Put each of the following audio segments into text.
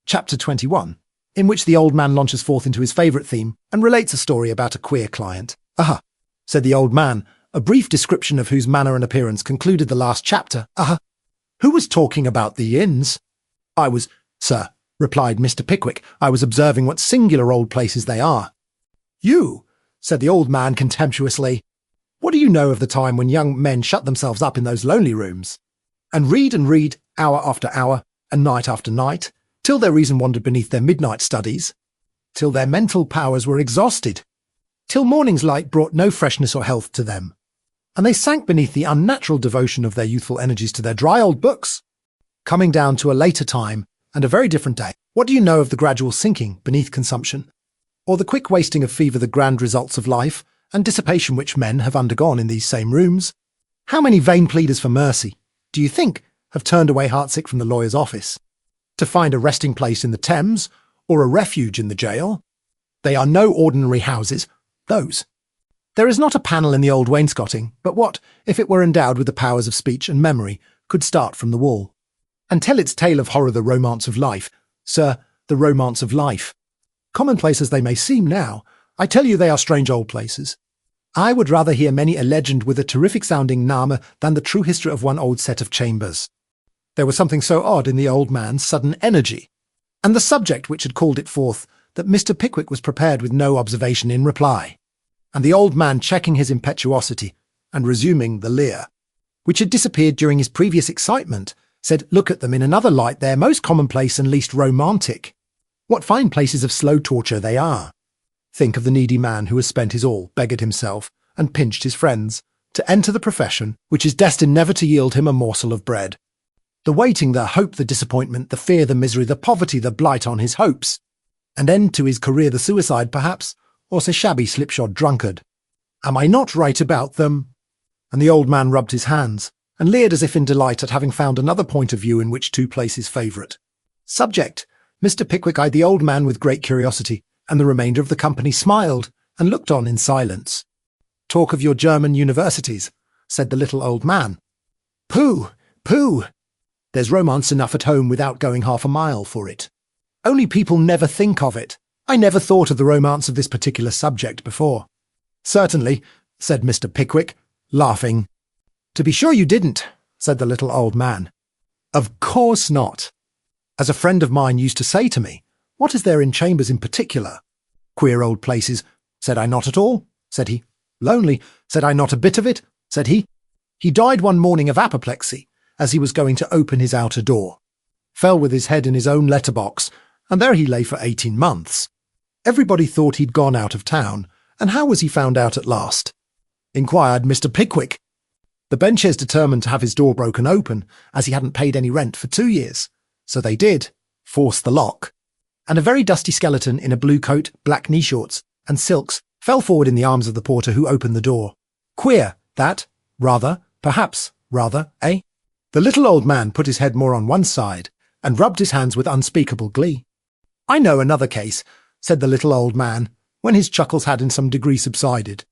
Chapter 21, in which the old man launches forth into his favourite theme and relates a story about a queer client. "Aha," said the old man, a brief description of whose manner and appearance concluded the last chapter. "Aha. Who was talking about the inns?" "I was, sir," replied Mr. Pickwick. "I was observing what singular old places they are." "You," said the old man contemptuously. "What do you know of the time when young men shut themselves up in those lonely rooms, and read, hour after hour, and night after night, till their reason wandered beneath their midnight studies, till their mental powers were exhausted, till morning's light brought no freshness or health to them, and they sank beneath the unnatural devotion of their youthful energies to their dry old books, coming down to a later time and a very different day? What do you know of the gradual sinking beneath consumption, or the quick wasting of fever, the grand results of life and dissipation which men have undergone in these same rooms? How many vain pleaders for mercy, do you think, have turned away heartsick from the lawyer's office, to find a resting place in the Thames or a refuge in the jail? They are no ordinary houses, those. There is not a panel in the old wainscoting, but what, if it were endowed with the powers of speech and memory, could start from the wall, and tell its tale of horror, the romance of life, sir, the romance of life. Commonplace as they may seem now, I tell you they are strange old places. I would rather hear many a legend with a terrific-sounding name than the true history of one old set of chambers. There was something so odd in the old man's sudden energy, and the subject which had called it forth, that Mr. Pickwick was prepared with no observation in reply, and the old man, checking his impetuosity and resuming the leer, which had disappeared during his previous excitement, said, "Look at them in another light, they're most commonplace and least romantic. What fine places of slow torture they are. Think of the needy man who has spent his all, beggared himself, and pinched his friends, to enter the profession which is destined never to yield him a morsel of bread. The waiting, the hope, the disappointment, the fear, the misery, the poverty, the blight on his hopes. And end to his career the suicide, perhaps, or a shabby slipshod drunkard. Am I not right about them?" And the old man rubbed his hands, and leered as if in delight at having found another point of view in which to place his favourite. Subject. Mr. Pickwick eyed the old man with great curiosity, and the remainder of the company smiled and looked on in silence. "Talk of your German universities," said the little old man. "Pooh, pooh! There's romance enough at home without going half a mile for it. Only people never think of it. I never thought of the romance of this particular subject before." "Certainly," said Mr. Pickwick, laughing. "To be sure you didn't," said the little old man. "Of course not. As a friend of mine used to say to me, what is there in chambers in particular? Queer old places, said I. Not at all, said he. Lonely, said I. Not a bit of it, said he. He died one morning of apoplexy as he was going to open his outer door. Fell with his head in his own letterbox, and there he lay for 18 months. Everybody thought he'd gone out of town, and how was he found out at last? Inquired Mr. Pickwick. The benches determined to have his door broken open, as he hadn't paid any rent for 2 years. So they did, force the lock. And a very dusty skeleton in a blue coat, black knee shorts, and silks fell forward in the arms of the porter who opened the door. Queer, that. Rather, perhaps, rather, eh? The little old man put his head more on one side, and rubbed his hands with unspeakable glee. "I know another case," said the little old man, when his chuckles had in some degree subsided.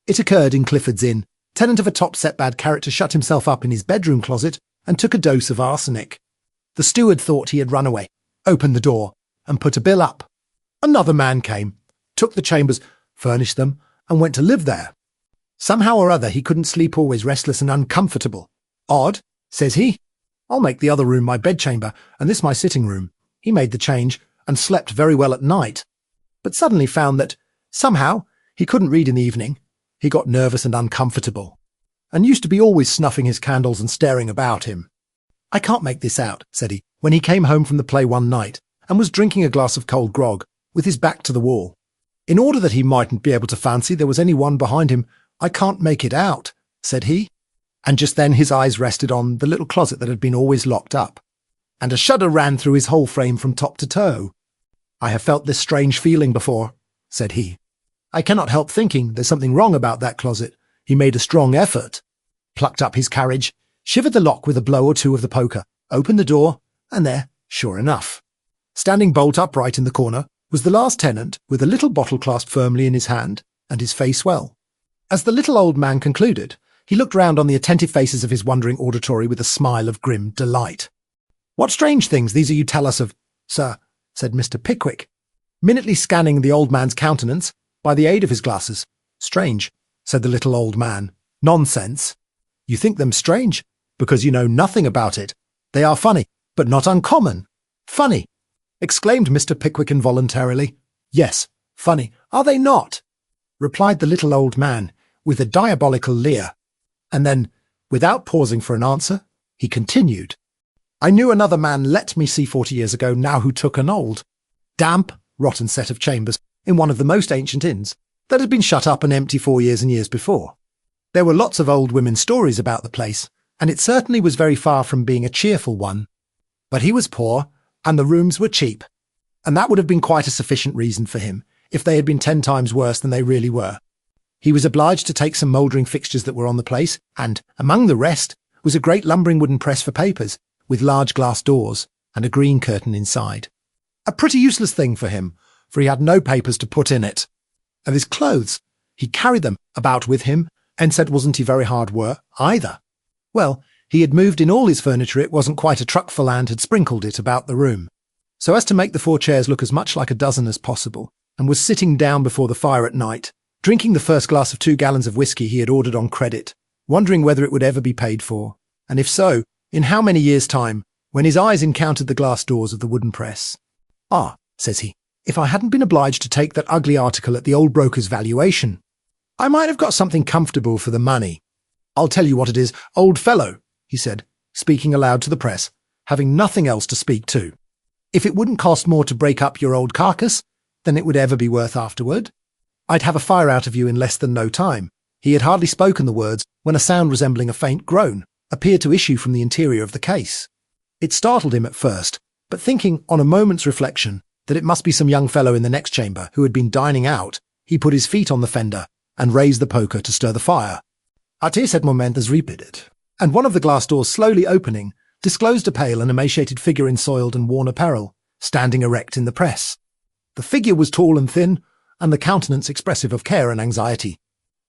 "It occurred in Clifford's Inn. Tenant of a top-set bad character shut himself up in his bedroom closet and took a dose of arsenic. The steward thought he had run away, opened the door, and put a bill up. Another man came, took the chambers, furnished them, and went to live there. Somehow or other he couldn't sleep, always restless and uncomfortable. Odd, says he. I'll make the other room my bedchamber, and this my sitting room. He made the change, and slept very well at night, but suddenly found that, somehow, he couldn't read in the evening. He got nervous and uncomfortable, and used to be always snuffing his candles and staring about him. I can't make this out, said he, when he came home from the play one night, and was drinking a glass of cold grog, with his back to the wall. In order that he mightn't be able to fancy there was any one behind him, I can't make it out, said he. And just then his eyes rested on the little closet that had been always locked up, and a shudder ran through his whole frame from top to toe. I have felt this strange feeling before, said he. I cannot help thinking there's something wrong about that closet. He made a strong effort, plucked up his carriage, shivered the lock with a blow or two of the poker, opened the door, and there, sure enough, standing bolt upright in the corner, was the last tenant with a little bottle clasped firmly in his hand, and his face well. As the little old man concluded, he looked round on the attentive faces of his wondering auditory with a smile of grim delight. What strange things these are you tell us of, sir, said Mr. Pickwick, minutely scanning the old man's countenance by the aid of his glasses. Strange, said the little old man. Nonsense. You think them strange, because you know nothing about it. They are funny, but not uncommon. Funny, exclaimed Mr. Pickwick involuntarily. Yes, funny, are they not? Replied the little old man, with a diabolical leer. And then, without pausing for an answer, he continued. I knew another man let me see 40 years ago now who took an old, damp, rotten set of chambers in one of the most ancient inns that had been shut up and empty 4 years and years before. There were lots of old women's stories about the place, and it certainly was very far from being a cheerful one. But he was poor, and the rooms were cheap, and that would have been quite a sufficient reason for him if they had been 10 times worse than they really were. He was obliged to take some mouldering fixtures that were on the place, and, among the rest, was a great lumbering wooden press for papers, with large glass doors and a green curtain inside. A pretty useless thing for him, for he had no papers to put in it. And his clothes, he carried them about with him, and said wasn't he very hard work, either. Well, he had moved in all his furniture, it wasn't quite a truckful, and had sprinkled it about the room, so as to make the 4 chairs look as much like a dozen as possible, and was sitting down before the fire at night, drinking the first glass of 2 gallons of whisky he had ordered on credit, wondering whether it would ever be paid for, and if so, in how many years' time, when his eyes encountered the glass doors of the wooden press. Ah, says he, if I hadn't been obliged to take that ugly article at the old broker's valuation, I might have got something comfortable for the money. I'll tell you what it is, old fellow, he said, speaking aloud to the press, having nothing else to speak to. If it wouldn't cost more to break up your old carcass than it would ever be worth afterward, I'd have a fire out of you in less than no time. He had hardly spoken the words when a sound resembling a faint groan appeared to issue from the interior of the case. It startled him at first, but thinking on a moment's reflection that it must be some young fellow in the next chamber who had been dining out, he put his feet on the fender and raised the poker to stir the fire. At cet moment as repeated, and one of the glass doors slowly opening disclosed a pale and emaciated figure in soiled and worn apparel, standing erect in the press. The figure was tall and thin, and the countenance expressive of care and anxiety.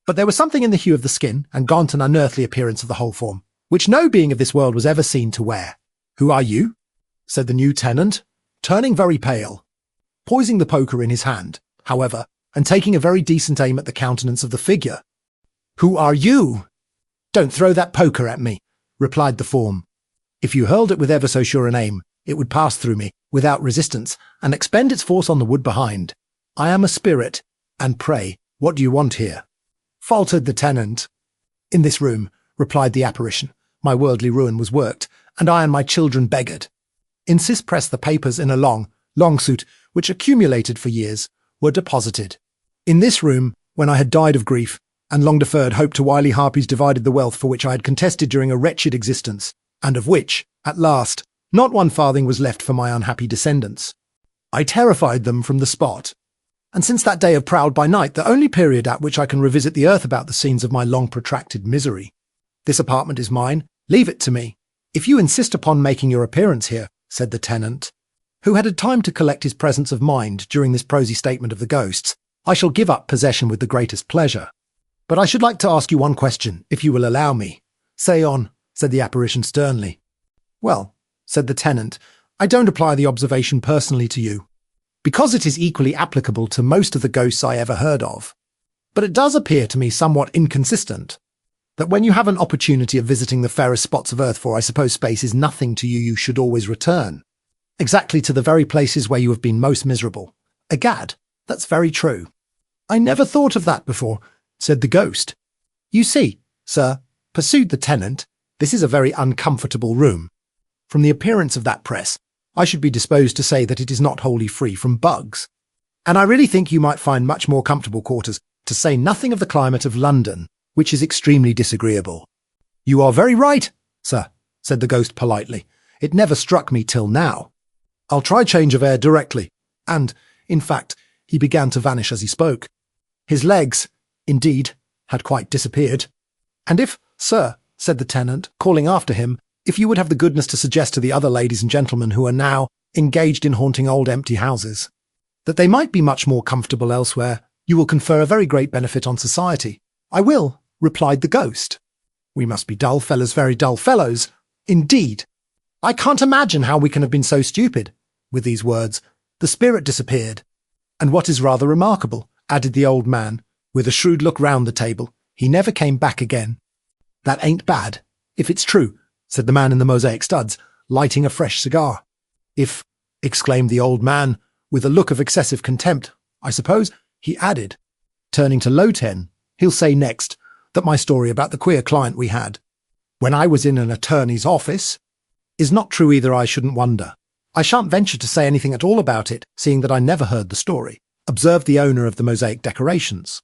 But there was something in the hue of the skin and gaunt and unearthly appearance of the whole form, which no being of this world was ever seen to wear. Who are you? Said the new tenant, turning very pale. Poising the poker in his hand, however, and taking a very decent aim at the countenance of the figure. Who are you? Don't throw that poker at me, replied the form. If you hurled it with ever so sure an aim, it would pass through me, without resistance, and expend its force on the wood behind. I am a spirit, and pray, what do you want here? Faltered the tenant. In this room, replied the apparition, my worldly ruin was worked, and I and my children beggared. In Cis press the papers in a long suit, which accumulated for years, were deposited. In this room, when I had died of grief, and long deferred hope to wily harpies divided the wealth for which I had contested during a wretched existence, and of which, at last, not 1 farthing was left for my unhappy descendants. I terrified them from the spot. And since that day of proud by night, the only period at which I can revisit the earth about the scenes of my long protracted misery. This apartment is mine, leave it to me. If you insist upon making your appearance here, said the tenant, who had had time to collect his presence of mind during this prosy statement of the ghosts, I shall give up possession with the greatest pleasure. But I should like to ask you one question, if you will allow me. Say on, said the apparition sternly. Well, said the tenant, I don't apply the observation personally to you, because it is equally applicable to most of the ghosts I ever heard of. But it does appear to me somewhat inconsistent, that when you have an opportunity of visiting the fairest spots of earth, for I suppose space is nothing to you, you should always return, exactly to the very places where you have been most miserable. Egad, that's very true. I never thought of that before, said the ghost. You see, sir, pursued the tenant, this is a very uncomfortable room. From the appearance of that press, I should be disposed to say that it is not wholly free from bugs. And I really think you might find much more comfortable quarters, to say nothing of the climate of London, which is extremely disagreeable. You are very right, sir, said the ghost politely. It never struck me till now. I'll try change of air directly. And, in fact, he began to vanish as he spoke. His legs, indeed, had quite disappeared. And if, sir, said the tenant, calling after him, if you would have the goodness to suggest to the other ladies and gentlemen who are now engaged in haunting old empty houses, that they might be much more comfortable elsewhere, you will confer a very great benefit on society. I will, replied the ghost. We must be dull fellows, very dull fellows. Indeed. I can't imagine how we can have been so stupid. With these words, The spirit disappeared. And what is rather remarkable, added the old man, with a shrewd look round the table, he never came back again. That ain't bad, if it's true, said the man in the mosaic studs, lighting a fresh cigar. If, exclaimed the old man, with a look of excessive contempt, I suppose, he added, turning to Loten, he'll say next that my story about the queer client we had, when I was in an attorney's office, is not true either, I shouldn't wonder. I shan't venture to say anything at all about it, seeing that I never heard the story, observed the owner of the mosaic decorations.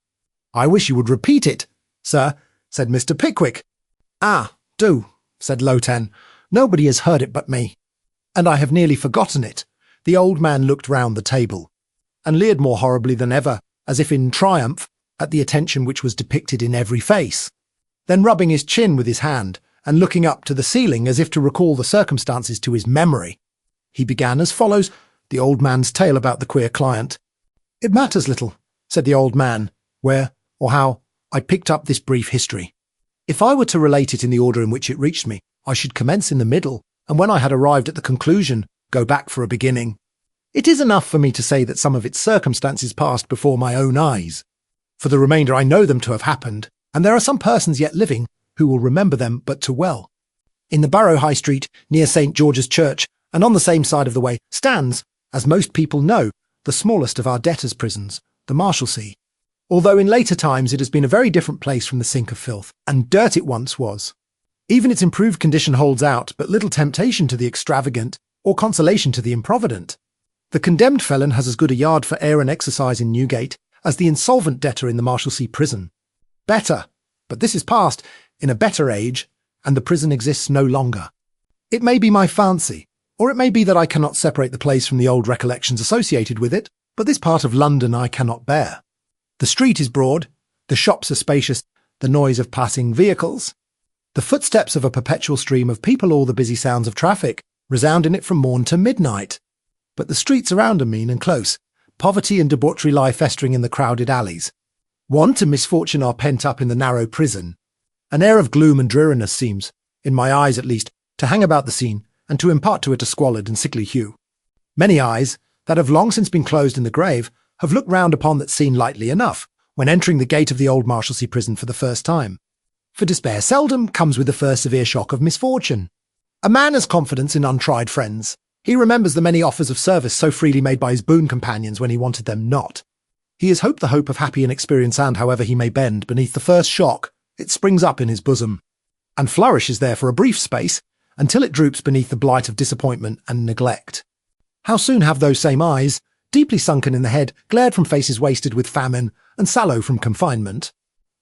I wish you would repeat it, sir, said Mr. Pickwick. Ah, do, said Loten. Nobody has heard it but me. And I have nearly forgotten it. The old man looked round the table, and leered more horribly than ever, as if in triumph, at the attention which was depicted in every face. Then rubbing his chin with his hand, and looking up to the ceiling as if to recall the circumstances to his memory, he began as follows the old man's tale about the queer client. It matters little, said the old man, where or how I picked up this brief history. If I were to relate it in the order in which it reached me, I should commence in the middle, and when I had arrived at the conclusion, go back for a beginning. It is enough for me to say that some of its circumstances passed before my own eyes. For the remainder I know them to have happened, and there are some persons yet living who will remember them but too well. In the Borough High Street, near St. George's Church, and on the same side of the way, stands, as most people know, the smallest of our debtors' prisons, the Marshalsea. Although in later times it has been a very different place from the sink of filth and dirt it once was. Even its improved condition holds out but little temptation to the extravagant or consolation to the improvident. The condemned felon has as good a yard for air and exercise in Newgate as the insolvent debtor in the Marshalsea prison. Better, but this is past, in a better age, and the prison exists no longer. It may be my fancy, or it may be that I cannot separate the place from the old recollections associated with it, but this part of London I cannot bear. The street is broad, the shops are spacious, the noise of passing vehicles, the footsteps of a perpetual stream of people, all the busy sounds of traffic, resound in it from morn to midnight. But the streets around are mean and close. Poverty and debauchery lie festering in the crowded alleys. Want and misfortune are pent up in the narrow prison. An air of gloom and dreariness seems, in my eyes at least, to hang about the scene, and to impart to it a squalid and sickly hue. Many eyes, that have long since been closed in the grave, have looked round upon that scene lightly enough, when entering the gate of the old Marshalsea prison for the first time. For despair seldom comes with the first severe shock of misfortune. A man has confidence in untried friends. He remembers the many offers of service so freely made by his boon companions when he wanted them not. He has hoped the hope of happy and experienced hand, however he may bend, beneath the first shock, it springs up in his bosom, and flourishes there for a brief space, until it droops beneath the blight of disappointment and neglect. How soon have those same eyes, deeply sunken in the head, glared from faces wasted with famine, and sallow from confinement,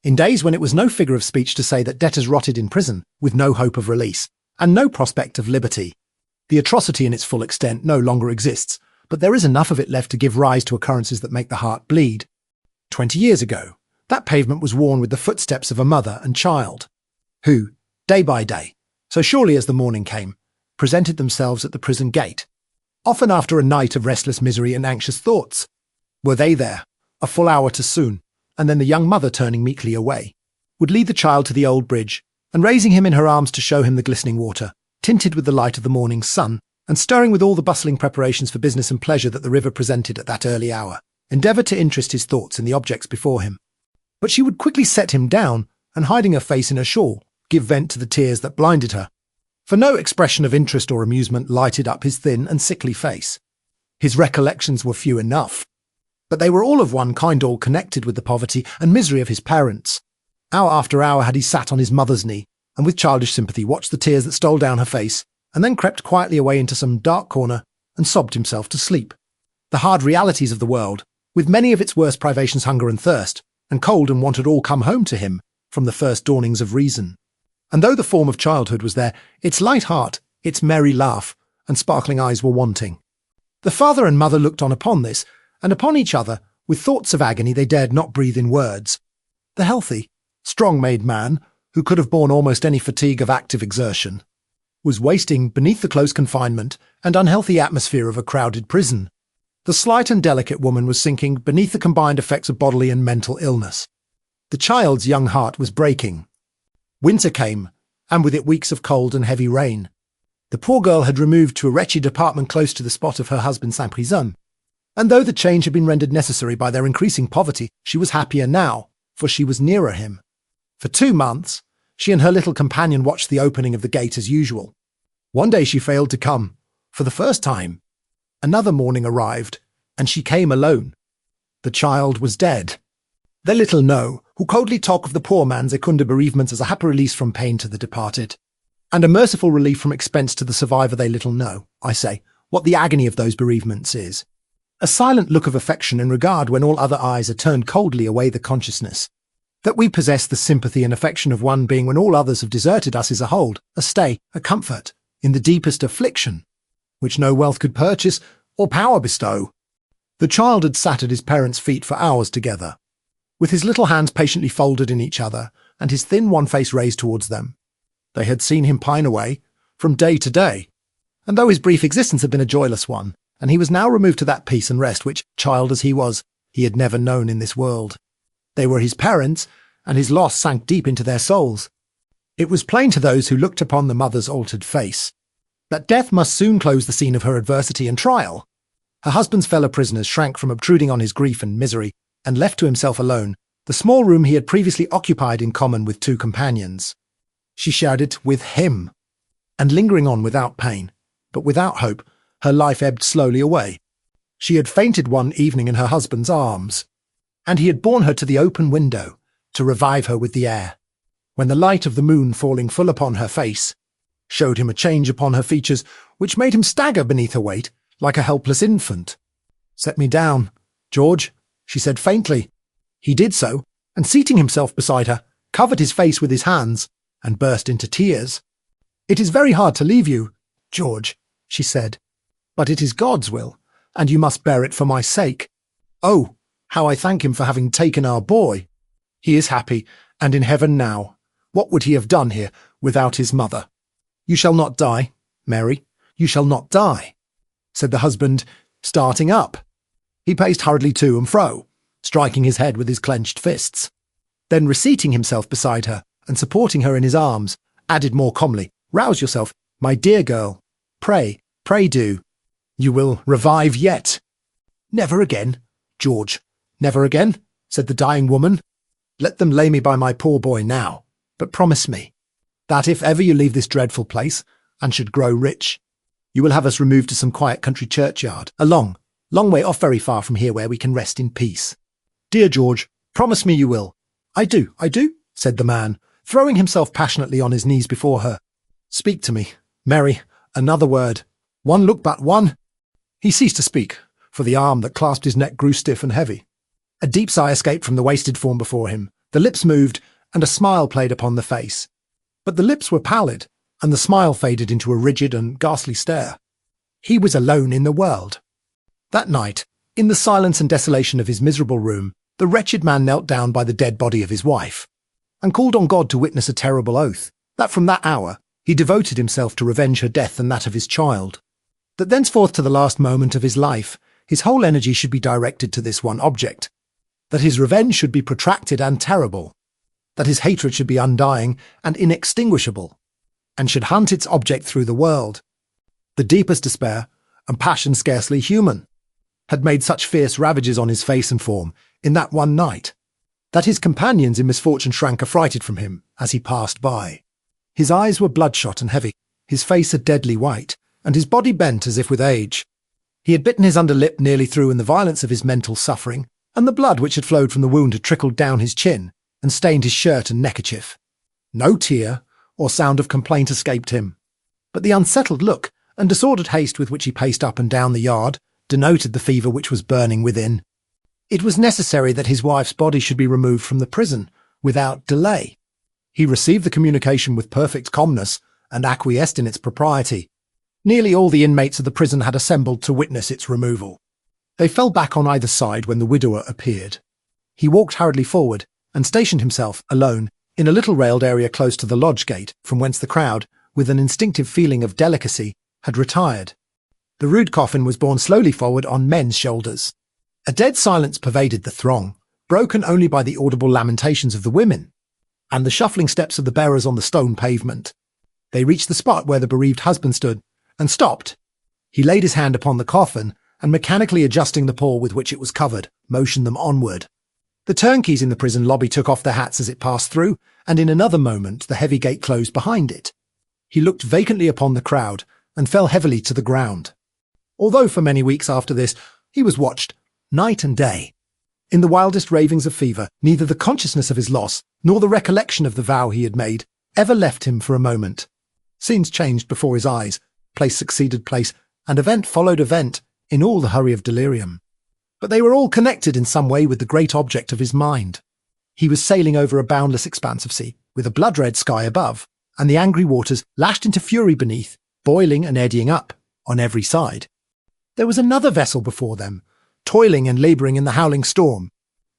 in days when it was no figure of speech to say that debtors rotted in prison, with no hope of release, and no prospect of liberty. The atrocity in its full extent no longer exists, but there is enough of it left to give rise to occurrences that make the heart bleed. 20 years ago, that pavement was worn with the footsteps of a mother and child, who, day by day, so surely as the morning came, presented themselves at the prison gate, often after a night of restless misery and anxious thoughts. Were they there, a full hour too soon, and then the young mother, turning meekly away, would lead the child to the old bridge, and raising him in her arms to show him the glistening water, tinted with the light of the morning sun, and stirring with all the bustling preparations for business and pleasure that the river presented at that early hour, endeavoured to interest his thoughts in the objects before him. But she would quickly set him down, and hiding her face in her shawl, give vent to the tears that blinded her. For no expression of interest or amusement lighted up his thin and sickly face. His recollections were few enough, but they were all of one kind, all connected with the poverty and misery of his parents. Hour after hour had he sat on his mother's knee, and with childish sympathy watched the tears that stole down her face, and then crept quietly away into some dark corner and sobbed himself to sleep. The hard realities of the world, with many of its worst privations, hunger and thirst, and cold and want, had all come home to him from the first dawnings of reason. And though the form of childhood was there, its light heart, its merry laugh, and sparkling eyes were wanting. The father and mother looked on upon this, and upon each other, with thoughts of agony they dared not breathe in words. The healthy, strong-made man, who could have borne almost any fatigue of active exertion, was wasting beneath the close confinement and unhealthy atmosphere of a crowded prison. The slight and delicate woman was sinking beneath the combined effects of bodily and mental illness. The child's young heart was breaking. Winter came, and with it weeks of cold and heavy rain. The poor girl had removed to a wretched apartment close to the spot of her husband's prison, And though the change had been rendered necessary by their increasing poverty, she was happier now, for she was nearer him. For 2 months, she and her little companion watched the opening of the gate as usual. One day she failed to come, for the first time. Another morning arrived, and she came alone. The child was dead. They little know, who coldly talk of the poor man's secunda bereavements as a happy release from pain to the departed, and a merciful relief from expense to the survivor, they little know, I say, what the agony of those bereavements is. A silent look of affection and regard when all other eyes are turned coldly away the consciousness that we possess the sympathy and affection of one being when all others have deserted us is a hold, a stay, a comfort, in the deepest affliction, which no wealth could purchase or power bestow. The child had sat at his parents' feet for hours together, with his little hands patiently folded in each other and his thin wan face raised towards them. They had seen him pine away, from day to day, and though his brief existence had been a joyless one, and he was now removed to that peace and rest which, child as he was, he had never known in this world. They were his parents, and his loss sank deep into their souls. It was plain to those who looked upon the mother's altered face that death must soon close the scene of her adversity and trial. Her husband's fellow prisoners shrank from obtruding on his grief and misery, and left to himself alone the small room he had previously occupied in common with 2 companions. She shared it with him, and lingering on without pain, but without hope, her life ebbed slowly away. She had fainted one evening in her husband's arms, and he had borne her to the open window to revive her with the air, when the light of the moon falling full upon her face showed him a change upon her features which made him stagger beneath her weight like a helpless infant. "Set me down, George," she said faintly. He did so, and seating himself beside her, covered his face with his hands and burst into tears. "It is very hard to leave you, George," she said, "but it is God's will, and you must bear it for my sake. Oh, how I thank him for having taken our boy. He is happy, and in heaven now. What would he have done here without his mother? You shall not die, Mary, you shall not die," said the husband, starting up. He paced hurriedly to and fro, striking his head with his clenched fists. Then, reseating himself beside her and supporting her in his arms, added more calmly, "Rouse yourself, my dear girl. Pray, pray do. You will revive yet." "Never again, George, never again," said the dying woman. "Let them lay me by my poor boy now, but promise me that if ever you leave this dreadful place and should grow rich, you will have us removed to some quiet country churchyard, a long way off, very far from here, where we can rest in peace. Dear George, promise me you will." I do," said the man, throwing himself passionately on his knees before her. "Speak to me, Mary, another word. One look, but one." He ceased to speak, for the arm that clasped his neck grew stiff and heavy. A deep sigh escaped from the wasted form before him. The lips moved, and a smile played upon the face. But the lips were pallid, and the smile faded into a rigid and ghastly stare. He was alone in the world. That night, in the silence and desolation of his miserable room, the wretched man knelt down by the dead body of his wife, and called on God to witness a terrible oath, that from that hour he devoted himself to revenge her death and that of his child, that thenceforth to the last moment of his life his whole energy should be directed to this one object, that his revenge should be protracted and terrible, that his hatred should be undying and inextinguishable, and should hunt its object through the world. The deepest despair, and passion scarcely human, had made such fierce ravages on his face and form in that one night, that his companions in misfortune shrank affrighted from him as he passed by. His eyes were bloodshot and heavy, his face a deadly white, and his body bent as if with age. He had bitten his under lip nearly through in the violence of his mental suffering, and the blood which had flowed from the wound had trickled down his chin and stained his shirt and neckerchief. No tear or sound of complaint escaped him, but the unsettled look and disordered haste with which he paced up and down the yard denoted the fever which was burning within. It was necessary that his wife's body should be removed from the prison without delay. He received the communication with perfect calmness and acquiesced in its propriety. Nearly all the inmates of the prison had assembled to witness its removal. They fell back on either side when the widower appeared. He walked hurriedly forward and stationed himself, alone, in a little railed area close to the lodge gate, from whence the crowd, with an instinctive feeling of delicacy, had retired. The rude coffin was borne slowly forward on men's shoulders. A dead silence pervaded the throng, broken only by the audible lamentations of the women, and the shuffling steps of the bearers on the stone pavement. They reached the spot where the bereaved husband stood, and stopped. He laid his hand upon the coffin, and mechanically adjusting the paw with which it was covered, motioned them onward. The turnkeys in the prison lobby took off their hats as it passed through, and in another moment the heavy gate closed behind it. He looked vacantly upon the crowd, and fell heavily to the ground. Although for many weeks after this, he was watched, night and day. In the wildest ravings of fever, neither the consciousness of his loss, nor the recollection of the vow he had made, ever left him for a moment. Scenes changed before his eyes, place succeeded place, and event followed event, in all the hurry of delirium. But they were all connected in some way with the great object of his mind. He was sailing over a boundless expanse of sea, with a blood-red sky above, and the angry waters lashed into fury beneath, boiling and eddying up, on every side. There was another vessel before them, toiling and labouring in the howling storm,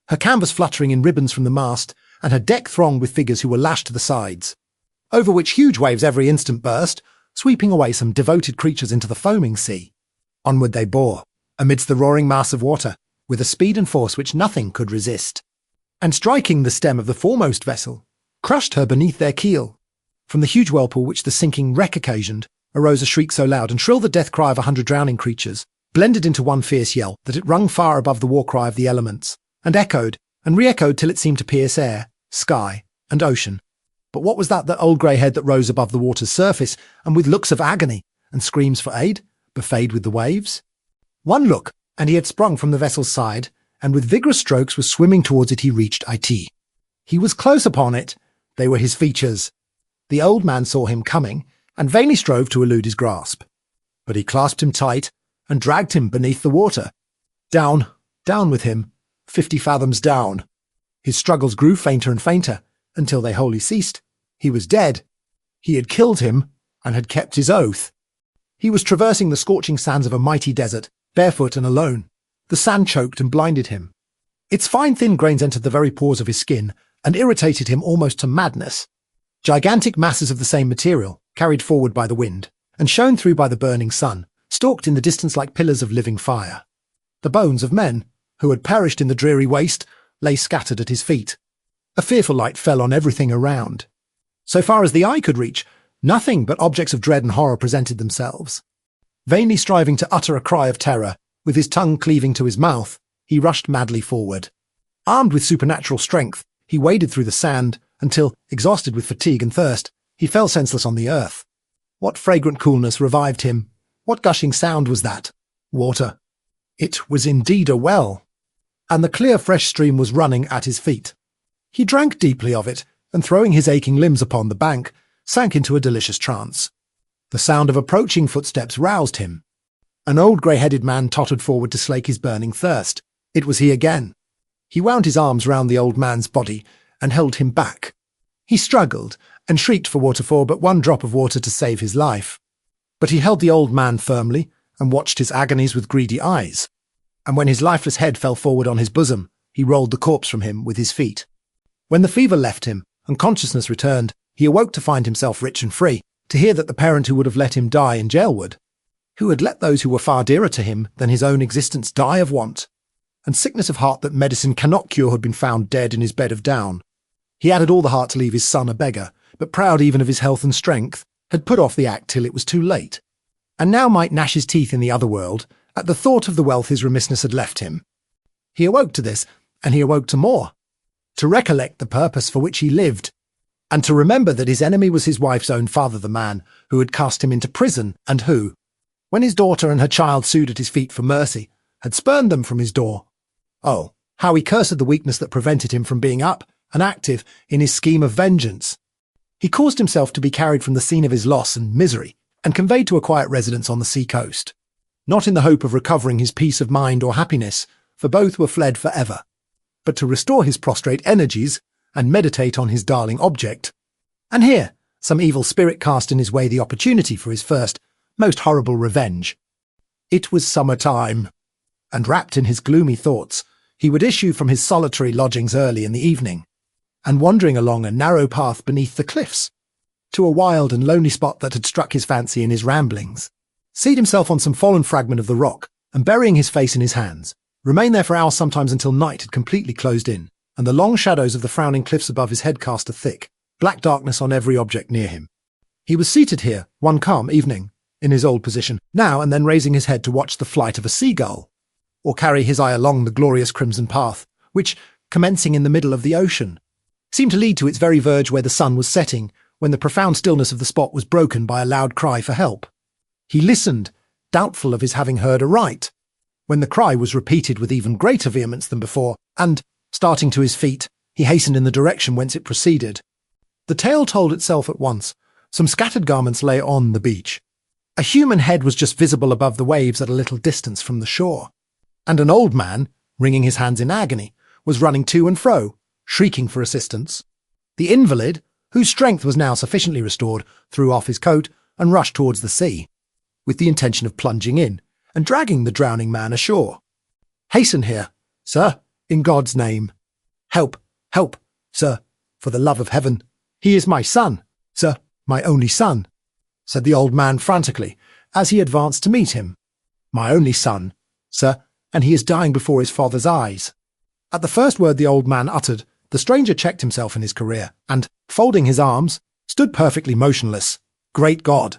her canvas fluttering in ribbons from the mast, and her deck thronged with figures who were lashed to the sides, over which huge waves every instant burst, sweeping away some devoted creatures into the foaming sea. Onward they bore, amidst the roaring mass of water, with a speed and force which nothing could resist, and striking the stem of the foremost vessel, crushed her beneath their keel. From the huge whirlpool which the sinking wreck occasioned, arose a shriek so loud and shrill the death cry of 100 drowning creatures, blended into one fierce yell that it rung far above the war cry of the elements, and echoed and re-echoed till it seemed to pierce air, sky, and ocean. But what was that old grey head that rose above the water's surface, and with looks of agony and screams for aid, buffeted with the waves? One look, and he had sprung from the vessel's side, and with vigorous strokes was swimming towards it. He reached it. He was close upon it. They were his features. The old man saw him coming, and vainly strove to elude his grasp. But he clasped him tight, and dragged him beneath the water. Down, down with him, 50 fathoms down. His struggles grew fainter and fainter, until they wholly ceased. He was dead. He had killed him, and had kept his oath. He was traversing the scorching sands of a mighty desert, barefoot and alone. The sand choked and blinded him. Its fine thin grains entered the very pores of his skin, and irritated him almost to madness. Gigantic masses of the same material, carried forward by the wind, and shone through by the burning sun, stalked in the distance like pillars of living fire. The bones of men, who had perished in the dreary waste, lay scattered at his feet. A fearful light fell on everything around. So far as the eye could reach, nothing but objects of dread and horror presented themselves. Vainly striving to utter a cry of terror, with his tongue cleaving to his mouth, he rushed madly forward. Armed with supernatural strength, he waded through the sand, until, exhausted with fatigue and thirst, he fell senseless on the earth. What fragrant coolness revived him? What gushing sound was that? Water. It was indeed a well, and the clear fresh stream was running at his feet. He drank deeply of it, and throwing his aching limbs upon the bank, sank into a delicious trance. The sound of approaching footsteps roused him. An old grey-headed man tottered forward to slake his burning thirst. It was he again. He wound his arms round the old man's body, and held him back. He struggled, and shrieked for water for but one drop of water to save his life. But he held the old man firmly, and watched his agonies with greedy eyes. And when his lifeless head fell forward on his bosom, he rolled the corpse from him with his feet. When the fever left him, and consciousness returned, he awoke to find himself rich and free, to hear that the parent who would have let him die in jail would, who had let those who were far dearer to him than his own existence die of want, and sickness of heart that medicine cannot cure had been found dead in his bed of down. He added all the heart to leave his son a beggar, but proud even of his health and strength, had put off the act till it was too late, and now might gnash his teeth in the other world at the thought of the wealth his remissness had left him. He awoke to this, and he awoke to more, to recollect the purpose for which he lived, and to remember that his enemy was his wife's own father, the man who had cast him into prison, and who, when his daughter and her child sued at his feet for mercy, had spurned them from his door. Oh, how he cursed the weakness that prevented him from being up and active in his scheme of vengeance. He caused himself to be carried from the scene of his loss and misery, and conveyed to a quiet residence on the sea-coast, not in the hope of recovering his peace of mind or happiness, for both were fled for ever, but to restore his prostrate energies and meditate on his darling object. And here, some evil spirit cast in his way the opportunity for his first, most horrible revenge. It was summer-time, and wrapped in his gloomy thoughts, he would issue from his solitary lodgings early in the evening, and wandering along a narrow path beneath the cliffs, to a wild and lonely spot that had struck his fancy in his ramblings, seat himself on some fallen fragment of the rock, and burying his face in his hands, remain there for hours, sometimes until night had completely closed in, and the long shadows of the frowning cliffs above his head cast a thick, black darkness on every object near him. He was seated here, one calm evening, in his old position, now and then raising his head to watch the flight of a seagull, or carry his eye along the glorious crimson path, which, commencing in the middle of the ocean, seemed to lead to its very verge where the sun was setting, when the profound stillness of the spot was broken by a loud cry for help. He listened, doubtful of his having heard aright, when the cry was repeated with even greater vehemence than before, and, starting to his feet, he hastened in the direction whence it proceeded. The tale told itself at once. Some scattered garments lay on the beach. A human head was just visible above the waves at a little distance from the shore, and an old man, wringing his hands in agony, was running to and fro, shrieking for assistance. The invalid, whose strength was now sufficiently restored, threw off his coat and rushed towards the sea, with the intention of plunging in and dragging the drowning man ashore. "Hasten here, sir, in God's name. Help, help, sir, for the love of heaven. He is my son, sir, my only son," said the old man frantically, as he advanced to meet him. "My only son, sir, and he is dying before his father's eyes." At the first word the old man uttered, the stranger checked himself in his career, and, folding his arms, stood perfectly motionless. "Great God!"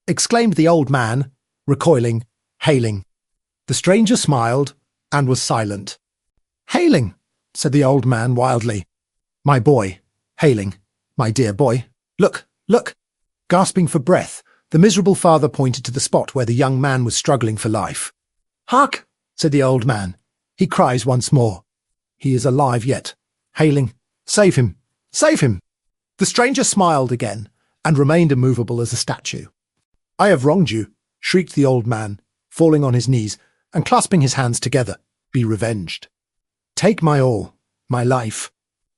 exclaimed the old man, recoiling, hailing. The stranger smiled, and was silent. "Hailing," said the old man wildly. "My boy, hailing, my dear boy. Look, look!" Gasping for breath, the miserable father pointed to the spot where the young man was struggling for life. "Hark!" said the old man. "He cries once more. He is alive yet. Hailing, save him, save him!" The stranger smiled again, and remained immovable as a statue. "I have wronged you," shrieked the old man, falling on his knees, and clasping his hands together. "Be revenged. Take my all, my life.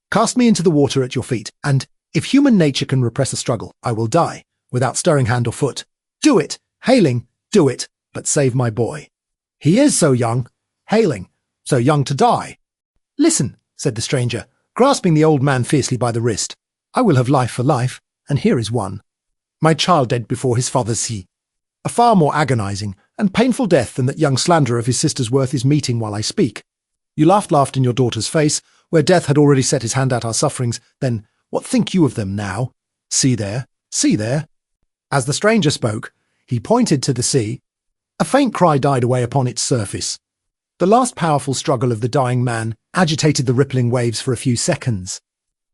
Cast me into the water at your feet, and, if human nature can repress a struggle, I will die, without stirring hand or foot. Do it, hailing, do it, but save my boy. He is so young, hailing, so young to die." "Listen," said the stranger, grasping the old man fiercely by the wrist. "I will have life for life, and here is one. My child dead before his father's sea. A far more agonizing and painful death than that young slanderer of his sister's worth is meeting while I speak. You laughed in your daughter's face, where death had already set his hand at our sufferings. Then what think you of them now? See there, see there." As the stranger spoke, he pointed to the sea. A faint cry died away upon its surface. The last powerful struggle of the dying man agitated the rippling waves for a few seconds,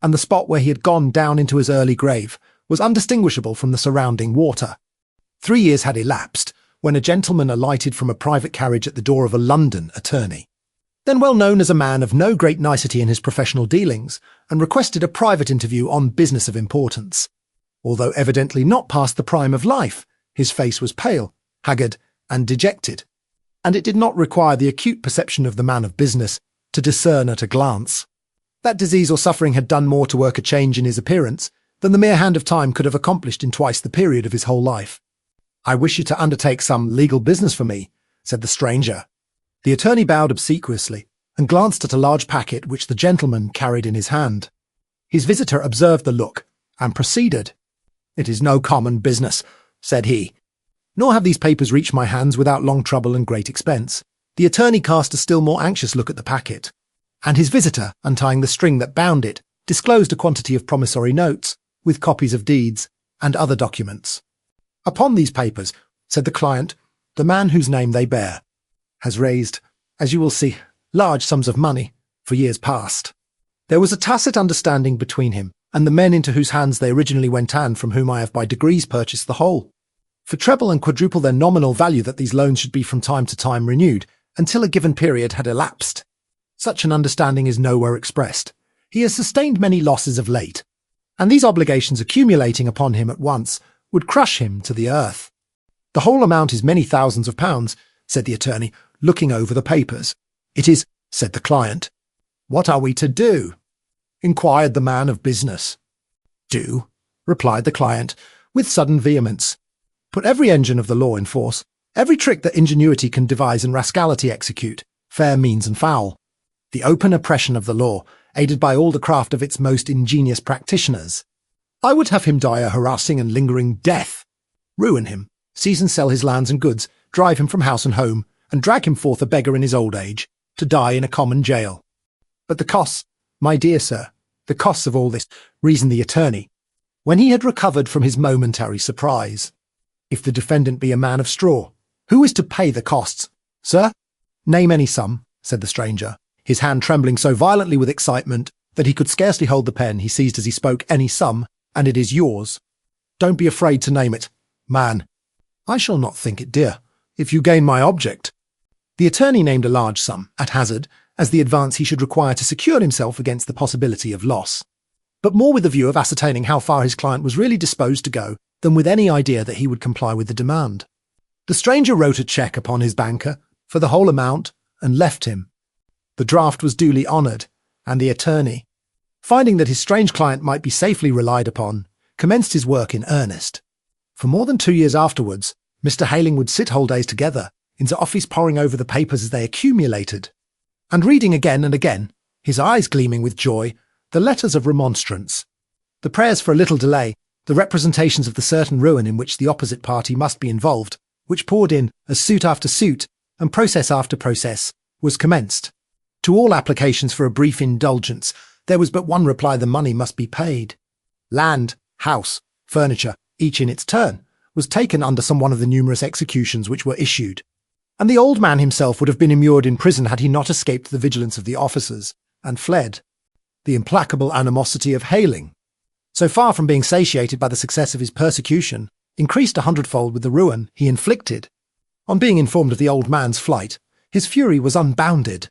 and the spot where he had gone down into his early grave was undistinguishable from the surrounding water. 3 years had elapsed when a gentleman alighted from a private carriage at the door of a London attorney, then well known as a man of no great nicety in his professional dealings, and requested a private interview on business of importance. Although evidently not past the prime of life, his face was pale, haggard, and dejected, and it did not require the acute perception of the man of business to discern at a glance. That disease or suffering had done more to work a change in his appearance than the mere hand of time could have accomplished in twice the period of his whole life. "I wish you to undertake some legal business for me," said the stranger. The attorney bowed obsequiously, and glanced at a large packet which the gentleman carried in his hand. His visitor observed the look, and proceeded. "It is no common business," said he. "Nor have these papers reached my hands without long trouble and great expense." The attorney cast a still more anxious look at the packet, and his visitor, untying the string that bound it, disclosed a quantity of promissory notes, with copies of deeds, and other documents. "Upon these papers," said the client, "the man whose name they bear has raised, as you will see, large sums of money for years past. There was a tacit understanding between him and the men into whose hands they originally went, and from whom I have by degrees purchased the whole, for treble and quadruple their nominal value, that these loans should be from time to time renewed, until a given period had elapsed. Such an understanding is nowhere expressed. He has sustained many losses of late, and these obligations accumulating upon him at once would crush him to the earth. The whole amount is many thousands of pounds," said the attorney, looking over the papers. "It is," said the client. "What are we to do?" inquired the man of business. "Do?" replied the client, with sudden vehemence. "Put every engine of the law in force, every trick that ingenuity can devise and rascality execute, fair means and foul. The open oppression of the law, aided by all the craft of its most ingenious practitioners. I would have him die a harassing and lingering death. Ruin him, seize and sell his lands and goods, drive him from house and home, and drag him forth a beggar in his old age, to die in a common jail. But the costs, my dear sir, the costs of all this," reasoned the attorney, when he had recovered from his momentary surprise. If the defendant be a man of straw, who is to pay the costs? Sir? Name any sum, said the stranger, his hand trembling so violently with excitement that he could scarcely hold the pen he seized as he spoke. Any sum, and it is yours. Don't be afraid to name it. Man, I shall not think it dear, if you gain my object. The attorney named a large sum, at hazard, as the advance he should require to secure himself against the possibility of loss, but more with the view of ascertaining how far his client was really disposed to go than with any idea that he would comply with the demand. The stranger wrote a cheque upon his banker for the whole amount and left him. The draft was duly honoured, and the attorney, finding that his strange client might be safely relied upon, commenced his work in earnest. For more than 2 years afterwards, Mr. Hayling would sit whole days together in his office poring over the papers as they accumulated, and reading again and again, his eyes gleaming with joy, the letters of remonstrance, the prayers for a little delay, the representations of the certain ruin in which the opposite party must be involved, which poured in as suit after suit, and process after process, was commenced. To all applications for a brief indulgence, there was but one reply: the money must be paid. Land, house, furniture, each in its turn, was taken under some one of the numerous executions which were issued, and the old man himself would have been immured in prison had he not escaped the vigilance of the officers, and fled. The implacable animosity of Hayling, so far from being satiated by the success of his persecution, increased 100-fold with the ruin he inflicted. On being informed of the old man's flight, his fury was unbounded.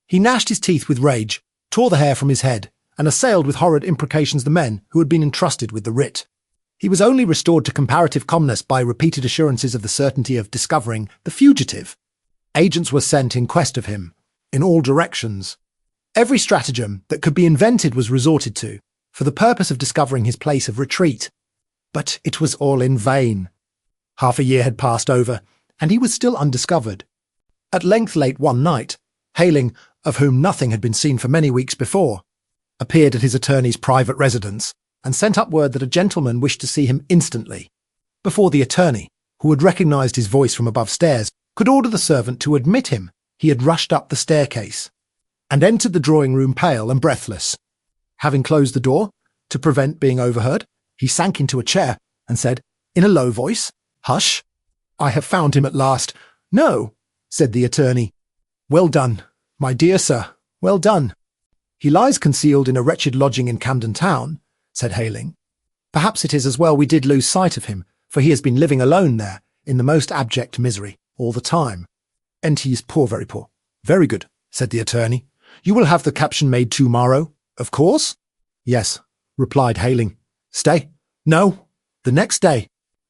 He gnashed his teeth with rage, tore the hair from his head, and assailed with horrid imprecations the men who had been entrusted with the writ. He was only restored to comparative calmness by repeated assurances of the certainty of discovering the fugitive. Agents were sent in quest of him, in all directions. Every stratagem that could be invented was resorted to, for the purpose of discovering his place of retreat. But it was all in vain. Half a year had passed over, and he was still undiscovered. At length, late one night, Hayling, of whom nothing had been seen for many weeks before, appeared at his attorney's private residence, and sent up word that a gentleman wished to see him instantly, before the attorney, who had recognised his voice from above stairs, could order the servant to admit him. He had rushed up the staircase, and entered the drawing-room pale and breathless. Having closed the door, to prevent being overheard, he sank into a chair, and said, in a low voice, "Hush! I have found him at last." "No," said the attorney. "Well done, my dear sir, well done." "He lies concealed in a wretched lodging in Camden Town," said Hayling. "Perhaps it is as well we did lose sight of him, for he has been living alone there, in the most abject misery, all the time. And he is poor, very poor." "Very good," said the attorney. "You will have the caption made to-morrow, of course?" "Yes," replied Hayling. "Stay. No, the next day.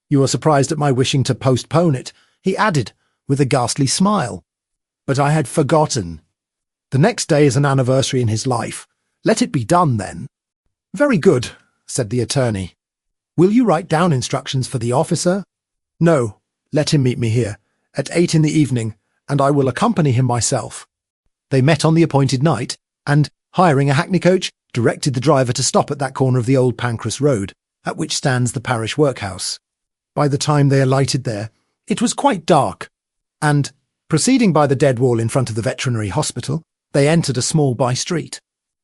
You are surprised at my wishing to postpone it," he added, with a ghastly smile. "But I had forgotten. The next day is an anniversary in his life. Let it be done, then." "Very good," said the attorney. "Will you write down instructions for the officer?" "No, let him meet me here, at 8 in the evening, and I will accompany him myself." They met on the appointed night, and, hiring a hackney coach, directed the driver to stop at that corner of the old Pancras Road, at which stands the parish workhouse. By the time they alighted there, it was quite dark, and, proceeding by the dead wall in front of the veterinary hospital, they entered a small by-street,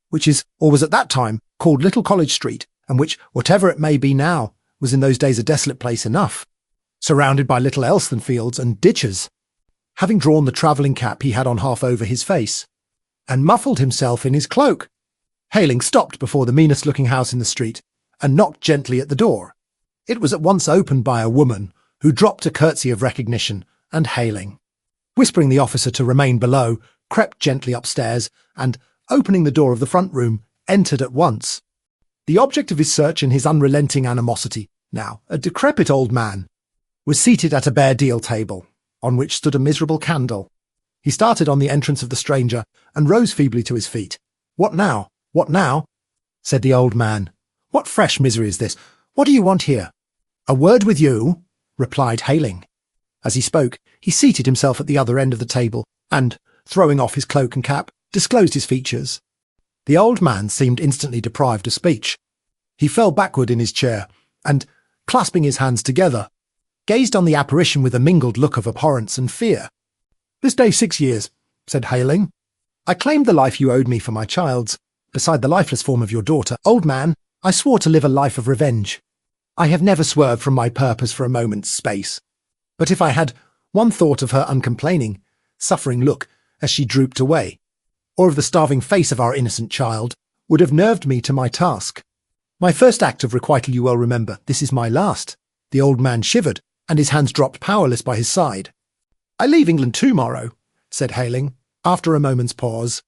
which is, or was at that time, called Little College Street, and which, whatever it may be now, was in those days a desolate place enough, surrounded by little else than fields and ditches. Having drawn the travelling cap he had on half over his face, and muffled himself in his cloak, Hayling stopped before the meanest-looking house in the street, and knocked gently at the door. It was at once opened by a woman, who dropped a curtsy of recognition, and Hayling, whispering the officer to remain below, crept gently upstairs, and, opening the door of the front room, entered at once. The object of his search and his unrelenting animosity, now a decrepit old man, was seated at a bare deal table, on which stood a miserable candle. He started on the entrance of the stranger, and rose feebly to his feet. "What now? What now?" said the old man. "What fresh misery is this? What do you want here?" "A word with you," replied Hayling. As he spoke, he seated himself at the other end of the table, and, throwing off his cloak and cap, disclosed his features. The old man seemed instantly deprived of speech. He fell backward in his chair, and, clasping his hands together, gazed on the apparition with a mingled look of abhorrence and fear. "This day 6 years," said Hayling. "I claimed the life you owed me for my child's, beside the lifeless form of your daughter. Old man, I swore to live a life of revenge. I have never swerved from my purpose for a moment's space. But if I had one thought of her uncomplaining, suffering look as she drooped away, or of the starving face of our innocent child, would have nerved me to my task. My first act of requital you well remember, this is my last. The old man shivered, and his hands dropped powerless by his side. I leave England tomorrow, said Hayling, after a moment's pause.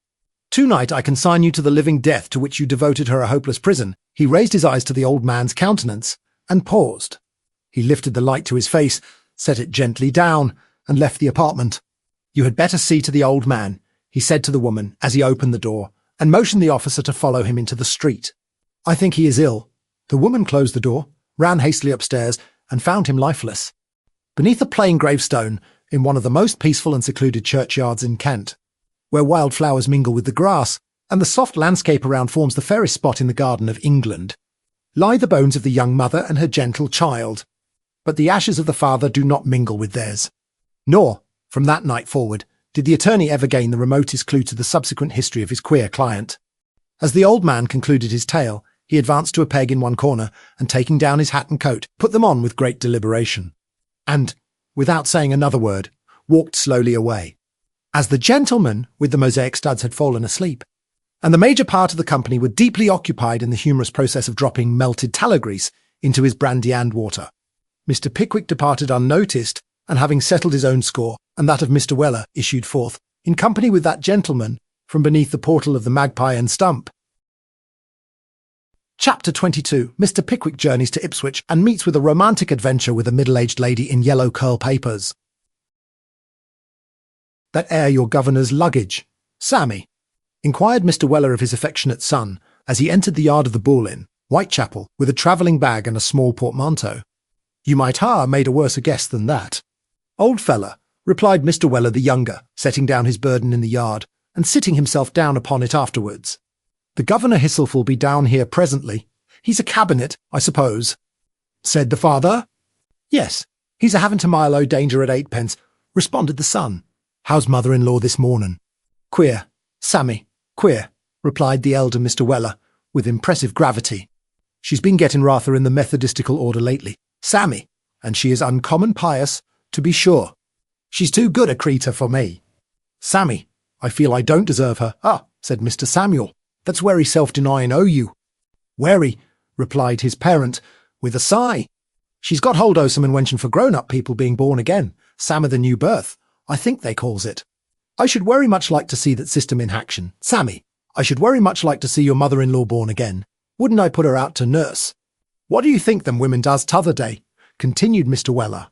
Tonight I consign you to the living death to which you devoted her a hopeless prison. He raised his eyes to the old man's countenance, and paused. He lifted the light to his face, set it gently down, and left the apartment. You had better see to the old man, he said to the woman as he opened the door, and motioned the officer to follow him into the street. I think he is ill. The woman closed the door, ran hastily upstairs, and found him lifeless. Beneath a plain gravestone, in one of the most peaceful and secluded churchyards in Kent, where wild flowers mingle with the grass, and the soft landscape around forms the fairest spot in the garden of England, lie the bones of the young mother and her gentle child. But the ashes of the father do not mingle with theirs. Nor, from that night forward, did the attorney ever gain the remotest clue to the subsequent history of his queer client. As the old man concluded his tale, he advanced to a peg in one corner, and taking down his hat and coat, put them on with great deliberation, and, without saying another word, walked slowly away. As the gentleman with the mosaic studs had fallen asleep, and the major part of the company were deeply occupied in the humorous process of dropping melted tallow grease into his brandy and water, Mr. Pickwick departed unnoticed, and having settled his own score and that of Mr. Weller, issued forth, in company with that gentleman, from beneath the portal of the Magpie and Stump. Chapter 22. Mr. Pickwick journeys to Ipswich and meets with a romantic adventure with a middle-aged lady in yellow curl papers. That air your governor's luggage, Sammy? Inquired Mr. Weller of his affectionate son, as he entered the yard of the Bull Inn, Whitechapel, with a travelling bag and a small portmanteau. You might ha' made a worse guess than that. Old fella, replied Mr. Weller the younger, setting down his burden in the yard, and sitting himself down upon it afterwards. The Governor hisself will be down here presently. He's a cabinet, I suppose, said the father. Yes, he's a having to Milo danger at 8 pence, responded the son. How's mother-in-law this morning? Queer, Sammy, queer, replied the elder Mr. Weller, with impressive gravity. She's been getting rather in the Methodistical order lately, Sammy, and she is uncommon pious, to be sure. She's too good a creature for me. Sammy, I feel I don't deserve her. Ah, said Mr. Samuel, that's wery self-denying o' you. Wery, replied his parent, with a sigh. She's got hold o' some inwention for grown-up people being born again, Sam of the new birth, I think they calls it. I should very much like to see that system in action. Sammy, I should very much like to see your mother-in-law born again. Wouldn't I put her out to nurse? What do you think them women does t'other day? Continued Mr. Weller,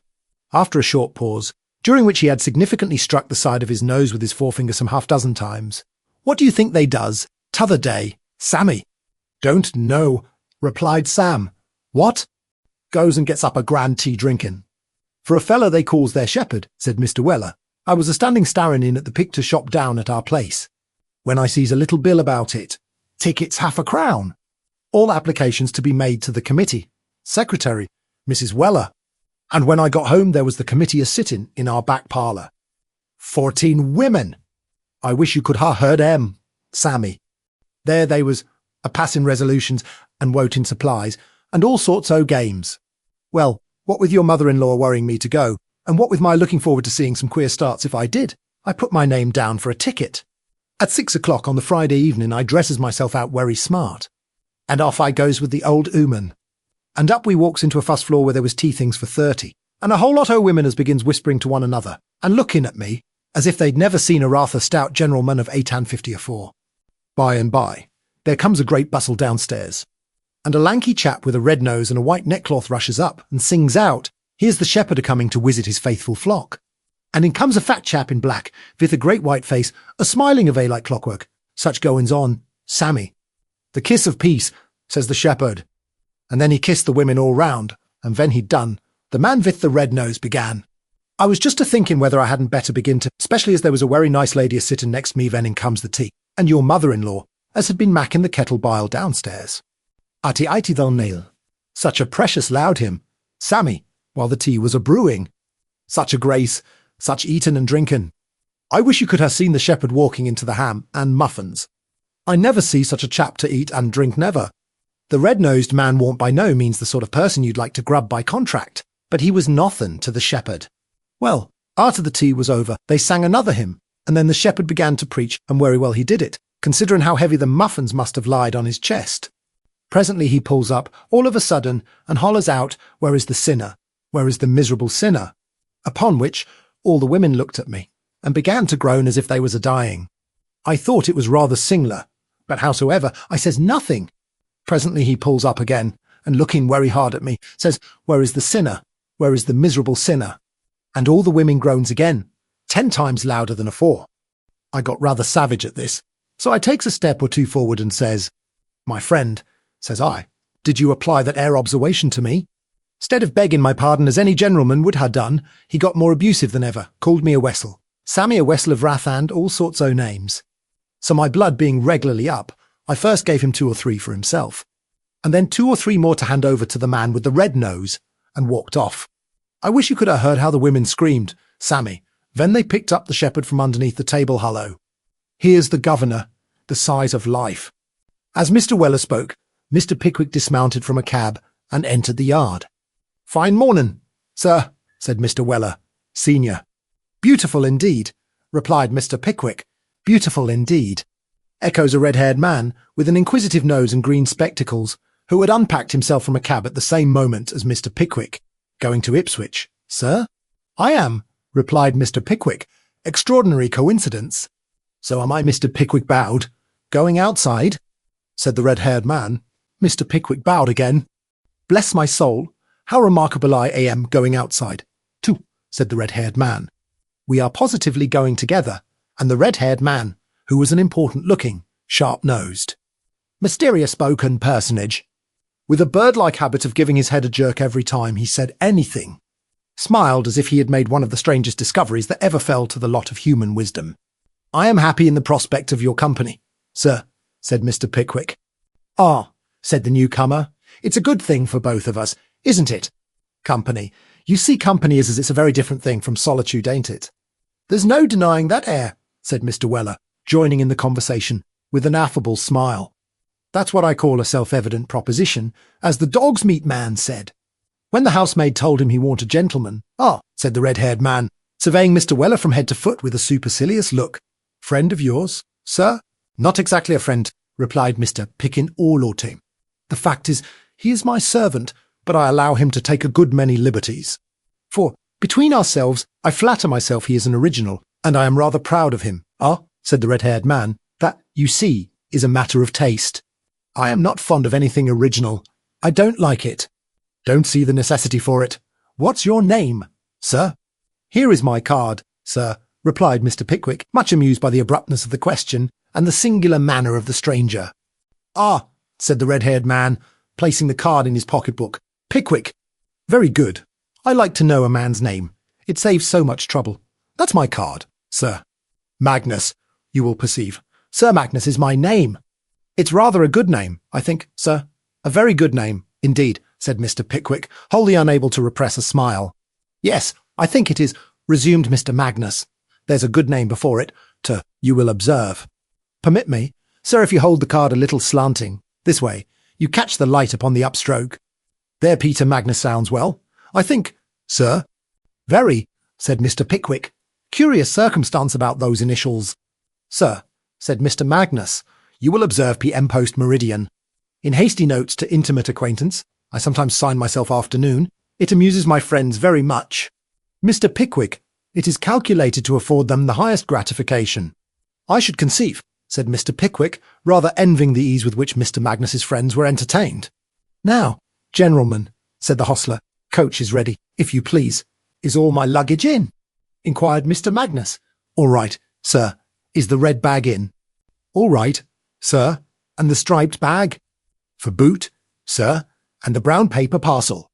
after a short pause, during which he had significantly struck the side of his nose with his forefinger some half-dozen times. What do you think they does t'other day, Sammy? Don't know, replied Sam. What? Goes and gets up a grand tea drinking. For a feller they calls their shepherd, said Mr. Weller. I was a-standing staring in at the picture shop down at our place, when I sees a little bill about it. Tickets £half-a-crown. All applications to be made to the committee. Secretary, Mrs. Weller. And when I got home there was the committee a-sitting in our back parlour. 14 women! I wish you could ha' heard 'em, Sammy. There they was, a-passing resolutions and woting supplies, and all sorts o' games. Well, what with your mother-in-law worrying me to go, and what with my looking forward to seeing some queer starts if I did, I put my name down for a ticket. At 6 o'clock on the Friday evening I dresses myself out wery smart, and off I goes with the old 'ooman. And up we walks into a fuss floor where there was tea things for 30, and a whole lot o' women as begins whispering to one another, and looking at me, as if they'd never seen a rather stout gentleman of 8 and 50 afore. By and by, there comes a great bustle downstairs, and a lanky chap with a red nose and a white neckcloth rushes up, and sings out, here's the shepherd a-coming to visit his faithful flock. And in comes a fat chap in black, with a great white face, a-smiling away like clockwork. Such goings on, Sammy. The kiss of peace, says the shepherd. And then he kissed the women all round, and ven he'd done, the man with the red nose began. I was just a-thinking whether I hadn't better begin to, especially as there was a wery nice lady a-sitting next me ven in comes the tea, and your mother-in-law, as had been macking the kettle bile downstairs. Arty-ity they'll nail. Such a precious loud him, Sammy, while the tea was a-brewing. Such a grace, such eatin' and drinkin'. I wish you could have seen the shepherd walking into the ham and muffins. I never see such a chap to eat and drink never. The red-nosed man warn't by no means the sort of person you'd like to grub by contract, but he was nothin' to the shepherd. Well, after the tea was over, they sang another hymn, and then the shepherd began to preach, and very well he did it, considering how heavy the muffins must have lied on his chest. Presently he pulls up, all of a sudden, and hollers out, "Where is the sinner? Where is the miserable sinner?" Upon which all the women looked at me, and began to groan as if they was a-dying. I thought it was rather sing'lar, but howsoever, I says nothing. Presently he pulls up again, and looking very hard at me, says, "Where is the sinner? Where is the miserable sinner?" And all the women groans again, 10 times louder than afore. I got rather savage at this, so I takes a step or two forward and says, "My friend," says I, "did you apply that air observation to me?" Stead of begging my pardon as any gentleman would ha' done, he got more abusive than ever, called me a wessel, Sammy a wessel of wrath, and all sorts o' names. So my blood being regularly up, I first gave him 2 or 3 for himself, and then 2 or 3 more to hand over to the man with the red nose, and walked off. I wish you could have heard how the women screamed, Sammy. Then they picked up the shepherd from underneath the table hollow. Here's the governor, the size of life. As Mr. Weller spoke, Mr. Pickwick dismounted from a cab and entered the yard. "Fine mornin', sir," said Mr. Weller, senior. "Beautiful indeed," replied Mr. Pickwick. "Beautiful indeed," echoes a red-haired man with an inquisitive nose and green spectacles, who had unpacked himself from a cab at the same moment as Mr. Pickwick. "Going to Ipswich, sir?" "I am," replied Mr. Pickwick. "Extraordinary coincidence." "So am I." Mr. Pickwick bowed. "Going outside?" said the red-haired man. Mr. Pickwick bowed again. "Bless my soul, how remarkable I am going outside, too," said the red-haired man. "We are positively going together," and the red-haired man, who was an important-looking, sharp-nosed, mysterious-spoken personage, with a bird-like habit of giving his head a jerk every time he said anything, smiled as if he had made one of the strangest discoveries that ever fell to the lot of human wisdom. "I am happy in the prospect of your company, sir," said Mr. Pickwick. "Ah," said the newcomer, "it's a good thing for both of us, isn't it? Company. You see, company is as it's a very different thing from solitude, ain't it?" "There's no denying that air," said Mr. Weller, joining in the conversation, with an affable smile. "That's what I call a self-evident proposition, as the dog's meat man said. When the housemaid told him he wanted a gentleman, "Ah," said the red-haired man, surveying Mr. Weller from head to foot with a supercilious look. "Friend of yours, sir?" "Not exactly a friend," replied Mr. Pick-in-all-or-team. "The fact is, he is my servant, but I allow him to take a good many liberties. For, between ourselves, I flatter myself he is an original, and I am rather proud of him." "Ah," said the red-haired man, "that, you see, is a matter of taste. I am not fond of anything original. I don't like it. Don't see the necessity for it. What's your name, sir?" "Here is my card, sir," replied Mr. Pickwick, much amused by the abruptness of the question and the singular manner of the stranger. "Ah," said the red-haired man, placing the card in his pocket-book. "Pickwick. Very good. I like to know a man's name. It saves so much trouble. That's my card, sir. Magnus, you will perceive. Sir Magnus is my name. It's rather a good name, I think, sir. A very good name, indeed," said Mr. Pickwick, wholly unable to repress a smile. "Yes, I think it is," resumed Mr. Magnus. "There's a good name before it, to you will observe. Permit me, sir, if you hold the card a little slanting. This way, you catch the light upon the upstroke. There, Peter Magnus sounds well, I think, sir." "Very," said Mr. Pickwick. "Curious circumstance about those initials." "Sir," said Mr. Magnus, "you will observe P.M. Post Meridian. In hasty notes to intimate acquaintance, I sometimes sign myself Afternoon. It amuses my friends very much. Mr. Pickwick, it is calculated to afford them the highest gratification." "I should conceive," said Mr. Pickwick, rather envying the ease with which Mr. Magnus's friends were entertained. "Now, gentlemen," said the hostler, "coach is ready, if you please." "Is all my luggage in?" inquired Mr. Magnus. "All right, sir. Is the red bag in?" "All right, sir. And the striped bag?" "For boot, sir. And the brown paper parcel?"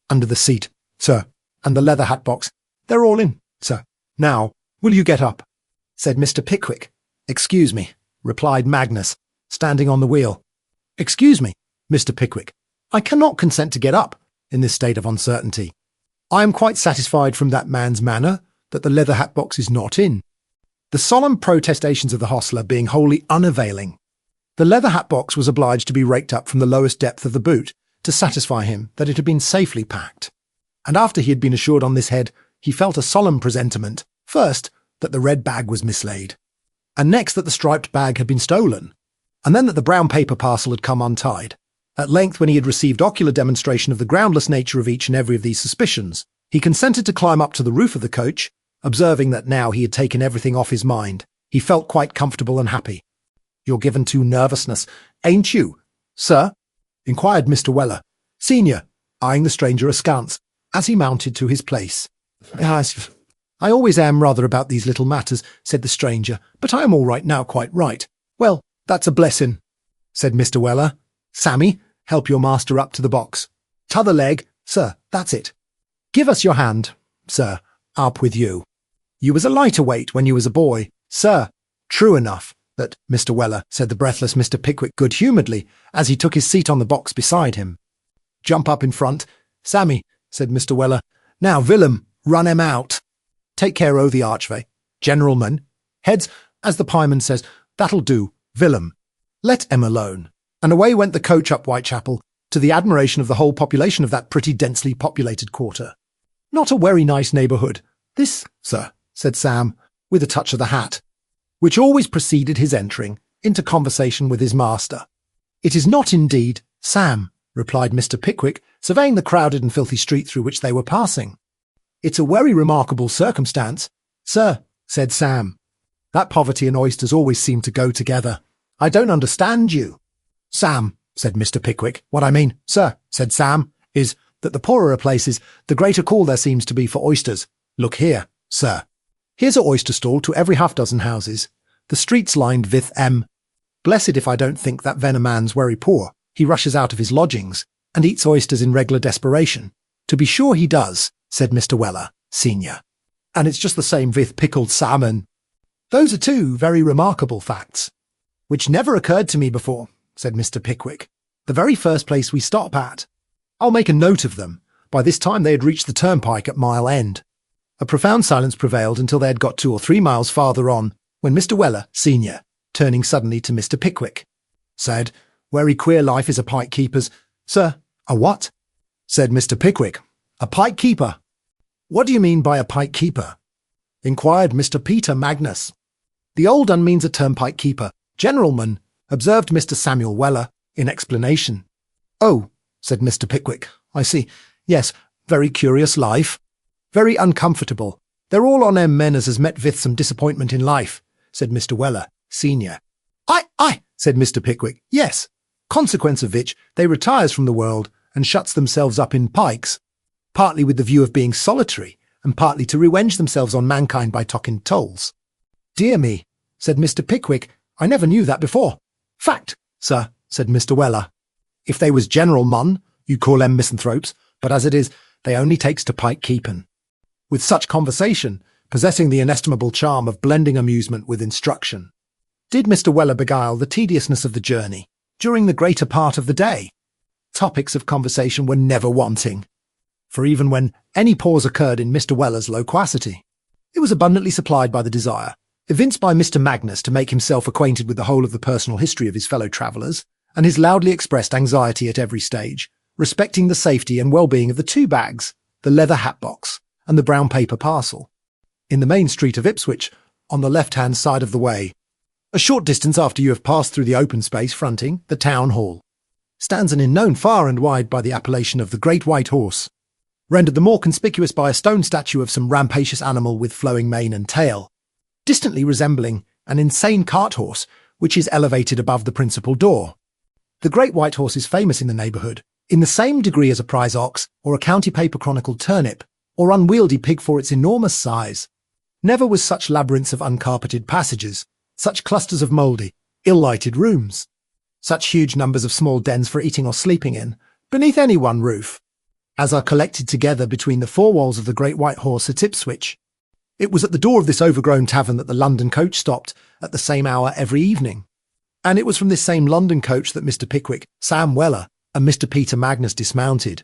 "Under the seat, sir. And the leather hat box?" "They're all in, sir." "Now, will you get up?" said Mr. Pickwick. "Excuse me," replied Magnus, standing on the wheel. "Excuse me, Mr. Pickwick. I cannot consent to get up in this state of uncertainty. I am quite satisfied from that man's manner that the leather hat box is not in." The solemn protestations of the hostler being wholly unavailing, The leather hat box was obliged to be raked up from the lowest depth of the boot to satisfy him that it had been safely packed. And after he had been assured on this head, he felt a solemn presentiment, first, that the red bag was mislaid, and next that the striped bag had been stolen, and then that the brown paper parcel had come untied. At length, when he had received ocular demonstration of the groundless nature of each and every of these suspicions, he consented to climb up to the roof of the coach, observing that now he had taken everything off his mind. He felt quite comfortable and happy. "You're given to nervousness, ain't you, sir?" inquired Mr. Weller, senior, eyeing the stranger askance, as he mounted to his place. "Yes, I always am rather about these little matters," said the stranger, "but I am all right now, quite right." "Well, that's a blessing," said Mr. Weller. "Sammy, help your master up to the box. T'other leg, sir, that's it. Give us your hand, sir, up with you. You was a lighter weight when you was a boy, sir." "True enough, that, Mr. Weller," said the breathless Mr. Pickwick good-humouredly, as he took his seat on the box beside him. "Jump up in front. Sammy," said Mr. Weller. "Now, Willem, run him out. Take care o' the archway. Generalman. Heads, as the pieman says. That'll do, Willem. Let 'em alone." And away went the coach up Whitechapel, to the admiration of the whole population of that pretty densely populated quarter. "Not a very nice neighbourhood, this, sir," said Sam, with a touch of the hat, which always preceded his entering into conversation with his master. "It is not indeed, Sam," replied Mr. Pickwick, surveying the crowded and filthy street through which they were passing. "It's a very remarkable circumstance, sir," said Sam. "That poverty and oysters always seem to go together. I don't understand you." "Sam," said Mr. Pickwick, "what I mean, sir," said Sam, "is that the poorer a place is, the greater call there seems to be for oysters. Look here, sir. Here's a oyster stall to every half-dozen houses. The street's lined with 'em. Blessed if I don't think that ven a man's very poor. He rushes out of his lodgings and eats oysters in regular desperation. To be sure he does," said Mr. Weller, senior. "And it's just the same with pickled salmon. Those are two very remarkable facts, which never occurred to me before," said Mr. Pickwick. "The very first place we stop at. I'll make a note of them." By this time they had reached the turnpike at Mile End. A profound silence prevailed until they had got 2 or 3 miles farther on, when Mr. Weller, senior, turning suddenly to Mr. Pickwick, said, "Very queer life is a pike keeper's." "Sir, a what?" said Mr. Pickwick. "A pike keeper." "What do you mean by a pike keeper?" inquired Mr. Peter Magnus. "The old un means a turnpike keeper, generalman," observed Mr. Samuel Weller, in explanation. "Oh," said Mr. Pickwick, "I see. Yes, very curious life. Very uncomfortable. They're all on 'em men as has met with some disappointment in life," said Mr. Weller, senior. Aye, said Mr. Pickwick. "Yes. Consequence of which, they retires from the world and shuts themselves up in pikes, partly with the view of being solitary, and partly to revenge themselves on mankind by talking tolls." "Dear me," said Mr. Pickwick, "I never knew that before." "Fact, sir," said Mr. Weller. "If they was general mon, you'd call 'em misanthropes, but as it is, they only takes to pike keeping." With such conversation, possessing the inestimable charm of blending amusement with instruction, did Mr. Weller beguile the tediousness of the journey during the greater part of the day. Topics of conversation were never wanting, for even when any pause occurred in Mr. Weller's loquacity, it was abundantly supplied by the desire, evinced by Mr. Magnus, to make himself acquainted with the whole of the personal history of his fellow travellers, and his loudly expressed anxiety at every stage, respecting the safety and well-being of the 2 bags, the leather hat box, and the brown paper parcel, in the main street of Ipswich, on the left-hand side of the way. A short distance after you have passed through the open space fronting the town hall, stands an inn known far and wide by the appellation of the Great White Horse, rendered the more conspicuous by a stone statue of some rampacious animal with flowing mane and tail, distantly resembling an insane cart horse which is elevated above the principal door. The Great White Horse is famous in the neighbourhood, in the same degree as a prize ox or a county paper chronicled turnip, or unwieldy pig for its enormous size. Never was such labyrinths of uncarpeted passages, such clusters of mouldy, ill-lighted rooms, such huge numbers of small dens for eating or sleeping in, beneath any one roof, as are collected together between the 4 walls of the Great White Horse at Ipswich. It was at the door of this overgrown tavern that the London coach stopped at the same hour every evening, and it was from this same London coach that Mr. Pickwick, Sam Weller, and Mr. Peter Magnus dismounted.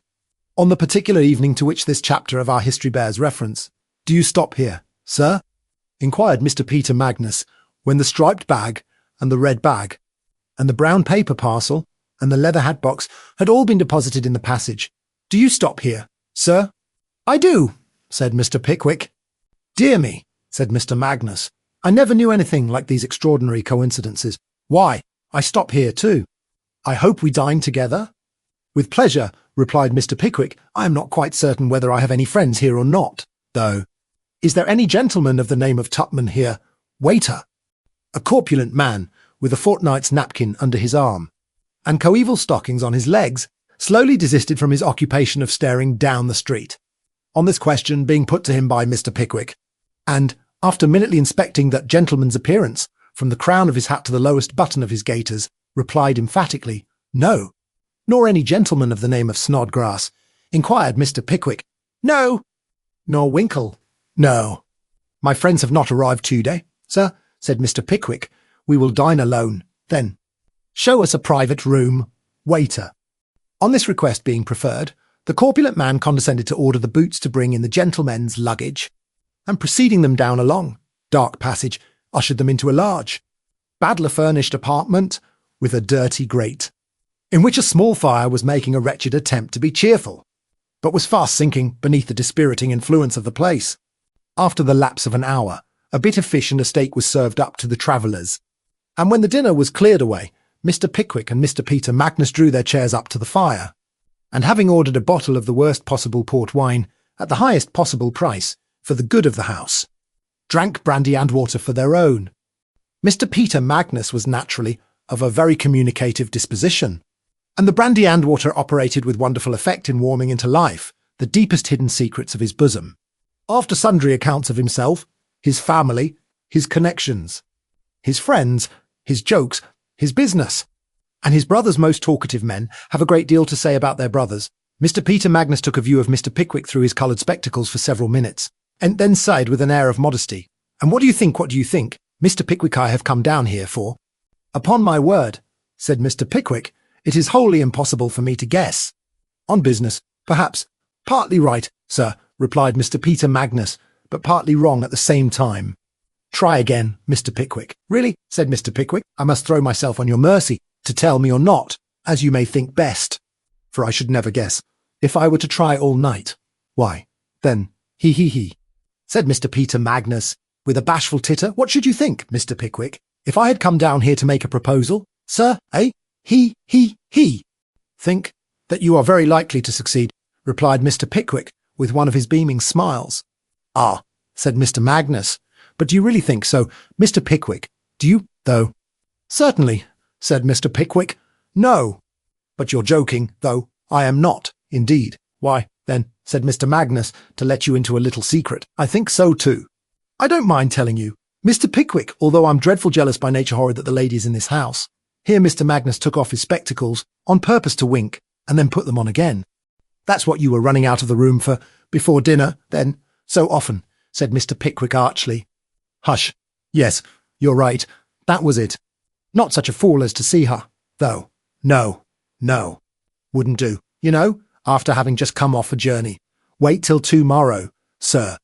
On the particular evening to which this chapter of our history bears reference. "Do you stop here, sir?" inquired Mr. Peter Magnus, when the striped bag and the red bag and the brown paper parcel, and the leather hat box had all been deposited in the passage. "Do you stop here, sir?" "I do," said Mr. Pickwick. "Dear me," said Mr. Magnus, "I never knew anything like these extraordinary coincidences. Why, I stop here too. I hope we dine together?" "With pleasure," replied Mr. Pickwick. "I am not quite certain whether I have any friends here or not, though. Is there any gentleman of the name of Tupman here? Waiter." A corpulent man, with a fortnight's napkin under his arm, and coeval stockings on his legs, slowly desisted from his occupation of staring down the street, on this question being put to him by Mr. Pickwick, and, after minutely inspecting that gentleman's appearance, from the crown of his hat to the lowest button of his gaiters, replied emphatically, "No." "Nor any gentleman of the name of Snodgrass?" inquired Mr. Pickwick. "No." "Nor Winkle?" "No." "My friends have not arrived today, sir," said Mr. Pickwick. "We will dine alone, then. Show us a private room, waiter." On this request being preferred, the corpulent man condescended to order the boots to bring in the gentlemen's luggage, and preceding them down a long, dark passage, ushered them into a large, badly-furnished apartment with a dirty grate, in which a small fire was making a wretched attempt to be cheerful, but was fast sinking beneath the dispiriting influence of the place. After the lapse of an hour, a bit of fish and a steak was served up to the travellers, and when the dinner was cleared away, Mr. Pickwick and Mr. Peter Magnus drew their chairs up to the fire, and having ordered a bottle of the worst possible port wine at the highest possible price for the good of the house, drank brandy and water for their own. Mr. Peter Magnus was naturally of a very communicative disposition, and the brandy and water operated with wonderful effect in warming into life the deepest hidden secrets of his bosom. After sundry accounts of himself, his family, his connections, his friends, his jokes, his business, and his brothers, most talkative men have a great deal to say about their brothers, Mr. Peter Magnus took a view of Mr. Pickwick through his coloured spectacles for several minutes, and then sighed with an air of modesty, "And what do you think, Mr. Pickwick, I have come down here for?" "Upon my word," said Mr. Pickwick, "it is wholly impossible for me to guess." "On business, perhaps." "Partly right, sir," replied Mr. Peter Magnus, "but partly wrong at the same time." "Try again, Mr. Pickwick." "Really," said Mr. Pickwick, "I must throw myself on your mercy to tell me or not, as you may think best. For I should never guess. If I were to try all night, why, then, he, said Mr. Peter Magnus, with a bashful titter. "What should you think, Mr. Pickwick, if I had come down here to make a proposal, sir, eh? He. "Think that you are very likely to succeed," replied Mr. Pickwick, with one of his beaming smiles. "Ah," said Mr. Magnus, "but do you really think so, Mr. Pickwick? Do you, though?" "Certainly," said Mr. Pickwick. "No. But you're joking, though. I am not, indeed." "Why, then," said Mr. Magnus, "to let you into a little secret, I think so too. I don't mind telling you, Mr. Pickwick, although I'm dreadful jealous by nature horrid that the lady's in this house." Here Mr. Magnus took off his spectacles, on purpose to wink, and then put them on again. "That's what you were running out of the room for, before dinner, then, so often," said Mr. Pickwick archly. "Hush. Yes, you're right. That was it. Not such a fool as to see her, though. No. Wouldn't do, you know, after having just come off a journey. Wait till tomorrow, sir.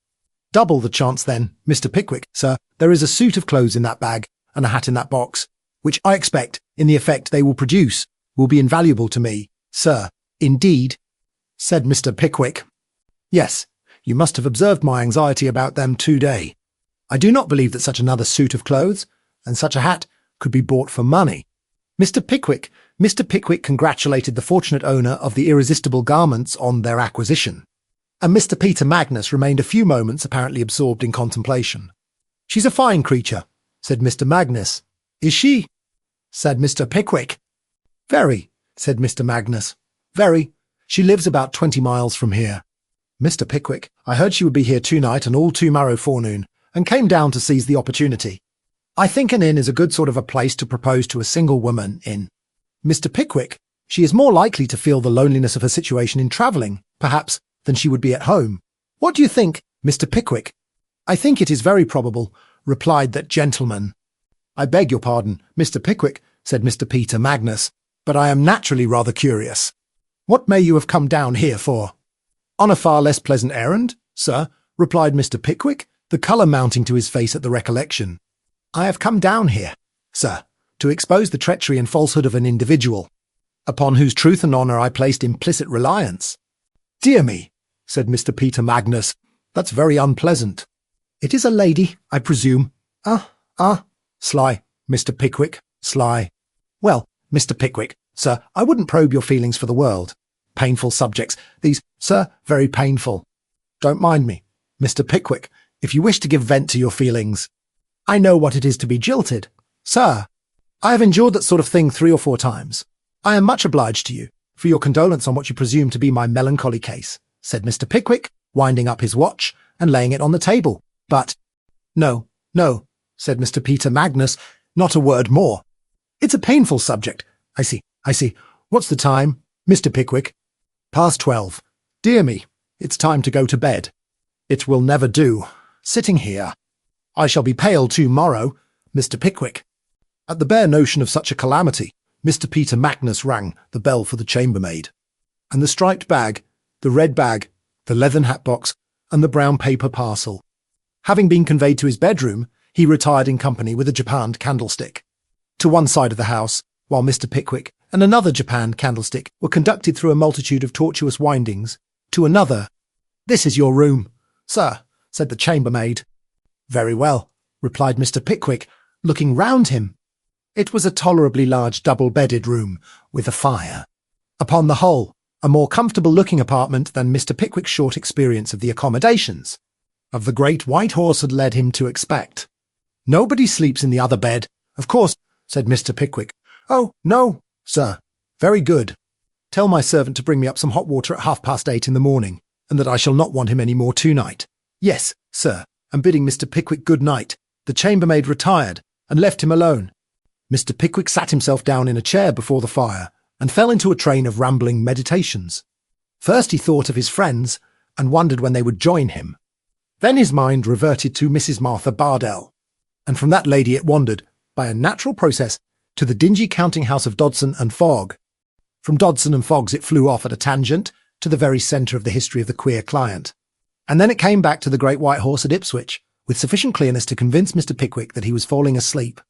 Double the chance then, Mr. Pickwick, sir. There is a suit of clothes in that bag, and a hat in that box, which I expect, in the effect they will produce, will be invaluable to me, sir. Indeed," said Mr. Pickwick. "Yes, you must have observed my anxiety about them today. I do not believe that such another suit of clothes, and such a hat, could be bought for money." Mr. Pickwick congratulated the fortunate owner of the irresistible garments on their acquisition, and Mr. Peter Magnus remained a few moments apparently absorbed in contemplation. "She's a fine creature," said Mr. Magnus. "Is she?" said Mr. Pickwick. "Very," said Mr. Magnus. "Very. She lives about 20 miles from here." "Mr. Pickwick, I heard she would be here tonight and all tomorrow forenoon, and came down to seize the opportunity. I think an inn is a good sort of a place to propose to a single woman in. Mr. Pickwick, she is more likely to feel the loneliness of her situation in travelling, perhaps, than she would be at home. What do you think, Mr. Pickwick?" "I think it is very probable," replied that gentleman. "I beg your pardon, Mr. Pickwick," said Mr. Peter Magnus, "but I am naturally rather curious. What may you have come down here for?" "On a far less pleasant errand, sir," replied Mr. Pickwick, the colour mounting to his face at the recollection. "I have come down here, sir, to expose the treachery and falsehood of an individual, upon whose truth and honour I placed implicit reliance." "Dear me," said Mr. Peter Magnus, "that's very unpleasant. It is a lady, I presume." Sly, Mr. Pickwick, sly. "Well, Mr. Pickwick, sir, I wouldn't probe your feelings for the world. Painful subjects, these, sir, very painful. Don't mind me, Mr. Pickwick, if you wish to give vent to your feelings. I know what it is to be jilted. Sir, I have endured that sort of thing 3 or 4 times. I am much obliged to you for your condolence on what you presume to be my melancholy case," said Mr. Pickwick, winding up his watch and laying it on the table. "But—" No, said Mr. Peter Magnus, "not a word more. It's a painful subject. I see. What's the time, Mr. Pickwick?" "Past 12. Dear me, it's time to go to bed. It will never do, sitting here. I shall be pale tomorrow, Mr. Pickwick." At the bare notion of such a calamity, Mr. Peter Magnus rang the bell for the chambermaid, and the striped bag, the red bag, the leathern hat box, and the brown paper parcel. Having been conveyed to his bedroom, he retired in company with a japanned candlestick. To one side of the house, while Mr. Pickwick and another japanned candlestick were conducted through a multitude of tortuous windings, to another. "This is your room, sir," said the chambermaid. "Very well," replied Mr. Pickwick, looking round him. It was a tolerably large double-bedded room, with a fire. Upon the whole, a more comfortable-looking apartment than Mr. Pickwick's short experience of the accommodations of the great white horse had led him to expect. "Nobody sleeps in the other bed, of course," said Mr. Pickwick. "Oh, no, sir. Very good. Tell my servant to bring me up some hot water at 8:30 in the morning, and that I shall not want him any more tonight." "Yes, sir," and bidding Mr. Pickwick good night, the chambermaid retired and left him alone. Mr. Pickwick sat himself down in a chair before the fire and fell into a train of rambling meditations. First he thought of his friends and wondered when they would join him. Then his mind reverted to Mrs. Martha Bardell, and from that lady it wandered, by a natural process, to the dingy counting-house of Dodson and Fogg. From Dodson and Fogg's it flew off at a tangent to the very centre of the history of the queer client. And then it came back to the Great White Horse at Ipswich, with sufficient clearness to convince Mr. Pickwick that he was falling asleep.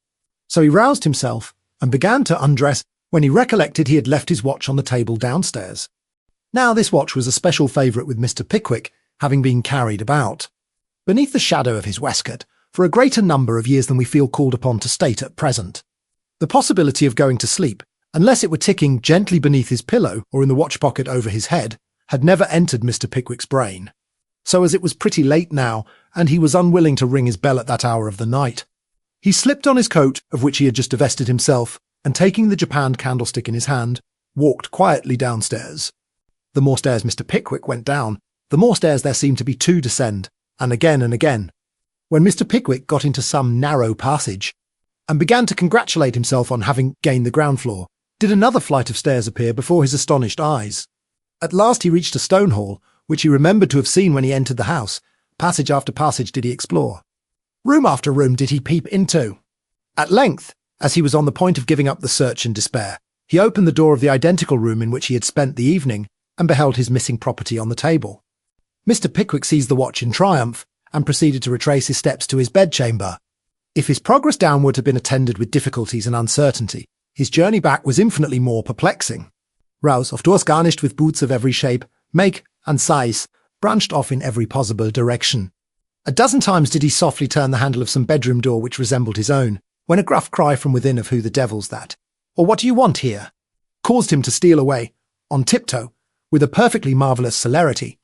So he roused himself and began to undress when he recollected he had left his watch on the table downstairs. Now this watch was a special favourite with Mr. Pickwick, having been carried about beneath the shadow of his waistcoat for a greater number of years than we feel called upon to state at present. The possibility of going to sleep, unless it were ticking gently beneath his pillow or in the watch pocket over his head, had never entered Mr. Pickwick's brain. So as it was pretty late now, and he was unwilling to ring his bell at that hour of the night, he slipped on his coat, of which he had just divested himself, and taking the japanned candlestick in his hand, walked quietly downstairs. The more stairs Mr. Pickwick went down, the more stairs there seemed to be to descend, and again, when Mr. Pickwick got into some narrow passage, and began to congratulate himself on having gained the ground floor, did another flight of stairs appear before his astonished eyes. At last he reached a stone hall, which he remembered to have seen when he entered the house. Passage after passage did he explore. Room after room did he peep into. At length, as he was on the point of giving up the search in despair, he opened the door of the identical room in which he had spent the evening, and beheld his missing property on the table. Mr. Pickwick seized the watch in triumph, and proceeded to retrace his steps to his bedchamber. If his progress downward had been attended with difficulties and uncertainty, his journey back was infinitely more perplexing. Rows of doors garnished with boots of every shape, make, and size, branched off in every possible direction. A dozen times did he softly turn the handle of some bedroom door which resembled his own, when a gruff cry from within of "Who the devil's that?" or "What do you want here?" caused him to steal away, on tiptoe, with a perfectly marvellous celerity.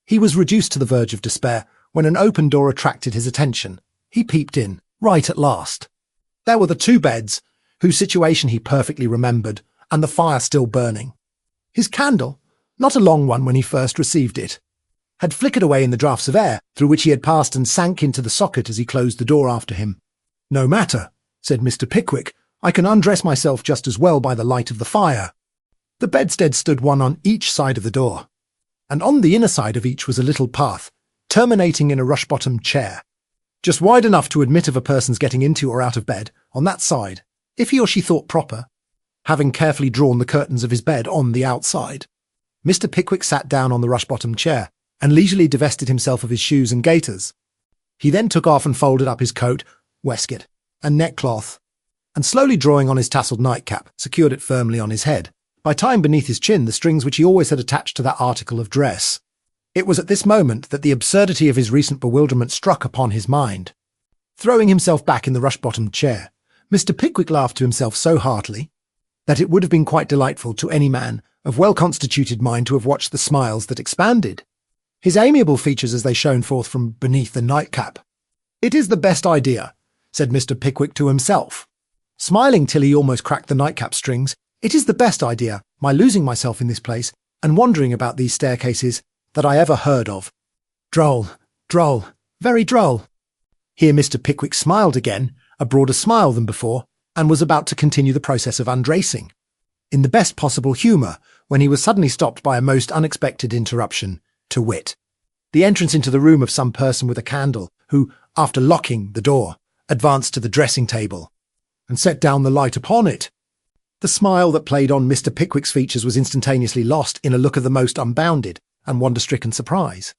He was reduced to the verge of despair, when an open door attracted his attention. He peeped in, right at last. There were the 2 beds, whose situation he perfectly remembered, and the fire still burning. His candle, not a long one when he first received it, had flickered away in the draughts of air through which he had passed and sank into the socket as he closed the door after him. "No matter," said Mr. Pickwick, "I can undress myself just as well by the light of the fire." The bedstead stood one on each side of the door, and on the inner side of each was a little path, terminating in a rush-bottomed chair, just wide enough to admit of a person's getting into or out of bed on that side, if he or she thought proper, having carefully drawn the curtains of his bed on the outside. Mr. Pickwick sat down on the rush-bottomed chair, and leisurely divested himself of his shoes and gaiters. He then took off and folded up his coat, waistcoat, and neckcloth, and slowly drawing on his tasselled nightcap, secured it firmly on his head, by tying beneath his chin the strings which he always had attached to that article of dress. It was at this moment that the absurdity of his recent bewilderment struck upon his mind. Throwing himself back in the rush-bottomed chair, Mr. Pickwick laughed to himself so heartily that it would have been quite delightful to any man of well-constituted mind to have watched the smiles that expanded his amiable features as they shone forth from beneath the nightcap. "It is the best idea," said Mr. Pickwick to himself, smiling till he almost cracked the nightcap strings. "It is the best idea, my losing myself in this place and wandering about these staircases, that I ever heard of. Droll, droll, very droll." Here Mr. Pickwick smiled again, a broader smile than before, and was about to continue the process of undressing, in the best possible humour, when he was suddenly stopped by a most unexpected interruption, to wit, the entrance into the room of some person with a candle, who, after locking the door, advanced to the dressing-table, and set down the light upon it. The smile that played on Mr. Pickwick's features was instantaneously lost in a look of the most unbounded and wonder-stricken surprise.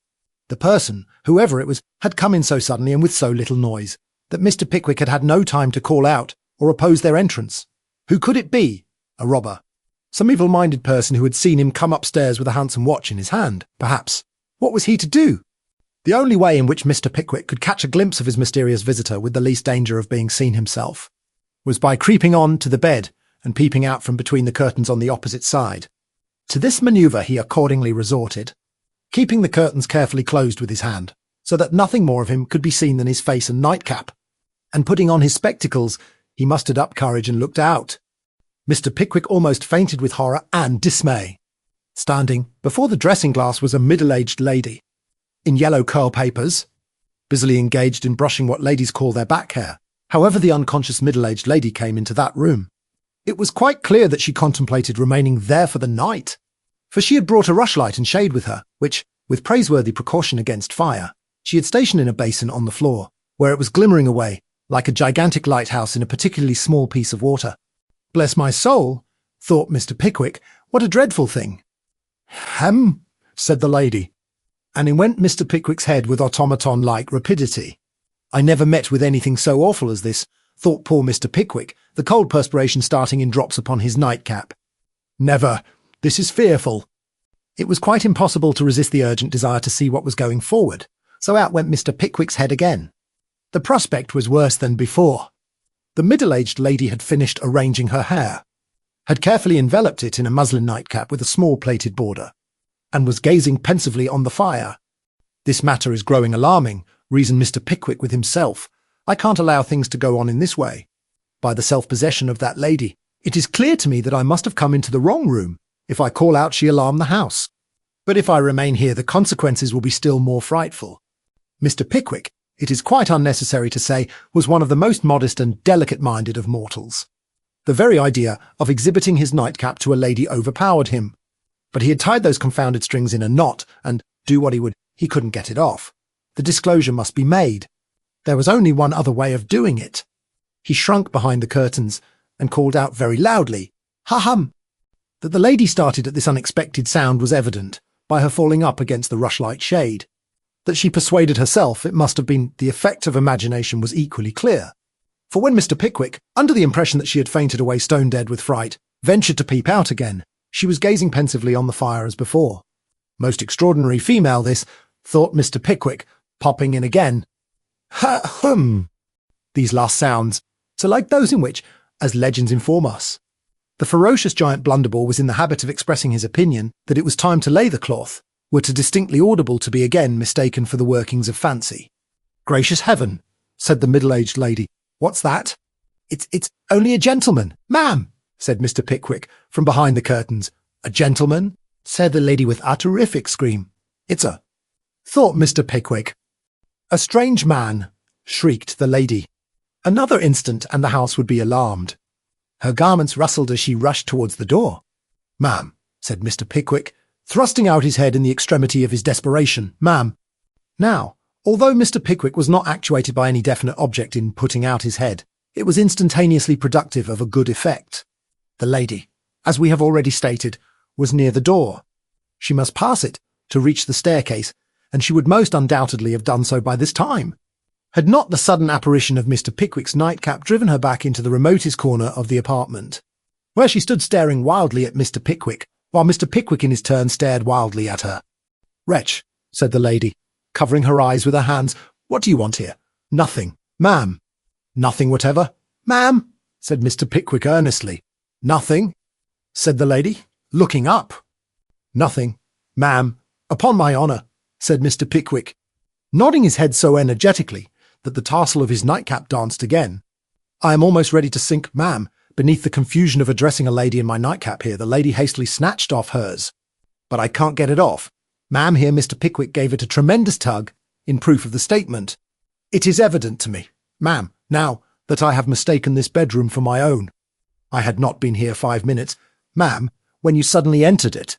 The person, whoever it was, had come in so suddenly and with so little noise, that Mr. Pickwick had had no time to call out or oppose their entrance. Who could it be? A robber? Some evil-minded person who had seen him come upstairs with a handsome watch in his hand, perhaps. What was he to do? The only way in which Mr. Pickwick could catch a glimpse of his mysterious visitor with the least danger of being seen himself was by creeping on to the bed and peeping out from between the curtains on the opposite side. To this manoeuvre he accordingly resorted, keeping the curtains carefully closed with his hand, so that nothing more of him could be seen than his face and nightcap, and putting on his spectacles, he mustered up courage and looked out. Mr. Pickwick almost fainted with horror and dismay. Standing before the dressing-glass was a middle-aged lady, in yellow curl papers, busily engaged in brushing what ladies call their back hair. However the unconscious middle-aged lady came into that room, it was quite clear that she contemplated remaining there for the night, for she had brought a rushlight and shade with her, which, with praiseworthy precaution against fire, she had stationed in a basin on the floor, where it was glimmering away like a gigantic lighthouse in a particularly small piece of water. "Bless my soul," thought Mr. Pickwick, "what a dreadful thing." "Hem," said the lady, and in went Mr. Pickwick's head with automaton-like rapidity. "I never met with anything so awful as this," thought poor Mr. Pickwick, the cold perspiration starting in drops upon his nightcap. "Never. This is fearful." It was quite impossible to resist the urgent desire to see what was going forward, so out went Mr. Pickwick's head again. The prospect was worse than before. The middle-aged lady had finished arranging her hair, had carefully enveloped it in a muslin nightcap with a small plaited border, and was gazing pensively on the fire. "This matter is growing alarming," reasoned Mr. Pickwick with himself. "I can't allow things to go on in this way. By the self-possession of that lady, it is clear to me that I must have come into the wrong room. If I call out, she alarm the house. But if I remain here, the consequences will be still more frightful." Mr. Pickwick, it is quite unnecessary to say, was one of the most modest and delicate-minded of mortals. The very idea of exhibiting his nightcap to a lady overpowered him. But he had tied those confounded strings in a knot, and, do what he would, he couldn't get it off. The disclosure must be made. There was only one other way of doing it. He shrunk behind the curtains and called out very loudly, "Ha-hum!" That the lady started at this unexpected sound was evident, by her falling up against the rushlight shade. That she persuaded herself it must have been the effect of imagination was equally clear. For when Mr. Pickwick, under the impression that she had fainted away stone-dead with fright, ventured to peep out again, she was gazing pensively on the fire as before. Most extraordinary female this, thought Mr. Pickwick, popping in again. "Ha-hum!" These last sounds, so like those in which, as legends inform us, the ferocious giant Blunderbore was in the habit of expressing his opinion that it was time to lay the cloth, were too distinctly audible to be again mistaken for the workings of fancy. "Gracious heaven," said the middle-aged lady. "What's that?" It's only a gentleman, ma'am," said Mr. Pickwick from behind the curtains. "A gentleman?" said the lady with a terrific scream. "It's a—" thought Mr. Pickwick. "A strange man," shrieked the lady. Another instant and the house would be alarmed. Her garments rustled as she rushed towards the door. "Ma'am," said Mr. Pickwick, thrusting out his head in the extremity of his desperation. "Ma'am." Now, although Mr. Pickwick was not actuated by any definite object in putting out his head, it was instantaneously productive of a good effect. The lady, as we have already stated, was near the door. She must pass it to reach the staircase, and she would most undoubtedly have done so by this time. Had not the sudden apparition of Mr. Pickwick's nightcap driven her back into the remotest corner of the apartment, where she stood staring wildly at Mr. Pickwick, while Mr. Pickwick in his turn stared wildly at her. "Wretch," said the lady, covering her eyes with her hands, "what do you want here?" "Nothing, ma'am." "Nothing whatever?" "Ma'am," said Mr. Pickwick earnestly. "Nothing?" said the lady, looking up. "Nothing, ma'am, upon my honour," said Mr. Pickwick, nodding his head so energetically that the tassel of his nightcap danced again. "I am almost ready to sink, ma'am." Beneath the confusion of addressing a lady in my nightcap here, the lady hastily snatched off hers. "But I can't get it off. Ma'am," here Mr. Pickwick gave it a tremendous tug, in proof of the statement. "It is evident to me, ma'am, now, that I have mistaken this bedroom for my own. I had not been here 5 minutes, ma'am, when you suddenly entered it.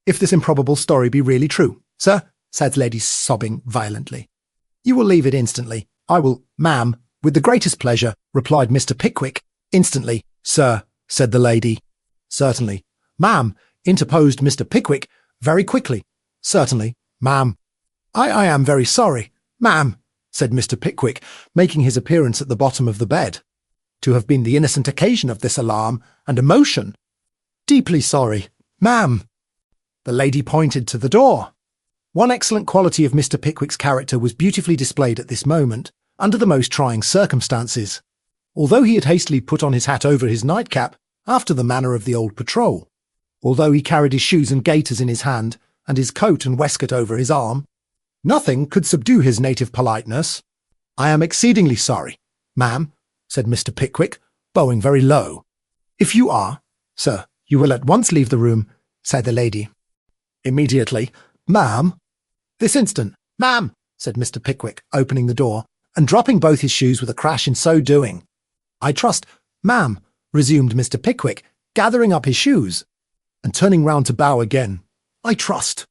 If this improbable story be really true, sir," said the lady, sobbing violently, "you will leave it instantly." "I will, ma'am, with the greatest pleasure," replied Mr. Pickwick. "Instantly, sir," said the lady. "Certainly, ma'am," interposed Mr. Pickwick, "very quickly." "Certainly, ma'am." I am very sorry, ma'am," said Mr. Pickwick, making his appearance at the bottom of the bed, "to have been the innocent occasion of this alarm and emotion." "Deeply sorry, ma'am." The lady pointed to the door. One excellent quality of Mr. Pickwick's character was beautifully displayed at this moment, under the most trying circumstances. Although he had hastily put on his hat over his nightcap, after the manner of the old patrol, although he carried his shoes and gaiters in his hand, and his coat and waistcoat over his arm, nothing could subdue his native politeness. "I am exceedingly sorry, ma'am," said Mr. Pickwick, bowing very low. "If you are, sir, you will at once leave the room," said the lady. "Immediately, ma'am." "This instant, ma'am," said Mr. Pickwick, opening the door, and dropping both his shoes with a crash in so doing. "I trust, ma'am," resumed Mr. Pickwick, gathering up his shoes, and turning round to bow again, "I trust,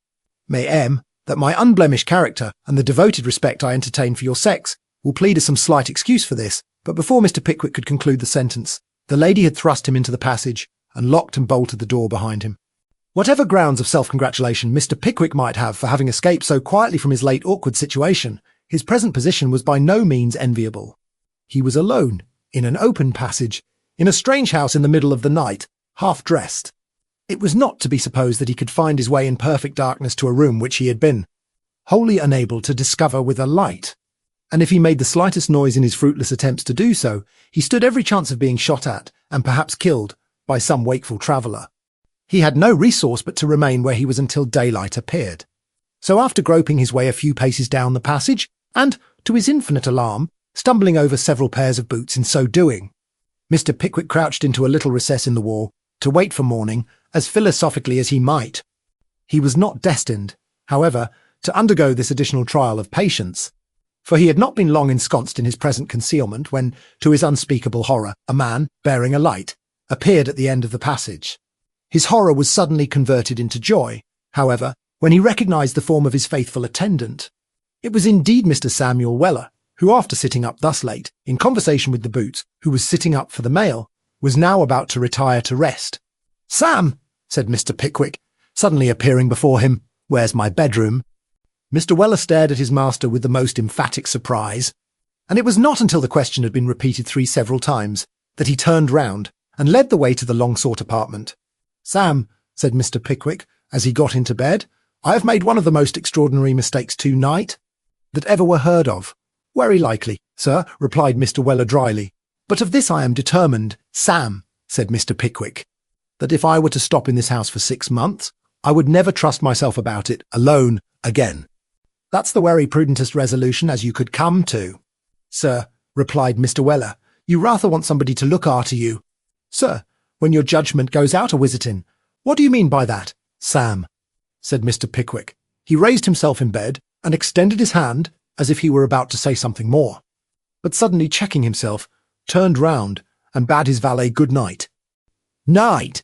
ma'am, that my unblemished character and the devoted respect I entertain for your sex will plead as some slight excuse for this." But before Mr. Pickwick could conclude the sentence, the lady had thrust him into the passage and locked and bolted the door behind him. Whatever grounds of self-congratulation Mr. Pickwick might have for having escaped so quietly from his late awkward situation, his present position was by no means enviable. He was alone, in an open passage, in a strange house in the middle of the night, half-dressed. It was not to be supposed that he could find his way in perfect darkness to a room which he had been wholly unable to discover with a light, and if he made the slightest noise in his fruitless attempts to do so, he stood every chance of being shot at, and perhaps killed, by some wakeful traveller. He had no resource but to remain where he was until daylight appeared. So after groping his way a few paces down the passage, and, to his infinite alarm, stumbling over several pairs of boots in so doing, Mr. Pickwick crouched into a little recess in the wall to wait for morning as philosophically as he might. He was not destined, however, to undergo this additional trial of patience, for he had not been long ensconced in his present concealment when, to his unspeakable horror, a man, bearing a light, appeared at the end of the passage. His horror was suddenly converted into joy, however, when he recognised the form of his faithful attendant. It was indeed Mr. Samuel Weller, who, after sitting up thus late, in conversation with the boots, who was sitting up for the mail, was now about to retire to rest. "Sam," said Mr. Pickwick, suddenly appearing before him, "where's my bedroom?" Mr. Weller stared at his master with the most emphatic surprise, and it was not until the question had been repeated several times that he turned round and led the way to the long-sought apartment. "Sam," said Mr. Pickwick, as he got into bed, "I have made one of the most extraordinary mistakes tonight that ever were heard of." "Very likely, sir," replied Mr. Weller dryly. "But of this I am determined, Sam," said Mr. Pickwick, "that if I were to stop in this house for 6 months, I would never trust myself about it alone again." "That's the very prudentest resolution as you could come to." "Sir," replied Mr. Weller, "you rather want somebody to look after you." "Sir, when your judgment goes out a-visiting. What do you mean by that, Sam?" said Mr. Pickwick. He raised himself in bed and extended his hand as if he were about to say something more, but suddenly checking himself, turned round and bade his valet good night. "Night,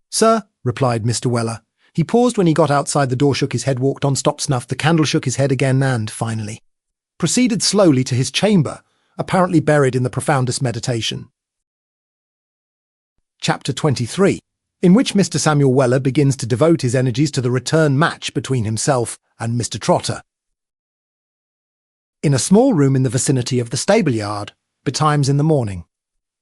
sir," replied Mr. Weller. He paused when he got outside the door, shook his head, walked on, stopped, snuffed, the candle, shook his head again, and, finally, proceeded slowly to his chamber, apparently buried in the profoundest meditation. Chapter 23, in which Mr. Samuel Weller begins to devote his energies to the return match between himself and Mr. Trotter. in a small room in the vicinity of the stable-yard, betimes in the morning,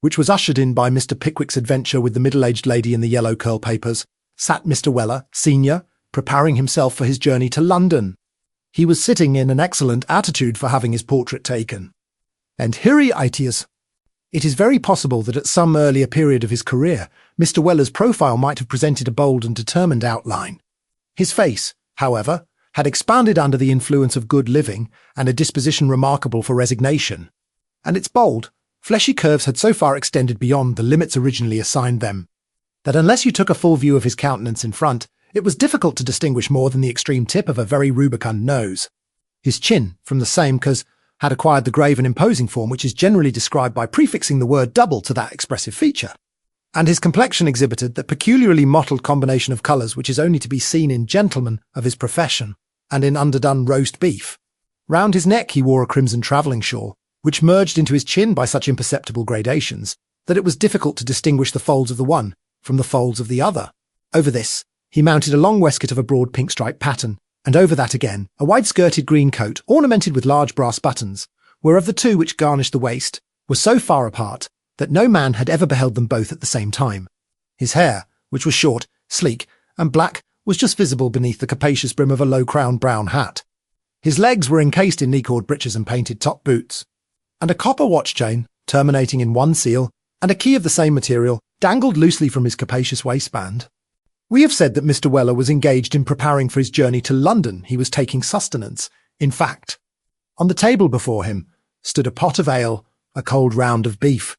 which was ushered in by Mr. Pickwick's adventure with the middle-aged lady in the yellow curl papers, sat Mr. Weller, senior, preparing himself for his journey to London. He was sitting in an excellent attitude for having his portrait taken. And itius. It is very possible that at some earlier period of his career, Mr. Weller's profile might have presented a bold and determined outline. His face, however, had expanded under the influence of good living and a disposition remarkable for resignation, and its bold, fleshy curves had so far extended beyond the limits originally assigned them, that unless you took a full view of his countenance in front, it was difficult to distinguish more than the extreme tip of a very rubicund nose. His chin, from the same cause, had acquired the grave and imposing form which is generally described by prefixing the word double to that expressive feature, and his complexion exhibited that peculiarly mottled combination of colours which is only to be seen in gentlemen of his profession and in underdone roast beef. Round his neck he wore a crimson travelling shawl, which merged into his chin by such imperceptible gradations that it was difficult to distinguish the folds of the one from the folds of the other. Over this he mounted a long waistcoat of a broad pink stripe pattern, and over that again a wide-skirted green coat ornamented with large brass buttons, whereof the two which garnished the waist were so far apart that no man had ever beheld them both at the same time. His hair, which was short, sleek, and black, was just visible beneath the capacious brim of a low-crowned brown hat. His legs were encased in knee-cord breeches and painted top boots, and a copper watch chain, terminating in one seal, and a key of the same material, dangled loosely from his capacious waistband. We have said that Mr. Weller was engaged in preparing for his journey to London. He was taking sustenance. In fact, on the table before him stood a pot of ale, a cold round of beef,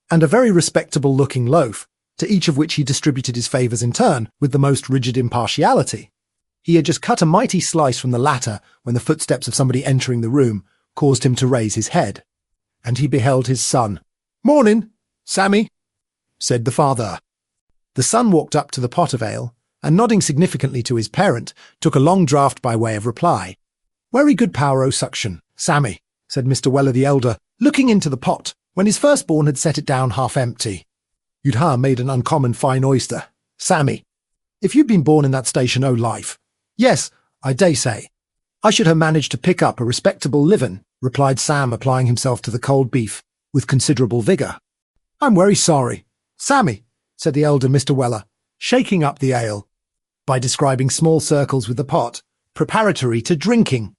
and a very respectable-looking loaf, to each of which he distributed his favours in turn with the most rigid impartiality. He had just cut a mighty slice from the latter when the footsteps of somebody entering the room caused him to raise his head, and he beheld his son. "Morning, Sammy," said the father. The son walked up to the pot of ale, and nodding significantly to his parent, took a long draught by way of reply. "Very good power o' suction, Sammy," said Mr. Weller the elder, looking into the pot, when his firstborn had set it down half empty. "You'd ha' made an uncommon fine oyster, Sammy, if you'd been born in that station o' life." "Yes, I daysay. I should have managed to pick up a respectable living," replied Sam, applying himself to the cold beef with considerable vigour. "I'm very sorry, Sammy," said the elder Mr. Weller, shaking up the ale by describing small circles with the pot, preparatory to drinking.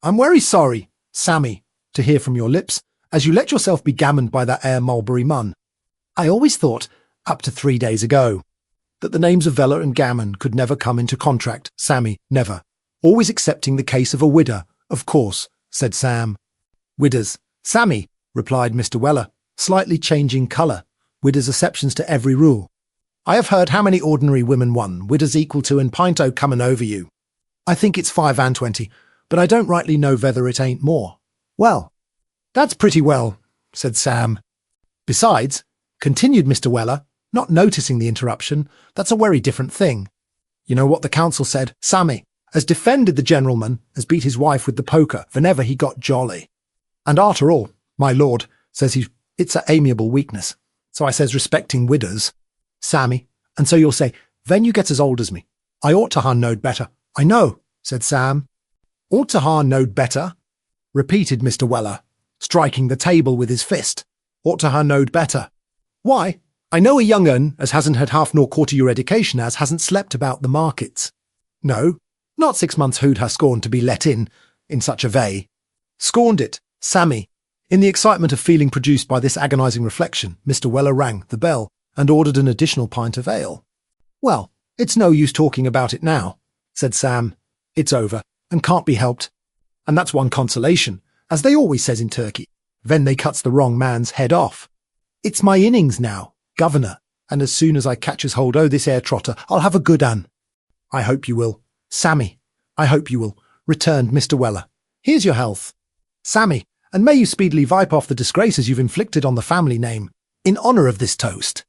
"I'm very sorry, Sammy, to hear from your lips, as you let yourself be gammoned by that ere Mulberry Munn. I always thought, up to 3 days ago, that the names of Veller and Gammon could never come into contract, Sammy, never. Always excepting the case of a widder, of course," said Sam. "Widders, Sammy," replied Mr. Weller, slightly changing colour. "Widders' exceptions to every rule. I have heard how many ordinary women won, widders equal to and pint o' coming over you. I think it's 25, but I don't rightly know whether it ain't more." "Well, that's pretty well," said Sam. "Besides," continued Mr. Weller, not noticing the interruption, "that's a very different thing. You know what the council said, Sammy, as defended the gentleman as beat his wife with the poker whenever he got jolly. And arter all, my lord, says he, it's a amiable weakness. So I says respecting widows, Sammy, and so you'll say, ven you get as old as me, I ought to ha' knowed better." "I know," said Sam. "Ought to ha' knowed better," repeated Mr. Weller, striking the table with his fist. "Ought to ha' knowed better. Why, I know a young un as hasn't had half nor quarter your education as hasn't slept about the markets. No, not 6 months who'd ha' scorned to be let in such a vay. Scorned it, Sammy." In the excitement of feeling produced by this agonising reflection, Mr. Weller rang the bell and ordered an additional pint of ale. "Well, it's no use talking about it now," said Sam. "It's over, and can't be helped. And that's one consolation, as they always says in Turkey, ven they cuts the wrong man's head off. It's my innings now, governor, and as soon as I catches hold o' this air trotter, I'll have a good un." "I hope you will, Sammy, I hope you will," returned Mr. Weller. "Here's your health, Sammy, and may you speedily wipe off the disgraces you've inflicted on the family name, in honour of this toast."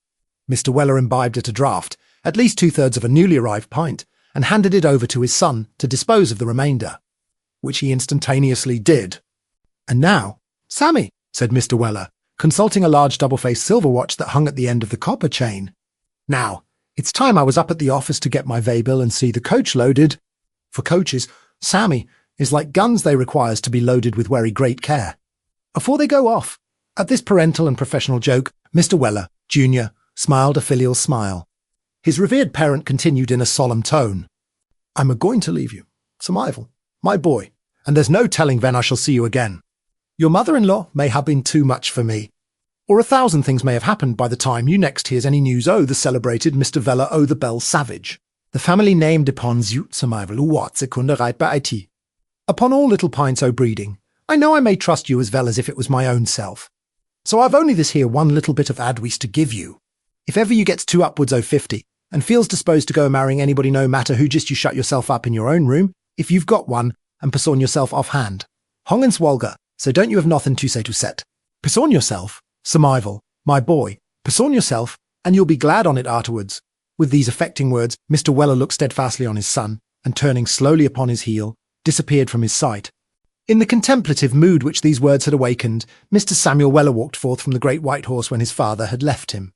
Mr. Weller imbibed at a draught, at least 2/3 of a newly arrived pint, and handed it over to his son to dispose of the remainder, which he instantaneously did. "And now, Sammy," said Mr. Weller, consulting a large double-faced silver watch that hung at the end of the copper chain. "Now, it's time I was up at the office to get my way bill and see the coach loaded. For coaches, Sammy, is like guns they requires to be loaded with very great care. Afore they go off, at this parental and professional joke, Mr. Weller, Jr., smiled a filial smile. His revered parent continued in a solemn tone. I'm a-going to leave you, Samuel, my boy, and there's no telling when I shall see you again. Your mother-in-law may have been too much for me, or 1,000 things may have happened by the time you next hears any news o' the celebrated Mr. Weller o' the Bell Savage. The family name depends you, Samuel, what secunda right by it. Upon all little pints o' breeding, I know I may trust you as well as if it was my own self. So I've only this here one little bit of advice to give you. If ever you gets to upwards o' 50, and feels disposed to go marrying anybody no matter who, just you shut yourself up in your own room, if you've got one, and person yourself offhand. Hong and swalger, so don't you have nothing to say to set. Person yourself, Samuel, my boy, person yourself, and you'll be glad on it afterwards. With these affecting words, Mr. Weller looked steadfastly on his son, and turning slowly upon his heel, disappeared from his sight. In the contemplative mood which these words had awakened, Mr. Samuel Weller walked forth from the Great White Horse when his father had left him,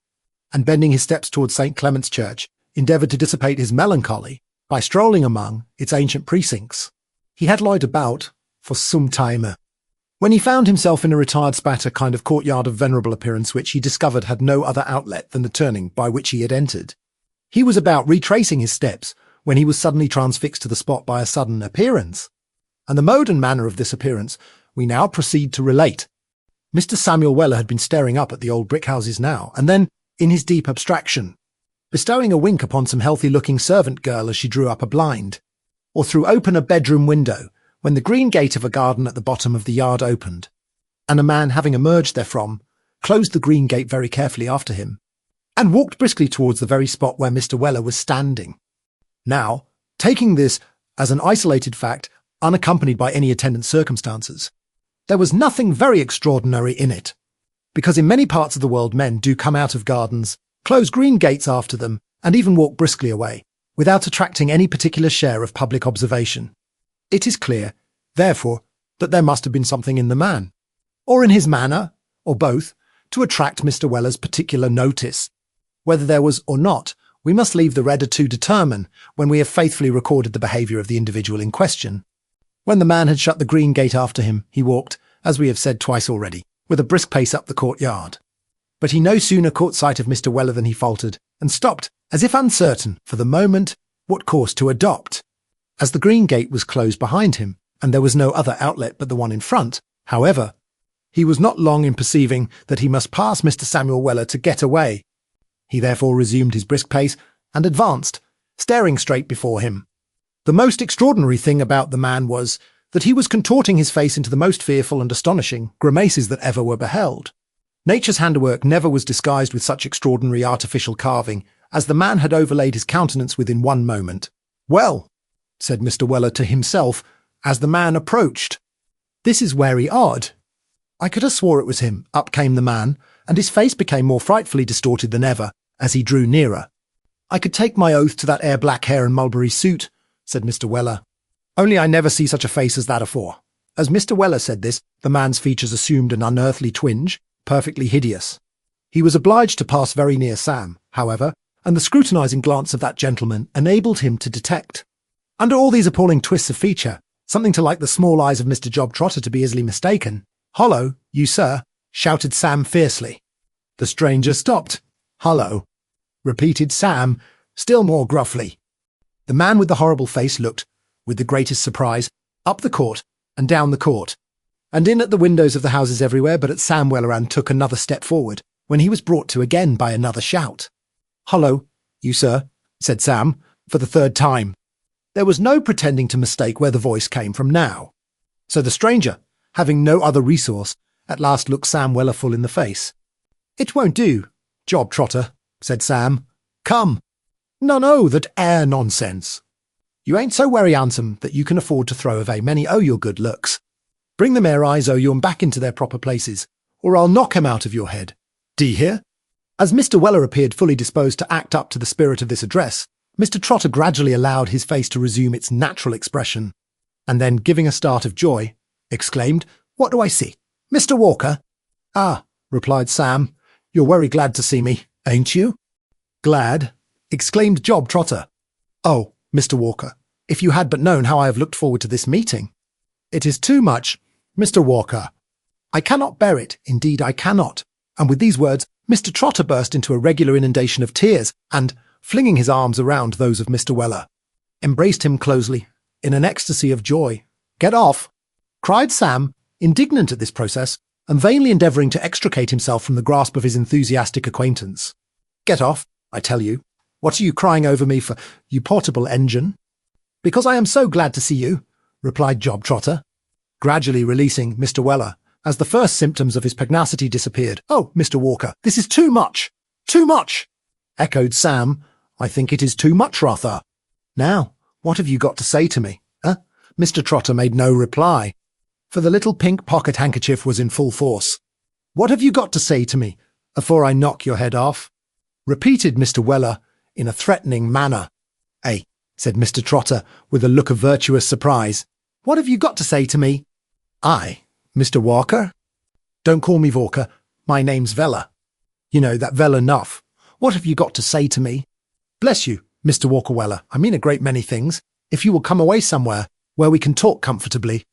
and bending his steps towards St. Clement's Church, endeavoured to dissipate his melancholy by strolling among its ancient precincts. He had lied about for some time, when he found himself in a retired spot, a kind of courtyard of venerable appearance which he discovered had no other outlet than the turning by which he had entered. He was about retracing his steps when he was suddenly transfixed to the spot by a sudden appearance, and the mode and manner of this appearance we now proceed to relate. Mr. Samuel Weller had been staring up at the old brick houses now, and then, in his deep abstraction, bestowing a wink upon some healthy-looking servant girl as she drew up a blind, or threw open a bedroom window, when the green gate of a garden at the bottom of the yard opened, and a man, having emerged therefrom, closed the green gate very carefully after him, and walked briskly towards the very spot where Mr. Weller was standing. Now, taking this as an isolated fact, unaccompanied by any attendant circumstances, there was nothing very extraordinary in it, because in many parts of the world men do come out of gardens, close green gates after them, and even walk briskly away, without attracting any particular share of public observation. It is clear, therefore, that there must have been something in the man, or in his manner, or both, to attract Mr. Weller's particular notice. Whether there was or not, we must leave the reader to determine when we have faithfully recorded the behaviour of the individual in question. When the man had shut the green gate after him, he walked, as we have said twice already, with a brisk pace up the courtyard. But he no sooner caught sight of Mr. Weller than he faltered, and stopped, as if uncertain, for the moment, what course to adopt. As the green gate was closed behind him, and there was no other outlet but the one in front, however, he was not long in perceiving that he must pass Mr. Samuel Weller to get away. He therefore resumed his brisk pace, and advanced, staring straight before him. The most extraordinary thing about the man was that he was contorting his face into the most fearful and astonishing grimaces that ever were beheld. Nature's handiwork never was disguised with such extraordinary artificial carving as the man had overlaid his countenance with in one moment. "Well," said Mr. Weller to himself, as the man approached, "this is wery odd. I could have swore it was him." Up came the man, and his face became more frightfully distorted than ever as he drew nearer. "I could take my oath to that 'ere black hair and mulberry suit," said Mr. Weller. "Only I never see such a face as that afore." As Mr. Weller said this, the man's features assumed an unearthly twinge, perfectly hideous. He was obliged to pass very near Sam, however, and the scrutinising glance of that gentleman enabled him to detect, under all these appalling twists of feature, something to like the small eyes of Mr. Job Trotter to be easily mistaken. "Hollo, you sir," shouted Sam fiercely. The stranger stopped. "Hollo," repeated Sam, still more gruffly. The man with the horrible face looked, with the greatest surprise, up the court and down the court, and in at the windows of the houses everywhere but at Sam Weller, and took another step forward, when he was brought to again by another shout. "Hollo, you sir," said Sam, for the third time. There was no pretending to mistake where the voice came from now. So the stranger, having no other resource, at last looked Sam Weller full in the face. "It won't do, Job Trotter," said Sam. "Come. No, that air nonsense. You ain't so wery handsome that you can afford to throw away many o' your good looks. Bring them ere eyes o' you back into their proper places, or I'll knock 'em out of your head. D'ye hear?" As Mr. Weller appeared fully disposed to act up to the spirit of this address, Mr. Trotter gradually allowed his face to resume its natural expression, and then, giving a start of joy, exclaimed, "What do I see? Mr. Walker?" "Ah," replied Sam, "you're very glad to see me, ain't you?" "Glad?" exclaimed Job Trotter. "Oh, Mr. Walker, if you had but known how I have looked forward to this meeting. It is too much, Mr. Walker. I cannot bear it, indeed I cannot. And with these words, Mr. Trotter burst into a regular inundation of tears and, flinging his arms around those of Mr. Weller, embraced him closely, in an ecstasy of joy. "Get off!" cried Sam, indignant at this process, and vainly endeavouring to extricate himself from the grasp of his enthusiastic acquaintance. "Get off, I tell you. What are you crying over me for, you portable engine?" "Because I am so glad to see you," replied Job Trotter, gradually releasing Mr. Weller, as the first symptoms of his pugnacity disappeared. "Oh, Mr. Walker, this is too much! Too much!" echoed Sam. "I think it is too much, Rother. Now, what have you got to say to me?" Mr. Trotter made no reply, for the little pink pocket handkerchief was in full force. "What have you got to say to me, afore I knock your head off?" repeated Mr. Weller in a threatening manner. "Eh," said Mr. Trotter, with a look of virtuous surprise. "What have you got to say to me?" "I, Mr. Walker?" "Don't call me Walker. My name's Veller. You know, that well enough. What have you got to say to me?" "Bless you, Mr. Walker Weller, I mean a great many things. If you will come away somewhere where we can talk comfortably.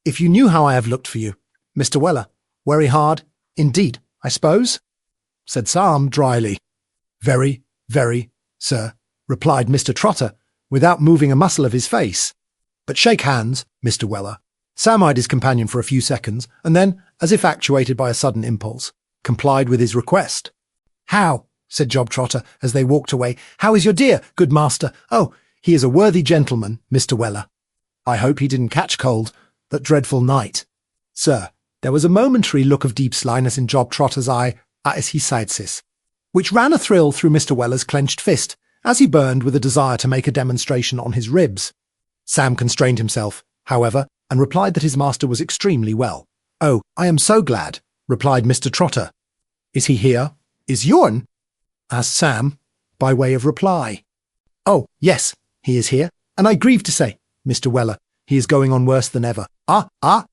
If you knew how I have looked for you, Mr. Weller, very hard, indeed, I suppose?" said Sam dryly. "Very, very, sir," replied Mr. Trotter, without moving a muscle of his face. "But shake hands, Mr. Weller." Sam eyed his companion for a few seconds, and then, as if actuated by a sudden impulse, complied with his request. "How?" said Job Trotter, as they walked away. "How is your dear, good master? Oh, he is a worthy gentleman, Mr. Weller. I hope he didn't catch cold that dreadful night." "Sir," there was a momentary look of deep slyness in Job Trotter's eye as he said this, which ran a thrill through Mr. Weller's clenched fist, as he burned with a desire to make a demonstration on his ribs. Sam constrained himself, however, and replied that his master was extremely well. "Oh, I am so glad," replied Mr. Trotter. "Is he here? Is yourn?" asked Sam, by way of reply. "Oh, yes, he is here, and I grieve to say, Mr. Weller, he is going on worse than ever." Ah,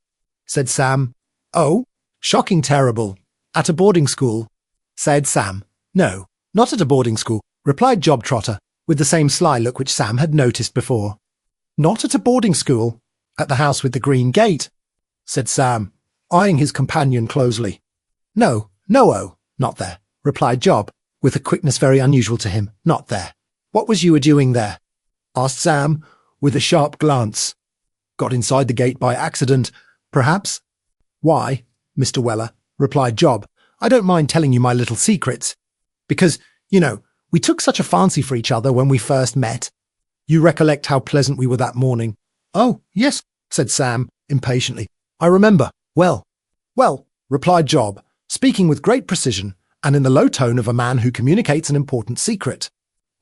said Sam. "Oh, shocking terrible. At a boarding school?" said Sam. "No, not at a boarding school," replied Job Trotter, with the same sly look which Sam had noticed before. "Not at a boarding school? At the house with the green gate?" said Sam, eyeing his companion closely. No, not there," replied Job, with a quickness very unusual to him. "Not there. What was you a-doing there?" asked Sam, with a sharp glance. "Got inside the gate by accident, perhaps?" "Why, Mr. Weller," replied Job, "I don't mind telling you my little secrets. Because, you know, we took such a fancy for each other when we first met. You recollect how pleasant we were that morning?" "Oh, yes," said Sam, impatiently. "I remember. Well, replied Job, speaking with great precision, and in the low tone of a man who communicates an important secret.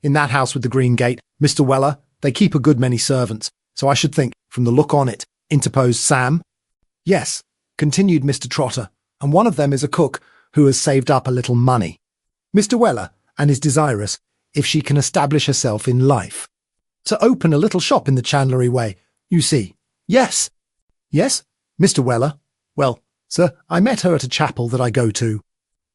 "In that house with the green gate, Mr. Weller, they keep a good many servants, so I should think, from the look on it," interposed Sam. "Yes," continued Mr. Trotter, "and one of them is a cook who has saved up a little money, Mr. Weller, and is desirous, if she can establish herself in life, to open a little shop in the chandlery way, you see." Yes, Mr. Weller. "Well, sir, I met her at a chapel that I go to.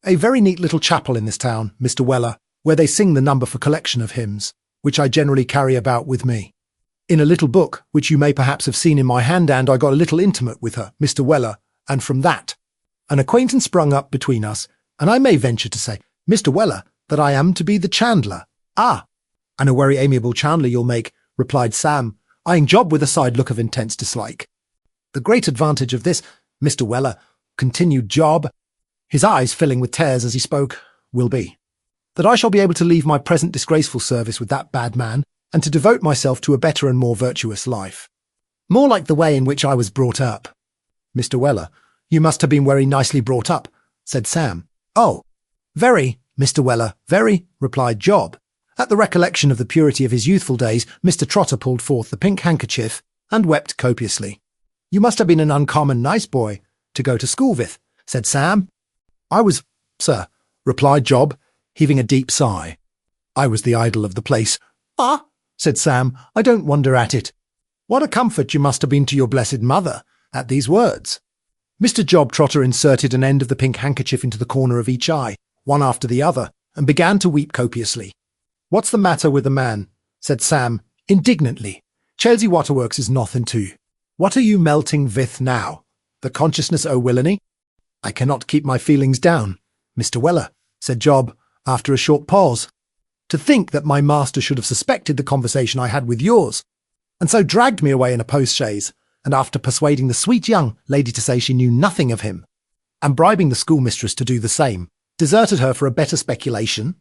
A very neat little chapel in this town, Mr. Weller, where they sing the number for collection of hymns, which I generally carry about with me. In a little book, which you may perhaps have seen in my hand, and I got a little intimate with her, Mr. Weller, and from that, an acquaintance sprung up between us, and I may venture to say, Mr. Weller, that I am to be the chandler." "Ah, and a very amiable chandler you'll make," replied Sam, eyeing Job with a side look of intense dislike. "The great advantage of this, Mr. Weller," continued Job, his eyes filling with tears as he spoke, "will be that I shall be able to leave my present disgraceful service with that bad man, and to devote myself to a better and more virtuous life. More like the way in which I was brought up." "Mr. Weller, you must have been very nicely brought up," said Sam. "Oh, very, Mr. Weller, very," replied Job. At the recollection of the purity of his youthful days, Mr. Trotter pulled forth the pink handkerchief and wept copiously. "You must have been an uncommon nice boy to go to school with," said Sam. "I was, sir," replied Job, heaving a deep sigh. "I was the idol of the place." "Ah," said Sam, "I don't wonder at it. What a comfort you must have been to your blessed mother at these words." Mr. Job Trotter inserted an end of the pink handkerchief into the corner of each eye, one after the other, and began to weep copiously. "What's the matter with the man?" said Sam, indignantly. "Chelsea Waterworks is nothing to you. What are you melting with now? The consciousness o' villainy? I cannot keep my feelings down, Mr. Weller, said Job, after a short pause. To think that my master should have suspected the conversation I had with yours, and so dragged me away in a post-chaise, and after persuading the sweet young lady to say she knew nothing of him, and bribing the schoolmistress to do the same, deserted her for a better speculation.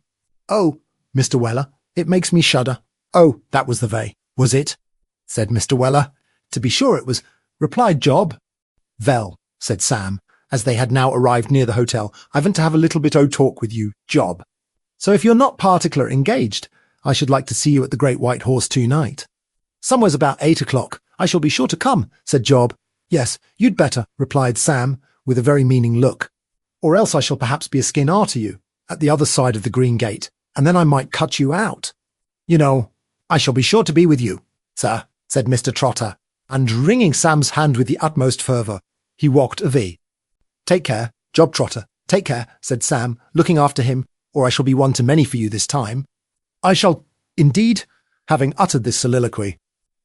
Oh, Mr. Weller, it makes me shudder. Oh, that was the vay, was it? Said Mr. Weller. To be sure it was, replied Job. Vell, said Sam, as they had now arrived near the hotel, I want to have a little bit o' talk with you, Job. So if you're not particular engaged, I should like to see you at the Great White Horse tonight. Somewheres about 8 o'clock. I shall be sure to come, said Job. Yes, you'd better, replied Sam, with a very meaning look. Or else I shall perhaps be a skin arter you, at the other side of the green gate, and then I might cut you out. You know, I shall be sure to be with you, sir, said Mr. Trotter, and wringing Sam's hand with the utmost fervour, he walked away. Take care, Job Trotter, take care, said Sam, looking after him, or I shall be one too many for you this time. I shall, indeed, having uttered this soliloquy,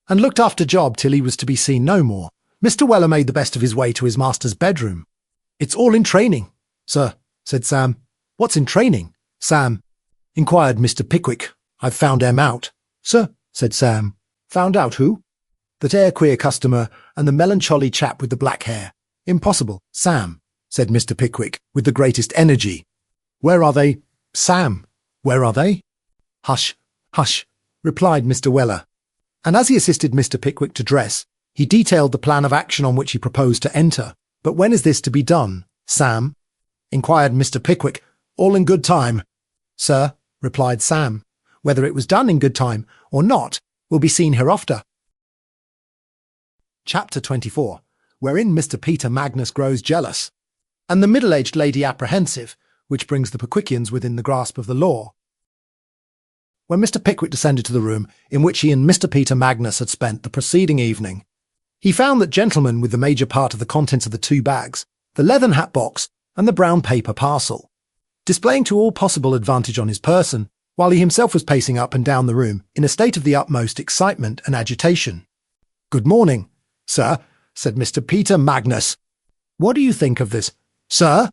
and looked after Job till he was to be seen no more, Mr. Weller made the best of his way to his master's bedroom. It's all in training, sir, said Sam. What's in training, Sam? Inquired Mr. Pickwick. I've found them out. Sir, said Sam. Found out who? That air queer customer and the melancholy chap with the black hair. Impossible, Sam, said Mr. Pickwick, with the greatest energy. Where are they, Sam? Where are they? Hush, hush, replied Mr. Weller. And as he assisted Mr. Pickwick to dress, he detailed the plan of action on which he proposed to enter. But when is this to be done, Sam? Inquired Mr. Pickwick. All in good time. Sir, replied Sam. Whether it was done in good time or not will be seen hereafter. Chapter 24, wherein Mr. Peter Magnus grows jealous, and the middle-aged lady apprehensive, which brings the Pickwickians within the grasp of the law. When Mr. Pickwick descended to the room in which he and Mr. Peter Magnus had spent the preceding evening, he found that gentleman with the major part of the contents of the 2 bags, the leathern hat box, and the brown paper parcel, displaying to all possible advantage on his person, while he himself was pacing up and down the room in a state of the utmost excitement and agitation. Good morning, sir, said Mr. Peter Magnus. What do you think of this, sir?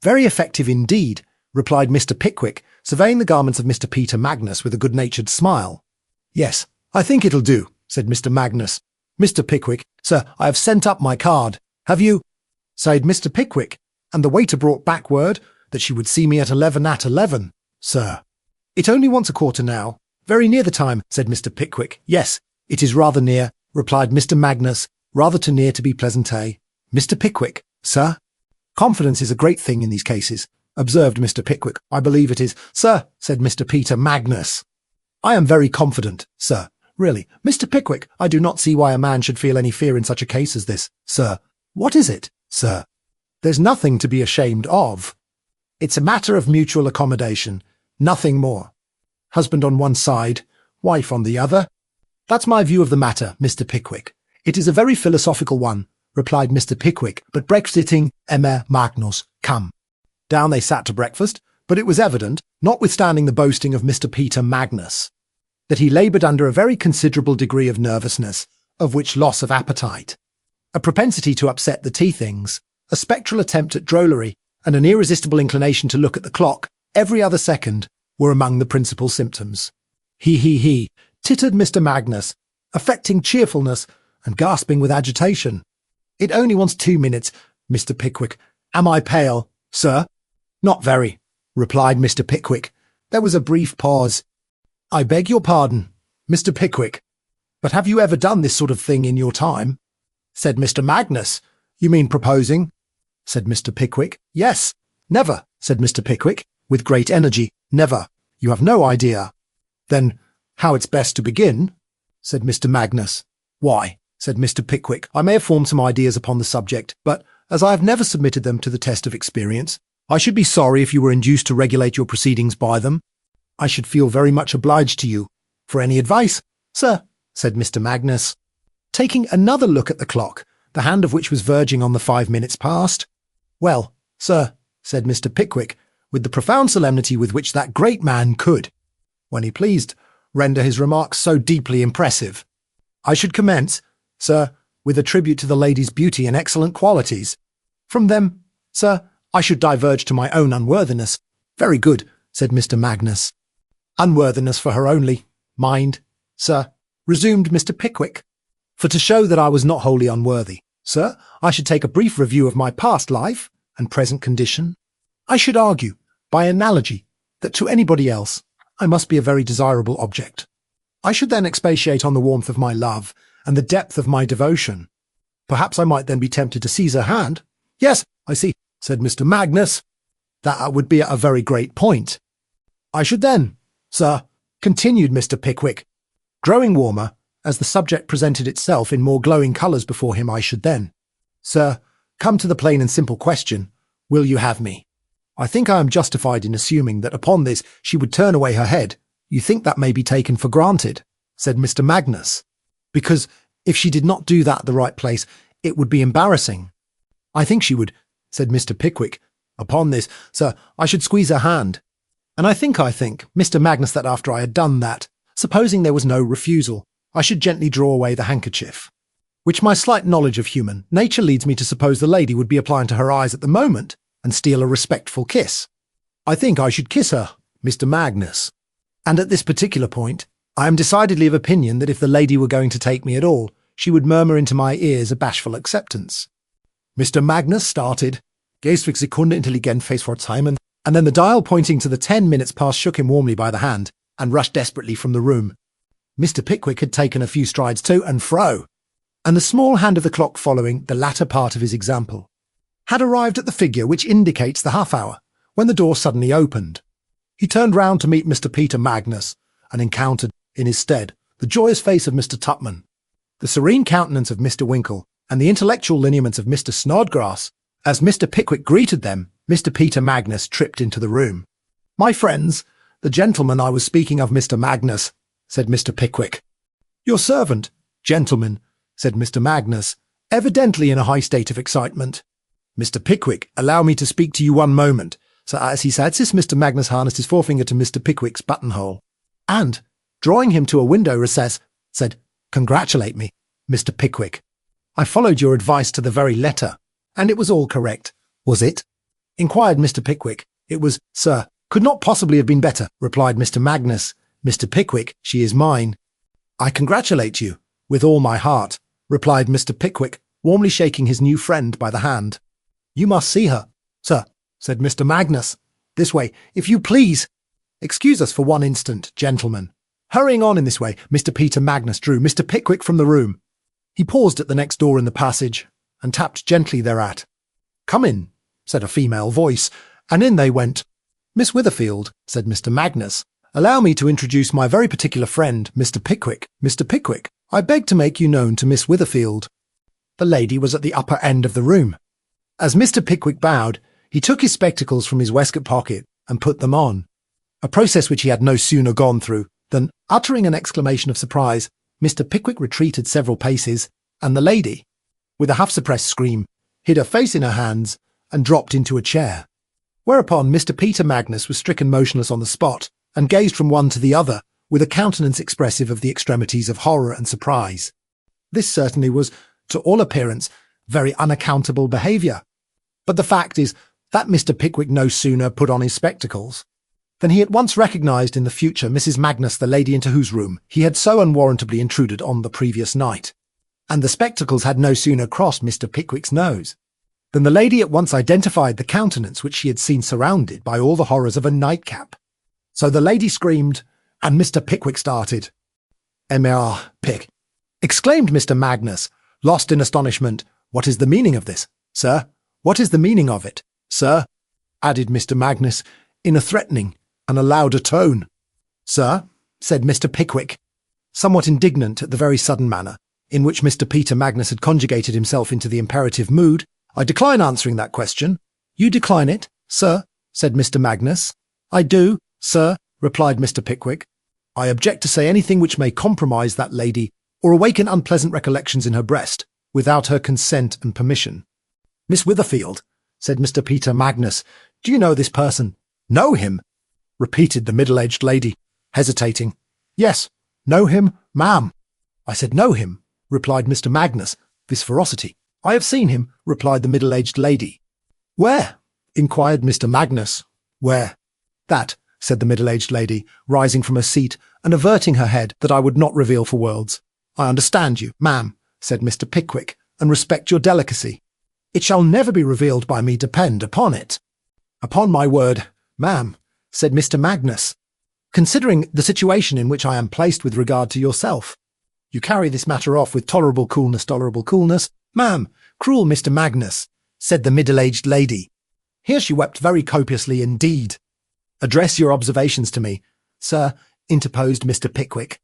Very effective indeed, replied Mr. Pickwick, surveying the garments of Mr. Peter Magnus with a good-natured smile. Yes, I think it'll do, said Mr. Magnus. Mr. Pickwick, sir, I have sent up my card. Have you? Sighed Mr. Pickwick, and the waiter brought back word that she would see me at 11, sir. It only wants a quarter now. Very near the time, said Mr. Pickwick. Yes, it is rather near, replied Mr. Magnus, rather too near to be pleasant, eh? Mr. Pickwick, sir? Confidence is a great thing in these cases, observed Mr. Pickwick. I believe it is. Sir, said Mr. Peter Magnus. I am very confident, sir. Really, Mr. Pickwick, I do not see why a man should feel any fear in such a case as this, sir. What is it, sir? There's nothing to be ashamed of. It's a matter of mutual accommodation, nothing more. Husband on one side, wife on the other. That's my view of the matter, Mr. Pickwick. It is a very philosophical one, replied Mr. Pickwick, but breakfasting emer Magnus, come. Down they sat to breakfast, but it was evident, notwithstanding the boasting of Mr. Peter Magnus, that he laboured under a very considerable degree of nervousness, of which loss of appetite, a propensity to upset the tea things, a spectral attempt at drollery, and an irresistible inclination to look at the clock every other second were among the principal symptoms. He, tittered Mr. Magnus, affecting cheerfulness and gasping with agitation. It only wants 2 minutes, Mr. Pickwick. Am I pale, sir? Not very, replied Mr. Pickwick. There was a brief pause. I beg your pardon, Mr. Pickwick, but have you ever done this sort of thing in your time? Said Mr. Magnus. You mean proposing? Said Mr. Pickwick. Yes. Never, said Mr. Pickwick, with great energy. Never. You have no idea. Then how it's best to begin? Said Mr. Magnus. Why, said Mr. Pickwick, I may have formed some ideas upon the subject, but as I have never submitted them to the test of experience, I should be sorry if you were induced to regulate your proceedings by them. I should feel very much obliged to you. For any advice, sir, said Mr. Magnus, taking another look at the clock, the hand of which was verging on the 5 minutes past. Well, sir, said Mr. Pickwick, with the profound solemnity with which that great man could, when he pleased, render his remarks so deeply impressive. I should commence, sir, with a tribute to the lady's beauty and excellent qualities. From them, sir, I should diverge to my own unworthiness. Very good, said Mr. Magnus. Unworthiness for her only, mind, sir, resumed Mr. Pickwick. For to show that I was not wholly unworthy, sir, I should take a brief review of my past life and present condition. I should argue, by analogy, that to anybody else I must be a very desirable object. I should then expatiate on the warmth of my love and the depth of my devotion. Perhaps I might then be tempted to seize her hand. Yes, I see, said Mr. Magnus. That would be a very great point. I should then, sir, continued Mr. Pickwick, growing warmer as the subject presented itself in more glowing colours before him, I should then, sir, come to the plain and simple question, will you have me? I think I am justified in assuming that upon this she would turn away her head. You think that may be taken for granted, said Mr. Magnus, because if she did not do that at the right place, it would be embarrassing. I think she would, said Mr. Pickwick. Upon this, sir, I should squeeze her hand. And I think, Mr. Magnus, that after I had done that, supposing there was no refusal, I should gently draw away the handkerchief, which my slight knowledge of human nature leads me to suppose the lady would be applying to her eyes at the moment, and steal a respectful kiss. I think I should kiss her, Mr. Magnus. And at this particular point, I am decidedly of opinion that if the lady were going to take me at all, she would murmur into my ears a bashful acceptance. Mr. Magnus started, gazed for a Sekunde intelligent face for a time, and then the dial pointing to the 10 minutes past shook him warmly by the hand, and rushed desperately from the room. Mr. Pickwick had taken a few strides to and fro, and the small hand of the clock following the latter part of his example had arrived at the figure which indicates the half-hour, when the door suddenly opened. He turned round to meet Mr. Peter Magnus, and encountered, in his stead, the joyous face of Mr. Tupman, the serene countenance of Mr. Winkle, and the intellectual lineaments of Mr. Snodgrass. As Mr. Pickwick greeted them, Mr. Peter Magnus tripped into the room. My friends, the gentleman I was speaking of, Mr. Magnus, said Mr. Pickwick. Your servant, gentlemen, said Mr. Magnus, evidently in a high state of excitement. Mr. Pickwick, allow me to speak to you one moment. So as he said this, Mr. Magnus harnessed his forefinger to Mr. Pickwick's buttonhole, and, drawing him to a window recess, said, Congratulate me, Mr. Pickwick. I followed your advice to the very letter, and it was all correct, was it? Inquired Mr. Pickwick. It was, sir. Could not possibly have been better, replied Mr. Magnus. Mr. Pickwick, she is mine. I congratulate you, with all my heart, replied Mr. Pickwick, warmly shaking his new friend by the hand. You must see her, sir, said Mr. Magnus. This way, if you please. Excuse us for one instant, gentlemen. Hurrying on in this way, Mr. Peter Magnus drew Mr. Pickwick from the room. He paused at the next door in the passage, and tapped gently thereat. Come in, said a female voice, and in they went. Miss Witherfield, said Mr. Magnus, allow me to introduce my very particular friend, Mr. Pickwick. Mr. Pickwick, I beg to make you known to Miss Witherfield. The lady was at the upper end of the room. As Mr. Pickwick bowed, he took his spectacles from his waistcoat pocket and put them on, a process which he had no sooner gone through than, uttering an exclamation of surprise, Mr. Pickwick retreated several paces, and the lady, with a half-suppressed scream, hid her face in her hands and dropped into a chair. Whereupon Mr. Peter Magnus was stricken motionless on the spot, and gazed from one to the other with a countenance expressive of the extremities of horror and surprise. This certainly was, to all appearance, very unaccountable behaviour. But the fact is that Mr. Pickwick no sooner put on his spectacles than he at once recognised in the future Mrs. Magnus, the lady into whose room he had so unwarrantably intruded on the previous night. And the spectacles had no sooner crossed Mr. Pickwick's nose than the lady at once identified the countenance which she had seen surrounded by all the horrors of a nightcap. So the lady screamed, and Mr. Pickwick started. Pick, exclaimed Mr. Magnus, lost in astonishment. What is the meaning of this, sir? What is the meaning of it, sir? Added Mr. Magnus, in a threatening and a louder tone. Sir, said Mr. Pickwick, somewhat indignant at the very sudden manner in which Mr. Peter Magnus had conjugated himself into the imperative mood, I decline answering that question. You decline it, sir, said Mr. Magnus. I do, sir, replied Mr. Pickwick. I object to say anything which may compromise that lady or awaken unpleasant recollections in her breast without her consent and permission. Miss Witherfield, said Mr. Peter Magnus, do you know this person? Know him? Repeated the middle-aged lady, hesitating. Yes, know him, ma'am. I said know him, replied Mr. Magnus, this ferocity. I have seen him, replied the middle-aged lady. Where? Inquired Mr. Magnus. Where? That, said the middle-aged lady, rising from her seat and averting her head that I would not reveal for worlds. I understand you, ma'am, said Mr. Pickwick, and respect your delicacy. It shall never be revealed by me, depend upon it. Upon my word, ma'am, said Mr. Magnus, considering the situation in which I am placed with regard to yourself. You carry this matter off with tolerable coolness. Ma'am, cruel Mr. Magnus, said the middle-aged lady. Here she wept very copiously indeed. Address your observations to me, sir, interposed Mr. Pickwick.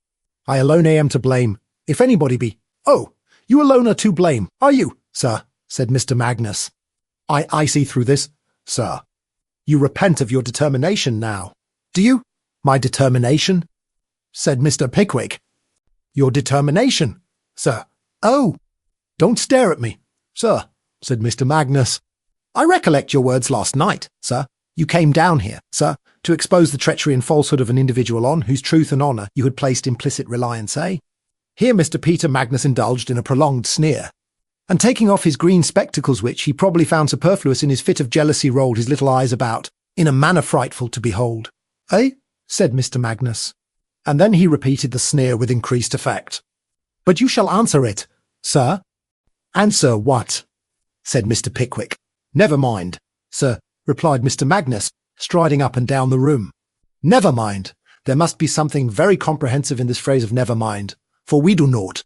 I alone am to blame, if anybody be. Oh, you alone are to blame, are you, sir? Said Mr. Magnus. I see through this, sir. You repent of your determination now. Do you? My determination? Said Mr. Pickwick. Your determination, sir. Oh, don't stare at me, sir, said Mr. Magnus. I recollect your words last night, sir. You came down here, sir, to expose the treachery and falsehood of an individual on whose truth and honour you had placed implicit reliance, eh? Here Mr. Peter Magnus indulged in a prolonged sneer, and taking off his green spectacles, which he probably found superfluous in his fit of jealousy, rolled his little eyes about, in a manner frightful to behold. Eh? Said Mr. Magnus. And then he repeated the sneer with increased effect. But you shall answer it, sir. Answer what? Said Mr. Pickwick. Never mind, sir, replied Mr. Magnus, striding up and down the room. Never mind. There must be something very comprehensive in this phrase of never mind, for we do not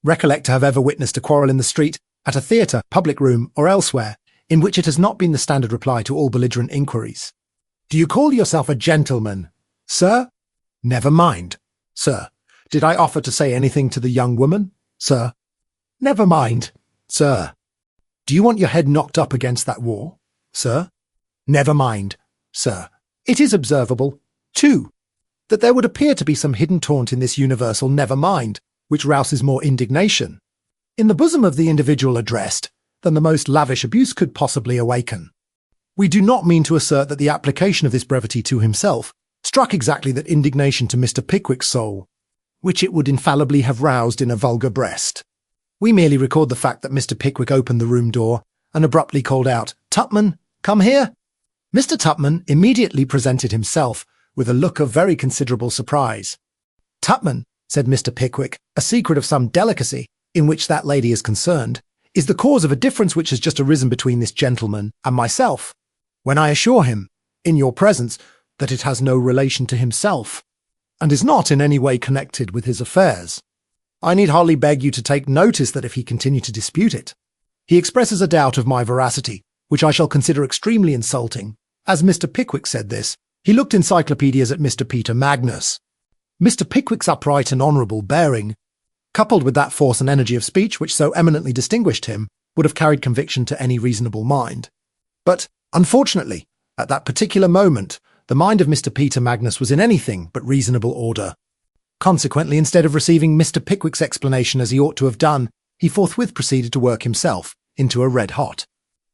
recollect to have ever witnessed a quarrel in the street, at a theatre, public room, or elsewhere, in which it has not been the standard reply to all belligerent inquiries. Do you call yourself a gentleman, sir? Never mind, sir. Did I offer to say anything to the young woman, sir? Never mind, sir. Do you want your head knocked up against that wall, sir? Never mind, sir. It is observable, too, that there would appear to be some hidden taunt in this universal never mind, which rouses more indignation in the bosom of the individual addressed than the most lavish abuse could possibly awaken. We do not mean to assert that the application of this brevity to himself struck exactly that indignation to Mr. Pickwick's soul, which it would infallibly have roused in a vulgar breast. We merely record the fact that Mr. Pickwick opened the room door and abruptly called out, "Tupman, come here!" Mr. Tupman immediately presented himself with a look of very considerable surprise. "Tupman," said Mr. Pickwick, "a secret of some delicacy, in which that lady is concerned, is the cause of a difference which has just arisen between this gentleman and myself, when I assure him, in your presence, that it has no relation to himself, and is not in any way connected with his affairs. I need hardly beg you to take notice that if he continue to dispute it, he expresses a doubt of my veracity, which I shall consider extremely insulting." As Mr. Pickwick said this, he looked encyclopedias at Mr. Peter Magnus. Mr. Pickwick's upright and honourable bearing, coupled with that force and energy of speech which so eminently distinguished him, would have carried conviction to any reasonable mind. But, unfortunately, at that particular moment, the mind of Mr. Peter Magnus was in anything but reasonable order. Consequently, instead of receiving Mr. Pickwick's explanation as he ought to have done, he forthwith proceeded to work himself into a red-hot,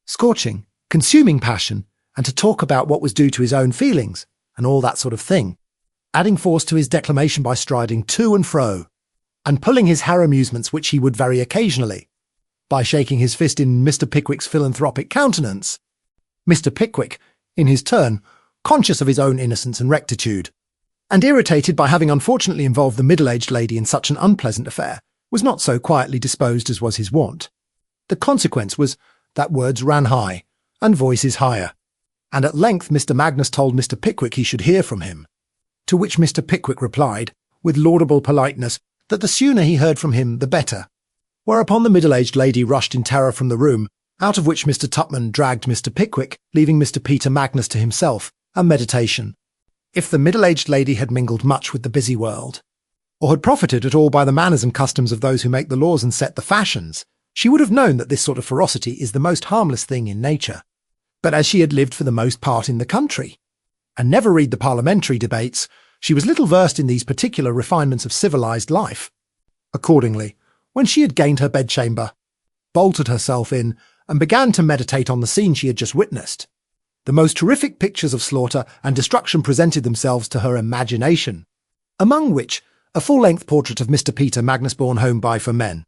scorching, consuming passion, and to talk about what was due to his own feelings, and all that sort of thing, adding force to his declamation by striding to and fro, and pulling his hair amusements which he would very occasionally, by shaking his fist in Mr. Pickwick's philanthropic countenance. Mr. Pickwick, in his turn, conscious of his own innocence and rectitude, and irritated by having unfortunately involved the middle-aged lady in such an unpleasant affair, was not so quietly disposed as was his wont. The consequence was that words ran high, and voices higher, and at length Mr. Magnus told Mr. Pickwick he should hear from him, to which Mr. Pickwick replied, with laudable politeness, that the sooner he heard from him the better, whereupon the middle-aged lady rushed in terror from the room, out of which Mr. Tupman dragged Mr. Pickwick, leaving Mr. Peter Magnus to himself and meditation. If the middle-aged lady had mingled much with the busy world, or had profited at all by the manners and customs of those who make the laws and set the fashions, she would have known that this sort of ferocity is the most harmless thing in nature. But as she had lived for the most part in the country, and never read the parliamentary debates, she was little versed in these particular refinements of civilized life. Accordingly, when she had gained her bedchamber, bolted herself in, and began to meditate on the scene she had just witnessed, the most terrific pictures of slaughter and destruction presented themselves to her imagination, among which a full-length portrait of Mr. Peter Magnus borne home by for men,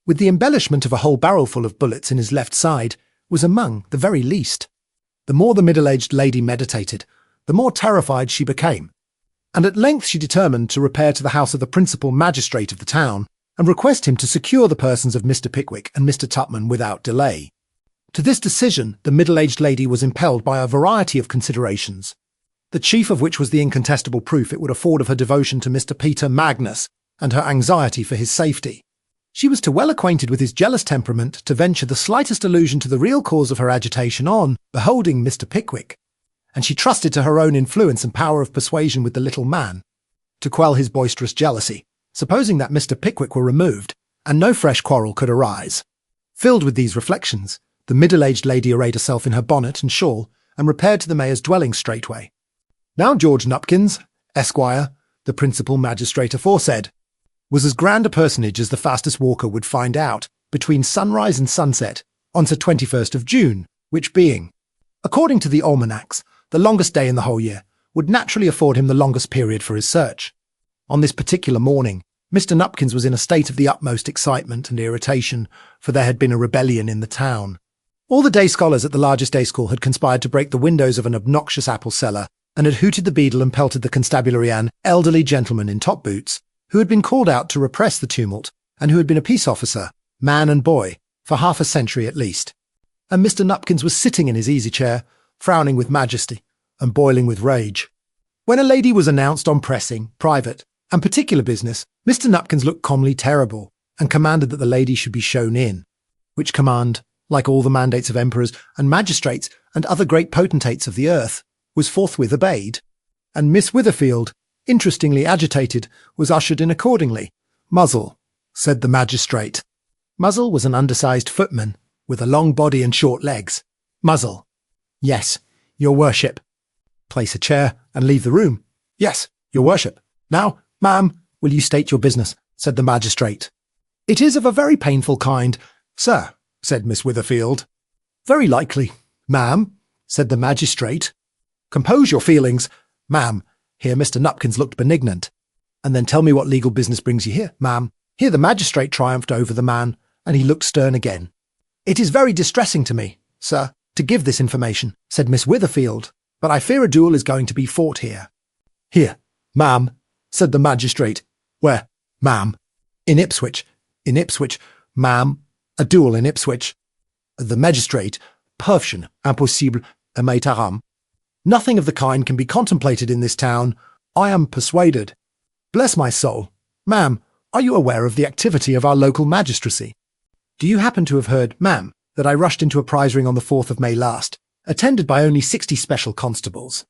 with the embellishment of a whole barrelful of bullets in his left side, was among the very least. The more the middle-aged lady meditated, the more terrified she became, and at length she determined to repair to the house of the principal magistrate of the town and request him to secure the persons of Mr. Pickwick and Mr. Tupman without delay. To this decision the middle-aged lady was impelled by a variety of considerations, the chief of which was the incontestable proof it would afford of her devotion to Mr. Peter Magnus and her anxiety for his safety. She was too well acquainted with his jealous temperament to venture the slightest allusion to the real cause of her agitation on beholding Mr. Pickwick, and she trusted to her own influence and power of persuasion with the little man to quell his boisterous jealousy, supposing that Mr. Pickwick were removed, and no fresh quarrel could arise. Filled with these reflections, the middle-aged lady arrayed herself in her bonnet and shawl, and repaired to the mayor's dwelling straightway. Now George Nupkins, Esquire, the principal magistrate aforesaid, was as grand a personage as the fastest walker would find out between sunrise and sunset on the 21st of June, which being, according to the almanacs, the longest day in the whole year, would naturally afford him the longest period for his search. On this particular morning, Mr. Nupkins was in a state of the utmost excitement and irritation, for there had been a rebellion in the town. All the day scholars at the largest day school had conspired to break the windows of an obnoxious apple seller, and had hooted the beadle and pelted the constabulary an elderly gentleman in top boots, who had been called out to repress the tumult, and who had been a peace officer, man and boy, for half a century at least. And Mr. Nupkins was sitting in his easy chair, frowning with majesty, and boiling with rage. When a lady was announced on pressing, private, and particular business, Mr. Nupkins looked calmly terrible, and commanded that the lady should be shown in, which command, like all the mandates of emperors and magistrates and other great potentates of the earth, was forthwith obeyed, and Miss Witherfield, interestingly agitated, was ushered in accordingly. "Muzzle," said the magistrate. Muzzle was an undersized footman, with a long body and short legs. "Muzzle." "Yes, your worship." "Place a chair and leave the room." "Yes, your worship." "Now, ma'am, will you state your business?" said the magistrate. "It is of a very painful kind, sir," said Miss Witherfield. "Very likely, ma'am," said the magistrate. "Compose your feelings, ma'am." Here Mr. Nupkins looked benignant. "And then tell me what legal business brings you here, ma'am." Here the magistrate triumphed over the man, and he looked stern again. "It is very distressing to me, sir, to give this information," said Miss Witherfield, "but I fear a duel is going to be fought here." "Here, ma'am," said the magistrate. "Where, ma'am?" "In Ipswich." "In Ipswich, ma'am. A duel in Ipswich." The magistrate, "Perfection, impossible, maitaram. Nothing of the kind can be contemplated in this town. I am persuaded." "Bless my soul. Ma'am, are you aware of the activity of our local magistracy? Do you happen to have heard, ma'am, that I rushed into a prize ring on the 4th of May last, attended by only 60 special constables,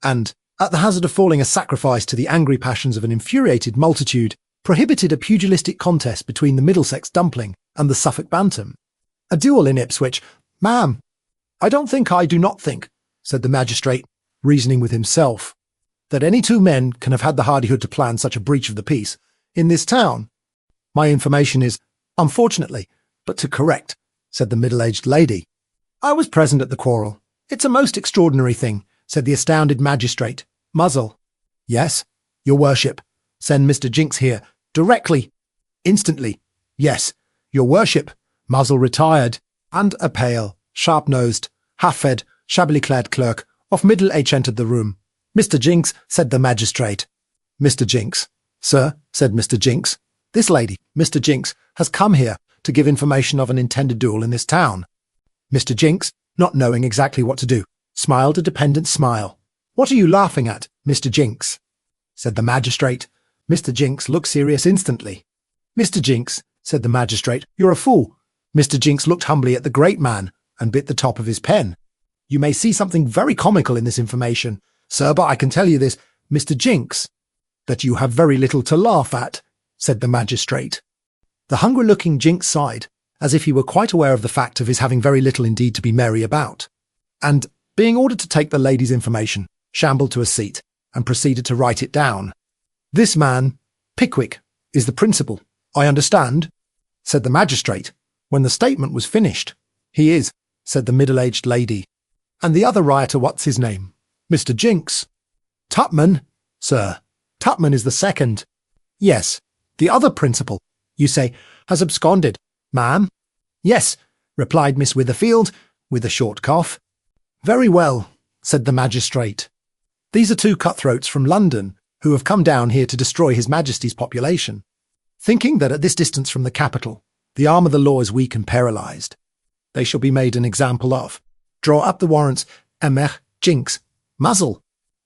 and, at the hazard of falling a sacrifice to the angry passions of an infuriated multitude, prohibited a pugilistic contest between the Middlesex dumpling and the Suffolk bantam? A duel in Ipswich, ma'am. I do not think, said the magistrate, reasoning with himself, that any two men can have had the hardihood to plan such a breach of the peace in this town. My information is, unfortunately, but too correct, said the middle-aged lady. I was present at the quarrel. It's a most extraordinary thing, said the astounded magistrate. Muzzle. Yes, your worship. Send Mr. Jinks here, directly, instantly. Yes, your worship. Muzzle retired, and a pale, sharp-nosed, half-fed, shabbily-clad clerk of middle age entered the room. Mr. Jinks, said the magistrate. Mr. Jinks. Sir, said Mr. Jinks, this lady, Mr. Jinks, has come here to give information of an intended duel in this town. Mr. Jinks, not knowing exactly what to do, smiled a dependent smile. What are you laughing at, Mr. Jinks? Said the magistrate. Mr. Jinks looked serious instantly. Mr. Jinks, said the magistrate, you're a fool. Mr. Jinks looked humbly at the great man and bit the top of his pen. You may see something very comical in this information, sir, but I can tell you this, Mr. Jinks, that you have very little to laugh at, said the magistrate. The hungry-looking Jinks sighed, as if he were quite aware of the fact of his having very little indeed to be merry about, and, being ordered to take the lady's information, shambled to a seat, and proceeded to write it down. This man, Pickwick, is the principal, I understand, said the magistrate, when the statement was finished. He is, said the middle-aged lady. And the other rioter, what's his name? Mr. Jinks. Tupman, sir. Tupman is the second. Yes, the other principal, you say, has absconded, Ma'am? Yes, replied Miss Witherfield, with a short cough. Very well, said the magistrate. These are two cutthroats from London who have come down here to destroy His Majesty's population, thinking that at this distance from the capital, the arm of the law is weak and paralysed. They shall be made an example of. Draw up the warrants, embark, jinx, muzzle.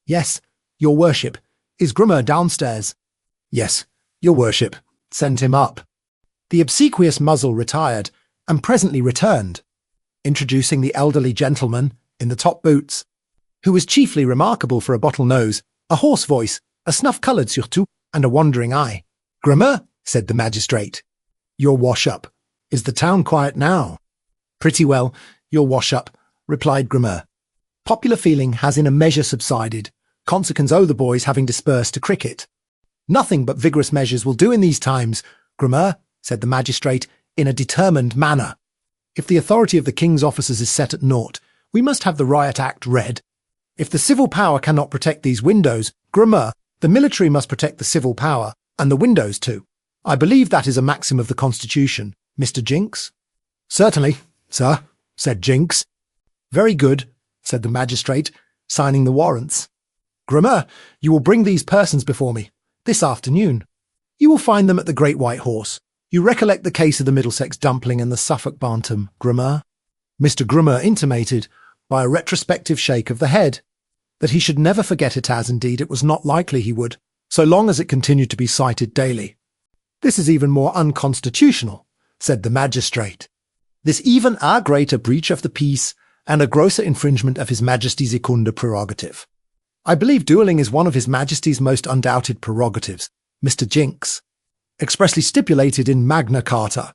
Yes, your worship. Is Grummer downstairs? Yes, your worship. Send him up. The obsequious muzzle retired, and presently returned, introducing the elderly gentleman in the top boots, who was chiefly remarkable for a bottle nose, a hoarse voice, a snuff-coloured surtout, and a wandering eye. Grummer, said the magistrate. Your wash-up. Is the town quiet now? Pretty well, your wash-up, replied Grummer. Popular feeling has in a measure subsided, consequence the boys having dispersed to cricket. Nothing but vigorous measures will do in these times, Grummer, said the magistrate, in a determined manner. If the authority of the King's officers is set at naught, we must have the Riot Act read. If the civil power cannot protect these windows, Grummer, the military must protect the civil power, and the windows too. I believe that is a maxim of the Constitution, Mr. Jinks? Certainly, sir, said Jinks. Very good, said the magistrate, signing the warrants. Grummer, you will bring these persons before me, this afternoon. You will find them at the Great White Horse. You recollect the case of the Middlesex dumpling and the Suffolk bantam, Grummer? Mr. Grummer intimated, by a retrospective shake of the head, that he should never forget it, as indeed it was not likely he would, so long as it continued to be cited daily. This is even more unconstitutional, said the magistrate. This even a greater breach of the peace and a grosser infringement of His Majesty's Secunda prerogative. I believe duelling is one of His Majesty's most undoubted prerogatives, Mr. Jinks, expressly stipulated in Magna Carta.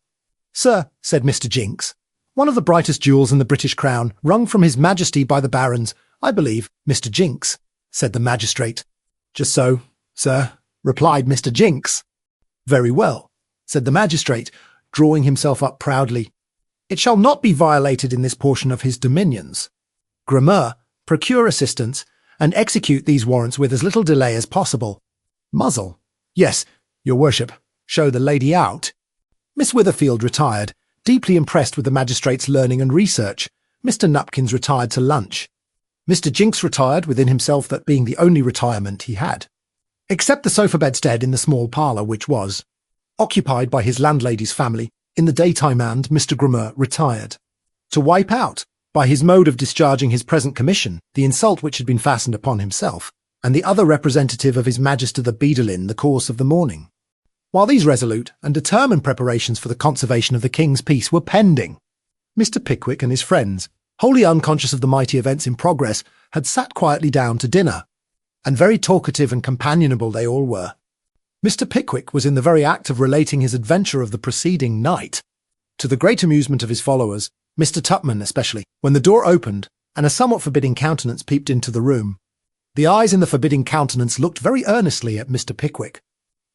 Sir, said Mr. Jinks, one of the brightest jewels in the British crown, wrung from His Majesty by the barons, I believe, Mr. Jinks, said the magistrate. Just so, sir, replied Mr. Jinks. Very well, said the magistrate, drawing himself up proudly. It shall not be violated in this portion of his dominions. Grummer, procure assistance, and execute these warrants with as little delay as possible. Muzzle. Yes, your worship. Show the lady out. Miss Witherfield retired, deeply impressed with the magistrate's learning and research. Mr. Nupkins retired to lunch. Mr. Jinks retired within himself, that being the only retirement he had, except the sofa bedstead in the small parlour, which was occupied by his landlady's family in the daytime, and Mr. Grummer retired to wipe out, by his mode of discharging his present commission, the insult which had been fastened upon himself and the other representative of His Majesty the Beadle in the course of the morning. While these resolute and determined preparations for the conservation of the King's peace were pending, Mr. Pickwick and his friends, wholly unconscious of the mighty events in progress, had sat quietly down to dinner, and very talkative and companionable they all were. Mr. Pickwick was in the very act of relating his adventure of the preceding night, to the great amusement of his followers, Mr. Tupman especially, when the door opened and a somewhat forbidding countenance peeped into the room. The eyes in the forbidding countenance looked very earnestly at Mr. Pickwick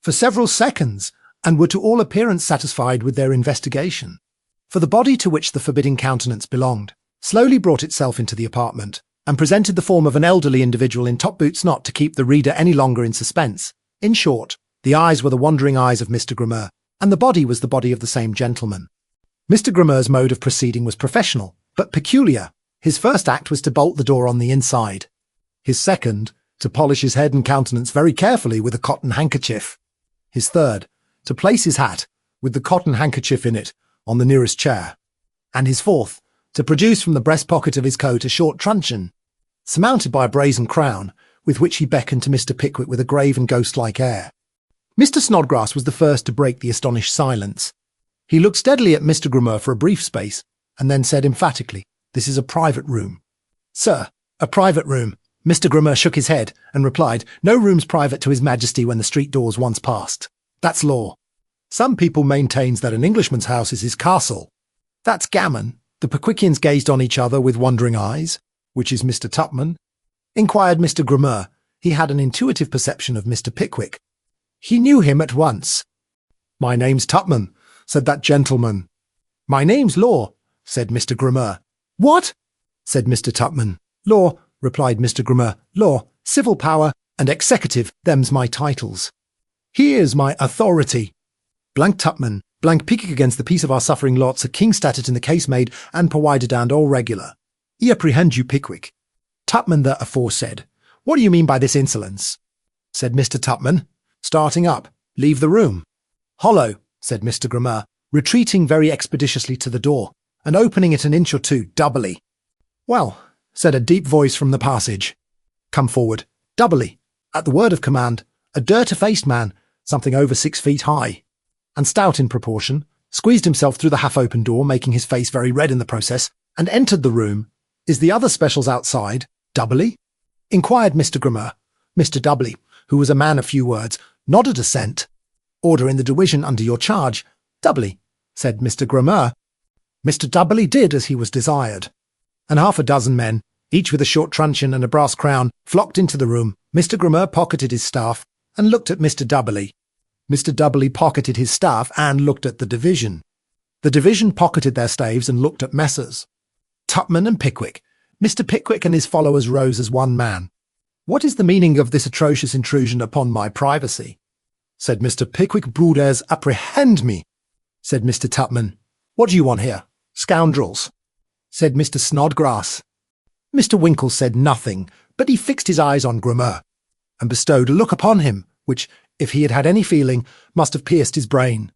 for several seconds, and were to all appearance satisfied with their investigation. For the body to which the forbidding countenance belonged slowly brought itself into the apartment, and presented the form of an elderly individual in top boots, not to keep the reader any longer in suspense. In short, the eyes were the wandering eyes of Mr. Grummer, and the body was the body of the same gentleman. Mr. Grummer's mode of proceeding was professional, but peculiar. His first act was to bolt the door on the inside. His second, to polish his head and countenance very carefully with a cotton handkerchief. His third, to place his hat, with the cotton handkerchief in it, on the nearest chair. And his fourth, to produce from the breast pocket of his coat a short truncheon, surmounted by a brazen crown, with which he beckoned to Mr. Pickwick with a grave and ghost-like air. Mr. Snodgrass was the first to break the astonished silence. He looked steadily at Mr. Grummer for a brief space, and then said emphatically, "This is a private room." "Sir, a private room." Mr. Grummer shook his head and replied, "No room's private to His Majesty when the street door's once passed. That's law. Some people maintains that an Englishman's house is his castle. That's gammon." The Pickwickians gazed on each other with wondering eyes. "Which is Mr. Tupman?" inquired Mr. Grummer. He had an intuitive perception of Mr. Pickwick. He knew him at once. "My name's Tupman," said that gentleman. "My name's Law," said Mr. Grummer. "What?" said Mr. Tupman. "Law," replied Mr. Grummer. "Law, civil power, and executive, them's my titles. Here's my authority." Blank Tupman Blank Pickwick against the peace of our suffering lots, a king statute in the case made, and provided and all regular. I apprehend you, Pickwick. Tupman the aforesaid. What do you mean by this insolence? Said Mr. Tupman, starting up. Leave the room. Hollow, said Mr. Grammar, retreating very expeditiously to the door, and opening it an inch or two, doubly. Well, said a deep voice from the passage. Come forward, doubly, at the word of command, a dirt-faced man, something over 6 feet high, and stout in proportion, squeezed himself through the half-open door, making his face very red in the process, and entered the room. Is the other specials outside, doubly? Inquired Mr. Grammar. Mr. Doubly, who was a man of few words, nodded assent. Order in the division under your charge, doubly, said Mr. Grammar. Mr. Doubly did as he was desired, and 6 men, each with a short truncheon and a brass crown, flocked into the room. Mr. Grammar pocketed his staff and looked at Mr. Doubly. Mr. Doubly pocketed his staff and looked at the division. The division pocketed their staves and looked at Messrs. Tupman and Pickwick. Mr. Pickwick and his followers rose as one man. What is the meaning of this atrocious intrusion upon my privacy? Said Mr. Pickwick. Brooders, apprehend me, said Mr. Tupman. What do you want here? Scoundrels, said Mr. Snodgrass. Mr. Winkle said nothing, but he fixed his eyes on Grammar, and bestowed a look upon him, which, if he had had any feeling, must have pierced his brain.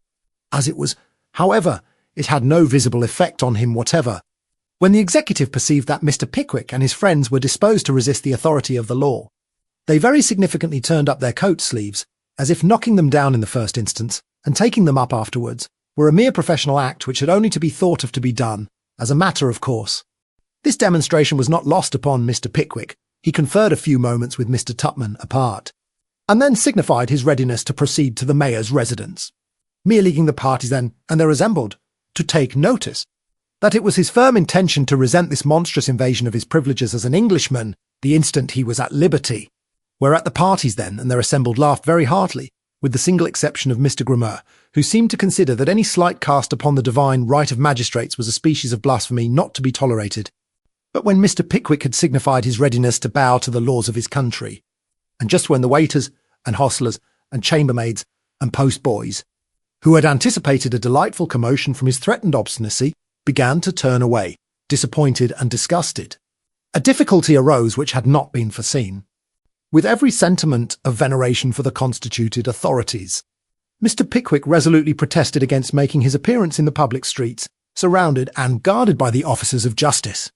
As it was, however, it had no visible effect on him whatever. When the executive perceived that Mr. Pickwick and his friends were disposed to resist the authority of the law, they very significantly turned up their coat sleeves, as if knocking them down in the first instance, and taking them up afterwards, were a mere professional act which had only to be thought of to be done, as a matter of course. This demonstration was not lost upon Mr. Pickwick. He conferred a few moments with Mr. Tupman apart, and then signified his readiness to proceed to the mayor's residence, merely the parties then, and there assembled, to take notice that it was his firm intention to resent this monstrous invasion of his privileges as an Englishman the instant he was at liberty. Whereat the parties then and there assembled laughed very heartily, with the single exception of Mr. Grammar, who seemed to consider that any slight cast upon the divine right of magistrates was a species of blasphemy not to be tolerated. But when Mr. Pickwick had signified his readiness to bow to the laws of his country, and just when the waiters and hostlers and chambermaids and postboys, who had anticipated a delightful commotion from his threatened obstinacy, began to turn away, disappointed and disgusted, a difficulty arose which had not been foreseen. With every sentiment of veneration for the constituted authorities, Mr. Pickwick resolutely protested against making his appearance in the public streets, surrounded and guarded by the officers of justice.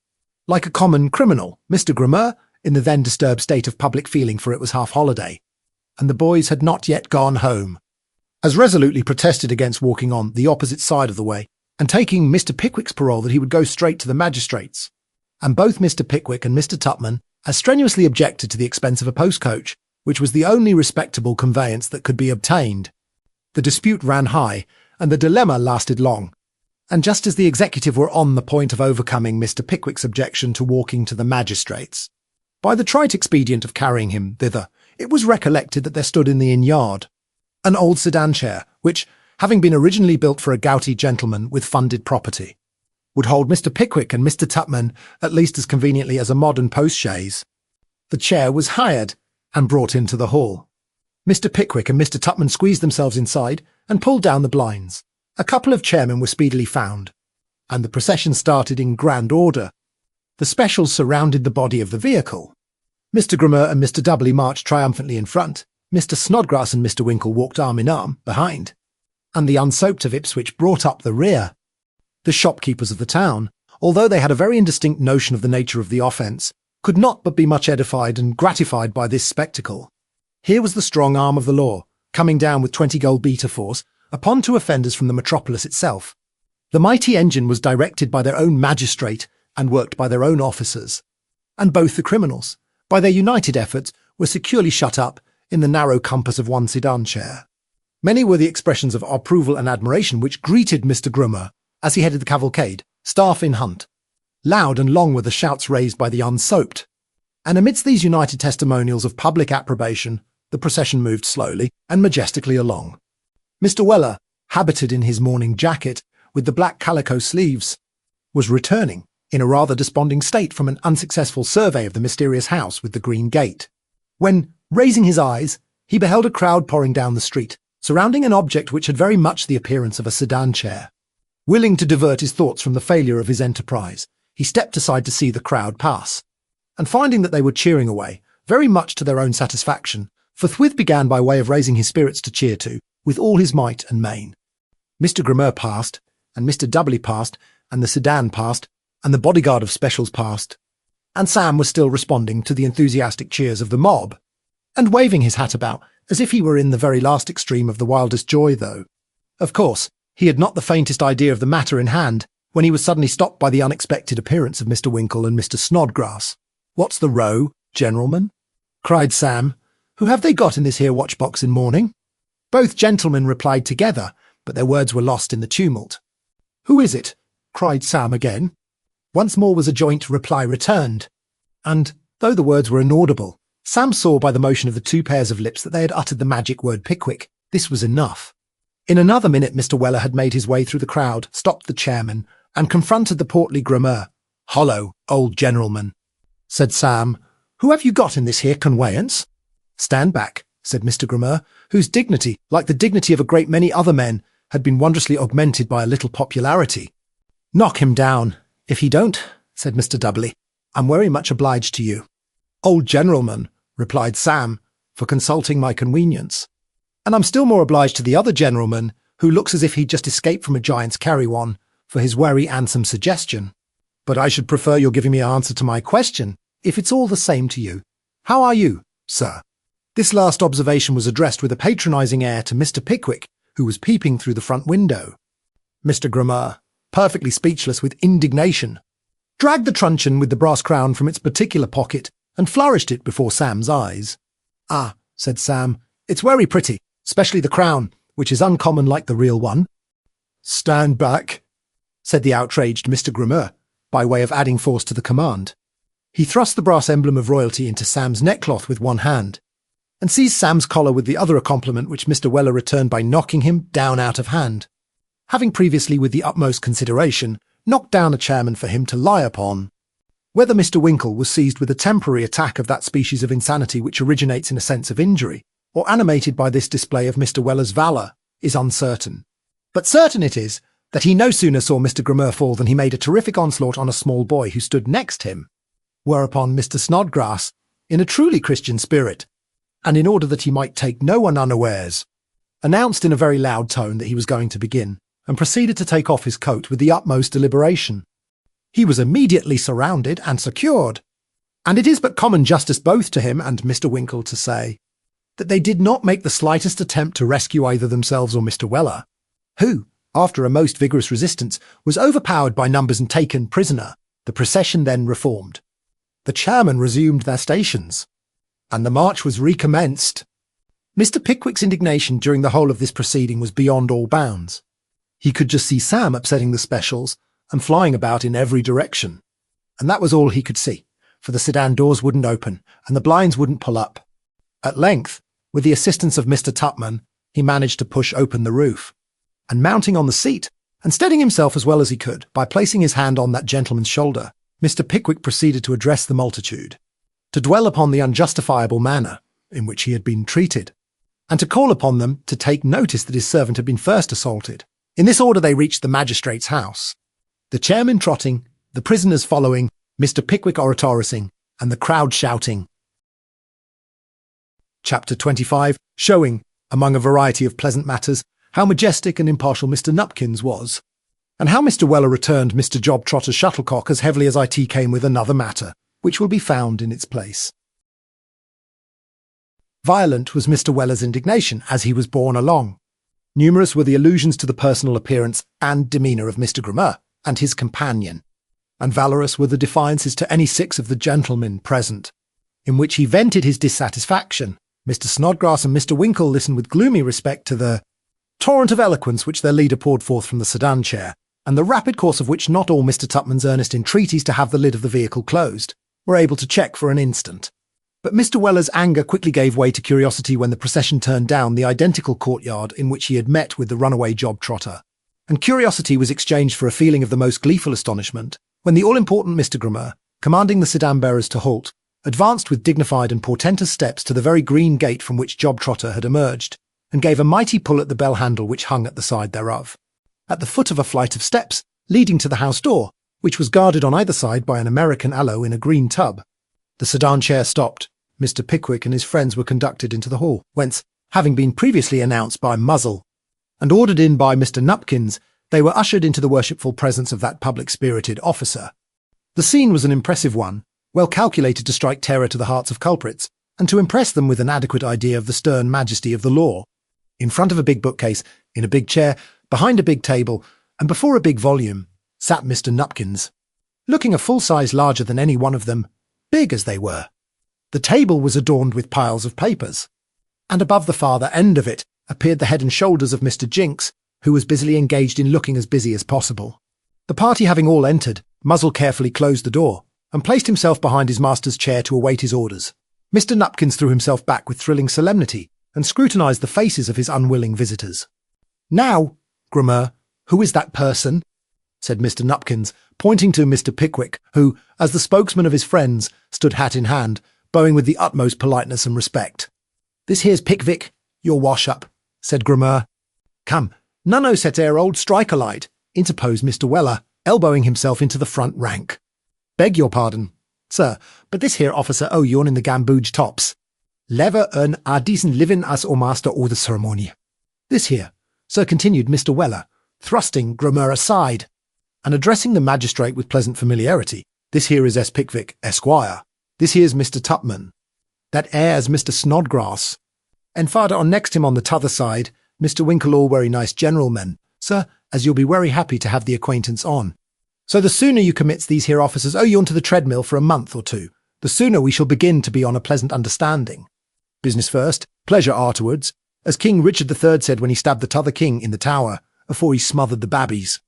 Like a common criminal, Mr. Grammar, in the then disturbed state of public feeling, for it was half-holiday, and the boys had not yet gone home, as resolutely protested against walking on the opposite side of the way, and taking Mr. Pickwick's parole that he would go straight to the magistrates. And both Mr. Pickwick and Mr. Tupman as strenuously objected to the expense of a post-coach, which was the only respectable conveyance that could be obtained. The dispute ran high, and the dilemma lasted long, and just as the executive were on the point of overcoming Mr. Pickwick's objection to walking to the magistrates, by the trite expedient of carrying him thither, it was recollected that there stood in the inn-yard an old sedan chair, which, having been originally built for a gouty gentleman with funded property, would hold Mr. Pickwick and Mr. Tupman at least as conveniently as a modern post-chaise. The chair was hired and brought into the hall. Mr. Pickwick and Mr. Tupman squeezed themselves inside and pulled down the blinds. A couple of chairmen were speedily found, and the procession started in grand order. The specials surrounded the body of the vehicle. Mr. Grammar and Mr. Doubly marched triumphantly in front. Mr. Snodgrass and Mr. Winkle walked arm in arm behind, and the unsoaped of Ipswich brought up the rear. The shopkeepers of the town, although they had a very indistinct notion of the nature of the offence, could not but be much edified and gratified by this spectacle. Here was the strong arm of the law, coming down with 20 gold beta force upon 2 offenders from the metropolis itself. The mighty engine was directed by their own magistrate and worked by their own officers, and both the criminals, by their united efforts, were securely shut up in the narrow compass of one sedan chair. Many were the expressions of approval and admiration which greeted Mr. Grammar as he headed the cavalcade, staff in hunt. Loud and long were the shouts raised by the unsoaped, and amidst these united testimonials of public approbation, the procession moved slowly and majestically along. Mr. Weller, habited in his morning jacket with the black calico sleeves, was returning in a rather desponding state from an unsuccessful survey of the mysterious house with the green gate, when, raising his eyes, he beheld a crowd pouring down the street, surrounding an object which had very much the appearance of a sedan chair. Willing to divert his thoughts from the failure of his enterprise, he stepped aside to see the crowd pass, and finding that they were cheering away, very much to their own satisfaction, forthwith began by way of raising his spirits to cheer to, with all his might and main. Mr. Grimmer passed, and Mr. Doubly passed, and the sedan passed, and the bodyguard of specials passed, and Sam was still responding to the enthusiastic cheers of the mob, and waving his hat about, as if he were in the very last extreme of the wildest joy, though. Of course, he had not the faintest idea of the matter in hand, when he was suddenly stopped by the unexpected appearance of Mr. Winkle and Mr. Snodgrass. "What's the row, gentlemen?" cried Sam. "Who have they got in this here watchbox in mourning?" Both gentlemen replied together, but their words were lost in the tumult. "Who is it?" cried Sam again. Once more was a joint reply returned, and, though the words were inaudible, Sam saw by the motion of the two pairs of lips that they had uttered the magic word Pickwick. This was enough. In another minute Mr. Weller had made his way through the crowd, stopped the chairman, and confronted the portly Grimmer. "Hollo, old gentleman," said Sam. "Who have you got in this here conveyance?" "Stand back," said Mr. Grimmer, whose dignity, like the dignity of a great many other men, had been wondrously augmented by a little popularity. "Knock him down. If he don't," said Mr. Doubly, "I'm very much obliged to you." "Old gentleman," replied Sam, "for consulting my convenience. And I'm still more obliged to the other gentleman, who looks as if he'd just escaped from a giant's carry-on, for his very handsome suggestion. But I should prefer your giving me an answer to my question, if it's all the same to you. How are you, sir?" This last observation was addressed with a patronising air to Mr. Pickwick, who was peeping through the front window. Mr. Grimmer, perfectly speechless with indignation, dragged the truncheon with the brass crown from its particular pocket and flourished it before Sam's eyes. "Ah," said Sam, "it's very pretty, especially the crown, which is uncommon like the real one." "Stand back," said the outraged Mr. Grimmer, by way of adding force to the command. He thrust the brass emblem of royalty into Sam's neckcloth with one hand, and seized Sam's collar with the other, a compliment which Mr. Weller returned by knocking him down out of hand, having previously, with the utmost consideration, knocked down a chairman for him to lie upon. Whether Mr. Winkle was seized with a temporary attack of that species of insanity which originates in a sense of injury, or animated by this display of Mr. Weller's valour, is uncertain. But certain it is that he no sooner saw Mr. Grimmer fall than he made a terrific onslaught on a small boy who stood next him, whereupon Mr. Snodgrass, in a truly Christian spirit, and in order that he might take no one unawares, announced in a very loud tone that he was going to begin, and proceeded to take off his coat with the utmost deliberation. He was immediately surrounded and secured, and it is but common justice both to him and Mr. Winkle to say that they did not make the slightest attempt to rescue either themselves or Mr. Weller, who, after a most vigorous resistance, was overpowered by numbers and taken prisoner. The procession then reformed. The chairmen resumed their stations, and the march was recommenced. Mr. Pickwick's indignation during the whole of this proceeding was beyond all bounds. He could just see Sam upsetting the specials and flying about in every direction. And that was all he could see, for the sedan doors wouldn't open and the blinds wouldn't pull up. At length, with the assistance of Mr. Tupman, he managed to push open the roof, and mounting on the seat, and steadying himself as well as he could by placing his hand on that gentleman's shoulder, Mr. Pickwick proceeded to address the multitude, to dwell upon the unjustifiable manner in which he had been treated, and to call upon them to take notice that his servant had been first assaulted. In this order they reached the magistrate's house, the chairman trotting, the prisoners following, Mr. Pickwick oratorising, and the crowd shouting. Chapter 25, showing, among a variety of pleasant matters, how majestic and impartial Mr. Nupkins was, and how Mr. Weller returned Mr. Job Trotter's shuttlecock as heavily as IT came with another matter, which will be found in its place. Violent was Mr. Weller's indignation as he was borne along. Numerous were the allusions to the personal appearance and demeanour of Mr. Grimmer and his companion, and valorous were the defiances to any 6 of the gentlemen present, in which he vented his dissatisfaction. Mr. Snodgrass and Mr. Winkle listened with gloomy respect to the torrent of eloquence which their leader poured forth from the sedan chair, and the rapid course of which not all Mr. Tupman's earnest entreaties to have the lid of the vehicle closed were able to check for an instant. But Mr. Weller's anger quickly gave way to curiosity when the procession turned down the identical courtyard in which he had met with the runaway job trotter, and curiosity was exchanged for a feeling of the most gleeful astonishment when the all-important Mr. Grimmer, commanding the sedan-bearers to halt, advanced with dignified and portentous steps to the very green gate from which Job Trotter had emerged, and gave a mighty pull at the bell handle which hung at the side thereof. At the foot of a flight of steps leading to the house door, which was guarded on either side by an American aloe in a green tub, the sedan chair stopped. Mr. Pickwick and his friends were conducted into the hall, whence, having been previously announced by Muzzle and ordered in by Mr. Nupkins, they were ushered into the worshipful presence of that public-spirited officer. The scene was an impressive one, well calculated to strike terror to the hearts of culprits, and to impress them with an adequate idea of the stern majesty of the law. In front of a big bookcase, in a big chair, behind a big table, and before a big volume, sat Mr. Nupkins, looking a full size larger than any one of them, big as they were. The table was adorned with piles of papers, and above the farther end of it appeared the head and shoulders of Mr. Jinks, who was busily engaged in looking as busy as possible. The party having all entered, Muzzle carefully closed the door, and placed himself behind his master's chair to await his orders. Mr. Nupkins threw himself back with thrilling solemnity, and scrutinised the faces of his unwilling visitors. "Now, Grammar, who is that person?" said Mr. Nupkins, pointing to Mr. Pickwick, who, as the spokesman of his friends, stood hat in hand, bowing with the utmost politeness and respect. "This here's Pickwick, your wash-up," said Grammar. "Come, none o' set ere old strike-a-light," interposed Mr. Weller, elbowing himself into the front rank. "Beg your pardon, sir, but this here officer yourn in the gambooge tops. Lever a decent living as o master o the ceremony." "This here," sir, continued Mr. Weller, thrusting Grammar aside, and addressing the magistrate with pleasant familiarity. "This here is S. Pickwick, Esquire. This here's Mr. Tupman. That air's Mr. Snodgrass. And farther on next him on the t'other side, Mr. Winkle, all very nice gentlemen, sir, as you'll be very happy to have the acquaintance on. So the sooner you commits these here officers yourn to the treadmill for a month or two, the sooner we shall begin to be on a pleasant understanding. Business first, pleasure arterwards, as King Richard III said when he stabbed the t'other king in the Tower, afore he smothered the babbies."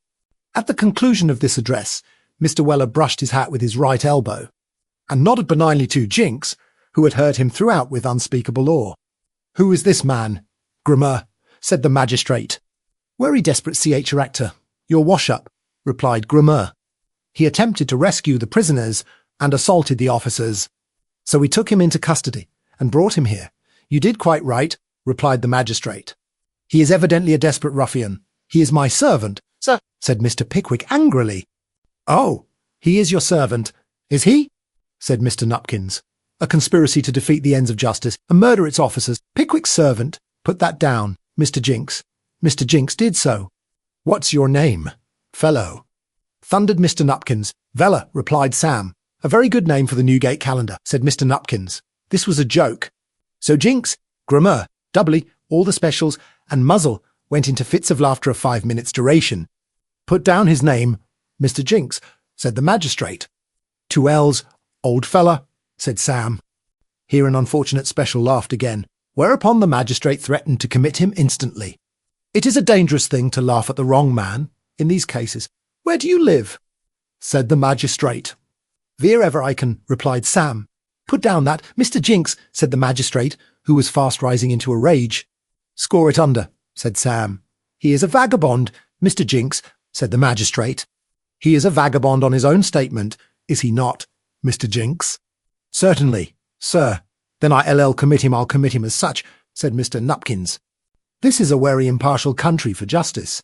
At the conclusion of this address, Mr. Weller brushed his hat with his right elbow, and nodded benignly to Jinks, who had heard him throughout with unspeakable awe. "Who is this man, Grammar?" said the magistrate. "Very desperate C.H. actor, your wash-up," replied Grammar. "He attempted to rescue the prisoners and assaulted the officers. So we took him into custody and brought him here." "You did quite right," replied the magistrate. "He is evidently a desperate ruffian. He is my servant, sir," said Mr. Pickwick angrily. "Oh, he is your servant, is he?" said Mr. Nupkins. "A conspiracy to defeat the ends of justice and murder its officers. Pickwick's servant. Put that down, Mr. Jinks." Mr. Jinks did so. "What's your name, fellow?" thundered Mr. Nupkins. "Vella," replied Sam. "A very good name for the Newgate calendar," said Mr. Nupkins. This was a joke. So Jinks, Grammar, Doubly, all the specials, and Muzzle went into fits of laughter of 5 minutes' duration. "Put down his name, Mr. Jinks," said the magistrate. "2 L's, old fella," said Sam. Here an unfortunate special laughed again, whereupon the magistrate threatened to commit him instantly. "It is a dangerous thing to laugh at the wrong man, in these cases. Where do you live?" said the magistrate. "Wherever I can," replied Sam. "Put down that, Mr. Jinks," said the magistrate, who was fast rising into a rage. "Score it under," said Sam. "He is a vagabond, Mr. Jinks," said the magistrate. "He is a vagabond on his own statement, is he not, Mr. Jinks?" "Certainly, sir. Then I'll commit him as such," said Mr. Nupkins. "This is a wery impartial country for justice,"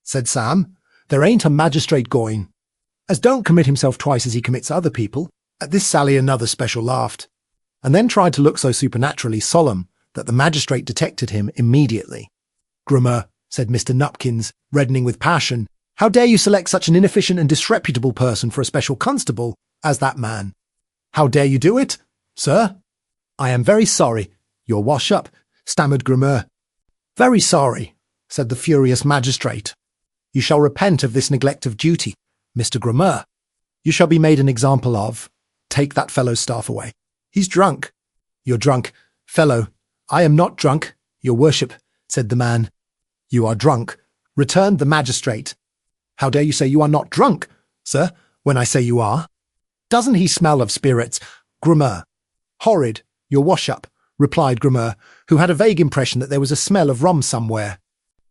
said Sam. "There ain't a magistrate going as don't commit himself twice as he commits other people." At this sally another special laughed, and then tried to look so supernaturally solemn that the magistrate detected him immediately. "Grammar," said Mr. Nupkins, reddening with passion, "how dare you select such an inefficient and disreputable person for a special constable as that man? How dare you do it, sir?" "I am very sorry, your wash-up," stammered Grammar. "Very sorry," said the furious magistrate. "You shall repent of this neglect of duty, Mr. Grammar. You shall be made an example of. Take that fellow's staff away. He's drunk." "You're drunk, fellow." "I am not drunk, your worship," said the man. "You are drunk," returned the magistrate. "How dare you say you are not drunk, sir, when I say you are?" "Doesn't he smell of spirits, Grammar?" "Horrid, your wash-up," replied Grammar, who had a vague impression that there was a smell of rum somewhere.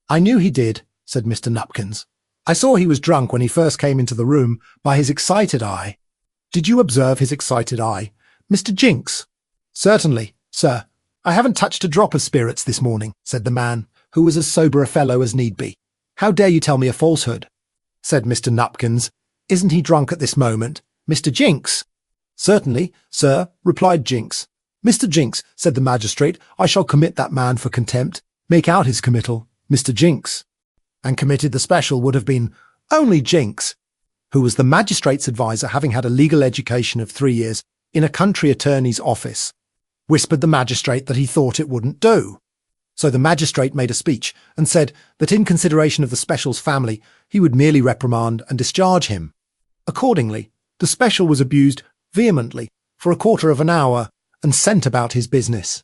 "I knew he did," said Mr. Nupkins. "I saw he was drunk when he first came into the room by his excited eye." "Did you observe his excited eye, Mr. Jinks?" "Certainly, sir. I haven't touched a drop of spirits this morning, said the man, who was as sober a fellow as need be. How dare you tell me a falsehood? Said Mr. Nupkins. Isn't he drunk at this moment, Mr. Jinks? Certainly, sir, replied Jinks. Mr. Jinks, said the magistrate, I shall commit that man for contempt. Make out his committal, Mr. Jinks. And committed the special would have been only Jinks, who was the magistrate's adviser, having had a legal education of 3 years in a country attorney's office, whispered the magistrate that he thought it wouldn't do. So the magistrate made a speech and said that in consideration of the special's family, he would merely reprimand and discharge him. Accordingly, the special was abused vehemently for a quarter of an hour and sent about his business.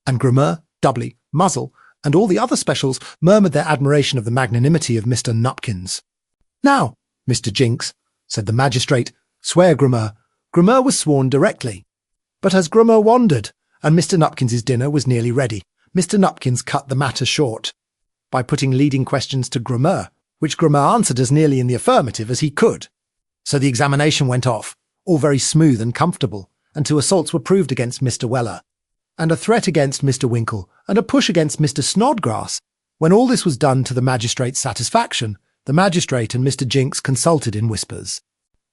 And Grammer, Dudley, Muzzle, and all the other specials murmured their admiration of the magnanimity of Mr. Nupkins. Now, Mr. Jinks, said the magistrate, swear Grammer. Grammer was sworn directly. But as Grammer wandered, and Mr. Nupkins's dinner was nearly ready, Mr. Nupkins cut the matter short by putting leading questions to Grammer, which Grammer answered as nearly in the affirmative as he could. So the examination went off, all very smooth and comfortable, and 2 assaults were proved against Mr. Weller, and a threat against Mr. Winkle, and a push against Mr. Snodgrass. When all this was done to the magistrate's satisfaction, the magistrate and Mr. Jinks consulted in whispers.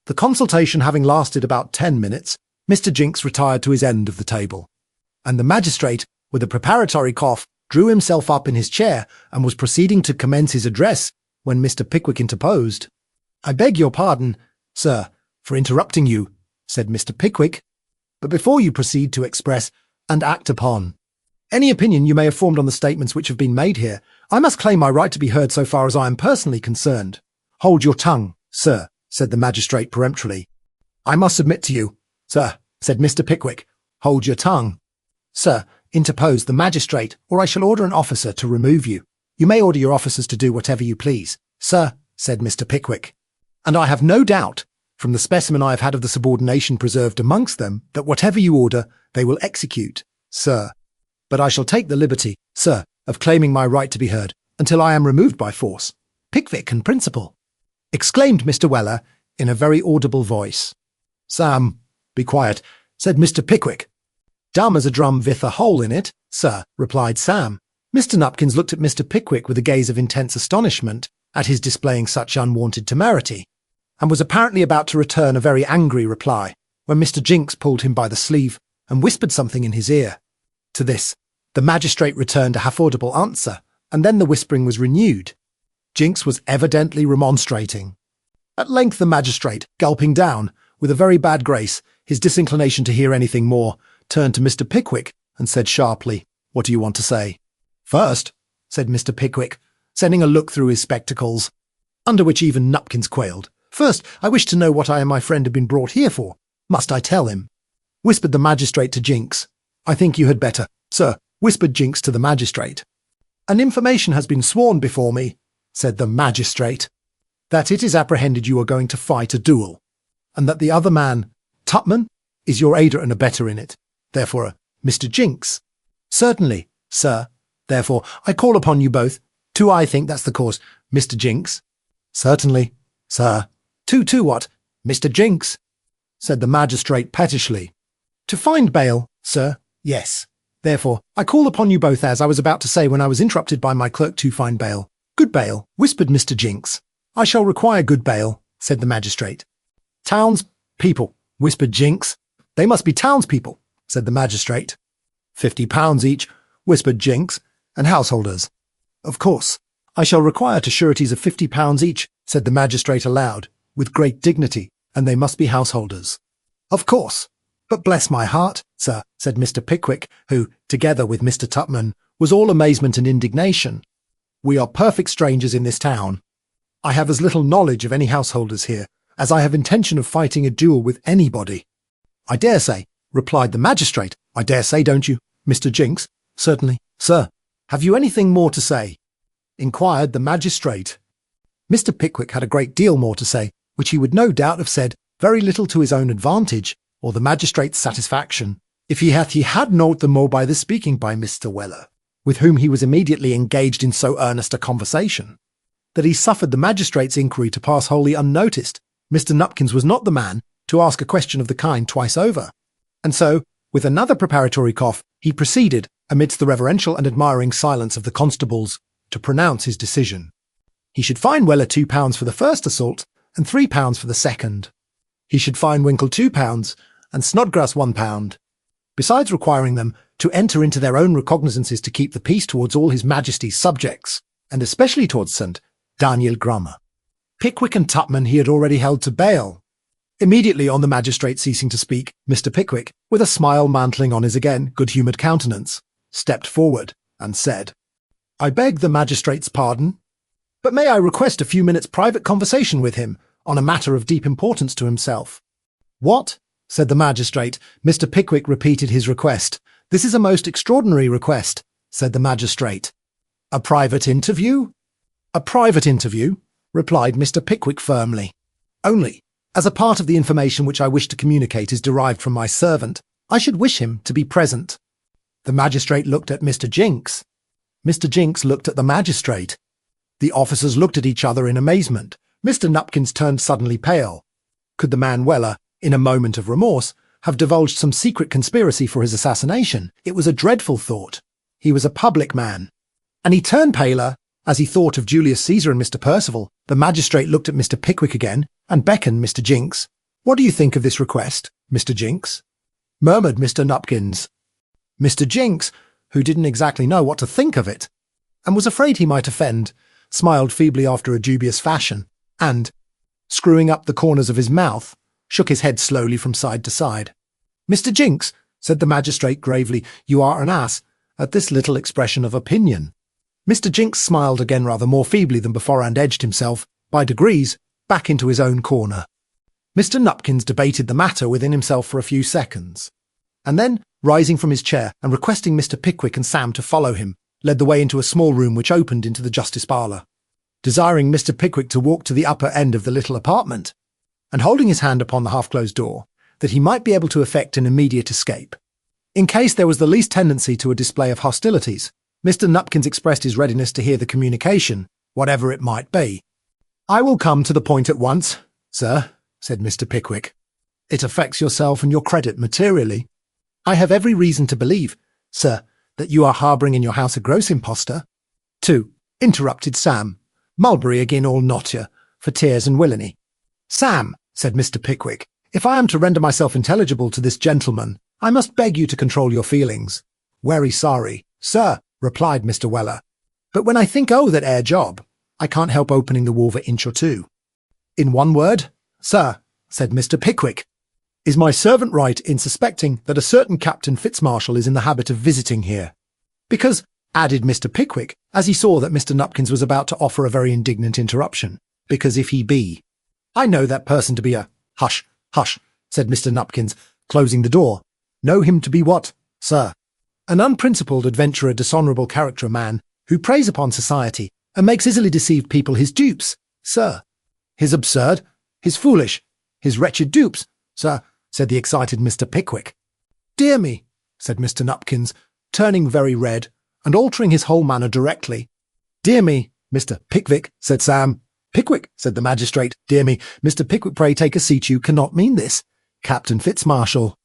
The consultation having lasted about 10 minutes, Mr. Jinks retired to his end of the table, and the magistrate, with a preparatory cough, drew himself up in his chair and was proceeding to commence his address when Mr. Pickwick interposed. I beg your pardon, sir, for interrupting you, said Mr. Pickwick, but before you proceed to express and act upon any opinion you may have formed on the statements which have been made here, I must claim my right to be heard so far as I am personally concerned. Hold your tongue, sir, said the magistrate peremptorily. I must submit to you, sir, said Mr. Pickwick. Hold your tongue. Sir, interposed the magistrate, or I shall order an officer to remove you. You may order your officers to do whatever you please, sir, said Mr. Pickwick. And I have no doubt, from the specimen I have had of the subordination preserved amongst them, that whatever you order, they will execute, sir. But I shall take the liberty, sir, of claiming my right to be heard, until I am removed by force. Pickwick and principal, exclaimed Mr. Weller in a very audible voice. Sam, be quiet, said Mr. Pickwick. Dumb as a drum with a hole in it, sir, replied Sam. Mr. Nupkins looked at Mr. Pickwick with a gaze of intense astonishment at his displaying such unwonted temerity, and was apparently about to return a very angry reply, when Mr. Jinks pulled him by the sleeve and whispered something in his ear. To this, the magistrate returned a half-audible answer, and then the whispering was renewed. Jinks was evidently remonstrating. At length the magistrate, gulping down, with a very bad grace, his disinclination to hear anything more, turned to Mr. Pickwick and said sharply, What do you want to say? First, said Mr. Pickwick, sending a look through his spectacles, under which even Nupkins quailed. First, I wish to know what I and my friend have been brought here for. Must I tell him? Whispered the magistrate to Jinks. I think you had better, sir, whispered Jinks to the magistrate. An information has been sworn before me, said the magistrate, that it is apprehended you are going to fight a duel, and that the other man, Tupman, is your aider and abettor in it. Therefore, Mr. Jinks. Certainly, sir. Therefore, I call upon you both. I think that's the cause, Mr. Jinks. Certainly, sir. What, Mr. Jinks? Said the magistrate pettishly. To find bail, sir. Yes. Therefore, I call upon you both as I was about to say when I was interrupted by my clerk to find bail. Good bail, whispered Mr. Jinks. I shall require good bail, said the magistrate. Townspeople, whispered Jinks. They must be townspeople, said the magistrate. £50 each, whispered Jinks, and householders. Of course, I shall require to sureties of £50 each, said the magistrate aloud, with great dignity, and they must be householders. Of course. But bless my heart, sir, said Mr. Pickwick, who, together with Mr. Tupman, was all amazement and indignation. We are perfect strangers in this town. I have as little knowledge of any householders here as I have intention of fighting a duel with anybody. I dare say, replied the magistrate. I dare say, don't you, Mr. Jinks? Certainly, sir. Have you anything more to say? Inquired the magistrate. Mr. Pickwick had a great deal more to say, which he would no doubt have said very little to his own advantage, or the magistrate's satisfaction, if he had nought the more by the speaking by Mr. Weller, with whom he was immediately engaged in so earnest a conversation, that he suffered the magistrate's inquiry to pass wholly unnoticed. Mr. Nupkins was not the man to ask a question of the kind twice over, and so, with another preparatory cough, he proceeded, amidst the reverential and admiring silence of the constables, to pronounce his decision. He should fine Weller £2 for the first assault and £3 for the second. He should fine Winkle £2 and Snodgrass £1, besides requiring them to enter into their own recognizances to keep the peace towards all his Majesty's subjects, and especially towards St. Daniel Grummer. Pickwick and Tupman he had already held to bail. Immediately on the magistrate ceasing to speak, Mr. Pickwick, with a smile mantling on his again good-humoured countenance, stepped forward and said, "I beg the magistrate's pardon, but may I request a few minutes' private conversation with him on a matter of deep importance to himself?" "What?" said the magistrate. Mr. Pickwick repeated his request. "This is a most extraordinary request," said the magistrate. "A private interview?" "A private interview," replied Mr. Pickwick firmly. "Only, as a part of the information which I wish to communicate is derived from my servant, I should wish him to be present." The magistrate looked at Mr. Jinks. Mr. Jinks looked at the magistrate. The officers looked at each other in amazement. Mr. Nupkins turned suddenly pale. Could the man Weller, in a moment of remorse, have divulged some secret conspiracy for his assassination? It was a dreadful thought. He was a public man. And he turned paler as he thought of Julius Caesar and Mr. Percival. The magistrate looked at Mr. Pickwick again and beckoned Mr. Jinks. "What do you think of this request, Mr. Jinks?" murmured Mr. Nupkins. Mr. Jinks, who didn't exactly know what to think of it, and was afraid he might offend, smiled feebly after a dubious fashion, and, screwing up the corners of his mouth, shook his head slowly from side to side. "Mr. Jinks," said the magistrate gravely, "you are an ass at this little expression of opinion." Mr. Jinks smiled again rather more feebly than before and edged himself, by degrees, back into his own corner. Mr. Nupkins debated the matter within himself for a few seconds, and then, rising from his chair and requesting Mr. Pickwick and Sam to follow him, led the way into a small room which opened into the justice parlour. Desiring Mr. Pickwick to walk to the upper end of the little apartment, and holding his hand upon the half-closed door, that he might be able to effect an immediate escape. In case there was the least tendency to a display of hostilities, Mr. Nupkins expressed his readiness to hear the communication, whatever it might be. "I will come to the point at once, sir," said Mr. Pickwick. "It affects yourself and your credit materially. I have every reason to believe, sir, that you are harbouring in your house a gross impostor." "2," interrupted Sam. "Mulberry agin all notcher, for tears and villainy." "Sam," said Mr. Pickwick, "if I am to render myself intelligible to this gentleman, I must beg you to control your feelings." "Wery sorry, sir," replied Mr. Weller, "but when I think that ere job, I can't help opening the wolf an inch or two." "In one word, sir," said Mr. Pickwick, "is my servant right in suspecting that a certain Captain Fitzmarshall is in the habit of visiting here? Because," added Mr. Pickwick, as he saw that Mr. Nupkins was about to offer a very indignant interruption, "because if he be, I know that person to be a—" "Hush, hush," said Mr. Nupkins, closing the door. "Know him to be what, sir?" "An unprincipled adventurer, dishonourable character man, who preys upon society, and makes easily deceived people his dupes, sir." "His absurd, his foolish, his wretched dupes, sir," said the excited Mr. Pickwick. "Dear me," said Mr. Nupkins, turning very red, and altering his whole manner directly. "Dear me, Mr. Pickwick," said Sam. "Pickwick," said the magistrate. "Dear me, Mr. Pickwick, pray take a seat. You cannot mean this. Captain Fitzmarshall."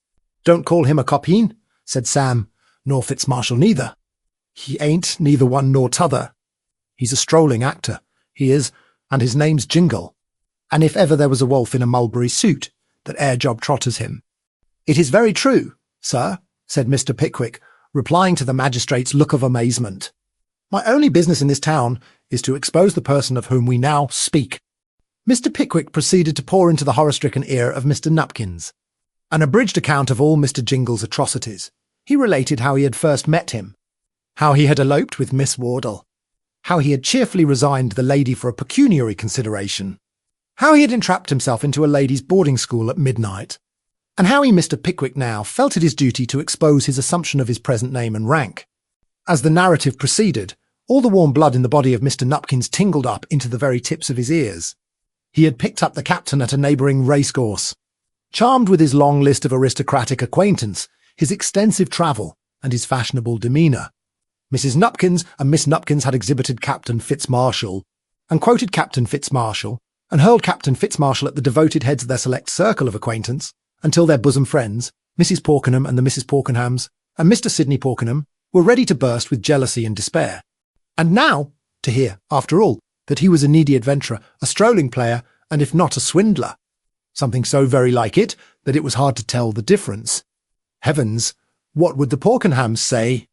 "Don't call him a copine," said Sam, "nor Fitzmarshall neither. He ain't neither one nor t'other. He's a strolling actor, he is, and his name's Jingle. And if ever there was a wolf in a mulberry suit, that ere job trotters him." "It is very true, sir," said Mr. Pickwick, replying to the magistrate's look of amazement. "My only business in this town is to expose the person of whom we now speak." Mr. Pickwick proceeded to pour into the horror-stricken ear of Mr. Nupkins an abridged account of all Mr. Jingle's atrocities. He related how he had first met him, how he had eloped with Miss Wardle, how he had cheerfully resigned the lady for a pecuniary consideration, how he had entrapped himself into a ladies' boarding school at midnight, and how he, Mr. Pickwick, now felt it his duty to expose his assumption of his present name and rank. As the narrative proceeded, all the warm blood in the body of Mr. Nupkins tingled up into the very tips of his ears. He had picked up the captain at a neighbouring racecourse. Charmed with his long list of aristocratic acquaintance, his extensive travel, and his fashionable demeanour, Mrs. Nupkins and Miss Nupkins had exhibited Captain Fitzmarshall, and quoted Captain Fitzmarshall, and hurled Captain Fitzmarshall at the devoted heads of their select circle of acquaintance, until their bosom friends, Mrs. Porkenham and the Mrs. Porkenhams, and Mr. Sidney Porkenham, were ready to burst with jealousy and despair. And now, to hear, after all, that he was a needy adventurer, a strolling player, and if not a swindler. Something so very like it that it was hard to tell the difference. Heavens, what would the Porkenhams say?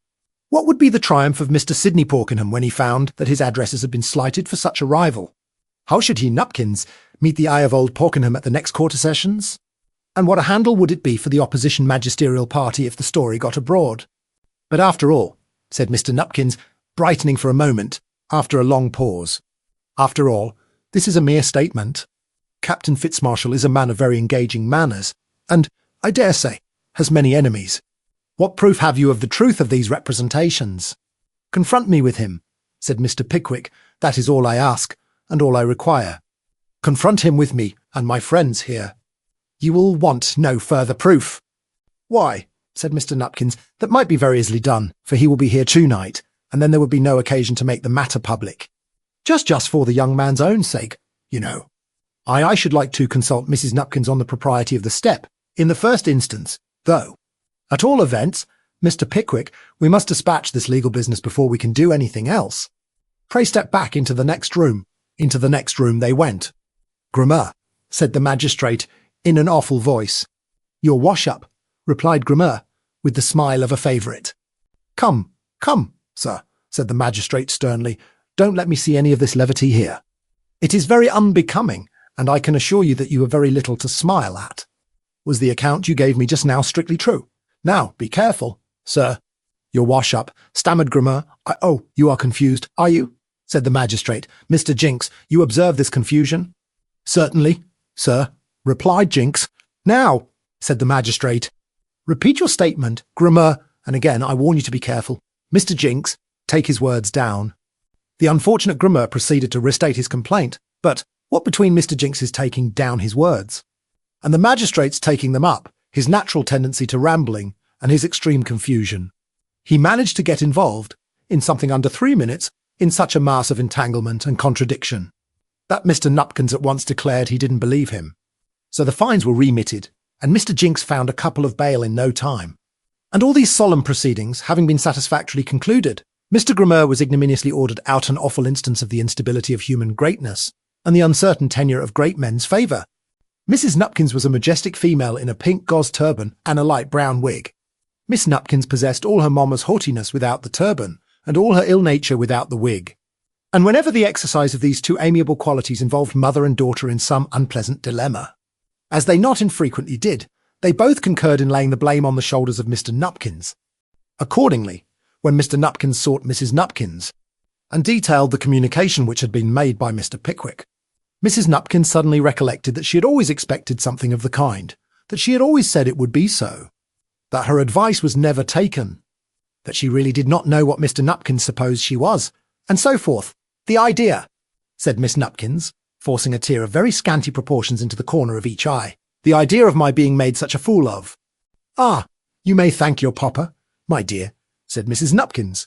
What would be the triumph of Mr. Sidney Porkenham when he found that his addresses had been slighted for such a rival? How should he, Nupkins, meet the eye of old Porkenham at the next quarter sessions? And what a handle would it be for the opposition magisterial party if the story got abroad? But after all, said Mr. Nupkins, brightening for a moment, after a long pause, after all, this is a mere statement. Captain Fitzmarshall is a man of very engaging manners, and, I dare say, has many enemies. What proof have you of the truth of these representations? Confront me with him, said Mr. Pickwick. That is all I ask, and all I require. Confront him with me and my friends here. You will want no further proof. Why, said Mr. Nupkins, that might be very easily done, for he will be here tonight, and then there would be no occasion to make the matter public. Just for the young man's own sake, you know. I should like to consult Mrs. Nupkins on the propriety of the step, in the first instance, though. At all events, Mr. Pickwick, we must dispatch this legal business before we can do anything else. Pray step back into the next room. Into the next room they went. Grammar, said the magistrate, in an awful voice. Your wash-up, replied Grammar, with the smile of a favourite. Come, sir, said the magistrate sternly, don't let me see any of this levity here. It is very unbecoming, and I can assure you that you have very little to smile at. Was the account you gave me just now strictly true? Now, be careful, sir. Your wash-up, stammered Grammar. Oh, you are confused, are you? Said the magistrate. Mr. Jinks, you observe this confusion? Certainly, sir, replied Jinks. Now, said the magistrate. Repeat your statement, Grammar, and again I warn you to be careful. Mr. Jinks, take his words down. The unfortunate Grammar proceeded to restate his complaint, but what between Mr. Jinks's taking down his words, and the magistrate's taking them up, his natural tendency to rambling, and his extreme confusion? He managed to get involved, in something under 3 minutes, in such a mass of entanglement and contradiction, that Mr. Nupkins at once declared he didn't believe him. So the fines were remitted, and Mr. Jinks found a couple of bail in no time. And all these solemn proceedings having been satisfactorily concluded, Mr. Grammar was ignominiously ordered out, an awful instance of the instability of human greatness, and the uncertain tenure of great men's favour. Mrs. Nupkins was a majestic female in a pink gauze turban and a light brown wig. Miss Nupkins possessed all her mamma's haughtiness without the turban, and all her ill nature without the wig. And whenever the exercise of these two amiable qualities involved mother and daughter in some unpleasant dilemma, as they not infrequently did, they both concurred in laying the blame on the shoulders of Mr. Nupkins. Accordingly, when Mr. Nupkins sought Mrs. Nupkins, and detailed the communication which had been made by Mr. Pickwick, Mrs. Nupkins suddenly recollected that she had always expected something of the kind, that she had always said it would be so, that her advice was never taken, that she really did not know what Mr. Nupkins supposed she was, and so forth. The idea, said Miss Nupkins, forcing a tear of very scanty proportions into the corner of each eye, the idea of my being made such a fool of. Ah, you may thank your papa, my dear, said Mrs. Nupkins.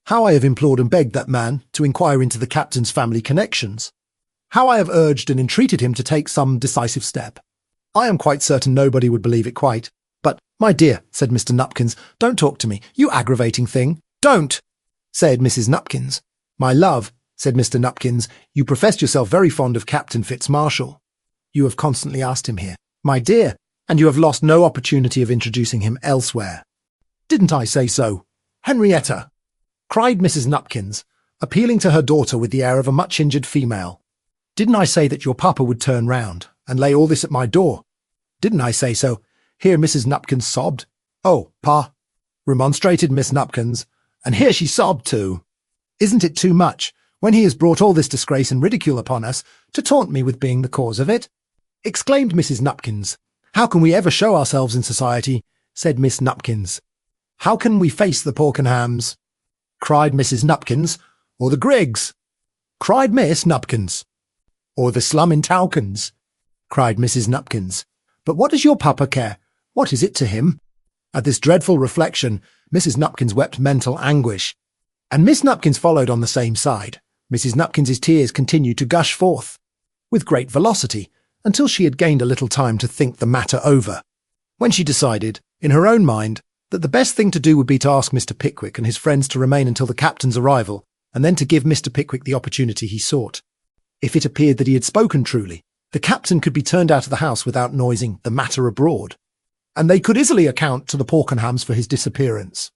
How I have implored and begged that man to inquire into the captain's family connections. How I have urged and entreated him to take some decisive step. I am quite certain nobody would believe it quite. But, my dear, said Mr. Nupkins, don't talk to me, you aggravating thing. Don't, said Mrs. Nupkins. My love, said Mr. Nupkins, you professed yourself very fond of Captain Fitzmarshall. You have constantly asked him here, my dear, and you have lost no opportunity of introducing him elsewhere. Didn't I say so? Henrietta, cried Mrs. Nupkins, appealing to her daughter with the air of a much-injured female. Didn't I say that your papa would turn round and lay all this at my door? Didn't I say so? Here Mrs. Nupkins sobbed. Oh, pa, remonstrated Miss Nupkins, and here she sobbed too. Isn't it too much, when he has brought all this disgrace and ridicule upon us, to taunt me with being the cause of it? Exclaimed Mrs. Nupkins. How can we ever show ourselves in society? Said Miss Nupkins. How can we face the Porkenhams? Cried Mrs. Nupkins. Or the Griggs? Cried Miss Nupkins. Or the Slum-in-Towkins? Cried Mrs. Nupkins. But what does your papa care? What is it to him? At this dreadful reflection, Mrs. Nupkins wept mental anguish, and Miss Nupkins followed on the same side. Mrs. Nupkins's tears continued to gush forth, with great velocity, until she had gained a little time to think the matter over, when she decided, in her own mind, that the best thing to do would be to ask Mr. Pickwick and his friends to remain until the captain's arrival, and then to give Mr. Pickwick the opportunity he sought. If it appeared that he had spoken truly, the captain could be turned out of the house without noising the matter abroad, and they could easily account to the Porkenhams for his disappearance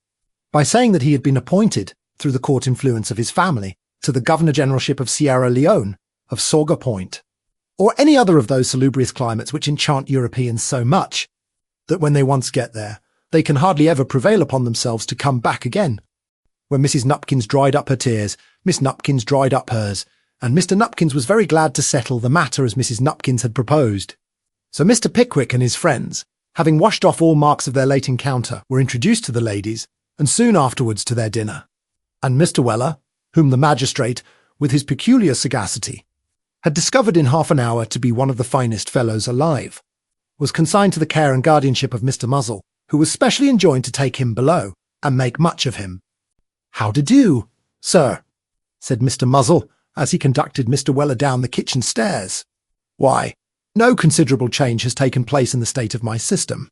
by saying that he had been appointed, through the court influence of his family, to the Governor-Generalship of Sierra Leone, of Sauga Point, or any other of those salubrious climates which enchant Europeans so much that when they once get there, they can hardly ever prevail upon themselves to come back again. When Mrs. Nupkins dried up her tears, Miss Nupkins dried up hers, and Mr. Nupkins was very glad to settle the matter as Mrs. Nupkins had proposed. So Mr. Pickwick and his friends, having washed off all marks of their late encounter, were introduced to the ladies, and soon afterwards to their dinner. And Mr. Weller, whom the magistrate, with his peculiar sagacity, had discovered in half an hour to be one of the finest fellows alive, was consigned to the care and guardianship of Mr. Muzzle, who was specially enjoined to take him below, and make much of him. "How do do, sir?" said Mr. Muzzle, as he conducted Mr. Weller down the kitchen stairs. "Why, no considerable change has taken place in the state of my system,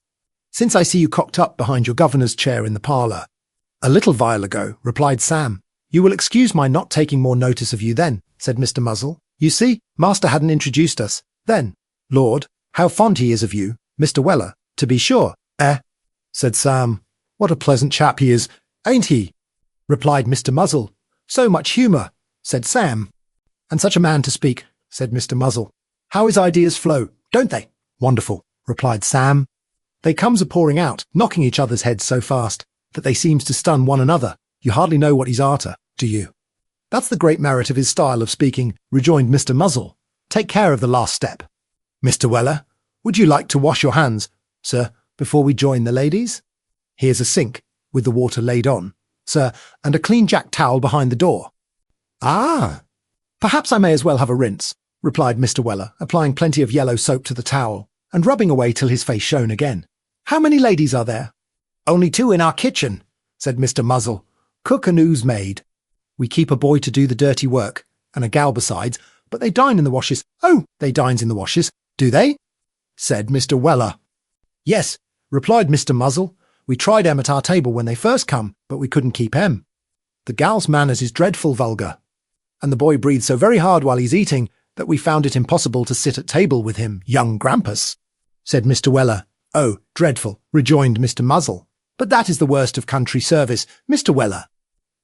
since I see you cocked up behind your governor's chair in the parlour." "A little while ago," replied Sam. "You will excuse my not taking more notice of you then," said Mr. Muzzle. "You see, master hadn't introduced us then. Lord, how fond he is of you, Mr. Weller, to be sure." Said Sam. "What a pleasant chap he is, ain't he?" replied Mr. Muzzle. "So much humour," said Sam. "And such a man to speak," said Mr. Muzzle. "How his ideas flow, don't they?" "Wonderful," replied Sam. "They comes a-pouring out, knocking each other's heads so fast that they seems to stun one another. You hardly know what he's arter, do you?" "That's the great merit of his style of speaking," rejoined Mr. Muzzle. "Take care of the last step. Mr. Weller, would you like to wash your hands, sir, before we join the ladies? Here's a sink, with the water laid on, sir, and a clean jack towel behind the door." "Ah, perhaps I may as well have a rinse," replied Mr. Weller, applying plenty of yellow soap to the towel, and rubbing away till his face shone again. "How many ladies are there?" "Only 2 in our kitchen," said Mr. Muzzle. "Cook and housemaid. We keep a boy to do the dirty work, and a gal besides, but they dine in the washes." "Oh, they dines in the washes, do they?" said Mr. Weller. "Yes," replied Mr. Muzzle. "We tried 'em at our table when they first come, but we couldn't keep 'em. The gal's manners is dreadful vulgar, and the boy breathes so very hard while he's eating that we found it impossible to sit at table with him, young grampus," said Mr. Weller. "Oh, dreadful," rejoined Mr. Muzzle. "But that is the worst of country service, Mr. Weller.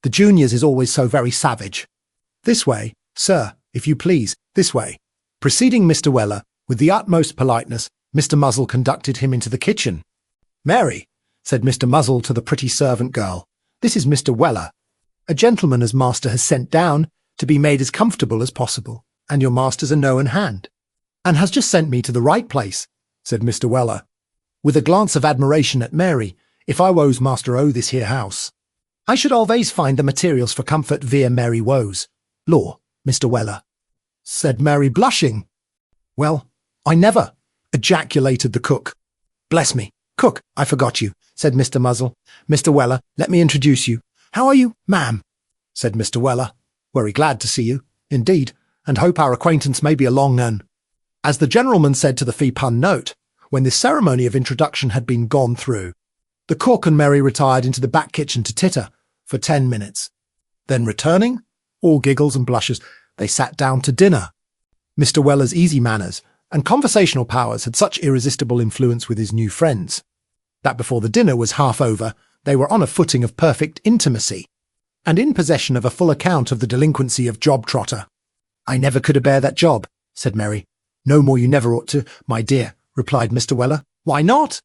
The juniors is always so very savage. This way, sir, if you please, this way." Preceding Mr. Weller, with the utmost politeness, Mr. Muzzle conducted him into the kitchen. "Mary," said Mr. Muzzle to the pretty servant girl, "this is Mr. Weller, a gentleman as master has sent down to be made as comfortable as possible, and your master's a known hand, and has just sent me to the right place," said Mr. Weller, with a glance of admiration at Mary. "If I woes master o' this here house, I should always find the materials for comfort via Mary woes." "Law, Mr. Weller," said Mary, blushing. "Well, I never," ejaculated the cook. "Bless me, cook, I forgot you," said Mr. Muzzle. "Mr. Weller, let me introduce you." "How are you, ma'am?" said Mr. Weller. "Very glad to see you, indeed, and hope our acquaintance may be a long un." As the gentleman said to the fee pun note, when this ceremony of introduction had been gone through, the cook and Mary retired into the back kitchen to titter for 10 minutes. Then returning, all giggles and blushes, they sat down to dinner. Mr. Weller's easy manners and conversational powers had such irresistible influence with his new friends that before the dinner was half over, they were on a footing of perfect intimacy, and in possession of a full account of the delinquency of Job Trotter. "I never could bear that job," said Mary. "No more you never ought to, my dear," replied Mr. Weller. "Why not?"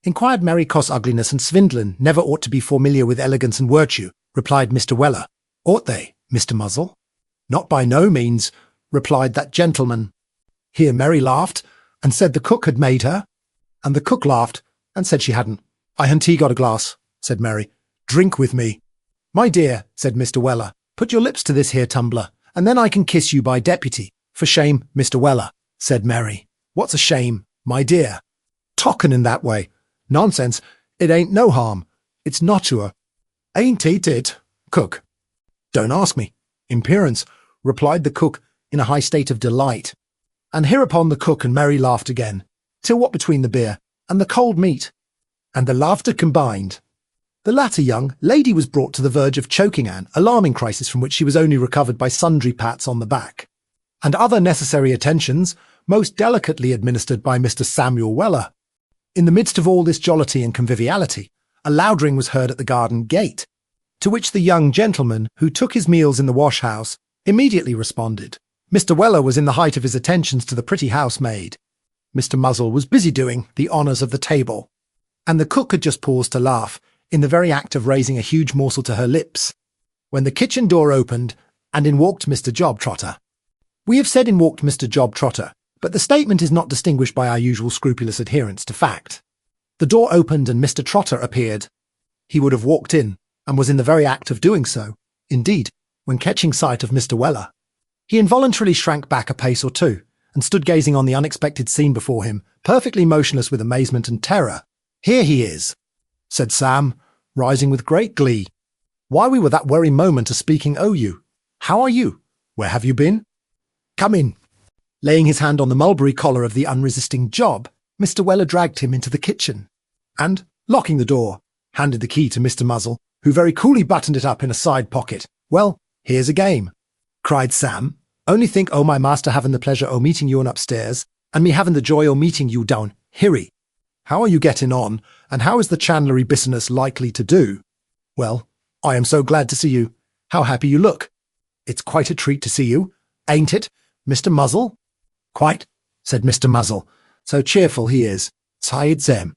inquired Mary. "'Cause ugliness and swindling never ought to be familiar with elegance and virtue," replied Mr. Weller. "Ought they, Mr. Muzzle?" "Not by no means," replied that gentleman. Here Mary laughed, and said the cook had made her, and the cook laughed, and said she hadn't. "I ha'n't got a glass," said Mary. "Drink with me." "My dear," said Mr. Weller, "put your lips to this here tumbler, and then I can kiss you by deputy." "For shame, Mr. Weller," said Mary. "What's a shame, my dear?" "Talkin' in that way." "Nonsense, it ain't no harm. It's not to her." "Ain't it, cook?" "Don't ask me. Impudence," replied the cook in a high state of delight. And hereupon the cook and Mary laughed again, till what between the beer and the cold meat, and the laughter combined, The latter young lady was brought to the verge of choking, an alarming crisis from which she was only recovered by sundry pats on the back, and other necessary attentions, most delicately administered by Mr. Samuel Weller. In the midst of all this jollity and conviviality, a loud ring was heard at the garden gate, to which the young gentleman, who took his meals in the wash-house, immediately responded. Mr. Weller was in the height of his attentions to the pretty housemaid. Mr. Muzzle was busy doing the honours of the table, and the cook had just paused to laugh, in the very act of raising a huge morsel to her lips, when the kitchen door opened, and in walked Mr. Jobtrotter. We have said in walked Mr. Jobtrotter, but the statement is not distinguished by our usual scrupulous adherence to fact. The door opened and Mr. Trotter appeared. He would have walked in, and was in the very act of doing so. Indeed, when catching sight of Mr. Weller, he involuntarily shrank back a pace or two, and stood gazing on the unexpected scene before him, perfectly motionless with amazement and terror. "Here he is," said Sam, rising with great glee. "Why, we were that very moment a-speaking o' you. How are you? Where have you been? Come in." Laying his hand on the mulberry collar of the unresisting Job, Mr. Weller dragged him into the kitchen, and, locking the door, handed the key to Mr. Muzzle, who very coolly buttoned it up in a side pocket. "Well, here's a game," cried Sam. "Only think o' my master having the pleasure o' meeting you on upstairs, and me having the joy o' meeting you down here. How are you getting on, and how is the chandlery business likely to do? Well, I am so glad to see you. How happy you look. It's quite a treat to see you, ain't it, Mr. Muzzle?" "Quite," said Mr. Muzzle. "So cheerful he is. Sides em."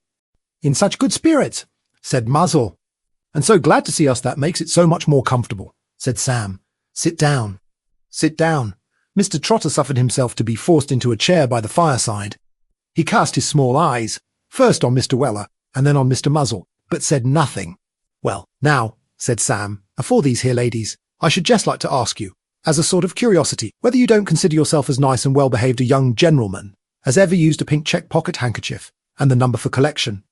"In such good spirits," said Muzzle. "And so glad to see us that makes it so much more comfortable," said Sam. "Sit down. Sit down." Mr. Trotter suffered himself to be forced into a chair by the fireside. He cast his small eyes, first on Mr. Weller, and then on Mr. Muzzle, but said nothing. "Well, now," said Sam, "afore these here ladies, I should just like to ask you, as a sort of curiosity, whether you don't consider yourself as nice and well-behaved a young gentleman as ever used a pink check pocket handkerchief, and the number for collection,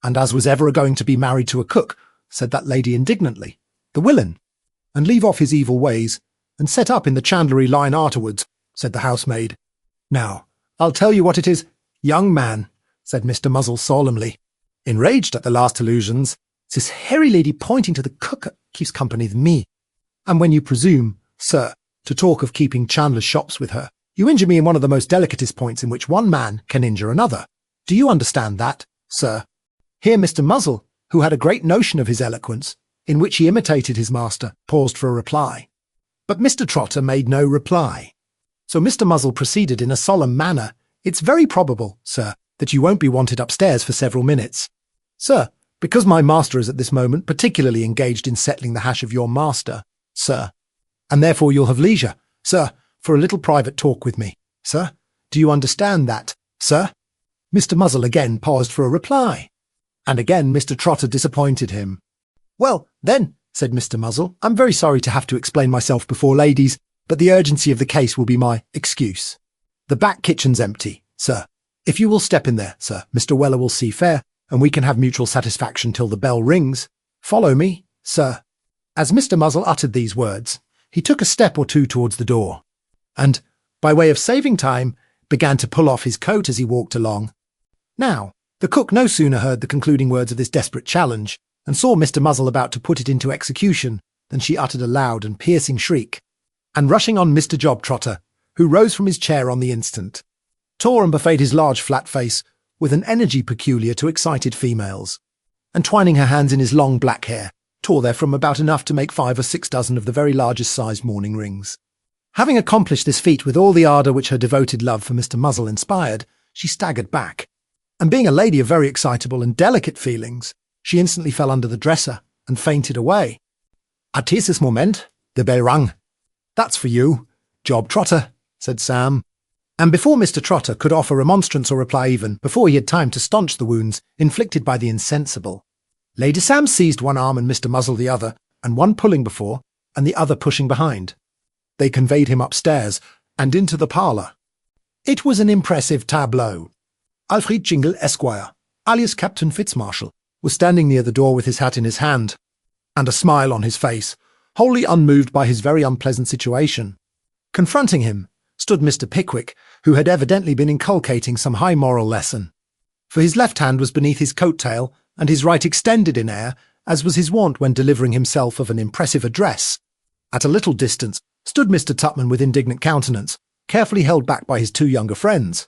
and as was ever a-going to be married to a cook," said that lady indignantly, "the willin', and leave off his evil ways, and set up in the chandlery line arterwards," said the housemaid. "Now, I'll tell you what it is, young man," said Mr. Muzzle solemnly, enraged at the last allusions, "it's this hairy lady pointing to the cook keeps company with me, and when you presume, sir, to talk of keeping chandler's shops with her, you injure me in one of the most delicatest points in which one man can injure another. Do you understand that, sir?" Here Mr. Muzzle, who had a great notion of his eloquence, in which he imitated his master, paused for a reply. But Mr. Trotter made no reply. So Mr. Muzzle proceeded in a solemn manner. "It's very probable, sir, that you won't be wanted upstairs for several minutes, sir, because my master is at this moment particularly engaged in settling the hash of your master, sir, and therefore you'll have leisure, sir, for a little private talk with me, sir. Do you understand that, sir?" Mr. Muzzle again paused for a reply, and again Mr. Trotter disappointed him. "Well, then," said Mr. Muzzle, "I'm very sorry to have to explain myself before ladies, but the urgency of the case will be my excuse. The back kitchen's empty, sir. If you will step in there, sir, Mr. Weller will see fair, and we can have mutual satisfaction till the bell rings. Follow me, sir." As Mr. Muzzle uttered these words, he took a step or two towards the door, and, by way of saving time, began to pull off his coat as he walked along. Now, the cook no sooner heard the concluding words of this desperate challenge, and saw Mr. Muzzle about to put it into execution, than she uttered a loud and piercing shriek, and rushing on Mr. Jobtrotter, who rose from his chair on the instant, tore and buffeted his large flat face with an energy peculiar to excited females, and twining her hands in his long black hair, tore therefrom about enough to make 5 or 6 dozen of the very largest sized mourning rings. Having accomplished this feat with all the ardour which her devoted love for Mr. Muzzle inspired, she staggered back, and being a lady of very excitable and delicate feelings, she instantly fell under the dresser and fainted away. At this moment, the bell rang. "That's for you, Job Trotter," said Sam. And before Mr. Trotter could offer remonstrance or reply even, before he had time to staunch the wounds inflicted by the insensible, Lady Sam seized one arm and Mr. Muzzle the other, and one pulling before, and the other pushing behind. They conveyed him upstairs, and into the parlour. It was an impressive tableau. Alfred Jingle, Esquire, alias Captain Fitzmarshall, was standing near the door with his hat in his hand, and a smile on his face, wholly unmoved by his very unpleasant situation. Confronting him stood Mr. Pickwick, who had evidently been inculcating some high moral lesson, for his left hand was beneath his coat tail, and his right extended in air, as was his wont when delivering himself of an impressive address. At a little distance stood Mr. Tupman with indignant countenance, carefully held back by his two younger friends.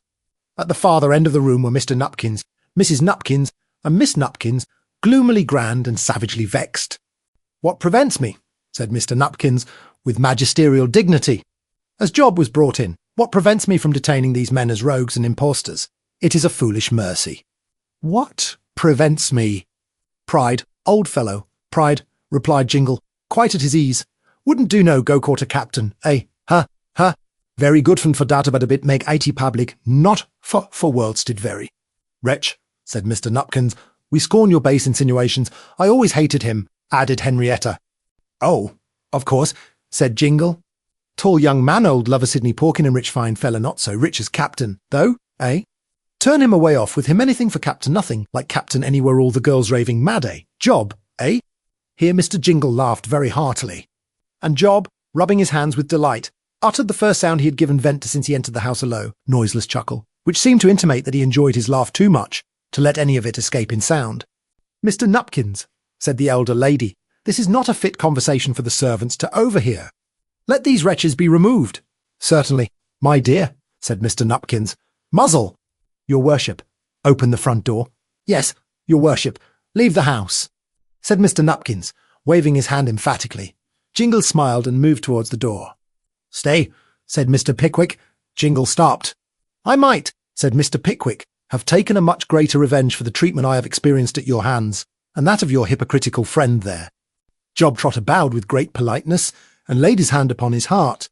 At the farther end of the room were Mr. Nupkins, Mrs. Nupkins, and Miss Nupkins, gloomily grand and savagely vexed. "What prevents me?" said Mr. Nupkins, with magisterial dignity. "As Job was brought in, what prevents me from detaining these men as rogues and impostors? It is a foolish mercy." "What prevents me?" "Pride, old fellow, pride," replied Jingle, quite at his ease. "Wouldn't do no go-quarter captain, eh? Ha, ha. Very good fun for dat about a bit make 80 public, not for worlds did very." "Wretch," said Mr. Nupkins, "we scorn your base insinuations. I always hated him," added Henrietta. "Oh, of course," said Jingle. "Tall young man, old lover Sidney Porkin, and rich fine fella, not so rich as Captain, though, eh? Turn him away off with him anything for Captain nothing, like Captain anywhere all the girls raving mad, eh? Job, eh?" Here Mr. Jingle laughed very heartily, and Job, rubbing his hands with delight, uttered the first sound he had given vent to since he entered the house, a low, noiseless chuckle, which seemed to intimate that he enjoyed his laugh too much to let any of it escape in sound. "Mr. Nupkins," said the elder lady, "this is not a fit conversation for the servants to overhear. Let these wretches be removed." "Certainly, my dear," said Mr. Nupkins. "Muzzle!" "Your worship, open the front door." "Yes, your worship, leave the house," said Mr. Nupkins, waving his hand emphatically. Jingle smiled and moved towards the door. "Stay," said Mr. Pickwick. Jingle stopped. "I might," said Mr. Pickwick, "have taken a much greater revenge for the treatment I have experienced at your hands, and that of your hypocritical friend there." Job Trotter bowed with great politeness, and laid his hand upon his heart.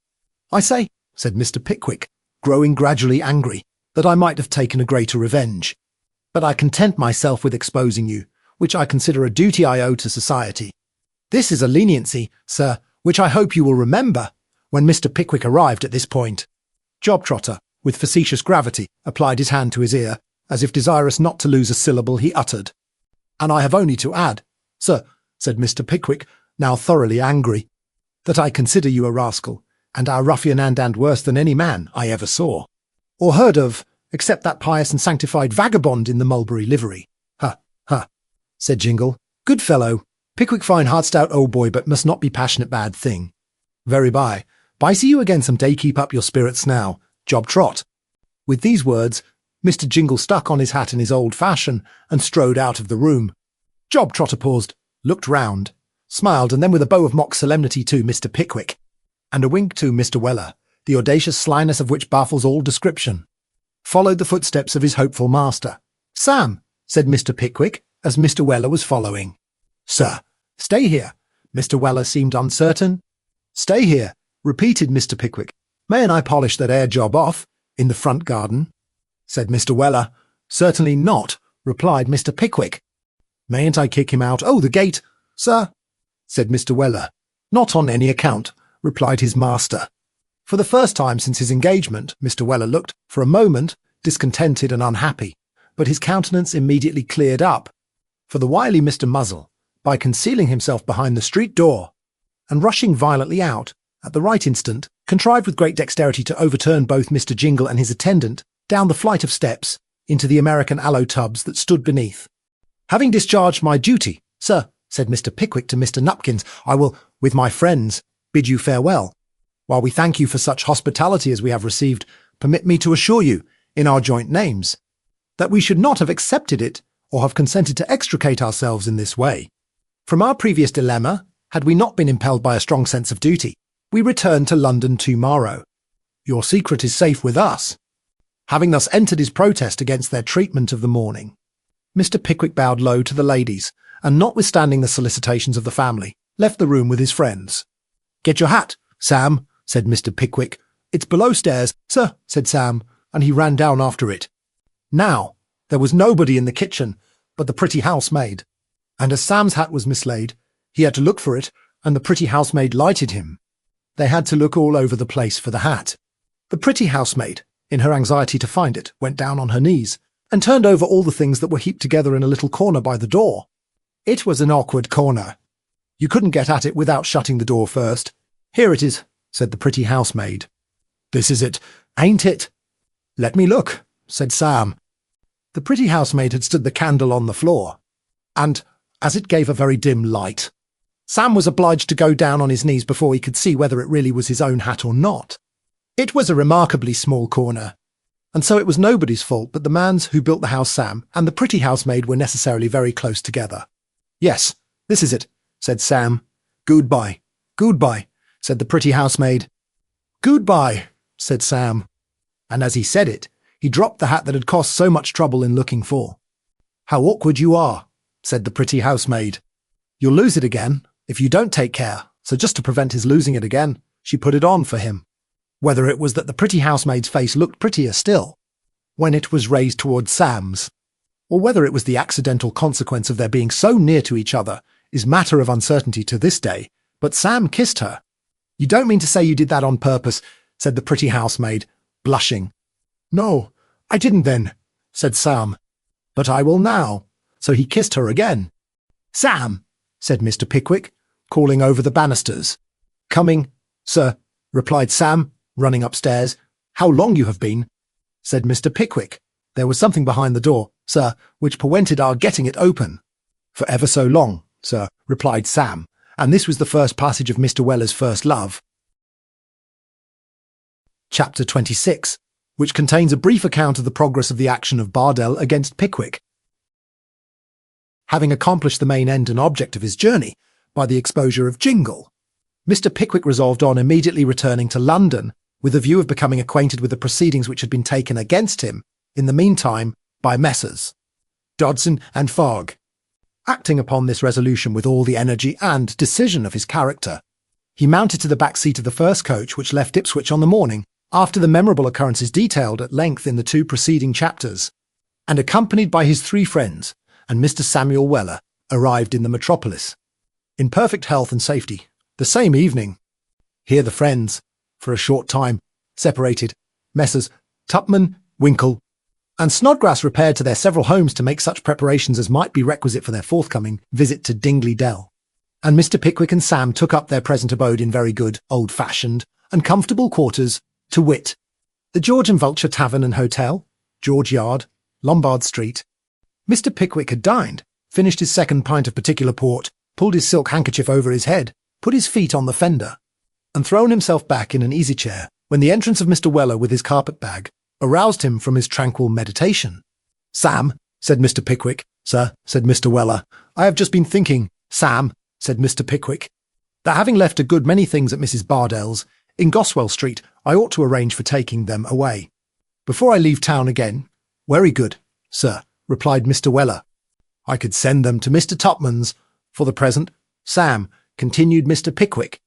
"I say," said Mr. Pickwick, growing gradually angry, "that I might have taken a greater revenge. But I content myself with exposing you, which I consider a duty I owe to society. This is a leniency, sir, which I hope you will remember." When Mr. Pickwick arrived at this point, Job Trotter, with facetious gravity, applied his hand to his ear, as if desirous not to lose a syllable he uttered. "And I have only to add, sir," said Mr. Pickwick, now thoroughly angry, "that I consider you a rascal, and our ruffian and worse than any man I ever saw, or heard of, except that pious and sanctified vagabond in the mulberry livery." "Ha, ha," said Jingle. "Good fellow. Pickwick fine heart stout old boy, but must not be passionate bad thing. Very by see you again some day, keep up your spirits now. Job Trot." With these words, Mr. Jingle stuck on his hat in his old fashion, and strode out of the room. Job Trotter paused, looked round, smiled, and then with a bow of mock solemnity to Mr. Pickwick, and a wink to Mr. Weller, the audacious slyness of which baffles all description, followed the footsteps of his hopeful master. "Sam," said Mr. Pickwick, as Mr. Weller was following. "Sir, stay here." Mr. Weller seemed uncertain. "Stay here," repeated Mr. Pickwick. "Mayn't I polish that air job off, in the front garden?" said Mr. Weller. "Certainly not," replied Mr. Pickwick. "Mayn't I kick him out? Oh, the gate, sir?" said Mr. Weller. "Not on any account," replied his master. For the first time since his engagement, Mr. Weller looked, for a moment, discontented and unhappy, but his countenance immediately cleared up, for the wily Mr. Muzzle, by concealing himself behind the street door, and rushing violently out, at the right instant, contrived with great dexterity to overturn both Mr. Jingle and his attendant down the flight of steps into the American aloe tubs that stood beneath. "Having discharged my duty, sir," said Mr. Pickwick to Mr. Nupkins, "I will, with my friends, bid you farewell. While we thank you for such hospitality as we have received, permit me to assure you, in our joint names, that we should not have accepted it or have consented to extricate ourselves in this way. From our previous dilemma, had we not been impelled by a strong sense of duty, we return to London tomorrow. Your secret is safe with us." Having thus entered his protest against their treatment of the morning, Mr. Pickwick bowed low to the ladies, and notwithstanding the solicitations of the family, left the room with his friends. "Get your hat, Sam," said Mr. Pickwick. "It's below stairs, sir," said Sam, and he ran down after it. Now, there was nobody in the kitchen but the pretty housemaid, and as Sam's hat was mislaid, he had to look for it, and the pretty housemaid lighted him. They had to look all over the place for the hat. The pretty housemaid, in her anxiety to find it, went down on her knees, and turned over all the things that were heaped together in a little corner by the door. It was an awkward corner. You couldn't get at it without shutting the door first. "Here it is," said the pretty housemaid. "This is it, ain't it?" "Let me look," said Sam. The pretty housemaid had stood the candle on the floor, and, as it gave a very dim light. Sam was obliged to go down on his knees before he could see whether it really was his own hat or not. It was a remarkably small corner, and so it was nobody's fault but the man's who built the house. Sam and the pretty housemaid were necessarily very close together. "Yes, this is it," said Sam. "Goodbye, goodbye," said the pretty housemaid. "Goodbye," said Sam. And as he said it, he dropped the hat that had cost so much trouble in looking for. "How awkward you are," said the pretty housemaid. "You'll lose it again if you don't take care." So just to prevent his losing it again, she put it on for him. Whether it was that the pretty housemaid's face looked prettier still when it was raised towards Sam's, or whether it was the accidental consequence of their being so near to each other, is matter of uncertainty to this day, but Sam kissed her. "You don't mean to say you did that on purpose," said the pretty housemaid, blushing. "No, I didn't then," said Sam. "But I will now." So he kissed her again. "Sam," said Mr. Pickwick, calling over the banisters. "Coming, sir," replied Sam, running upstairs. "How long you have been," said Mr. Pickwick. "There was something behind the door, sir, which prevented our getting it open." "For ever so long, sir," replied Sam, and this was the first passage of Mr. Weller's first love. Chapter 26, which contains a brief account of the progress of the action of Bardell against Pickwick. Having accomplished the main end and object of his journey by the exposure of Jingle, Mr. Pickwick resolved on immediately returning to London with a view of becoming acquainted with the proceedings which had been taken against him in the meantime by Messrs. Dodson and Fogg. Acting upon this resolution with all the energy and decision of his character, he mounted to the back seat of the first coach which left Ipswich on the morning after the memorable occurrences detailed at length in the 2 preceding chapters, and accompanied by his 3 friends and Mr. Samuel Weller, arrived in the metropolis, in perfect health and safety, the same evening. Here the friends, for a short time, separated. Messrs. Tupman, Winkle, and Snodgrass repaired to their several homes to make such preparations as might be requisite for their forthcoming visit to Dingley Dell, and Mr. Pickwick and Sam took up their present abode in very good, old-fashioned, and comfortable quarters, to wit, the George and Vulture Tavern and Hotel, George Yard, Lombard Street. Mr. Pickwick had dined, finished his second pint of particular port, pulled his silk handkerchief over his head, put his feet on the fender, and thrown himself back in an easy-chair when the entrance of Mr. Weller with his carpet-bag aroused him from his tranquil meditation. "Sam," said Mr. Pickwick. "Sir," said Mr. Weller. "I have just been thinking, Sam," said Mr. Pickwick, "that having left a good many things at Mrs. Bardell's, in Goswell Street, I ought to arrange for taking them away before I leave town again." "Very good, sir," replied Mr. Weller. "I could send them to Mr. Tupman's for the present, Sam," continued Mr. Pickwick.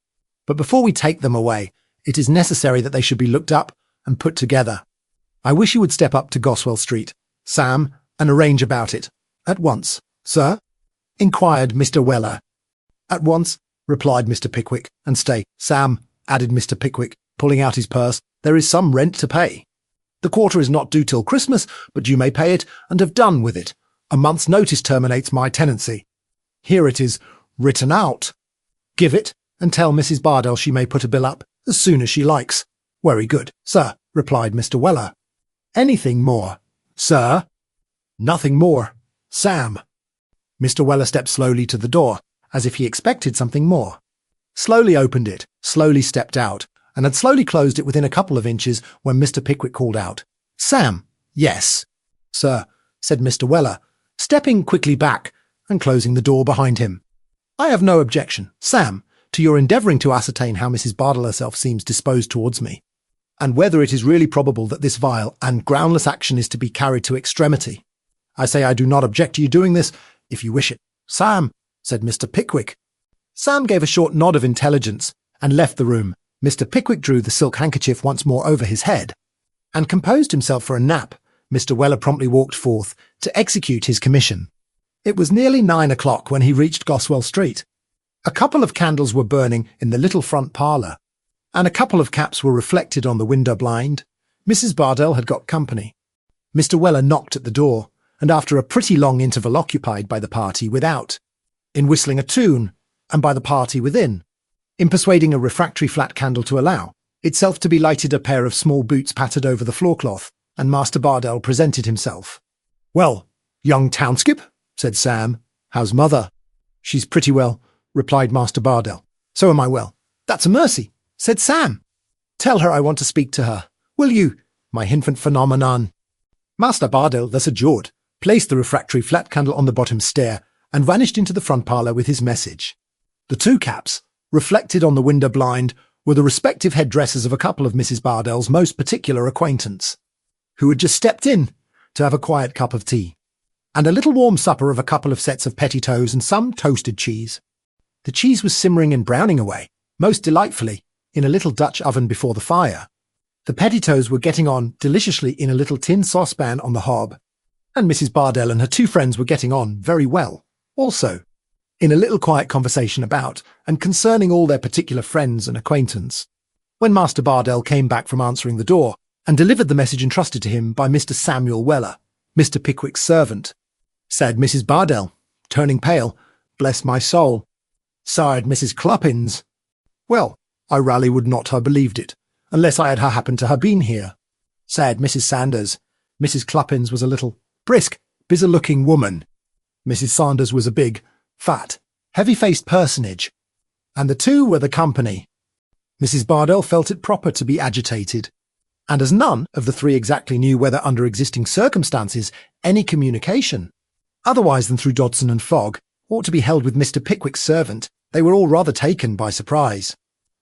"But before we take them away, it is necessary that they should be looked up and put together. I wish you would step up to Goswell Street, Sam, and arrange about it." "At once, sir?" inquired Mr. Weller. "At once," replied Mr. Pickwick. "And stay, Sam," added Mr. Pickwick, pulling out his purse, "there is some rent to pay. The quarter is not due till Christmas, but you may pay it and have done with it. A month's notice terminates my tenancy. Here it is, written out. Give it, and tell Mrs. Bardell she may put a bill up as soon as she likes." "Very good, sir," replied Mr. Weller. "Anything more, sir?" "Nothing more, Sam." Mr. Weller stepped slowly to the door, as if he expected something more, slowly opened it, slowly stepped out, and had slowly closed it within a couple of inches when Mr. Pickwick called out, "Sam." "Yes, sir," said Mr. Weller, stepping quickly back and closing the door behind him. "I have no objection, Sam, to your endeavouring to ascertain how Mrs. Bardell herself seems disposed towards me, and whether it is really probable that this vile and groundless action is to be carried to extremity. I say I do not object to you doing this, if you wish it, Sam," said Mr. Pickwick. Sam gave a short nod of intelligence and left the room. Mr. Pickwick drew the silk handkerchief once more over his head and composed himself for a nap. Mr. Weller promptly walked forth to execute his commission. It was nearly 9 o'clock when he reached Goswell Street. A couple of candles were burning in the little front parlour, and a couple of caps were reflected on the window blind. Mrs. Bardell had got company. Mr. Weller knocked at the door, and after a pretty long interval occupied by the party without, in whistling a tune, and by the party within, in persuading a refractory flat candle to allow itself to be lighted, a pair of small boots pattered over the floor-cloth, and Master Bardell presented himself. "Well, young townskip," said Sam, "how's mother?" "She's pretty well," replied Master Bardell. "So am I well." "That's a mercy," said Sam. "Tell her I want to speak to her. Will you, my infant phenomenon?" Master Bardell, thus adjured, placed the refractory flat candle on the bottom stair and vanished into the front parlour with his message. The two caps, reflected on the window blind, were the respective headdresses of a couple of Mrs. Bardell's most particular acquaintance, who had just stepped in to have a quiet cup of tea, and a little warm supper of a couple of sets of pettitoes and some toasted cheese. The cheese was simmering and browning away, most delightfully, in a little Dutch oven before the fire. The pettitoes were getting on deliciously in a little tin saucepan on the hob, and Mrs. Bardell and her two friends were getting on very well, also, in a little quiet conversation about and concerning all their particular friends and acquaintance, when Master Bardell came back from answering the door and delivered the message entrusted to him by Mr. Samuel Weller, Mr. Pickwick's servant. Said Mrs. Bardell, turning pale, "Bless my soul." Sighed Mrs. Cluppins. "Well, I rally would not have believed it, unless I had happened to have been here," said Mrs. Sanders. Mrs. Cluppins was a little, brisk, busy-looking woman. Mrs. Sanders was a big, fat, heavy-faced personage, and the two were the company. Mrs. Bardell felt it proper to be agitated, and as none of the three exactly knew whether under existing circumstances any communication, otherwise than through Dodson and Fogg, ought to be held with Mr. Pickwick's servant, they were all rather taken by surprise.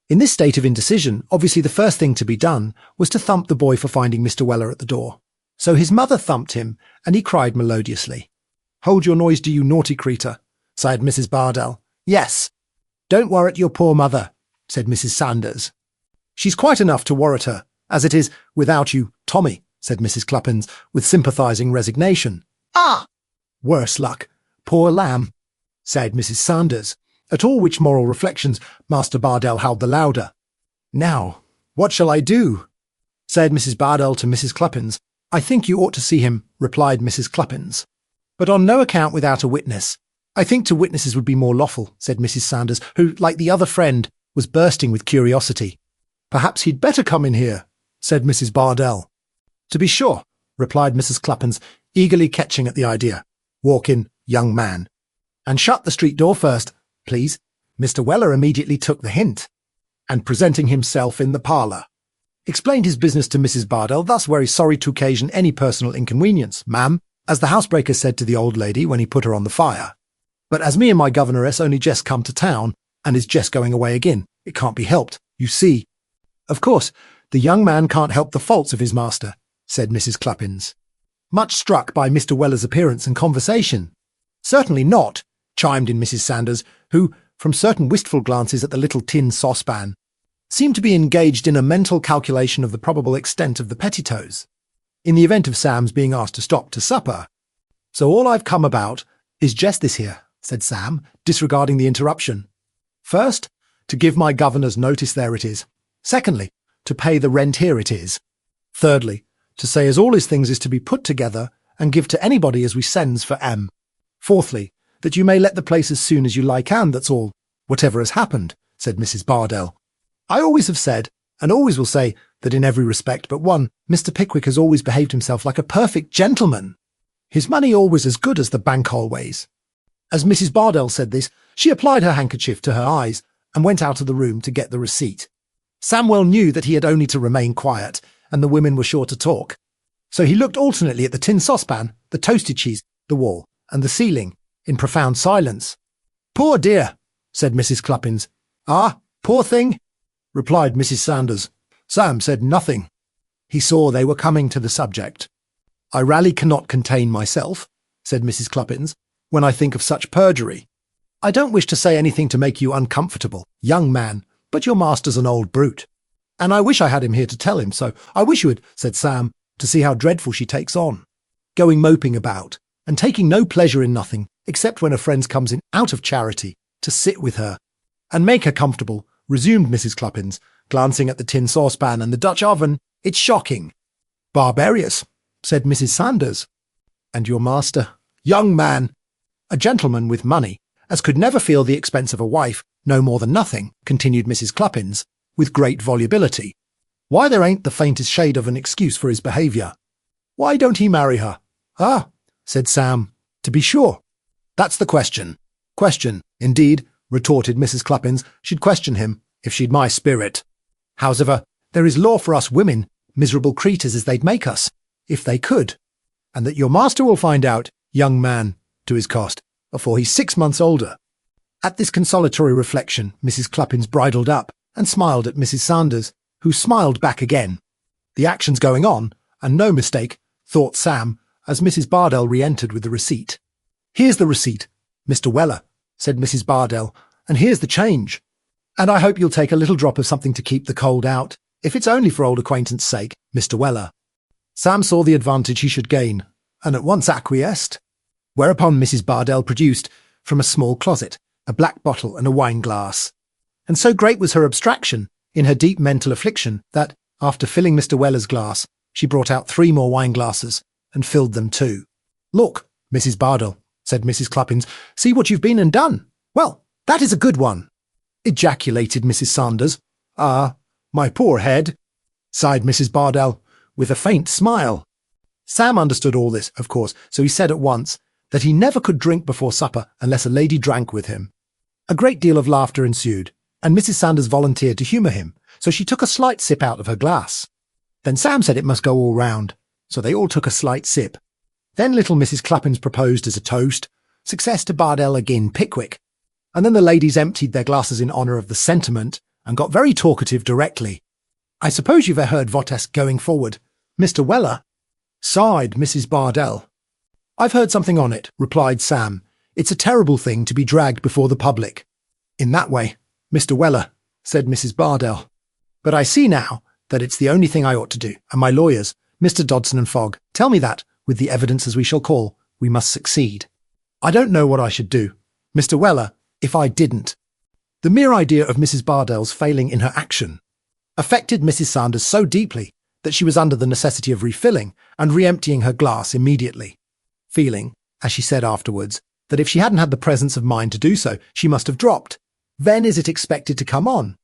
In this state of indecision, obviously the first thing to be done was to thump the boy for finding Mr. Weller at the door. So his mother thumped him, and he cried melodiously. "Hold your noise, do you naughty creature," sighed Mrs. Bardell. "Yes. Don't worrit your poor mother," said Mrs. Sanders. "She's quite enough to worrit her, as it is, without you, Tommy," said Mrs. Cluppins, with sympathising resignation. "Ah! Worse luck. Poor lamb," said Mrs. Sanders, at all which moral reflections Master Bardell howled the louder. "Now, what shall I do?" said Mrs. Bardell to Mrs. Cluppins. "I think you ought to see him," replied Mrs. Cluppins. "But on no account without a witness. I think two witnesses would be more lawful," said Mrs. Sanders, who, like the other friend, was bursting with curiosity. "Perhaps he'd better come in here," said Mrs. Bardell. "To be sure," replied Mrs. Cluppins, eagerly catching at the idea. "Walk in, young man. And shut the street door first, please." Mr. Weller immediately took the hint, and presenting himself in the parlour, explained his business to Mrs. Bardell, thus very sorry to occasion any personal inconvenience, "Ma'am," as the housebreaker said to the old lady when he put her on the fire. "But as me and my governess only just come to town, and is just going away again, it can't be helped, you see." "Of course, the young man can't help the faults of his master," said Mrs. Cluppins, much struck by Mr. Weller's appearance and conversation. "Certainly not," chimed in Mrs. Sanders, who, from certain wistful glances at the little tin saucepan, seemed to be engaged in a mental calculation of the probable extent of the pettitoes, in the event of Sam's being asked to stop to supper. "So all I've come about is just this here," said Sam, disregarding the interruption. "First, to give my governors notice there it is. Secondly, to pay the rent here it is. Thirdly, to say as all his things is to be put together and give to anybody as we sends for Fourthly, that you may let the place as soon as you like, and that's all, whatever has happened," said Mrs. Bardell. "I always have said, and always will say, that in every respect but one, Mr. Pickwick has always behaved himself like a perfect gentleman. His money always as good as the bank always." As Mrs. Bardell said this, she applied her handkerchief to her eyes and went out of the room to get the receipt. Samuel knew that he had only to remain quiet, and the women were sure to talk. So he looked alternately at the tin saucepan, the toasted cheese, the wall, and the ceiling, in profound silence. "Poor dear," said Mrs. Cluppins. "Ah, poor thing," replied Mrs. Sanders. Sam said nothing. He saw they were coming to the subject. "I rally cannot contain myself," said Mrs. Cluppins, "when I think of such perjury. I don't wish to say anything to make you uncomfortable, young man, but your master's an old brute. And I wish I had him here to tell him so. I wish you had," said Sam, "to see how dreadful she takes on. Going moping about, and taking no pleasure in nothing, except when a friend comes in out of charity, to sit with her, and make her comfortable," resumed Mrs. Cluppins, glancing at the tin saucepan and the Dutch oven. "It's shocking." "Barbarious," said Mrs. Sanders. "And your master, young man, a gentleman with money, as could never feel the expense of a wife, no more than nothing," continued Mrs. Cluppins, with great volubility. "Why, there ain't the faintest shade of an excuse for his behaviour. Why don't he marry her?" "Ah," said Sam, "to be sure. That's the question. question. Indeed, retorted Mrs. Cluppins, she'd question him, if she'd my spirit. Howsever, there is law for us women, miserable creatures as they'd make us, if they could, and that your master will find out, young man, to his cost, afore he's 6 months older. At this consolatory reflection, Mrs. Cluppins bridled up and smiled at Mrs. Sanders, who smiled back again. The action's going on, and no mistake, thought Sam, as Mrs. Bardell re-entered with the receipt. Here's the receipt, Mr. Weller, said Mrs. Bardell, and here's the change. And I hope you'll take a little drop of something to keep the cold out, if it's only for old acquaintance' sake, Mr. Weller. Sam saw the advantage he should gain, and at once acquiesced. Whereupon Mrs. Bardell produced, from a small closet, a black bottle and a wine-glass. And so great was her abstraction, in her deep mental affliction, that, after filling Mr. Weller's glass, she brought out 3 more wine-glasses, and filled them too. Look, Mrs. Bardell, said Mrs. Cluppins, see what you've been and done. Well, that is a good one, ejaculated Mrs. Sanders. Ah, my poor head, sighed Mrs. Bardell, with a faint smile. Sam understood all this, of course, so he said at once that he never could drink before supper unless a lady drank with him. A great deal of laughter ensued, and Mrs. Sanders volunteered to humour him, so she took a slight sip out of her glass. Then Sam said it must go all round, so they all took a slight sip. Then little Mrs. Cluppins proposed as a toast, success to Bardell agin Pickwick, and then the ladies emptied their glasses in honour of the sentiment, and got very talkative directly. I suppose you've heard Votas going forward, Mr. Weller? Sighed Mrs. Bardell. I've heard something on it, replied Sam. It's a terrible thing to be dragged before the public. In that way, Mr. Weller, said Mrs. Bardell. But I see now that it's the only thing I ought to do, and my lawyers, Mr. Dodson and Fogg, tell me that, with the evidence as we shall call, we must succeed. I don't know what I should do, Mr. Weller, if I didn't. The mere idea of Mrs. Bardell's failing in her action affected Mrs. Sanders so deeply that she was under the necessity of refilling and re-emptying her glass immediately, feeling, as she said afterwards, that if she hadn't had the presence of mind to do so, she must have dropped. When is it expected to come on?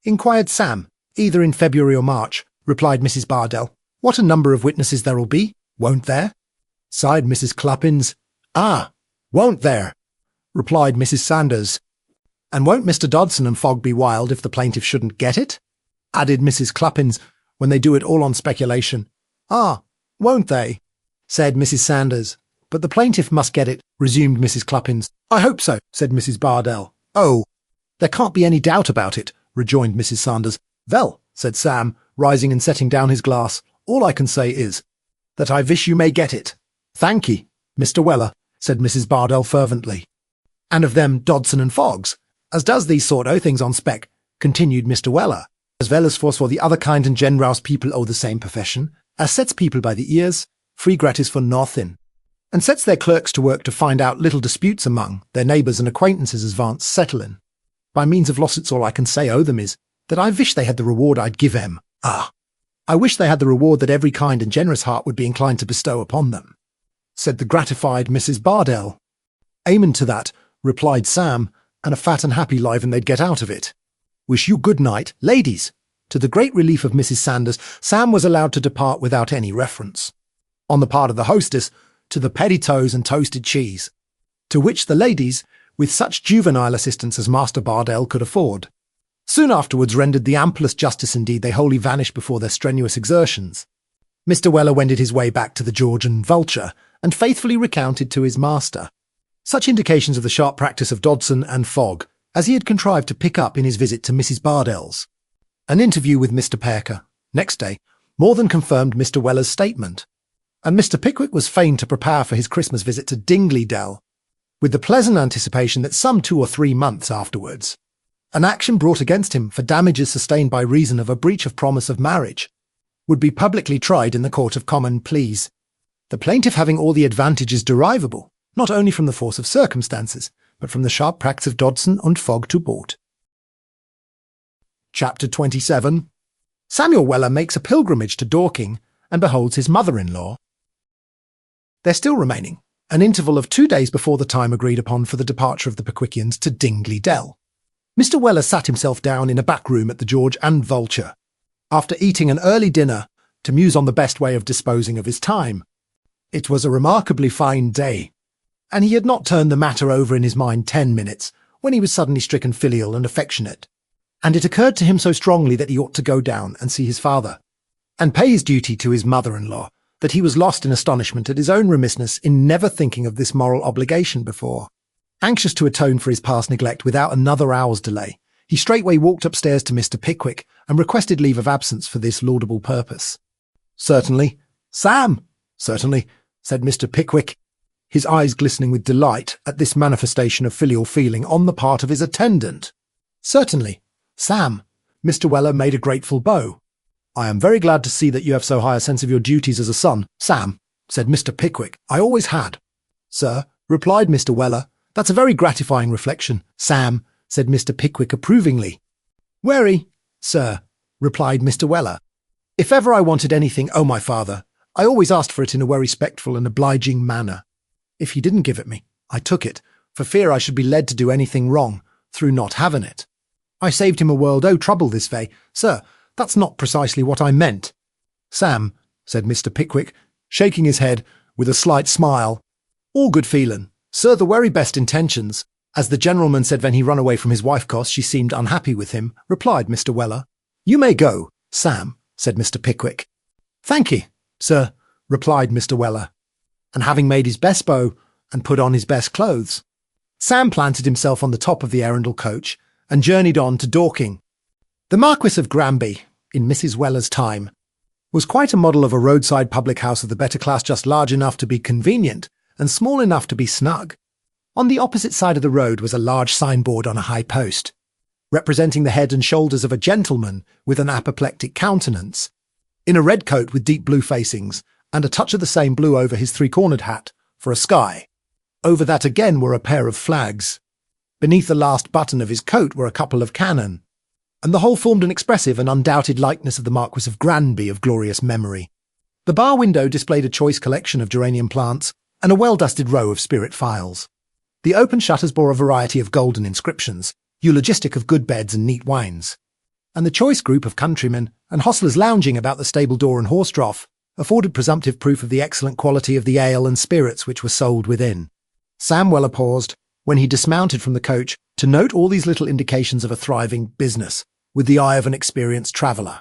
Inquired Sam. Either in February or March, replied Mrs. Bardell. What a number of witnesses there'll be, won't there? Sighed Mrs. Cluppins. Ah, won't there? Replied Mrs. Sanders. And won't Mr. Dodson and Fogg be wild if the plaintiff shouldn't get it? Added Mrs. Cluppins, when they do it all on speculation. Ah, won't they? Said Mrs. Sanders. But the plaintiff must get it, resumed Mrs. Cluppins. I hope so, said Mrs. Bardell. Oh, there can't be any doubt about it, rejoined Mrs. Sanders. Vell, said Sam, rising and setting down his glass, all I can say is that I wish you may get it. Thank ye, Mr. Weller, said Mrs. Bardell fervently. And of them Dodson and Foggs, as does these sort o' things on spec, continued Mr. Weller, as well as for the other kind and generous people o' the same profession, as sets people by the ears, free gratis for nothing, and sets their clerks to work to find out little disputes among their neighbours and acquaintances as vants settling. By means of lawsuits all I can say o' them is that I wish they had the reward I'd give 'em. Ah, I wish they had the reward that every kind and generous heart would be inclined to bestow upon them, said the gratified Mrs. Bardell. Amen to that, replied Sam, and a fat and happy liven they'd get out of it. Wish you good night, ladies. To the great relief of Mrs. Sanders, Sam was allowed to depart without any reference, on the part of the hostess, to the pettitoes and toasted cheese, to which the ladies, with such juvenile assistance as Master Bardell could afford, soon afterwards rendered the amplest justice indeed they wholly vanished before their strenuous exertions. Mr. Weller wended his way back to the George and Vulture, and faithfully recounted to his master such indications of the sharp practice of Dodson and Fogg as he had contrived to pick up in his visit to Mrs. Bardell's. An interview with Mr. Perker, next day, more than confirmed Mr. Weller's statement, and Mr. Pickwick was fain to prepare for his Christmas visit to Dingley Dell, with the pleasant anticipation that some 2 or 3 months afterwards, an action brought against him for damages sustained by reason of a breach of promise of marriage would be publicly tried in the Court of Common Pleas, the plaintiff having all the advantages derivable, not only from the force of circumstances, but from the sharp practice of Dodson and Fogg to boot. Chapter 27. Samuel Weller makes a pilgrimage to Dorking and beholds his mother-in-law. There still remaining an interval of 2 days before the time agreed upon for the departure of the Pickwickians to Dingley Dell. Mr. Weller sat himself down in a back room at the George and Vulture, after eating an early dinner, to muse on the best way of disposing of his time. It was a remarkably fine day, and he had not turned the matter over in his mind 10 minutes when he was suddenly stricken filial and affectionate, and it occurred to him so strongly that he ought to go down and see his father, and pay his duty to his mother-in-law, that he was lost in astonishment at his own remissness in never thinking of this moral obligation before. Anxious to atone for his past neglect without another hour's delay, he straightway walked upstairs to Mr. Pickwick and requested leave of absence for this laudable purpose. "Certainly, Sam!" "Certainly," said Mr. Pickwick, his eyes glistening with delight at this manifestation of filial feeling on the part of his attendant. "Certainly, Sam." Mr. Weller made a grateful bow. "I am very glad to see that you have so high a sense of your duties as a son, Sam," said Mr. Pickwick. "I always had." "Sir," replied Mr. Weller, "that's a very gratifying reflection, Sam," said Mr. Pickwick approvingly. "Very, sir," replied Mr. Weller. "If ever I wanted anything, oh my father, I always asked for it in a very respectful and obliging manner. If he didn't give it me, I took it, for fear I should be led to do anything wrong through not having it. I saved him a world o' trouble this way, sir. That's not precisely what I meant." "Sam," said Mr. Pickwick, shaking his head with a slight smile. "All good feelin', sir, the very best intentions. As the gentleman said when he run away from his wife 'cause she seemed unhappy with him," replied Mr. Weller. "You may go, Sam," said Mr. Pickwick. "Thank ye, sir," replied Mr. Weller, and having made his best bow and put on his best clothes, Sam planted himself on the top of the Arundel coach and journeyed on to Dorking. The Marquis of Granby, in Mrs. Weller's time, was quite a model of a roadside public house of the better class, just large enough to be convenient and small enough to be snug. On the opposite side of the road was a large signboard on a high post, representing the head and shoulders of a gentleman with an apoplectic countenance, in a red coat with deep blue facings, and a touch of the same blue over his three-cornered hat, for a sky. Over that again were a pair of flags. Beneath the last button of his coat were a couple of cannon, and the whole formed an expressive and undoubted likeness of the Marquis of Granby of glorious memory. The bar window displayed a choice collection of geranium plants and a well-dusted row of spirit phials. The open shutters bore a variety of golden inscriptions, eulogistic of good beds and neat wines, and the choice group of countrymen and hostlers lounging about the stable door and horse trough afforded presumptive proof of the excellent quality of the ale and spirits which were sold within. Sam Weller paused, when he dismounted from the coach, to note all these little indications of a thriving business with the eye of an experienced traveller,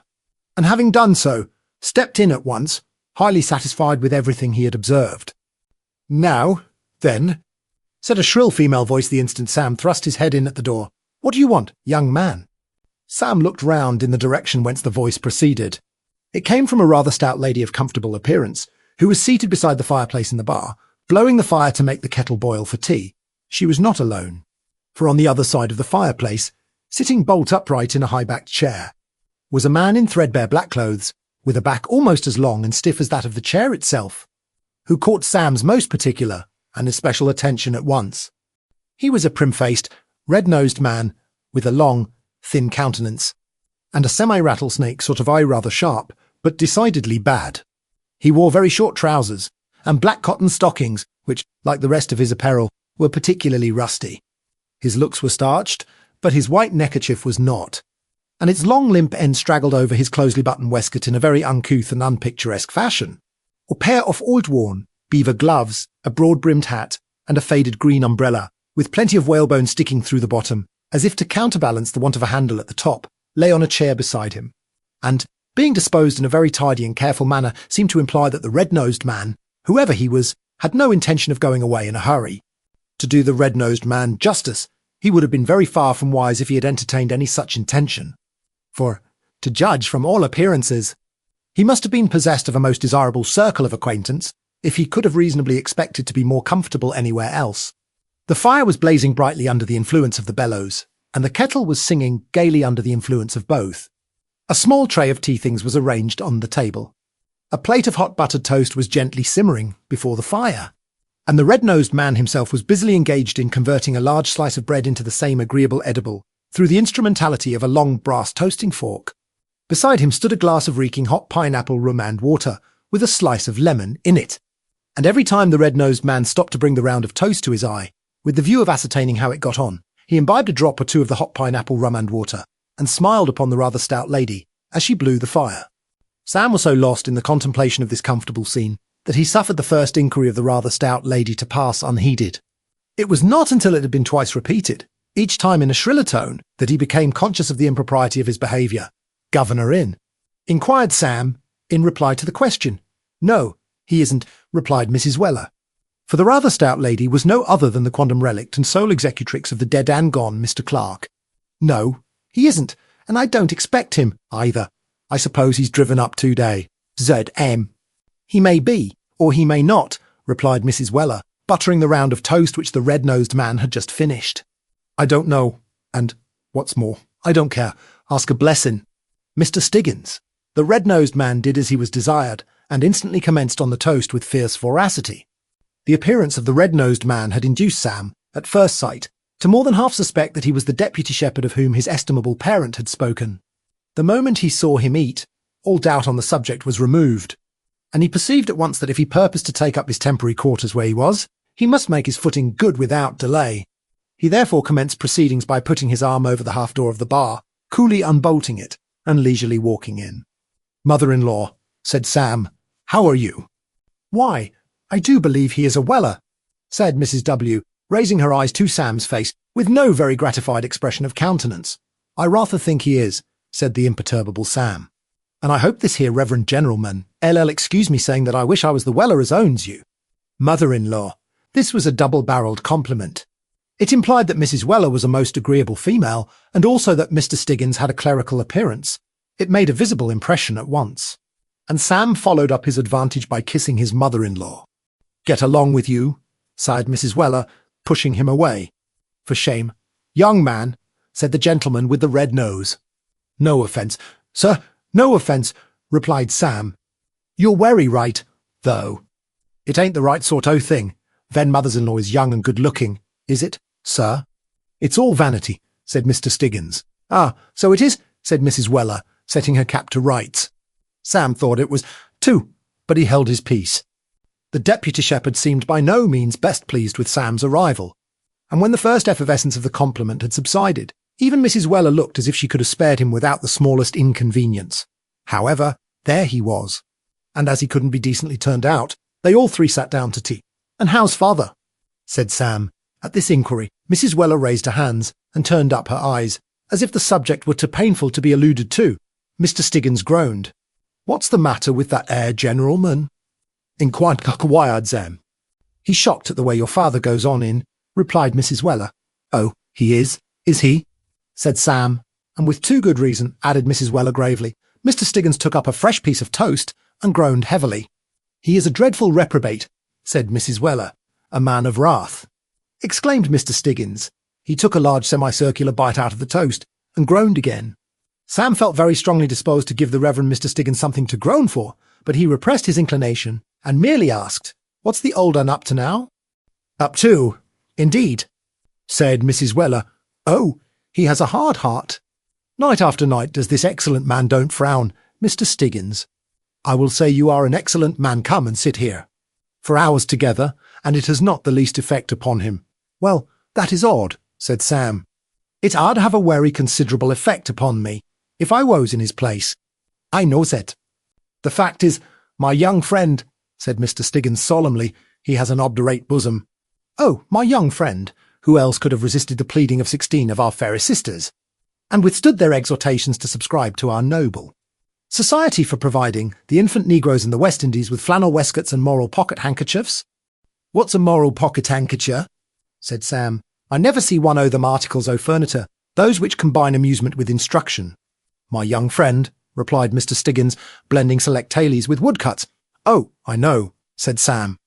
and having done so, stepped in at once, highly satisfied with everything he had observed. "Now, then," said a shrill female voice the instant Sam thrust his head in at the door. "What do you want, young man?" Sam looked round in the direction whence the voice proceeded. It came from a rather stout lady of comfortable appearance, who was seated beside the fireplace in the bar, blowing the fire to make the kettle boil for tea. She was not alone, for on the other side of the fireplace, sitting bolt upright in a high-backed chair, was a man in threadbare black clothes, with a back almost as long and stiff as that of the chair itself, who caught Sam's most particular and especial attention at once. He was a prim-faced, red-nosed man, with a long, thin countenance, and a semi-rattlesnake sort of eye, rather sharp, but decidedly bad. He wore very short trousers, and black cotton stockings, which, like the rest of his apparel, were particularly rusty. His looks were starched, but his white neckerchief was not, and its long limp end straggled over his closely buttoned waistcoat in a very uncouth and unpicturesque fashion. A pair of old-worn beaver gloves, a broad-brimmed hat, and a faded green umbrella, with plenty of whalebone sticking through the bottom, as if to counterbalance the want of a handle at the top, lay on a chair beside him, and, being disposed in a very tidy and careful manner, seemed to imply that the red-nosed man, whoever he was, had no intention of going away in a hurry. To do the red-nosed man justice, he would have been very far from wise if he had entertained any such intention, for, to judge from all appearances, he must have been possessed of a most desirable circle of acquaintance, if he could have reasonably expected to be more comfortable anywhere else. The fire was blazing brightly under the influence of the bellows, and the kettle was singing gaily under the influence of both. A small tray of tea things was arranged on the table. A plate of hot buttered toast was gently simmering before the fire, and the red-nosed man himself was busily engaged in converting a large slice of bread into the same agreeable edible through the instrumentality of a long brass toasting fork. Beside him stood a glass of reeking hot pineapple rum and water, with a slice of lemon in it, and every time the red-nosed man stopped to bring the round of toast to his eye, with the view of ascertaining how it got on, he imbibed a drop or two of the hot pineapple rum and water, and smiled upon the rather stout lady as she blew the fire. Sam was so lost in the contemplation of this comfortable scene that he suffered the first inquiry of the rather stout lady to pass unheeded. It was not until it had been twice repeated, each time in a shriller tone, that he became conscious of the impropriety of his behaviour. "Governor in?" inquired Sam, in reply to the question. "No, he isn't," replied Mrs. Weller. For the rather stout lady was no other than the quondam relict and sole executrix of the dead and gone Mr. Clark. "No, he isn't, and I don't expect him, either. I suppose he's driven up today. Z.M. "He may be, or he may not," replied Mrs. Weller, buttering the round of toast which the red-nosed man had just finished. "I don't know, and, what's more, I don't care. Ask a blessing." Mr. Stiggins. The red-nosed man did as he was desired, and instantly commenced on the toast with fierce voracity. The appearance of the red-nosed man had induced Sam, at first sight, to more than half suspect that he was the deputy shepherd of whom his estimable parent had spoken. The moment he saw him eat, all doubt on the subject was removed, and he perceived at once that if he purposed to take up his temporary quarters where he was, he must make his footing good without delay. He therefore commenced proceedings by putting his arm over the half-door of the bar, coolly unbolting it, and leisurely walking in. "Mother-in-law," said Sam, "how are you?" "Why, I do believe he is a Weller," said Mrs. W., raising her eyes to Sam's face with no very gratified expression of countenance. "I rather think he is," said the imperturbable Sam. "And I hope this here reverend gentleman, LL excuse me saying that I wish I was the Weller as owns you." Mother-in-law. This was a double-barrelled compliment. It implied that Mrs. Weller was a most agreeable female, and also that Mr. Stiggins had a clerical appearance. It made a visible impression at once. And Sam followed up his advantage by kissing his mother-in-law. "Get along with you," sighed Mrs. Weller, pushing him away. "For shame. Young man," said the gentleman with the red nose. "No offence, sir, no offence," replied Sam. "You're werry right, though. It ain't the right sort o' thing. Ven mothers-in-law is young and good-looking, is it, sir?" "It's all vanity," said Mr. Stiggins. "Ah, so it is," said Mrs. Weller, setting her cap to rights. Sam thought it was too, but he held his peace. The deputy shepherd seemed by no means best pleased with Sam's arrival, and when the first effervescence of the compliment had subsided, even Mrs. Weller looked as if she could have spared him without the smallest inconvenience. However, there he was, and as he couldn't be decently turned out, they all three sat down to tea. "And how's father?" said Sam. At this inquiry, Mrs. Weller raised her hands and turned up her eyes, as if the subject were too painful to be alluded to. Mr. Stiggins groaned. "What's the matter with that air gentleman?" inquired Cockawayard Sam. "He's shocked at the way your father goes on in," replied Mrs. Weller. "Oh, he is he?" said Sam, and with too good reason, added Mrs. Weller gravely. Mr. Stiggins took up a fresh piece of toast and groaned heavily. "He is a dreadful reprobate," said Mrs. Weller. "A man of wrath," exclaimed Mr. Stiggins. He took a large semicircular bite out of the toast and groaned again. Sam felt very strongly disposed to give the Reverend Mr. Stiggins something to groan for, but he repressed his inclination and merely asked, "What's the old un up to now?" "Up to, indeed," said Mrs. Weller. "Oh, he has a hard heart. Night after night does this excellent man don't frown, Mr. Stiggins. I will say you are an excellent man come and sit here. For hours together, and it has not the least effect upon him." "Well, that is odd," said Sam. "It odd have a very considerable effect upon me, if I was in his place. I knows it. The fact is, my young friend," said Mr. Stiggins solemnly, "he has an obdurate bosom." "Oh, my young friend, who else could have resisted the pleading of 16 of our fairest sisters, and withstood their exhortations to subscribe to our noble Society for providing the infant negroes in the West Indies with flannel waistcoats and moral pocket handkerchiefs?" "What's a moral pocket handkercher?" said Sam. "I never see one o' them articles o' furniture, those which combine amusement with instruction." "My young friend," replied Mr. Stiggins, blending select tailies with woodcuts. "Oh, I know," said Sam.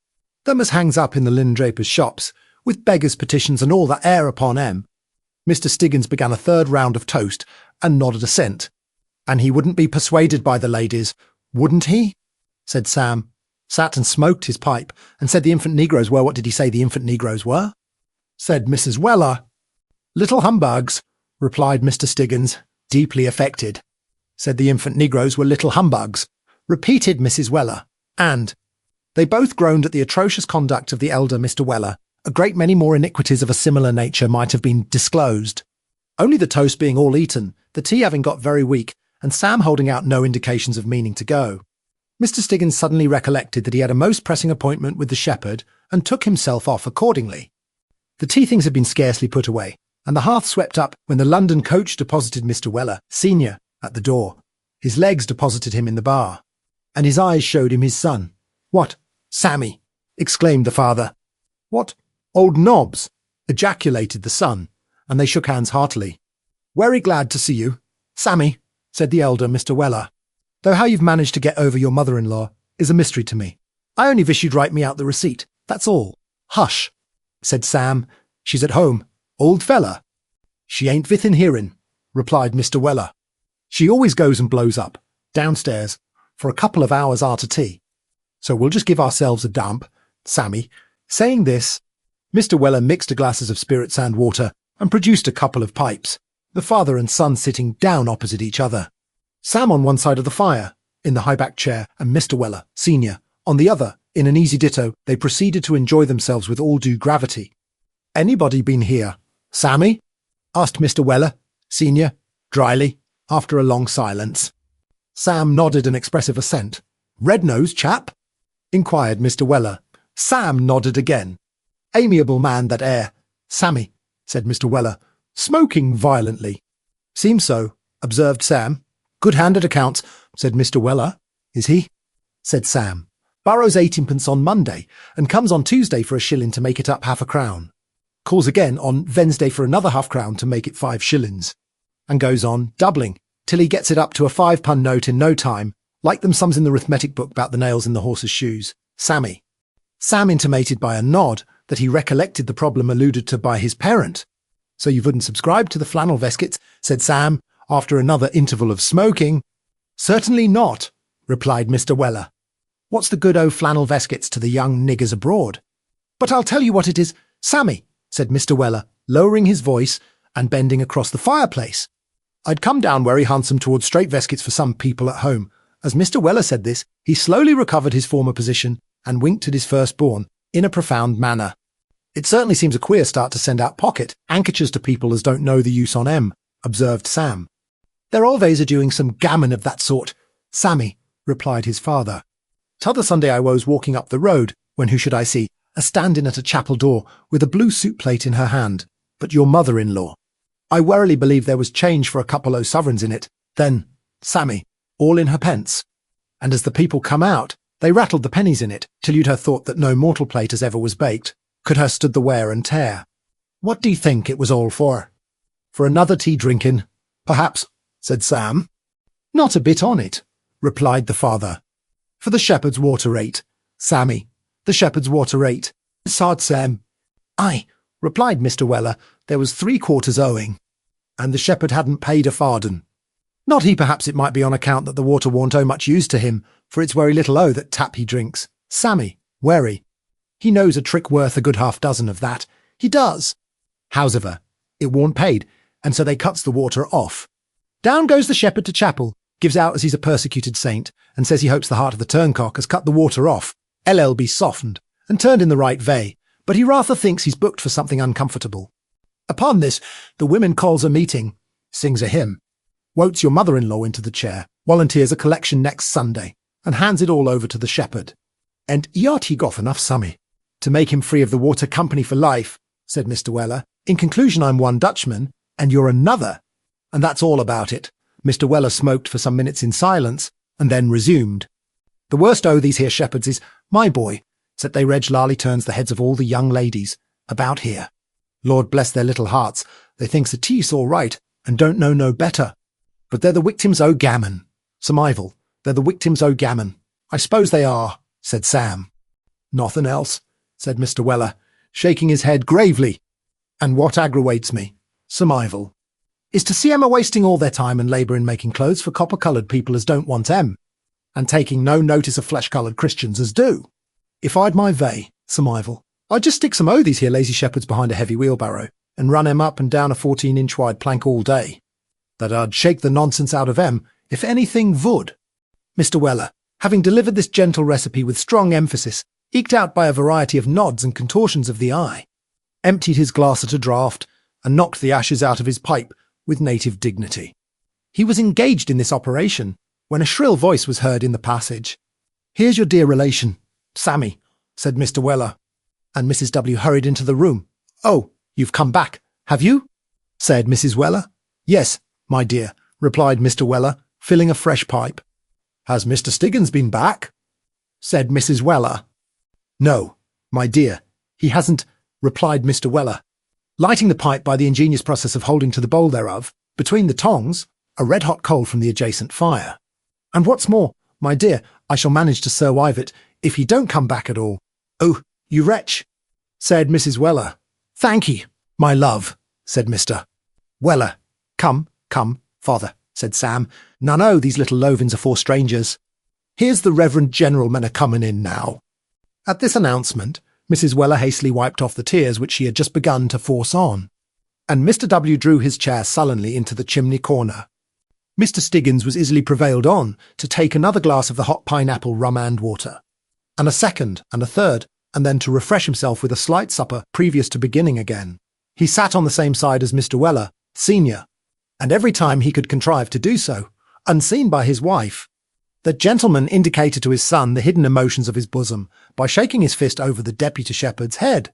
"Them as hangs up in the linen drapers' shops, with beggars' petitions and all that air upon 'em." Mr. Stiggins began a third round of toast and nodded assent. "And he wouldn't be persuaded by the ladies, wouldn't he?" said Sam. Sat and smoked his pipe, and said the infant negroes were— what did he say the infant negroes were? Said Mrs. Weller. "Little humbugs," replied Mr. Stiggins, deeply affected. Said the infant negroes were little humbugs, repeated Mrs. Weller, and they both groaned at the atrocious conduct of the elder Mr. Weller. A great many more iniquities of a similar nature might have been disclosed. Only the toast being all eaten, the tea having got very weak, and Sam holding out no indications of meaning to go, Mr. Stiggins suddenly recollected that he had a most pressing appointment with the shepherd and took himself off accordingly. The tea things had been scarcely put away, and the hearth swept up when the London coach deposited Mr. Weller, senior, at the door. His legs deposited him in the bar, and his eyes showed him his son. "What, Sammy!" exclaimed the father. "What, old Nobbs!" ejaculated the son, and they shook hands heartily. "Very glad to see you, Sammy," said the elder Mr. Weller, "though how you've managed to get over your mother-in-law is a mystery to me. I only wish you'd write me out the receipt, that's all." "Hush," said Sam. "She's at home, old fella." "She ain't within hearing," replied Mr. Weller. "She always goes and blows up, downstairs, for a couple of hours after tea. So we'll just give ourselves a damp, Sammy." Saying this, Mr. Weller mixed a glasses of spirits and water and produced a couple of pipes, the father and son sitting down opposite each other. Sam on one side of the fire, in the high-backed chair, and Mr. Weller, senior, on the other, in an easy ditto, they proceeded to enjoy themselves with all due gravity. "Anybody been here, Sammy?" asked Mr. Weller, senior, dryly, after a long silence. Sam nodded an expressive assent. "Red-nosed chap?" inquired Mr. Weller. Sam nodded again. "Amiable man that air, Sammy," said Mr. Weller, "smoking violently." "Seems so," observed Sam. "Good hand at accounts," said Mr. Weller. "Is he?" said Sam. "Borrows 18pence on Monday, and comes on Tuesday for a shilling to make it up half a crown. Calls again on Wednesday for another half-crown to make it 5 shillings, and goes on, doubling, till he gets it up to a 5 pound note in no time, like them sums in the arithmetic book about the nails in the horse's shoes. Sammy." Sam intimated by a nod that he recollected the problem alluded to by his parent. "So you wouldn't subscribe to the flannel veskits?" said Sam, after another interval of smoking. "Certainly not," replied Mr. Weller. "What's the good o' flannel veskits to the young niggers abroad?" "But I'll tell you what it is, Sammy," said Mr. Weller, lowering his voice and bending across the fireplace. "I'd come down very handsome towards straight veskits for some people at home." As Mr. Weller said this, he slowly recovered his former position and winked at his firstborn in a profound manner. "It certainly seems a queer start to send out pocket handkerchers to people as don't know the use on 'em," observed Sam. "They're always a doing some gammon of that sort, Sammy," replied his father. "T'other Sunday I was walking up the road, when who should I see, a-standing at a chapel door with a blue soup plate in her hand, but your mother-in-law. I warily believe there was change for a couple o' sovereigns in it, then, Sammy, all in her pence. And as the people come out, they rattled the pennies in it, till you'd have thought that no mortal plate as ever was baked could have stood the wear and tear. What do you think it was all for?" "For another tea drinking, perhaps," said Sam. "Not a bit on it," replied the father. "For the shepherd's water rate, Sammy, the shepherd's water rate. Sod, Sam." "Aye," replied Mr. Weller, "there was 3/4 owing, and the shepherd hadn't paid a farden. Not he, perhaps it might be on account that the water warn't o' much use to him, for it's very little o' that tap he drinks. Sammy, wary. He knows a trick worth a good half-dozen of that. He does. Howsever, it warn't paid, and so they cuts the water off. Down goes the shepherd to chapel, gives out as he's a persecuted saint, and says he hopes the heart of the turncock has cut the water off. LL be softened, and turned in the right vay, but he rather thinks he's booked for something uncomfortable. Upon this, the women calls a meeting, sings a hymn, wotes your mother-in-law into the chair, volunteers a collection next Sunday, and hands it all over to the shepherd. And yart he got enough, Sammy, to make him free of the water company for life, said Mr. Weller. In conclusion, I'm one Dutchman, and you're another. And that's all about it. Mr. Weller smoked for some minutes in silence, and then resumed. The worst o' these here shepherds is, my boy, said they Reg Larley turns the heads of all the young ladies about here. Lord bless their little hearts, they thinks the tea's all right, and don't know no better. But they're the victims o' gammon. Surmival, they're the victims o' gammon. I suppose they are, said Sam. Nothing else, said Mr. Weller, shaking his head gravely. And what aggravates me, surmival, is to see 'em a-wasting all their time and labour in making clothes for copper-coloured people as don't want 'em, and taking no notice of flesh-coloured Christians as do. If I'd my vay, surmival, I'd just stick some o' these here lazy shepherds behind a heavy wheelbarrow and run 'em up and down a 14-inch wide plank all day. That I'd shake the nonsense out of 'em, if anything would. Mr. Weller, having delivered this gentle recipe with strong emphasis, eked out by a variety of nods and contortions of the eye, emptied his glass at a draught, and knocked the ashes out of his pipe with native dignity. He was engaged in this operation when a shrill voice was heard in the passage. "Here's your dear relation, Sammy," said Mr. Weller, and Mrs. W. hurried into the room. "Oh, you've come back, have you?" said Mrs. Weller. "Yes, my dear," replied Mr. Weller, filling a fresh pipe. "Has Mr. Stiggins been back?" said Mrs. Weller. "No, my dear, he hasn't," replied Mr. Weller, lighting the pipe by the ingenious process of holding to the bowl thereof, between the tongs, a red-hot coal from the adjacent fire. "And what's more, my dear, I shall manage to survive it, if he don't come back at all." "Oh, you wretch," said Mrs. Weller. "Thank ye, my love," said Mr. Weller. Come, father," said Sam. "None o' these little loavings are for strangers. Here's the Reverend Generalman a-comin' in now." At this announcement, Mrs. Weller hastily wiped off the tears which she had just begun to force on, and Mr. W. drew his chair sullenly into the chimney corner. Mr. Stiggins was easily prevailed on to take another glass of the hot pineapple rum and water, and a second and a third, and then to refresh himself with a slight supper previous to beginning again. He sat on the same side as Mr. Weller, senior, and every time he could contrive to do so, unseen by his wife, the gentleman indicated to his son the hidden emotions of his bosom by shaking his fist over the deputy shepherd's head,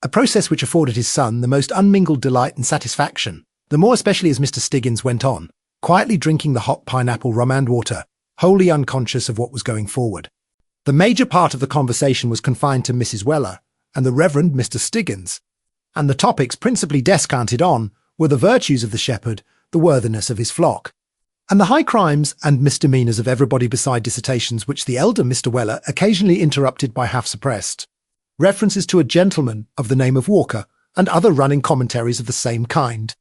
a process which afforded his son the most unmingled delight and satisfaction, the more especially as Mr. Stiggins went on, quietly drinking the hot pineapple rum and water, wholly unconscious of what was going forward. The major part of the conversation was confined to Mrs. Weller and the Reverend Mr. Stiggins, and the topics principally descanted on were the virtues of the shepherd, the worthiness of his flock, and the high crimes and misdemeanours of everybody beside dissertations which the elder Mr. Weller occasionally interrupted by half-suppressed references to a gentleman of the name of Walker, and other running commentaries of the same kind.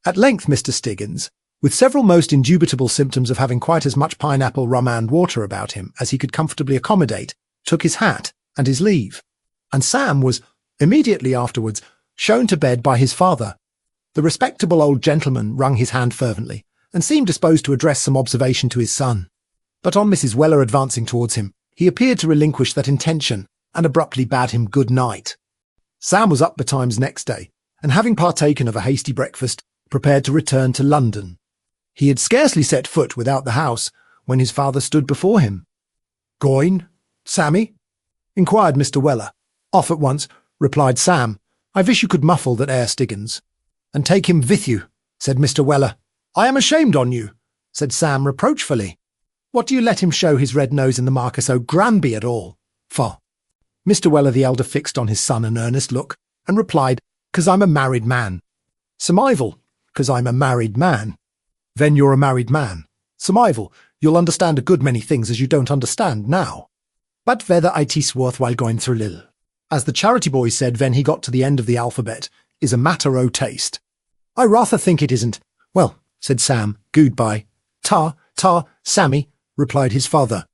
At length Mr. Stiggins, with several most indubitable symptoms of having quite as much pineapple rum and water about him as he could comfortably accommodate, took his hat and his leave, and Sam was, immediately afterwards, shown to bed by his father. The respectable old gentleman wrung his hand fervently, and seemed disposed to address some observation to his son. But on Mrs. Weller advancing towards him, he appeared to relinquish that intention, and abruptly bade him good night. Sam was up betimes next day, and having partaken of a hasty breakfast, prepared to return to London. He had scarcely set foot without the house, when his father stood before him. "Going, Sammy?" inquired Mr. Weller. "Off at once," replied Sam. "I wish you could muffle that air Stiggins." "And take him with you," said Mr. Weller. "I am ashamed on you," said Sam reproachfully. "What do you let him show his red nose in the Marquis O'Granby at all for?" Mr. Weller the elder fixed on his son an earnest look, and replied, "'Cause I'm a married man." "Surmival, 'cause I'm a married man." "Then you're a married man. Surmival, you'll understand a good many things as you don't understand now. But whether it's worthwhile going through lil, as the charity boy said when he got to the end of the alphabet, is a matter o' taste. I rather think it isn't." "Well," said Sam, "goodbye." "Ta, Sammy," replied his father.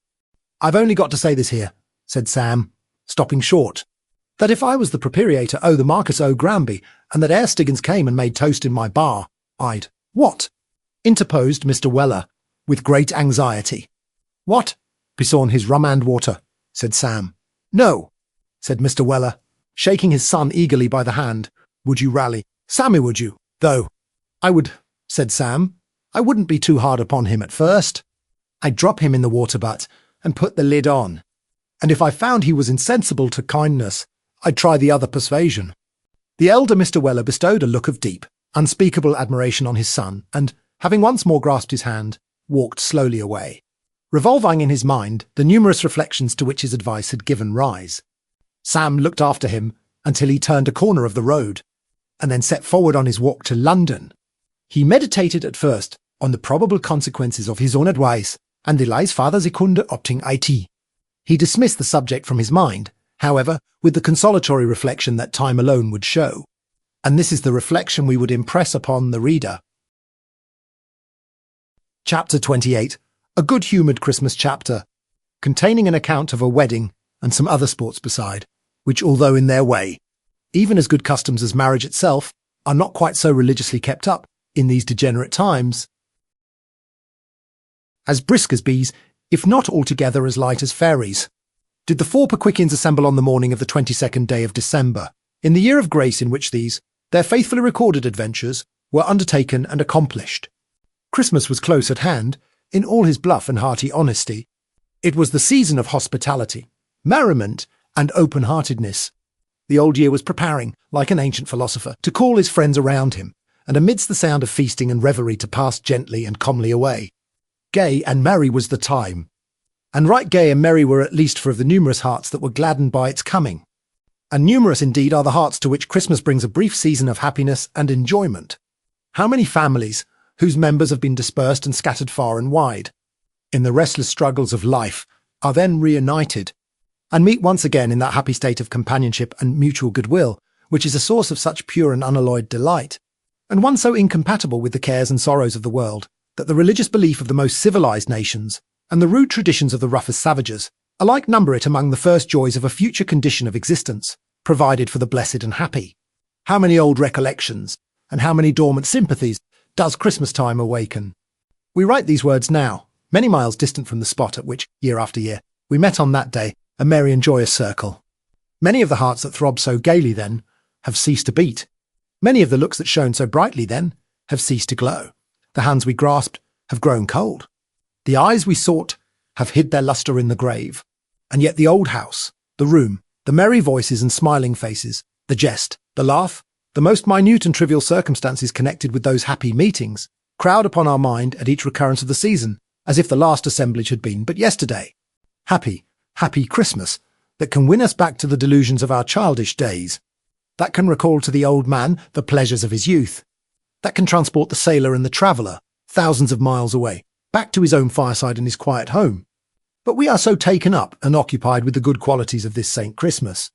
"I've only got to say this here," said Sam, stopping short, "that if I was the properiator o' the Marquis O'Granby, and that ere Stiggins came and made toast in my bar, I'd—" "What?" interposed Mr. Weller, with great anxiety. "What?" "Besorn his rum and water," said Sam. "No," said Mr. Weller, shaking his son eagerly by the hand. "Would you rally, Sammy, would you? Though I would," said Sam. "I wouldn't be too hard upon him at first. I'd drop him in the water butt and put the lid on, and if I found he was insensible to kindness, I'd try the other persuasion." The elder Mr. Weller bestowed a look of deep, unspeakable admiration on his son, and, having once more grasped his hand, walked slowly away, revolving in his mind the numerous reflections to which his advice had given rise. Sam looked after him until he turned a corner of the road, and then set forward on his walk to London. He meditated at first on the probable consequences of his own advice, and the lies father sekunde opting it. He dismissed the subject from his mind, however, with the consolatory reflection that time alone would show. And this is the reflection we would impress upon the reader. Chapter 28. A good-humoured Christmas chapter, containing an account of a wedding and some other sports beside, which, although in their way, even as good customs as marriage itself, are not quite so religiously kept up in these degenerate times. As brisk as bees, if not altogether as light as fairies, did the four Pickwickians assemble on the morning of the 22nd day of December, in the year of grace in which these, their faithfully recorded adventures, were undertaken and accomplished. Christmas was close at hand, in all his bluff and hearty honesty, It was the season of hospitality, merriment, and open-heartedness. The old year was preparing, like an ancient philosopher, to call his friends around him, and amidst the sound of feasting and revelry to pass gently and calmly away. Gay and merry was the time. And right gay and merry were at least for the numerous hearts that were gladdened by its coming. And numerous indeed are the hearts to which Christmas brings a brief season of happiness and enjoyment. How many families, whose members have been dispersed and scattered far and wide, in the restless struggles of life, are then reunited, and meet once again in that happy state of companionship and mutual goodwill, which is a source of such pure and unalloyed delight, and one so incompatible with the cares and sorrows of the world, that the religious belief of the most civilized nations, and the rude traditions of the roughest savages, alike number it among the first joys of a future condition of existence, provided for the blessed and happy. How many old recollections, and how many dormant sympathies, does Christmas time awaken? We write these words now, many miles distant from the spot at which, year after year, we met on that day, a merry and joyous circle. Many of the hearts that throbbed so gaily then have ceased to beat. Many of the looks that shone so brightly then have ceased to glow. The hands we grasped have grown cold. The eyes we sought have hid their lustre in the grave. And yet the old house, the room, the merry voices and smiling faces, the jest, the laugh, the most minute and trivial circumstances connected with those happy meetings, crowd upon our mind at each recurrence of the season, as if the last assemblage had been but yesterday. Happy, happy Christmas, that can win us back to the delusions of our childish days, that can recall to the old man the pleasures of his youth, that can transport the sailor and the traveller, thousands of miles away, back to his own fireside and his quiet home. But we are so taken up and occupied with the good qualities of this St. Christmas,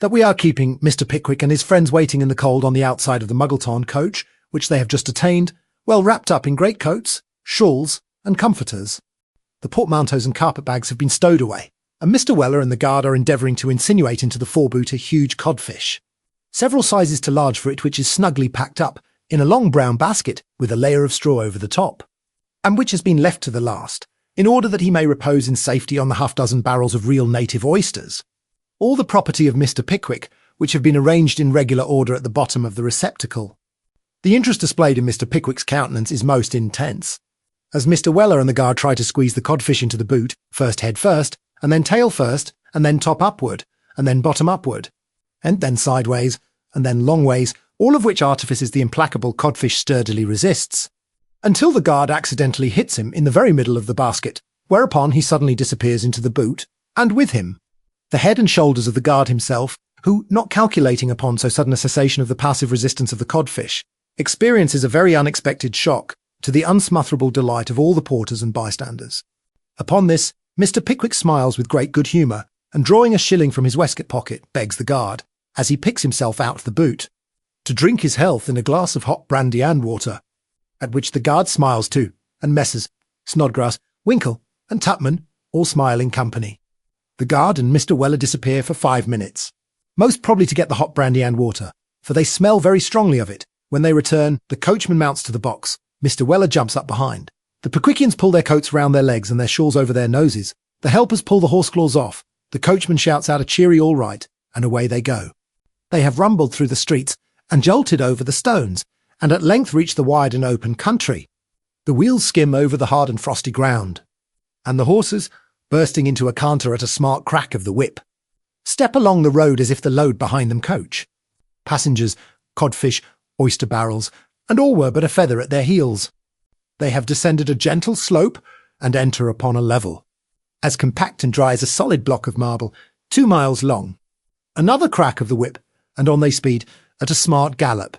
that we are keeping Mr. Pickwick and his friends waiting in the cold on the outside of the Muggleton coach, which they have just attained, well wrapped up in greatcoats, shawls, and comforters. The portmanteaus and carpet-bags have been stowed away, and Mr. Weller and the guard are endeavouring to insinuate into the foreboot a huge codfish, several sizes too large for it, which is snugly packed up in a long brown basket with a layer of straw over the top, and which has been left to the last, in order that he may repose in safety on the half-dozen barrels of real native oysters, all the property of Mr. Pickwick, which have been arranged in regular order at the bottom of the receptacle. The interest displayed in Mr. Pickwick's countenance is most intense, as Mr. Weller and the guard try to squeeze the codfish into the boot, first head first, and then tail first, and then top upward, and then bottom upward, and then sideways, and then long ways, all of which artifices the implacable codfish sturdily resists, until the guard accidentally hits him in the very middle of the basket, whereupon he suddenly disappears into the boot, and with him the head and shoulders of the guard himself, who, not calculating upon so sudden a cessation of the passive resistance of the codfish, experiences a very unexpected shock, to the unsmotherable delight of all the porters and bystanders. Upon this, Mr. Pickwick smiles with great good humour, and drawing a shilling from his waistcoat pocket, begs the guard, as he picks himself out the boot, to drink his health in a glass of hot brandy and water, at which the guard smiles too, and Messrs. Snodgrass, Winkle, and Tupman all smile in company. The guard and Mr. Weller disappear for 5 minutes, most probably to get the hot brandy and water, for they smell very strongly of it. When they return, the coachman mounts to the box. Mr. Weller jumps up behind. The Pickwickians pull their coats round their legs and their shawls over their noses. The helpers pull the horseclaws off. The coachman shouts out a cheery all right, and away they go. They have rumbled through the streets and jolted over the stones, and at length reach the wide and open country. The wheels skim over the hard and frosty ground, and the horses, bursting into a canter at a smart crack of the whip, step along the road as if the load behind them coach. Passengers, codfish, oyster barrels, and all were but a feather at their heels. They have descended a gentle slope and enter upon a level, as compact and dry as a solid block of marble, 2 miles long. Another crack of the whip, and on they speed at a smart gallop,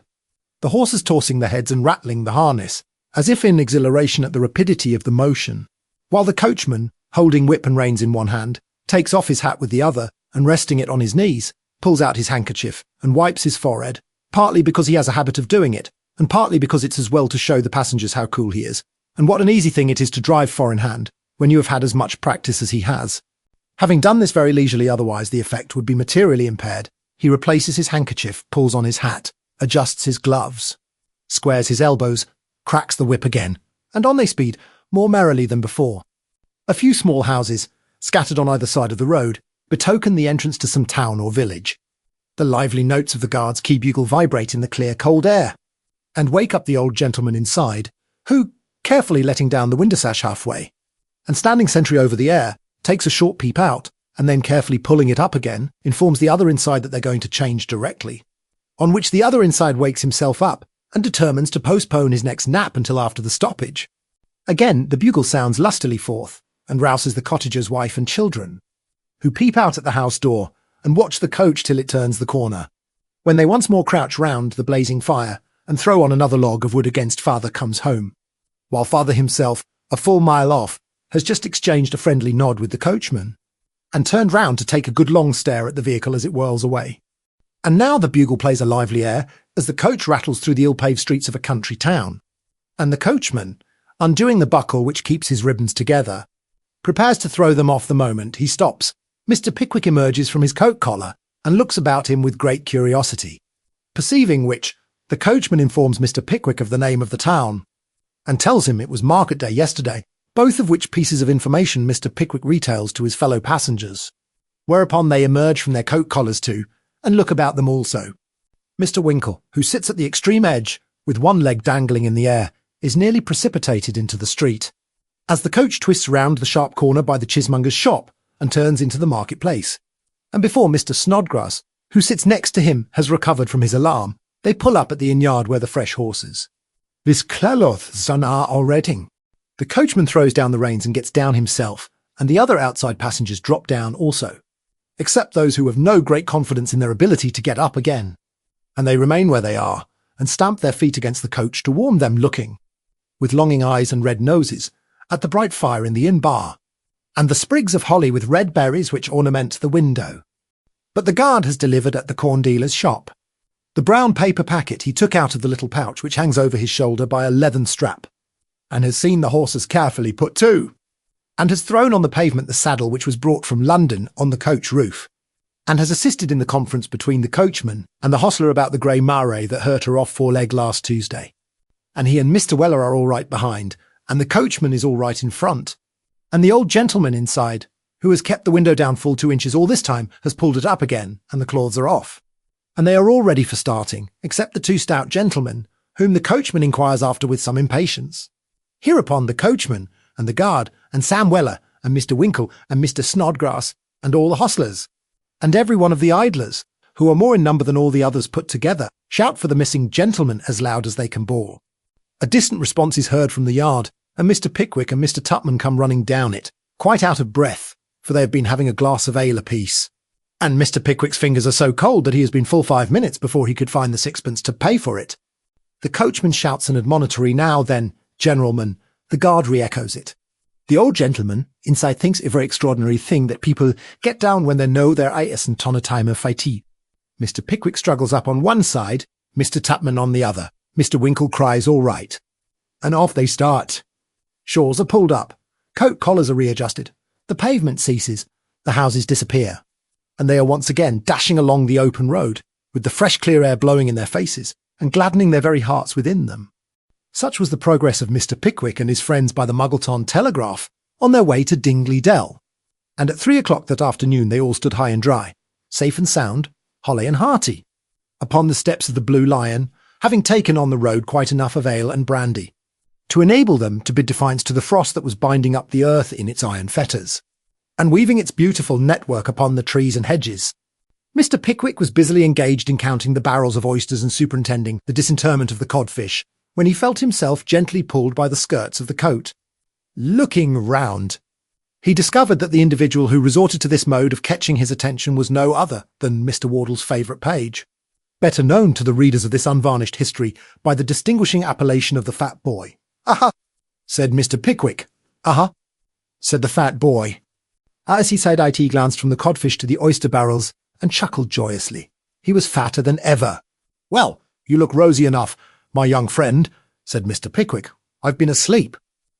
the horses tossing their heads and rattling the harness, as if in exhilaration at the rapidity of the motion, while the coachman, holding whip and reins in one hand, takes off his hat with the other, and resting it on his knees, pulls out his handkerchief and wipes his forehead, partly because he has a habit of doing it, and partly because it's as well to show the passengers how cool he is, and what an easy thing it is to drive four in hand, when you have had as much practice as he has. Having done this very leisurely, otherwise the effect would be materially impaired, he replaces his handkerchief, pulls on his hat, adjusts his gloves, squares his elbows, cracks the whip again, and on they speed, more merrily than before. A few small houses, scattered on either side of the road, betoken the entrance to some town or village. The lively notes of the guard's key bugle vibrate in the clear, cold air, and wake up the old gentleman inside, who, carefully letting down the window sash halfway, and standing sentry over the air, takes a short peep out, and then carefully pulling it up again, informs the other inside that they're going to change directly. On which the other inside wakes himself up and determines to postpone his next nap until after the stoppage. Again, the bugle sounds lustily forth and rouses the cottager's wife and children, who peep out at the house door and watch the coach till it turns the corner, when they once more crouch round the blazing fire and throw on another log of wood against Father comes home, while Father himself, a full mile off, has just exchanged a friendly nod with the coachman, and turned round to take a good long stare at the vehicle as it whirls away. And now the bugle plays a lively air as the coach rattles through the ill-paved streets of a country town, and the coachman, undoing the buckle which keeps his ribbons together, prepares to throw them off the moment he stops. Mr. Pickwick emerges from his coat collar and looks about him with great curiosity, perceiving which, the coachman informs Mr. Pickwick of the name of the town, and tells him it was market day yesterday, both of which pieces of information Mr. Pickwick retails to his fellow passengers, whereupon they emerge from their coat collars too, and look about them also. Mr. Winkle, who sits at the extreme edge, with one leg dangling in the air, is nearly precipitated into the street, as the coach twists round the sharp corner by the chismonger's shop and turns into the marketplace. And before Mr. Snodgrass, who sits next to him, has recovered from his alarm, they pull up at the inn-yard where the fresh horses. "Vis Claloth Zanar already." The coachman throws down the reins and gets down himself, and the other outside passengers drop down also, except those who have no great confidence in their ability to get up again, and they remain where they are, and stamp their feet against the coach to warm them, looking, with longing eyes and red noses, at the bright fire in the inn bar, and the sprigs of holly with red berries which ornament the window. But the guard has delivered at the corn dealer's shop the brown paper packet he took out of the little pouch which hangs over his shoulder by a leathern strap, and has seen the horses carefully put to, and has thrown on the pavement the saddle which was brought from London on the coach roof, and has assisted in the conference between the coachman and the hostler about the grey mare that hurt her off foreleg last Tuesday. And he and Mr. Weller are all right behind, and the coachman is all right in front, and the old gentleman inside, who has kept the window down full 2 inches all this time, has pulled it up again, and the cloths are off. And they are all ready for starting, except the 2 stout gentlemen, whom the coachman inquires after with some impatience. Hereupon the coachman, and the guard, and Sam Weller, and Mr. Winkle, and Mr. Snodgrass, and all the hostlers, and every one of the idlers, who are more in number than all the others put together, shout for the missing gentleman as loud as they can bawl. A distant response is heard from the yard, and Mr. Pickwick and Mr. Tupman come running down it, quite out of breath, for they have been having a glass of ale apiece. And Mr. Pickwick's fingers are so cold that he has been full 5 minutes before he could find the sixpence to pay for it. The coachman shouts an admonitory "Now then, gentlemen." The guard re-echoes it. The old gentleman inside thinks it a very extraordinary thing that people get down when they know their itis and ton of time of fatigue. Mr. Pickwick struggles up on one side, Mr. Tupman on the other. Mr. Winkle cries "all right," and off they start. Shawls are pulled up, coat collars are readjusted, the pavement ceases, the houses disappear, and they are once again dashing along the open road, with the fresh clear air blowing in their faces and gladdening their very hearts within them. Such was the progress of Mr. Pickwick and his friends by the Muggleton Telegraph on their way to Dingley Dell, and at 3 o'clock that afternoon they all stood high and dry, safe and sound, holly and hearty, upon the steps of the Blue Lion, having taken on the road quite enough of ale and brandy to enable them to bid defiance to the frost that was binding up the earth in its iron fetters, and weaving its beautiful network upon the trees and hedges. Mr. Pickwick was busily engaged in counting the barrels of oysters and superintending the disinterment of the codfish, when he felt himself gently pulled by the skirts of the coat. Looking round, he discovered that the individual who resorted to this mode of catching his attention was no other than Mr. Wardle's favourite page, better known to the readers of this unvarnished history by the distinguishing appellation of the fat boy. "Aha!" said Mr. Pickwick. "Aha!" said the fat boy. As he said it, he glanced from the codfish to the oyster barrels and chuckled joyously. He was fatter than ever. "Well, you look rosy enough, my young friend," said Mr. Pickwick. "I've been asleep."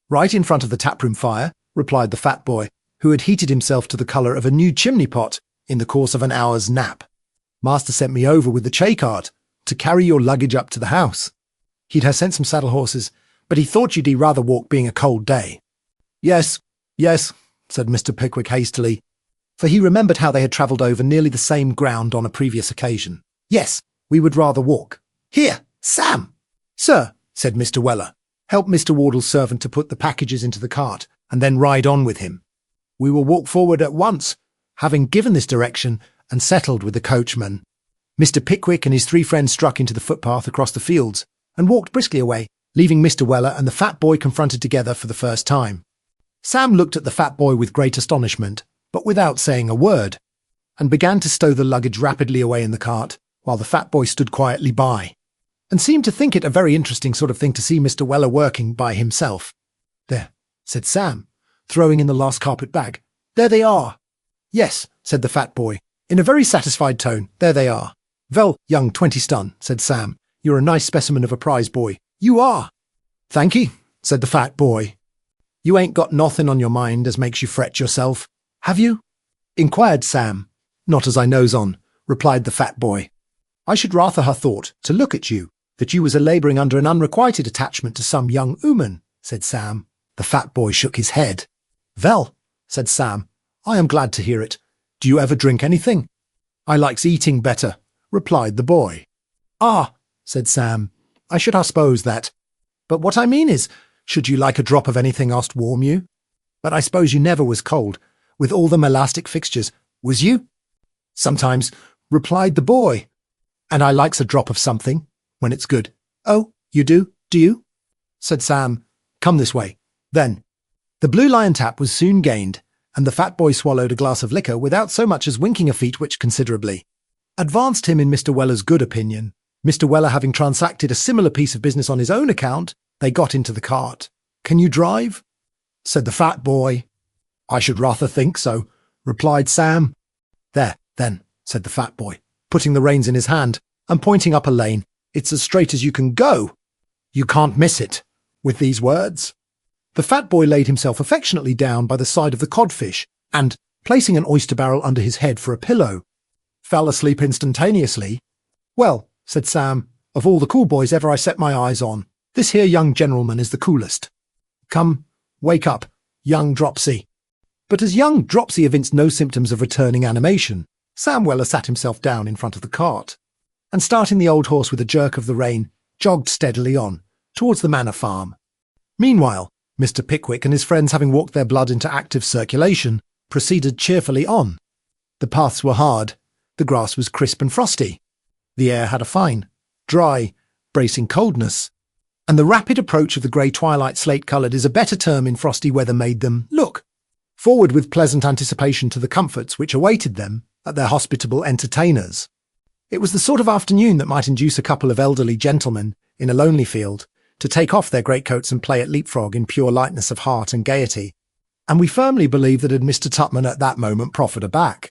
"Right in front of the taproom fire," replied the fat boy, who had heated himself to the colour of a new chimney pot in the course of an hour's nap. "Master sent me over with the chay cart to carry your luggage up to the house. He'd have sent some saddle horses, but he thought you'd rather walk being a cold day." Yes," said Mr. Pickwick hastily, for he remembered how they had travelled over nearly the same ground on a previous occasion. "Yes, we would rather walk. Here, Sam!" "Sir," said Mr. Weller, "help Mr. Wardle's servant to put the packages into the cart, and then ride on with him." We will walk forward at once, having given this direction and settled with the coachman. Mr. Pickwick and his 3 friends struck into the footpath across the fields and walked briskly away, leaving Mr. Weller and the fat boy confronted together for the first time. Sam looked at the fat boy with great astonishment, but without saying a word, and began to stow the luggage rapidly away in the cart, while the fat boy stood quietly by, and seemed to think it a very interesting sort of thing to see Mr. Weller working by himself. "There," said Sam, throwing in the last carpet bag. "There they are." "Yes," said the fat boy, in a very satisfied tone. "There they are." "Well, young 20-stun," said Sam, "you're a nice specimen of a prize boy. You are." "Thanky," said the fat boy. "You ain't got nothing on your mind as makes you fret yourself, have you?" inquired Sam. "Not as I knows on," replied the fat boy. "I should rather ha' thought, to look at you, that you was a-labouring under an unrequited attachment to some young 'ooman," said Sam. The fat boy shook his head. "Vell," said Sam, "I am glad to hear it. Do you ever drink anything?" "I likes eating better," replied the boy. "Ah," said Sam, "I should ha' supposed that. But what I mean is, should you like a drop of anything else warm you? But I suppose you never was cold, with all them elastic fixtures, was you?" "Sometimes," replied the boy. "And I likes a drop of something, when it's good." "Oh, you do you?" said Sam. "Come this way, then." The Blue Lion tap was soon gained, and the fat boy swallowed a glass of liquor without so much as winking, a feat which considerably advanced him in Mr. Weller's good opinion. Mr. Weller having transacted a similar piece of business on his own account, they got into the cart. "Can you drive?" said the fat boy. "I should rather think so," replied Sam. "There, then," said the fat boy, putting the reins in his hand and pointing up a lane. "It's as straight as you can go. You can't miss it." With these words, the fat boy laid himself affectionately down by the side of the codfish and, placing an oyster barrel under his head for a pillow, fell asleep instantaneously. "Well," said Sam, "of all the cool boys ever I set my eyes on, this here young gentleman is the coolest. Come, wake up, young Dropsy." But as young Dropsy evinced no symptoms of returning animation, Sam Weller sat himself down in front of the cart, and starting the old horse with a jerk of the rein, jogged steadily on, towards the manor farm. Meanwhile, Mr. Pickwick and his friends, having walked their blood into active circulation, proceeded cheerfully on. The paths were hard, the grass was crisp and frosty, the air had a fine, dry, bracing coldness, and the rapid approach of the grey twilight, slate-coloured, is a better term in frosty weather, made them look forward with pleasant anticipation to the comforts which awaited them at their hospitable entertainers. It was the sort of afternoon that might induce a couple of elderly gentlemen in a lonely field to take off their greatcoats and play at leapfrog in pure lightness of heart and gaiety, and we firmly believe that had Mr. Tupman at that moment proffered a back,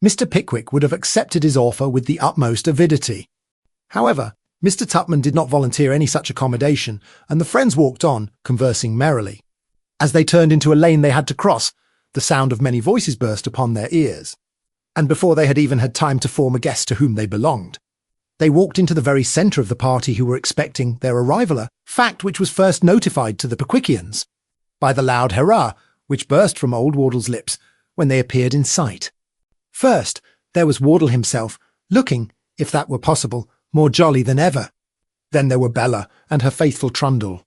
Mr. Pickwick would have accepted his offer with the utmost avidity. However, Mr. Tupman did not volunteer any such accommodation, and the friends walked on, conversing merrily. As they turned into a lane they had to cross, the sound of many voices burst upon their ears, and before they had even had time to form a guess to whom they belonged, they walked into the very centre of the party who were expecting their arrival, a fact which was first notified to the Pickwickians by the loud hurrah which burst from old Wardle's lips when they appeared in sight. First, there was Wardle himself, looking, if that were possible, more jolly than ever. Then there were Bella and her faithful Trundle.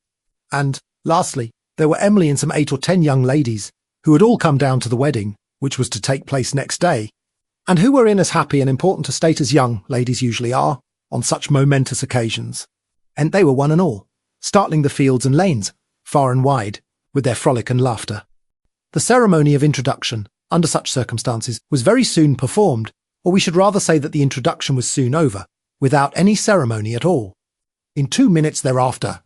And, lastly, there were Emily and some 8 or 10 young ladies, who had all come down to the wedding, which was to take place next day, and who were in as happy and important a state as young ladies usually are on such momentous occasions. And they were one and all, startling the fields and lanes, far and wide, with their frolic and laughter. The ceremony of introduction, under such circumstances, was very soon performed, or we should rather say that the introduction was soon over, without any ceremony at all. In 2 minutes thereafter,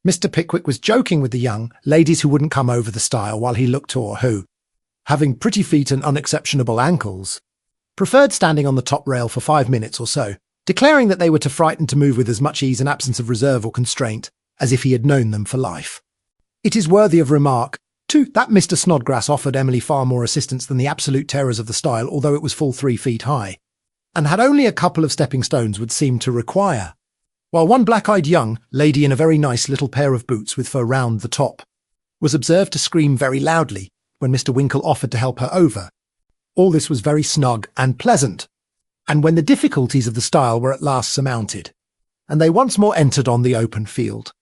Mr. Pickwick was joking with the young ladies who wouldn't come over the stile, while he looked to, or who, having pretty feet and unexceptionable ankles, preferred standing on the top rail for 5 minutes or so, declaring that they were to frighten to move with as much ease and absence of reserve or constraint as if he had known them for life. It is worthy of remark, too, that Mr. Snodgrass offered Emily far more assistance than the absolute terrors of the stile, although it was full 3 feet high, and had only a couple of stepping stones would seem to require, while one black-eyed young lady in a very nice little pair of boots with fur round the top was observed to scream very loudly when Mr. Winkle offered to help her over. All this was very snug and pleasant, and when the difficulties of the stile were at last surmounted, and they once more entered on the open field,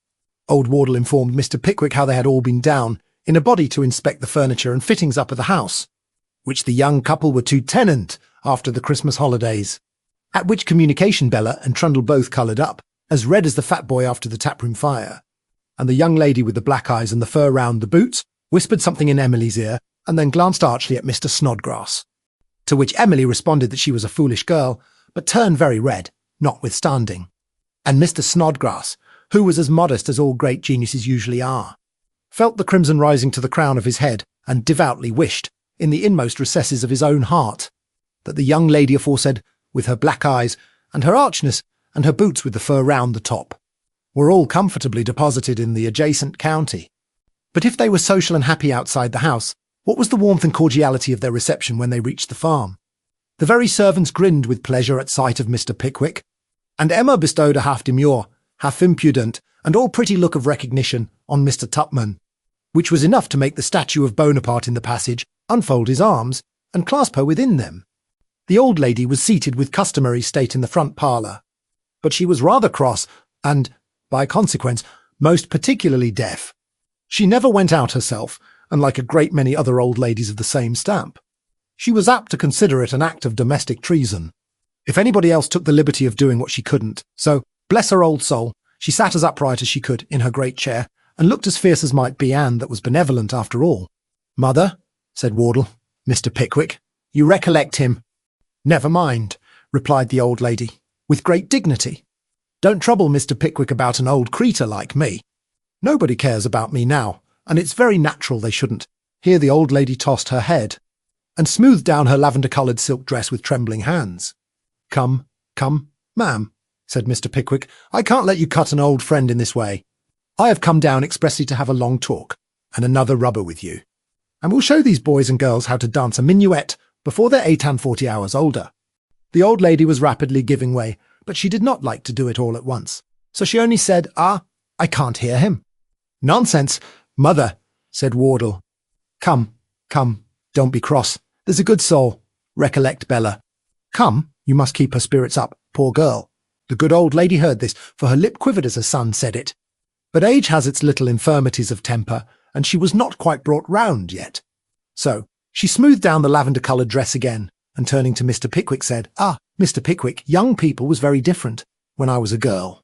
old Wardle informed Mr. Pickwick how they had all been down in a body to inspect the furniture and fittings up of the house, which the young couple were to tenant after the Christmas holidays. At which communication Bella and Trundle both coloured up, as red as the fat boy after the taproom fire, and the young lady with the black eyes and the fur round the boots whispered something in Emily's ear and then glanced archly at Mr. Snodgrass, to which Emily responded that she was a foolish girl, but turned very red, notwithstanding. And Mr. Snodgrass, who was as modest as all great geniuses usually are, felt the crimson rising to the crown of his head and devoutly wished, in the inmost recesses of his own heart, that the young lady aforesaid, with her black eyes and her archness and her boots with the fur round the top, were all comfortably deposited in the adjacent county. But if they were social and happy outside the house, what was the warmth and cordiality of their reception when they reached the farm? The very servants grinned with pleasure at sight of Mr. Pickwick, and Emma bestowed a half demure, half impudent, and all pretty look of recognition on Mr. Tupman, which was enough to make the statue of Bonaparte in the passage unfold his arms and clasp her within them. The old lady was seated with customary state in the front parlour, but she was rather cross and, by consequence, most particularly deaf. She never went out herself, unlike a great many other old ladies of the same stamp. She was apt to consider it an act of domestic treason, if anybody else took the liberty of doing what she couldn't. So, bless her old soul, she sat as upright as she could in her great chair, and looked as fierce as might be Anne that was benevolent after all. "Mother," said Wardle, "Mr. Pickwick, you recollect him." "Never mind," replied the old lady, with great dignity. "Don't trouble Mr. Pickwick about an old creature like me. Nobody cares about me now, and it's very natural they shouldn't." Here the old lady tossed her head, and smoothed down her lavender-coloured silk dress with trembling hands. "Come, come, ma'am," said Mr. Pickwick, "I can't let you cut an old friend in this way. I have come down expressly to have a long talk, and another rubber with you. And we'll show these boys and girls how to dance a minuet before they're 8 and 40 hours older." The old lady was rapidly giving way, but she did not like to do it all at once, so she only said, "I can't hear him." "Nonsense, mother," said Wardle. "Come, come, don't be cross. There's a good soul. Recollect Bella. Come, you must keep her spirits up, poor girl." The good old lady heard this, for her lip quivered as her son said it. But age has its little infirmities of temper, and she was not quite brought round yet. So she smoothed down the lavender-coloured dress again, and turning to Mr. Pickwick said, Mr. Pickwick, young people was very different when I was a girl."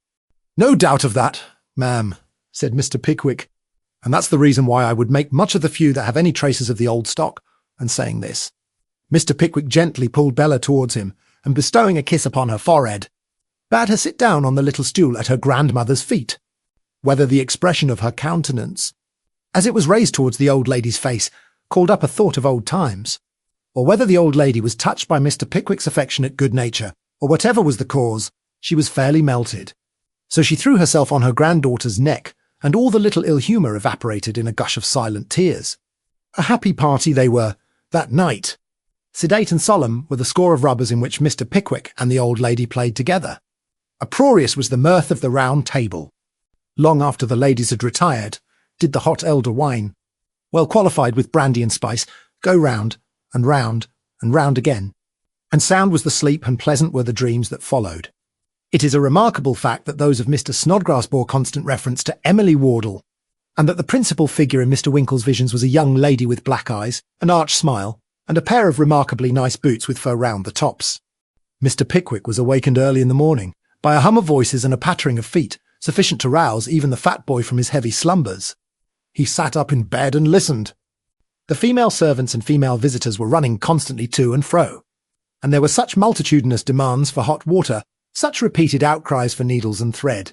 "No doubt of that, ma'am," said Mr. Pickwick, "and that's the reason why I would make much of the few that have any traces of the old stock." And saying this, Mr. Pickwick gently pulled Bella towards him, and bestowing a kiss upon her forehead, bade her sit down on the little stool at her grandmother's feet. Whether the expression of her countenance, as it was raised towards the old lady's face, called up a thought of old times, or whether the old lady was touched by Mr. Pickwick's affectionate good nature, or whatever was the cause, she was fairly melted. So she threw herself on her granddaughter's neck, and all the little ill-humour evaporated in a gush of silent tears. A happy party they were, that night. Sedate and solemn were the score of rubbers in which Mr. Pickwick and the old lady played together. Uproarious was the mirth of the round table. Long after the ladies had retired, did the hot elder wine, well qualified with brandy and spice, go round and round and round again, and sound was the sleep and pleasant were the dreams that followed. It is a remarkable fact that those of Mr. Snodgrass bore constant reference to Emily Wardle, and that the principal figure in Mr. Winkle's visions was a young lady with black eyes, an arch smile, and a pair of remarkably nice boots with fur round the tops. Mr. Pickwick was awakened early in the morning by a hum of voices and a pattering of feet, sufficient to rouse even the fat boy from his heavy slumbers. He sat up in bed and listened. The female servants and female visitors were running constantly to and fro, and there were such multitudinous demands for hot water, such repeated outcries for needles and thread,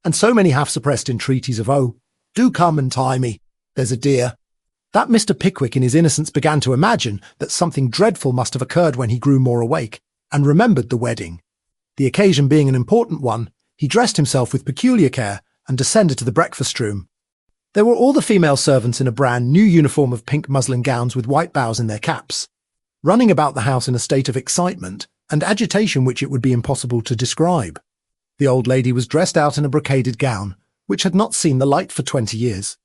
and so many half-suppressed entreaties of, "Oh, do come and tie me, there's a dear," that Mr. Pickwick in his innocence began to imagine that something dreadful must have occurred when he grew more awake, and remembered the wedding. The occasion being an important one, he dressed himself with peculiar care and descended to the breakfast room. There were all the female servants in a brand new uniform of pink muslin gowns with white bows in their caps, running about the house in a state of excitement and agitation which it would be impossible to describe. The old lady was dressed out in a brocaded gown, which had not seen the light for 20 years,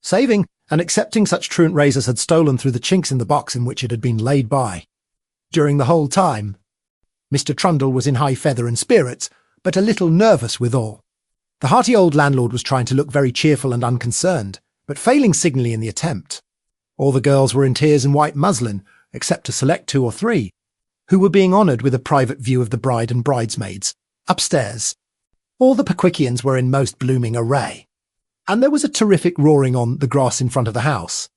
saving and excepting such truant rays as had stolen through the chinks in the box in which it had been laid by. During the whole time, Mr. Trundle was in high feather and spirits, but a little nervous withal. The hearty old landlord was trying to look very cheerful and unconcerned, but failing signally in the attempt. All the girls were in tears and white muslin, except a select 2 or 3, who were being honoured with a private view of the bride and bridesmaids, upstairs. All the Pickwickians were in most blooming array, and there was a terrific roaring on the grass in front of the house,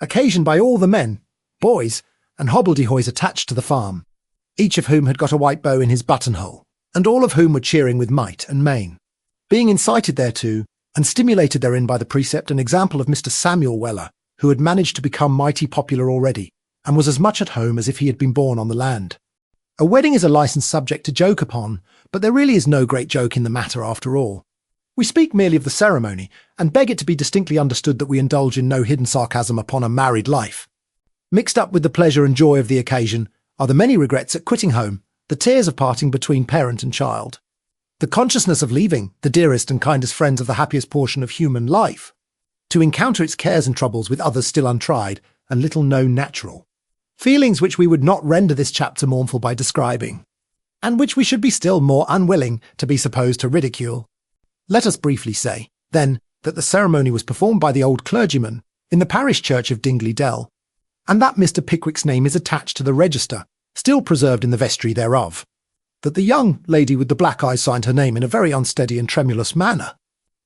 occasioned by all the men, boys, and hobbledehoys attached to the farm, each of whom had got a white bow in his buttonhole, and all of whom were cheering with might and main, being incited thereto, and stimulated therein by the precept and example of Mr. Samuel Weller, who had managed to become mighty popular already, and was as much at home as if he had been born on the land. A wedding is a licensed subject to joke upon, but there really is no great joke in the matter after all. We speak merely of the ceremony, and beg it to be distinctly understood that we indulge in no hidden sarcasm upon a married life. Mixed up with the pleasure and joy of the occasion are the many regrets at quitting home, the tears of parting between parent and child, the consciousness of leaving the dearest and kindest friends of the happiest portion of human life, to encounter its cares and troubles with others still untried and little known natural. Feelings which we would not render this chapter mournful by describing, and which we should be still more unwilling to be supposed to ridicule. Let us briefly say, then, that the ceremony was performed by the old clergyman in the parish church of Dingley Dell, and that Mr. Pickwick's name is attached to the register, still preserved in the vestry thereof, that the young lady with the black eyes signed her name in a very unsteady and tremulous manner,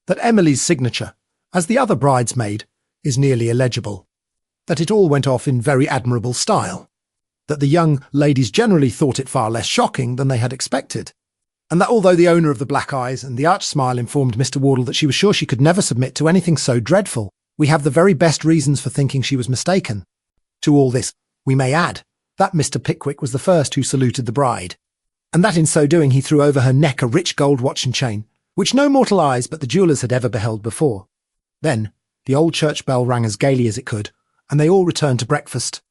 that Emily's signature, as the other bridesmaid, is nearly illegible, that it all went off in very admirable style, that the young ladies generally thought it far less shocking than they had expected, and that although the owner of the black eyes and the arch smile informed Mr. Wardle that she was sure she could never submit to anything so dreadful, we have the very best reasons for thinking she was mistaken. To all this, we may add that Mr. Pickwick was the first who saluted the bride, and that in so doing he threw over her neck a rich gold watch and chain, which no mortal eyes but the jewellers had ever beheld before. Then the old church bell rang as gaily as it could, and they all returned to breakfast.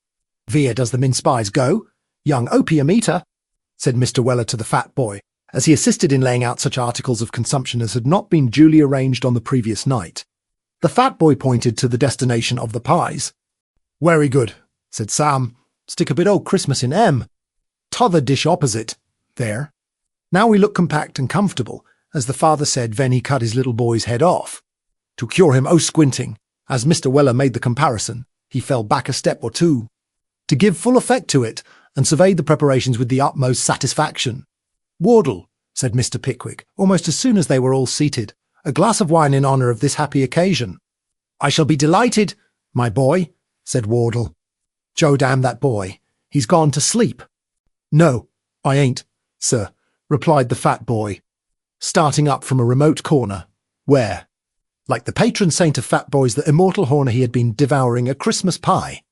"Via does the mince-pies go, young opium eater," said Mr. Weller to the fat boy, as he assisted in laying out such articles of consumption as had not been duly arranged on the previous night. The fat boy pointed to the destination of the pies. "Very good," said Sam. "Stick a bit old Christmas in M. T'other dish opposite. There. Now we look compact and comfortable, as the father said when he cut his little boy's head off. To cure him o' squinting, as Mr. Weller made the comparison, he fell back a step or 2. To give full effect to it, and surveyed the preparations with the utmost satisfaction. Wardle," said Mr. Pickwick, almost as soon as they were all seated, "a glass of wine in honour of this happy occasion." "I shall be delighted, my boy," said Wardle. "Joe damn that boy. He's gone to sleep." "No, I ain't, sir," replied the fat boy, starting up from a remote corner, where, like the patron saint of fat boys, the immortal Horner, he had been devouring a Christmas pie,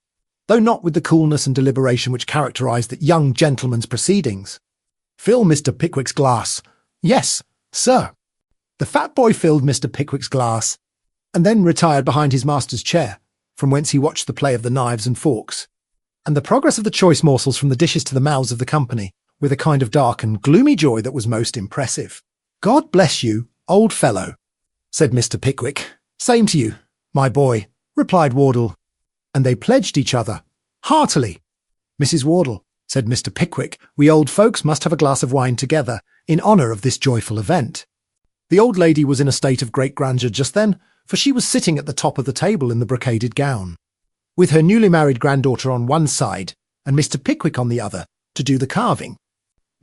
though not with the coolness and deliberation which characterised that young gentleman's proceedings. "Fill Mr. Pickwick's glass." "Yes, sir." The fat boy filled Mr. Pickwick's glass, and then retired behind his master's chair, from whence he watched the play of the knives and forks, and the progress of the choice morsels from the dishes to the mouths of the company, with a kind of dark and gloomy joy that was most impressive. "God bless you, old fellow," said Mr. Pickwick. "Same to you, my boy," replied Wardle, and they pledged each other heartily. "Mrs. Wardle," said Mr. Pickwick, "we old folks must have a glass of wine together, in honour of this joyful event." The old lady was in a state of great grandeur just then, for she was sitting at the top of the table in the brocaded gown, with her newly married granddaughter on one side, and Mr. Pickwick on the other, to do the carving.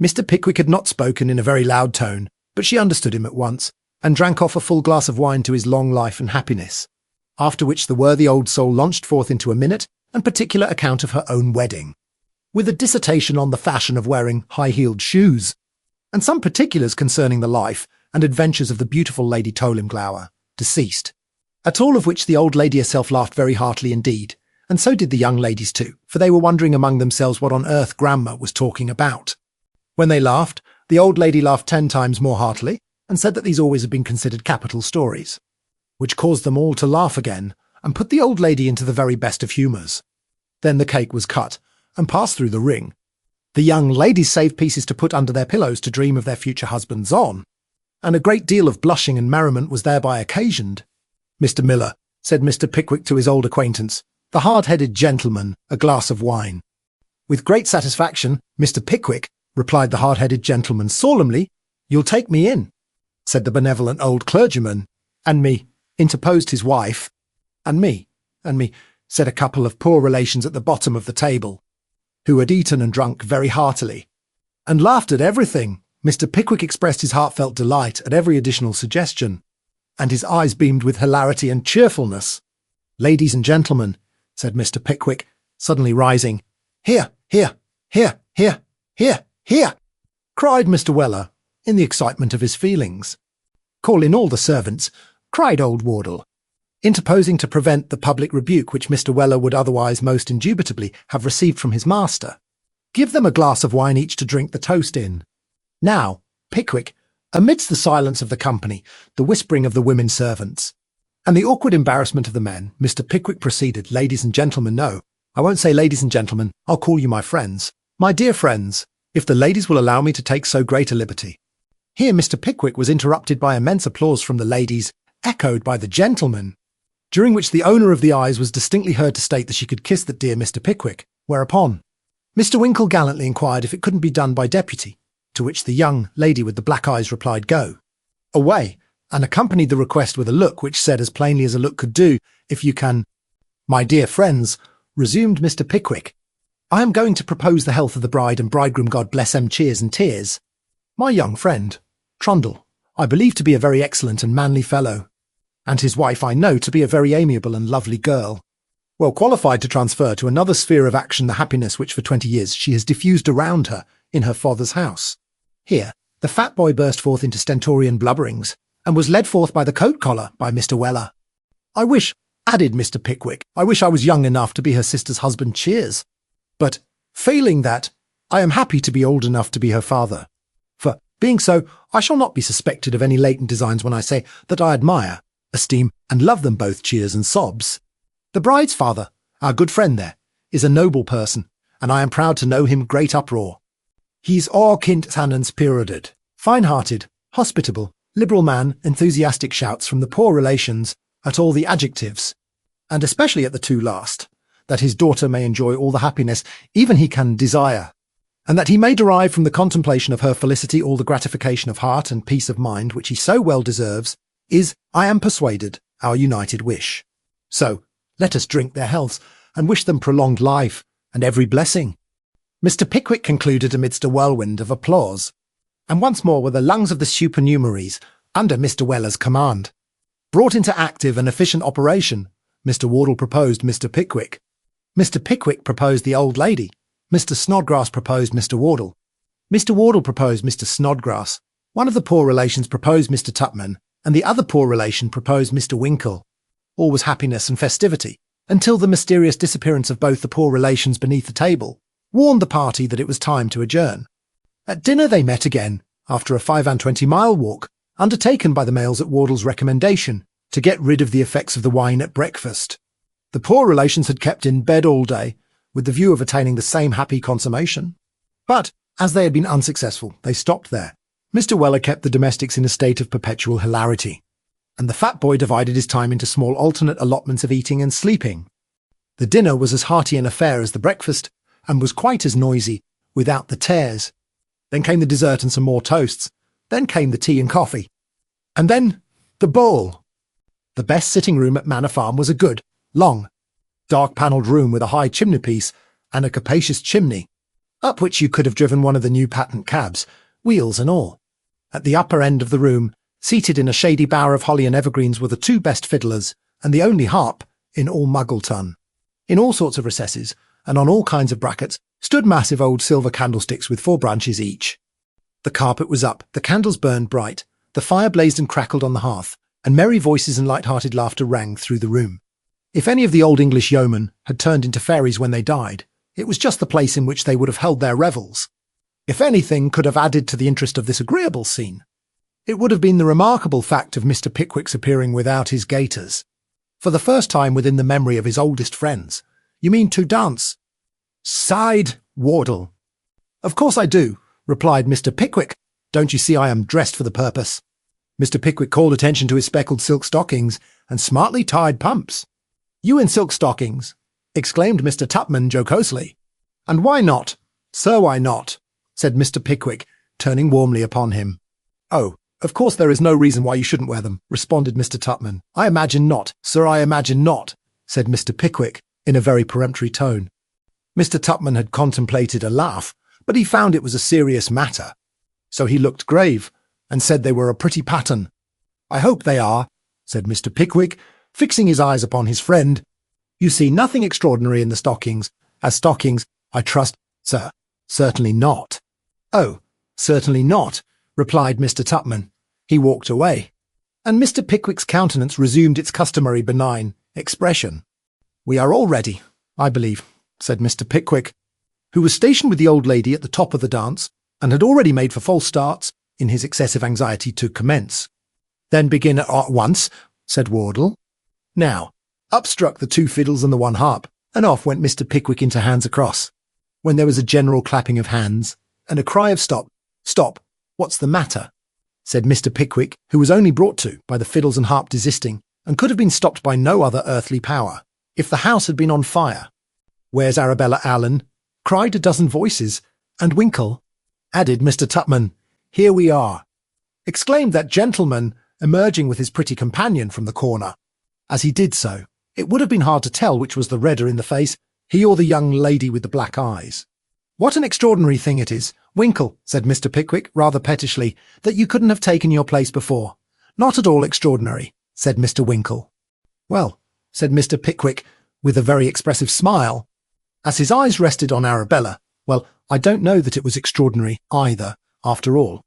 Mr. Pickwick had not spoken in a very loud tone, but she understood him at once, and drank off a full glass of wine to his long life and happiness, after which the worthy old soul launched forth into a minute and particular account of her own wedding, with a dissertation on the fashion of wearing high-heeled shoes, and some particulars concerning the life and adventures of the beautiful Lady Tolimglower, deceased, at all of which the old lady herself laughed very heartily indeed, and so did the young ladies too, for they were wondering among themselves what on earth Grandma was talking about. When they laughed, the old lady laughed 10 times more heartily, and said that these always had been considered capital stories, which caused them all to laugh again, and put the old lady into the very best of humours. Then the cake was cut, and passed through the ring. The young ladies saved pieces to put under their pillows to dream of their future husbands on, and a great deal of blushing and merriment was thereby occasioned. "Mr. Miller," said Mr. Pickwick to his old acquaintance, the hard-headed gentleman, "a glass of wine." "With great satisfaction, Mr. Pickwick," replied the hard-headed gentleman solemnly. "You'll take me in," said the benevolent old clergyman. "And me," interposed his wife. And me, said a couple of poor relations at the bottom of the table, who had eaten and drunk very heartily, and laughed at everything. Mr. Pickwick expressed his heartfelt delight at every additional suggestion, and his eyes beamed with hilarity and cheerfulness. "Ladies and gentlemen," said Mr. Pickwick, suddenly rising. "Here, here, here, here, here, here," cried Mr. Weller, in the excitement of his feelings. "Call in all the servants," cried old Wardle, interposing to prevent the public rebuke which Mr. Weller would otherwise most indubitably have received from his master. "Give them a glass of wine each to drink the toast in. Now, Pickwick," amidst the silence of the company, the whispering of the women servants, and the awkward embarrassment of the men, Mr. Pickwick proceeded, "Ladies and gentlemen, no, I won't say ladies and gentlemen, I'll call you my friends. My dear friends, if the ladies will allow me to take so great a liberty." Here Mr. Pickwick was interrupted by immense applause from the ladies, echoed by the gentlemen, during which the owner of the eyes was distinctly heard to state that she could kiss that dear Mr. Pickwick, whereupon Mr. Winkle gallantly inquired if it couldn't be done by deputy, to which the young lady with the black eyes replied, "Go away," and accompanied the request with a look which said as plainly as a look could do, "If you can—" "My dear friends," resumed Mr. Pickwick, "I am going to propose the health of the bride and bridegroom, God bless 'em, cheers and tears. My young friend, Trundle, I believe to be a very excellent and manly fellow, and his wife I know to be a very amiable and lovely girl, well qualified to transfer to another sphere of action the happiness which for 20 years she has diffused around her in her father's house." Here the fat boy burst forth into stentorian blubberings, and was led forth by the coat-collar by Mr. Weller. "I wish," added Mr. Pickwick, "I wish I was young enough to be her sister's husband, cheers. But, failing that, I am happy to be old enough to be her father. For, being so, I shall not be suspected of any latent designs when I say that I admire, esteem, and love them both, cheers and sobs. The bride's father, our good friend there, is a noble person, and I am proud to know him great uproar. He's all kint and spirited, fine-hearted, hospitable, liberal man, enthusiastic shouts from the poor relations at all the adjectives, and especially at the two last, that his daughter may enjoy all the happiness even he can desire, and that he may derive from the contemplation of her felicity all the gratification of heart and peace of mind which he so well deserves, is, I am persuaded, our united wish. So, let us drink their healths, and wish them prolonged life, and every blessing." Mr. Pickwick concluded amidst a whirlwind of applause, and once more were the lungs of the supernumeraries, under Mr. Weller's command, brought into active and efficient operation. Mr. Wardle proposed Mr. Pickwick. Mr. Pickwick proposed the old lady. Mr. Snodgrass proposed Mr. Wardle. Mr. Wardle proposed Mr. Snodgrass. One of the poor relations proposed Mr. Tupman, and the other poor relation proposed Mr. Winkle. All was happiness and festivity, until the mysterious disappearance of both the poor relations beneath the table warned the party that it was time to adjourn. At dinner they met again, after a 25-mile walk, undertaken by the males at Wardle's recommendation, to get rid of the effects of the wine at breakfast. The poor relations had kept in bed all day, with the view of attaining the same happy consummation. But, as they had been unsuccessful, they stopped there. Mr. Weller kept the domestics in a state of perpetual hilarity, and the fat boy divided his time into small alternate allotments of eating and sleeping. The dinner was as hearty an affair as the breakfast, and was quite as noisy without the tears. Then came the dessert and some more toasts. Then came the tea and coffee. And then the ball. The best sitting room at Manor Farm was a good, long, dark-panelled room with a high chimney-piece and a capacious chimney, up which you could have driven one of the new patent cabs, wheels and all. At the upper end of the room, seated in a shady bower of holly and evergreens, were the two best fiddlers and the only harp in all Muggleton. In all sorts of recesses, and on all kinds of brackets, stood massive old silver candlesticks with 4 branches each. The carpet was up, the candles burned bright, the fire blazed and crackled on the hearth, and merry voices and light-hearted laughter rang through the room. If any of the old English yeomen had turned into fairies when they died, it was just the place in which they would have held their revels. If anything could have added to the interest of this agreeable scene, it would have been the remarkable fact of Mr. Pickwick's appearing without his gaiters, for the first time within the memory of his oldest friends. "You mean to dance?" sighed Wardle. "Of course I do," replied Mr. Pickwick. "Don't you see I am dressed for the purpose?" Mr. Pickwick called attention to his speckled silk stockings and smartly tied pumps. "You in silk stockings?" exclaimed Mr. Tupman jocosely. "And why not? Sir, why not?" said Mr. Pickwick, turning warmly upon him. "Oh, Of course there is no reason why you shouldn't wear them, responded Mr. Tupman. I imagine not, sir, I imagine not, said Mr. Pickwick in a very peremptory tone. Mr. Tupman had contemplated a laugh, but he found it was a serious matter. So he looked grave and said they were a pretty pattern. I hope they are, said Mr. Pickwick, fixing his eyes upon his friend. You see nothing extraordinary in the stockings. As stockings, I trust, sir, certainly not. Oh, certainly not, replied Mr. Tupman. He walked away, and Mr. Pickwick's countenance resumed its customary benign expression. We are all ready, I believe, said Mr. Pickwick, who was stationed with the old lady at the top of the dance, and had already made for false starts in his excessive anxiety to commence. Then begin at once, said Wardle. Now, up struck the 2 fiddles and the 1 harp, and off went Mr. Pickwick into Hands Across, when there was a general clapping of hands, and a cry of stop. Stop, what's the matter? Said Mr. Pickwick, who was only brought to by the fiddles and harp desisting, and could have been stopped by no other earthly power, if the house had been on fire. Where's Arabella Allen? Cried a dozen voices, and Winkle, added Mr. Tupman. Here we are, exclaimed that gentleman, emerging with his pretty companion from the corner. As he did so, it would have been hard to tell which was the redder in the face, he or the young lady with the black eyes. What an extraordinary thing it is, Winkle, said Mr. Pickwick, rather pettishly, that you couldn't have taken your place before. Not at all extraordinary, said Mr. Winkle. Well, said Mr. Pickwick, with a very expressive smile, as his eyes rested on Arabella, well, I don't know that it was extraordinary either, after all.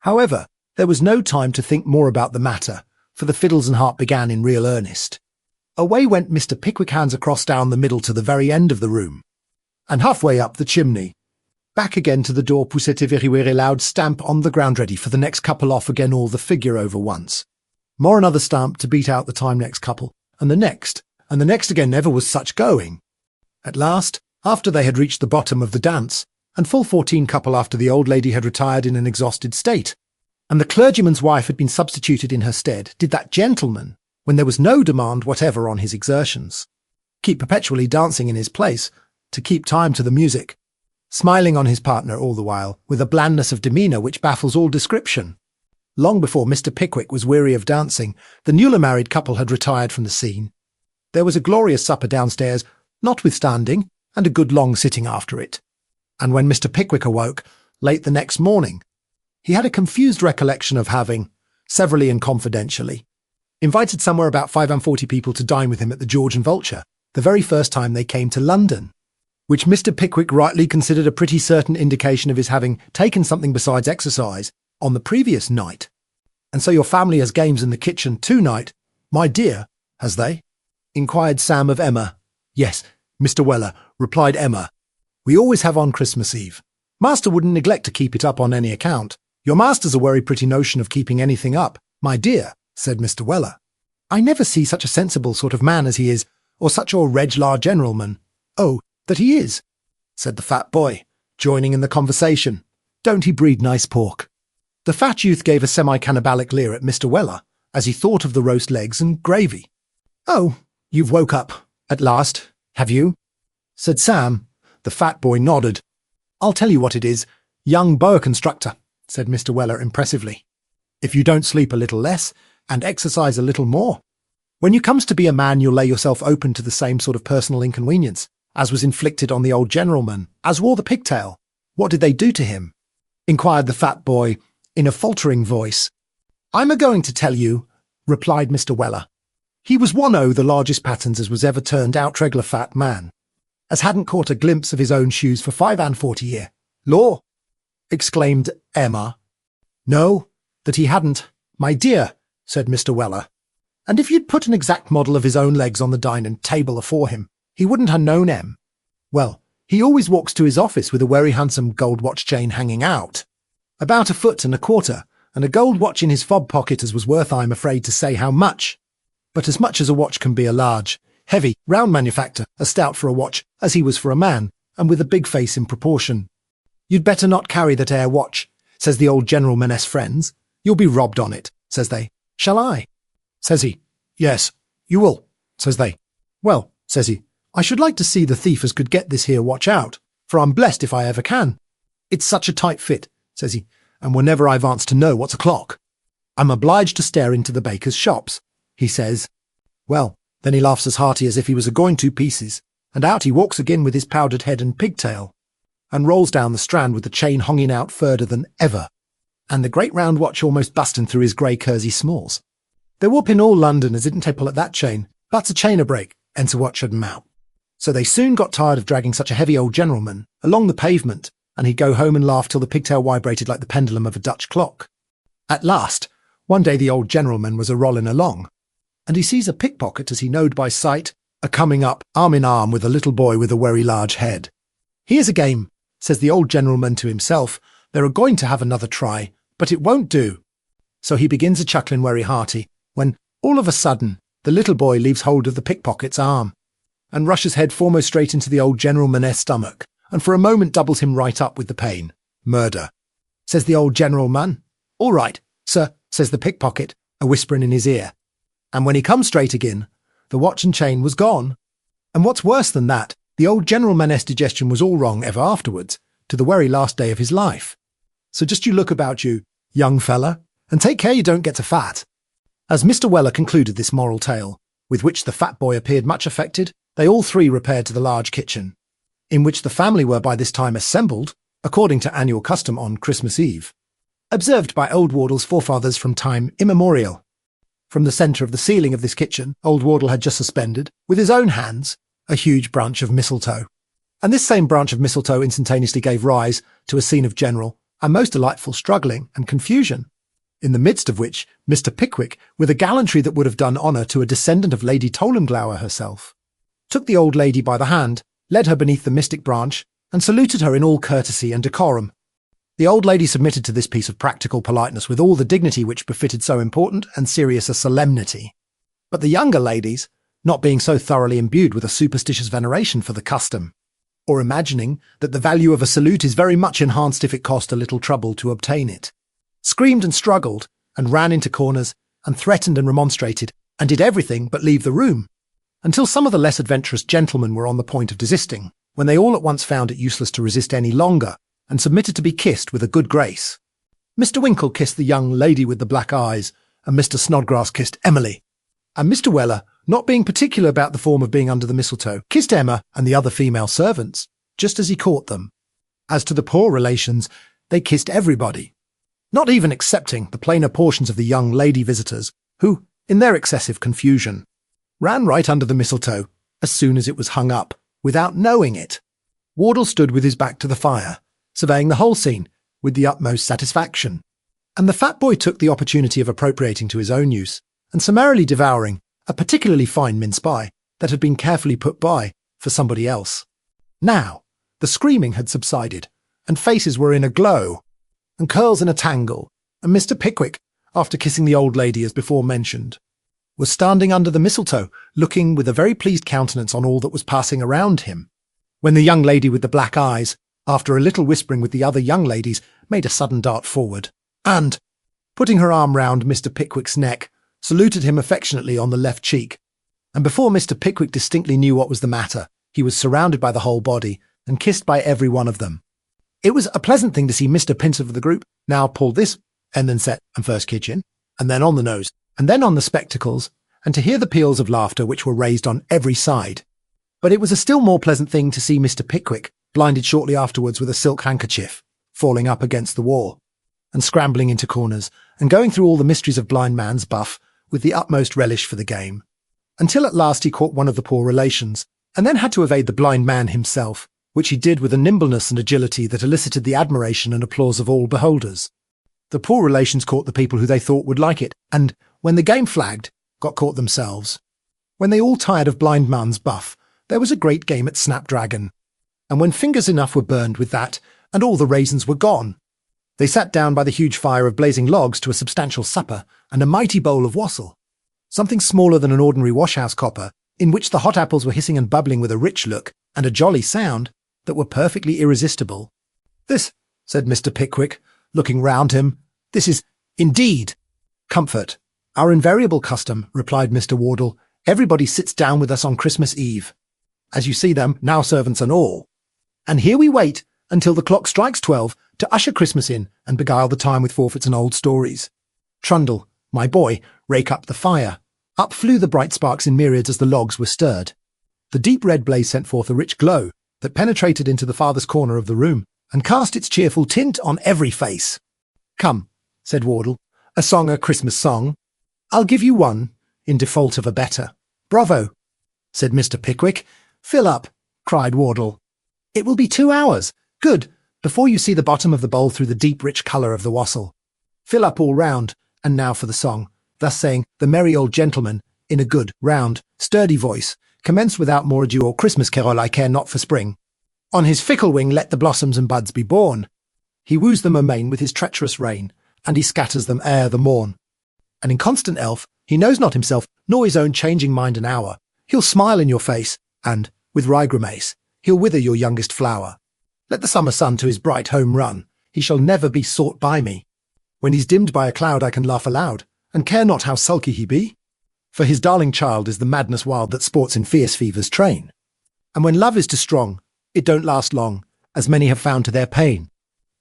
However, there was no time to think more about the matter, for the fiddles and harp began in real earnest. Away went Mr. Pickwick Hands Across down the middle to the very end of the room, and halfway up the chimney. Back again to the door, poussette very very loud stamp on the ground ready for the next couple off again all the figure over once. More another stamp to beat out the time next couple, and the next again never was such going. At last, after they had reached the bottom of the dance, and full 14 couple after the old lady had retired in an exhausted state, and the clergyman's wife had been substituted in her stead, did that gentleman, when there was no demand whatever on his exertions, keep perpetually dancing in his place, to keep time to the music, smiling on his partner all the while, with a blandness of demeanour which baffles all description. Long before Mr. Pickwick was weary of dancing, the newly married couple had retired from the scene. There was a glorious supper downstairs, notwithstanding, and a good long sitting after it. And when Mr. Pickwick awoke, late the next morning, he had a confused recollection of having, severally and confidentially, invited somewhere about 45 people to dine with him at the George and Vulture, the very first time they came to London, which Mr. Pickwick rightly considered a pretty certain indication of his having taken something besides exercise on the previous night. And so your family has games in the kitchen tonight, my dear, has they? Inquired Sam of Emma. Yes, Mr. Weller, replied Emma. We always have on Christmas Eve. Master wouldn't neglect to keep it up on any account. Your master's a very pretty notion of keeping anything up, my dear, said Mr. Weller. I never see such a sensible sort of man as he is, or such a reg'lar gentleman. Oh, that he is, said the fat boy, joining in the conversation. Don't he breed nice pork? The fat youth gave a semi-cannibalic leer at Mr. Weller, as he thought of the roast legs and gravy. Oh, you've woke up, at last, have you? Said Sam. The fat boy nodded. I'll tell you what it is, young boa constructor, said Mr. Weller impressively. If you don't sleep a little less, and exercise a little more, when you comes to be a man you'll lay yourself open to the same sort of personal inconvenience as was inflicted on the old gentleman, as wore the pigtail. What did they do to him? Inquired the fat boy, in a faltering voice. I'm a-going to tell you, replied Mr. Weller. He was one o' the largest patterns as was ever turned out reg'lar fat man, as hadn't caught a glimpse of his own shoes for 45 year. Law! Exclaimed Emma. No, that he hadn't, my dear, said Mr. Weller. And if you'd put an exact model of his own legs on the dining table afore him, he wouldn't ha' known 'em. Well, he always walks to his office with a very handsome gold watch chain hanging out, about 1.25 foot, and a gold watch in his fob pocket as was worth I'm afraid to say how much, but as much as a watch can be a large, heavy, round manufacture, as stout for a watch as he was for a man, and with a big face in proportion. You'd better not carry that 'ere watch, says the old gentleman's friends. You'll be robbed on it, says they. Shall I? Says he. Yes, you will, says they. Well, says he, I should like to see the thief as could get this here watch out, for I'm blessed if I ever can. It's such a tight fit, says he, and whenever I vants to know what's o'clock. I'm obliged to stare into the baker's shops, he says. Well, then he laughs as hearty as if he was a-going to pieces, and out he walks again with his powdered head and pigtail, and rolls down the Strand with the chain hanging out further than ever, and the great round watch almost busting through his grey kersey smalls. They whoop in all London as didn't they pull at that chain, that's a chain a break, and to watch 'em out. So they soon got tired of dragging such a heavy old gentleman along the pavement, and he'd go home and laugh till the pigtail vibrated like the pendulum of a Dutch clock. At last, one day the old gentleman was a-rolling along, and he sees a pickpocket as he knowed by sight, a-coming up arm in arm with a little boy with a very large head. Here's a game, says the old gentleman to himself, they're a-going to have another try, but it won't do. So he begins a-chuckling very hearty, when, all of a sudden, the little boy leaves hold of the pickpocket's arm, and rushes head foremost straight into the old gentleman's stomach, and for a moment doubles him right up with the pain. Murder. Says the old gentleman. All right, sir, says the pickpocket, a-whispering in his ear. And when he come straight again, the watch and chain was gone. And what's worse than that, the old gentleman's digestion was all wrong ever afterwards, to the very last day of his life. So just you look about you, young fella, and take care you don't get too fat. As Mr. Weller concluded this moral tale, with which the fat boy appeared much affected, they all three repaired to the large kitchen, in which the family were by this time assembled, according to annual custom on Christmas Eve, observed by old Wardle's forefathers from time immemorial. From the centre of the ceiling of this kitchen, old Wardle had just suspended, with his own hands, a huge branch of mistletoe. And this same branch of mistletoe instantaneously gave rise to a scene of general and most delightful struggling and confusion, in the midst of which Mr. Pickwick, with a gallantry that would have done honour to a descendant of Lady Tollenglower herself, took the old lady by the hand, led her beneath the mystic branch, and saluted her in all courtesy and decorum. The old lady submitted to this piece of practical politeness with all the dignity which befitted so important and serious a solemnity. But the younger ladies, not being so thoroughly imbued with a superstitious veneration for the custom, or imagining that the value of a salute is very much enhanced if it cost a little trouble to obtain it, screamed and struggled, and ran into corners, and threatened and remonstrated, and did everything but leave the room, until some of the less adventurous gentlemen were on the point of desisting, when they all at once found it useless to resist any longer, and submitted to be kissed with a good grace. Mr. Winkle kissed the young lady with the black eyes, and Mr. Snodgrass kissed Emily, and Mr. Weller, not being particular about the form of being under the mistletoe, kissed Emma and the other female servants, just as he caught them. As to the poor relations, they kissed everybody, not even excepting the plainer portions of the young lady visitors, who, in their excessive confusion, ran right under the mistletoe as soon as it was hung up, without knowing it. Wardle stood with his back to the fire, surveying the whole scene with the utmost satisfaction, and the fat boy took the opportunity of appropriating to his own use, and summarily devouring a particularly fine mince pie that had been carefully put by for somebody else. Now, the screaming had subsided, and faces were in a glow, and curls in a tangle, and Mr. Pickwick, after kissing the old lady as before mentioned, was standing under the mistletoe, looking with a very pleased countenance on all that was passing around him, when the young lady with the black eyes, after a little whispering with the other young ladies, made a sudden dart forward, and, putting her arm round Mr. Pickwick's neck, saluted him affectionately on the left cheek, and before Mr. Pickwick distinctly knew what was the matter, he was surrounded by the whole body, and kissed by every one of them. It was a pleasant thing to see Mr. Pincer of the group now pull this, and then set, and first kitchen, and then on the nose, and then on the spectacles, and to hear the peals of laughter which were raised on every side. But it was a still more pleasant thing to see Mr. Pickwick, blinded shortly afterwards with a silk handkerchief, falling up against the wall, and scrambling into corners, and going through all the mysteries of blind man's buff with the utmost relish for the game, until at last he caught one of the poor relations, and then had to evade the blind man himself, which he did with a nimbleness and agility that elicited the admiration and applause of all beholders. The poor relations caught the people who they thought would like it, and, when the game flagged, got caught themselves. When they all tired of blind man's buff, there was a great game at Snapdragon, and when fingers enough were burned with that, and all the raisins were gone, they sat down by the huge fire of blazing logs to a substantial supper and a mighty bowl of wassail, something smaller than an ordinary washhouse copper, in which the hot apples were hissing and bubbling with a rich look and a jolly sound that were perfectly irresistible. "This," said Mr. Pickwick, looking round him, "this is, indeed, comfort. Our invariable custom," replied Mr. Wardle. "Everybody sits down with us on Christmas Eve, as you see them, now servants and all. And here we wait until the clock strikes 12 to usher Christmas in and beguile the time with forfeits and old stories. Trundle, My boy, rake up the fire. Up flew the bright sparks in myriads as the logs were stirred. The deep red blaze sent forth a rich glow that penetrated into the farthest corner of the room and cast its cheerful tint on every face. "Come," said Wardle, "a song, a Christmas song. I'll give you one, in default of a better." "Bravo," said Mr. Pickwick. "Fill up," cried Wardle. "It will be 2 hours. Good, before you see the bottom of the bowl through the deep rich colour of the wassail. Fill up all round, and now for the song." Thus saying, the merry old gentleman, in a good, round, sturdy voice, commenced without more ado, "O Christmas carol I care not for spring. On his fickle wing let the blossoms and buds be born. He woos them amain with his treacherous rein, and he scatters them ere the morn. An inconstant elf, he knows not himself, nor his own changing mind an hour. He'll smile in your face, and, with wry grimace, he'll wither your youngest flower. Let the summer sun to his bright home run, he shall never be sought by me. When he's dimmed by a cloud I can laugh aloud, and care not how sulky he be. For his darling child is the madness wild that sports in fierce fever's train. And when love is too strong, it don't last long, as many have found to their pain.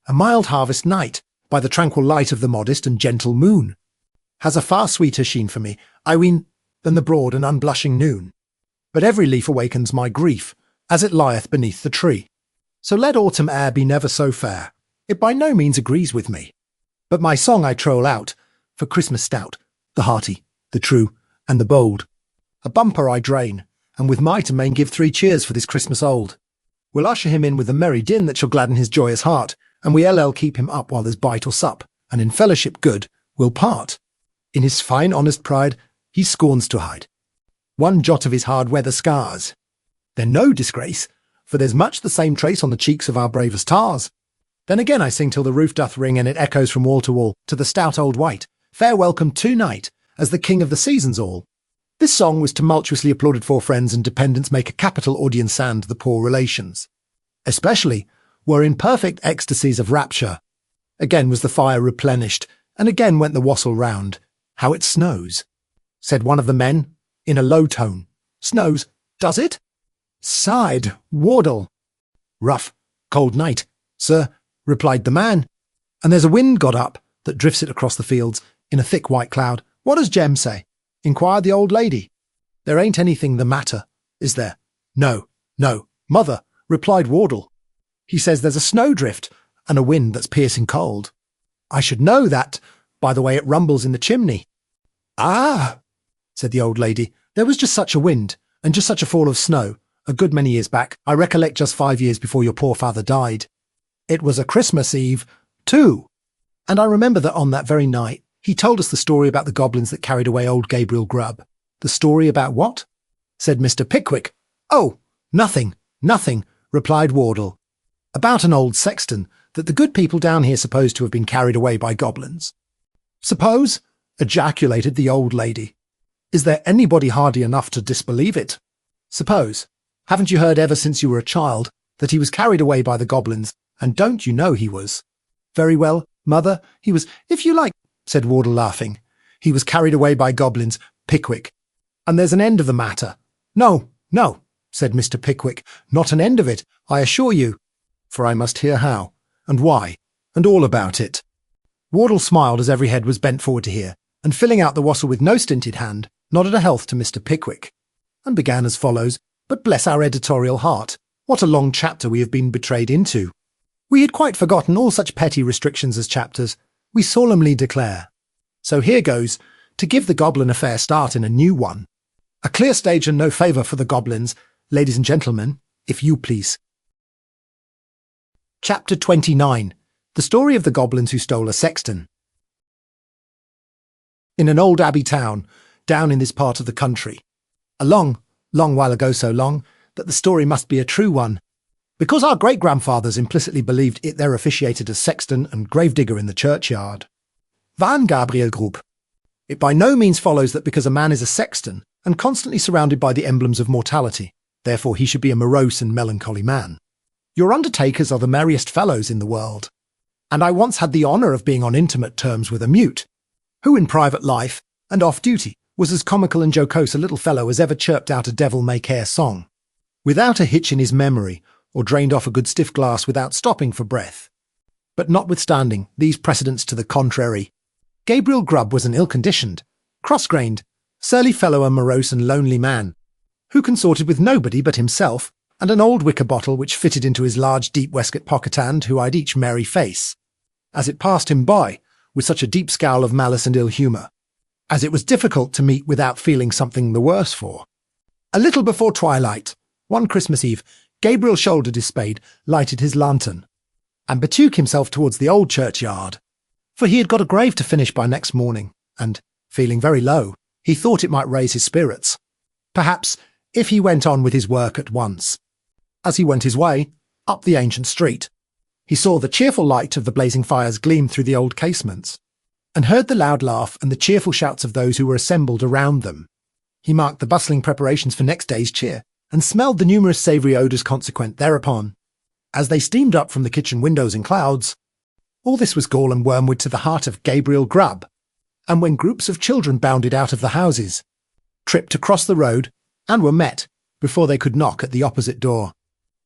A mild harvest night, by the tranquil light of the modest and gentle moon, has a far sweeter sheen for me, I ween, than the broad and unblushing noon. But every leaf awakens my grief, as it lieth beneath the tree. So let autumn air be never so fair, it by no means agrees with me. But my song I troll out, for Christmas stout, the hearty, the true, and the bold. A bumper I drain, and with might and main give 3 cheers for this Christmas old. We'll usher him in with a merry din that shall gladden his joyous heart, and we keep him up while there's bite or sup, and in fellowship good we'll part. In his fine honest pride he scorns to hide one jot of his hard weather scars. They're no disgrace, for there's much the same trace on the cheeks of our bravest tars. Then again I sing till the roof doth ring, and it echoes from wall to wall, to the stout old wight, fair welcome to-night, as the king of the seasons all. This song was tumultuously applauded for friends and dependents make a capital audience and the poor relations. Especially were in perfect ecstasies of rapture. Again was the fire replenished, and again went the wassail round. "How it snows," said one of the men, in a low tone. "Snows, does it?" sighed Wardle. "Rough, cold night, sir," replied the man. "And there's a wind got up that drifts it across the fields in a thick white cloud." "What does Jem say?" inquired the old lady. "There ain't anything the matter, is there?" "No, no, mother," replied Wardle. "He says there's a snowdrift and a wind that's piercing cold. I should know that by the way it rumbles in the chimney." "Ah," said the old lady, "there was just such a wind and just such a fall of snow a good many years back. I recollect just 5 years before your poor father died. It was a Christmas Eve, too. And I remember that on that very night he told us the story about the goblins that carried away old Gabriel Grubb." "The story about what?" said Mr. Pickwick. "Oh, nothing, nothing," replied Wardle. "About an old sexton that the good people down here supposed to have been carried away by goblins." "Suppose?" ejaculated the old lady. "Is there anybody hardy enough to disbelieve it? Suppose? Haven't you heard ever since you were a child that he was carried away by the goblins, and don't you know he was?" "Very well, mother, he was, if you like," said Wardle laughing. "He was carried away by goblins, Pickwick. And there's an end of the matter." "No, no," said Mr. Pickwick, "not an end of it, I assure you. For I must hear how, and why, and all about it." Wardle smiled as every head was bent forward to hear, and filling out the wassail with no stinted hand, nodded a health to Mr. Pickwick, and began as follows. "But bless our editorial heart, what a long chapter we have been betrayed into. We had quite forgotten all such petty restrictions as chapters, we solemnly declare. So here goes, to give the goblin a fair start in a new one. A clear stage and no favour for the goblins, ladies and gentlemen, if you please." Chapter 29. The Story of the Goblins Who Stole a Sexton. In an old abbey town, down in this part of the country, a long, long while ago, so long that the story must be a true one, because our great-grandfathers implicitly believed it there officiated as sexton and gravedigger in the churchyard. Van Gabriel Group. It by no means follows that because a man is a sexton and constantly surrounded by the emblems of mortality, therefore he should be a morose and melancholy man. Your undertakers are the merriest fellows in the world, and I once had the honour of being on intimate terms with a mute, who in private life and off duty was as comical and jocose a little fellow as ever chirped out a devil-may-care song, without a hitch in his memory, or drained off a good stiff glass without stopping for breath. But notwithstanding these precedents to the contrary, Gabriel Grubb was an ill-conditioned, cross-grained, surly fellow, a morose and lonely man, who consorted with nobody but himself and an old wicker bottle which fitted into his large deep waistcoat pocket and who eyed each merry face, as it passed him by, with such a deep scowl of malice and ill-humour, as it was difficult to meet without feeling something the worse for. A little before twilight, one Christmas Eve, Gabriel shouldered his spade, lighted his lantern, and betook himself towards the old churchyard, for he had got a grave to finish by next morning, and, feeling very low, he thought it might raise his spirits, perhaps, if he went on with his work at once. As he went his way, up the ancient street, he saw the cheerful light of the blazing fires gleam through the old casements, and heard the loud laugh and the cheerful shouts of those who were assembled around them. He marked the bustling preparations for next day's cheer, and smelled the numerous savoury odours consequent thereupon, as they steamed up from the kitchen windows in clouds. All this was gall and wormwood to the heart of Gabriel Grubb, and when groups of children bounded out of the houses, tripped across the road, and were met, before they could knock at the opposite door,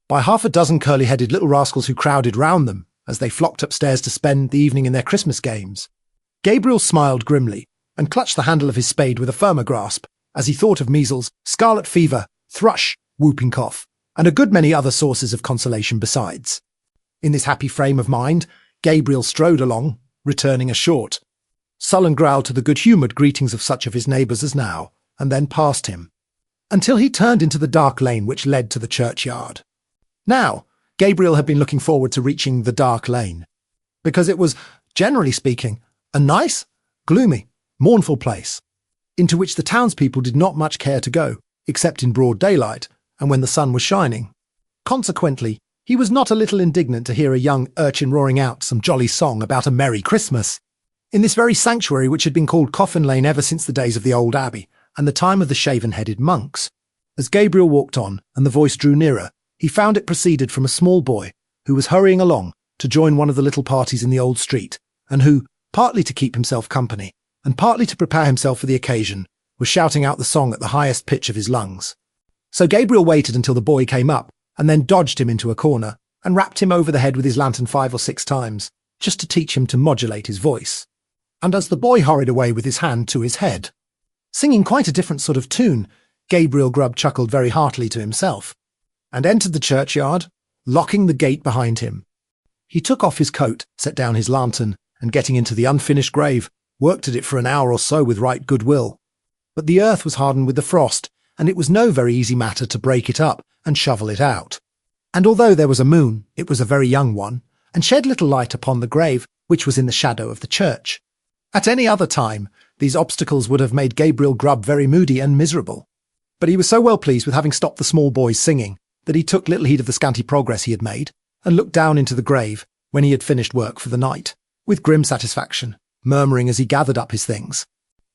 by half a dozen curly-headed little rascals who crowded round them as they flocked upstairs to spend the evening in their Christmas games, Gabriel smiled grimly and clutched the handle of his spade with a firmer grasp as he thought of measles, scarlet fever, thrush, whooping cough, and a good many other sources of consolation besides. In this happy frame of mind, Gabriel strode along, returning a short, sullen growl to the good-humoured greetings of such of his neighbours as now, and then past him, until he turned into the dark lane which led to the churchyard. Now, Gabriel had been looking forward to reaching the dark lane, because it was, generally speaking, a nice, gloomy, mournful place, into which the townspeople did not much care to go, except in broad daylight, and when the sun was shining. Consequently, he was not a little indignant to hear a young urchin roaring out some jolly song about a Merry Christmas, in this very sanctuary which had been called Coffin Lane ever since the days of the old abbey, and the time of the shaven-headed monks. As Gabriel walked on, and the voice drew nearer, he found it proceeded from a small boy, who was hurrying along to join one of the little parties in the old street, and who, partly to keep himself company, and partly to prepare himself for the occasion, was shouting out the song at the highest pitch of his lungs. So Gabriel waited until the boy came up, and then dodged him into a corner, and rapped him over the head with his lantern 5 or 6 times, just to teach him to modulate his voice. And as the boy hurried away with his hand to his head, singing quite a different sort of tune, Gabriel Grubb chuckled very heartily to himself, and entered the churchyard, locking the gate behind him. He took off his coat, set down his lantern, and getting into the unfinished grave, worked at it for an hour or so with right good will. But the earth was hardened with the frost, and it was no very easy matter to break it up and shovel it out. And although there was a moon, it was a very young one, and shed little light upon the grave, which was in the shadow of the church. At any other time, these obstacles would have made Gabriel Grubb very moody and miserable. But he was so well pleased with having stopped the small boys singing, that he took little heed of the scanty progress he had made, and looked down into the grave, when he had finished work for the night, with grim satisfaction, murmuring as he gathered up his things,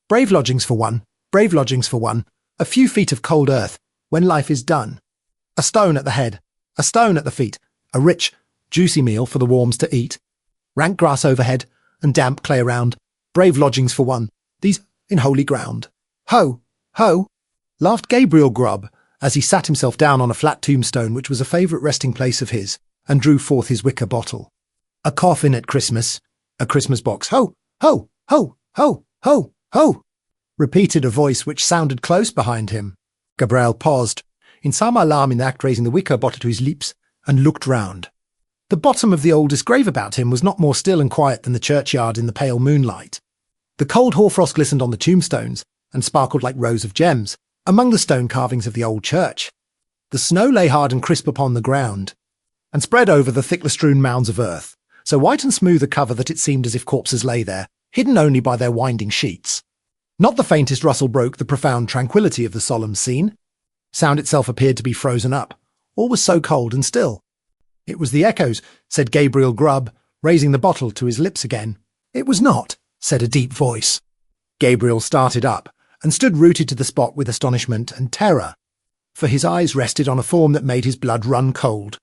"Brave lodgings for one, brave lodgings for one, a few feet of cold earth, when life is done. A stone at the head, a stone at the feet, a rich, juicy meal for the worms to eat, rank grass overhead, and damp clay around, brave lodgings for one, these in holy ground. Ho, ho," laughed Gabriel Grubb, as he sat himself down on a flat tombstone which was a favourite resting place of his, and drew forth his wicker bottle. "A coffin at Christmas, a Christmas box, ho, ho, ho, ho, ho, ho," repeated a voice which sounded close behind him. Gabriel paused, in some alarm in the act raising the wicker bottle to his lips, and looked round. The bottom of the oldest grave about him was not more still and quiet than the churchyard in the pale moonlight. The cold hoarfrost glistened on the tombstones, and sparkled like rows of gems, among the stone carvings of the old church. The snow lay hard and crisp upon the ground, and spread over the thickly strewn mounds of earth, so white and smooth a cover that it seemed as if corpses lay there, hidden only by their winding sheets. Not the faintest rustle broke the profound tranquillity of the solemn scene. Sound itself appeared to be frozen up. All was so cold and still. "It was the echoes," said Gabriel Grubb, raising the bottle to his lips again. "It was not," said a deep voice. Gabriel started up, and stood rooted to the spot with astonishment and terror, for his eyes rested on a form that made his blood run cold.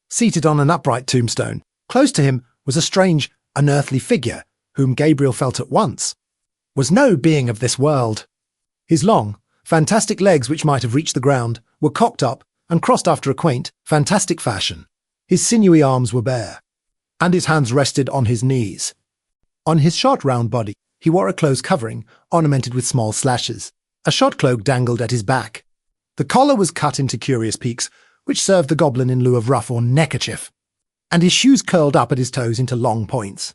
Seated on an upright tombstone, close to him was a strange, unearthly figure, whom Gabriel felt at once was no being of this world. His long, fantastic legs, which might have reached the ground, were cocked up and crossed after a quaint, fantastic fashion. His sinewy arms were bare, and his hands rested on his knees. On his short round body He wore a close covering, ornamented with small slashes. A shot cloak dangled at his back. The collar was cut into curious peaks, which served the goblin in lieu of ruff or neckerchief, and his shoes curled up at his toes into long points.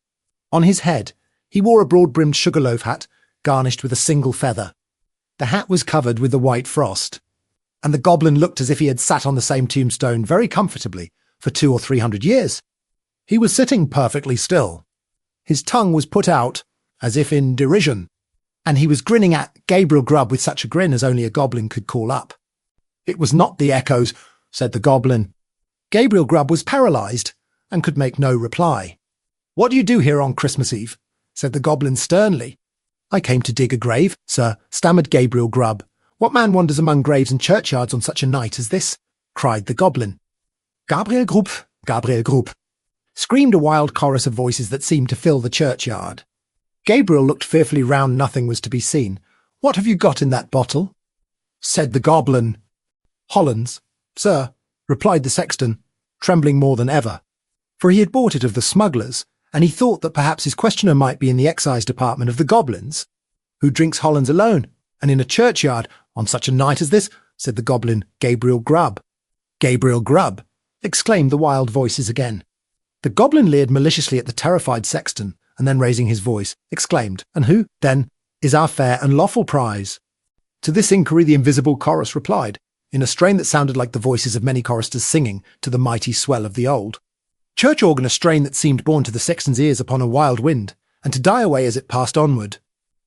On his head, he wore a broad-brimmed sugarloaf hat, garnished with a single feather. The hat was covered with the white frost, and the goblin looked as if he had sat on the same tombstone very comfortably for 200 or 300 years. He was sitting perfectly still. His tongue was put out, as if in derision, and he was grinning at Gabriel Grubb with such a grin as only a goblin could call up. "It was not the echoes," said the goblin. Gabriel Grubb was paralysed, and could make no reply. "What do you do here on Christmas Eve?" said the goblin sternly. "I came to dig a grave, sir," stammered Gabriel Grubb. "What man wanders among graves and churchyards on such a night as this?" cried the goblin. "Gabriel Grubb, Gabriel Grubb," screamed a wild chorus of voices that seemed to fill the churchyard. Gabriel looked fearfully round. Nothing was to be seen. "What have you got in that bottle?" said the goblin. "Hollands, sir," replied the sexton, trembling more than ever, for he had bought it of the smugglers, and he thought that perhaps his questioner might be in the excise department of the goblins. "Who drinks Hollands alone, and in a churchyard, on such a night as this?" said the goblin. "Gabriel Grubb." "Gabriel Grubb!" exclaimed the wild voices again. The goblin leered maliciously at the terrified sexton, and then raising his voice, exclaimed, "And who, then, is our fair and lawful prize?" To this inquiry the invisible chorus replied, in a strain that sounded like the voices of many choristers singing to the mighty swell of the old church organ, a strain that seemed borne to the sexton's ears upon a wild wind, and to die away as it passed onward.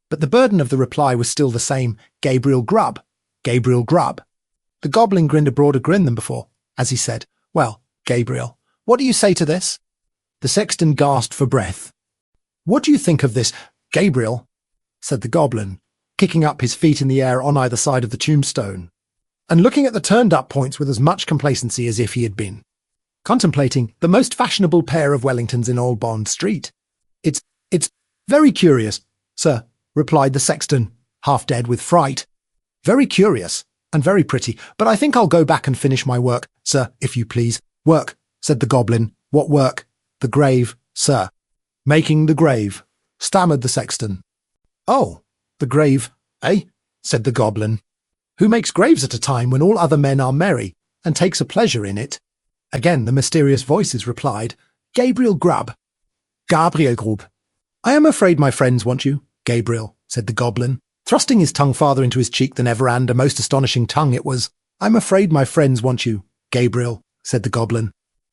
But the burden of the reply was still the same: "Gabriel Grubb, Gabriel Grubb." The goblin grinned a broader grin than before, as he said, "Well, Gabriel, what do you say to this?" The sexton gasped for breath. "What do you think of this, Gabriel?" said the goblin, kicking up his feet in the air on either side of the tombstone, and looking at the turned-up points with as much complacency as if he had been contemplating the most fashionable pair of Wellingtons in Old Bond Street. It's very curious, sir," replied the sexton, half dead with fright. "Very curious, and very pretty, but I think I'll go back and finish my work, sir, if you please." "Work," said the goblin. "What work?" "The grave, sir." "Making the grave," stammered the sexton. "Oh, the grave, eh?" said the goblin. "Who makes graves at a time when all other men are merry, and takes a pleasure in it?" Again the mysterious voices replied, "Gabriel Grubb, Gabriel Grubb." "I am afraid my friends want you, Gabriel," said the goblin, thrusting his tongue farther into his cheek than ever, and a most astonishing tongue it was. "I'm afraid my friends want you, Gabriel," said the goblin.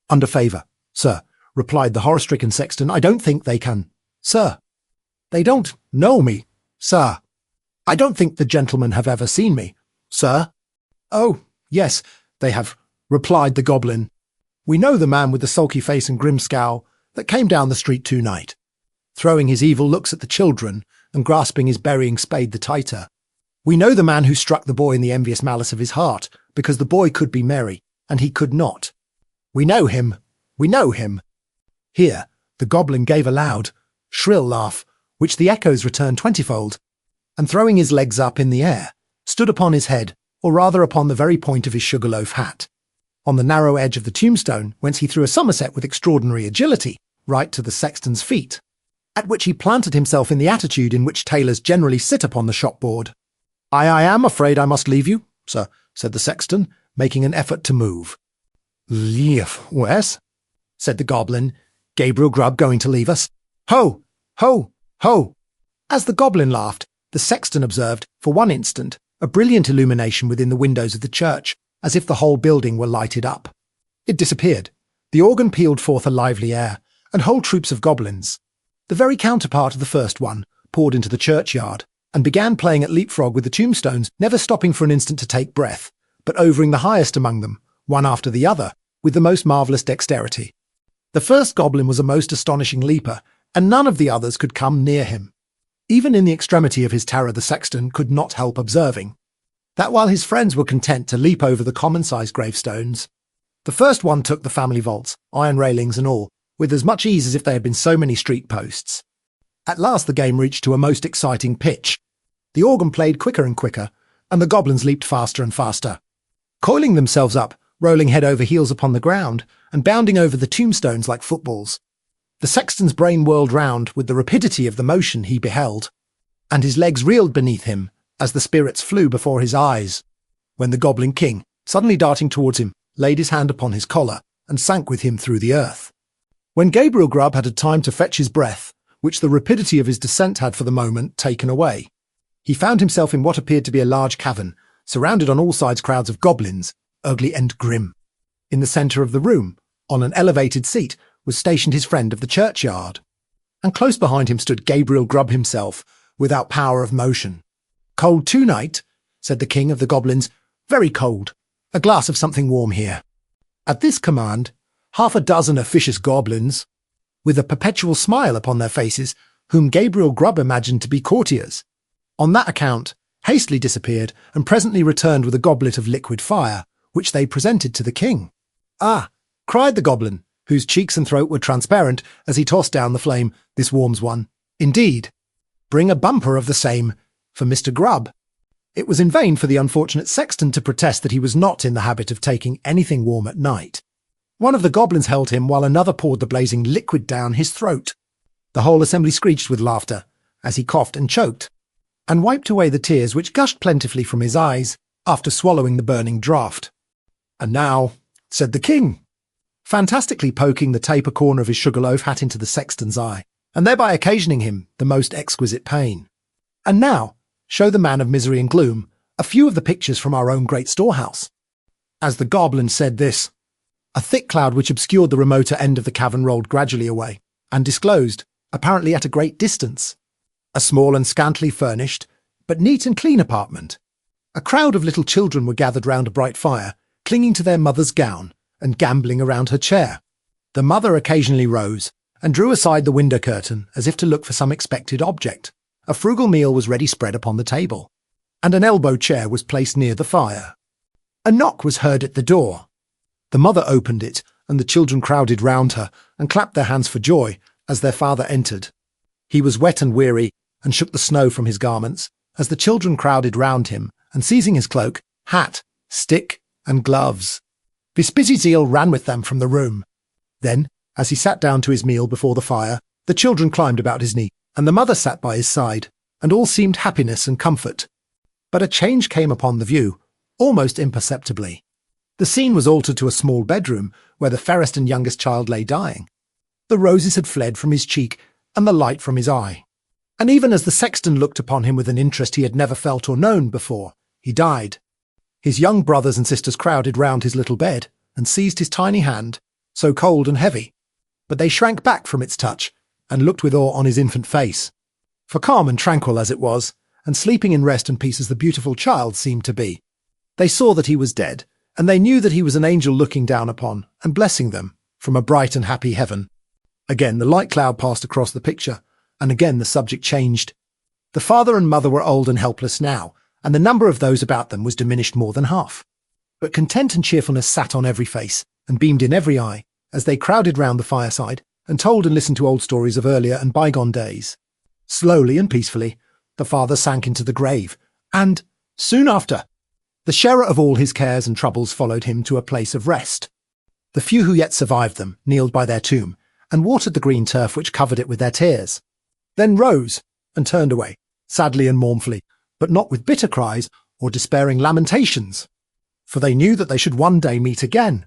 "Under favour, sir," replied the horror-stricken sexton. "I don't think they can, sir. They don't know me, sir. I don't think the gentlemen have ever seen me, sir." "Oh, yes, they have," replied the goblin. "We know the man with the sulky face and grim scowl that came down the street tonight, throwing his evil looks at the children and grasping his burying spade the tighter. We know the man who struck the boy in the envious malice of his heart, because the boy could be merry, and he could not. We know him, we know him." Here the goblin gave a loud, shrill laugh, which the echoes returned 20-fold, and throwing his legs up in the air, stood upon his head, or rather upon the very point of his sugarloaf hat, on the narrow edge of the tombstone, whence he threw a somerset with extraordinary agility, right to the sexton's feet, at which he planted himself in the attitude in which tailors generally sit upon the shop-board. I am afraid I must leave you, sir," said the sexton, making an effort to move. "Leave, wes?" said the goblin. "Gabriel Grubb going to leave us? Ho! Ho! Ho!" As the goblin laughed, the sexton observed, for one instant, a brilliant illumination within the windows of the church, as if the whole building were lighted up. It disappeared. The organ pealed forth a lively air, and whole troops of goblins, the very counterpart of the first one, poured into the churchyard, and began playing at leapfrog with the tombstones, never stopping for an instant to take breath, but overing the highest among them, one after the other, with the most marvellous dexterity. The first goblin was a most astonishing leaper, and none of the others could come near him. Even in the extremity of his terror the sexton could not help observing that while his friends were content to leap over the common-sized gravestones, the first one took the family vaults, iron railings and all, with as much ease as if they had been so many street posts. At last the game reached to a most exciting pitch. The organ played quicker and quicker, and the goblins leaped faster and faster, coiling themselves up, rolling head over heels upon the ground, and bounding over the tombstones like footballs. The sexton's brain whirled round with the rapidity of the motion he beheld. and his legs reeled beneath him as the spirits flew before his eyes, when the Goblin King, suddenly darting towards him, laid his hand upon his collar and sank with him through the earth. When Gabriel Grubb had had time to fetch his breath, which the rapidity of his descent had for the moment taken away, he found himself in what appeared to be a large cavern, surrounded on all sides crowds of goblins, ugly and grim. In the centre of the room, on an elevated seat, was stationed his friend of the churchyard, and close behind him stood Gabriel Grubb himself, without power of motion. "Cold too, knight," said the king of the goblins. "Very cold. A glass of something warm here." At this command, half a dozen officious goblins, with a perpetual smile upon their faces, whom Gabriel Grubb imagined to be courtiers, on that account hastily disappeared and presently returned with a goblet of liquid fire, which they presented to the king. "Ah," cried the goblin, whose cheeks and throat were transparent as he tossed down the flame, "this warms one. Indeed. Bring a bumper of the same for Mr. Grubb." It was in vain for the unfortunate sexton to protest that he was not in the habit of taking anything warm at night. One of the goblins held him while another poured the blazing liquid down his throat. The whole assembly screeched with laughter as he coughed and choked, and wiped away the tears which gushed plentifully from his eyes after swallowing the burning draught. "And now," said the king, fantastically poking the taper corner of his sugar-loaf hat into the sexton's eye, and thereby occasioning him the most exquisite pain, "and now show the man of misery and gloom a few of the pictures from our own great storehouse." As the goblin said this, a thick cloud which obscured the remoter end of the cavern rolled gradually away, and disclosed, apparently at a great distance, a small and scantily furnished, but neat and clean apartment. A crowd of little children were gathered round a bright fire, clinging to their mother's gown and gambling around her chair. The mother occasionally rose and drew aside the window curtain as if to look for some expected object. A frugal meal was ready spread upon the table, and an elbow chair was placed near the fire. A knock was heard at the door. The mother opened it, and the children crowded round her and clapped their hands for joy as their father entered. He was wet and weary, and shook the snow from his garments, as the children crowded round him, and seizing his cloak, hat, stick, and gloves, Vespasian ran with them from the room. Then, as he sat down to his meal before the fire, the children climbed about his knee, and the mother sat by his side, and all seemed happiness and comfort. But a change came upon the view, almost imperceptibly. The scene was altered to a small bedroom, where the fairest and youngest child lay dying. The roses had fled from his cheek, and the light from his eye. And even as the sexton looked upon him with an interest he had never felt or known before, he died. His young brothers and sisters crowded round his little bed, and seized his tiny hand, so cold and heavy, but they shrank back from its touch, and looked with awe on his infant face. For calm and tranquil as it was, and sleeping in rest and peace as the beautiful child seemed to be, they saw that he was dead, and they knew that he was an angel looking down upon and blessing them from a bright and happy heaven. Again the light cloud passed across the picture, and again the subject changed. The father and mother were old and helpless now, and the number of those about them was diminished more than half. But content and cheerfulness sat on every face, and beamed in every eye, as they crowded round the fireside, and told and listened to old stories of earlier and bygone days. Slowly and peacefully, the father sank into the grave, and, soon after, the sharer of all his cares and troubles followed him to a place of rest. The few who yet survived them kneeled by their tomb, and watered the green turf which covered it with their tears, then rose and turned away, sadly and mournfully, but not with bitter cries or despairing lamentations, for they knew that they should one day meet again,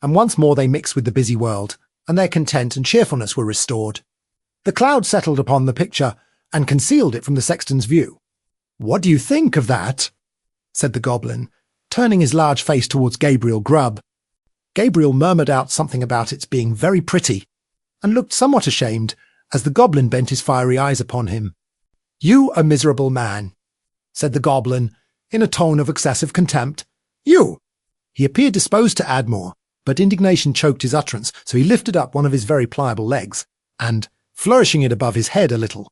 and once more they mixed with the busy world, and their content and cheerfulness were restored. The cloud settled upon the picture, and concealed it from the sexton's view. "What do you think of that?" said the goblin, turning his large face towards Gabriel Grubb. Gabriel murmured out something about its being very pretty, and looked somewhat ashamed as the goblin bent his fiery eyes upon him. "You a miserable man," said the goblin, in a tone of excessive contempt. "You!" He appeared disposed to add more, but indignation choked his utterance, so he lifted up one of his very pliable legs, and, flourishing it above his head a little,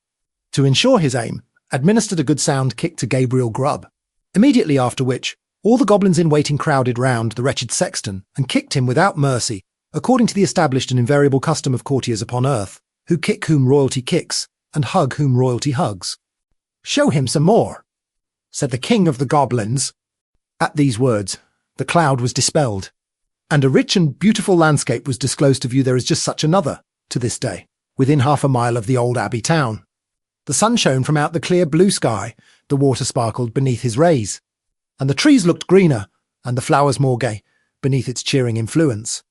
to ensure his aim, administered a good sound kick to Gabriel Grubb. Immediately after which, all the goblins in waiting crowded round the wretched sexton, and kicked him without mercy, according to the established and invariable custom of courtiers upon earth, who kick whom royalty kicks, and hug whom royalty hugs. "Show him some more," said the king of the goblins. At these words, the cloud was dispelled, and a rich and beautiful landscape was disclosed to view. There is just such another, to this day, within half a mile of the old abbey town. The sun shone from out the clear blue sky, the water sparkled beneath his rays, and the trees looked greener, and the flowers more gay, beneath its cheering influence.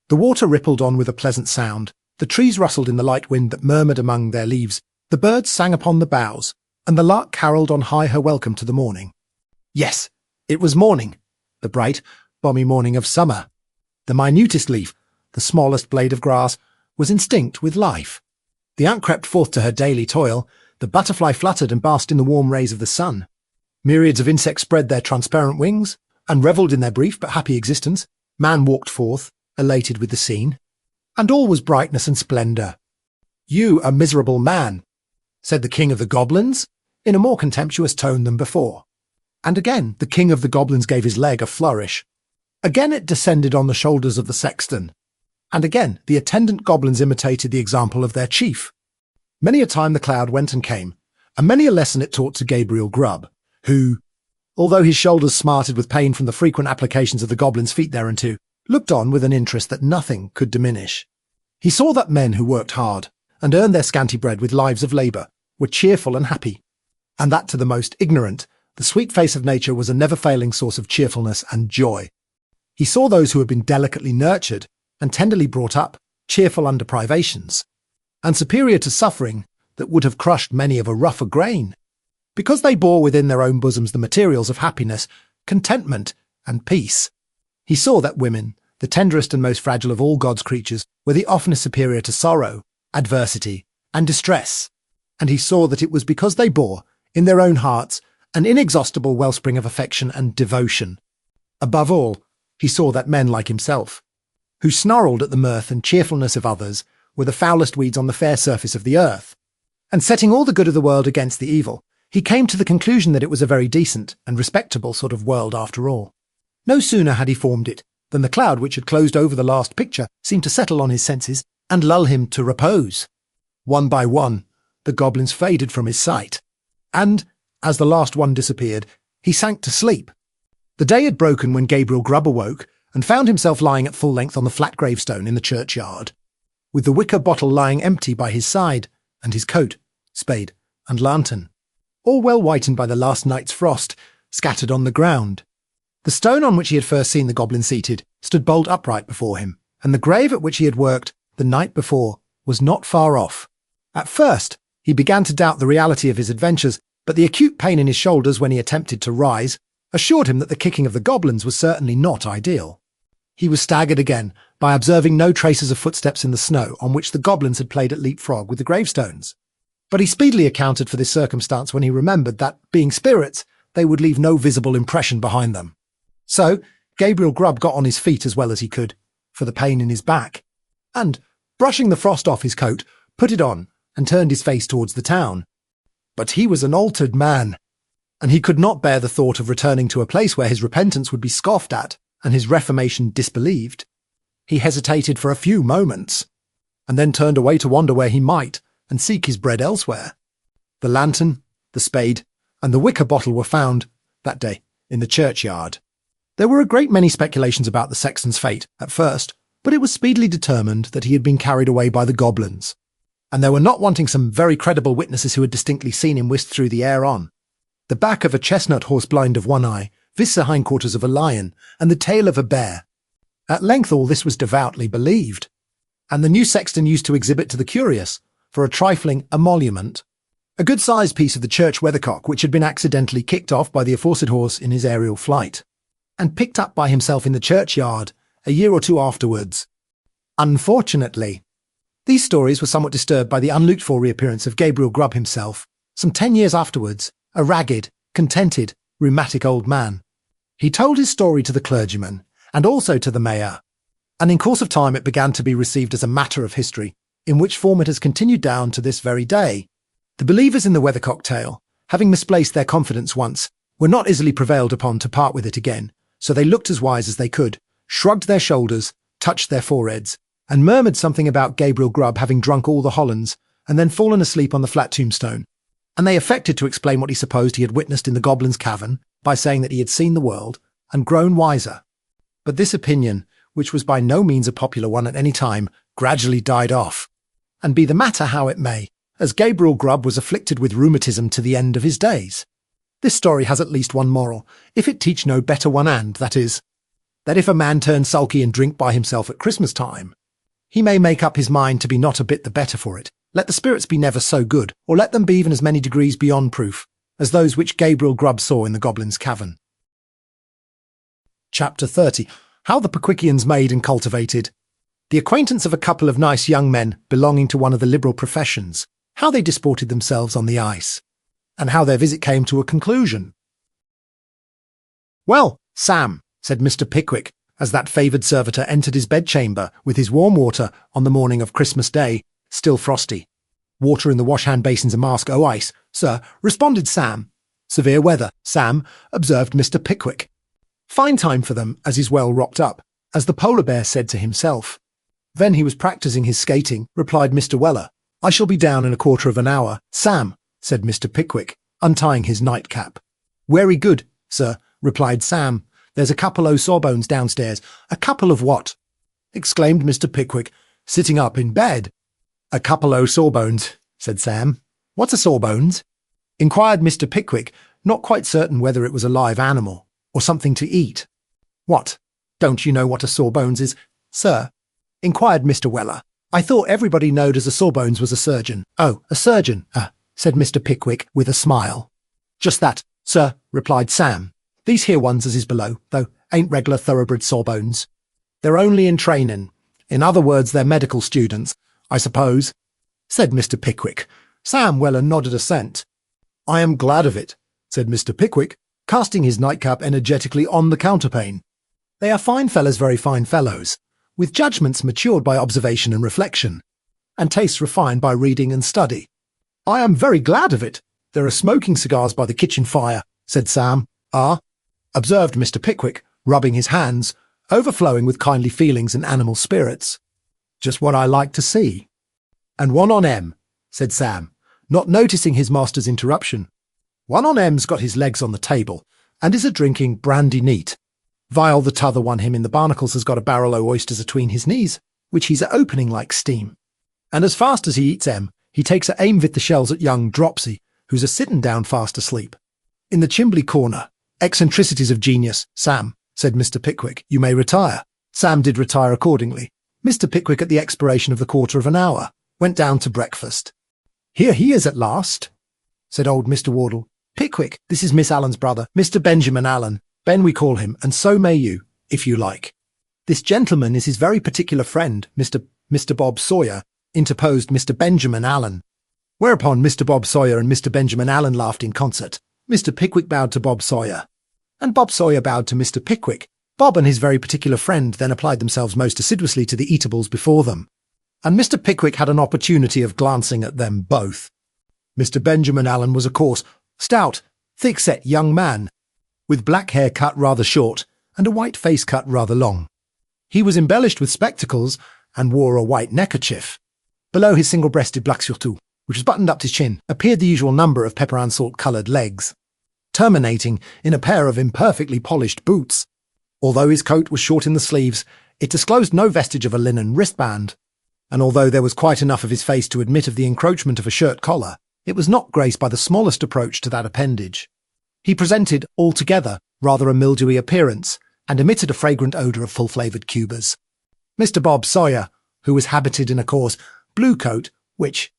The water rippled on with a pleasant sound, the trees rustled in the light wind that murmured among their leaves, the birds sang upon the boughs, and the lark carolled on high her welcome to the morning. Yes, it was morning, the bright, balmy morning of summer. The minutest leaf, the smallest blade of grass, was instinct with life. The ant crept forth to her daily toil, the butterfly fluttered and basked in the warm rays of the sun. Myriads of insects spread their transparent wings, and revelled in their brief but happy existence. Man walked forth, elated with the scene, and all was brightness and splendour. "You a miserable man," said the king of the goblins, in a more contemptuous tone than before. And again the king of the goblins gave his leg a flourish. Again it descended on the shoulders of the sexton, and again the attendant goblins imitated the example of their chief. Many a time the cloud went and came, and many a lesson it taught to Gabriel Grubb, who, although his shoulders smarted with pain from the frequent applications of the goblin's feet thereunto, looked on with an interest that nothing could diminish. He saw that men who worked hard, and earned their scanty bread with lives of labour, were cheerful and happy, and that to the most ignorant, the sweet face of nature was a never-failing source of cheerfulness and joy. He saw those who had been delicately nurtured and tenderly brought up, cheerful under privations, and superior to suffering that would have crushed many of a rougher grain, because they bore within their own bosoms the materials of happiness, contentment, and peace. He saw that women, the tenderest and most fragile of all God's creatures, were the oftenest superior to sorrow, adversity, and distress, and he saw that it was because they bore, in their own hearts, an inexhaustible wellspring of affection and devotion. Above all, he saw that men like himself, who snarled at the mirth and cheerfulness of others, were the foulest weeds on the fair surface of the earth. And setting all the good of the world against the evil, he came to the conclusion that it was a very decent and respectable sort of world after all. No sooner had he formed it than the cloud which had closed over the last picture seemed to settle on his senses and lull him to repose. One by one, the goblins faded from his sight, and, as the last one disappeared, he sank to sleep. The day had broken when Gabriel Grubb awoke and found himself lying at full length on the flat gravestone in the churchyard, with the wicker bottle lying empty by his side, and his coat, spade, and lantern, all well whitened by the last night's frost, scattered on the ground. The stone on which he had first seen the goblin seated stood bolt upright before him, and the grave at which he had worked the night before was not far off. At first, he began to doubt the reality of his adventures, but the acute pain in his shoulders when he attempted to rise assured him that the kicking of the goblins was certainly not ideal. He was staggered again by observing no traces of footsteps in the snow on which the goblins had played at leapfrog with the gravestones. But he speedily accounted for this circumstance when he remembered that, being spirits, they would leave no visible impression behind them. So Gabriel Grubb got on his feet as well as he could, for the pain in his back, and, brushing the frost off his coat, put it on and turned his face towards the town. But he was an altered man, and he could not bear the thought of returning to a place where his repentance would be scoffed at and his reformation disbelieved. He hesitated for a few moments, and then turned away to wander where he might and seek his bread elsewhere. The lantern, the spade, and the wicker bottle were found, that day, in the churchyard. There were a great many speculations about the sexton's fate, at first, but it was speedily determined that he had been carried away by the goblins, and there were not wanting some very credible witnesses who had distinctly seen him whisked through the air on the back of a chestnut horse blind of one eye, vis the hindquarters of a lion, and the tail of a bear. At length all this was devoutly believed, and the new sexton used to exhibit to the curious, for a trifling emolument, a good-sized piece of the church weathercock which had been accidentally kicked off by the aforesaid horse in his aerial flight, and picked up by himself in the churchyard a year or two afterwards. Unfortunately, these stories were somewhat disturbed by the unlooked-for reappearance of Gabriel Grubb himself, some 10 years afterwards, a ragged, contented, rheumatic old man. He told his story to the clergyman, and also to the mayor, and in course of time it began to be received as a matter of history, in which form it has continued down to this very day. The believers in the weathercock tale, having misplaced their confidence once, were not easily prevailed upon to part with it again, so they looked as wise as they could, shrugged their shoulders, touched their foreheads, and murmured something about Gabriel Grubb having drunk all the Hollands, and then fallen asleep on the flat tombstone, and they affected to explain what he supposed he had witnessed in the goblin's cavern by saying that he had seen the world and grown wiser. But this opinion, which was by no means a popular one at any time, gradually died off. And be the matter how it may, as Gabriel Grubb was afflicted with rheumatism to the end of his days. This story has at least one moral, if it teach no better one, and that is, that if a man turn sulky and drink by himself at Christmas time, he may make up his mind to be not a bit the better for it, let the spirits be never so good, or let them be even as many degrees beyond proof, as those which Gabriel Grubb saw in the Goblin's Cavern. Chapter 30. How the Pickwickians made and cultivated the acquaintance of a couple of nice young men belonging to one of the liberal professions, how they disported themselves on the ice, and how their visit came to a conclusion. "Well, Sam," said Mr. Pickwick, as that favoured servitor entered his bedchamber with his warm water on the morning of Christmas Day, still frosty. "Water in the wash-hand basins a mask o' ice, sir," responded Sam. "Severe weather, Sam," observed Mr. Pickwick. "Fine time for them, as he's well wropped up," as the polar bear said to himself. "Then he was practising his skating," replied Mr. Weller. "I shall be down in a quarter of an hour, Sam," said Mr. Pickwick, untying his nightcap. "Wery good, sir," replied Sam. "There's a couple o' sawbones downstairs." "A couple of what?" exclaimed Mr. Pickwick, sitting up in bed. "A couple o' sawbones," said Sam. "What's a sawbones?" inquired Mr. Pickwick, not quite certain whether it was a live animal or something to eat. "What? Don't you know what a sawbones is, sir?" inquired Mr. Weller. "I thought everybody knowed as a sawbones was a surgeon." "Oh, a surgeon," said Mr. Pickwick with a smile. "Just that, sir," replied Sam. "These here ones as is below, though, ain't reg'lar thoroughbred sawbones. They're only in trainin'. In other words, they're medical students, I suppose," said Mr. Pickwick. Sam Weller nodded assent. "I am glad of it," said Mr. Pickwick, casting his nightcap energetically on the counterpane. "They are fine fellows, very fine fellows, with judgments matured by observation and reflection, and tastes refined by reading and study." "I am very glad of it. There are smoking cigars by the kitchen fire," said Sam. "Ah," observed Mr. Pickwick, rubbing his hands, overflowing with kindly feelings and animal spirits. "Just what I like to see." "And one on M," said Sam, not noticing his master's interruption. "One on M's got his legs on the table, and is a-drinking brandy neat, while the t'other one him in the barnacles has got a barrel o' oysters atween his knees, which he's a-opening like steam. And as fast as he eats 'em, he takes a-aim with the shells at young Dropsy, who's a-sittin' down fast asleep. In the chimbley corner, eccentricities of genius, Sam," said Mr. Pickwick. "You may retire." Sam did retire accordingly. Mr. Pickwick, at the expiration of the quarter of an hour, went down to breakfast. "Here he is at last," said old Mr. Wardle. "Pickwick, this is Miss Allen's brother, Mr. Benjamin Allen. Ben we call him, and so may you, if you like." "This gentleman is his very particular friend, Mr. Bob Sawyer," interposed Mr. Benjamin Allen. Whereupon Mr. Bob Sawyer and Mr. Benjamin Allen laughed in concert. Mr. Pickwick bowed to Bob Sawyer, and Bob Sawyer bowed to Mr. Pickwick. Bob and his very particular friend then applied themselves most assiduously to the eatables before them, and Mr. Pickwick had an opportunity of glancing at them both. Mr. Benjamin Allen was a coarse, stout, thick-set young man, with black hair cut rather short and a white face cut rather long. He was embellished with spectacles and wore a white neckerchief. Below his single-breasted black surtout, which was buttoned up to his chin, appeared the usual number of pepper and salt-coloured legs, terminating in a pair of imperfectly polished boots. Although his coat was short in the sleeves, it disclosed no vestige of a linen wristband, and although there was quite enough of his face to admit of the encroachment of a shirt collar, it was not graced by the smallest approach to that appendage. He presented, altogether, rather a mildewy appearance, and emitted a fragrant odour of full-flavoured cubas. Mr. Bob Sawyer, who was habited in a coarse blue coat, which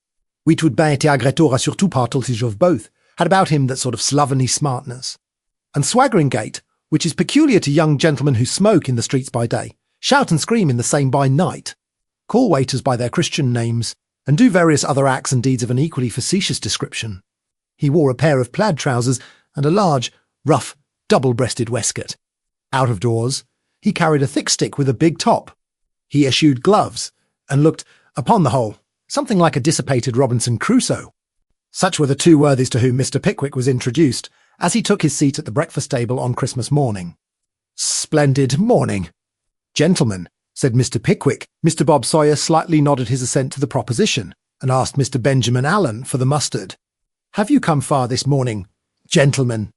would bien été agréatoire surtout parties of both, had about him that sort of slovenly smartness and swaggering gait which is peculiar to young gentlemen who smoke in the streets by day, shout and scream in the same by night, call waiters by their Christian names, and do various other acts and deeds of an equally facetious description. He wore a pair of plaid trousers and a large, rough, double-breasted waistcoat. Out of doors, he carried a thick stick with a big top. He eschewed gloves, and looked, upon the whole, something like a dissipated Robinson Crusoe. Such were the two worthies to whom Mr. Pickwick was introduced, as he took his seat at the breakfast table on Christmas morning. "Splendid morning, gentlemen," said Mr. Pickwick. Mr. Bob Sawyer slightly nodded his assent to the proposition, and asked Mr. Benjamin Allen for the mustard. "Have you come far this morning, gentlemen?"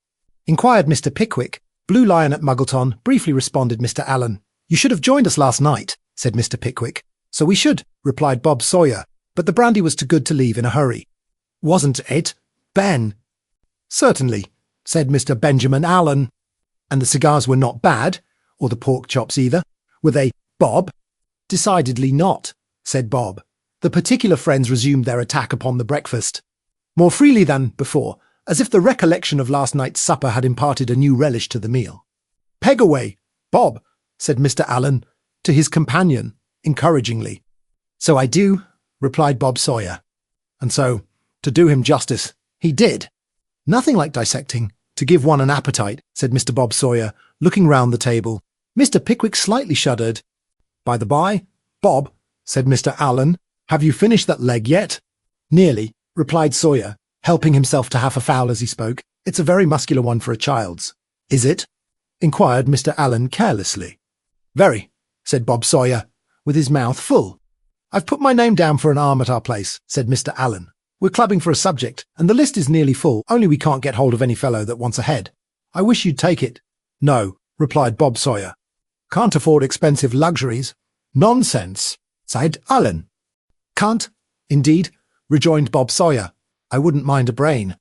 inquired Mr. Pickwick. "Blue Lion at Muggleton," briefly responded Mr. Allen. "You should have joined us last night," said Mr. Pickwick. "So we should," replied Bob Sawyer, "but the brandy was too good to leave in a hurry." Wasn't it, Ben? Certainly, said Mr. Benjamin Allen. And the cigars were not bad, or the pork chops either. Were they, Bob? Decidedly not, said Bob. The particular friends resumed their attack upon the breakfast, more freely than before, as if the recollection of last night's supper had imparted a new relish to the meal. Peg away, Bob, said Mr. Allen to his companion, encouragingly. So I do, replied Bob Sawyer. And so, to do him justice, he did. Nothing like dissecting, to give one an appetite, said Mr. Bob Sawyer, looking round the table. Mr. Pickwick slightly shuddered. By the by, Bob, said Mr. Allen, have you finished that leg yet? Nearly, replied Sawyer, helping himself to half a fowl as he spoke. It's a very muscular one for a child's. Is it? Inquired Mr. Allen carelessly. Very, said Bob Sawyer, with his mouth full. I've put my name down for an arm at our place, said Mr. Allen. We're clubbing for a subject, and the list is nearly full, only we can't get hold of any fellow that wants a head. I wish you'd take it. No, replied Bob Sawyer. Can't afford expensive luxuries. Nonsense, said Allen. Can't, indeed, rejoined Bob Sawyer. I wouldn't mind a brain.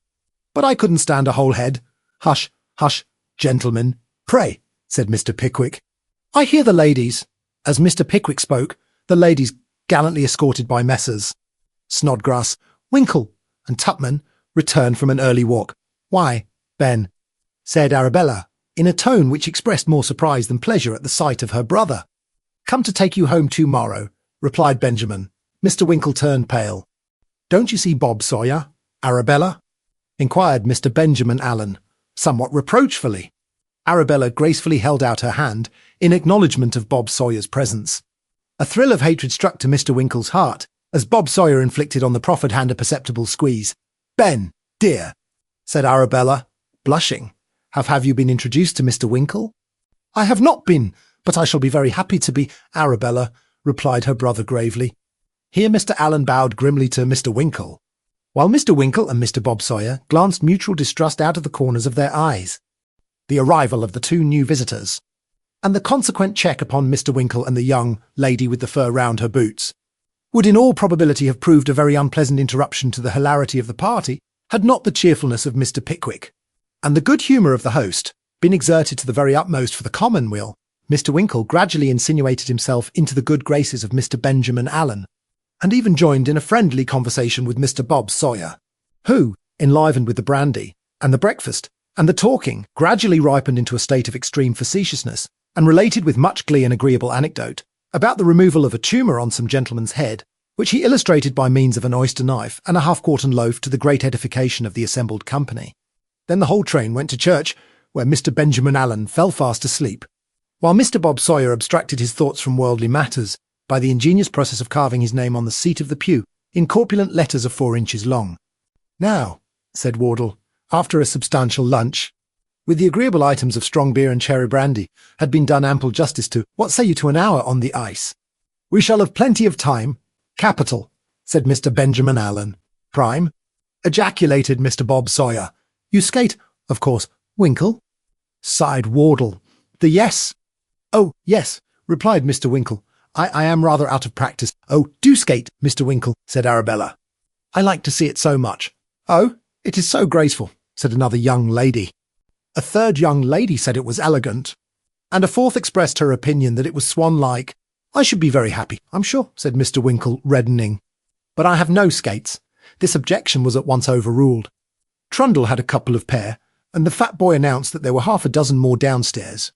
But I couldn't stand a whole head. Hush, hush, gentlemen. Pray, said Mr. Pickwick. I hear the ladies. As Mr. Pickwick spoke, the ladies, gallantly escorted by Messrs. Snodgrass, Winkle, and Tupman, returned from an early walk. Why, Ben, said Arabella, in a tone which expressed more surprise than pleasure at the sight of her brother. Come to take you home tomorrow, replied Benjamin. Mr. Winkle turned pale. Don't you see Bob Sawyer, Arabella? Inquired Mr. Benjamin Allen, somewhat reproachfully. Arabella gracefully held out her hand in acknowledgment of Bob Sawyer's presence. A thrill of hatred struck to Mr. Winkle's heart, as Bob Sawyer inflicted on the proffered hand a perceptible squeeze. Ben, dear, said Arabella, blushing. Have you been introduced to Mr. Winkle? I have not been, but I shall be very happy to be, Arabella, replied her brother gravely. Here Mr. Allen bowed grimly to Mr. Winkle, while Mr. Winkle and Mr. Bob Sawyer glanced mutual distrust out of the corners of their eyes. The arrival of the two new visitors, and the consequent check upon Mr. Winkle and the young lady with the fur round her boots, would in all probability have proved a very unpleasant interruption to the hilarity of the party, had not the cheerfulness of Mr. Pickwick, and the good humour of the host, been exerted to the very utmost for the common weal. Mr. Winkle gradually insinuated himself into the good graces of Mr. Benjamin Allen, and even joined in a friendly conversation with Mr. Bob Sawyer, who, enlivened with the brandy, and the breakfast, and the talking, gradually ripened into a state of extreme facetiousness, and related with much glee an agreeable anecdote about the removal of a tumour on some gentleman's head, which he illustrated by means of an oyster knife and a half-quartern loaf to the great edification of the assembled company. Then the whole train went to church, where Mr. Benjamin Allen fell fast asleep, while Mr. Bob Sawyer abstracted his thoughts from worldly matters by the ingenious process of carving his name on the seat of the pew in corpulent letters of 4 inches long. Now, said Wardle, after a substantial lunch, with the agreeable items of strong beer and cherry brandy, had been done ample justice to, what say you to an hour on the ice? We shall have plenty of time. Capital, said Mr. Benjamin Allen. Prime, ejaculated Mr. Bob Sawyer. You skate, of course, Winkle? Sighed Wardle. The yes. Oh, yes, replied Mr. Winkle. I am rather out of practice. Oh, do skate, Mr. Winkle, said Arabella. I like to see it so much. Oh, it is so graceful, said another young lady. A third young lady said it was elegant, and a fourth expressed her opinion that it was swan-like. I should be very happy, I'm sure, said Mr. Winkle, reddening. But I have no skates. This objection was at once overruled. Trundle had a couple of pair, and the fat boy announced that there were half a dozen more downstairs,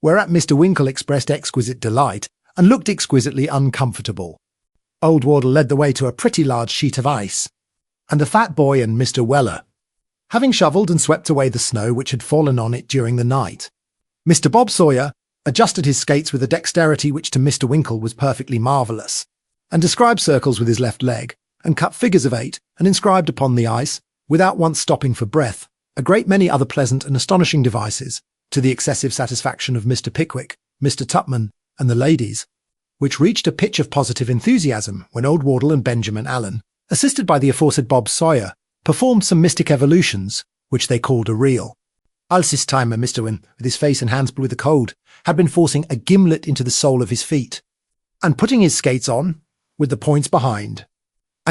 whereat Mr. Winkle expressed exquisite delight, and looked exquisitely uncomfortable. Old Wardle led the way to a pretty large sheet of ice, and the fat boy and Mr. Weller, having shovelled and swept away the snow which had fallen on it during the night, Mr. Bob Sawyer adjusted his skates with a dexterity which to Mr. Winkle was perfectly marvellous, and described circles with his left leg, and cut figures of 8, and inscribed upon the ice, without once stopping for breath, a great many other pleasant and astonishing devices, to the excessive satisfaction of Mr. Pickwick, Mr. Tupman, and the ladies, which reached a pitch of positive enthusiasm when old Wardle and Benjamin Allen, assisted by the aforesaid Bob Sawyer, performed some mystic evolutions, which they called a reel. Alsistimer Mr. Wynne, with his face and hands blue with the cold, had been forcing a gimlet into the sole of his feet, and putting his skates on, with the points behind,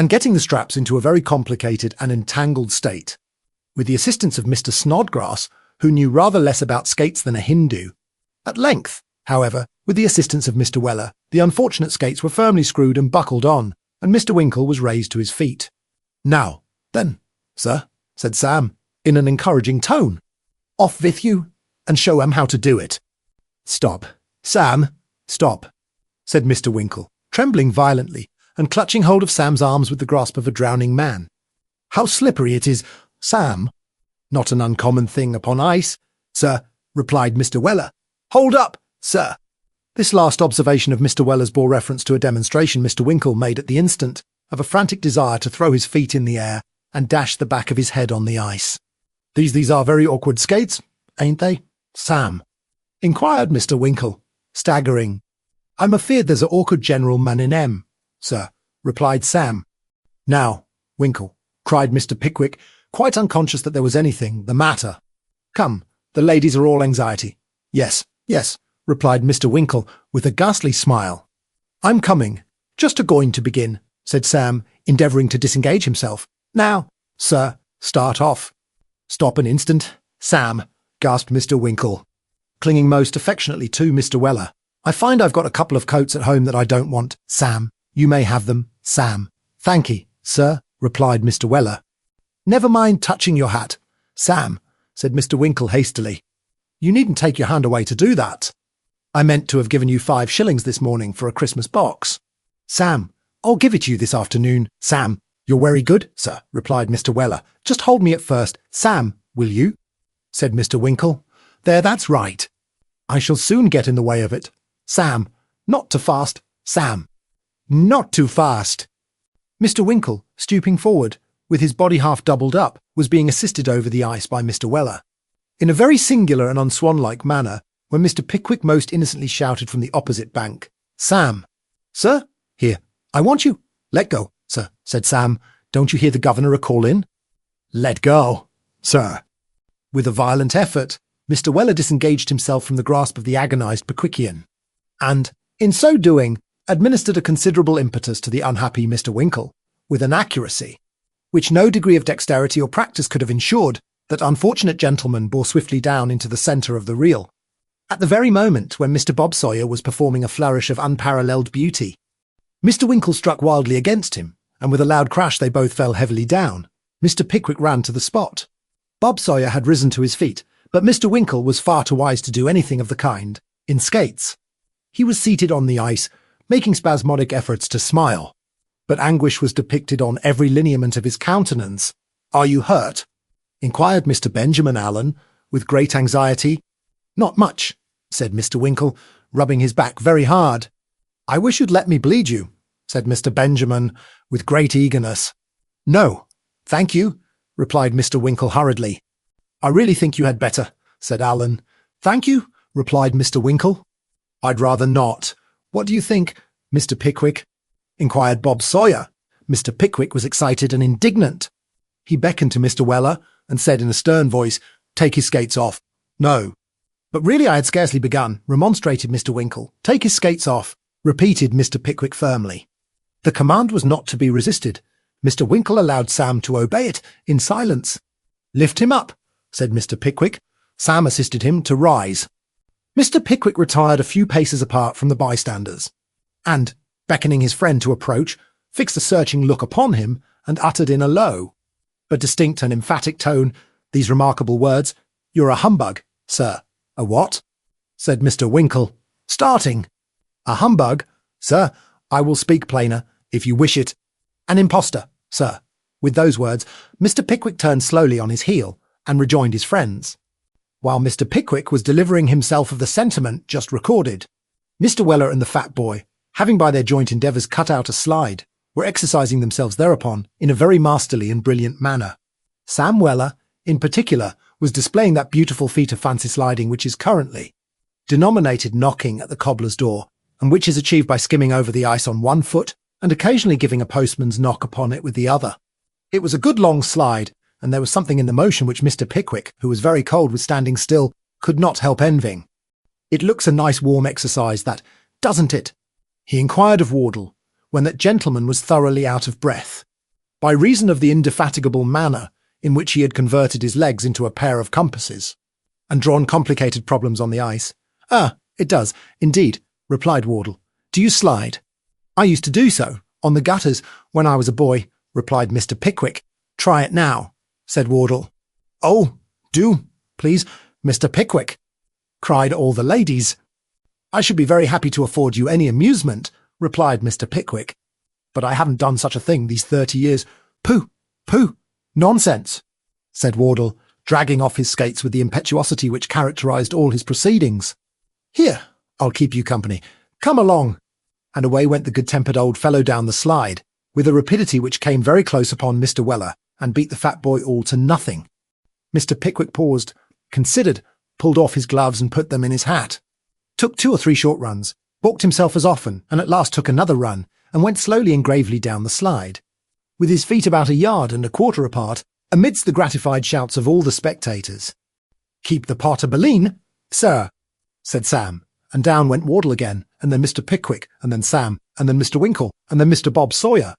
and getting the straps into a very complicated and entangled state. With the assistance of Mr. Snodgrass, who knew rather less about skates than a Hindu. At length, however, with the assistance of Mr. Weller, the unfortunate skates were firmly screwed and buckled on, and Mr. Winkle was raised to his feet. "Now, then, sir," said Sam, in an encouraging tone. "Off with you, and show 'em how to do it." "Stop, Sam, stop," said Mr. Winkle, trembling violently, and clutching hold of Sam's arms with the grasp of a drowning man. "How slippery it is, Sam." "Not an uncommon thing upon ice, sir," replied Mr. Weller. "Hold up, sir." This last observation of Mr. Weller's bore reference to a demonstration Mr. Winkle made at the instant of a frantic desire to throw his feet in the air and dash the back of his head on the ice. These are very awkward skates, ain't they, Sam?" inquired Mr. Winkle, staggering. "I'm afeard there's a awkward general man in 'em, sir," replied Sam. "Now, Winkle," cried Mr. Pickwick, quite unconscious that there was anything the matter. "Come, the ladies are all anxiety." Yes, replied Mr. Winkle, with a ghastly smile. "I'm coming, just a-going to begin," said Sam, endeavouring to disengage himself. "Now, sir, start off." "Stop an instant, Sam," gasped Mr. Winkle, clinging most affectionately to Mr. Weller. "I find I've got a couple of coats at home that I don't want, Sam. You may have them, Sam." "Thank'ee, sir," replied Mr. Weller. "Never mind touching your hat, Sam," said Mr. Winkle hastily. "You needn't take your hand away to do that. I meant to have given you 5 shillings this morning for a Christmas box." "Sam, I'll give it you this afternoon, Sam." "You're very good, sir," replied Mr. Weller. "Just hold me at first, Sam, will you?" said Mr. Winkle. "There, that's right. I shall soon get in the way of it. Sam, not too fast, Sam. Not too fast." Mr. Winkle, stooping forward, with his body half doubled up, was being assisted over the ice by Mr. Weller. In a very singular and unswan-like manner, when Mr. Pickwick most innocently shouted from the opposite bank, "Sam!" "Sir? Here, I want you." "Let go, sir," said Sam. "Don't you hear the governor a-call in?" "Let go, sir." With a violent effort, Mr. Weller disengaged himself from the grasp of the agonised Pickwickian, and, in so doing, administered a considerable impetus to the unhappy Mr. Winkle, with an accuracy which no degree of dexterity or practice could have ensured. That unfortunate gentleman bore swiftly down into the centre of the reel, at the very moment when Mr. Bob Sawyer was performing a flourish of unparalleled beauty. Mr. Winkle struck wildly against him, and with a loud crash they both fell heavily down. Mr. Pickwick ran to the spot. Bob Sawyer had risen to his feet, but Mr. Winkle was far too wise to do anything of the kind, in skates. He was seated on the ice, making spasmodic efforts to smile, but anguish was depicted on every lineament of his countenance. "Are you hurt?" inquired Mr. Benjamin Allen, with great anxiety. "Not much," said Mr. Winkle, rubbing his back very hard. "I wish you'd let me bleed you," said Mr. Benjamin, with great eagerness. "No, thank you," replied Mr. Winkle hurriedly. "I really think you had better," said Allen. "Thank you," replied Mr. Winkle. "I'd rather not. What do you think, Mr. Pickwick?" inquired Bob Sawyer. Mr. Pickwick was excited and indignant. He beckoned to Mr. Weller and said in a stern voice, "Take his skates off." "No." "But really I had scarcely begun," remonstrated Mr. Winkle. "Take his skates off," repeated Mr. Pickwick firmly. The command was not to be resisted. Mr. Winkle allowed Sam to obey it in silence. "Lift him up," said Mr. Pickwick. Sam assisted him to rise. Mr. Pickwick retired a few paces apart from the bystanders, and, beckoning his friend to approach, fixed a searching look upon him and uttered in a low, but distinct and emphatic tone, these remarkable words, "You're a humbug, sir." "A what?" said Mr. Winkle, starting. "A humbug, sir. I will speak plainer, if you wish it. An impostor, sir." With those words, Mr. Pickwick turned slowly on his heel and rejoined his friends. While Mr. Pickwick was delivering himself of the sentiment just recorded, Mr. Weller and the fat boy, having by their joint endeavours cut out a slide, were exercising themselves thereupon in a very masterly and brilliant manner. Sam Weller, in particular, was displaying that beautiful feat of fancy sliding which is currently denominated knocking at the cobbler's door, and which is achieved by skimming over the ice on one foot and occasionally giving a postman's knock upon it with the other. It was a good long slide, and there was something in the motion which Mr. Pickwick, who was very cold with standing still, could not help envying. "It looks a nice warm exercise, that, doesn't it?" he inquired of Wardle, when that gentleman was thoroughly out of breath. by reason of the indefatigable manner in which he had converted his legs into a pair of compasses, and drawn complicated problems on the ice. "Ah, it does, indeed," replied Wardle. "Do you slide?" "I used to do so, on the gutters, when I was a boy," replied Mr. Pickwick. "Try it now," said Wardle. "Oh, do, please, Mr. Pickwick," cried all the ladies. "I should be very happy to afford you any amusement," replied Mr. Pickwick, "but I haven't done such a thing these 30 years. Pooh, pooh, nonsense," said Wardle, dragging off his skates with the impetuosity which characterized all his proceedings. "Here, I'll keep you company. Come along." And away went the good-tempered old fellow down the slide, with a rapidity which came very close upon Mr. Weller, and beat the fat boy all to nothing. Mr. Pickwick paused, considered, pulled off his gloves and put them in his hat, took 2 or 3 short runs, balked himself as often, and at last took another run, and went slowly and gravely down the slide, with his feet about 1.25 yards apart, amidst the gratified shouts of all the spectators. "Keep the pot a Boleyn, sir," said Sam, and down went Wardle again, and then Mr. Pickwick, and then Sam, and then Mr. Winkle, and then Mr. Bob Sawyer,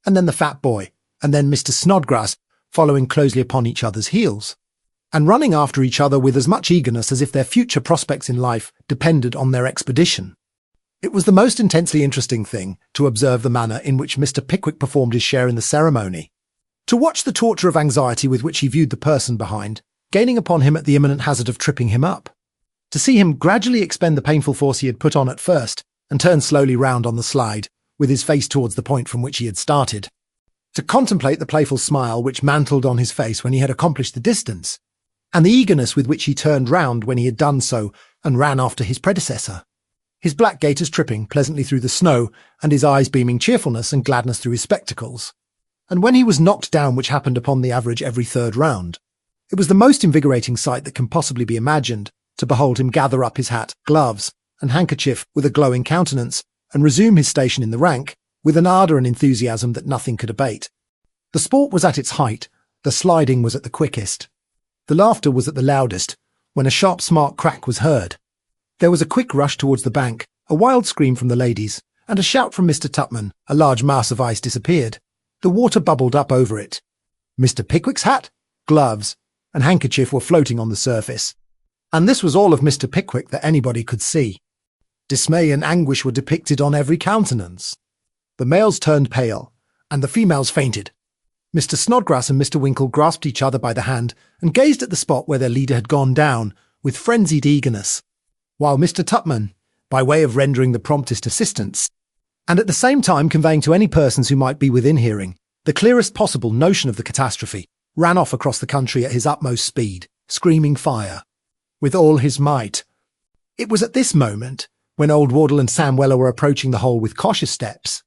and then the fat boy, and then Mr. Snodgrass, following closely upon each other's heels, and running after each other with as much eagerness as if their future prospects in life depended on their expedition. It was the most intensely interesting thing to observe the manner in which Mr. Pickwick performed his share in the ceremony, to watch the torture of anxiety with which he viewed the person behind, gaining upon him at the imminent hazard of tripping him up, to see him gradually expend the painful force he had put on at first, and turn slowly round on the slide, with his face towards the point from which he had started, to contemplate the playful smile which mantled on his face when he had accomplished the distance, and the eagerness with which he turned round when he had done so and ran after his predecessor, his black gaiters tripping pleasantly through the snow, and his eyes beaming cheerfulness and gladness through his spectacles. And when he was knocked down, which happened upon the average every 3rd round, it was the most invigorating sight that can possibly be imagined, to behold him gather up his hat, gloves, and handkerchief with a glowing countenance, and resume his station in the rank, with an ardour and enthusiasm that nothing could abate. The sport was at its height, the sliding was at the quickest, the laughter was at the loudest, when a sharp smart crack was heard. There was a quick rush towards the bank, a wild scream from the ladies, and a shout from Mr. Tupman. A large mass of ice disappeared. The water bubbled up over it. Mr. Pickwick's hat, gloves, and handkerchief were floating on the surface. And this was all of Mr. Pickwick that anybody could see. Dismay and anguish were depicted on every countenance. The males turned pale, and the females fainted. Mr. Snodgrass and Mr. Winkle grasped each other by the hand and gazed at the spot where their leader had gone down, with frenzied eagerness, while Mr. Tupman, by way of rendering the promptest assistance, and at the same time conveying to any persons who might be within hearing the clearest possible notion of the catastrophe, ran off across the country at his utmost speed, screaming fire, with all his might. It was at this moment, when old Wardle and Sam Weller were approaching the hole with cautious steps,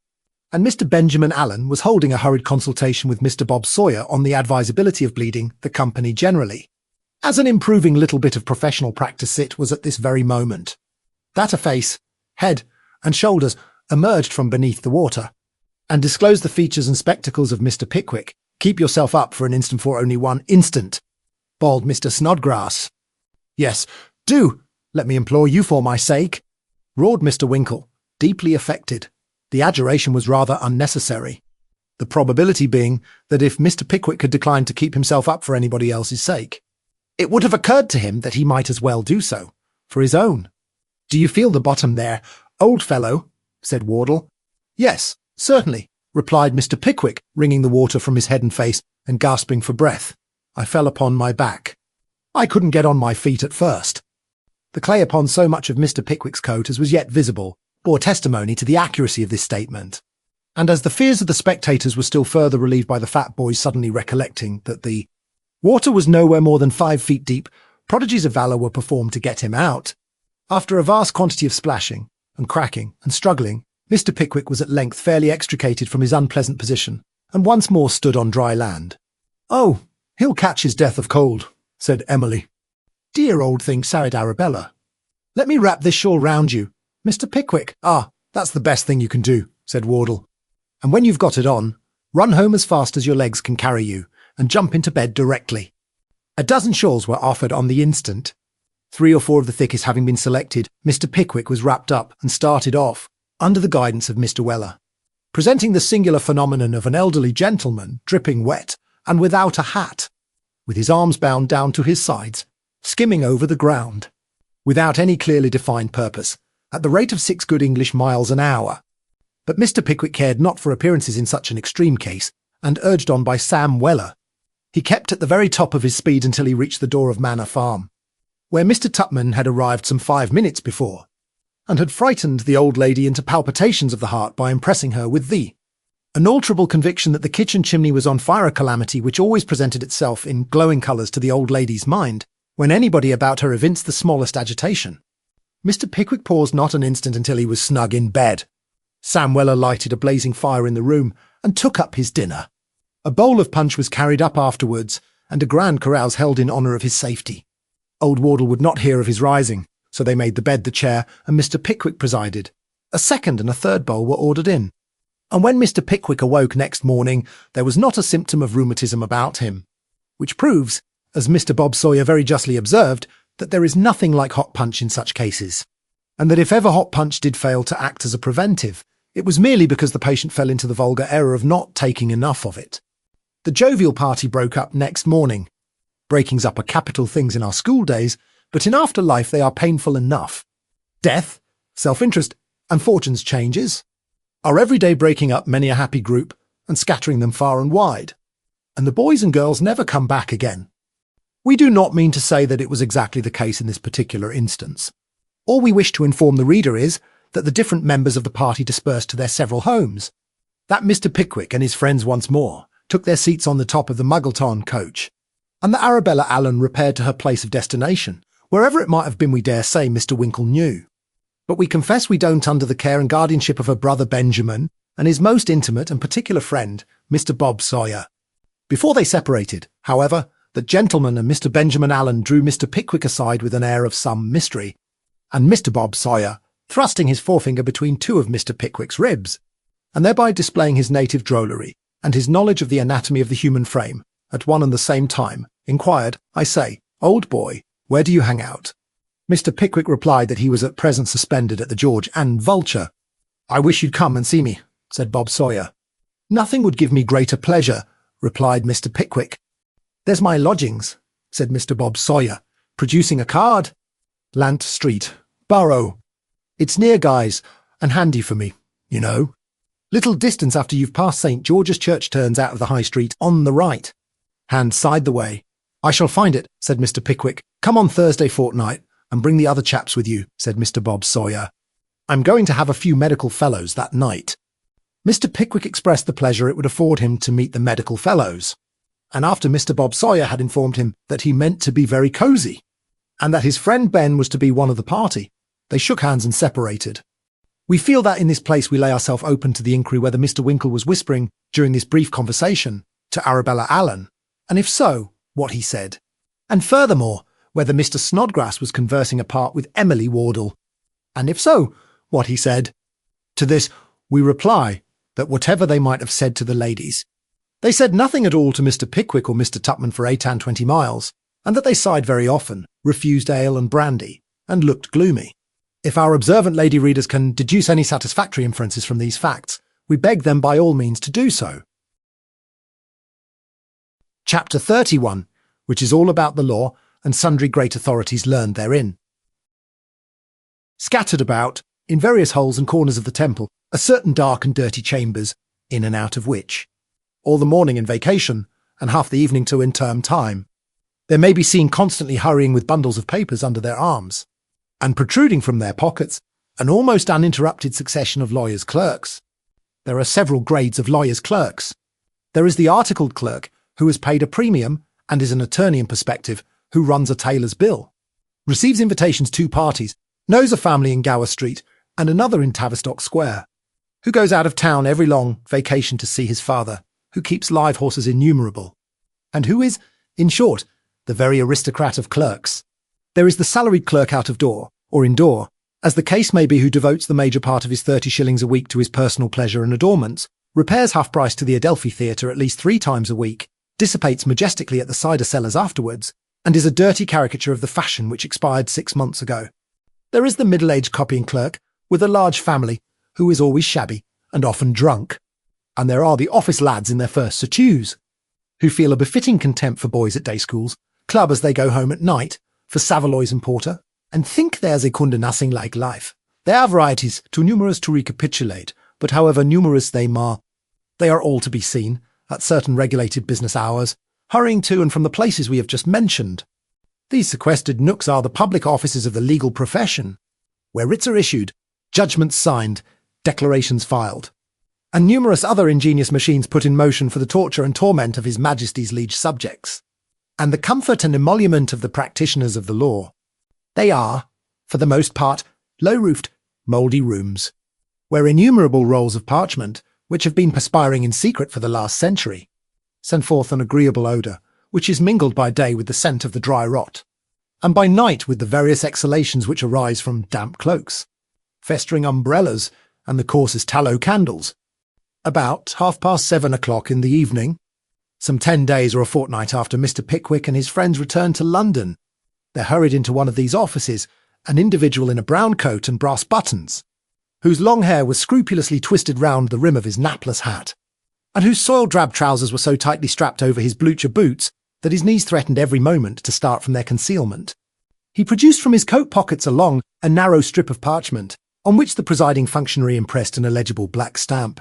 and Mr. Benjamin Allen was holding a hurried consultation with Mr. Bob Sawyer on the advisability of bleeding the company generally, as an improving little bit of professional practice it was at this very moment, that a face, head, and shoulders emerged from beneath the water, and disclosed the features and spectacles of Mr. Pickwick. "Keep yourself up for an instant, for only 1 instant," bawled Mr. Snodgrass. "Yes, do, let me implore you for my sake," roared Mr. Winkle, deeply affected. The adjuration was rather unnecessary, the probability being that if Mr. Pickwick had declined to keep himself up for anybody else's sake, it would have occurred to him that he might as well do so, for his own. "Do you feel the bottom there, old fellow?" said Wardle. "Yes, certainly," replied Mr. Pickwick, wringing the water from his head and face and gasping for breath. "I fell upon my back. I couldn't get on my feet at first." The clay upon so much of Mr. Pickwick's coat as was yet visible bore testimony to the accuracy of this statement, and as the fears of the spectators were still further relieved by the fat boy's suddenly recollecting that the water was nowhere more than 5 feet deep, prodigies of valour were performed to get him out. After a vast quantity of splashing, and cracking, and struggling, Mr. Pickwick was at length fairly extricated from his unpleasant position, and once more stood on dry land. "Oh, he'll catch his death of cold," said Emily. "Dear old thing," sighed Arabella. "Let me wrap this shawl round you, Mr. Pickwick." "Ah, that's the best thing you can do," said Wardle. "And when you've got it on, run home as fast as your legs can carry you, and jump into bed directly." A dozen shawls were offered on the instant. 3 or 4 of the thickest having been selected, Mr. Pickwick was wrapped up and started off, under the guidance of Mr. Weller. presenting the singular phenomenon of an elderly gentleman, dripping wet and without a hat, with his arms bound down to his sides, skimming over the ground, without any clearly defined purpose, at the rate of 6 good English miles an hour. But Mr. Pickwick cared not for appearances in such an extreme case, and urged on by Sam Weller, he kept at the very top of his speed until he reached the door of Manor Farm, where Mr. Tupman had arrived some 5 minutes before, and had frightened the old lady into palpitations of the heart by impressing her with the unalterable conviction that the kitchen chimney was on fire, a calamity which always presented itself in glowing colours to the old lady's mind when anybody about her evinced the smallest agitation. Mr. Pickwick paused not an instant until he was snug in bed. Sam Weller lighted a blazing fire in the room and took up his dinner. A bowl of punch was carried up afterwards, and a grand carouse held in honour of his safety. Old Wardle would not hear of his rising, so they made the bed the chair, and Mr. Pickwick presided. A second and a third bowl were ordered in. And when Mr. Pickwick awoke next morning, there was not a symptom of rheumatism about him, which proves, as Mr. Bob Sawyer very justly observed, that there is nothing like hot punch in such cases, and that if ever hot punch did fail to act as a preventive, it was merely because the patient fell into the vulgar error of not taking enough of it. The jovial party broke up next morning. Breakings up are capital things in our school days, but in after life they are painful enough. Death, self-interest, and fortune's changes are every day breaking up many a happy group and scattering them far and wide, and the boys and girls never come back again. We do not mean to say that it was exactly the case in this particular instance. All we wish to inform the reader is that the different members of the party dispersed to their several homes, that Mr. Pickwick and his friends once more took their seats on the top of the Muggleton coach, and that Arabella Allen repaired to her place of destination, wherever it might have been. We dare say Mr. Winkle knew. But we confess we don't, under the care and guardianship of her brother Benjamin and his most intimate and particular friend, Mr. Bob Sawyer. Before they separated, however, that gentleman and Mr. Benjamin Allen drew Mr. Pickwick aside with an air of some mystery, and Mr. Bob Sawyer, thrusting his forefinger between 2 of Mr. Pickwick's ribs, and thereby displaying his native drollery and his knowledge of the anatomy of the human frame, at one and the same time, inquired, "I say, old boy, where do you hang out?" Mr. Pickwick replied that he was at present suspended at the George and Vulture. "I wish you'd come and see me," said Bob Sawyer. "Nothing would give me greater pleasure," replied Mr. Pickwick. "There's my lodgings," said Mr. Bob Sawyer, producing a card. "Lant Street, Borough. It's near, guys, and handy for me, you know. Little distance after you've passed St. George's Church turns out of the High Street on the right. Hand side the way." "I shall find it," said Mr. Pickwick. "Come on Thursday fortnight, and bring the other chaps with you," said Mr. Bob Sawyer. "I'm going to have a few medical fellows that night." Mr. Pickwick expressed the pleasure it would afford him to meet the medical fellows, and after Mr. Bob Sawyer had informed him that he meant to be very cosy, and that his friend Ben was to be one of the party, they shook hands and separated. We feel that in this place we lay ourselves open to the inquiry whether Mr. Winkle was whispering, during this brief conversation, to Arabella Allen, and if so, what he said, and furthermore, whether Mr. Snodgrass was conversing apart with Emily Wardle, and if so, what he said. To this we reply that whatever they might have said to the ladies, they said nothing at all to Mr. Pickwick or Mr. Tupman for 8 and 20 miles, and that they sighed very often, refused ale and brandy, and looked gloomy. If our observant lady readers can deduce any satisfactory inferences from these facts, we beg them by all means to do so. Chapter 31, which is all about the law and sundry great authorities learned therein. Scattered about, in various holes and corners of the temple, are certain dark and dirty chambers, in and out of which, all the morning in vacation, and half the evening to in term time, there may be seen constantly hurrying with bundles of papers under their arms, and protruding from their pockets an almost uninterrupted succession of lawyers' clerks. There are several grades of lawyers' clerks. There is the articled clerk, who is paid a premium and is an attorney in perspective, who runs a tailor's bill, receives invitations to parties, knows a family in Gower Street and another in Tavistock Square, who goes out of town every long vacation to see his father, who keeps live horses innumerable, and who is, in short, the very aristocrat of clerks. There is the salaried clerk out of door, or indoor, as the case may be, who devotes the major part of his 30 shillings a week to his personal pleasure and adornments, repairs half-price to the Adelphi Theatre at least 3 times a week, dissipates majestically at the cider cellars afterwards, and is a dirty caricature of the fashion which expired 6 months ago. There is the middle-aged copying clerk, with a large family, who is always shabby, and often drunk. And there are the office lads in their first surtouts, who feel a befitting contempt for boys at day schools, club as they go home at night, for Saveloys and porter, and think there's a kunde nothing like life. There are varieties too numerous to recapitulate, but however numerous they are all to be seen, at certain regulated business hours, hurrying to and from the places we have just mentioned. These sequestered nooks are the public offices of the legal profession, where writs are issued, judgments signed, declarations filed, and numerous other ingenious machines put in motion for the torture and torment of His Majesty's liege subjects, and the comfort and emolument of the practitioners of the law. They are, for the most part, low-roofed, mouldy rooms, where innumerable rolls of parchment, which have been perspiring in secret for the last century, send forth an agreeable odour, which is mingled by day with the scent of the dry rot, and by night with the various exhalations which arise from damp cloaks, festering umbrellas, and the coarsest tallow candles. About 7:30 o'clock in the evening, some 10 days or a fortnight after Mr. Pickwick and his friends returned to London, there hurried into one of these offices an individual in a brown coat and brass buttons, whose long hair was scrupulously twisted round the rim of his napless hat, and whose soiled drab trousers were so tightly strapped over his blucher boots that his knees threatened every moment to start from their concealment. He produced from his coat pockets a long and narrow strip of parchment, on which the presiding functionary impressed an illegible black stamp.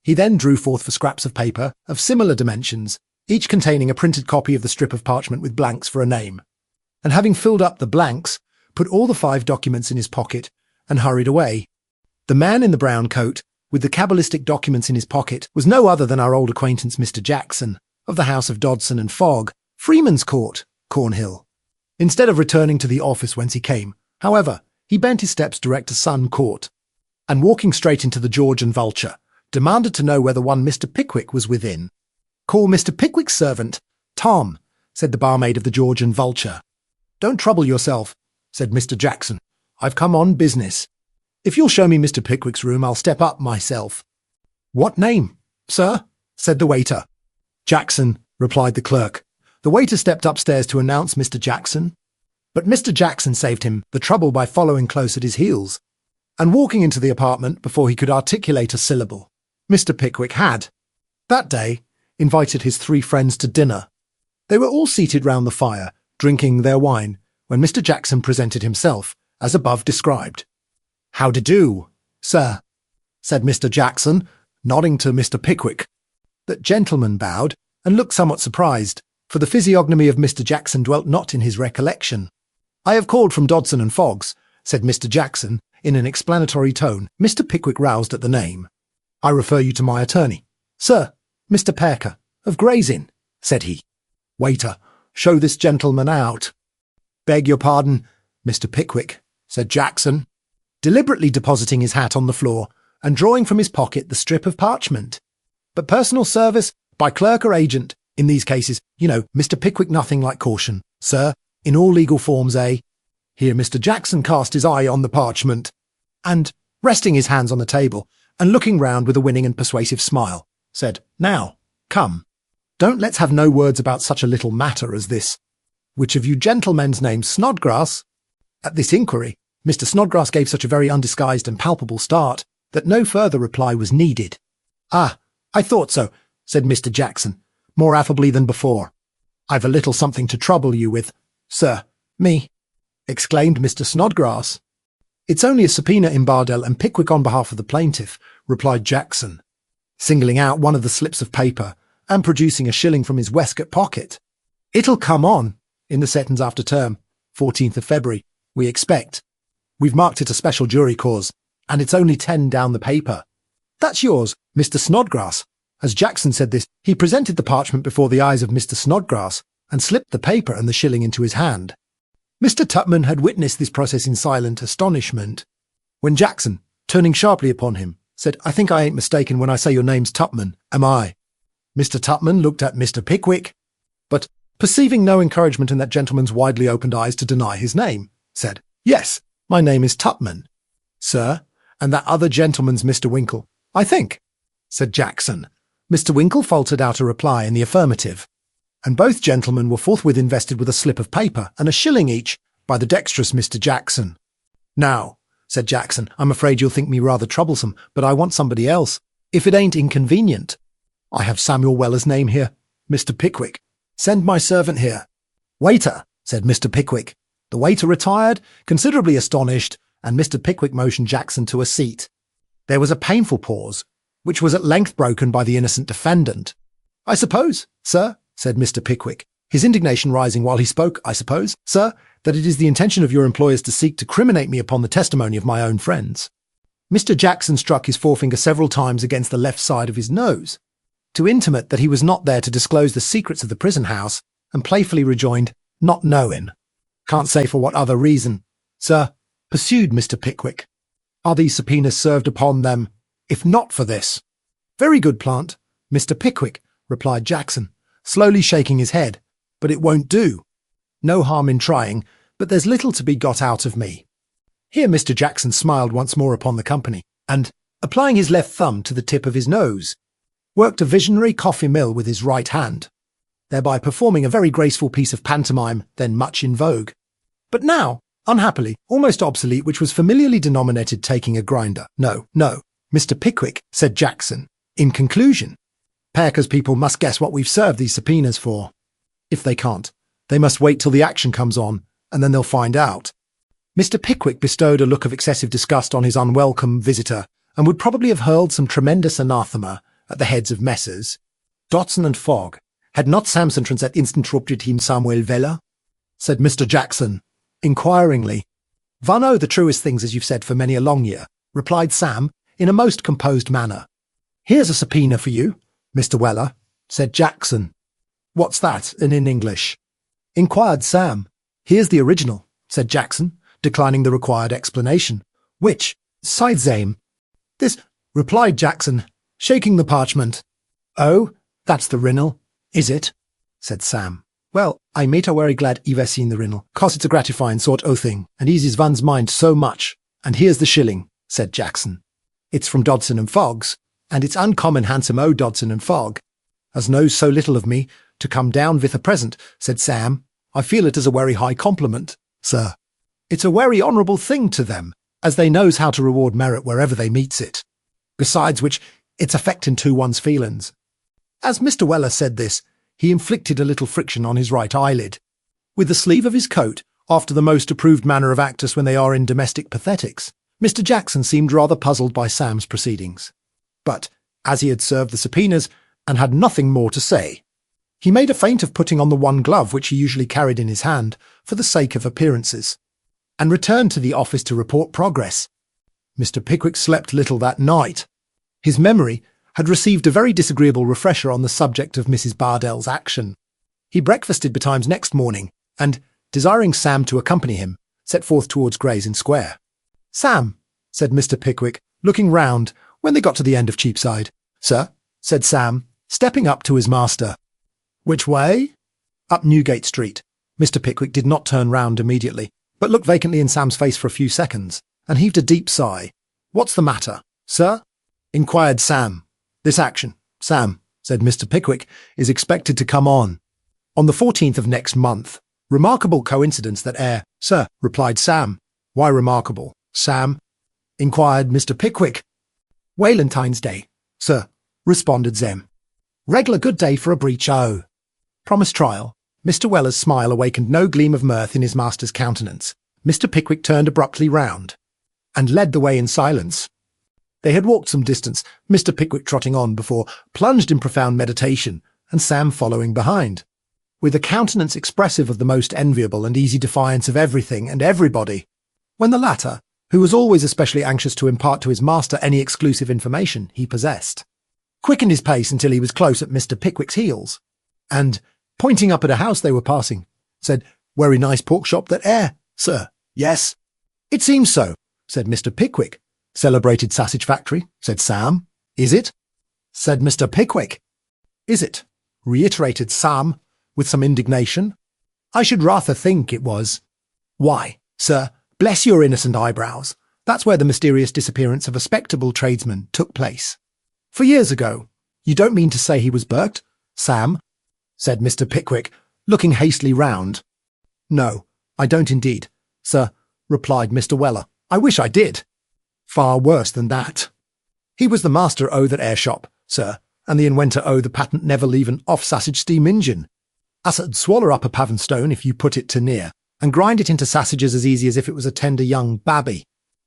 He then drew forth 4 scraps of paper of similar dimensions, each containing a printed copy of the strip of parchment with blanks for a name, and having filled up the blanks, put all the 5 documents in his pocket and hurried away. The man in the brown coat, with the cabalistic documents in his pocket, was no other than our old acquaintance Mr. Jackson, of the house of Dodson and Fogg, Freeman's Court, Cornhill. Instead of returning to the office whence he came, however, he bent his steps direct to Sun Court, and walking straight into the George and Vulture, demanded to know whether one Mr. Pickwick was within. "Call Mr. Pickwick's servant, Tom," said the barmaid of the George and Vulture. "Don't trouble yourself," said Mr. Jackson. "I've come on business. If you'll show me Mr. Pickwick's room, I'll step up myself." "What name, sir?" said the waiter. "Jackson," replied the clerk. The waiter stepped upstairs to announce Mr. Jackson, but Mr. Jackson saved him the trouble by following close at his heels, and walking into the apartment before he could articulate a syllable. Mr. Pickwick had, that day, invited his 3 friends to dinner. They were all seated round the fire, drinking their wine, when Mr. Jackson presented himself, as above described. "How do do, sir?" said Mr. Jackson, nodding to Mr. Pickwick. That gentleman bowed, and looked somewhat surprised, for the physiognomy of Mr. Jackson dwelt not in his recollection. "I have called from Dodson and Fogg's," said Mr. Jackson, in an explanatory tone. Mr. Pickwick roused at the name. "I refer you to my attorney." "Sir, Mr. Perker, of Gray's Inn," said he. "Waiter, show this gentleman out." "Beg your pardon, Mr. Pickwick," said Jackson, deliberately depositing his hat on the floor and drawing from his pocket the strip of parchment. "But personal service, by clerk or agent, in these cases, you know, Mr. Pickwick nothing like caution, sir, in all legal forms, eh?" Here Mr. Jackson cast his eye on the parchment, and, resting his hands on the table, and looking round with a winning and persuasive smile, said, "Now, come, don't let's have no words about such a little matter as this. Which of you gentlemen's name's Snodgrass?" At this inquiry, Mr. Snodgrass gave such a very undisguised and palpable start that no further reply was needed. "Ah, I thought so," said Mr. Jackson, more affably than before. "I've a little something to trouble you with, sir." "Me?" exclaimed Mr. Snodgrass. "It's only a subpoena in Bardell and Pickwick on behalf of the plaintiff," replied Jackson, singling out one of the slips of paper and producing a shilling from his waistcoat pocket. "It'll come on in the sentence after term, 14th of February, we expect. We've marked it a special jury cause, and it's only 10 down the paper. That's yours, Mr. Snodgrass." As Jackson said this, he presented the parchment before the eyes of Mr. Snodgrass and slipped the paper and the shilling into his hand. Mr. Tupman had witnessed this process in silent astonishment, when Jackson, turning sharply upon him, said, "I think I ain't mistaken when I say your name's Tupman, am I?" Mr. Tupman looked at Mr. Pickwick, but, perceiving no encouragement in that gentleman's widely opened eyes to deny his name, said, "Yes, my name is Tupman, sir, and that other gentleman's Mr. Winkle, I think," said Jackson. Mr. Winkle faltered out a reply in the affirmative, and both gentlemen were forthwith invested with a slip of paper and a shilling each by the dexterous Mr. Jackson. "Now," said Jackson, "I'm afraid you'll think me rather troublesome, but I want somebody else. If it ain't inconvenient. I have Samuel Weller's name here, Mr. Pickwick. Send my servant here. Waiter, said Mr. Pickwick. The waiter retired, considerably astonished, and Mr. Pickwick motioned Jackson to a seat. There was a painful pause, which was at length broken by the innocent defendant. I suppose, sir, said Mr. Pickwick, his indignation rising while he spoke, I suppose, sir, that it is the intention of your employers to seek to criminate me upon the testimony of my own friends. Mr. Jackson struck his forefinger several times against the left side of his nose, to intimate that he was not there to disclose the secrets of the prison house, and playfully rejoined, not knowing. Can't say for what other reason. Sir, pursued Mr. Pickwick, are these subpoenas served upon them, if not for this? Very good, Plant, Mr. Pickwick, replied Jackson, slowly shaking his head, but it won't do. No harm in trying, but there's little to be got out of me. Here Mr. Jackson smiled once more upon the company, and, applying his left thumb to the tip of his nose, worked a visionary coffee mill with his right hand, thereby performing a very graceful piece of pantomime then much in vogue, but now, unhappily, almost obsolete, which was familiarly denominated taking a grinder. No, Mr. Pickwick, said Jackson, in conclusion, Parker's people must guess what we've served these subpoenas for. If they can't, they must wait till the action comes on, and then they'll find out. Mr. Pickwick bestowed a look of excessive disgust on his unwelcome visitor, and would probably have hurled some tremendous anathema at the heads of Messrs. Dodson and Fogg, had not Samson transet interrupted him Samuel Weller? Said Mr. Jackson, inquiringly. "Va know the truest things as you've said for many a long year," replied Sam, in a most composed manner. "Here's a subpoena for you, Mr. Weller," said Jackson. "What's that, and in English?" inquired Sam. "Here's the original," said Jackson, declining the required explanation. "Which, side same?" "This," replied Jackson, shaking the parchment. "Oh, that's the rinnel, is it?" said Sam. "Well, I mate a very glad you've seen the rinnel, 'cause it's a gratifying sort o' thing, and eases one's mind so much. And here's the shilling," said Jackson. "It's from Dodson and Fogg's, and it's uncommon handsome o' Dodson and Fogg, as knows so little of me, to come down with a present," said Sam. "I feel it as a very high compliment, sir. It's a very honourable thing to them, as they knows how to reward merit wherever they meets it. Besides which, it's affecting to one's feelings." As Mr. Weller said this, he inflicted a little friction on his right eyelid, with the sleeve of his coat, after the most approved manner of actors when they are in domestic pathetics. Mr. Jackson seemed rather puzzled by Sam's proceedings, but, as he had served the subpoenas, and had nothing more to say, he made a feint of putting on the one glove which he usually carried in his hand, for the sake of appearances, and returned to the office to report progress. Mr. Pickwick slept little that night. His memory had received a very disagreeable refresher on the subject of Mrs. Bardell's action. He breakfasted betimes next morning, and, desiring Sam to accompany him, set forth towards Gray's Inn Square. "Sam," said Mr. Pickwick, looking round when they got to the end of Cheapside. "Sir," said Sam, stepping up to his master. "Which way?" "Up Newgate Street." Mr. Pickwick did not turn round immediately, but looked vacantly in Sam's face for a few seconds, and heaved a deep sigh. "What's the matter, sir?" inquired Sam. "This action, Sam," said Mr. Pickwick, "is expected to come on the 14th of next month. Remarkable coincidence that sir," replied Sam. "Why remarkable, Sam?" inquired Mr. Pickwick. "Walentine's Day, sir," responded Zem. "Reg'lar good day for a breach o." Promised trial. Mr. Weller's smile awakened no gleam of mirth in his master's countenance. Mr. Pickwick turned abruptly round, and led the way in silence. They had walked some distance, Mr. Pickwick trotting on before, plunged in profound meditation, and Sam following behind, with a countenance expressive of the most enviable and easy defiance of everything and everybody, when the latter, who was always especially anxious to impart to his master any exclusive information he possessed, quickened his pace until he was close at Mr. Pickwick's heels, and, pointing up at a house they were passing, said, "Very nice pork shop that sir." "Yes." "It seems so," said Mr. Pickwick. "Celebrated sausage factory," said Sam. "Is it?" said Mr. Pickwick. "Is it?" reiterated Sam, with some indignation. "I should rather think it was." "Why, sir, bless your innocent eyebrows, that's where the mysterious disappearance of a respectable tradesman took place. For years ago. You don't mean to say he was burked, Sam?" said Mr. Pickwick, looking hastily round. "No, I don't indeed, sir," replied Mr. Weller. "I wish I did. Far worse than that." He was the master o' that air shop, sir, and the inventor o' the patent never-leavin' off-sassage steam engine. Us 'ud swaller up a pavin stone if you put it to near, and grind it into sassages as easy as if it was a tender young babby.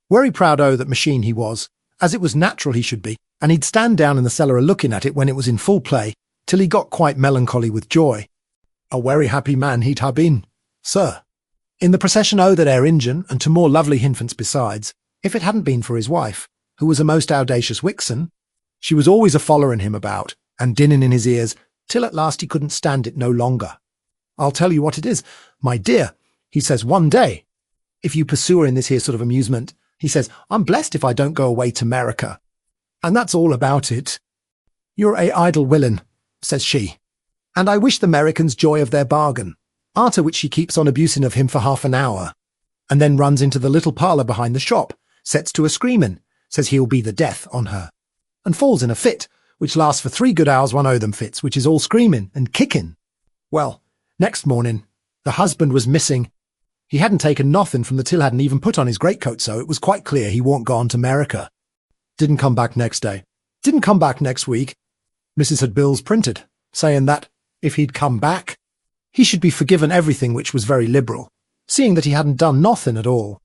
Werry proud o' that machine he was, as it was natural he should be, and he'd stand down in the cellar a-looking at it when it was in full play, till he got quite melancholy with joy. A werry happy man he'd ha' been, sir. In the procession o' that air engine, and to more lovely hinfants besides, if it hadn't been for his wife, who was a most audacious wixen, she was always a-follerin' him about, and dinnin' in his ears, till at last he couldn't stand it no longer. I'll tell you what it is, my dear, he says one day, if you pursue her in this here sort of amusement, he says, I'm blessed if I don't go away to 'Merica. And that's all about it. You're a idle willin, says she, and I wish the 'Mericans joy of their bargain, arter which she keeps on abusing of him for half an hour, and then runs into the little parlour behind the shop, sets to a screamin', says he'll be the death on her, and falls in a fit, which lasts for 3 good hours one o' them fits, which is all screamin' and kickin'. Well, next morning, the husband was missing. He hadn't taken nothin' from the till hadn't even put on his greatcoat, so it was quite clear he warn't gone to 'Merica. Didn't come back next day. Didn't come back next week. Mrs. had bills printed, saying that, if he'd come back, he should be forgiven everything, which was very liberal, seeing that he hadn't done nothin' at all.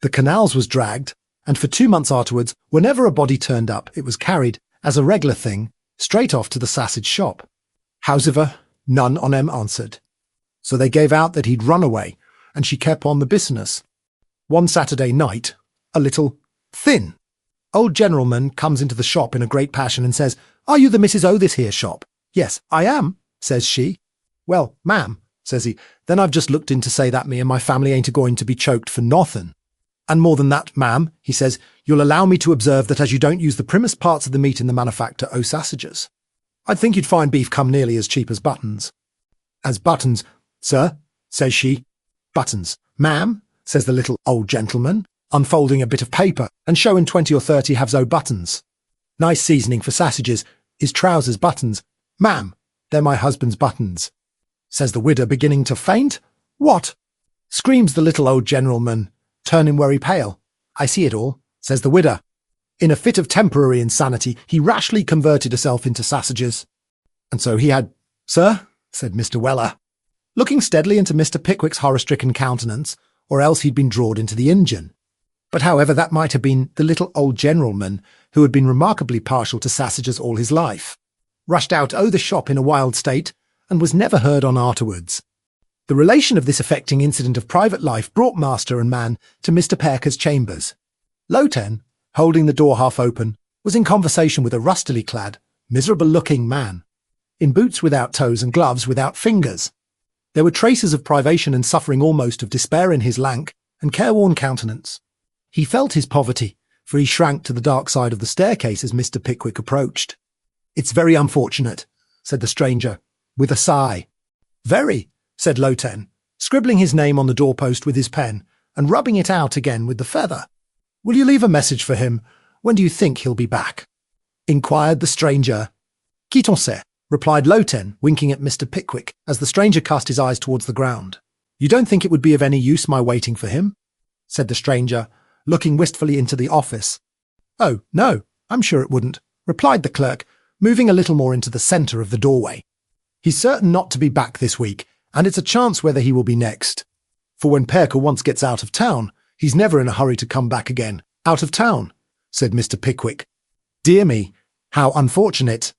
The canals was dragged, and for 2 months afterwards, whenever a body turned up, it was carried, as a reg'lar thing, straight off to the sassage shop. Howsiver, none on 'em answered. So they gave out that he'd run away, and she kept on the business. One Saturday night, a little thin old gentleman comes into the shop in a great passion and says, Are you the Mrs. O' this here shop? Yes, I am, says she. Well, ma'am, says he, then I've just looked in to say that me and my family ain't a-going to be choked for nothin'. And more than that, ma'am, he says, you'll allow me to observe that as you don't use the primmest parts of the meat in the manufacture o' sassages, I'd think you'd find beef come nearly as cheap as buttons. As buttons, sir, says she. Buttons, ma'am, says the little old gentleman, unfolding a bit of paper and showing 20 or 30 halves o' buttons. Nice seasoning for sassages, his trousers buttons. Ma'am, they're my husband's buttons. Says the widder, beginning to faint. What? Screams the little old gentleman, turning very pale. I see it all, says the widder. In a fit of temporary insanity, he rashly converted herself into sassages. And so he had, sir, said Mr. Weller, looking steadily into Mr. Pickwick's horror-stricken countenance, or else he'd been drawed into the engine. But however that might have been, the little old gentleman, who had been remarkably partial to sassages all his life, rushed out o' the shop in a wild state, and was never heard on arterwards. The relation of this affecting incident of private life brought master and man to Mr. Perker's chambers. Lowten, holding the door half open, was in conversation with a rustily clad, miserable-looking man, in boots without toes and gloves without fingers. There were traces of privation and suffering, almost of despair, in his lank and careworn countenance. He felt his poverty, for he shrank to the dark side of the staircase as Mr. Pickwick approached. It's very unfortunate, said the stranger, with a sigh. Very, said Lowten, scribbling his name on the doorpost with his pen and rubbing it out again with the feather. Will you leave a message for him? When do you think he'll be back? Inquired the stranger. Quittons ça, replied Lowten, winking at Mr. Pickwick as the stranger cast his eyes towards the ground. You don't think it would be of any use my waiting for him? Said the stranger, looking wistfully into the office. Oh, no, I'm sure it wouldn't, replied the clerk, moving a little more into the centre of the doorway. He's certain not to be back this week, and it's a chance whether he will be next. For when Perker once gets out of town, he's never in a hurry to come back again. Out of town, said Mr. Pickwick. Dear me, how unfortunate.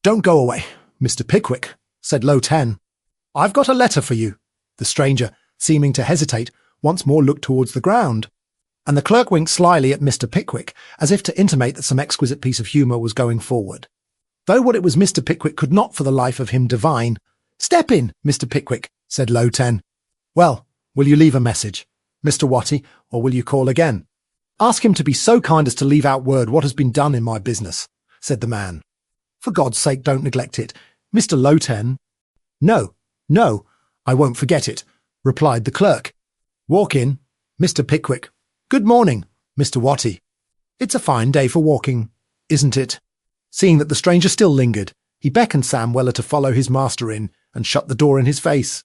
Don't go away, Mr. Pickwick, said Lowten. I've got a letter for you. The stranger, seeming to hesitate, once more looked towards the ground, and the clerk winked slyly at Mr. Pickwick, as if to intimate that some exquisite piece of humour was going forward. Though what it was Mr. Pickwick could not for the life of him divine. Step in, Mr. Pickwick, said Lowten. Well, will you leave a message, Mr. Watty, or will you call again? Ask him to be so kind as to leave out word what has been done in my business, said the man. For God's sake, don't neglect it, Mr. Lowten. No, no, I won't forget it, replied the clerk. Walk in, Mr. Pickwick. Good morning, Mr. Watty. It's a fine day for walking, isn't it? Seeing that the stranger still lingered, he beckoned Sam Weller to follow his master in and shut the door in his face.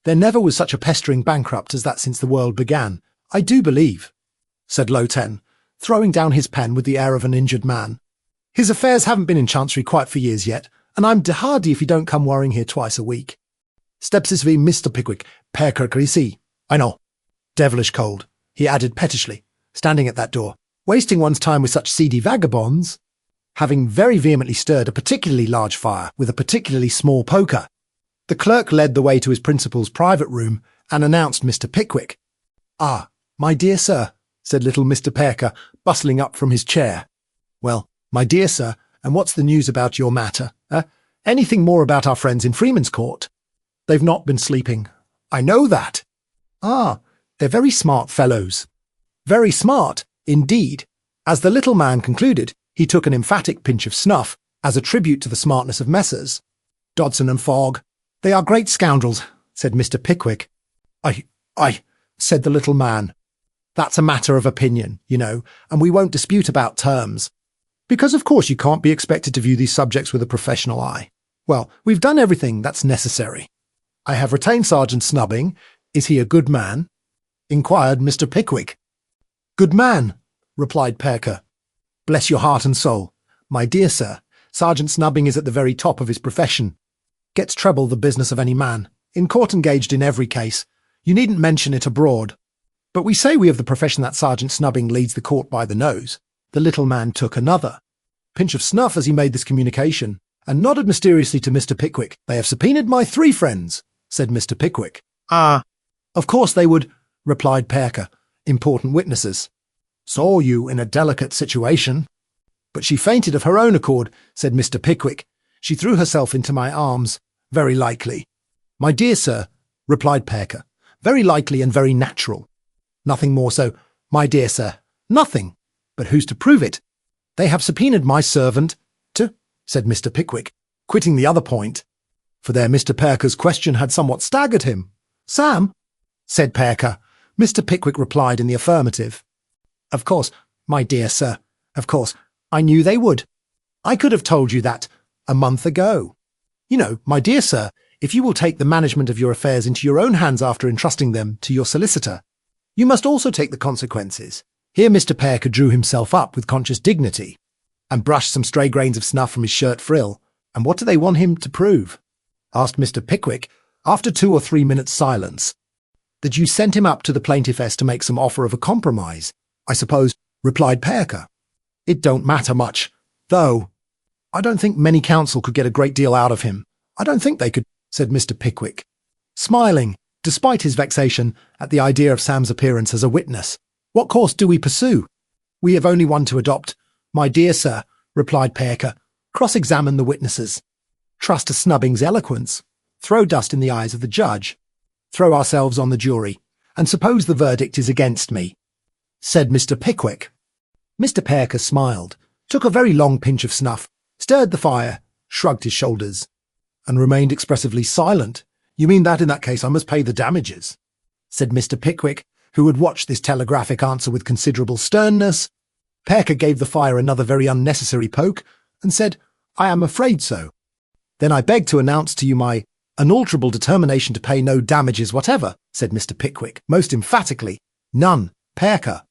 There never was such a pestering bankrupt as that since the world began, I do believe, said Lowten, throwing down his pen with the air of an injured man. His affairs haven't been in Chancery quite for years yet, and I'm hardy if he don't come worrying here twice a week. Stepsis v. Mr. Pickwick, Perker. I know. Devilish cold, he added pettishly, standing at that door, wasting one's time with such seedy vagabonds, having very vehemently stirred a particularly large fire with a particularly small poker. The clerk led the way to his principal's private room and announced Mr. Pickwick. "Ah, my dear sir," said little Mr. Perker, bustling up from his chair. "Well, my dear sir, and what's the news about your matter? Anything more about our friends in Freeman's Court? They've not been sleeping. I know that. Ah, they're very smart fellows. Very smart, indeed." As the little man concluded, he took an emphatic pinch of snuff as a tribute to the smartness of Messrs. Dodson and Fogg. "They are great scoundrels," said Mr. Pickwick. I, said the little man. "That's a matter of opinion, you know, and we won't dispute about terms. Because of course you can't be expected to view these subjects with a professional eye. Well, we've done everything that's necessary. I have retained Sergeant Snubbing. Is he a good man?" inquired Mr. Pickwick. "Good man," replied Perker. "Bless your heart and soul. My dear sir, Sergeant Snubbing is at the very top of his profession. Gets treble the business of any man. In court engaged in every case. You needn't mention it abroad. But we say we of the profession that Sergeant Snubbing leads the court by the nose." The little man took another pinch of snuff as he made this communication, and nodded mysteriously to Mr. Pickwick. "They have subpoenaed my 3 friends," said Mr. Pickwick. "Ah, of course they would," replied Perker. "Important witnesses. Saw you in a delicate situation." "But she fainted of her own accord," said Mr. Pickwick. "She threw herself into my arms. Very likely." "My dear sir," replied Perker. "Very likely and very natural. Nothing more so, my dear sir. Nothing. But who's to prove it? They have subpoenaed my servant to," said Mr. Pickwick, quitting the other point, for there Mr. Perker's question had somewhat staggered him. "Sam?" said Perker. Mr. Pickwick replied in the affirmative. "Of course, my dear sir, of course, I knew they would. I could have told you that a month ago. You know, my dear sir, if you will take the management of your affairs into your own hands after entrusting them to your solicitor, you must also take the consequences." Here Mr. Perker drew himself up with conscious dignity, and brushed some stray grains of snuff from his shirt frill. "And what do they want him to prove?" asked Mr. Pickwick, after 2 or 3 minutes' silence. "That you sent him up to the plaintiffess to make some offer of a compromise, I suppose," replied Perker. "It don't matter much, though. I don't think many counsel could get a great deal out of him. I don't think they could," said Mr. Pickwick, smiling, despite his vexation at the idea of Sam's appearance as a witness. "What course do we pursue?" "We have only one to adopt, my dear sir," replied Perker. "Cross-examine the witnesses. Trust to Snubbing's eloquence. Throw dust in the eyes of the judge. Throw ourselves on the jury. And suppose the verdict is against me," said Mr. Pickwick. Mr. Perker smiled, took a very long pinch of snuff, stirred the fire, shrugged his shoulders, and remained expressively silent. "You mean that in that case I must pay the damages?" said Mr. Pickwick, who had watched this telegraphic answer with considerable sternness. Perker gave the fire another very unnecessary poke, and said, "I am afraid so." "Then I beg to announce to you my unalterable determination to pay no damages whatever," said Mr. Pickwick, most emphatically. "None, Perker.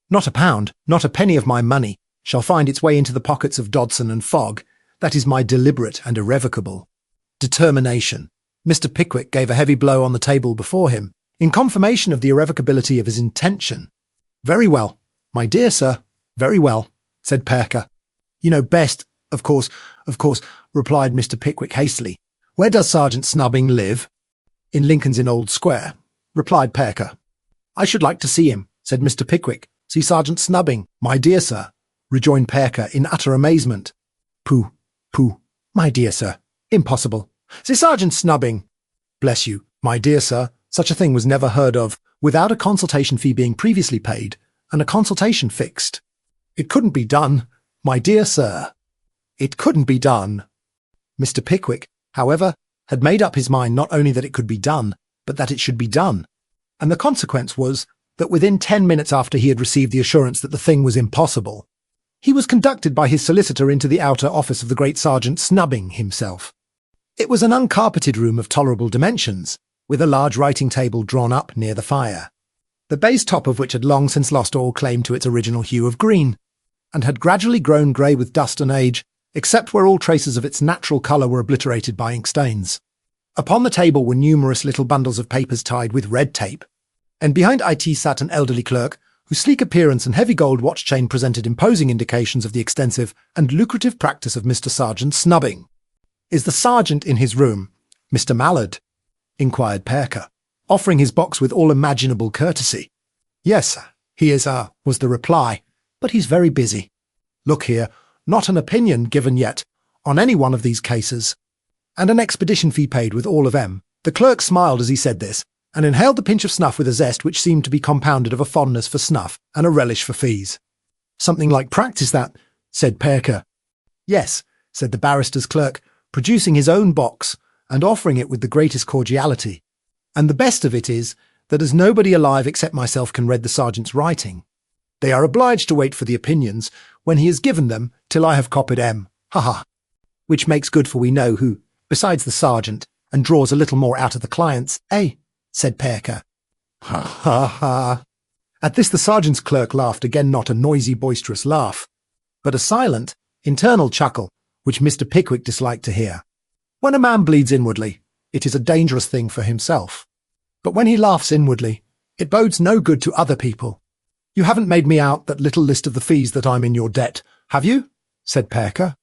Not a pound, not a penny of my money shall find its way into the pockets of Dodson and Fogg. That is my deliberate and irrevocable determination." Mr. Pickwick gave a heavy blow on the table before him, in confirmation of the irrevocability of his intention. "Very well, my dear sir, very well," said Perker. "You know best, of course," replied Mr. Pickwick hastily. "Where does Sergeant Snubbing live?" "In Lincoln's Inn Old Square," replied Perker. "I should like to see him," said Mr. Pickwick. "See Sergeant Snubbing, my dear sir," rejoined Perker in utter amazement. "Pooh, pooh, my dear sir, impossible. See Sergeant Snubbing. Bless you, my dear sir, such a thing was never heard of without a consultation fee being previously paid and a consultation fixed. It couldn't be done, my dear sir. It couldn't be done." Mr. Pickwick, however, had made up his mind not only that it could be done, but that it should be done, and the consequence was that within 10 minutes after he had received the assurance that the thing was impossible, he was conducted by his solicitor into the outer office of the great Sergeant Snubbing himself. It was an uncarpeted room of tolerable dimensions, with a large writing table drawn up near the fire, the base top of which had long since lost all claim to its original hue of green. and had gradually grown grey with dust and age, except where all traces of its natural colour were obliterated by ink stains. Upon the table were numerous little bundles of papers tied with red tape, and behind IT sat an elderly clerk, whose sleek appearance and heavy gold watch chain presented imposing indications of the extensive and lucrative practice of Mr. Sergeant Snubbing. "Is the sergeant in his room, Mr. Mallard?" inquired Perker, offering his box with all imaginable courtesy. "Yes, he is, was the reply, but he's very busy. Look here, not an opinion given yet on any one of these cases." "And an expedition fee paid with all of 'em." The clerk smiled as he said this, and inhaled the pinch of snuff with a zest which seemed to be compounded of a fondness for snuff and a relish for fees. "Something like practice, that," said Perker. "Yes," said the barrister's clerk, producing his own box and offering it with the greatest cordiality. "And the best of it is that as nobody alive except myself can read the sergeant's writing, they are obliged to wait for the opinions when he has given them till I have copied 'em. Ha ha! Which makes good for we know who, besides the sergeant, and draws a little more out of the clients, eh?" said Perker. "Ha ha ha!" At this the sergeant's clerk laughed again, not a noisy, boisterous laugh, but a silent, internal chuckle, which Mr. Pickwick disliked to hear. When a man bleeds inwardly, it is a dangerous thing for himself. But when he laughs inwardly, it bodes no good to other people. "You haven't made me out that little list of the fees that I'm in your debt, have you?" said Perker.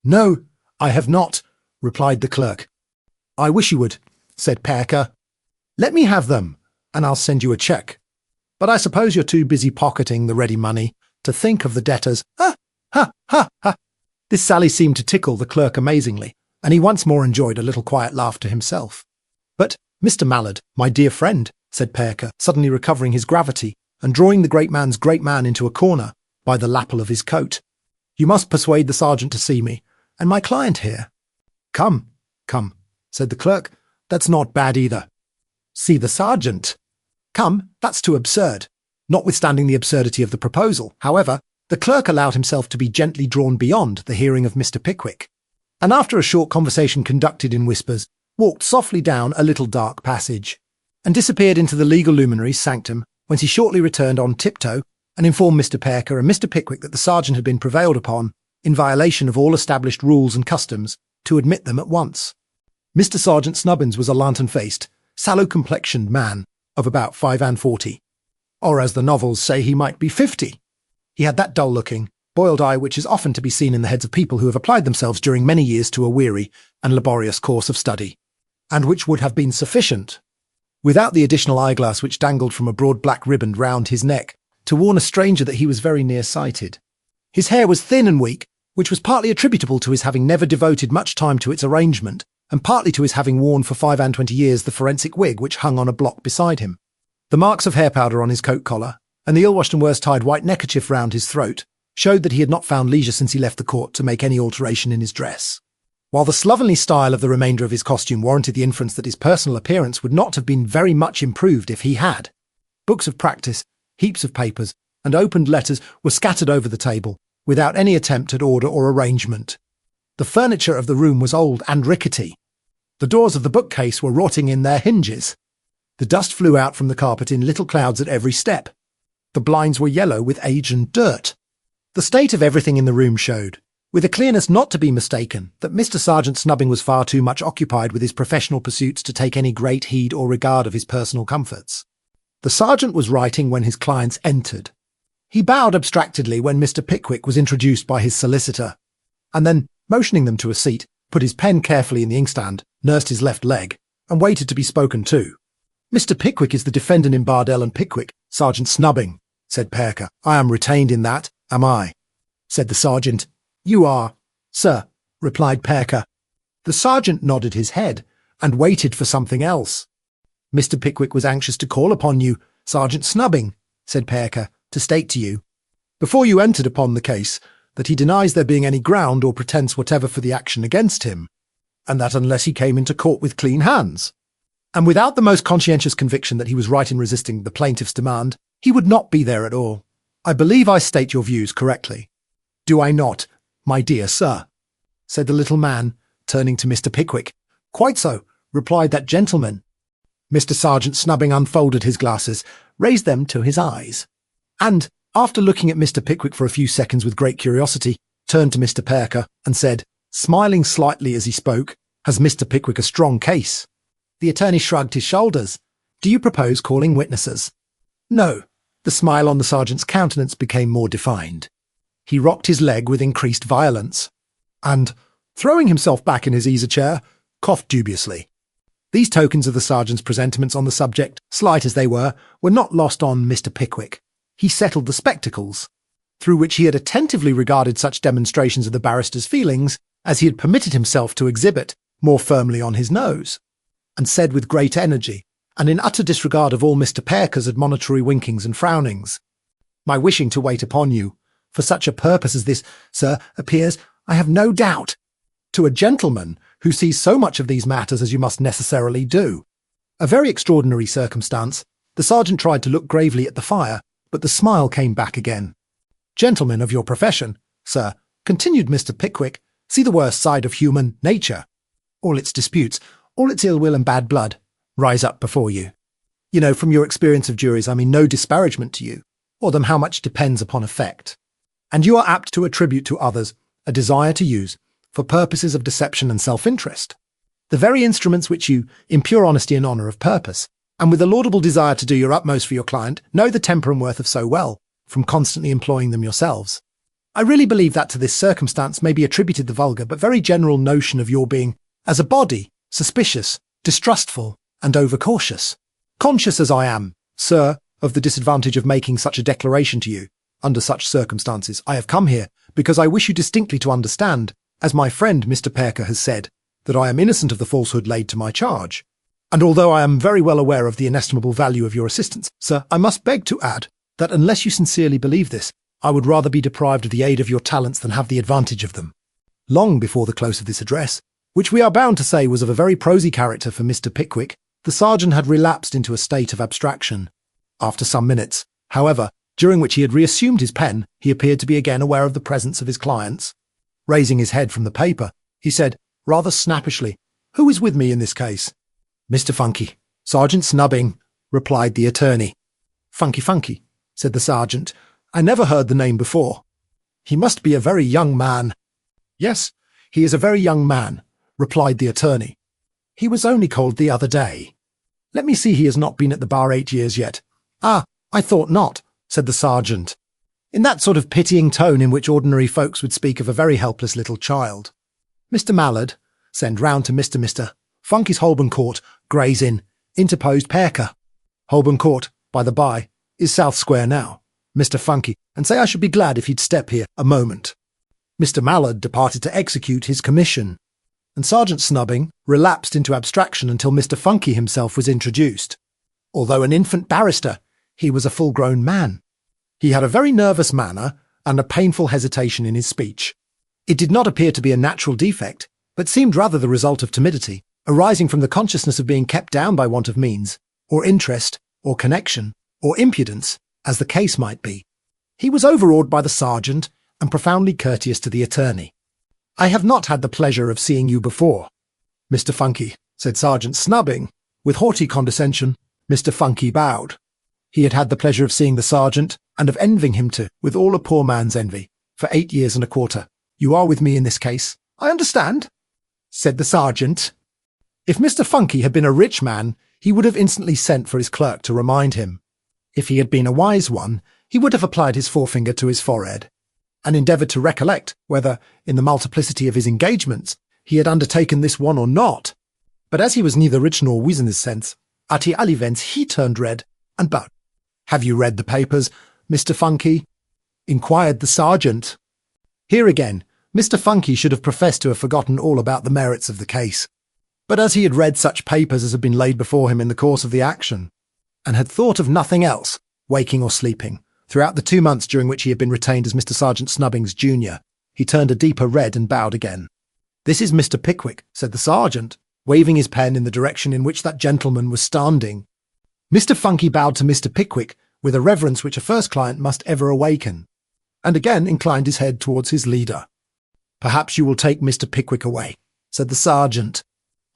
"No, I have not," replied the clerk. "I wish you would," said Perker. "Let me have them, and I'll send you a cheque. But I suppose you're too busy pocketing the ready money to think of the debtors. Ha, ha, ha, ha!" This sally seemed to tickle the clerk amazingly, and he once more enjoyed a little quiet laugh to himself. "But, Mr. Mallard, my dear friend," said Perker, suddenly recovering his gravity and drawing the great man's great man into a corner by the lapel of his coat, "you must persuade the sergeant to see me, and my client here." "Come, come," said the clerk, "that's not bad either." "See the sergeant? Come, that's too absurd." Notwithstanding the absurdity of the proposal, however, the clerk allowed himself to be gently drawn beyond the hearing of Mr. Pickwick, and after a short conversation conducted in whispers, walked softly down a little dark passage, and disappeared into the legal luminary's sanctum, whence he shortly returned on tiptoe and informed Mr. Perker and Mr. Pickwick that the sergeant had been prevailed upon, in violation of all established rules and customs, to admit them at once. Mr. Sergeant Snubbins was a lantern-faced, sallow-complexioned man of about 45, or as the novels say, he might be 50. He had that dull-looking, boiled eye which is often to be seen in the heads of people who have applied themselves during many years to a weary and laborious course of study, and which would have been sufficient, without the additional eyeglass which dangled from a broad black riband round his neck, to warn a stranger that he was very near-sighted. His hair was thin and weak, which was partly attributable to his having never devoted much time to its arrangement, and partly to his having worn for 25 years the forensic wig which hung on a block beside him. The marks of hair powder on his coat collar, and the ill-washed and worse-tied white neckerchief round his throat, showed that he had not found leisure since he left the court to make any alteration in his dress, while the slovenly style of the remainder of his costume warranted the inference that his personal appearance would not have been very much improved if he had. Books of practice, heaps of papers, and opened letters were scattered over the table, without any attempt at order or arrangement. The furniture of the room was old and rickety. The doors of the bookcase were rotting in their hinges. The dust flew out from the carpet in little clouds at every step. The blinds were yellow with age and dirt. The state of everything in the room showed, with a clearness not to be mistaken, that Mr. Sergeant Snubbing was far too much occupied with his professional pursuits to take any great heed or regard of his personal comforts. The sergeant was writing when his clients entered. He bowed abstractedly when Mr. Pickwick was introduced by his solicitor, and then, motioning them to a seat, put his pen carefully in the inkstand, nursed his left leg, and waited to be spoken to. "Mr. Pickwick is the defendant in Bardell and Pickwick, Sergeant Snubbing," said Perker. "I am retained in that, am I?" said the sergeant. "You are, sir," replied Perker. The sergeant nodded his head, and waited for something else. "Mr. Pickwick was anxious to call upon you, Sergeant Snubbing," said Perker, "to state to you, before you entered upon the case, that he denies there being any ground or pretence whatever for the action against him, and that unless he came into court with clean hands, and without the most conscientious conviction that he was right in resisting the plaintiff's demand, he would not be there at all. I believe I state your views correctly. Do I not, my dear sir?" said the little man, turning to Mr. Pickwick. "Quite so," replied that gentleman. Mr. Sergeant Snubbing unfolded his glasses, raised them to his eyes, and, After looking at Mr. Pickwick for a few seconds with great curiosity, turned to Mr. Perker and said, smiling slightly as he spoke, "Has Mr. Pickwick a strong case?" The attorney shrugged his shoulders. "Do you propose calling witnesses?" "No." The smile on the sergeant's countenance became more defined. He rocked his leg with increased violence, and, throwing himself back in his easy-chair, coughed dubiously. These tokens of the sergeant's presentiments on the subject, slight as they were not lost on Mr. Pickwick. He settled the spectacles, through which he had attentively regarded such demonstrations of the barrister's feelings as he had permitted himself to exhibit, more firmly on his nose, and said with great energy, and in utter disregard of all Mr. Perker's admonitory winkings and frownings, "My wishing to wait upon you, for such a purpose as this, sir, appears, I have no doubt, to a gentleman who sees so much of these matters as you must necessarily do." A very extraordinary circumstance. The sergeant tried to look gravely at the fire, but the smile came back again. "Gentlemen of your profession, sir," continued Mr. Pickwick, "see the worst side of human nature. All its disputes, all its ill will and bad blood, rise up before you. You know, from your experience of juries, I mean no disparagement to you, or them how much depends upon effect. And you are apt to attribute to others a desire to use, for purposes of deception and self-interest, the very instruments which you, in pure honesty and honour of purpose, and with a laudable desire to do your utmost for your client, know the temper and worth of so well, from constantly employing them yourselves. I really believe that to this circumstance may be attributed the vulgar but very general notion of your being, as a body, suspicious, distrustful, and overcautious. Conscious as I am, sir, of the disadvantage of making such a declaration to you, under such circumstances, I have come here because I wish you distinctly to understand, as my friend Mr. Perker has said, that I am innocent of the falsehood laid to my charge. And although I am very well aware of the inestimable value of your assistance, sir, I must beg to add that unless you sincerely believe this, I would rather be deprived of the aid of your talents than have the advantage of them." Long before the close of this address, which we are bound to say was of a very prosy character for Mr. Pickwick, the sergeant had relapsed into a state of abstraction. After some minutes, however, during which he had reassumed his pen, he appeared to be again aware of the presence of his clients. Raising his head from the paper, he said, rather snappishly, "Who is with me in this case?" "Mr. Funky, Sergeant Snubbing," replied the attorney. "Funky," said the sergeant. "I never heard the name before. He must be a very young man." "Yes, he is a very young man," replied the attorney. "He was only called the other day. Let me see, he has not been at the bar 8 years yet." "Ah, I thought not," said the sergeant, in that sort of pitying tone in which ordinary folks would speak of a very helpless little child. "Mr. Mallard, send round to Mr. Funky's Holborn Court, Gray's Inn," interposed Perker. "Holborn Court, by the by, is South Square now, Mr. Funky, and say I should be glad if he'd step here a moment." Mr. Mallard departed to execute his commission, and Sergeant Snubbing relapsed into abstraction until Mr. Funky himself was introduced. Although an infant barrister, he was a full-grown man. He had a very nervous manner and a painful hesitation in his speech. It did not appear to be a natural defect, but seemed rather the result of timidity, arising from the consciousness of being kept down by want of means, or interest, or connection, or impudence, as the case might be. He was overawed by the sergeant, and profoundly courteous to the attorney. "I have not had the pleasure of seeing you before, Mr. Funky," said Sergeant Snubbing. With haughty condescension, Mr. Funky bowed. He had had the pleasure of seeing the sergeant, and of envying him too, with all a poor man's envy, for 8 years and a quarter. "You are with me in this case, I understand," said the sergeant. If Mr. Funky had been a rich man, he would have instantly sent for his clerk to remind him. If he had been a wise one, he would have applied his forefinger to his forehead, and endeavoured to recollect whether, in the multiplicity of his engagements, he had undertaken this one or not. But as he was neither rich nor wise in this sense, at all events he turned red and bowed. "Have you read the papers, Mr. Funky?" inquired the sergeant. Here again, Mr. Funky should have professed to have forgotten all about the merits of the case. But as he had read such papers as had been laid before him in the course of the action, and had thought of nothing else, waking or sleeping, throughout the 2 months during which he had been retained as Mr. Sergeant Snubbing's junior, he turned a deeper red and bowed again. "This is Mr. Pickwick," said the sergeant, waving his pen in the direction in which that gentleman was standing. Mr. Funky bowed to Mr. Pickwick with a reverence which a first client must ever awaken, and again inclined his head towards his leader. "Perhaps you will take Mr. Pickwick away," said the sergeant,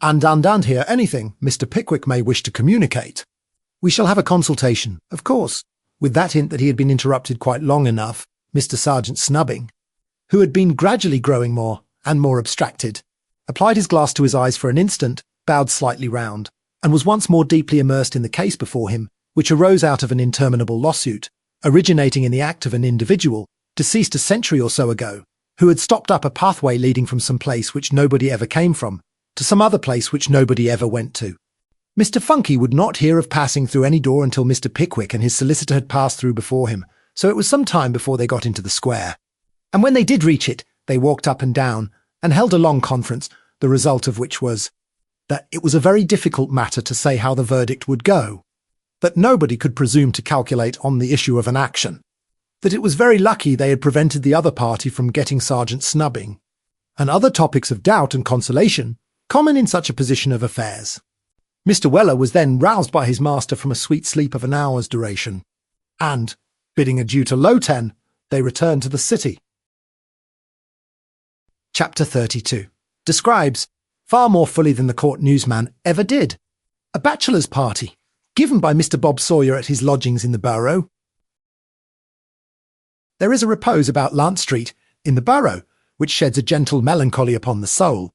and hear anything Mr. Pickwick may wish to communicate. "We shall have a consultation, of course," with that hint that he had been interrupted quite long enough, Mr. Sergeant Snubbing, who had been gradually growing more and more abstracted, applied his glass to his eyes for an instant, bowed slightly round, and was once more deeply immersed in the case before him, which arose out of an interminable lawsuit, originating in the act of an individual, deceased a century or so ago, who had stopped up a pathway leading from some place which nobody ever came from, to some other place which nobody ever went to. Mr. Funky would not hear of passing through any door until Mr. Pickwick and his solicitor had passed through before him, so it was some time before they got into the square. And when they did reach it, they walked up and down, and held a long conference, the result of which was that it was a very difficult matter to say how the verdict would go, that nobody could presume to calculate on the issue of an action, that it was very lucky they had prevented the other party from getting Sergeant Snubbing, and other topics of doubt and consolation common in such a position of affairs. Mr. Weller was then roused by his master from a sweet sleep of an hour's duration, and, bidding adieu to Lowten, they returned to the city. Chapter 32 describes, far more fully than the court newsman ever did, a bachelor's party given by Mr. Bob Sawyer at his lodgings in the Borough. There is a repose about Lant Street in the Borough which sheds a gentle melancholy upon the soul.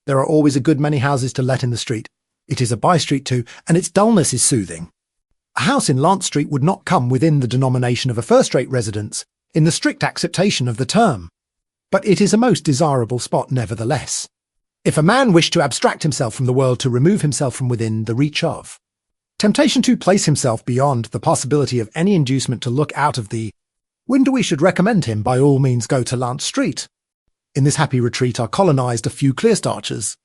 There are always a good many houses to let in the street. It is a by-street too, and its dullness is soothing. A house in Lant Street would not come within the denomination of a first-rate residence, in the strict acceptation of the term. But it is a most desirable spot nevertheless. If a man wished to abstract himself from the world, to remove himself from within the reach of temptation, to place himself beyond the possibility of any inducement to look out of the window, we should recommend him by all means go to Lant Street. In this happy retreat are colonised a few clear-starchers,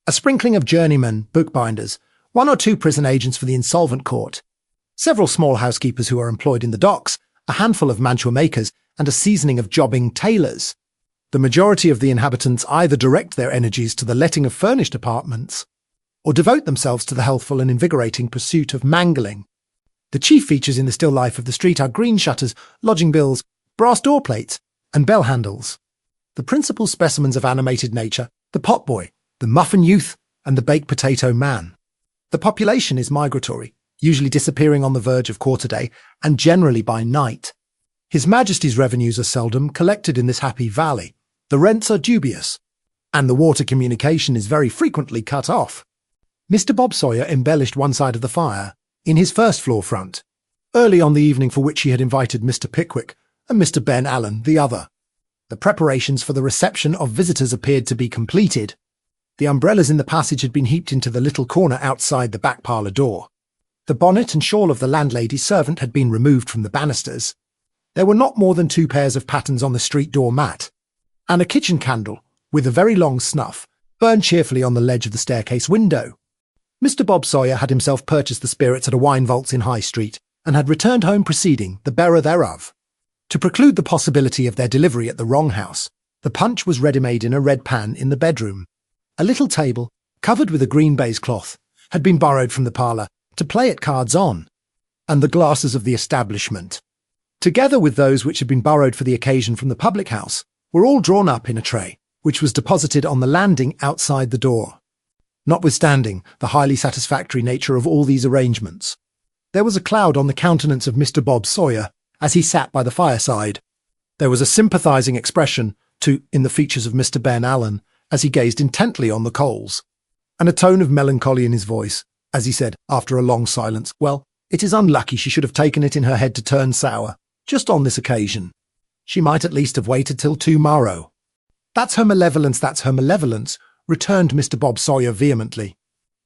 a sprinkling of journeymen, bookbinders, 1 or 2 prison agents for the insolvent court, several small housekeepers who are employed in the docks, a handful of mantua makers, and a seasoning of jobbing tailors. The majority of the inhabitants either direct their energies to the letting of furnished apartments, or devote themselves to the healthful and invigorating pursuit of mangling. The chief features in the still life of the street are green shutters, lodging bills, brass door plates, and bell handles. The principal specimens of animated nature, the potboy, the muffin youth, and the baked potato man. The population is migratory, usually disappearing on the verge of quarter-day, and generally by night. His Majesty's revenues are seldom collected in this happy valley. The rents are dubious, and the water communication is very frequently cut off. Mr. Bob Sawyer embellished one side of the fire, in his first-floor front, early on the evening for which he had invited Mr. Pickwick and Mr. Ben Allen the other. The preparations for the reception of visitors appeared to be completed. The umbrellas in the passage had been heaped into the little corner outside the back parlour door. The bonnet and shawl of the landlady's servant had been removed from the banisters. There were not more than 2 pairs of pattens on the street door mat, and a kitchen candle, with a very long snuff, burned cheerfully on the ledge of the staircase window. Mr. Bob Sawyer had himself purchased the spirits at a wine vaults in High Street, and had returned home preceding the bearer thereof. To preclude the possibility of their delivery at the wrong house, the punch was ready-made in a red pan in the bedroom. A little table, covered with a green baize cloth, had been borrowed from the parlour to play at cards on, and the glasses of the establishment, together with those which had been borrowed for the occasion from the public house, were all drawn up in a tray, which was deposited on the landing outside the door. Notwithstanding the highly satisfactory nature of all these arrangements, there was a cloud on the countenance of Mr. Bob Sawyer as he sat by the fireside. There was a sympathising expression, too, in the features of Mr. Ben Allen, as he gazed intently on the coals, and a tone of melancholy in his voice, as he said, after a long silence, "Well, it is unlucky she should have taken it in her head to turn sour, just on this occasion. She might at least have waited till to-morrow." "That's her malevolence," returned Mr. Bob Sawyer vehemently.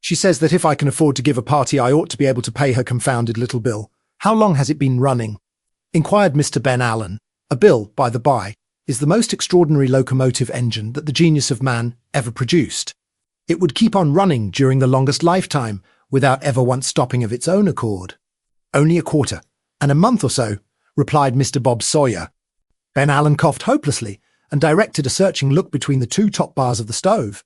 "She says that if I can afford to give a party I ought to be able to pay her confounded little bill. How long has it been running?" inquired Mr. Ben Allen. A bill, by the by, is the most extraordinary locomotive engine that the genius of man ever produced. It would keep on running during the longest lifetime, without ever once stopping of its own accord. "Only a quarter, and a month or so," replied Mr. Bob Sawyer. Ben Allen coughed hopelessly, and directed a searching look between the 2 top bars of the stove.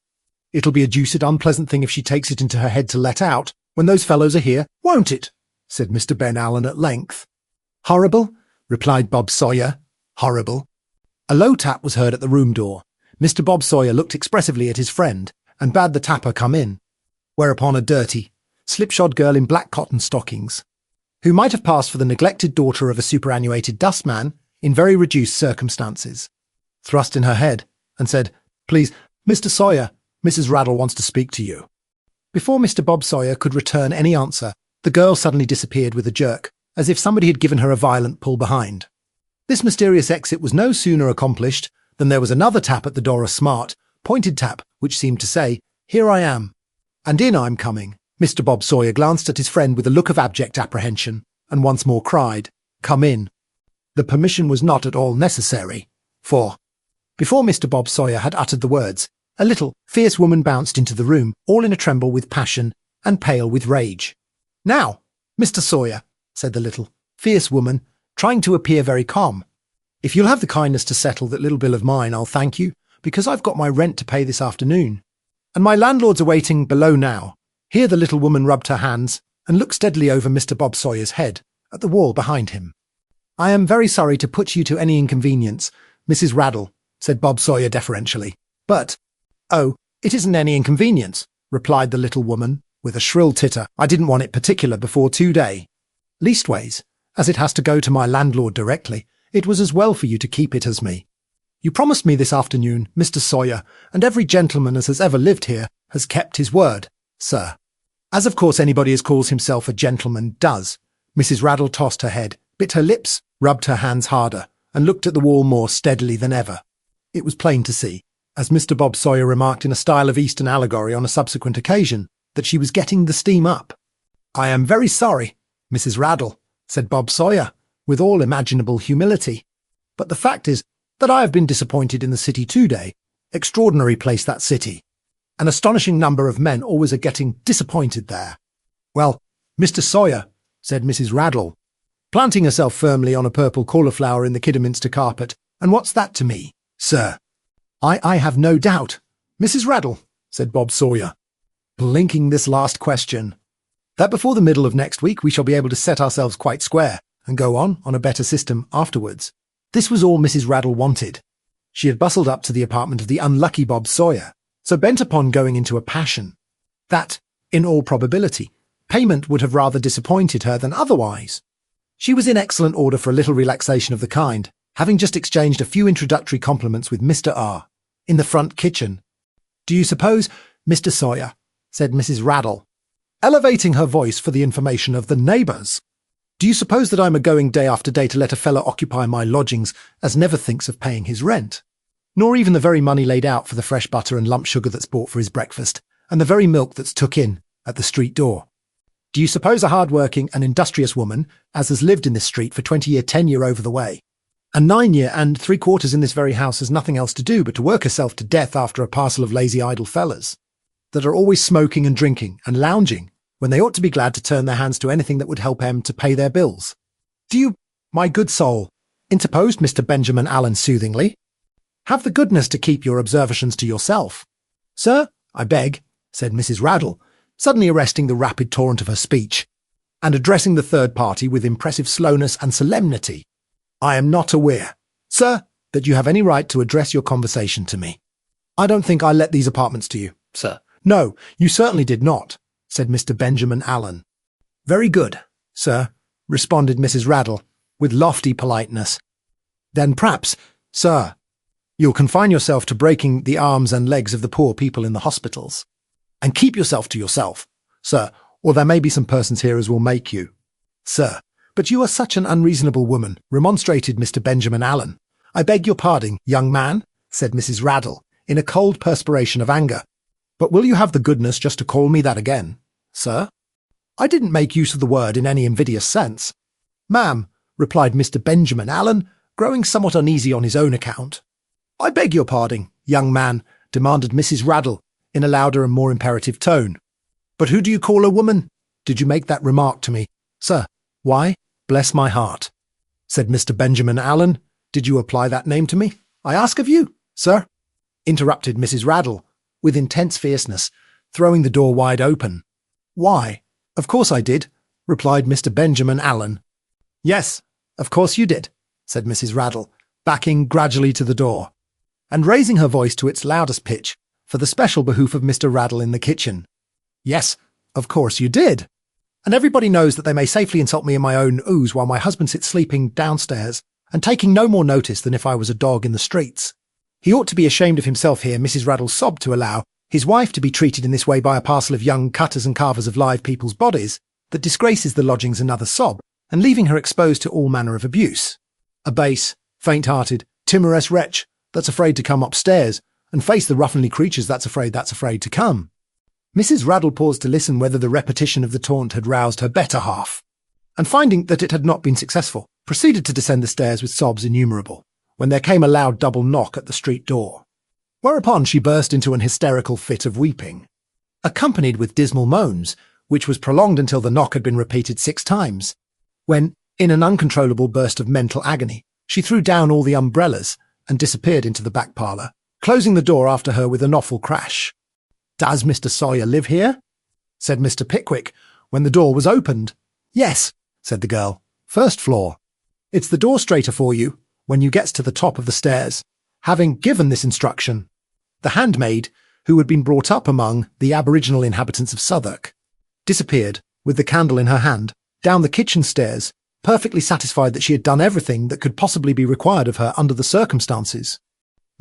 "It'll be a deuced unpleasant thing if she takes it into her head to let out, when those fellows are here, won't it?" said Mr. Ben Allen at length. "Horrible," replied Bob Sawyer. "Horrible." A low tap was heard at the room door. Mr. Bob Sawyer looked expressively at his friend, and bade the tapper come in, whereupon a dirty, slipshod girl in black cotton stockings, who might have passed for the neglected daughter of a superannuated dustman in very reduced circumstances, thrust in her head and said, "Please, Mr. Sawyer, Mrs. Raddle wants to speak to you." Before Mr. Bob Sawyer could return any answer, the girl suddenly disappeared with a jerk, as if somebody had given her a violent pull behind. This mysterious exit was no sooner accomplished than there was another tap at the door, a smart, pointed tap which seemed to say, "Here I am." "And in I'm coming." Mr. Bob Sawyer glanced at his friend with a look of abject apprehension, and once more cried, "Come in." The permission was not at all necessary, for, before Mr. Bob Sawyer had uttered the words, a little, fierce woman bounced into the room, all in a tremble with passion and pale with rage. "Now, Mr. Sawyer," said the little, fierce woman, trying to appear very calm, "if you'll have the kindness to settle that little bill of mine, I'll thank you, because I've got my rent to pay this afternoon, and my landlord's awaiting below now." Here the little woman rubbed her hands and looked steadily over Mr. Bob Sawyer's head at the wall behind him. "I am very sorry to put you to any inconvenience, Mrs. Raddle," said Bob Sawyer deferentially, "but—" "Oh, it isn't any inconvenience," replied the little woman, with a shrill titter. "I didn't want it particular before 2 days. Leastways, as it has to go to my landlord directly, it was as well for you to keep it as me. You promised me this afternoon, Mr. Sawyer, and every gentleman as has ever lived here has kept his word, sir. As of course anybody as calls himself a gentleman does." Mrs. Raddle tossed her head, bit her lips, rubbed her hands harder, and looked at the wall more steadily than ever. It was plain to see, as Mr. Bob Sawyer remarked in a style of Eastern allegory on a subsequent occasion, that she was getting the steam up. "I am very sorry, Mrs. Raddle," said Bob Sawyer, with all imaginable humility, "but the fact is that I have been disappointed in the city today. Extraordinary place, that city. An astonishing number of men always are getting disappointed there." "Well, Mr. Sawyer," said Mrs. Raddle, planting herself firmly on a purple cauliflower in the Kidderminster carpet, "and what's that to me, sir?" I have no doubt, Mrs. Raddle," said Bob Sawyer, blinking this last question, "that before the middle of next week we shall be able to set ourselves quite square and go on a better system afterwards." This was all Mrs. Raddle wanted. She had bustled up to the apartment of the unlucky Bob Sawyer, so bent upon going into a passion, that, in all probability, payment would have rather disappointed her than otherwise. She was in excellent order for a little relaxation of the kind, having just exchanged a few introductory compliments with Mr. R. in the front kitchen. "Do you suppose, Mr. Sawyer," said Mrs. Raddle, elevating her voice for the information of the neighbours, "do you suppose that I'm a-going day after day to let a fellow occupy my lodgings as never thinks of paying his rent? Nor even the very money laid out for the fresh butter and lump sugar that's bought for his breakfast, and the very milk that's took in at the street door? Do you suppose a hard-working and industrious woman, as has lived in this street for 20-year tenure over the way, and 9 year and 3/4 in this very house has nothing else to do but to work herself to death after a parcel of lazy idle fellas, that are always smoking and drinking and lounging, when they ought to be glad to turn their hands to anything that would help them to pay their bills? Do you, my good soul," interposed Mr. Benjamin Allen soothingly, "have the goodness to keep your observations to yourself?" "Sir, I beg," said Mrs. Raddle, suddenly arresting the rapid torrent of her speech, and addressing the third party with impressive slowness and solemnity, "I am not aware, sir, that you have any right to address your conversation to me. I don't think I let these apartments to you, sir." "No, you certainly did not," said Mr. Benjamin Allen. "Very good, sir," responded Mrs. Raddle, with lofty politeness. "Then p'raps, sir, you'll confine yourself to breaking the arms and legs of the poor people in the hospitals, and keep yourself to yourself, sir, or there may be some persons here as will make you, sir." "But you are such an unreasonable woman," remonstrated Mr. Benjamin Allen. "I beg your pardon, young man," said Mrs. Raddle, in a cold perspiration of anger, "but will you have the goodness just to call me that again, sir? I didn't make use of the word in any invidious sense." "Ma'am," replied Mr. Benjamin Allen, growing somewhat uneasy on his own account. "I beg your pardon, young man," demanded Mrs. Raddle, in a louder and more imperative tone. "But who do you call a woman? Did you make that remark to me, sir? Why, bless my heart," said Mr. Benjamin Allen, "did you apply that name to me, I ask of you, sir?" interrupted Mrs. Raddle, with intense fierceness, throwing the door wide open. "Why, of course I did," replied Mr. Benjamin Allen. "Yes, of course you did," said Mrs. Raddle, backing gradually to the door, and raising her voice to its loudest pitch for the special behoof of Mr. Raddle in the kitchen. "Yes, of course you did. And everybody knows that they may safely insult me in my own ooze while my husband sits sleeping downstairs and taking no more notice than if I was a dog in the streets. He ought to be ashamed of himself here, Mrs. Raddle sobbed, to allow his wife to be treated in this way by a parcel of young cutters and carvers of live people's bodies that disgraces the lodgings. Another sob, and leaving her exposed to all manner of abuse. A base, faint-hearted, timorous wretch that's afraid to come upstairs and face the ruffianly creatures that's afraid to come. Mrs. Raddle paused to listen whether the repetition of the taunt had roused her better half, and finding that it had not been successful, proceeded to descend the stairs with sobs innumerable, when there came a loud double knock at the street door, whereupon she burst into an hysterical fit of weeping, accompanied with dismal moans, which was prolonged until the knock had been repeated 6 times, when, in an uncontrollable burst of mental agony, she threw down all the umbrellas and disappeared into the back parlour, closing the door after her with an awful crash. "Does Mr. Sawyer live here?" said Mr. Pickwick, when the door was opened. "Yes," said the girl. "First floor. It's the door straighter for you when you gets to the top of the stairs." Having given this instruction, the handmaid, who had been brought up among the aboriginal inhabitants of Southwark, disappeared, with the candle in her hand, down the kitchen stairs, perfectly satisfied that she had done everything that could possibly be required of her under the circumstances.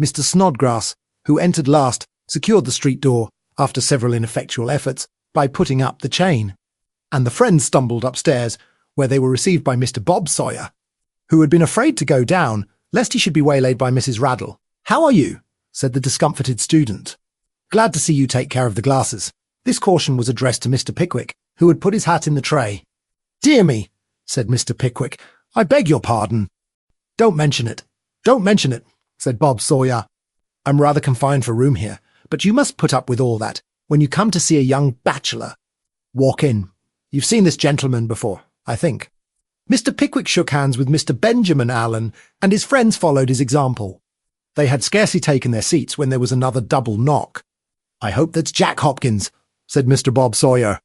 Mr. Snodgrass, who entered last, secured the street door, after several ineffectual efforts, by putting up the chain, and the friends stumbled upstairs, where they were received by Mr. Bob Sawyer, who had been afraid to go down, lest he should be waylaid by Mrs. Raddle. "How are you?" said the discomfited student. "Glad to see you take care of the glasses." This caution was addressed to Mr. Pickwick, who had put his hat in the tray. "Dear me," said Mr. Pickwick, "I beg your pardon." "Don't mention it. Don't mention it," said Bob Sawyer. "I'm rather confined for room here, but you must put up with all that when you come to see a young bachelor. Walk in. You've seen this gentleman before, I think." Mr. Pickwick shook hands with Mr. Benjamin Allen, and his friends followed his example. They had scarcely taken their seats when there was another double knock. "I hope that's Jack Hopkins," said Mr. Bob Sawyer.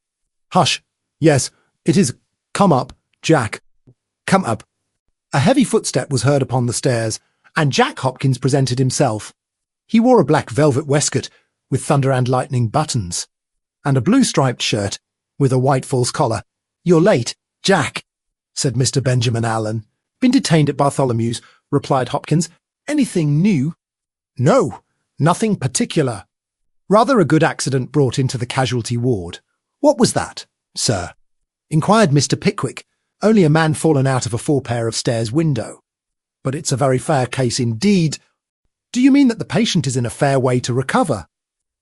"Hush. Yes, it is. Come up, Jack. Come up." A heavy footstep was heard upon the stairs, and Jack Hopkins presented himself. He wore a black velvet waistcoat with thunder and lightning buttons, and a blue striped shirt with a white false collar. "You're late, Jack," said Mr. Benjamin Allen. "Been detained at Bartholomew's," replied Hopkins. "Anything new?" "No, nothing particular. Rather a good accident brought into the casualty ward." "What was that, sir?" inquired Mr. Pickwick. "Only a man fallen out of a 4 pair of stairs window." "But it's a very fair case indeed." "Do you mean that the patient is in a fair way to recover?"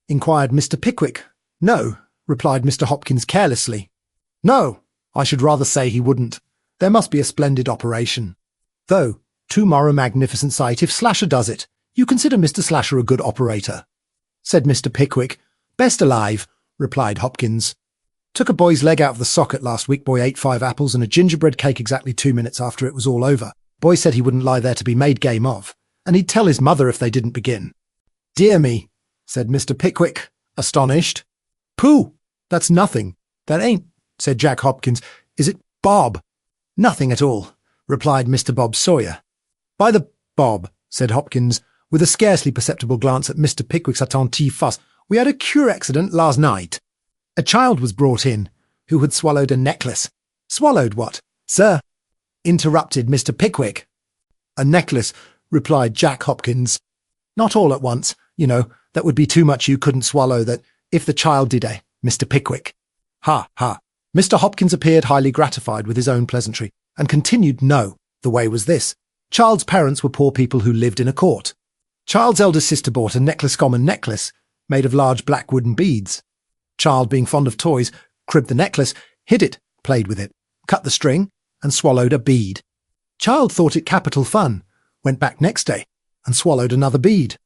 inquired Mr. Pickwick. "No," replied Mr. Hopkins carelessly. "No, I should rather say he wouldn't. There must be a splendid operation. Though, tomorrow magnificent sight if Slasher does it. You consider Mr. Slasher a good operator?" said Mr. Pickwick. "Best alive," replied Hopkins. "Took a boy's leg out of the socket last week. Boy ate 5 apples and a gingerbread cake exactly 2 minutes after it was all over. Boy said he wouldn't lie there to be made game of, and he'd tell his mother if they didn't begin." "Dear me," said Mr. Pickwick, astonished. "Pooh, that's nothing. That ain't," said Jack Hopkins. "Is it Bob?" "Nothing at all," replied Mr. Bob Sawyer. "By the Bob," said Hopkins, with a scarcely perceptible glance at Mr. Pickwick's attentive fuss, "we had a cure accident last night. A child was brought in who had swallowed a necklace." "Swallowed what, sir?" interrupted Mr. Pickwick. "A necklace," replied Jack Hopkins. "Not all at once, you know, that would be too much you couldn't swallow that, if the child did, Mr. Pickwick." "Ha, ha." Mr. Hopkins appeared highly gratified with his own pleasantry, and continued, "No, the way was this. Child's parents were poor people who lived in a court. Child's eldest sister bought a common necklace, made of large black wooden beads. Child, being fond of toys, cribbed the necklace, hid it, played with it, cut the string, and swallowed a bead. Child thought it capital fun, went back next day, and swallowed another bead."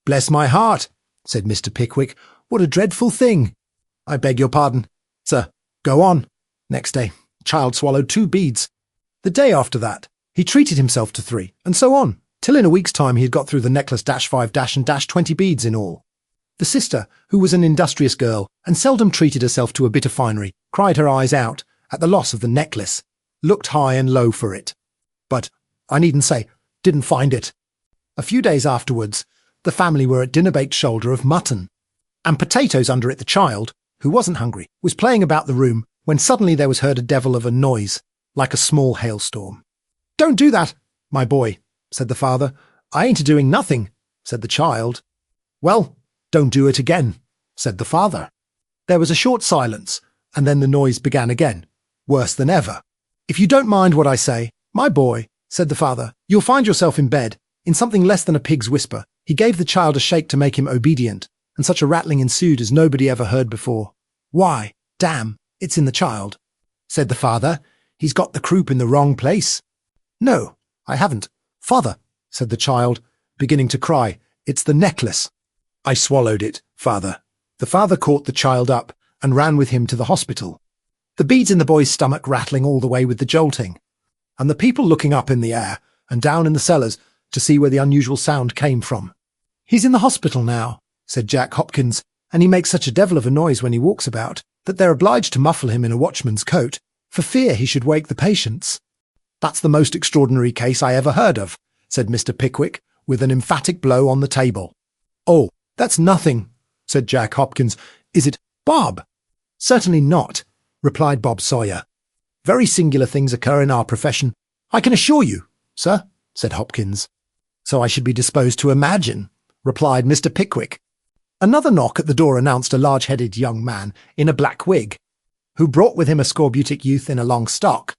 "Bless my heart," said Mr. Pickwick. "What a dreadful thing." "I beg your pardon, sir. Go on." "Next day, child swallowed 2 beads. The day after that, he treated himself to 3, and so on, till in a week's time he had got through the necklace -5 and -20 beads in all. The sister, who was an industrious girl, and seldom treated herself to a bit of finery, cried her eyes out at the loss of the necklace, looked high and low for it, but, I needn't say, didn't find it. A few days afterwards, the family were at dinner-baked shoulder of mutton, and potatoes under it. The child, who wasn't hungry, was playing about the room when suddenly there was heard a devil of a noise, like a small hailstorm. "Don't do that, my boy," said the father. "I ain't a-doing nothing," said the child. "Well, don't do it again," said the father. There was a short silence, and then the noise began again, worse than ever. "If you don't mind what I say, my boy," said the father, "you'll find yourself in bed, in something less than a pig's whisper." He gave the child a shake to make him obedient, and such a rattling ensued as nobody ever heard before. "Why, damn, it's in the child," said the father. "He's got the croup in the wrong place." "No, I haven't, father," said the child, beginning to cry. "It's the necklace." "I swallowed it, father." The father caught the child up and ran with him to the hospital, the beads in the boy's stomach rattling all the way with the jolting, and the people looking up in the air and down in the cellars to see where the unusual sound came from. "He's in the hospital now," said Jack Hopkins, "and he makes such a devil of a noise when he walks about that they're obliged to muffle him in a watchman's coat for fear he should wake the patients." "That's the most extraordinary case I ever heard of," said Mr. Pickwick, with an emphatic blow on the table. "Oh, that's nothing," said Jack Hopkins. "Is it, Bob?" "Certainly not," replied Bob Sawyer. "Very singular things occur in our profession, I can assure you, sir," said Hopkins. "So I should be disposed to imagine," replied Mr. Pickwick. Another knock at the door announced a large-headed young man in a black wig, who brought with him a scorbutic youth in a long stock.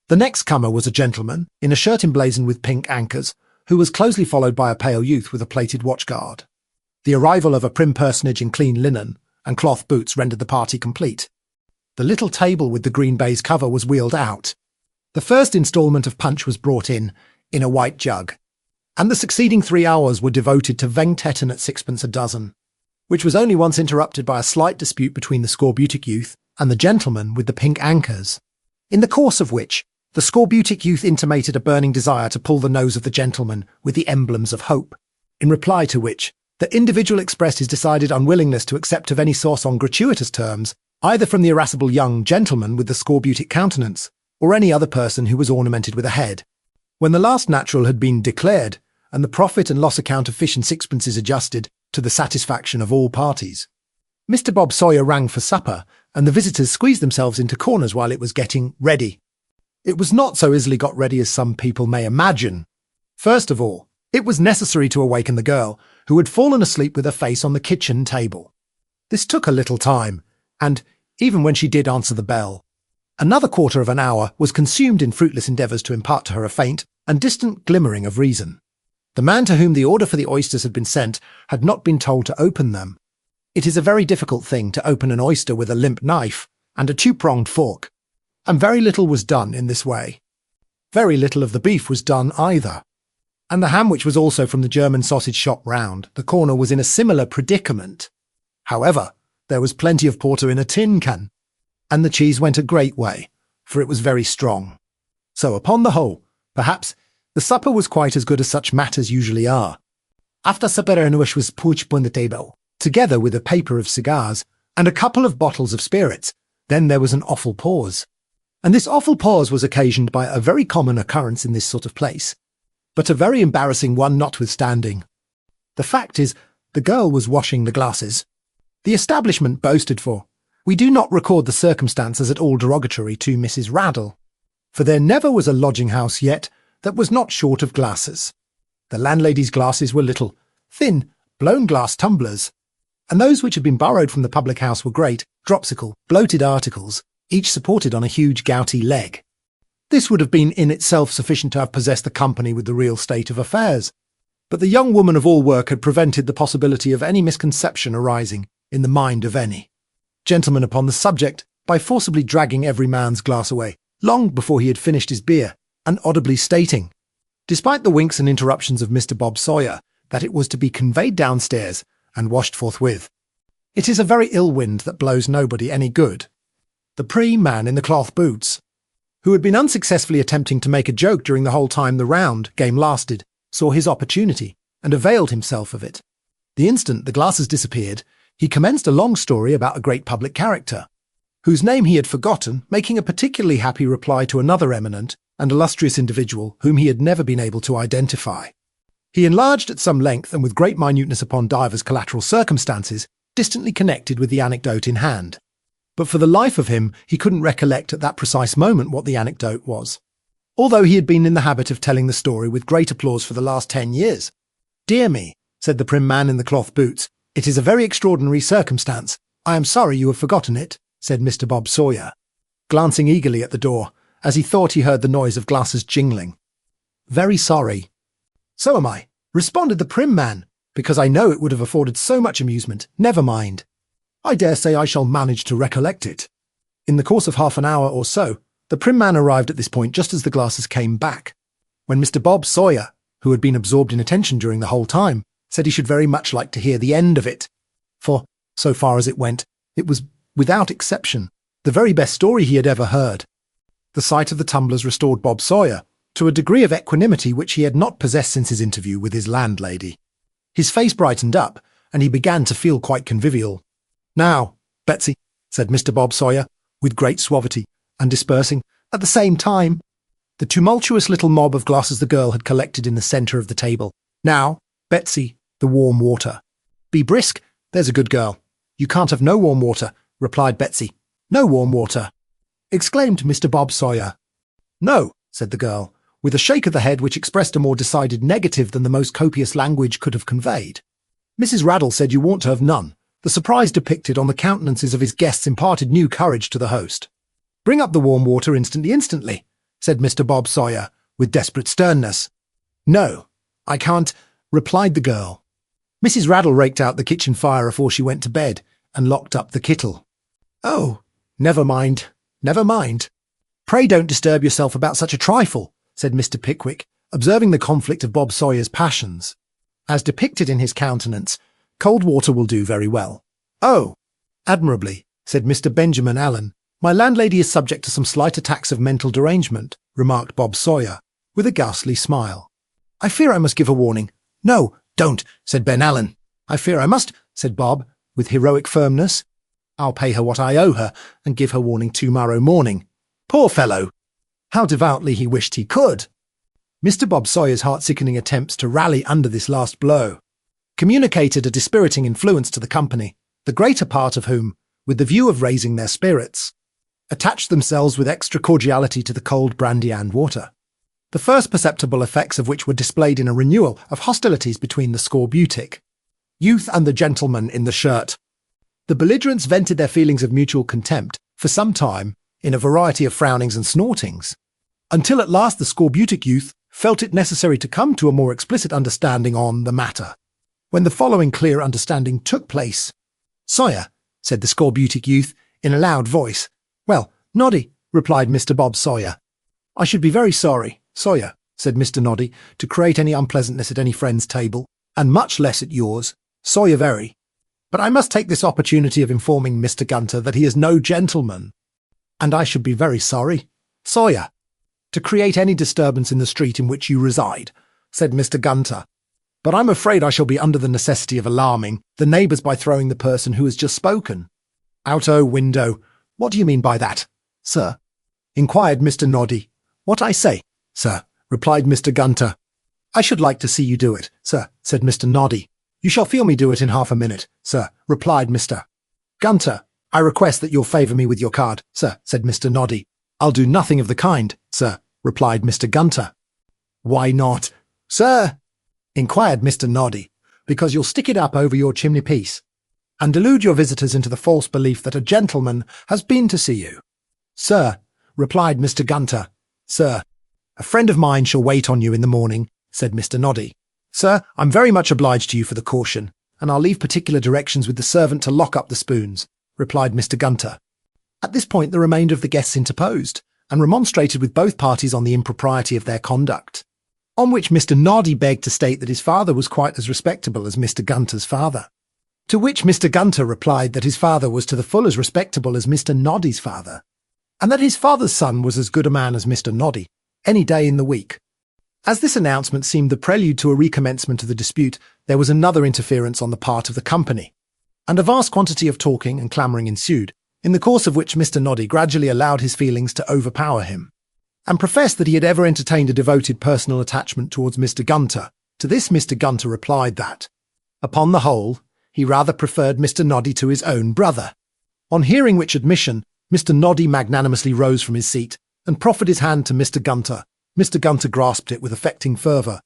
The next comer was a gentleman in a shirt emblazoned with pink anchors, who was closely followed by a pale youth with a plated watchguard. The arrival of a prim personage in clean linen and cloth boots rendered the party complete. The little table with the green baize cover was wheeled out. The first instalment of punch was brought in a white jug, and the succeeding 3 hours were devoted to Vengtetten at 6d. a dozen, which was only once interrupted by a slight dispute between the scorbutic youth and the gentleman with the pink anchors, in the course of which the scorbutic youth intimated a burning desire to pull the nose of the gentleman with the emblems of hope, in reply to which the individual expressed his decided unwillingness to accept of any sauce on gratuitous terms, either from the irascible young gentleman with the scorbutic countenance, or any other person who was ornamented with a head. When the last natural had been declared, and the profit and loss account of fish and sixpences adjusted to the satisfaction of all parties, Mr. Bob Sawyer rang for supper, and the visitors squeezed themselves into corners while it was getting ready. It was not so easily got ready as some people may imagine. First of all, it was necessary to awaken the girl, who had fallen asleep with her face on the kitchen table. This took a little time, and, even when she did answer the bell, another quarter of an hour was consumed in fruitless endeavours to impart to her a faint and distant glimmering of reason. The man to whom the order for the oysters had been sent had not been told to open them. It is a very difficult thing to open an oyster with a limp knife and a two-pronged fork, and very little was done in this way. Very little of the beef was done either, and the ham, which was also from the German sausage shop round the corner, was in a similar predicament. However, there was plenty of porter in a tin can, and the cheese went a great way, for it was very strong. So upon the whole, perhaps, the supper was quite as good as such matters usually are. After supper an wish was put upon the table, together with a paper of cigars and a couple of bottles of spirits. Then there was an awful pause. And this awful pause was occasioned by a very common occurrence in this sort of place, but a very embarrassing one notwithstanding. The fact is, the girl was washing the glasses. The establishment boasted for. We do not record the circumstance as at all derogatory to Mrs. Raddle, for there never was a lodging-house yet that was not short of glasses. The landlady's glasses were little, thin, blown glass tumblers, and those which had been borrowed from the public-house were great, dropsical, bloated articles, each supported on a huge gouty leg. This would have been in itself sufficient to have possessed the company with the real state of affairs, but the young woman of all work had prevented the possibility of any misconception arising in the mind of any gentleman upon the subject by forcibly dragging every man's glass away, long before he had finished his beer, and audibly stating, despite the winks and interruptions of Mr. Bob Sawyer, that it was to be conveyed downstairs and washed forthwith. It is a very ill wind that blows nobody any good. The man in the cloth boots, who had been unsuccessfully attempting to make a joke during the whole time the round game lasted, saw his opportunity, and availed himself of it. The instant the glasses disappeared, he commenced a long story about a great public character, whose name he had forgotten, making a particularly happy reply to another eminent and illustrious individual whom he had never been able to identify. He enlarged at some length and with great minuteness upon divers collateral circumstances distantly connected with the anecdote in hand. but for the life of him he couldn't recollect at that precise moment what the anecdote was, although he had been in the habit of telling the story with great applause for the last 10 years. "Dear me," said the prim man in the cloth boots, "it is a very extraordinary circumstance. I am sorry you have forgotten it," said Mr. Bob Sawyer, glancing eagerly at the door, as he thought he heard the noise of glasses jingling. "Very sorry." "So am I," responded the prim man, "because I know it would have afforded so much amusement. Never mind. I dare say I shall manage to recollect it." In the course of half an hour or so, the prim man arrived at this point just as the glasses came back, when Mr. Bob Sawyer, who had been absorbed in attention during the whole time, said he should very much like to hear the end of it, for, so far as it went, it was, without exception, the very best story he had ever heard. The sight of the tumblers restored Bob Sawyer to a degree of equanimity which he had not possessed since his interview with his landlady. His face brightened up, and he began to feel quite convivial. "Now, Betsy," said Mr. Bob Sawyer, with great suavity, and dispersing, at the same time, the tumultuous little mob of glasses the girl had collected in the centre of the table. "Now, Betsy, the warm water." "Be brisk, there's a good girl. You can't have no warm water," replied Betsy. "No warm water," exclaimed Mr. Bob Sawyer. "No," said the girl, with a shake of the head which expressed a more decided negative than the most copious language could have conveyed. "Mrs. Raddle said you ought to have none." The surprise depicted on the countenances of his guests imparted new courage to the host. "Bring up the warm water instantly," said Mr. Bob Sawyer, with desperate sternness. "No, I can't," replied the girl. Mrs. Raddle raked out the kitchen fire afore she went to bed, and locked up the kettle. "Oh, never mind, never mind. Pray don't disturb yourself about such a trifle," said Mr. Pickwick, observing the conflict of Bob Sawyer's passions. As depicted in his countenance, cold water will do very well. "Oh, admirably," said Mr. Benjamin Allen. "My landlady is subject to some slight attacks of mental derangement," remarked Bob Sawyer, with a ghastly smile. "I fear I must give her warning." "No, don't," said Ben Allen. "I fear I must," said Bob, with heroic firmness. "I'll pay her what I owe her, and give her warning to-morrow morning." Poor fellow! How devoutly he wished he could! Mr. Bob Sawyer's heart-sickening attempts to rally under this last blow communicated a dispiriting influence to the company, the greater part of whom, with the view of raising their spirits, attached themselves with extra cordiality to the cold brandy and water, the first perceptible effects of which were displayed in a renewal of hostilities between the scorbutic youth and the gentleman in the shirt. The belligerents vented their feelings of mutual contempt, for some time, in a variety of frownings and snortings, until at last the scorbutic youth felt it necessary to come to a more explicit understanding on the matter, when the following clear understanding took place. "Sawyer," said the scorbutic youth, in a loud voice. "Well, Noddy," replied Mr. Bob Sawyer. "I should be very sorry, Sawyer," said Mr. Noddy, "to create any unpleasantness at any friend's table, and much less at yours, Sawyer very. But I must take this opportunity of informing Mr. Gunter that he is no gentleman, and I should be very sorry, Sawyer, to create any disturbance in the street in which you reside," said Mr. Gunter. "But I'm afraid I shall be under the necessity of alarming the neighbours by throwing the person who has just spoken." "Out o' window. What do you mean by that, sir?" inquired Mr. Noddy. "What I say, sir," replied Mr. Gunter. "I should like to see you do it, sir," said Mr. Noddy. "You shall feel me do it in half a minute, sir," replied Mr. Gunter. "I request that you'll favour me with your card, sir," said Mr. Noddy. "I'll do nothing of the kind, sir," replied Mr. Gunter. "Why not, sir?" inquired Mr. Noddy. "Because you'll stick it up over your chimney-piece, and delude your visitors into the false belief that a gentleman has been to see you." "Sir," replied Mr. Gunter. "Sir, a friend of mine shall wait on you in the morning," said Mr. Noddy. "Sir, I'm very much obliged to you for the caution, and I'll leave particular directions with the servant to lock up the spoons," replied Mr. Gunter. At this point the remainder of the guests interposed, and remonstrated with both parties on the impropriety of their conduct, on which Mr. Noddy begged to state that his father was quite as respectable as Mr. Gunter's father, to which Mr. Gunter replied that his father was to the full as respectable as Mr. Noddy's father, and that his father's son was as good a man as Mr. Noddy, any day in the week. As this announcement seemed the prelude to a recommencement of the dispute, there was another interference on the part of the company, and a vast quantity of talking and clamouring ensued, in the course of which Mr. Noddy gradually allowed his feelings to overpower him, and professed that he had ever entertained a devoted personal attachment towards Mr. Gunter. To this Mr. Gunter replied that, upon the whole, he rather preferred Mr. Noddy to his own brother, On hearing which admission, Mr. Noddy magnanimously rose from his seat and proffered his hand to Mr. Gunter. Mr. Gunter grasped it with affecting fervour,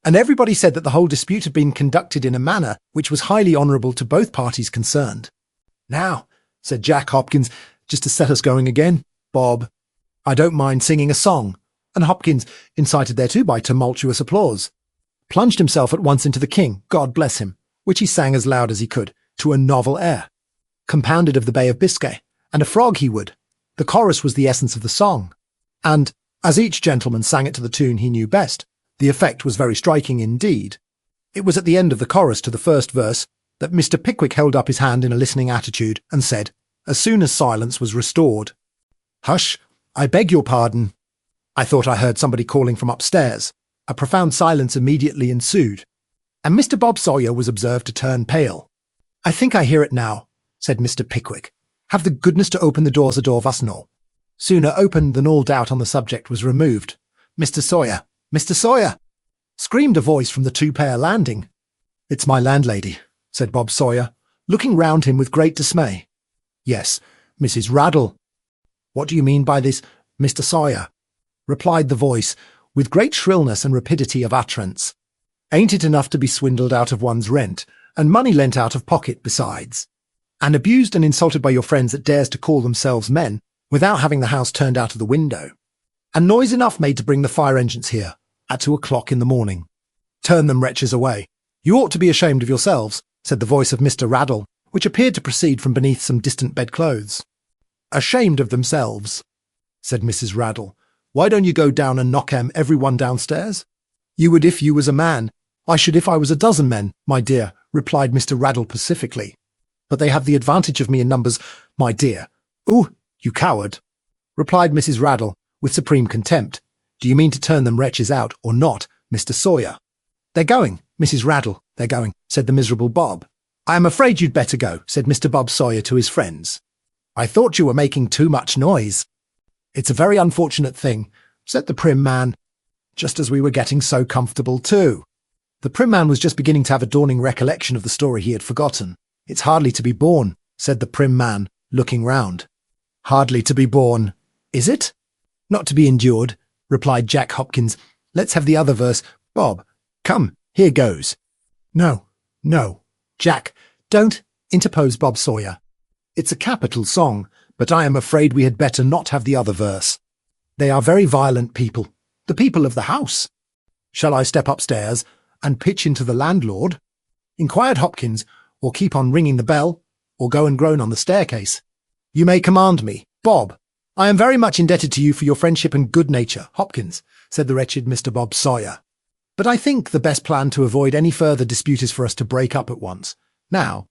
and everybody said that the whole dispute had been conducted in a manner which was highly honourable to both parties concerned. "Now," said Jack Hopkins, "just to set us going again, Bob, I don't mind singing a song," and Hopkins, incited thereto by tumultuous applause, plunged himself at once into the King, God bless him, which he sang as loud as he could, to a novel air, compounded of the Bay of Biscay, and a frog he would. The chorus was the essence of the song, and, as each gentleman sang it to the tune he knew best, the effect was very striking indeed. It was at the end of the chorus to the first verse that Mr. Pickwick held up his hand in a listening attitude and said, as soon as silence was restored, "Hush, I beg your pardon. I thought I heard somebody calling from upstairs." A profound silence immediately ensued, and Mr. Bob Sawyer was observed to turn pale. "I think I hear it now," said Mr. Pickwick. "Have the goodness to open the doors a door vas no." Sooner opened than all doubt on the subject was removed. "Mr. Sawyer! Mr. Sawyer!" screamed a voice from the two-pair landing. "It's my landlady," said Bob Sawyer, looking round him with great dismay. "Yes, Mrs. Raddle." "What do you mean by this, Mr. Sawyer?" replied the voice, with great shrillness and rapidity of utterance. "Ain't it enough to be swindled out of one's rent, and money lent out of pocket besides, and abused and insulted by your friends that dares to call themselves men, without having the house turned out of the window, and noise enough made to bring the fire engines here at 2 o'clock in the morning? Turn them wretches away. You ought to be ashamed of yourselves," said the voice of Mr. Raddle, which appeared to proceed from beneath some distant bedclothes. "Ashamed of themselves," said Mrs. Raddle. "Why don't you go down and knock 'em every one downstairs? You would if you was a man. I should if I was a dozen men, my dear," replied Mr. Raddle pacifically. "But they have the advantage of me in numbers, my dear." "Ooh, you coward," replied Mrs. Raddle, with supreme contempt. "Do you mean to turn them wretches out, or not, Mr. Sawyer?" "They're going, Mrs. Raddle, they're going," said the miserable Bob. "I am afraid you'd better go," said Mr. Bob Sawyer to his friends. "I thought you were making too much noise." "It's a very unfortunate thing," said the prim man, "just as we were getting so comfortable too." The prim man was just beginning to have a dawning recollection of the story he had forgotten. "It's hardly to be borne," said the prim man, looking round. "Hardly to be borne, is it? Not to be endured," replied Jack Hopkins. "Let's have the other verse. Bob, come, here goes." "No, no, Jack, don't," interposed Bob Sawyer. "It's a capital song, but I am afraid we had better not have the other verse. They are very violent people, the people of the house." "Shall I step upstairs and pitch into the landlord?" inquired Hopkins, "or keep on ringing the bell, or go and groan on the staircase?" "You may command me, Bob. I am very much indebted to you for your friendship and good nature, Hopkins," said the wretched Mr. Bob Sawyer. "But I think the best plan to avoid any further dispute is for us to break up at once. Now,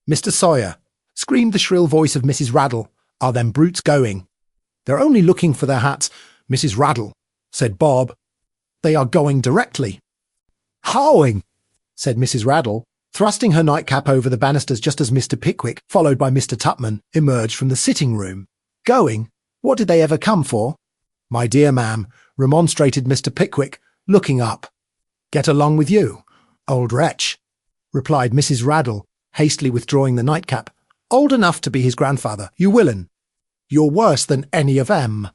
Mr. Sawyer," screamed the shrill voice of Mrs. Raddle, "are them brutes going?" "They're only looking for their hats, Mrs. Raddle," said Bob. "They are going directly." "Howing," said Mrs. Raddle, thrusting her nightcap over the banisters just as Mr. Pickwick, followed by Mr. Tupman, emerged from the sitting-room. "Going? What did they ever come for?" "My dear ma'am," remonstrated Mr. Pickwick, looking up. "Get along with you, old wretch," replied Mrs. Raddle, hastily withdrawing the nightcap. "Old enough to be his grandfather, you willin'. You're worse than any of 'em."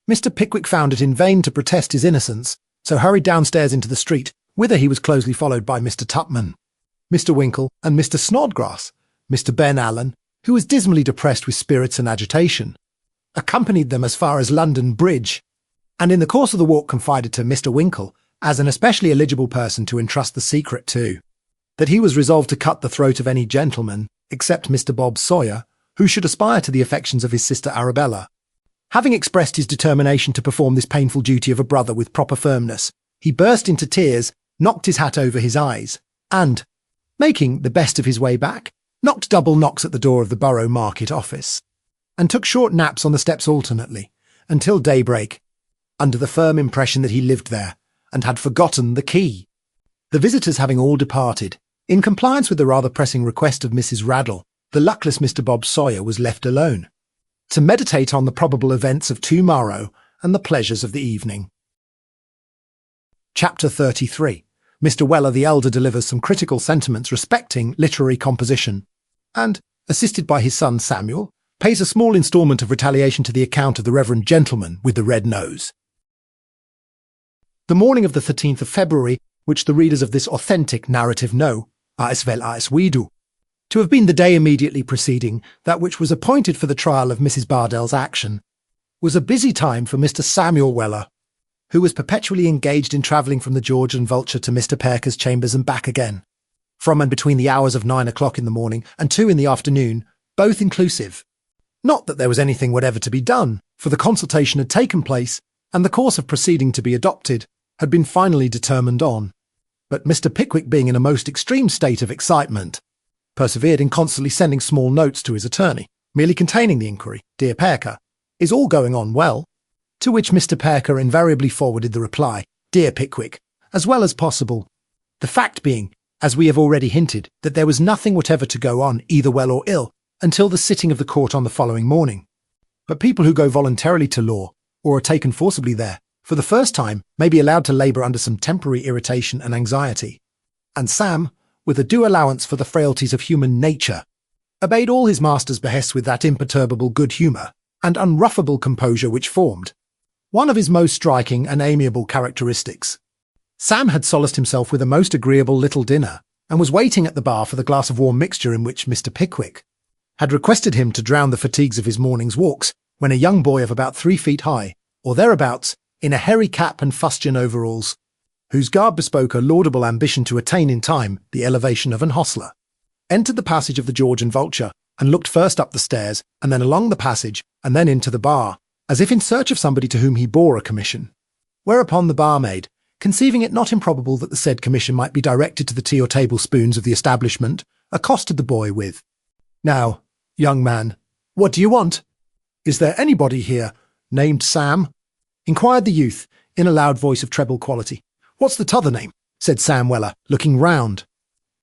Mr. Pickwick found it in vain to protest his innocence, so hurried downstairs into the street, whither he was closely followed by Mr. Tupman, Mr. Winkle, and Mr. Snodgrass. Mr. Ben Allen, who was dismally depressed with spirits and agitation, accompanied them as far as London Bridge, and in the course of the walk confided to Mr. Winkle, as an especially eligible person to entrust the secret to, that he was resolved to cut the throat of any gentleman, except Mr. Bob Sawyer, who should aspire to the affections of his sister Arabella. Having expressed his determination to perform this painful duty of a brother with proper firmness, he burst into tears, knocked his hat over his eyes, and, making the best of his way back, knocked double knocks at the door of the Borough Market office, and took short naps on the steps alternately, until daybreak, under the firm impression that he lived there, and had forgotten the key. The visitors having all departed, in compliance with the rather pressing request of Mrs. Raddle, the luckless Mr. Bob Sawyer was left alone, to meditate on the probable events of to-morrow and the pleasures of the evening. Chapter 33. Mr. Weller the elder delivers some critical sentiments respecting literary composition, and, assisted by his son Samuel, pays a small instalment of retaliation to the account of the Reverend Gentleman with the red nose. The morning of the 13th of February, which the readers of this authentic narrative know, as well as we do, to have been the day immediately preceding that which was appointed for the trial of Mrs. Bardell's action, was a busy time for Mr. Samuel Weller, who was perpetually engaged in travelling from the George and Vulture to Mr. Perker's chambers and back again, from and between the hours of 9 o'clock in the morning and 2 in the afternoon, both inclusive. Not that there was anything whatever to be done, for the consultation had taken place, and the course of proceeding to be adopted had been finally determined on. But Mr. Pickwick, being in a most extreme state of excitement, persevered in constantly sending small notes to his attorney, merely containing the inquiry, "Dear Perker, is all going on well?" To which Mr. Perker invariably forwarded the reply, "Dear Pickwick, as well as possible." The fact being, as we have already hinted, that there was nothing whatever to go on, either well or ill, until the sitting of the court on the following morning. But people who go voluntarily to law, or are taken forcibly there, for the first time, may be allowed to labour under some temporary irritation and anxiety. And Sam, with a due allowance for the frailties of human nature, obeyed all his master's behests with that imperturbable good humour and unruffable composure which formed one of his most striking and amiable characteristics. Sam had solaced himself with a most agreeable little dinner, and was waiting at the bar for the glass of warm mixture in which Mr. Pickwick had requested him to drown the fatigues of his morning's walks, when a young boy of about 3 feet high, or thereabouts, in a hairy cap and fustian overalls, whose garb bespoke a laudable ambition to attain in time the elevation of an hostler, entered the passage of the George and Vulture, and looked first up the stairs, and then along the passage, and then into the bar, as if in search of somebody to whom he bore a commission. Whereupon the barmaid, conceiving it not improbable that the said commission might be directed to the tea or table spoons of the establishment, accosted the boy with, "Now, young man, what do you want? Is there anybody here named Sam?" inquired the youth, in a loud voice of treble quality. "What's the t'other name?" said Sam Weller, looking round.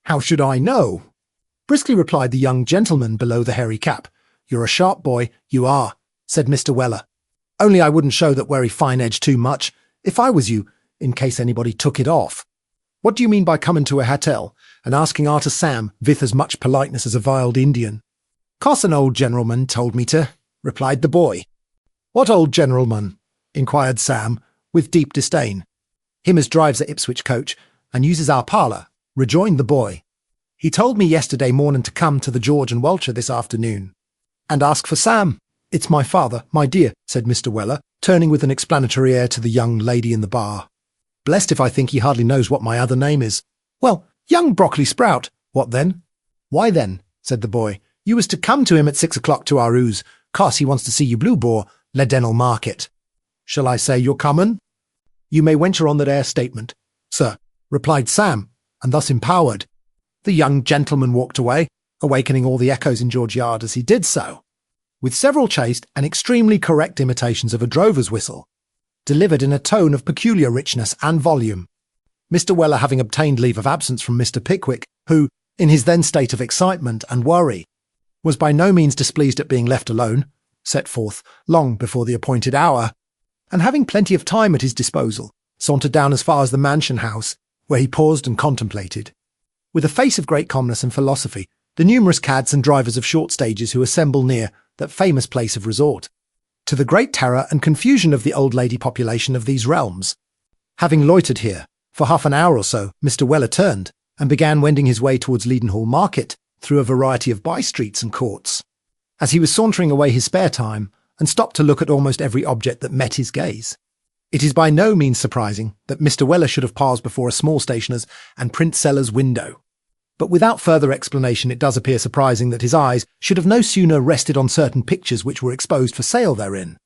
"How should I know?" briskly replied the young gentleman below the hairy cap. "You're a sharp boy, you are," said Mr. Weller. "Only I wouldn't show that wery fine edge too much, if I was you, in case anybody took it off. What do you mean by coming to a hotel and asking arter Sam with as much politeness as a viled Indian?" "'Cause an old gentleman told me to," replied the boy. "What old gentleman?" inquired Sam, with deep disdain. "Him as drives the Ipswich coach and uses our parlour," rejoined the boy. "He told me yesterday morning to come to the George and Vulture this afternoon and ask for Sam." "It's my father, my dear," said Mr. Weller, turning with an explanatory air to the young lady in the bar. "Blessed if I think he hardly knows what my other name is." "Well, young broccoli sprout." "What then?" "Why then," said the boy, "you was to come to him at 6 o'clock to our ooze, 'cause he wants to see you blue bore, Leadenhall Market." "Shall I say you're comin'?" "You may venture on that air statement, sir," replied Sam, and thus empowered, the young gentleman walked away, awakening all the echoes in George Yard as he did so, with several chaste and extremely correct imitations of a drover's whistle, delivered in a tone of peculiar richness and volume. Mr. Weller having obtained leave of absence from Mr. Pickwick, who, in his then state of excitement and worry, was by no means displeased at being left alone, set forth long before the appointed hour, and having plenty of time at his disposal, sauntered down as far as the mansion house, where he paused and contemplated, with a face of great calmness and philosophy, the numerous cads and drivers of short stages who assemble near that famous place of resort, to the great terror and confusion of the old lady population of these realms. Having loitered here for half an hour or so, Mr. Weller turned and began wending his way towards Leadenhall Market through a variety of by-streets and courts, as he was sauntering away his spare time, and stopped to look at almost every object that met his gaze. It is by no means surprising that Mr. Weller should have paused before a small stationer's and print seller's window. But without further explanation, it does appear surprising that his eyes should have no sooner rested on certain pictures which were exposed for sale therein,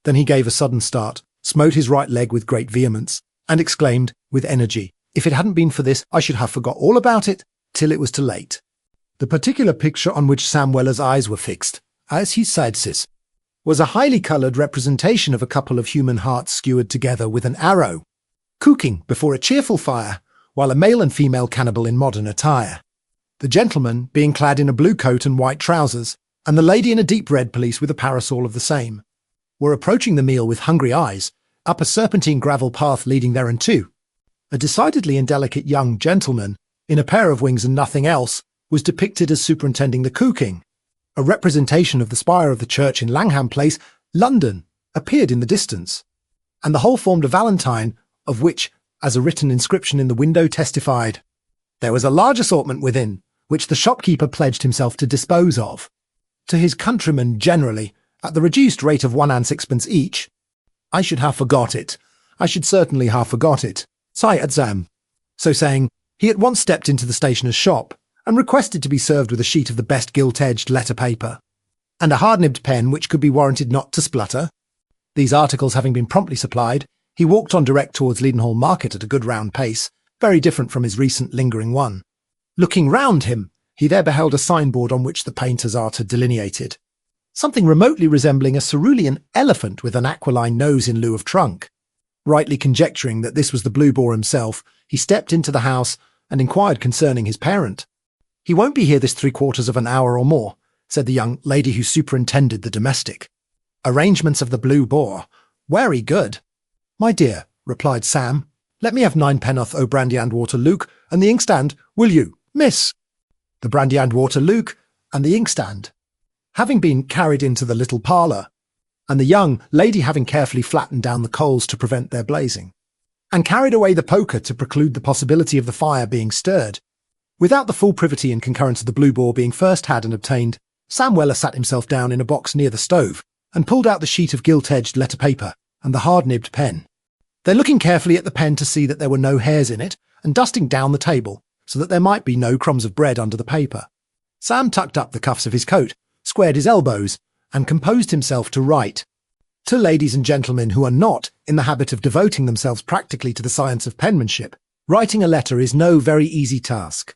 than he gave a sudden start, smote his right leg with great vehemence, and exclaimed with energy, "If it hadn't been for this, I should have forgot all about it till it was too late." The particular picture on which Sam Weller's eyes were fixed, as he said this, was a highly coloured representation of a couple of human hearts skewered together with an arrow, cooking before a cheerful fire, while a male and female cannibal in modern attire, the gentleman being clad in a blue coat and white trousers, and the lady in a deep red pelisse with a parasol of the same, were approaching the meal with hungry eyes, up a serpentine gravel path leading thereunto. A decidedly indelicate young gentleman, in a pair of wings and nothing else, was depicted as superintending the cooking, A representation of the spire of the church in Langham Place, London, appeared in the distance, and the whole formed a valentine, of which, as a written inscription in the window testified, there was a large assortment within, which the shopkeeper pledged himself to dispose of, to his countrymen generally, at the reduced rate of 1 and 6pence each. I should have forgot it. I should certainly have forgot it, sighed Sam. So saying, he at once stepped into the stationer's shop, and requested to be served with a sheet of the best gilt-edged letter paper, and a hard-nibbed pen which could be warranted not to splutter. These articles having been promptly supplied, he walked on direct towards Leadenhall Market at a good round pace, very different from his recent lingering one. Looking round him, he there beheld a signboard on which the painter's art had delineated something remotely resembling a cerulean elephant with an aquiline nose in lieu of trunk. Rightly conjecturing that this was the Blue Boar himself, he stepped into the house and inquired concerning his parent. "He won't be here this 3/4 of an hour or more," said the young lady who superintended the domestic. "Arrangements of the Blue Boar. Wery good." "My dear," replied Sam, "let me have 9 pennorth o' brandy and water, Luke, and the inkstand, will you, miss?" The brandy and water, Luke, and the inkstand having been carried into the little parlour, and the young lady having carefully flattened down the coals to prevent their blazing, and carried away the poker to preclude the possibility of the fire being stirred, without the full privity and concurrence of the Blue Boar being first had and obtained, Sam Weller sat himself down in a box near the stove, and pulled out the sheet of gilt-edged letter paper and the hard-nibbed pen. Then looking carefully at the pen to see that there were no hairs in it, and dusting down the table, so that there might be no crumbs of bread under the paper, Sam tucked up the cuffs of his coat, squared his elbows, and composed himself to write. To ladies and gentlemen who are not in the habit of devoting themselves practically to the science of penmanship, writing a letter is no very easy task,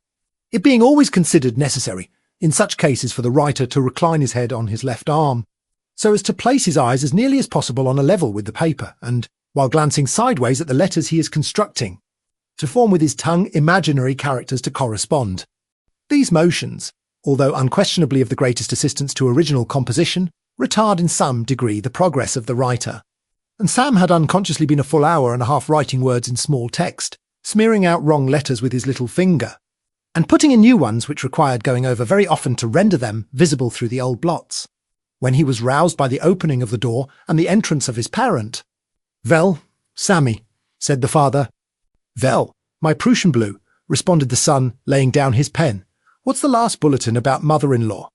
it being always considered necessary, in such cases, for the writer to recline his head on his left arm, so as to place his eyes as nearly as possible on a level with the paper, and, while glancing sideways at the letters he is constructing, to form with his tongue imaginary characters to correspond. These motions, although unquestionably of the greatest assistance to original composition, retard in some degree the progress of the writer, and Sam had unconsciously been a full hour and a half writing words in small text, smearing out wrong letters with his little finger, and putting in new ones which required going over very often to render them visible through the old blots, when he was roused by the opening of the door and the entrance of his parent. "Vell, Sammy," said the father. "Vell, my Prussian blue," responded the son, laying down his pen. "What's the last bulletin about mother-in-law?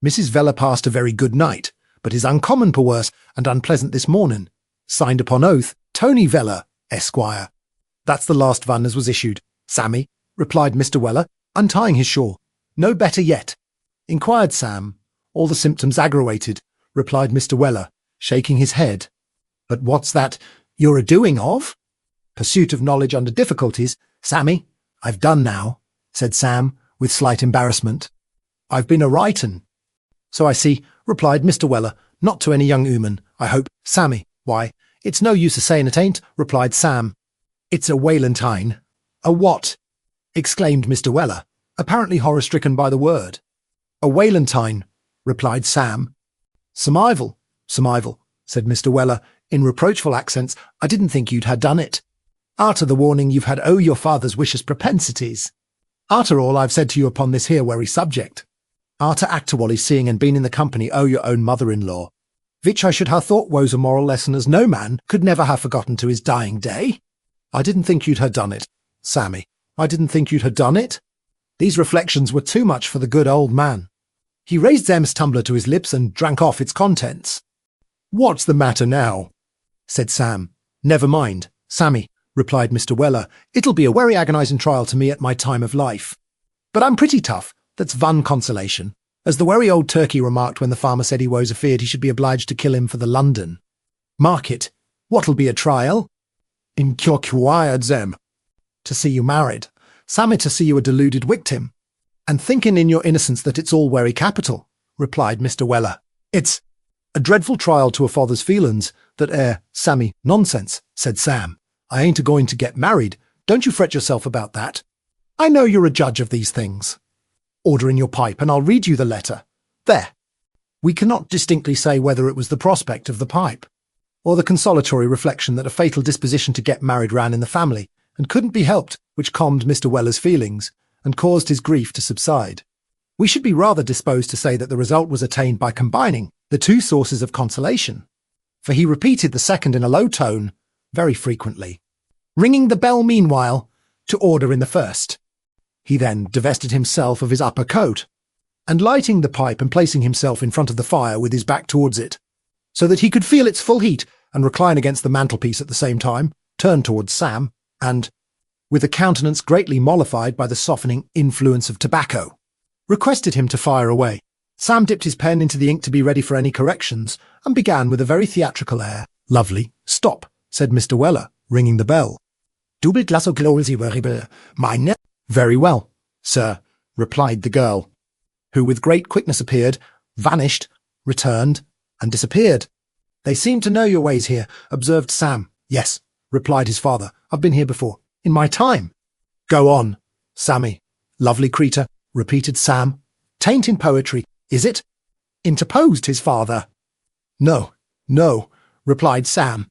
Mrs. Veller passed a very good night, but is uncommon perwerse and unpleasant this morning. Signed upon oath, Tony Veller, Esquire." "That's the last one as was issued, Sammy," replied Mr. Weller, untying his shawl. "No better yet?" inquired Sam. "All the symptoms aggravated," replied Mr. Weller, shaking his head. "But what's that you're a-doing of?" "Pursuit of knowledge under difficulties, Sammy. I've done now," said Sam, with slight embarrassment. "I've been a-writin'." "So I see," replied Mr. Weller, "not to any young 'ooman, I hope, Sammy." "Why, it's no use a saying it ain't," replied Sam. "It's a Walentine." "A what?" exclaimed Mr. Weller, apparently horror-stricken by the word. "A Walentine," replied Sam. "Surmival, surmival," said Mr. Weller, in reproachful accents. "I didn't think you'd had done it. Arter the warning you've had o' your father's wicious propensities. Arter all I've said to you upon this here wery subject. Arter actually seeing and being in the company o' your own mother-in-law, which I should ha' thought was a moral lesson as no man could never ha' forgotten to his dying day. I didn't think you'd ha' done it, Sammy. I didn't think you'd ha' done it." These reflections were too much for the good old man. He raised Zem's tumbler to his lips and drank off its contents. "What's the matter now?" said Sam. "Never mind, Sammy," replied Mr. Weller. "It'll be a wery agonising trial to me at my time of life. But I'm pretty tough, that's one consolation, as the wery old turkey remarked when the farmer said he was afeard he should be obliged to kill him for the London. Mark it, what'll be a trial? Inquired Zem. To see you married, Sammy, to see you a deluded victim, and thinking in your innocence that it's all wery capital," replied Mr. Weller. "It's a dreadful trial to a father's feelings, that Sammy." "Nonsense," said Sam. "I ain't a-going to get married. Don't you fret yourself about that. I know you're a judge of these things. Order in your pipe, and I'll read you the letter. There." We cannot distinctly say whether it was the prospect of the pipe, or the consolatory reflection that a fatal disposition to get married ran in the family, and couldn't be helped, which calmed Mr. Weller's feelings, and caused his grief to subside. We should be rather disposed to say that the result was attained by combining the two sources of consolation, for he repeated the second in a low tone very frequently, ringing the bell meanwhile to order in the first. He then divested himself of his upper coat, and lighting the pipe and placing himself in front of the fire with his back towards it, so that he could feel its full heat and recline against the mantelpiece at the same time, turned towards Sam, and, with a countenance greatly mollified by the softening influence of tobacco, requested him to fire away. Sam dipped his pen into the ink to be ready for any corrections, and began with a very theatrical air. "Lovely. Stop," said Mr. Weller, ringing the bell. "Double glass of glory variable, mine." "Very well, sir," replied the girl, who with great quickness appeared, vanished, returned, and disappeared. "They seem to know your ways here," observed Sam. "Yes," replied his father. "I've been here before, in my time." "Go on, Sammy." "Lovely creature," repeated Sam. "'Tain't in poetry, is it?" interposed his father. "No, no," replied Sam.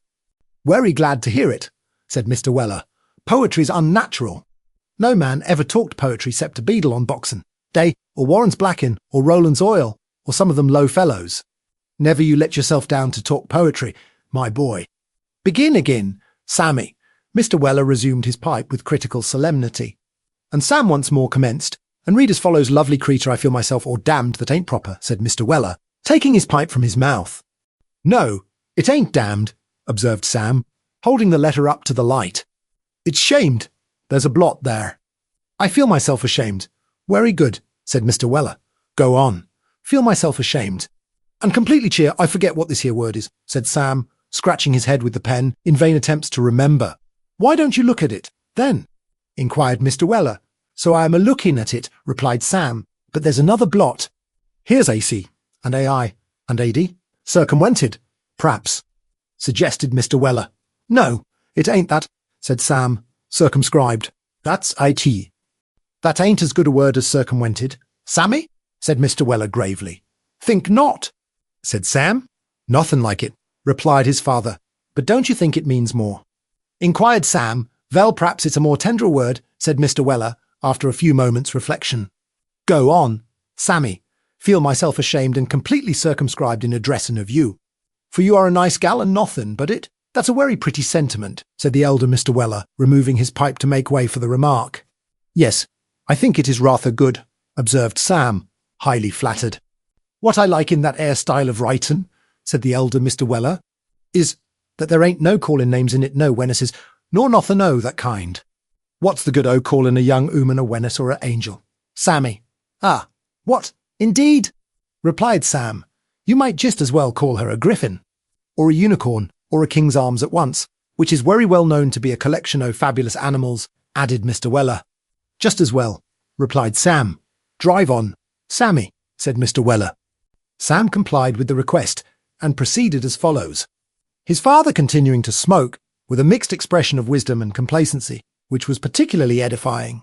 "Very glad to hear it," said Mr. Weller. "Poetry's unnatural. No man ever talked poetry except a beadle on Boxing Day, or Warren's Blackin, or Rowland's Oil, or some of them low fellows. Never you let yourself down to talk poetry, my boy. Begin again, Sammy." Mr. Weller resumed his pipe with critical solemnity, and Sam once more commenced, and read as follows: "Lovely creature, I feel myself, or damned, that ain't proper," said Mr. Weller, taking his pipe from his mouth. "No, it ain't damned," observed Sam, holding the letter up to the light. "It's shamed. There's a blot there." "I feel myself ashamed." "Very good," said Mr. Weller. "Go on." "Feel myself ashamed. And completely cheer, I forget what this here word is," said Sam, scratching his head with the pen in vain attempts to remember. "Why don't you look at it, then?" inquired Mr. Weller. "So I am a-looking at it," replied Sam, "but there's another blot. Here's AC, and AI, and AD. Circumvented, p'raps," suggested Mr. Weller. "No, it ain't that," said Sam. "Circumscribed. That's IT. "That ain't as good a word as circumvented, Sammy," said Mr. Weller gravely. "Think not," said Sam. "Nothing like it," replied his father. "But don't you think it means more?" inquired Sam. "Vell, p'raps it's a more tender word," said Mr. Weller, after a few moments' reflection. "Go on, Sammy. Feel myself ashamed and completely circumscribed in addressin' of you. For you are a nice gal and nothin' but it. That's a very pretty sentiment," said the elder Mr. Weller, removing his pipe to make way for the remark. "Yes, I think it is rather good," observed Sam, highly flattered. "What I like in that air style of writin'," said the elder Mr. Weller, "is that there ain't no callin' names in it, no wennesses, nor nothin' o' that kind. What's the good o' callin' a young ooman a wennes or a angel, Sammy?" "Ah, what, indeed?" replied Sam. "You might just as well call her a griffin, or a unicorn, or a king's arms at once, which is very well known to be a collection o' fabulous animals," added Mr. Weller. "Just as well," replied Sam. "Drive on, Sammy," said Mr. Weller. Sam complied with the request, and proceeded as follows. His father continuing to smoke, with a mixed expression of wisdom and complacency, which was particularly edifying.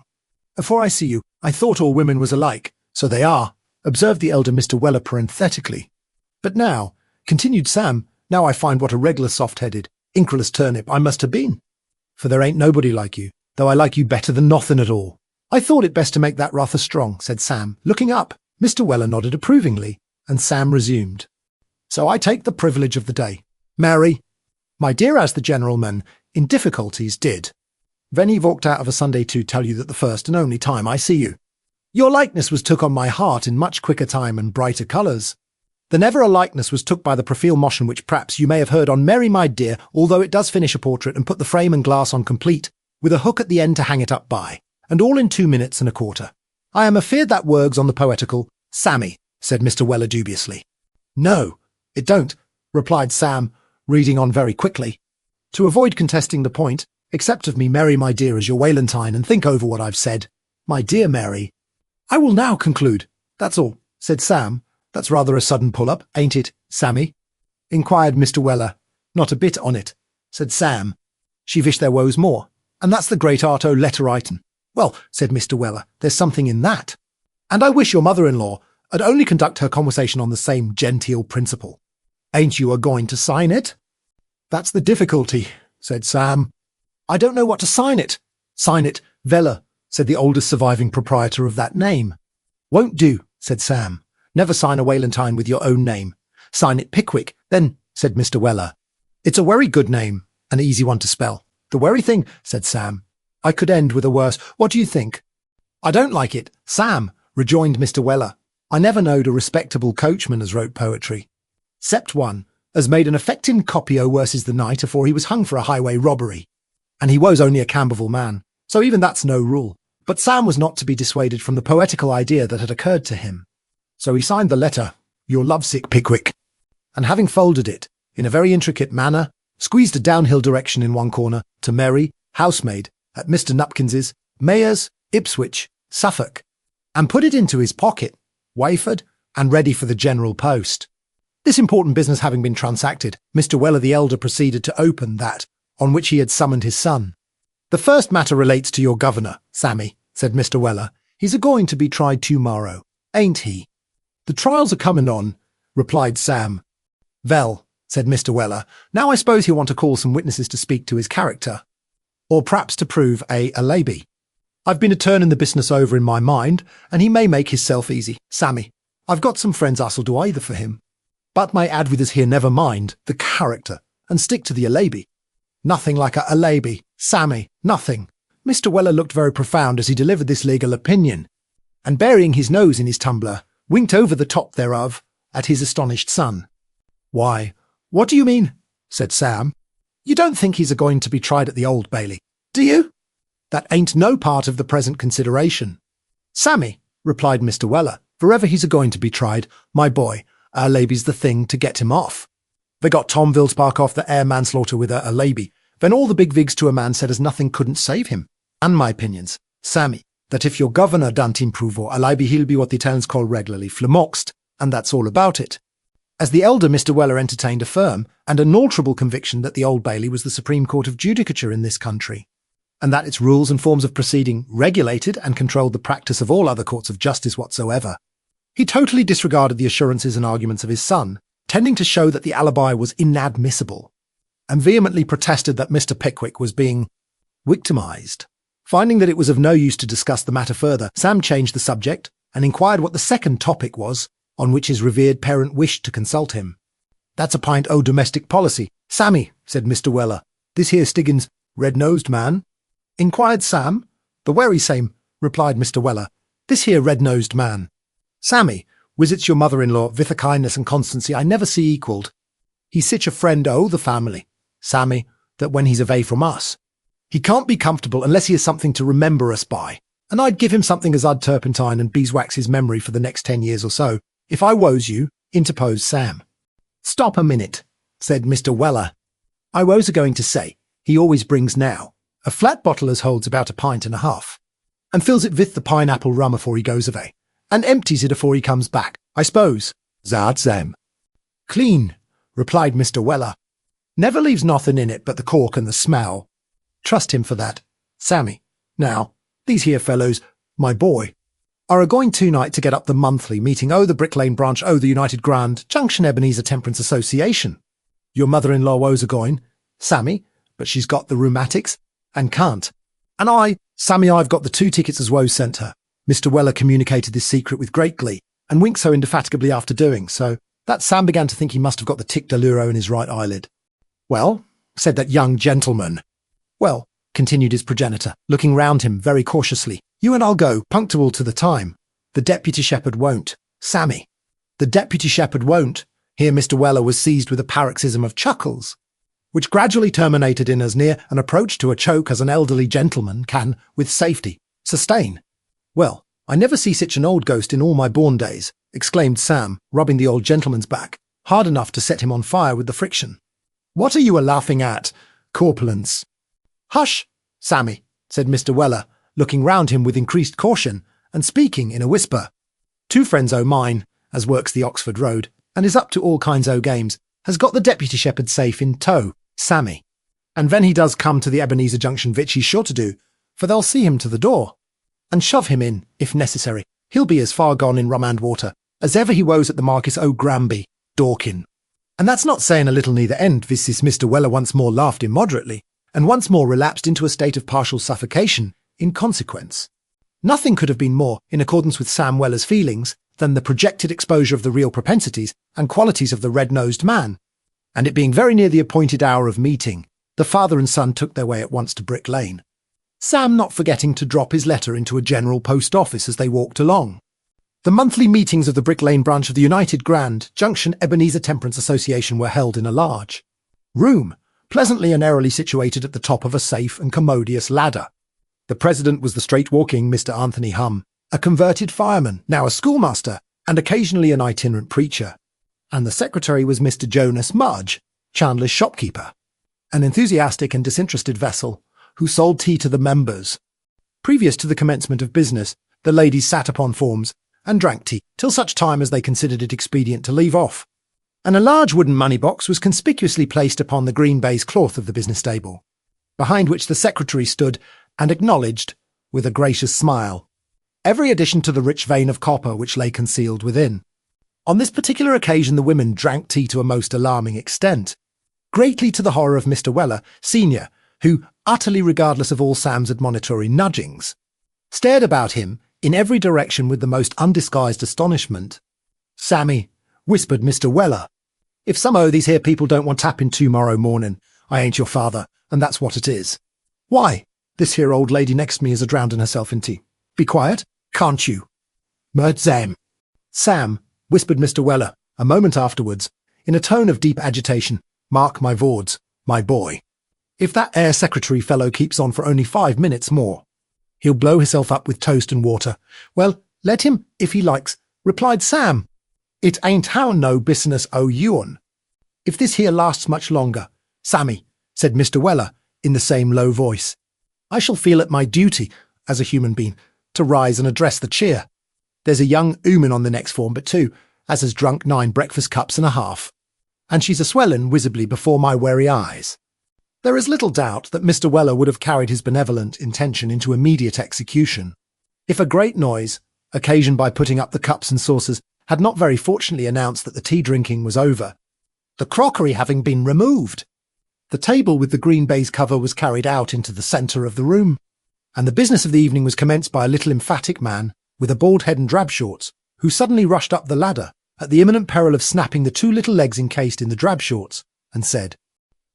"Afore I see you, I thought all women was alike. So they are," observed the elder Mr. Weller parenthetically. "But now," continued Sam, "now I find what a reg'lar soft-headed, increlous turnip I must have been. For there ain't nobody like you, though I like you better than nothin' at all." "I thought it best to make that rather strong," said Sam, looking up. Mr. Weller nodded approvingly, and Sam resumed. "So I take the privilege of the day. Mary, my dear, as the gentleman in difficulties did, when he walked out of a Sunday to tell you that the first and only time I see you, your likeness was took on my heart in much quicker time and brighter colours than ever a likeness was took by the profile motion which p'raps you may have heard on Mary, my dear, although it does finish a portrait and put the frame and glass on complete, with a hook at the end to hang it up by, and all in 2 minutes and a quarter. I am afeard that works on the poetical, Sammy," said Mr. Weller dubiously. "No, it don't," replied Sam, reading on very quickly. "To avoid contesting the point, accept of me, Mary, my dear, as your Walentine, and think over what I've said. My dear Mary, I will now conclude. That's all," said Sam. "That's rather a sudden pull-up, ain't it, Sammy?" inquired Mr. Weller. "Not a bit on it," said Sam. "She vish there woes more, and that's the great art o' letter-writin'. "Well," said Mr. Weller, "there's something in that. And I wish your mother-in-law 'ud only conduct her conversation on the same genteel principle. Ain't you a-going to sign it?" "That's the difficulty," said Sam. "I don't know what to sign it." "Sign it, Weller," said the oldest surviving proprietor of that name. "Won't do," said Sam. "Never sign a Walentine with your own name. Sign it Pickwick, then," said Mr. Weller. "It's a very good name, an easy one to spell." "The very thing," said Sam. "I could end with a worse. What do you think?" "I don't like it, Sam," rejoined Mr. Weller. "I never knowed a respectable coachman as wrote poetry. 'Cept one, as made an affecting copy o' Worses the night afore he was hung for a highway robbery. And he was only a Camberville man, so even that's no rule." But Sam was not to be dissuaded from the poetical idea that had occurred to him. So he signed the letter, "Your lovesick Pickwick," and having folded it, in a very intricate manner, squeezed a downhill direction in one corner to Mary, housemaid, at Mr. Nupkins's, Mayors, Ipswich, Suffolk, and put it into his pocket, wafered, and ready for the general post. This important business having been transacted, Mr. Weller the elder proceeded to open that on which he had summoned his son. "The first matter relates to your governor, Sammy," said Mr. Weller. "He's a-going to be tried tomorrow, ain't he?" "The trials are coming on," replied Sam. "Vell," said Mr. Weller, "now I suppose he'll want to call some witnesses to speak to his character, or p'raps to prove a alibi. I've been a-turning the business over in my mind, and he may make hisself easy. Sammy, I've got some friends as'll do either for him. But my ad with us here never mind the character, and stick to the alibi. Nothing like a alibi, Sammy, nothing." Mr. Weller looked very profound as he delivered this legal opinion, and burying his nose in his tumbler, winked over the top thereof at his astonished son. "Why, what do you mean?" said Sam. "You don't think he's a-going to be tried at the Old Bailey, do you?" "That ain't no part of the present consideration, Sammy," replied Mr. Weller. "Forever he's a-going to be tried, my boy, a laby's the thing to get him off. They got Tom Vilspark off the air manslaughter with a laby. Then all the big vigs to a man said as nothing couldn't save him. And my opinions, Sammy, that if your governor don't improve or a laby he'll be what the Italians call regularly flummoxed, and that's all about it." As the elder Mr. Weller entertained a firm and unalterable conviction that the Old Bailey was the supreme court of judicature in this country, and that its rules and forms of proceeding regulated and controlled the practice of all other courts of justice whatsoever, he totally disregarded the assurances and arguments of his son, tending to show that the alibi was inadmissible, and vehemently protested that Mr. Pickwick was being victimized. Finding that it was of no use to discuss the matter further, Sam changed the subject and inquired what the second topic was on which his revered parent wished to consult him. "That's a pint o' domestic policy, Sammy," said Mr. Weller. "This here Stiggins, red-nosed man?" inquired Sam. "The very same," replied Mr. Weller. "This here red-nosed man. Sammy, visits your mother-in-law with a kindness and constancy I never see equalled. He's sich a friend o' the family, Sammy, that when he's away from us, he can't be comfortable unless he has something to remember us by, and I'd give him something as I'd turpentine and beeswax his memory for the next 10 years or so, if I woes you," interposed Sam. "Stop a minute," said Mr. Weller. "I was a-going to say, he always brings now a flat bottle as holds about a pint and a half, and fills it with the pineapple rum afore he goes away, and empties it afore he comes back, I suppose." "Zat Sam." "Clean," replied Mr. Weller. "Never leaves nothing in it but the cork and the smell. Trust him for that, Sammy. Now, these here fellows, my boy, are a-going tonight to get up the monthly meeting o' the Brick Lane branch o' the United Grand Junction Ebenezer Temperance Association. Your mother-in-law was a-going, Sammy, but she's got the rheumatics and can't. And I, Sammy, I've got the 2 tickets as Woe sent her." Mr. Weller communicated this secret with great glee, and winked so indefatigably after doing so, that Sam began to think he must have got the tic d'alluro in his right eyelid. "Well," said that young gentleman. "Well," continued his progenitor, looking round him very cautiously, "you and I'll go, punctual to the time. The deputy shepherd won't, Sammy. The deputy shepherd won't." Here Mr. Weller was seized with a paroxysm of chuckles, which gradually terminated in as near an approach to a choke as an elderly gentleman can, with safety, sustain. "Well, I never see sich an old ghost in all my born days," exclaimed Sam, rubbing the old gentleman's back, hard enough to set him on fire with the friction. "What are you a-laughing at, corpulence?" "Hush, Sammy," said Mr. Weller, looking round him with increased caution, and speaking in a whisper. "Two friends o' mine, as works the Oxford Road, and is up to all kinds o' games, has got the deputy shepherd safe in tow, Sammy. And ven he does come to the Ebenezer Junction vitch he's sure to do, for they'll see him to the door, and shove him in, if necessary. He'll be as far gone in rum and water as ever he woes at the Marquis O'Granby, Dorkin. And that's not saying a little neither end." This Mr. Weller once more laughed immoderately, and once more relapsed into a state of partial suffocation in consequence. Nothing could have been more in accordance with Sam Weller's feelings than the projected exposure of the real propensities and qualities of the red-nosed man, and it being very near the appointed hour of meeting, the father and son took their way at once to Brick Lane, Sam not forgetting to drop his letter into a general post office as they walked along. The monthly meetings of the Brick Lane branch of the United Grand Junction Ebenezer Temperance Association were held in a large room, pleasantly and airily situated at the top of a safe and commodious ladder. The president was the straight-walking Mr. Anthony Hum, a converted fireman, now a schoolmaster, and occasionally an itinerant preacher. And the secretary was Mr. Jonas Mudge, Chandler's shopkeeper, an enthusiastic and disinterested vessel who sold tea to the members. Previous to the commencement of business, the ladies sat upon forms and drank tea till such time as they considered it expedient to leave off, and a large wooden money-box was conspicuously placed upon the green baize cloth of the business table, behind which the secretary stood and acknowledged, with a gracious smile, every addition to the rich vein of copper which lay concealed within. On this particular occasion the women drank tea to a most alarming extent, greatly to the horror of Mr. Weller, senior, who, utterly regardless of all Sam's admonitory nudgings, stared about him in every direction with the most undisguised astonishment. "Sammy," whispered Mr. Weller, "if some o' these here people don't want tapping tomorrow morning, I ain't your father, and that's what it is. Why, this here old lady next me is a-drownding herself in tea. Be quiet, can't you?" "Zam." "Sam," whispered Mr. Weller, a moment afterwards, in a tone of deep agitation, "mark my vords, my boy. If that air secretary fellow keeps on for only 5 minutes more, he'll blow himself up with toast and water." "Well, let him, if he likes," replied Sam. "It ain't how no business o' yourn. If this here lasts much longer, Sammy," said Mr. Weller, in the same low voice, "I shall feel it my duty, as a human being, to rise and address the cheer. There's a young 'ooman on the next form but 2, as has drunk 9 breakfast cups and a half, and she's a-swelling visibly before my wery eyes." There is little doubt that Mr. Weller would have carried his benevolent intention into immediate execution, if a great noise, occasioned by putting up the cups and saucers, had not very fortunately announced that the tea-drinking was over, the crockery having been removed. The table with the green baize cover was carried out into the centre of the room, and the business of the evening was commenced by a little emphatic man with a bald head and drab shorts, who suddenly rushed up the ladder, at the imminent peril of snapping the 2 little legs encased in the drab shorts, and said,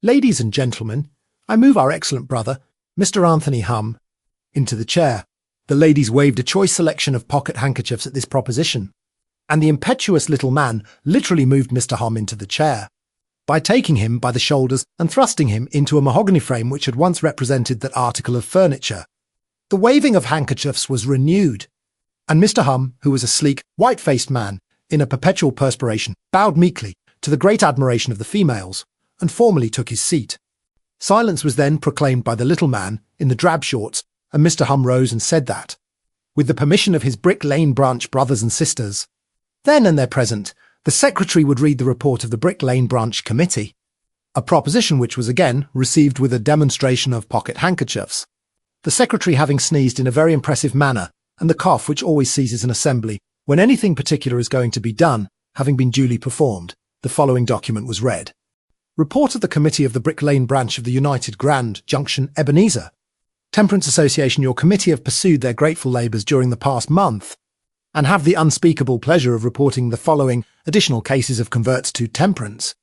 "Ladies and gentlemen, I move our excellent brother, Mr. Anthony Hum, into the chair." The ladies waved a choice selection of pocket handkerchiefs at this proposition, and the impetuous little man literally moved Mr. Hum into the chair, by taking him by the shoulders and thrusting him into a mahogany frame which had once represented that article of furniture. The waving of handkerchiefs was renewed, and Mr. Hum, who was a sleek, white-faced man, in a perpetual perspiration, bowed meekly, to the great admiration of the females, and formally took his seat. Silence was then proclaimed by the little man in the drab shorts, and Mr. Hum rose and said that, with the permission of his Brick Lane branch brothers and sisters, then and there present, the secretary would read the report of the Brick Lane branch committee, a proposition which was again received with a demonstration of pocket handkerchiefs, the secretary having sneezed in a very impressive manner, and the cough which always seizes an assembly when anything particular is going to be done having been duly performed. The following document was read. Report of the Committee of the Brick Lane branch of the United Grand Junction Ebenezer. Temperance Association, your committee have pursued their grateful labours during the past month, and have the unspeakable pleasure of reporting the following additional cases of converts to temperance.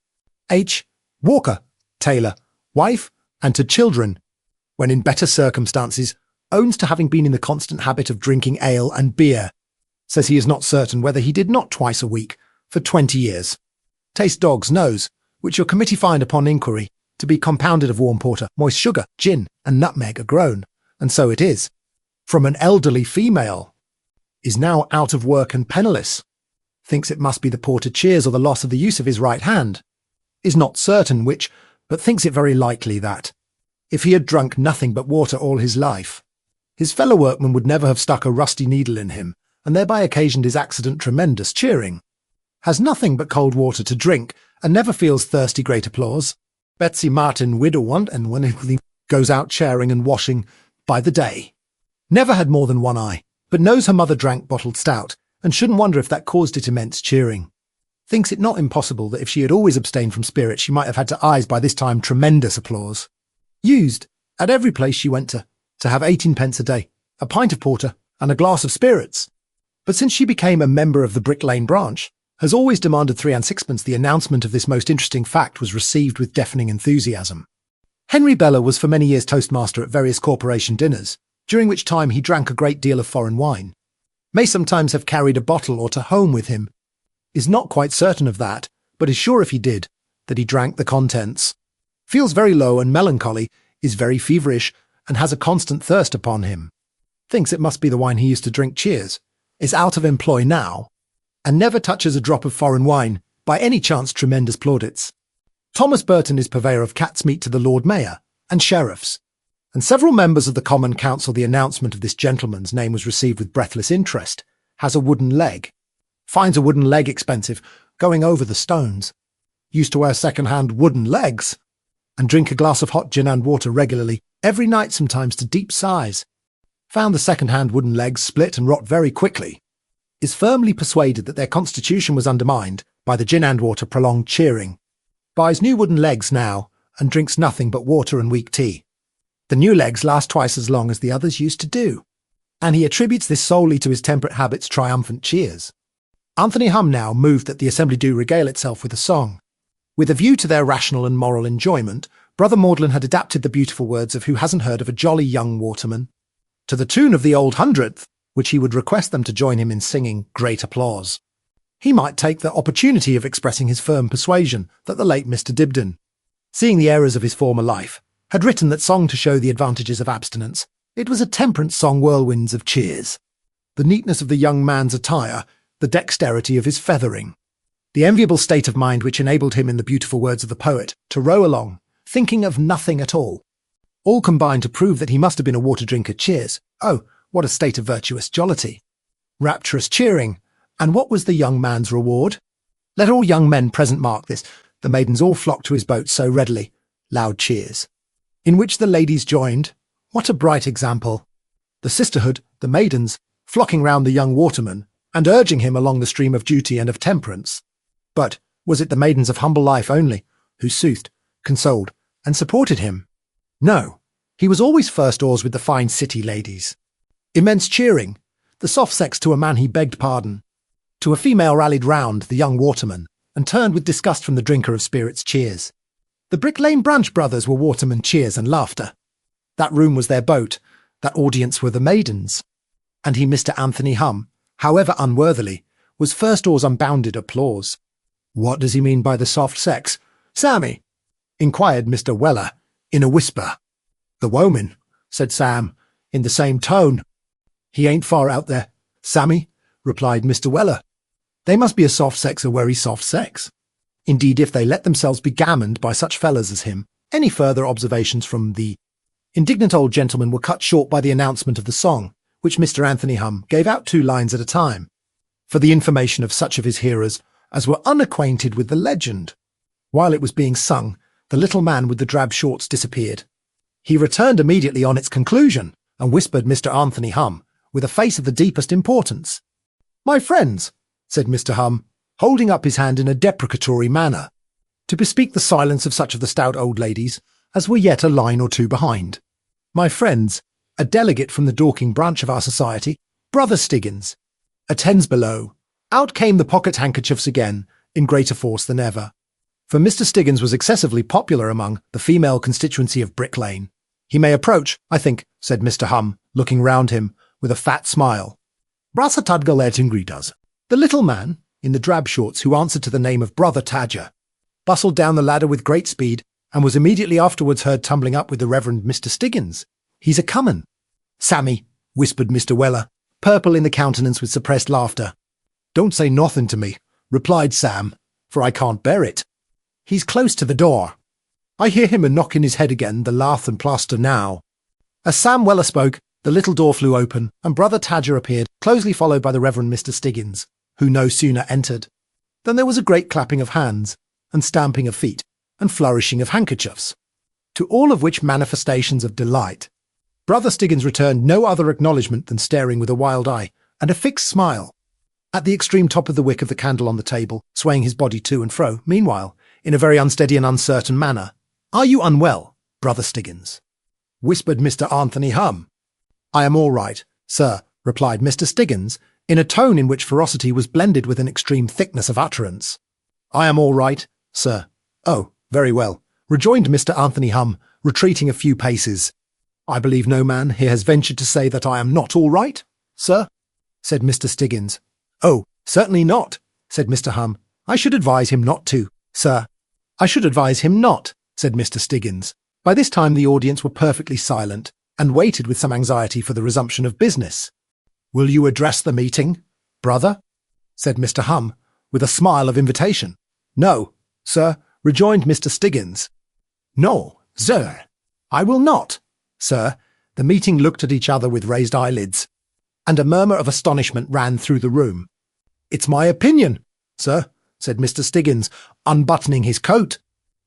H. Walker, tailor, wife, and to children, when in better circumstances, owns to having been in the constant habit of drinking ale and beer. Says he is not certain whether he did not twice a week for 20 years. Taste dog's nose, which your committee find upon inquiry to be compounded of warm porter, moist sugar, gin, and nutmeg a-grown, and so it is. From an elderly female. Is now out of work and penniless. Thinks it must be the porter cheers or the loss of the use of his right hand. Is not certain which, but thinks it very likely that, if he had drunk nothing but water all his life, his fellow workman would never have stuck a rusty needle in him, and thereby occasioned his accident tremendous cheering. Has nothing but cold water to drink, and never feels thirsty great applause. Betsy Martin widow want, and when he goes out chairing and washing by the day. Never had more than one eye, but knows her mother drank bottled stout, and shouldn't wonder if that caused it immense cheering. Thinks it not impossible that if she had always abstained from spirits, she might have had to eyes by this time tremendous applause. Used, at every place she went to have 18 pence a day, a pint of porter, and a glass of spirits. but since she became a member of the Brick Lane branch, has always demanded 3 and sixpence. The announcement of this most interesting fact was received with deafening enthusiasm. Henry Bella was for many years toastmaster at various corporation dinners, during which time he drank a great deal of foreign wine. May sometimes have carried a bottle or two home with him. Is not quite certain of that, but is sure if he did, that he drank the contents. Feels very low and melancholy, is very feverish, and has a constant thirst upon him. Thinks it must be the wine he used to drink. Cheers. Is out of employ now, and never touches a drop of foreign wine, by any chance. Tremendous plaudits. Thomas Burton is purveyor of cat's meat to the Lord Mayor and sheriffs, and several members of the Common Council. The announcement of this gentleman's name was received with breathless interest. Has a wooden leg. Finds a wooden leg expensive, going over the stones. Used to wear second-hand wooden legs, and drink a glass of hot gin and water regularly, every night sometimes to deep sighs. Found the second-hand wooden legs split and rot very quickly. Is firmly persuaded that their constitution was undermined by the gin and water prolonged cheering. Buys new wooden legs now, and drinks nothing but water and weak tea. The new legs last twice as long as the others used to do, and he attributes this solely to his temperate habits. Triumphant cheers. Anthony Hum now moved that the assembly do regale itself with a song. With a view to their rational and moral enjoyment, Brother Magdalen had adapted the beautiful words of Who Hasn't Heard of a Jolly Young Waterman, to the tune of the Old Hundredth, which he would request them to join him in singing. Great applause. He might take the opportunity of expressing his firm persuasion that the late Mr. Dibdin, seeing the errors of his former life, had written that song to show the advantages of abstinence. It was a temperance song. Whirlwinds of cheers. The neatness of the young man's attire, the dexterity of his feathering, the enviable state of mind which enabled him, in the beautiful words of the poet, to row along, thinking of nothing at all combined to prove that he must have been a water drinker. Cheers. Oh, what a state of virtuous jollity. Rapturous cheering. And what was the young man's reward? Let all young men present mark this. The maidens all flocked to his boat so readily. Loud cheers. In which the ladies joined. What a bright example. The sisterhood, the maidens, flocking round the young waterman, and urging him along the stream of duty and of temperance. But was it the maidens of humble life only, who soothed, consoled, and supported him? No, he was always first oars with the fine city ladies. Immense cheering, the soft sex to a man he begged pardon. To a female rallied round the young waterman, and turned with disgust from the drinker of spirits. Cheers. The Brick Lane branch brothers were watermen. Cheers and laughter. That room was their boat, that audience were the maidens. And he, Mr. Anthony Hum, however unworthily, was first oars. Unbounded applause. What does he mean by the soft sex, Sammy? Inquired Mr. Weller, in a whisper. The woman, said Sam, in the same tone. He ain't far out there, Sammy, replied Mr. Weller. They must be a soft sex, a very soft sex. Indeed, if they let themselves be gammoned by such fellas as him. Any further observations from the indignant old gentleman were cut short by the announcement of the song, which Mr. Anthony Hum gave out 2 lines at a time, for the information of such of his hearers as were unacquainted with the legend. While it was being sung, the little man with the drab shorts disappeared. He returned immediately on its conclusion, and whispered Mr. Anthony Hum, with a face of the deepest importance. My friends, said Mr. Hum, holding up his hand in a deprecatory manner, to bespeak the silence of such of the stout old ladies as were yet a line or 2 behind. My friends, a delegate from the Dorking branch of our society, Brother Stiggins, attends below. Out came the pocket handkerchiefs again, in greater force than ever. For Mr. Stiggins was excessively popular among the female constituency of Brick Lane. He may approach, I think, said Mr. Hum, looking round him with a fat smile. Brasa Tudgalet Ingridas. The little man, in the drab shorts, who answered to the name of Brother Tadger, bustled down the ladder with great speed, and was immediately afterwards heard tumbling up with the Reverend Mr. Stiggins. He's a-comin'. Sammy, whispered Mr. Weller, purple in the countenance with suppressed laughter. Don't say nothin' to me, replied Sam, for I can't bear it. He's close to the door. I hear him a-knocking his head again, the lath and plaster now. As Sam Weller spoke, the little door flew open, and Brother Tadger appeared, closely followed by the Reverend Mr. Stiggins, who no sooner entered than there was a great clapping of hands, and stamping of feet, and flourishing of handkerchiefs. To all of which manifestations of delight, Brother Stiggins returned no other acknowledgment than staring with a wild eye and a fixed smile at the extreme top of the wick of the candle on the table, swaying his body to and fro, meanwhile, in a very unsteady and uncertain manner. Are you unwell, Brother Stiggins? Whispered Mr. Anthony Hum. I am all right, sir, replied Mr. Stiggins, in a tone in which ferocity was blended with an extreme thickness of utterance. "I am all right, sir." "Oh, very well," rejoined Mr. Anthony Hum, retreating a few paces. "I believe no man here has ventured to say that I am not all right, sir," said Mr. Stiggins. "Oh, certainly not," said Mr. Hum. "I should advise him not to, sir." "I should advise him not," said Mr. Stiggins. By this time the audience were perfectly silent, and waited with some anxiety for the resumption of business. "Will you address the meeting, brother?" said Mr. Hum, with a smile of invitation. "No, sir," rejoined Mr. Stiggins. "No, sir, I will not, sir." The meeting looked at each other with raised eyelids, and a murmur of astonishment ran through the room. "It's my opinion, sir," said Mr. Stiggins, unbuttoning his coat,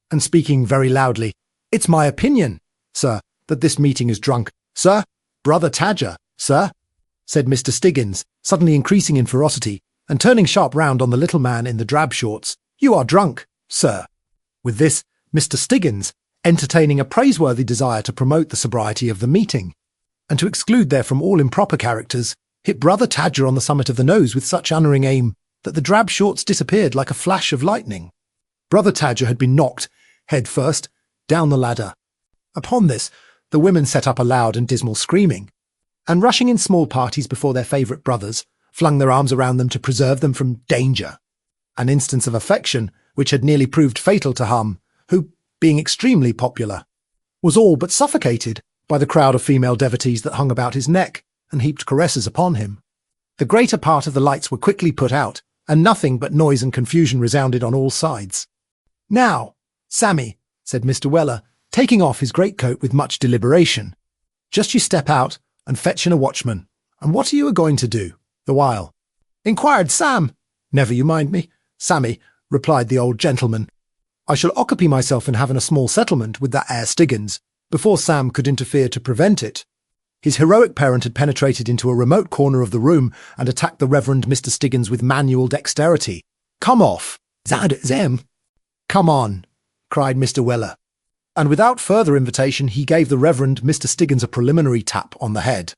and speaking very loudly. "It's my opinion, sir, that this meeting is drunk, sir. Brother Tadger, sir," said Mr. Stiggins, suddenly increasing in ferocity, and turning sharp round on the little man in the drab shorts. "You are drunk, sir." With this, Mr. Stiggins, entertaining a praiseworthy desire to promote the sobriety of the meeting, and to exclude therefrom all improper characters, hit Brother Tadger on the summit of the nose with such unerring aim that the drab shorts disappeared like a flash of lightning. Brother Tadger had been knocked, head first, down the ladder. Upon this, the women set up a loud and dismal screaming, and rushing in small parties before their favourite brothers, flung their arms around them to preserve them from danger. An instance of affection which had nearly proved fatal to Hum, who, being extremely popular, was all but suffocated by the crowd of female devotees that hung about his neck and heaped caresses upon him. The greater part of the lights were quickly put out, and nothing but noise and confusion resounded on all sides. "Now, Sammy," said Mr. Weller, taking off his greatcoat with much deliberation, "just you step out and fetch in a watchman. And what are you a-going to do, the while?" inquired Sam. "Never you mind me, Sammy," replied the old gentleman. "I shall occupy myself in having a small settlement with that 'ere Stiggins," before Sam could interfere to prevent it. His heroic parent had penetrated into a remote corner of the room and attacked the Reverend Mr. Stiggins with manual dexterity. "Come off, zad zem." "Come on," cried Mr. Weller. And without further invitation he gave the Reverend Mr. Stiggins a preliminary tap on the head,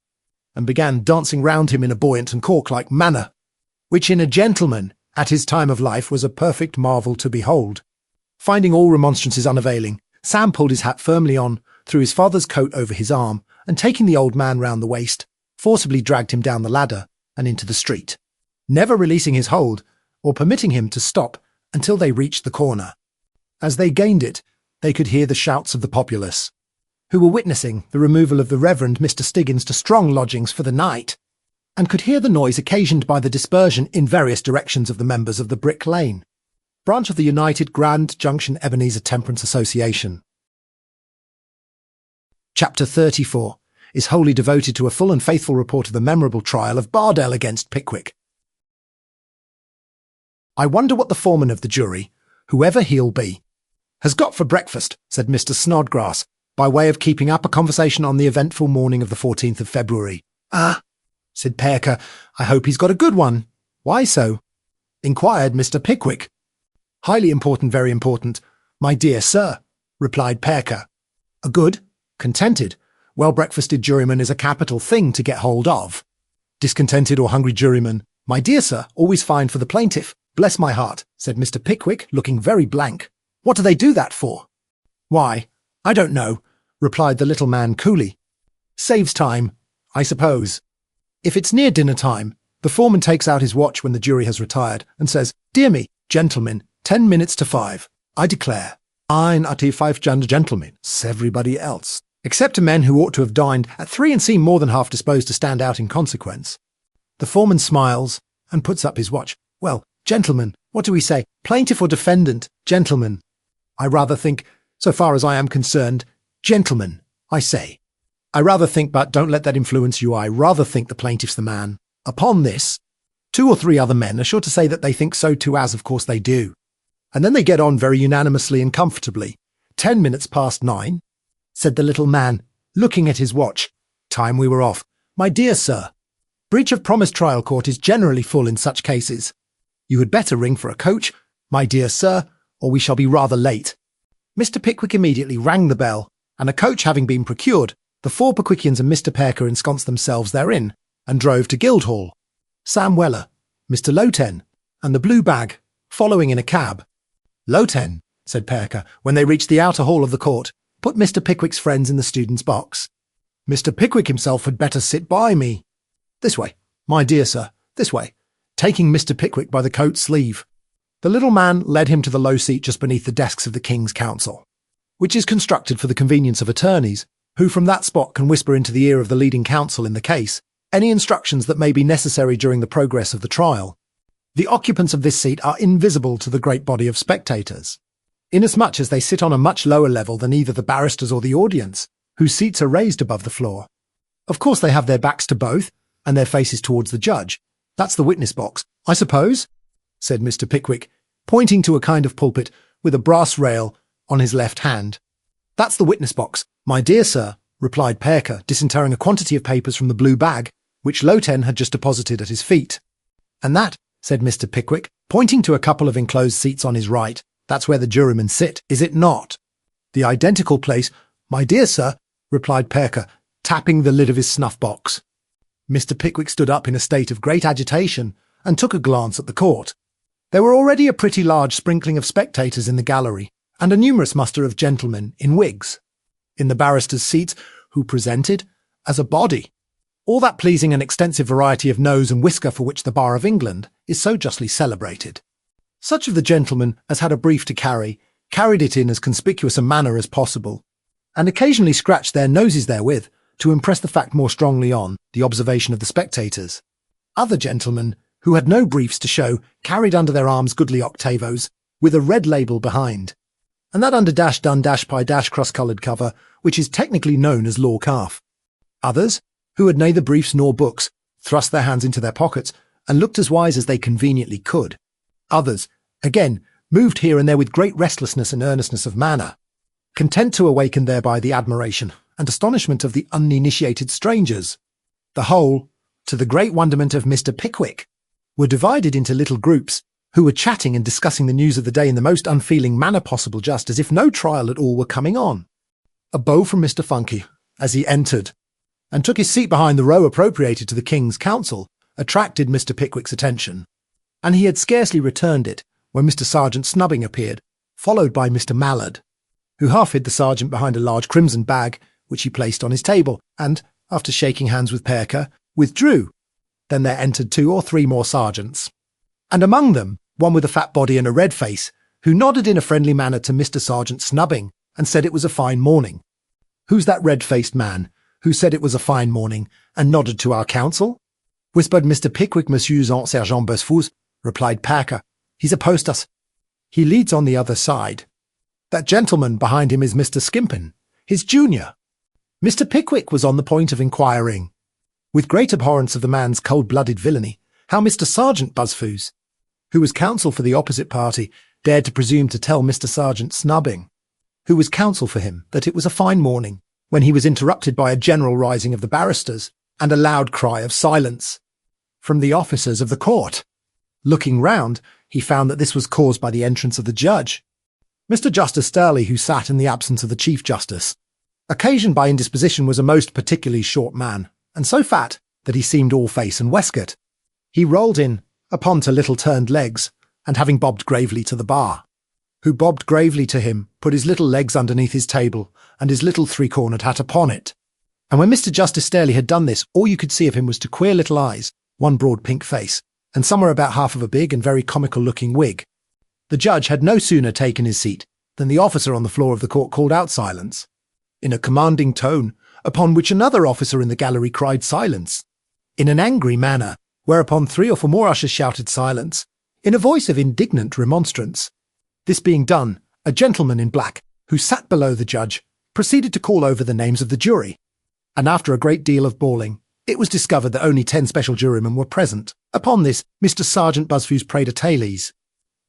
and began dancing round him in a buoyant and cork-like manner, which in a gentleman at his time of life was a perfect marvel to behold. Finding all remonstrances unavailing, Sam pulled his hat firmly on, threw his father's coat over his arm, and taking the old man round the waist, forcibly dragged him down the ladder and into the street, never releasing his hold or permitting him to stop until they reached the corner. As they gained it, they could hear the shouts of the populace, who were witnessing the removal of the Reverend Mr. Stiggins to strong lodgings for the night, and could hear the noise occasioned by the dispersion in various directions of the members of the Brick Lane branch of the United Grand Junction Ebenezer Temperance Association. Chapter 34 is wholly devoted to a full and faithful report of the memorable trial of Bardell against Pickwick. "I wonder what the foreman of the jury, whoever he'll be, has got for breakfast," said Mr. Snodgrass, by way of keeping up a conversation on the eventful morning of the 14th of February. "Ah," said Perker, "I hope he's got a good one." "Why so?" inquired Mr. Pickwick. "Highly important, very important, my dear sir," replied Perker. "A good, contented, well-breakfasted juryman is a capital thing to get hold of. Discontented or hungry juryman, my dear sir, always fine for the plaintiff. Bless my heart," said Mr. Pickwick, looking very blank. "What do they do that for?" "Why, I don't know," replied the little man coolly. "Saves time, I suppose. If it's near dinner time, the foreman takes out his watch when the jury has retired and says, 'Dear me, gentlemen, 10 minutes to 5. I declare, ein ati 5 gentlemen,' says everybody else, except to men who ought to have dined at 3 and seem more than half disposed to stand out in consequence. The foreman smiles and puts up his watch. 'Well, gentlemen, what do we say? Plaintiff or defendant? Gentlemen. I rather think, so far as I am concerned, gentlemen, I say. I rather think, but don't let that influence you, I rather think the plaintiff's the man.' Upon this, 2 or 3 other men are sure to say that they think so too, as of course they do. And then they get on very unanimously and comfortably. 10 minutes past 9, said the little man, looking at his watch. Time we were off. My dear sir, breach of promise trial court is generally full in such cases. You had better ring for a coach, my dear sir, or we shall be rather late." Mr. Pickwick immediately rang the bell, and a coach having been procured, the 4 Pickwickians and Mr. Perker ensconced themselves therein, and drove to Guildhall. Sam Weller, Mr. Lowten, and the blue bag, following in a cab. "Lowten," said Perker, when they reached the outer hall of the court, "put Mr. Pickwick's friends in the student's box. Mr. Pickwick himself had better sit by me. This way, my dear sir, this way," taking Mr. Pickwick by the coat sleeve. The little man led him to the low seat just beneath the desks of the King's Counsel, which is constructed for the convenience of attorneys, who from that spot can whisper into the ear of the leading counsel in the case any instructions that may be necessary during the progress of the trial. The occupants of this seat are invisible to the great body of spectators, inasmuch as they sit on a much lower level than either the barristers or the audience, whose seats are raised above the floor. Of course they have their backs to both, and their faces towards the judge. "That's the witness box, I suppose?" said Mr. Pickwick, pointing to a kind of pulpit with a brass rail on his left hand. "That's the witness box, my dear sir," replied Perker, disinterring a quantity of papers from the blue bag, which Lowten had just deposited at his feet. "And that," said Mr. Pickwick, pointing to a couple of enclosed seats on his right, "that's where the jurymen sit, is it not?" "The identical place, my dear sir," replied Perker, tapping the lid of his snuff-box. Mr. Pickwick stood up in a state of great agitation and took a glance at the court. There were already a pretty large sprinkling of spectators in the gallery, and a numerous muster of gentlemen in wigs, in the barristers' seats, who presented, as a body, all that pleasing and extensive variety of nose and whisker for which the Bar of England is so justly celebrated. Such of the gentlemen as had a brief to carry, carried it in as conspicuous a manner as possible, and occasionally scratched their noses therewith to impress the fact more strongly on the observation of the spectators. Other gentlemen, who had no briefs to show, carried under their arms goodly octavos, with a red label behind, and that under dash dun dash pie dash cross-coloured cover, which is technically known as law calf. Others, who had neither briefs nor books, thrust their hands into their pockets and looked as wise as they conveniently could. Others, again, moved here and there with great restlessness and earnestness of manner, content to awaken thereby the admiration and astonishment of the uninitiated strangers. The whole, to the great wonderment of Mr. Pickwick, were divided into little groups, who were chatting and discussing the news of the day in the most unfeeling manner possible, just as if no trial at all were coming on. A bow from Mr. Funky, as he entered, and took his seat behind the row appropriated to the King's Counsel, attracted Mr. Pickwick's attention, and he had scarcely returned it when Mr. Sergeant Snubbing appeared, followed by Mr. Mallard, who half hid the sergeant behind a large crimson bag, which he placed on his table, and, after shaking hands with Perker, withdrew. Then there entered 2 or 3 more sergeants, and among them one with a fat body and a red face, who nodded in a friendly manner to Mr. Sergeant Snubbing, and said it was a fine morning. "Who's that red-faced man, who said it was a fine morning, and nodded to our counsel?" whispered Mr. Pickwick. "Monsieur Sergeant Bosfus," replied Perker. "He's opposed us. He leads on the other side. That gentleman behind him is Mr. Skimpin, his junior." Mr. Pickwick was on the point of inquiring, with great abhorrence of the man's cold-blooded villainy, how Mr. Sergeant Buzfuz, who was counsel for the opposite party, dared to presume to tell Mr. Sergeant Snubbing, who was counsel for him, that it was a fine morning, when he was interrupted by a general rising of the barristers and a loud cry of silence from the officers of the court. Looking round, he found that this was caused by the entrance of the judge, Mr. Justice Sturley, who sat in the absence of the Chief Justice. Occasioned by indisposition, was a most particularly short man, and so fat that he seemed all face and waistcoat. He rolled in upon 2 little turned legs, and having bobbed gravely to the bar, who bobbed gravely to him, put his little legs underneath his table, and his little 3-cornered hat upon it. And when Mr. Justice Sturley had done this, all you could see of him was 2 queer little eyes, 1 broad pink face, and somewhere about half of a big and very comical-looking wig. The judge had no sooner taken his seat than the officer on the floor of the court called out silence, in a commanding tone, upon which another officer in the gallery cried silence, in an angry manner, whereupon 3 or 4 more ushers shouted silence, in a voice of indignant remonstrance. This being done, a gentleman in black, who sat below the judge, proceeded to call over the names of the jury, and after a great deal of bawling, it was discovered that only 10 special jurymen were present. Upon this, Mr. Sergeant Buzfuz prayed a tales.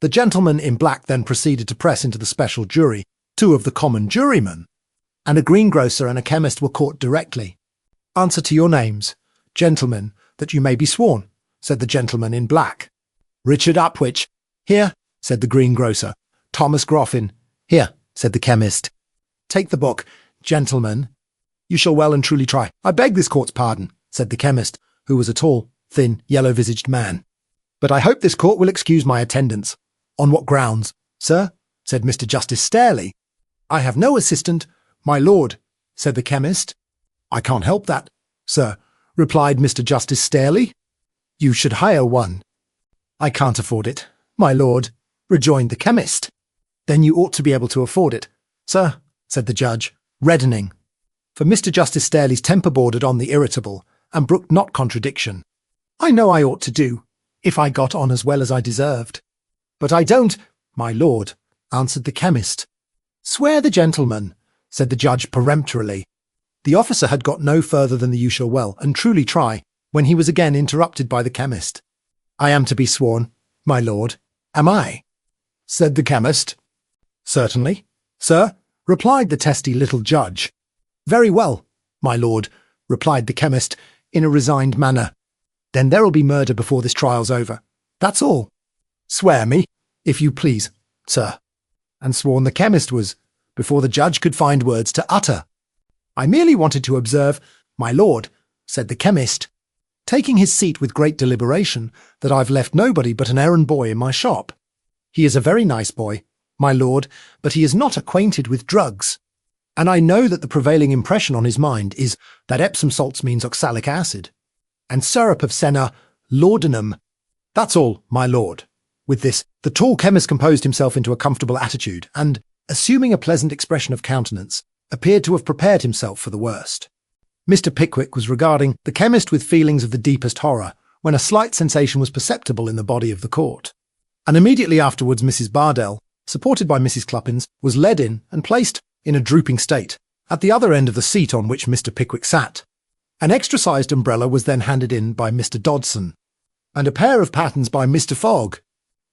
The gentleman in black then proceeded to press into the special jury 2 of the common jurymen, and a greengrocer and a chemist were caught directly. "Answer to your names, gentlemen, that you may be sworn," said the gentleman in black. "Richard Upwich." "Here," said the greengrocer. "Thomas Groffin." "Here," said the chemist. "Take the book, gentlemen. You shall well and truly try." "I beg this court's pardon," said the chemist, who was a tall, thin, yellow-visaged man. "But I hope this court will excuse my attendance." "On what grounds, sir?" said Mr. Justice Starely. "I have no assistant, my lord," said the chemist. "I can't help that, sir," replied Mr. Justice Starely. "You should hire one." "I can't afford it, my lord," rejoined the chemist. "Then you ought to be able to afford it, sir," said the judge, reddening. For Mr. Justice Starely's temper bordered on the irritable, and brooked not contradiction. "I know I ought to do, if I got on as well as I deserved." "But I don't, my lord," answered the chemist. "Swear the gentleman," said the judge peremptorily. The officer had got no further than the "you shall well, and truly try," when he was again interrupted by the chemist. "I am to be sworn, my lord, am I?" said the chemist. "Certainly, sir," replied the testy little judge. "Very well, my lord," replied the chemist, in a resigned manner. "Then there'll be murder before this trial's over. That's all. Swear me, if you please, sir." And sworn the chemist was, before the judge could find words to utter. "I merely wanted to observe, my lord," said the chemist, taking his seat with great deliberation, "that I've left nobody but an errand boy in my shop. He is a very nice boy, my lord, but he is not acquainted with drugs. And I know that the prevailing impression on his mind is that Epsom salts means oxalic acid, and syrup of senna laudanum. That's all, my lord." With this, the tall chemist composed himself into a comfortable attitude, and, assuming a pleasant expression of countenance, appeared to have prepared himself for the worst. Mr. Pickwick was regarding the chemist with feelings of the deepest horror, when a slight sensation was perceptible in the body of the court. And immediately afterwards Mrs. Bardell, supported by Mrs. Cluppins, was led in and placed, in a drooping state, at the other end of the seat on which Mr. Pickwick sat. An extra-sized umbrella was then handed in by Mr. Dodson, and a pair of pattens by Mr. Fogg,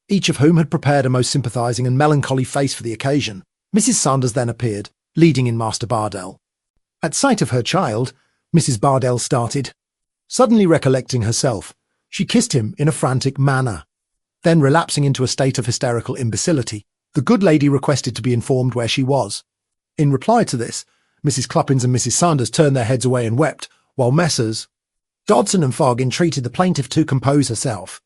each of whom had prepared a most sympathising and melancholy face for the occasion. Mrs. Sanders then appeared, leading in Master Bardell. At sight of her child, Mrs. Bardell started. Suddenly recollecting herself, she kissed him in a frantic manner. Then, relapsing into a state of hysterical imbecility, the good lady requested to be informed where she was. In reply to this, Mrs. Cluppins and Mrs. Sanders turned their heads away and wept, while Messrs. Dodson and Fogg entreated the plaintiff to compose herself.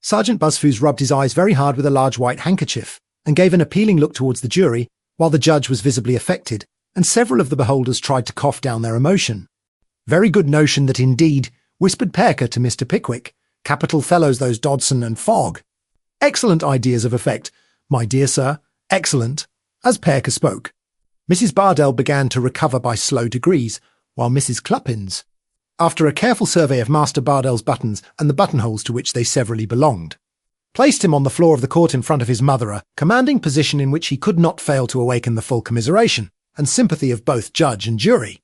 Sergeant Buzfuz rubbed his eyes very hard with a large white handkerchief, and gave an appealing look towards the jury, while the judge was visibly affected, and several of the beholders tried to cough down their emotion. "Very good notion that indeed," whispered Perker to Mr. Pickwick. "Capital fellows those Dodson and Fogg. Excellent ideas of effect, my dear sir, excellent," as Perker spoke. Mrs. Bardell began to recover by slow degrees, while Mrs. Cluppins, after a careful survey of Master Bardell's buttons and the buttonholes to which they severally belonged, placed him on the floor of the court in front of his mother, a commanding position in which he could not fail to awaken the full commiseration and sympathy of both judge and jury.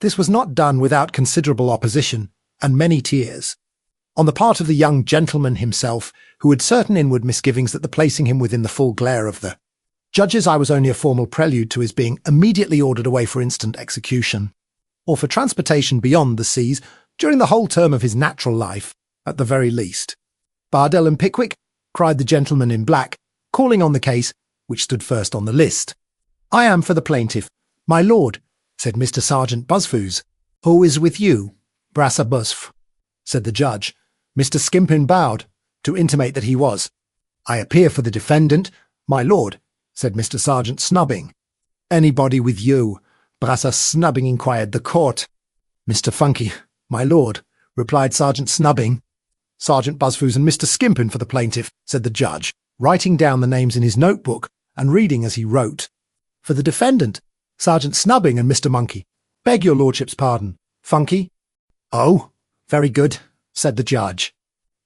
This was not done without considerable opposition and many tears, on the part of the young gentleman himself, who had certain inward misgivings that the placing him within the full glare of the judge's eye was only a formal prelude to his being immediately ordered away for instant execution, or for transportation beyond the seas during the whole term of his natural life, at the very least. "Bardell and Pickwick," cried the gentleman in black, calling on the case, which stood first on the list. "I am for the plaintiff, my lord," said Mr. Sergeant Buzfuz. "Who is with you, Brassa Buzf?" said the judge. Mr. Skimpin bowed, to intimate that he was. "I appear for the defendant, my lord," said Mr. Sergeant Snubbing. "Anybody with you?" Brassa Snubbing inquired the court. "Mr. Funky, my lord," replied Sergeant Snubbing. "Sergeant Buzfuz and Mr. Skimpin for the plaintiff," said the judge, writing down the names in his notebook and reading as he wrote. "For the defendant, Sergeant Snubbing and Mr. Monkey. Beg your lordship's pardon. Funky?" "Oh, very good," said the judge.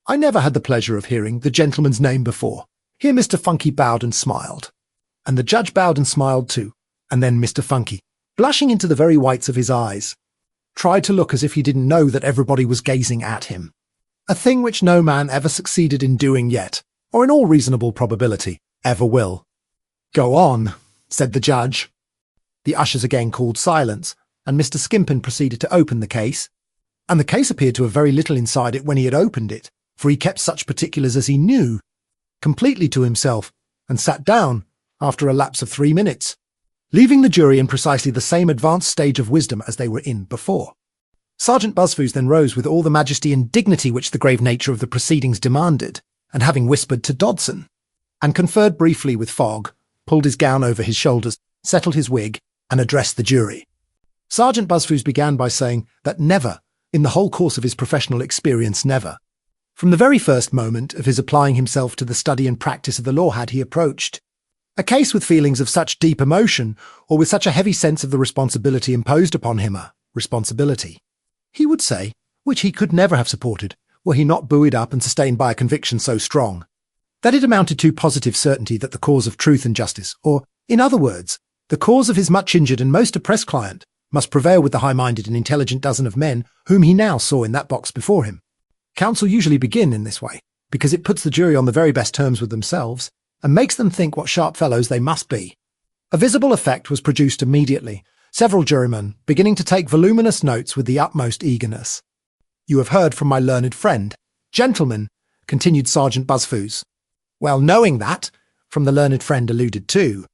"I never had the pleasure of hearing the gentleman's name before." Here Mr. Funky bowed and smiled, and the judge bowed and smiled too, and then Mr. Funky, blushing into the very whites of his eyes, tried to look as if he didn't know that everybody was gazing at him, a thing which no man ever succeeded in doing yet, or in all reasonable probability, ever will. "Go on," said the judge. The ushers again called silence, and Mr. Skimpin proceeded to open the case, and the case appeared to have very little inside it when he had opened it, for he kept such particulars as he knew, completely to himself, and sat down after a lapse of 3 minutes, leaving the jury in precisely the same advanced stage of wisdom as they were in before. Sergeant Buzzfooz then rose with all the majesty and dignity which the grave nature of the proceedings demanded, and having whispered to Dodson, and conferred briefly with Fogg, pulled his gown over his shoulders, settled his wig, and addressed the jury. Sergeant Buzzfooz began by saying that never, in the whole course of his professional experience, never, from the very first moment of his applying himself to the study and practice of the law had he approached a case with feelings of such deep emotion, or with such a heavy sense of the responsibility imposed upon him, a responsibility, he would say, which he could never have supported, were he not buoyed up and sustained by a conviction so strong, that it amounted to positive certainty that the cause of truth and justice, or, in other words, the cause of his much injured and most oppressed client, must prevail with the high-minded and intelligent dozen of men whom he now saw in that box before him. Counsel usually begin in this way, because it puts the jury on the very best terms with themselves, and makes them think what sharp fellows they must be. A visible effect was produced immediately, several jurymen beginning to take voluminous notes with the utmost eagerness. "You have heard from my learned friend, gentlemen," continued Sergeant Buzzfooz. Well, knowing that, from the learned friend alluded to,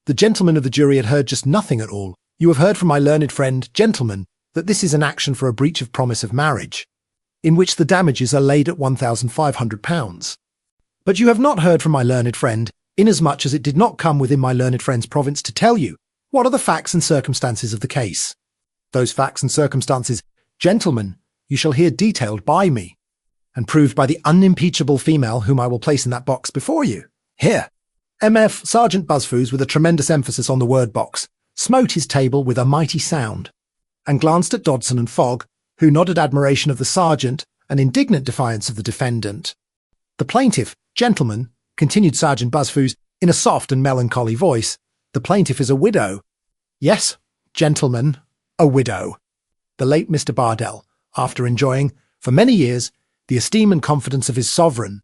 the gentlemen of the jury had heard just nothing at all. "You have heard from my learned friend, gentlemen, that this is an action for a breach of promise of marriage, in which the damages are laid at £1,500. But you have not heard from my learned friend, inasmuch as it did not come within my learned friend's province to tell you what are the facts and circumstances of the case. Those facts and circumstances, gentlemen, you shall hear detailed by me, and proved by the unimpeachable female whom I will place in that box before you. Here." M.F. Sergeant Buzzfooz, with a tremendous emphasis on the word box, smote his table with a mighty sound, and glanced at Dodson and Fogg, who nodded admiration of the sergeant and indignant defiance of the defendant. "The plaintiff, gentlemen," continued Sergeant Buzzfooz in a soft and melancholy voice, "the plaintiff is a widow. Yes, gentlemen, a widow. The late Mr. Bardell, after enjoying, for many years, the esteem and confidence of his sovereign,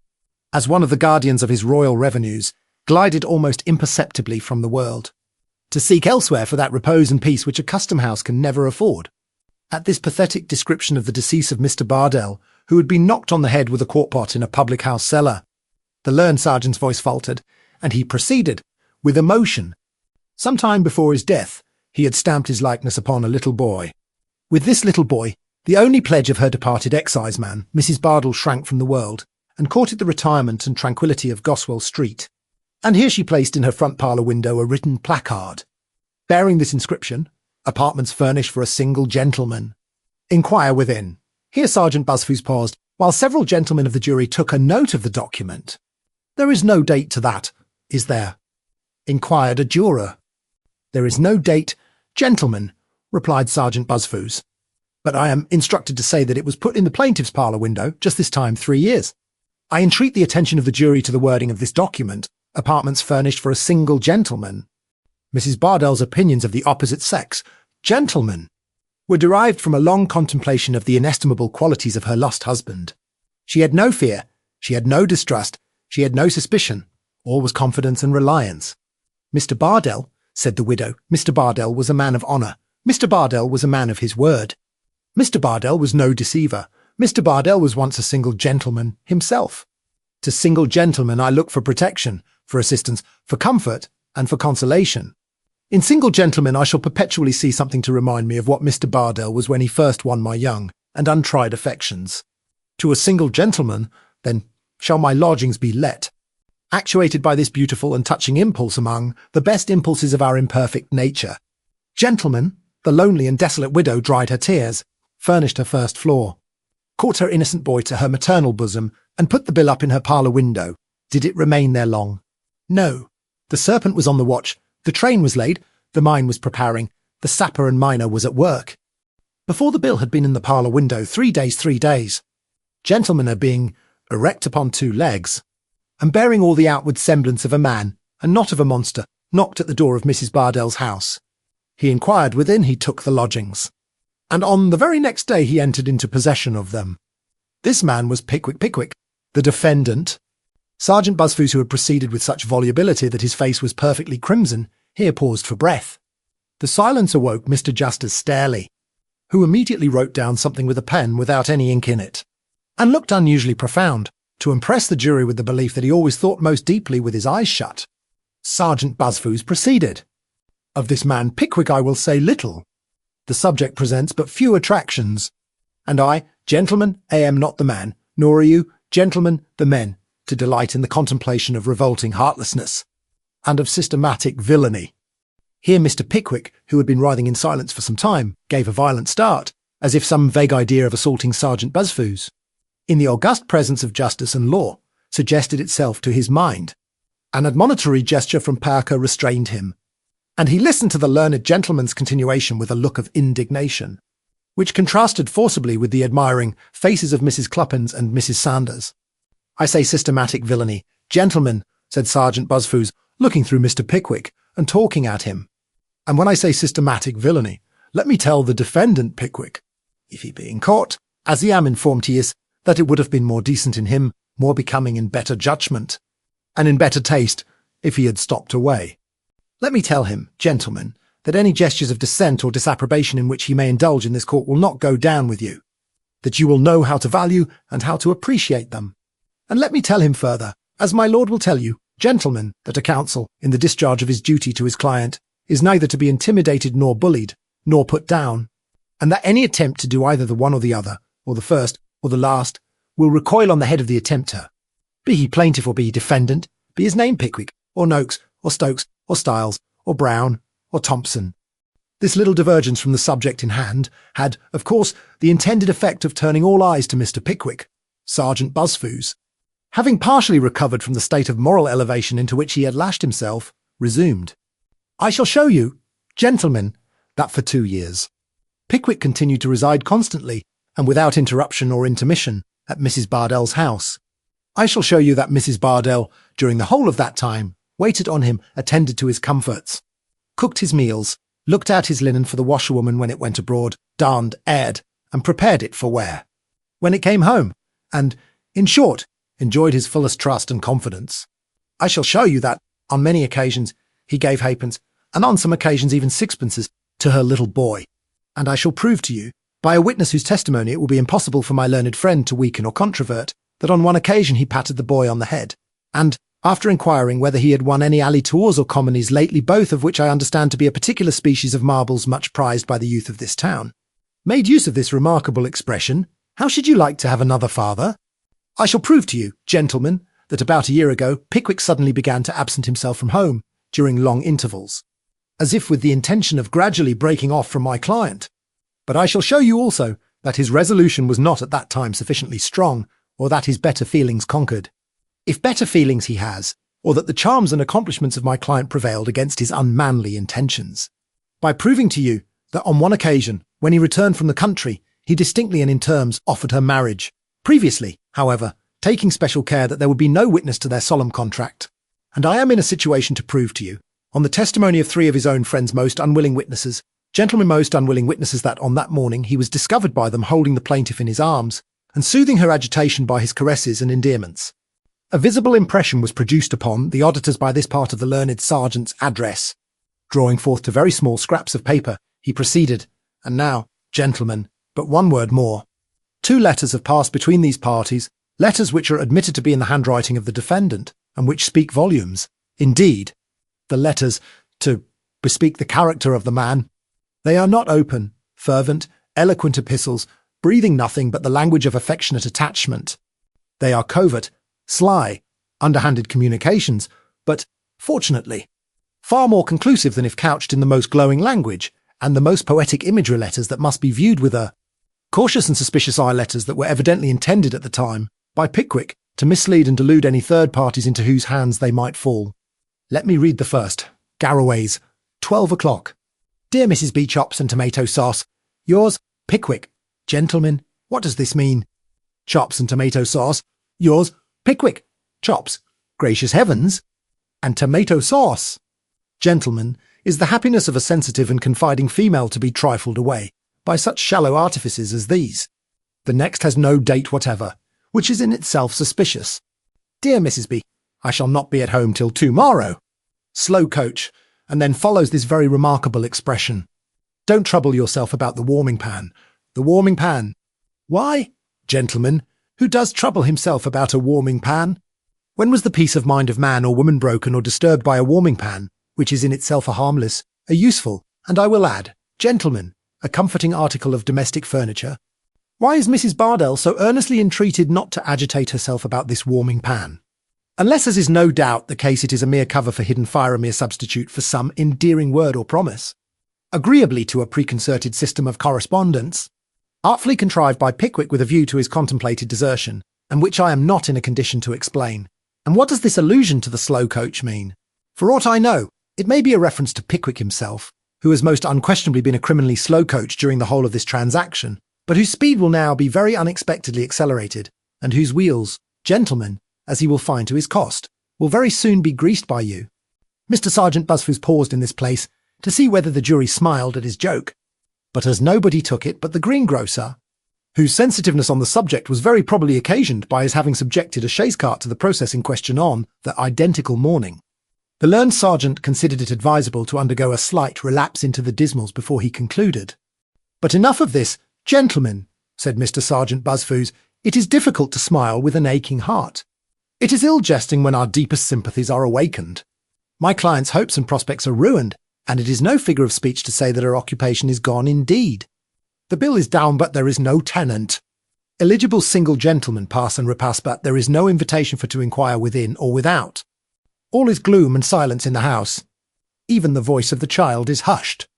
as one of the guardians of his royal revenues, glided almost imperceptibly from the world, to seek elsewhere for that repose and peace which a custom-house can never afford." At this pathetic description of the decease of Mr. Bardell, who had been knocked on the head with a quart-pot in a public-house cellar, the learned sergeant's voice faltered, and he proceeded, with emotion. Some time before his death, he had stamped his likeness upon a little boy. With this little boy, the only pledge of her departed exciseman, Mrs. Bardell shrank from the world, and courted the retirement and tranquillity of Goswell Street. And here she placed in her front parlour window a written placard, bearing this inscription, "Apartments furnished for a single gentleman. Inquire within." Here Sergeant Buzzfooz paused, while several gentlemen of the jury took a note of the document. "There is no date to that, is there?" inquired a juror. "There is no date, gentlemen," replied Sergeant Buzzfooz. "But I am instructed to say that it was put in the plaintiff's parlour window, just this time 3 years. I entreat the attention of the jury to the wording of this document, apartments furnished for a single gentleman. Mrs. Bardell's opinions of the opposite sex, gentlemen, were derived from a long contemplation of the inestimable qualities of her lost husband. She had no fear, she had no distrust, she had no suspicion, all was confidence and reliance. Mr. Bardell, said the widow, Mr. Bardell was a man of honour, Mr. Bardell was a man of his word. Mr. Bardell was no deceiver, Mr. Bardell was once a single gentleman himself. To single gentlemen I look for protection, for assistance, for comfort, and for consolation. In single gentlemen I shall perpetually see something to remind me of what Mr. Bardell was when he first won my young and untried affections. To a single gentleman, then, shall my lodgings be let, actuated by this beautiful and touching impulse among the best impulses of our imperfect nature. Gentlemen, the lonely and desolate widow dried her tears, furnished her first floor, caught her innocent boy to her maternal bosom, and put the bill up in her parlour window. Did it remain there long? No. The serpent was on the watch, the train was laid, the mine was preparing, the sapper and miner was at work. Before the bill had been in the parlour window 3 days, gentlemen are being erect upon 2 legs, and bearing all the outward semblance of a man, and not of a monster, knocked at the door of Mrs. Bardell's house. He inquired within, he took the lodgings, and on the very next day he entered into possession of them. This man was Pickwick, the defendant. Sergeant Buzzfooz, who had proceeded with such volubility that his face was perfectly crimson, here paused for breath. The silence awoke Mr. Justice Starely, who immediately wrote down something with a pen without any ink in it, and looked unusually profound, to impress the jury with the belief that he always thought most deeply with his eyes shut. Sergeant Buzzfooz proceeded. Of this man Pickwick I will say little. The subject presents but few attractions, And I, gentlemen, am not the man, nor are you, gentlemen, the men, to delight in the contemplation of revolting heartlessness, and of systematic villainy. Here Mr. Pickwick, who had been writhing in silence for some time, gave a violent start, as if some vague idea of assaulting Sergeant Buzzfooze, in the august presence of justice and law, suggested itself to his mind. An admonitory gesture from Parker restrained him, and he listened to the learned gentleman's continuation with a look of indignation, which contrasted forcibly with the admiring faces of Mrs. Cluppins and Mrs. Sanders. "I say systematic villainy, gentlemen," said Sergeant Buzzfooze, looking through Mr. Pickwick and talking at him. "And when I say systematic villainy, let me tell the defendant Pickwick, if he being caught, as I am informed he is, that it would have been more decent in him, more becoming in better judgment, and in better taste, if he had stopped away. Let me tell him, gentlemen, that any gestures of dissent or disapprobation in which he may indulge in this court will not go down with you, that you will know how to value and how to appreciate them. And let me tell him further, as my lord will tell you, gentlemen, that a counsel, in the discharge of his duty to his client, is neither to be intimidated nor bullied, nor put down, and that any attempt to do either the one or the other, or the first or the last, will recoil on the head of the attempter, be he plaintiff or be he defendant, be his name Pickwick, or Noakes, or Stokes, or Styles, or Brown, or Thompson." This little divergence from the subject in hand had, of course, the intended effect of turning all eyes to Mr. Pickwick, Sergeant Buzzfooze. Having partially recovered from the state of moral elevation into which he had lashed himself, resumed, "I shall show you, gentlemen, that for 2 years Pickwick continued to reside constantly, and without interruption or intermission, at Mrs. Bardell's house. I shall show you that Mrs. Bardell, during the whole of that time, waited on him, attended to his comforts, cooked his meals, looked out his linen for the washerwoman when it went abroad, darned, aired, and prepared it for wear, when it came home, and, in short, enjoyed his fullest trust and confidence. I shall show you that, on many occasions, he gave halfpence, and on some occasions even sixpences, to her little boy. And I shall prove to you, by a witness whose testimony it will be impossible for my learned friend to weaken or controvert, that on one occasion he patted the boy on the head, and, after inquiring whether he had won any alley-tours or commonies lately, both of which I understand to be a particular species of marbles much prized by the youth of this town, made use of this remarkable expression, "How should you like to have another father?" I shall prove to you, gentlemen, that about a year ago Pickwick suddenly began to absent himself from home during long intervals, as if with the intention of gradually breaking off from my client. But I shall show you also that his resolution was not at that time sufficiently strong, or that his better feelings conquered. If better feelings he has, or that the charms and accomplishments of my client prevailed against his unmanly intentions, by proving to you that on one occasion, when he returned from the country, he distinctly and in terms offered her marriage, previously, however, taking special care that there would be no witness to their solemn contract. And I am in a situation to prove to you, on the testimony of 3 of his own friends most unwilling witnesses, gentlemen most unwilling witnesses, that on that morning he was discovered by them holding the plaintiff in his arms, and soothing her agitation by his caresses and endearments. A visible impression was produced upon the auditors by this part of the learned sergeant's address. Drawing forth 2 very small scraps of paper, he proceeded, "And now, gentlemen, but one word more. 2 letters have passed between these parties, letters which are admitted to be in the handwriting of the defendant, and which speak volumes. Indeed, the letters to bespeak the character of the man. They are not open, fervent, eloquent epistles, breathing nothing but the language of affectionate attachment. They are covert, sly, underhanded communications, but, fortunately, far more conclusive than if couched in the most glowing language, and the most poetic imagery letters that must be viewed with a cautious and suspicious eye, letters that were evidently intended at the time by Pickwick to mislead and delude any third parties into whose hands they might fall. Let me read the first. Garraway's, 12 o'clock. Dear Mrs. B. Chops and Tomato Sauce, yours, Pickwick. Gentlemen, what does this mean? Chops and Tomato Sauce, yours, Pickwick. Chops, gracious heavens, and tomato sauce. Gentlemen, is the happiness of a sensitive and confiding female to be trifled away by such shallow artifices as these? The next has no date whatever, which is in itself suspicious. Dear Mrs. B, I shall not be at home till tomorrow. Slow coach, and then follows this very remarkable expression. Don't trouble yourself about the warming pan. The warming pan. Why, gentlemen, who does trouble himself about a warming pan? When was the peace of mind of man or woman broken or disturbed by a warming pan, which is in itself a harmless, a useful, and I will add, gentlemen, a comforting article of domestic furniture? Why is Mrs. Bardell so earnestly entreated not to agitate herself about this warming pan? Unless, as is no doubt the case, it is a mere cover for hidden fire, a mere substitute for some endearing word or promise, agreeably to a preconcerted system of correspondence, artfully contrived by Pickwick with a view to his contemplated desertion, and which I am not in a condition to explain. And what does this allusion to the slow coach mean? For aught I know, it may be a reference to Pickwick himself, who has most unquestionably been a criminally slow coach during the whole of this transaction, but whose speed will now be very unexpectedly accelerated, and whose wheels, gentlemen, as he will find to his cost, will very soon be greased by you. Mr. Sergeant Buzfuz paused in this place to see whether the jury smiled at his joke, but as nobody took it but the greengrocer, whose sensitiveness on the subject was very probably occasioned by his having subjected a chaise cart to the process in question on that identical morning, the learned sergeant considered it advisable to undergo a slight relapse into the dismals before he concluded. But enough of this, gentlemen, said Mr. Sergeant Buzfuz. It is difficult to smile with an aching heart. It is ill jesting when our deepest sympathies are awakened. My client's hopes and prospects are ruined, and it is no figure of speech to say that her occupation is gone indeed. The bill is down, but there is no tenant. Eligible single gentlemen pass and repass, but there is no invitation for to inquire within or without. All is gloom and silence in the house. Even the voice of the child is hushed.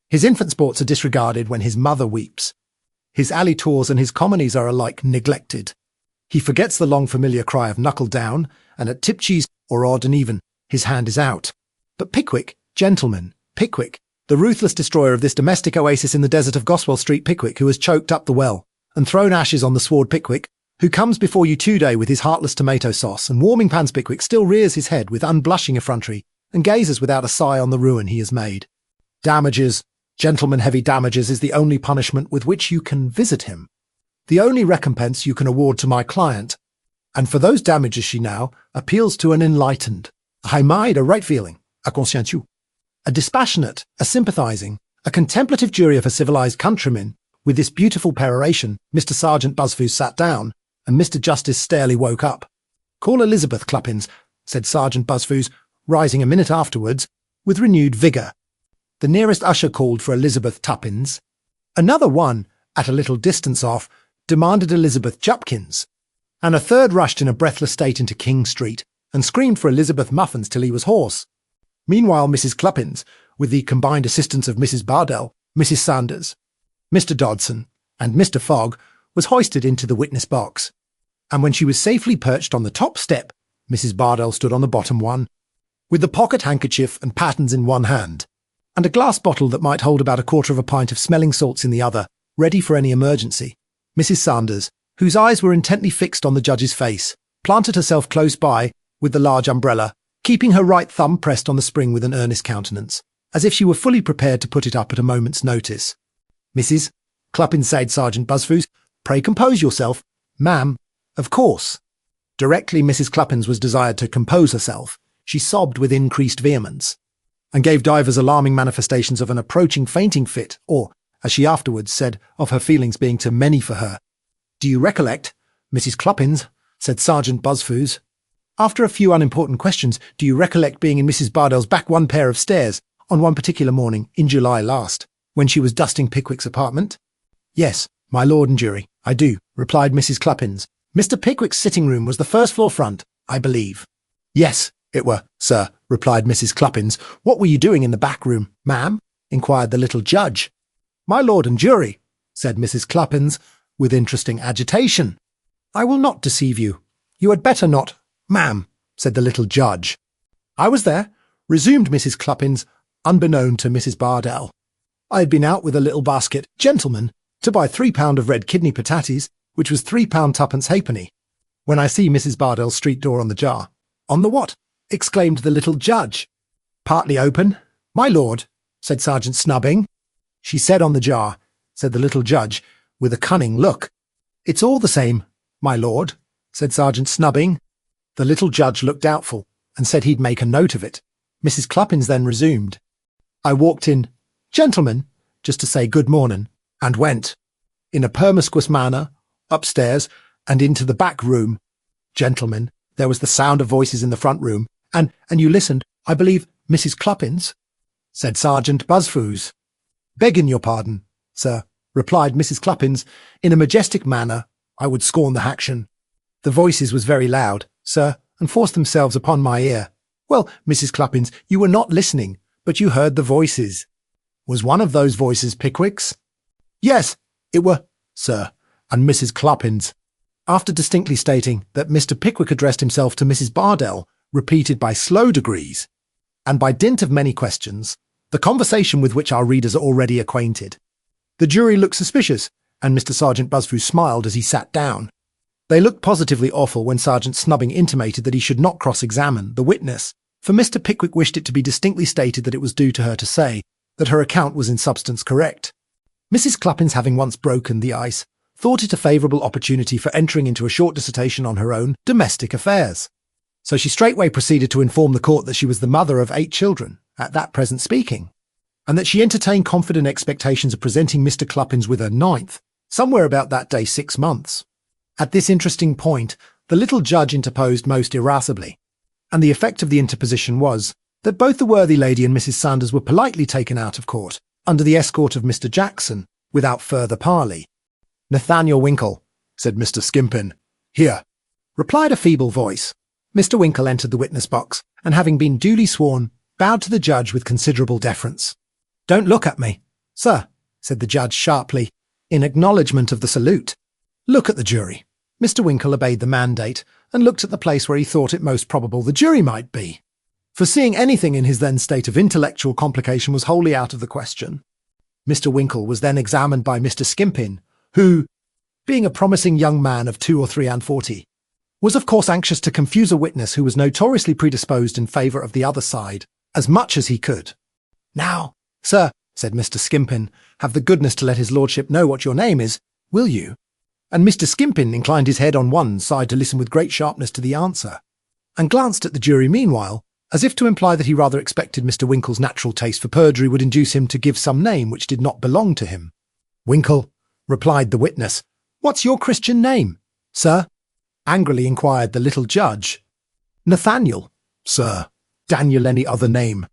His infant sports are disregarded when his mother weeps. His alley tours and his comedies are alike neglected. He forgets the long familiar cry of knuckle down, and at tipcheese or odd and even, his hand is out. But Pickwick, gentlemen, Pickwick, the ruthless destroyer of this domestic oasis in the desert of Goswell Street, Pickwick, who has choked up the well and thrown ashes on the sward, Pickwick, who comes before you today with his heartless tomato sauce and warming pans, Pickwick, still rears his head with unblushing effrontery and gazes without a sigh on the ruin he has made. Damages, gentlemen, heavy damages is the only punishment with which you can visit him, the only recompense you can award to my client, and for those damages she now appeals to an enlightened, a high-mind, a right feeling, a conscientieux, a dispassionate, a sympathizing, a contemplative jury of her civilized countrymen. With this beautiful peroration, Mr. Sergeant Buzfuz sat down, and Mr. Justice Starely woke up. Call Elizabeth, Cluppins, said Sergeant Buzfuz, rising a minute afterwards, with renewed vigour. The nearest usher called for Elizabeth Tuppins. Another one, at a little distance off, demanded Elizabeth Jupkins, and a third rushed in a breathless state into King Street, and screamed for Elizabeth Muffins till he was hoarse. Meanwhile, Mrs. Cluppins, with the combined assistance of Mrs. Bardell, Mrs. Sanders, Mr. Dodson, and Mr. Fogg, was hoisted into the witness box, and when she was safely perched on the top step, Mrs. Bardell stood on the bottom one, with the pocket handkerchief and pattens in one hand, and a glass bottle that might hold about 1/4 of a pint of smelling salts in the other, ready for any emergency. Mrs. Sanders, whose eyes were intently fixed on the judge's face, planted herself close by with the large umbrella, keeping her right thumb pressed on the spring with an earnest countenance, as if she were fully prepared to put it up at a moment's notice. Mrs. Cluppins, said Sergeant Buzfuz, pray compose yourself. Ma'am, of course. Directly Mrs. Cluppins was desired to compose herself, she sobbed with increased vehemence, and gave divers alarming manifestations of an approaching fainting fit, or, as she afterwards said, of her feelings being too many for her. Do you recollect, Mrs. Cluppins, said Sergeant Buzfuz, after a few unimportant questions, do you recollect being in Mrs. Bardell's back one pair of stairs on one particular morning in July last, when she was dusting Pickwick's apartment? Yes, my lord and jury, I do, replied Mrs. Cluppins. Mr. Pickwick's sitting room was the first floor front, I believe. Yes, it were, sir, replied Mrs. Cluppins. What were you doing in the back room, ma'am? Inquired the little judge. My lord and jury, said Mrs. Cluppins, with interesting agitation. I will not deceive you. You had better not, ma'am, said the little judge. I was there, resumed Mrs. Cluppins, unbeknown to Mrs. Bardell. I had been out with a little basket, gentlemen, to buy 3 pound of red kidney pataties, which was 3 pound 2pence halfpenny, when I see Mrs. Bardell's street door on the jar. On the what? Exclaimed the little judge. Partly open. My lord, said Sergeant Snubbing. She said on the jar, said the little judge, with a cunning look. It's all the same, my lord, said Sergeant Snubbing. The little judge looked doubtful, and said he'd make a note of it. Mrs. Cluppins then resumed. I walked in, gentlemen, just to say good morning, and went, in a promiscuous manner, upstairs, and into the back room. Gentlemen, there was the sound of voices in the front room, and you listened, I believe, Mrs. Cluppins, said Sergeant Buzfuz. Begging your pardon, sir, replied Mrs. Cluppins, in a majestic manner. I would scorn the action. The voices was very loud, sir, and forced themselves upon my ear. Well, Mrs. Cluppins, you were not listening, but you heard the voices. Was one of those voices Pickwick's? Yes, it were, sir, and Mrs. Cluppins. After distinctly stating that Mr. Pickwick addressed himself to Mrs. Bardell, repeated by slow degrees, and by dint of many questions, the conversation with which our readers are already acquainted. The jury looked suspicious, and Mr. Sergeant Buzfuz smiled as he sat down. They looked positively awful when Sergeant Snubbing intimated that he should not cross-examine the witness, for Mr. Pickwick wished it to be distinctly stated that it was due to her to say that her account was in substance correct. Mrs. Cluppins, having once broken the ice, thought it a favourable opportunity for entering into a short dissertation on her own domestic affairs. So she straightway proceeded to inform the court that she was the mother of 8 children, at that present speaking, and that she entertained confident expectations of presenting Mr. Cluppins with her 9th, somewhere about that day 6 months. At this interesting point, the little judge interposed most irascibly, and the effect of the interposition was that both the worthy lady and Mrs. Sanders were politely taken out of court, under the escort of Mr. Jackson, without further parley. Nathaniel Winkle, said Mr. Skimpin. Here, replied a feeble voice. Mr. Winkle entered the witness box, and having been duly sworn, bowed to the judge with considerable deference. Don't look at me, sir, said the judge sharply, in acknowledgment of the salute. Look at the jury. Mr. Winkle obeyed the mandate, and looked at the place where he thought it most probable the jury might be. For seeing anything in his then state of intellectual complication was wholly out of the question. Mr. Winkle was then examined by Mr. Skimpin, who, being a promising young man of 2 or 3 and 40, was of course anxious to confuse a witness who was notoriously predisposed in favour of the other side, as much as he could. Now, sir, said Mr. Skimpin, have the goodness to let his lordship know what your name is, will you? And Mr. Skimpin inclined his head on one side to listen with great sharpness to the answer, and glanced at the jury meanwhile, as if to imply that he rather expected Mr. Winkle's natural taste for perjury would induce him to give some name which did not belong to him. Winkle, replied the witness. What's your Christian name, sir? Angrily inquired the little judge. Nathaniel, sir. Daniel any other name?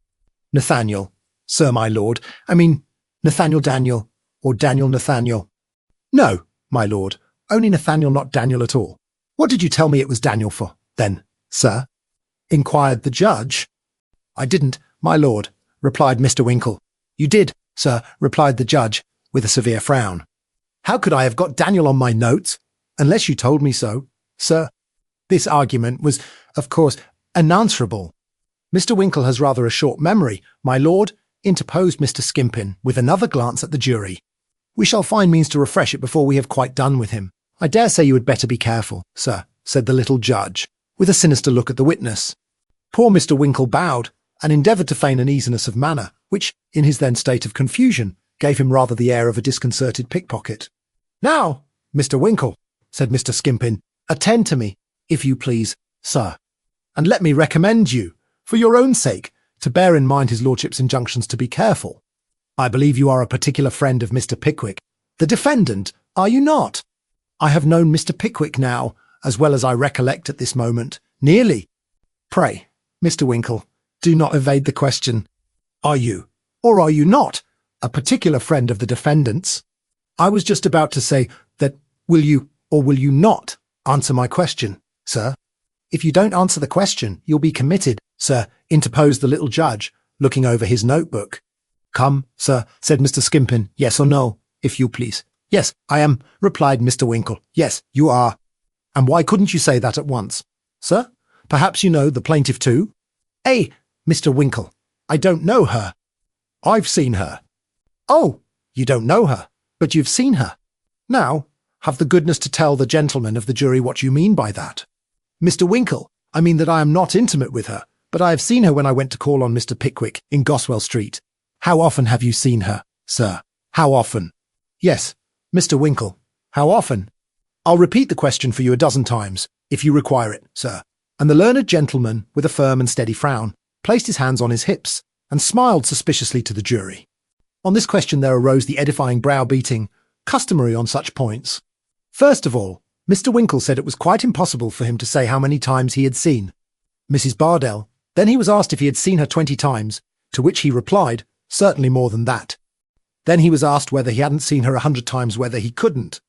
Nathaniel, sir, my lord. I mean, Nathaniel Daniel, or Daniel Nathaniel. No, my lord, only Nathaniel, not Daniel at all. What did you tell me it was Daniel for, then, sir? Inquired the judge. I didn't, my lord, replied Mr. Winkle. You did, sir, replied the judge, with a severe frown. How could I have got Daniel on my notes, unless you told me so, sir? This argument was, of course, unanswerable. Mr. Winkle has rather a short memory, my lord, interposed Mr. Skimpin, with another glance at the jury. We shall find means to refresh it before we have quite done with him. I dare say you had better be careful, sir, said the little judge, with a sinister look at the witness. Poor Mr. Winkle bowed, and endeavoured to feign an easiness of manner, which, in his then state of confusion, gave him rather the air of a disconcerted pickpocket. Now, Mr. Winkle, said Mr. Skimpin, attend to me, if you please, sir, and let me recommend you, for your own sake, to bear in mind his lordship's injunctions to be careful. I believe you are a particular friend of Mr. Pickwick, the defendant, are you not? I have known Mr. Pickwick now, as well as I recollect at this moment, nearly. Pray, Mr. Winkle, do not evade the question. Are you, or are you not, a particular friend of the defendant's? I was just about to say that will you, or will you not, answer my question, sir? If you don't answer the question, you'll be committed, sir, interposed the little judge, looking over his notebook. Come, sir, said Mr. Skimpin, yes or no, if you please. Yes, I am, replied Mr. Winkle. Yes, you are. And why couldn't you say that at once? Sir, perhaps you know the plaintiff too? Mr. Winkle, I don't know her. I've seen her. Oh, you don't know her, but you've seen her. Now, have the goodness to tell the gentlemen of the jury what you mean by that. Mr. Winkle, I mean that I am not intimate with her, but I have seen her when I went to call on Mr. Pickwick in Goswell Street. How often have you seen her, sir? How often? Yes, Mr. Winkle, how often? I'll repeat the question for you a dozen times, if you require it, sir. And the learned gentleman, with a firm and steady frown, placed his hands on his hips and smiled suspiciously to the jury. On this question there arose the edifying browbeating, customary on such points. First of all, Mr. Winkle said it was quite impossible for him to say how many times he had seen Mrs. Bardell. Then he was asked if he had seen her 20 times, to which he replied, certainly more than that. Then he was asked whether he hadn't seen her 100 times, whether he couldn't.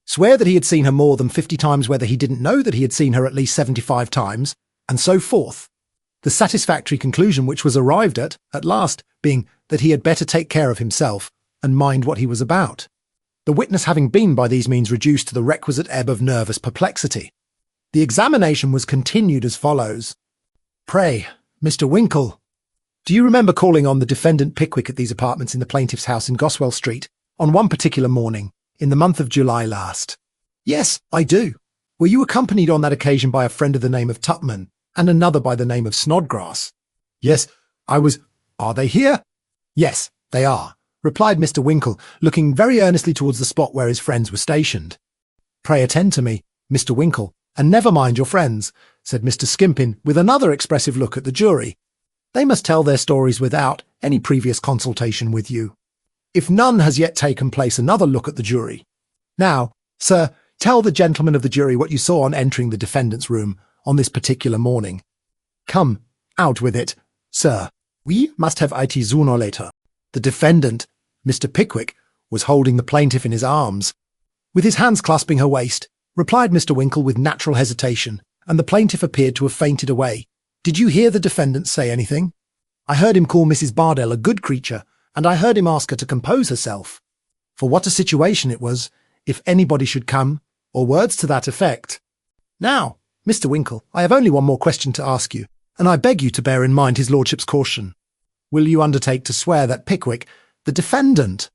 Swear that he had seen her more than 50 times, whether he didn't know that he had seen her at least 75 times, and so forth. The satisfactory conclusion which was arrived at last, being that he had better take care of himself and mind what he was about. The witness having been by these means reduced to the requisite ebb of nervous perplexity. The examination was continued as follows. Pray, Mr. Winkle, do you remember calling on the defendant Pickwick at these apartments in the plaintiff's house in Goswell Street on one particular morning in the month of July last? Yes, I do. Were you accompanied on that occasion by a friend of the name of Tupman and another by the name of Snodgrass? Yes, I was. Are they here? Yes, they are, replied Mr. Winkle, looking very earnestly towards the spot where his friends were stationed. Pray attend to me, Mr. Winkle, and never mind your friends, said Mr. Skimpin, with another expressive look at the jury. They must tell their stories without any previous consultation with you. If none has yet taken place, another look at the jury. Now, sir, tell the gentlemen of the jury what you saw on entering the defendant's room on this particular morning. Come, out with it, sir. We must have it sooner or later. The defendant, Mr. Pickwick, was holding the plaintiff in his arms. With his hands clasping her waist, replied Mr. Winkle with natural hesitation, and the plaintiff appeared to have fainted away. Did you hear the defendant say anything? I heard him call Mrs. Bardell a good creature, and I heard him ask her to compose herself. For what a situation it was, if anybody should come, or words to that effect. Now, Mr. Winkle, I have only one more question to ask you, and I beg you to bear in mind his lordship's caution. Will you undertake to swear that Pickwick, the defendant,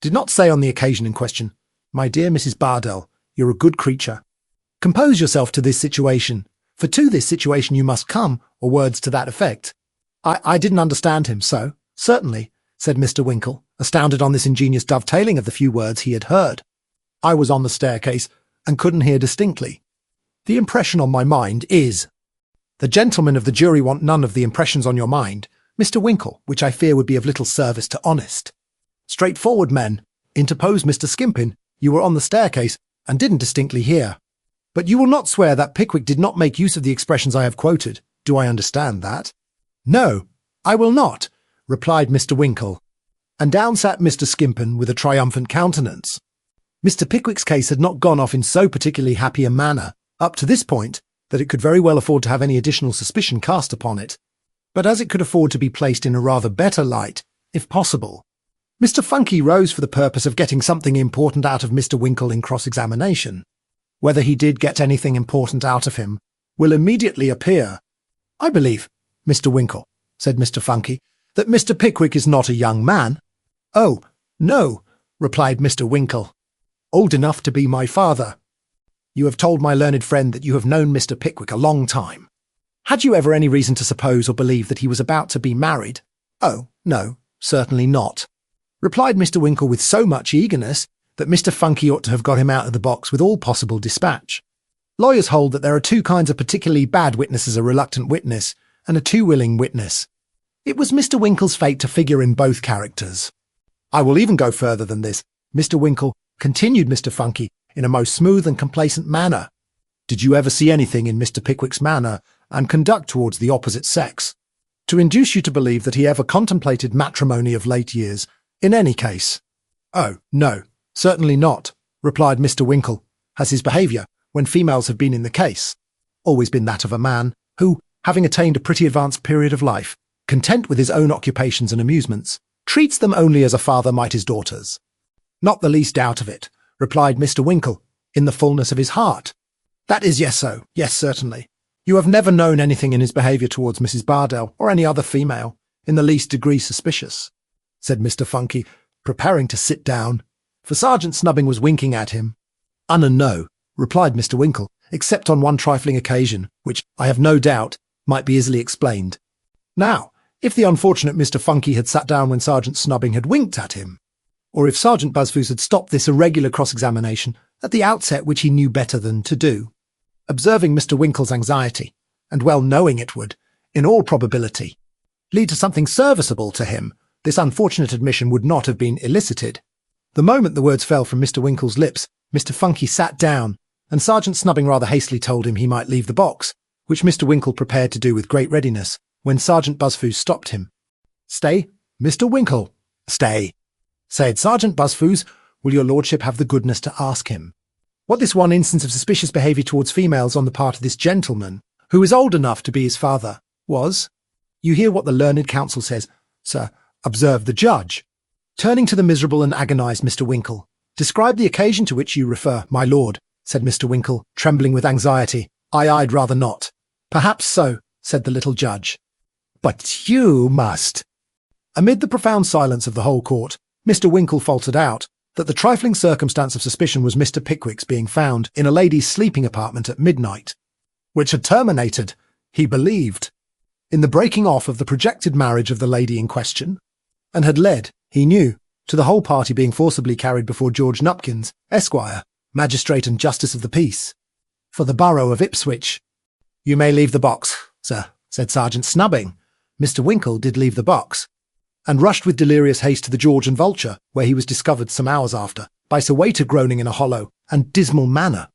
did not say on the occasion in question, My dear Mrs. Bardell, you're a good creature. Compose yourself to this situation, for to this situation you must come, or words to that effect. I didn't understand him, so, certainly, said Mr. Winkle, astounded on this ingenious dovetailing of the few words he had heard. I was on the staircase, and couldn't hear distinctly. The impression on my mind is— The gentlemen of the jury want none of the impressions on your mind, Mr. Winkle, which I fear would be of little service to honest. Straightforward men, interposed Mr. Skimpin, you were on the staircase, and didn't distinctly hear. But you will not swear that Pickwick did not make use of the expressions I have quoted. Do I understand that? No, I will not, replied Mr. Winkle. And down sat Mr. Skimpin with a triumphant countenance. Mr. Pickwick's case had not gone off in so particularly happy a manner, up to this point, that it could very well afford to have any additional suspicion cast upon it. But as it could afford to be placed in a rather better light, if possible, Mr. Funky rose for the purpose of getting something important out of Mr. Winkle in cross-examination. Whether he did get anything important out of him will immediately appear. I believe, Mr. Winkle, said Mr. Funky, that Mr. Pickwick is not a young man. Oh, no, replied Mr. Winkle. Old enough to be my father. You have told my learned friend that you have known Mr. Pickwick a long time. Had you ever any reason to suppose or believe that he was about to be married? Oh, no, certainly not, replied Mr. Winkle with so much eagerness that Mr. Funky ought to have got him out of the box with all possible dispatch. Lawyers hold that there are two kinds of particularly bad witnesses, a reluctant witness and a too willing witness. It was Mr. Winkle's fate to figure in both characters. I will even go further than this, Mr. Winkle, continued Mr. Funky, in a most smooth and complacent manner. Did you ever see anything in Mr. Pickwick's manner and conduct towards the opposite sex to induce you to believe that he ever contemplated matrimony of late years, in any case? Oh, no, certainly not, replied Mr. Winkle. Has his behaviour, when females have been in the case, always been that of a man who, having attained a pretty advanced period of life, content with his own occupations and amusements, treats them only as a father might his daughters? Not the least doubt of it, replied Mr. Winkle, in the fullness of his heart. That is so, yes, certainly. You have never known anything in his behaviour towards Mrs. Bardell, or any other female, in the least degree suspicious, said Mr. Funky, preparing to sit down, for Sergeant Snubbing was winking at him. No, replied Mr. Winkle, except on one trifling occasion, which, I have no doubt, might be easily explained. Now, if the unfortunate Mr. Funky had sat down when Sergeant Snubbing had winked at him, or if Sergeant Buzzfuz had stopped this irregular cross-examination at the outset, which he knew better than to do, observing Mr. Winkle's anxiety, and well knowing it would, in all probability, lead to something serviceable to him, this unfortunate admission would not have been elicited. The moment the words fell from Mr. Winkle's lips, Mr. Funky sat down, and Sergeant Snubbing rather hastily told him he might leave the box, which Mr. Winkle prepared to do with great readiness, when Sergeant Buzzfuz stopped him. Stay, Mr. Winkle, stay, said Sergeant Buzzfooz, will your lordship have the goodness to ask him what this one instance of suspicious behaviour towards females on the part of this gentleman, who is old enough to be his father, was? You hear what the learned counsel says, sir, observed the judge. Turning to the miserable and agonised Mr. Winkle, describe the occasion to which you refer, my lord, said Mr. Winkle, trembling with anxiety. I'd rather not. Perhaps so, said the little judge. But you must. Amid the profound silence of the whole court, Mr. Winkle faltered out that the trifling circumstance of suspicion was Mr. Pickwick's being found in a lady's sleeping apartment at midnight, which had terminated, he believed, in the breaking off of the projected marriage of the lady in question, and had led, he knew, to the whole party being forcibly carried before George Nupkins, Esquire, Magistrate and Justice of the Peace, for the borough of Ipswich. You may leave the box, sir, said Sergeant Snubbing. Mr. Winkle did leave the box, and rushed with delirious haste to the George and Vulture, where he was discovered some hours after, by Sir Waiter groaning in a hollow and dismal manner,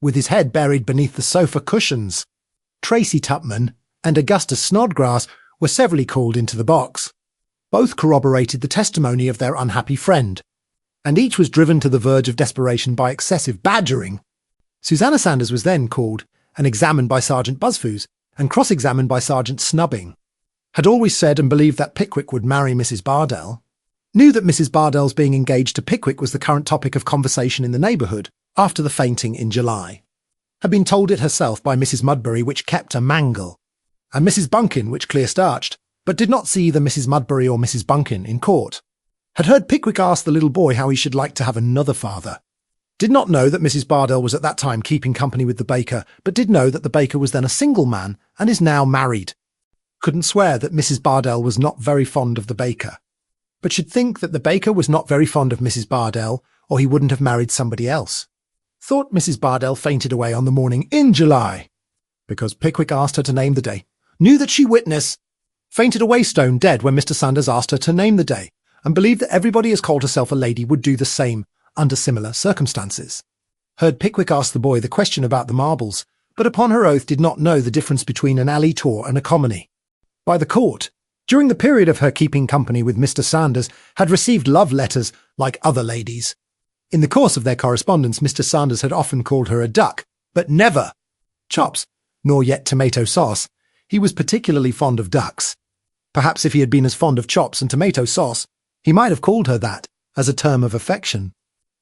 with his head buried beneath the sofa cushions. Tracy Tupman and Augustus Snodgrass were severally called into the box. Both corroborated the testimony of their unhappy friend, and each was driven to the verge of desperation by excessive badgering. Susanna Sanders was then called and examined by Sergeant Buzzfooz and cross-examined by Sergeant Snubbing. Had always said and believed that Pickwick would marry Mrs. Bardell, knew that Mrs. Bardell's being engaged to Pickwick was the current topic of conversation in the neighbourhood after the fainting in July, had been told it herself by Mrs. Mudbury which kept a mangle, and Mrs. Bunkin which clear-starched, but did not see either Mrs. Mudbury or Mrs. Bunkin in court, had heard Pickwick ask the little boy how he should like to have another father, did not know that Mrs. Bardell was at that time keeping company with the baker, but did know that the baker was then a single man and is now married. Couldn't swear that Mrs. Bardell was not very fond of the baker, but should think that the baker was not very fond of Mrs. Bardell, or he wouldn't have married somebody else. Thought Mrs. Bardell fainted away on the morning in July, because Pickwick asked her to name the day. Knew that she witnessed. Fainted away stone dead when Mr. Sanders asked her to name the day, and believed that everybody as called herself a lady would do the same under similar circumstances. Heard Pickwick ask the boy the question about the marbles, but upon her oath did not know the difference between an alley tour and a commonie. By the court, during the period of her keeping company with Mr. Sanders, had received love letters like other ladies. In the course of their correspondence, Mr. Sanders had often called her a duck, but never chops, nor yet tomato sauce. He was particularly fond of ducks. Perhaps if he had been as fond of chops and tomato sauce, he might have called her that, as a term of affection.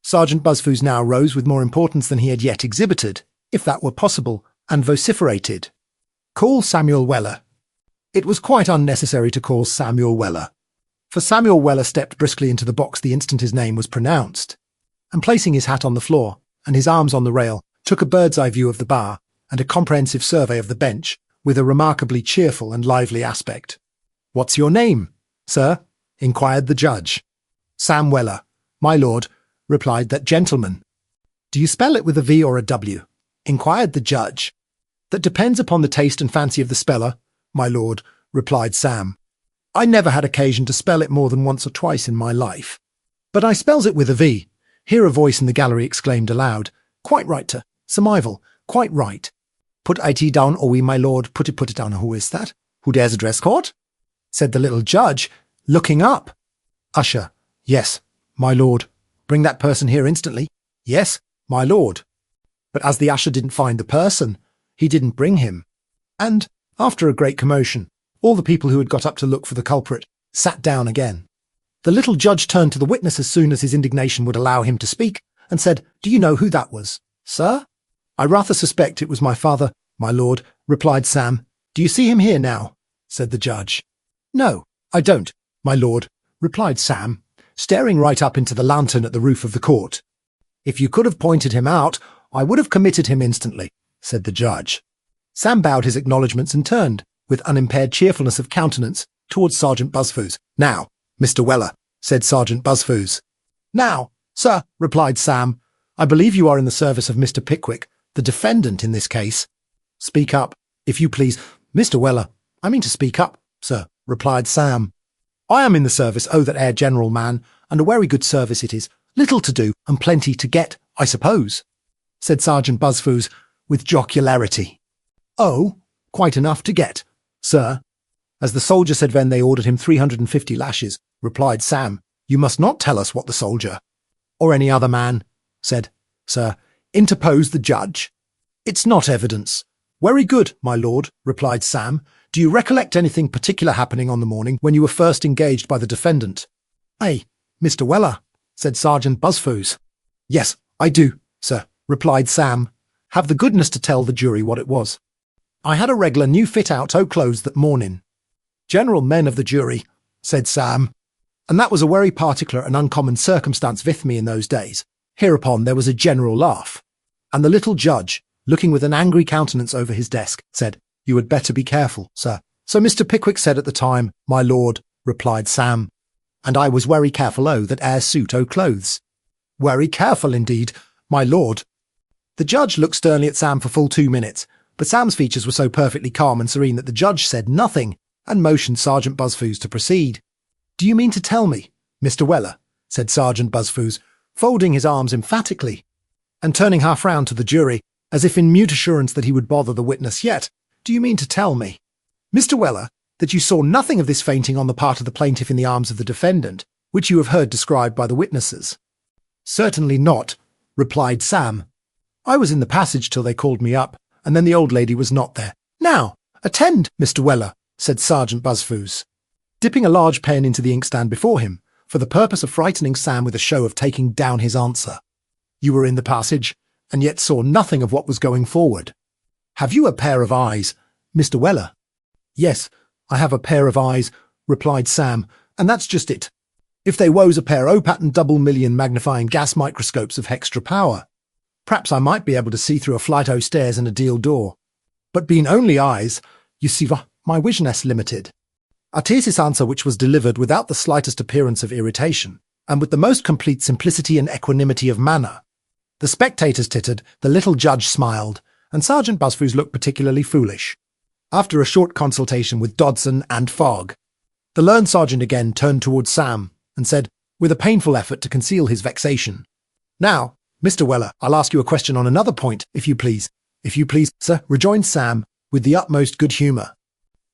Sergeant Buzzfooz now rose with more importance than he had yet exhibited, if that were possible, and vociferated. Call Samuel Weller. It was quite unnecessary to call Samuel Weller, for Samuel Weller stepped briskly into the box the instant his name was pronounced, and placing his hat on the floor and his arms on the rail, took a bird's-eye view of the bar and a comprehensive survey of the bench with a remarkably cheerful and lively aspect. "What's your name, sir?" inquired the judge. "Sam Weller, my lord," replied that gentleman. "Do you spell it with a V or a W?" inquired the judge. "That depends upon the taste and fancy of the speller, my lord," replied Sam. "I never had occasion to spell it more than once or twice in my life. But I spells it with a V." Here a voice in the gallery exclaimed aloud, "Quite right, sir. Survival, quite right." "Put it down, oh we, my lord, put it down. Who is that? Who dares address court?" said the little judge, looking up. "Usher, yes, my lord. Bring that person here instantly." "Yes, my lord." But as the usher didn't find the person, he didn't bring him. And, after a great commotion, all the people who had got up to look for the culprit sat down again. The little judge turned to the witness as soon as his indignation would allow him to speak, and said, "Do you know who that was, sir?" "I rather suspect it was my father, my lord," replied Sam. "Do you see him here now?" said the judge. "No, I don't, my lord," replied Sam, staring right up into the lantern at the roof of the court. "If you could have pointed him out, I would have committed him instantly," said the judge. Sam bowed his acknowledgments and turned, with unimpaired cheerfulness of countenance, towards Sergeant Buzzfooz. "Now, Mr. Weller," said Sergeant Buzzfooz. "Now, sir," replied Sam, "I believe you are in the service of Mr. Pickwick, the defendant in this case." "Speak up, if you please." "Mr. Weller, I mean to speak up, sir," replied Sam. "I am in the service, oh that ere general man, and a very good service it is. Little to do, and plenty to get, I suppose," said Sergeant Buzzfooz, with jocularity. "Oh, quite enough to get, sir." As the soldier said when they ordered him 350 lashes, replied Sam, You must not tell us what the soldier, or any other man, said, Sir, interposed the judge. It's not evidence. Very good, my lord, replied Sam. Do you recollect anything particular happening on the morning when you were first engaged by the defendant? Ay, Mr. Weller, said Sergeant Buzfuz. Yes, I do, sir, replied Sam. Have the goodness to tell the jury what it was. I had a regular new fit-out o' clothes that morning. General men of the jury, said Sam, and that was a very particular and uncommon circumstance with me in those days. Hereupon there was a general laugh, and the little judge, looking with an angry countenance over his desk, said, You had better be careful, sir. So Mr. Pickwick said at the time, My lord, replied Sam, and I was very careful that air suit o' clothes. Very careful indeed, my lord. The judge looked sternly at Sam for full 2 minutes, but Sam's features were so perfectly calm and serene that the judge said nothing, and motioned Sergeant Buzfuz to proceed. Do you mean to tell me, Mr. Weller, said Sergeant Buzfuz, folding his arms emphatically, and turning half round to the jury, as if in mute assurance that he would bother the witness yet, do you mean to tell me, Mr. Weller, that you saw nothing of this fainting on the part of the plaintiff in the arms of the defendant, which you have heard described by the witnesses? Certainly not, replied Sam. I was in the passage till they called me up, and then the old lady was not there. Now, attend, Mr. Weller, said Sergeant Buzfuz, dipping a large pen into the inkstand before him, for the purpose of frightening Sam with a show of taking down his answer. You were in the passage, and yet saw nothing of what was going forward. Have you a pair of eyes, Mr. Weller? Yes, I have a pair of eyes, replied Sam, and that's just it. If they woes a pair o' double million magnifying gas microscopes of hextra power, perhaps I might be able to see through a flight o' stairs and a deal door. But being only eyes, you see my vision limited. It is this answer which was delivered without the slightest appearance of irritation, and with the most complete simplicity and equanimity of manner. The spectators tittered, the little judge smiled, and Sergeant Buzfuz looked particularly foolish. After a short consultation with Dodson and Fogg, the learned sergeant again turned towards Sam, and said, with a painful effort to conceal his vexation, Now, Mr. Weller, I'll ask you a question on another point, if you please. If you please, sir, rejoined Sam, with the utmost good humour.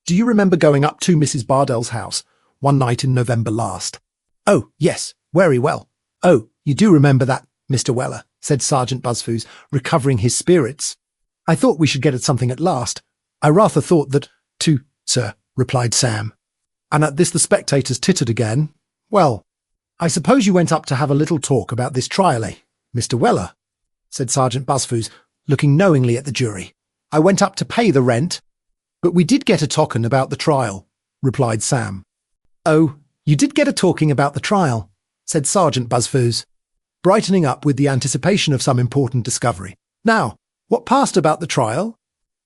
Do you remember going up to Mrs. Bardell's house one night in November last? Oh, yes, very well. Oh, you do remember that, Mr. Weller, said Sergeant Buzfuz, recovering his spirits. I thought we should get at something at last. I rather thought that, too, sir, replied Sam. And at this the spectators tittered again. Well, I suppose you went up to have a little talk about this trial, eh, Mr. Weller? Said Sergeant Buzfuz, looking knowingly at the jury. I went up to pay the rent. But we did get a talking about the trial, replied Sam. Oh, you did get a talking about the trial, said Sergeant Buzfuz, brightening up with the anticipation of some important discovery. Now, what passed about the trial?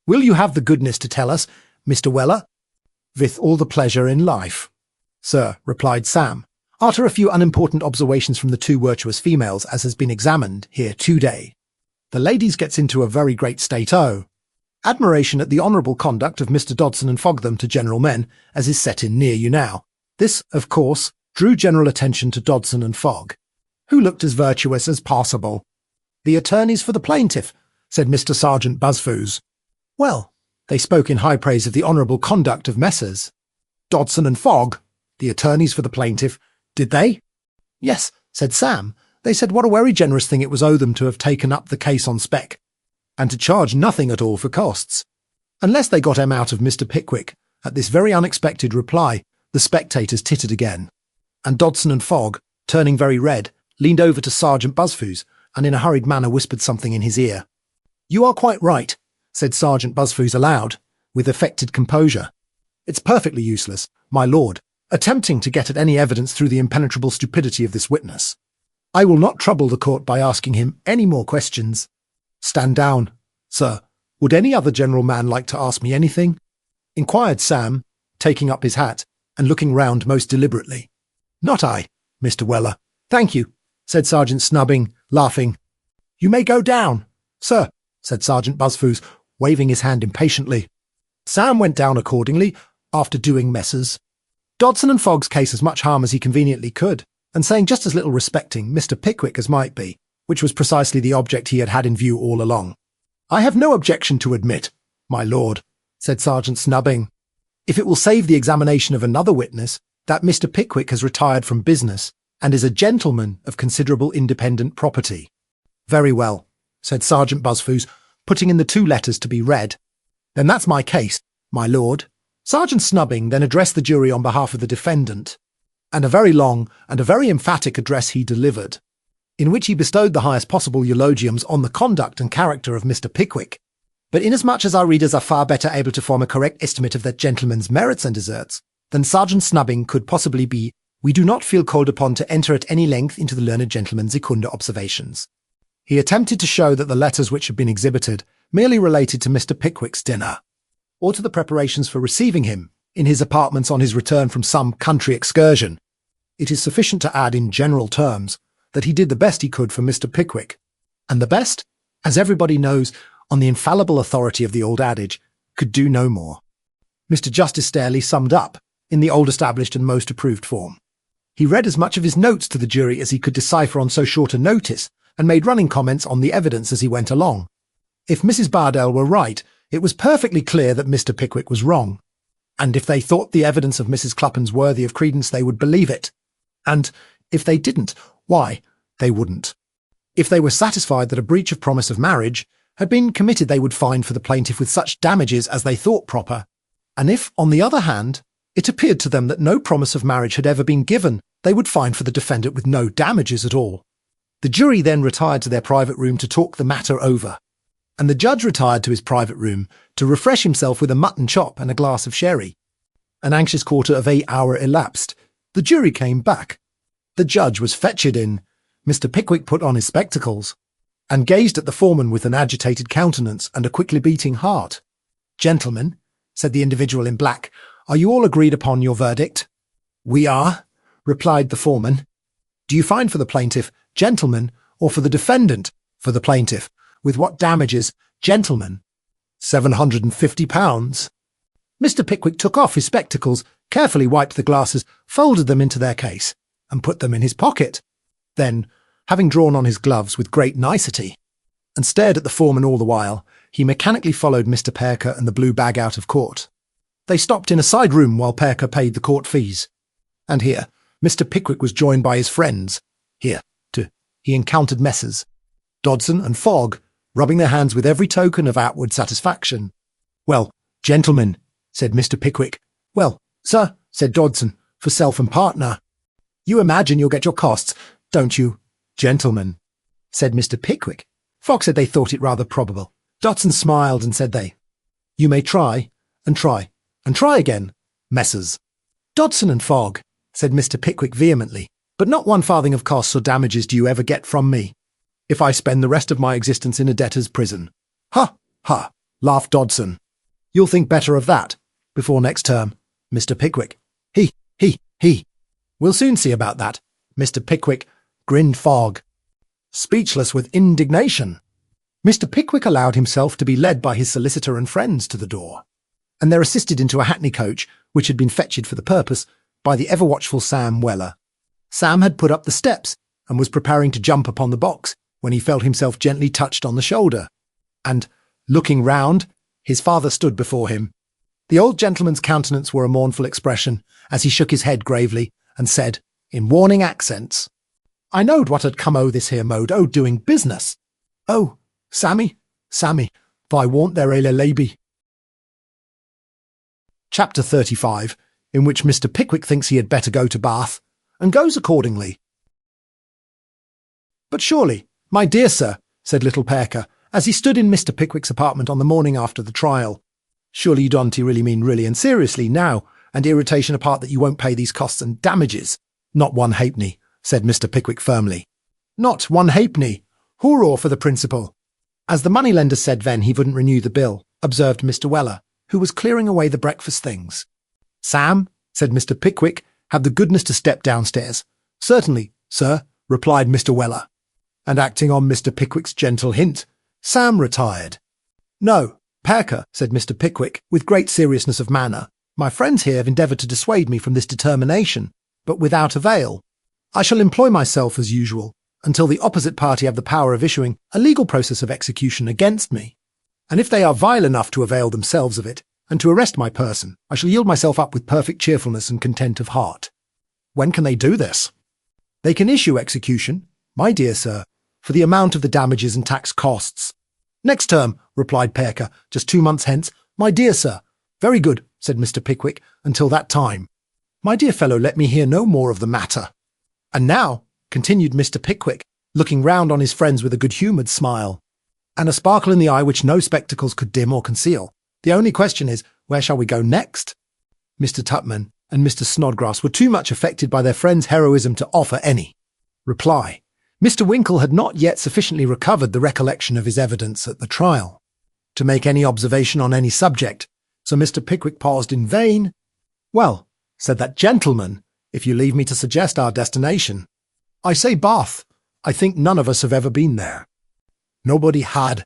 Will you have the goodness to tell us, Mr. Weller? With all the pleasure in life, sir, replied Sam, after a few unimportant observations from the 2 virtuous females as has been examined here today. The ladies gets into a very great state o' admiration at the honourable conduct of Mr. Dodson and Fogtham to general men, as is set in near you now. This, of course, drew general attention to Dodson and Fogg, who looked as virtuous as possible. The attorneys for the plaintiff, said Mr. Sergeant Buzfuz. Well, they spoke in high praise of the honourable conduct of Messrs. Dodson and Fogg, the attorneys for the plaintiff, did they? Yes, said Sam. They said what a very generous thing it was o' them to have taken up the case on spec, and to charge nothing at all for costs. Unless they got out of Mr. Pickwick. At this very unexpected reply, the spectators tittered again, and Dodson and Fogg, turning very red, leaned over to Sergeant Buzfuz, and in a hurried manner whispered something in his ear. You are quite right, said Sergeant Buzfuz aloud, with affected composure. It's perfectly useless, my lord, attempting to get at any evidence through the impenetrable stupidity of this witness. I will not trouble the court by asking him any more questions. Stand down, sir. Would any other general man like to ask me anything? Inquired Sam, taking up his hat and looking round most deliberately. Not I, Mr. Weller. Thank you, said Sergeant Snubbing, laughing. You may go down, sir, said Sergeant Buzfuz, waving his hand impatiently. Sam went down accordingly, after doing Messrs. Dodson and Fogg's case as much harm as he conveniently could, and saying just as little respecting Mr. Pickwick as might be, which was precisely the object he had had in view all along. I have no objection to admit, my lord, said Sergeant Snubbing, if it will save the examination of another witness, that Mr. Pickwick has retired from business, and is a gentleman of considerable independent property." "Very well," said Sergeant Buzzfooze, putting in the 2 letters to be read. "Then that's my case, my lord." Sergeant Snubbing then addressed the jury on behalf of the defendant, and a very long and a very emphatic address he delivered, in which he bestowed the highest possible eulogiums on the conduct and character of Mr. Pickwick. But inasmuch as our readers are far better able to form a correct estimate of that gentleman's merits and deserts than Sergeant Snubbing could possibly be, we do not feel called upon to enter at any length into the learned gentleman's secunda observations. He attempted to show that the letters which had been exhibited merely related to Mr. Pickwick's dinner, or to the preparations for receiving him in his apartments on his return from some country excursion. It is sufficient to add in general terms that he did the best he could for Mr. Pickwick, and the best, as everybody knows, on the infallible authority of the old adage, could do no more. Mr. Justice Starely summed up in the old established and most approved form. He read as much of his notes to the jury as he could decipher on so short a notice, and made running comments on the evidence as he went along. If Mrs. Bardell were right, it was perfectly clear that Mr. Pickwick was wrong, and if they thought the evidence of Mrs. Cluppins worthy of credence, they would believe it, and if they didn't, why, they wouldn't. If they were satisfied that a breach of promise of marriage had been committed, they would fine for the plaintiff with such damages as they thought proper, and if, on the other hand, it appeared to them that no promise of marriage had ever been given, they would fine for the defendant with no damages at all. The jury then retired to their private room to talk the matter over, and the judge retired to his private room to refresh himself with a mutton chop and a glass of sherry. An anxious quarter of an hour elapsed. The jury came back. The judge was fetched in. Mr. Pickwick put on his spectacles, and gazed at the foreman with an agitated countenance and a quickly beating heart. "Gentlemen," said the individual in black, "are you all agreed upon your verdict?" "We are," replied the foreman. "Do you find for the plaintiff, gentlemen, or for the defendant, for the plaintiff? With what damages, gentlemen?" £750. Mr. Pickwick took off his spectacles, carefully wiped the glasses, folded them into their case, and put them in his pocket. Then, having drawn on his gloves with great nicety, and stared at the foreman all the while, he mechanically followed Mr. Perker and the blue bag out of court. They stopped in a side room while Perker paid the court fees. And here, Mr. Pickwick was joined by his friends. Here, too, he encountered Messrs. Dodson and Fogg, rubbing their hands with every token of outward satisfaction. "Well, gentlemen," said Mr. Pickwick. "Well, sir," said Dodson, "for self and partner. You imagine you'll get your costs, don't you?" "Gentlemen," said Mr. Pickwick. Fogg said they thought it rather probable. Dodson smiled and said they. "You may try, and try, and try again, Messrs." "Dodson and Fogg," said Mr. Pickwick vehemently, "but not 1 farthing of costs or damages do you ever get from me, if I spend the rest of my existence in a debtor's prison." "Ha, ha," laughed Dodson. "You'll think better of that before next term, Mr. Pickwick." He. "We'll soon see about that, Mr. Pickwick," grinned Fogg, speechless with indignation. Mr. Pickwick allowed himself to be led by his solicitor and friends to the door, and they're assisted into a hackney coach, which had been fetched for the purpose, by the ever-watchful Sam Weller. Sam had put up the steps, and was preparing to jump upon the box, when he felt himself gently touched on the shoulder, and, looking round, his father stood before him. The old gentleman's countenance wore a mournful expression, as he shook his head gravely, and said, in warning accents, "I knowed what had come o' this here mode o' doing business. Oh, Sammy, thy warn't there a lady." Chapter 35, in which Mr. Pickwick thinks he had better go to Bath, and goes accordingly. "But surely, my dear sir," said little Perker, as he stood in Mr. Pickwick's apartment on the morning after the trial, "surely you don't really mean really and seriously now, and irritation apart, that you won't pay these costs and damages?" "Not 1 halfpenny," said Mr. Pickwick firmly. "Not 1 halfpenny. Hoorah for the principal." "As the moneylender said then he wouldn't renew the bill," observed Mr. Weller, who was clearing away the breakfast things. "Sam," said Mr. Pickwick, "have the goodness to step downstairs." "Certainly, sir," replied Mr. Weller. And acting on Mr. Pickwick's gentle hint, Sam retired. "No, Perker," said Mr. Pickwick, with great seriousness of manner, "my friends here have endeavoured to dissuade me from this determination, but without avail. I shall employ myself as usual, until the opposite party have the power of issuing a legal process of execution against me. And if they are vile enough to avail themselves of it, and to arrest my person, I shall yield myself up with perfect cheerfulness and content of heart." "When can they do this?" They can issue execution, my dear sir, for the amount of the damages and tax costs. Next term, replied Perker, just 2 months hence. My dear sir. Very good, said Mr. Pickwick, until that time. My dear fellow, let me hear no more of the matter. And now, continued Mr. Pickwick, looking round on his friends with a good-humoured smile, and a sparkle in the eye which no spectacles could dim or conceal, the only question is, where shall we go next? Mr. Tupman and Mr. Snodgrass were too much affected by their friend's heroism to offer any reply. Mr. Winkle had not yet sufficiently recovered the recollection of his evidence at the trial to make any observation on any subject, so Mr. Pickwick paused in vain. Well, said that gentleman, if you leave me to suggest our destination. I say Bath. I think none of us have ever been there. Nobody had.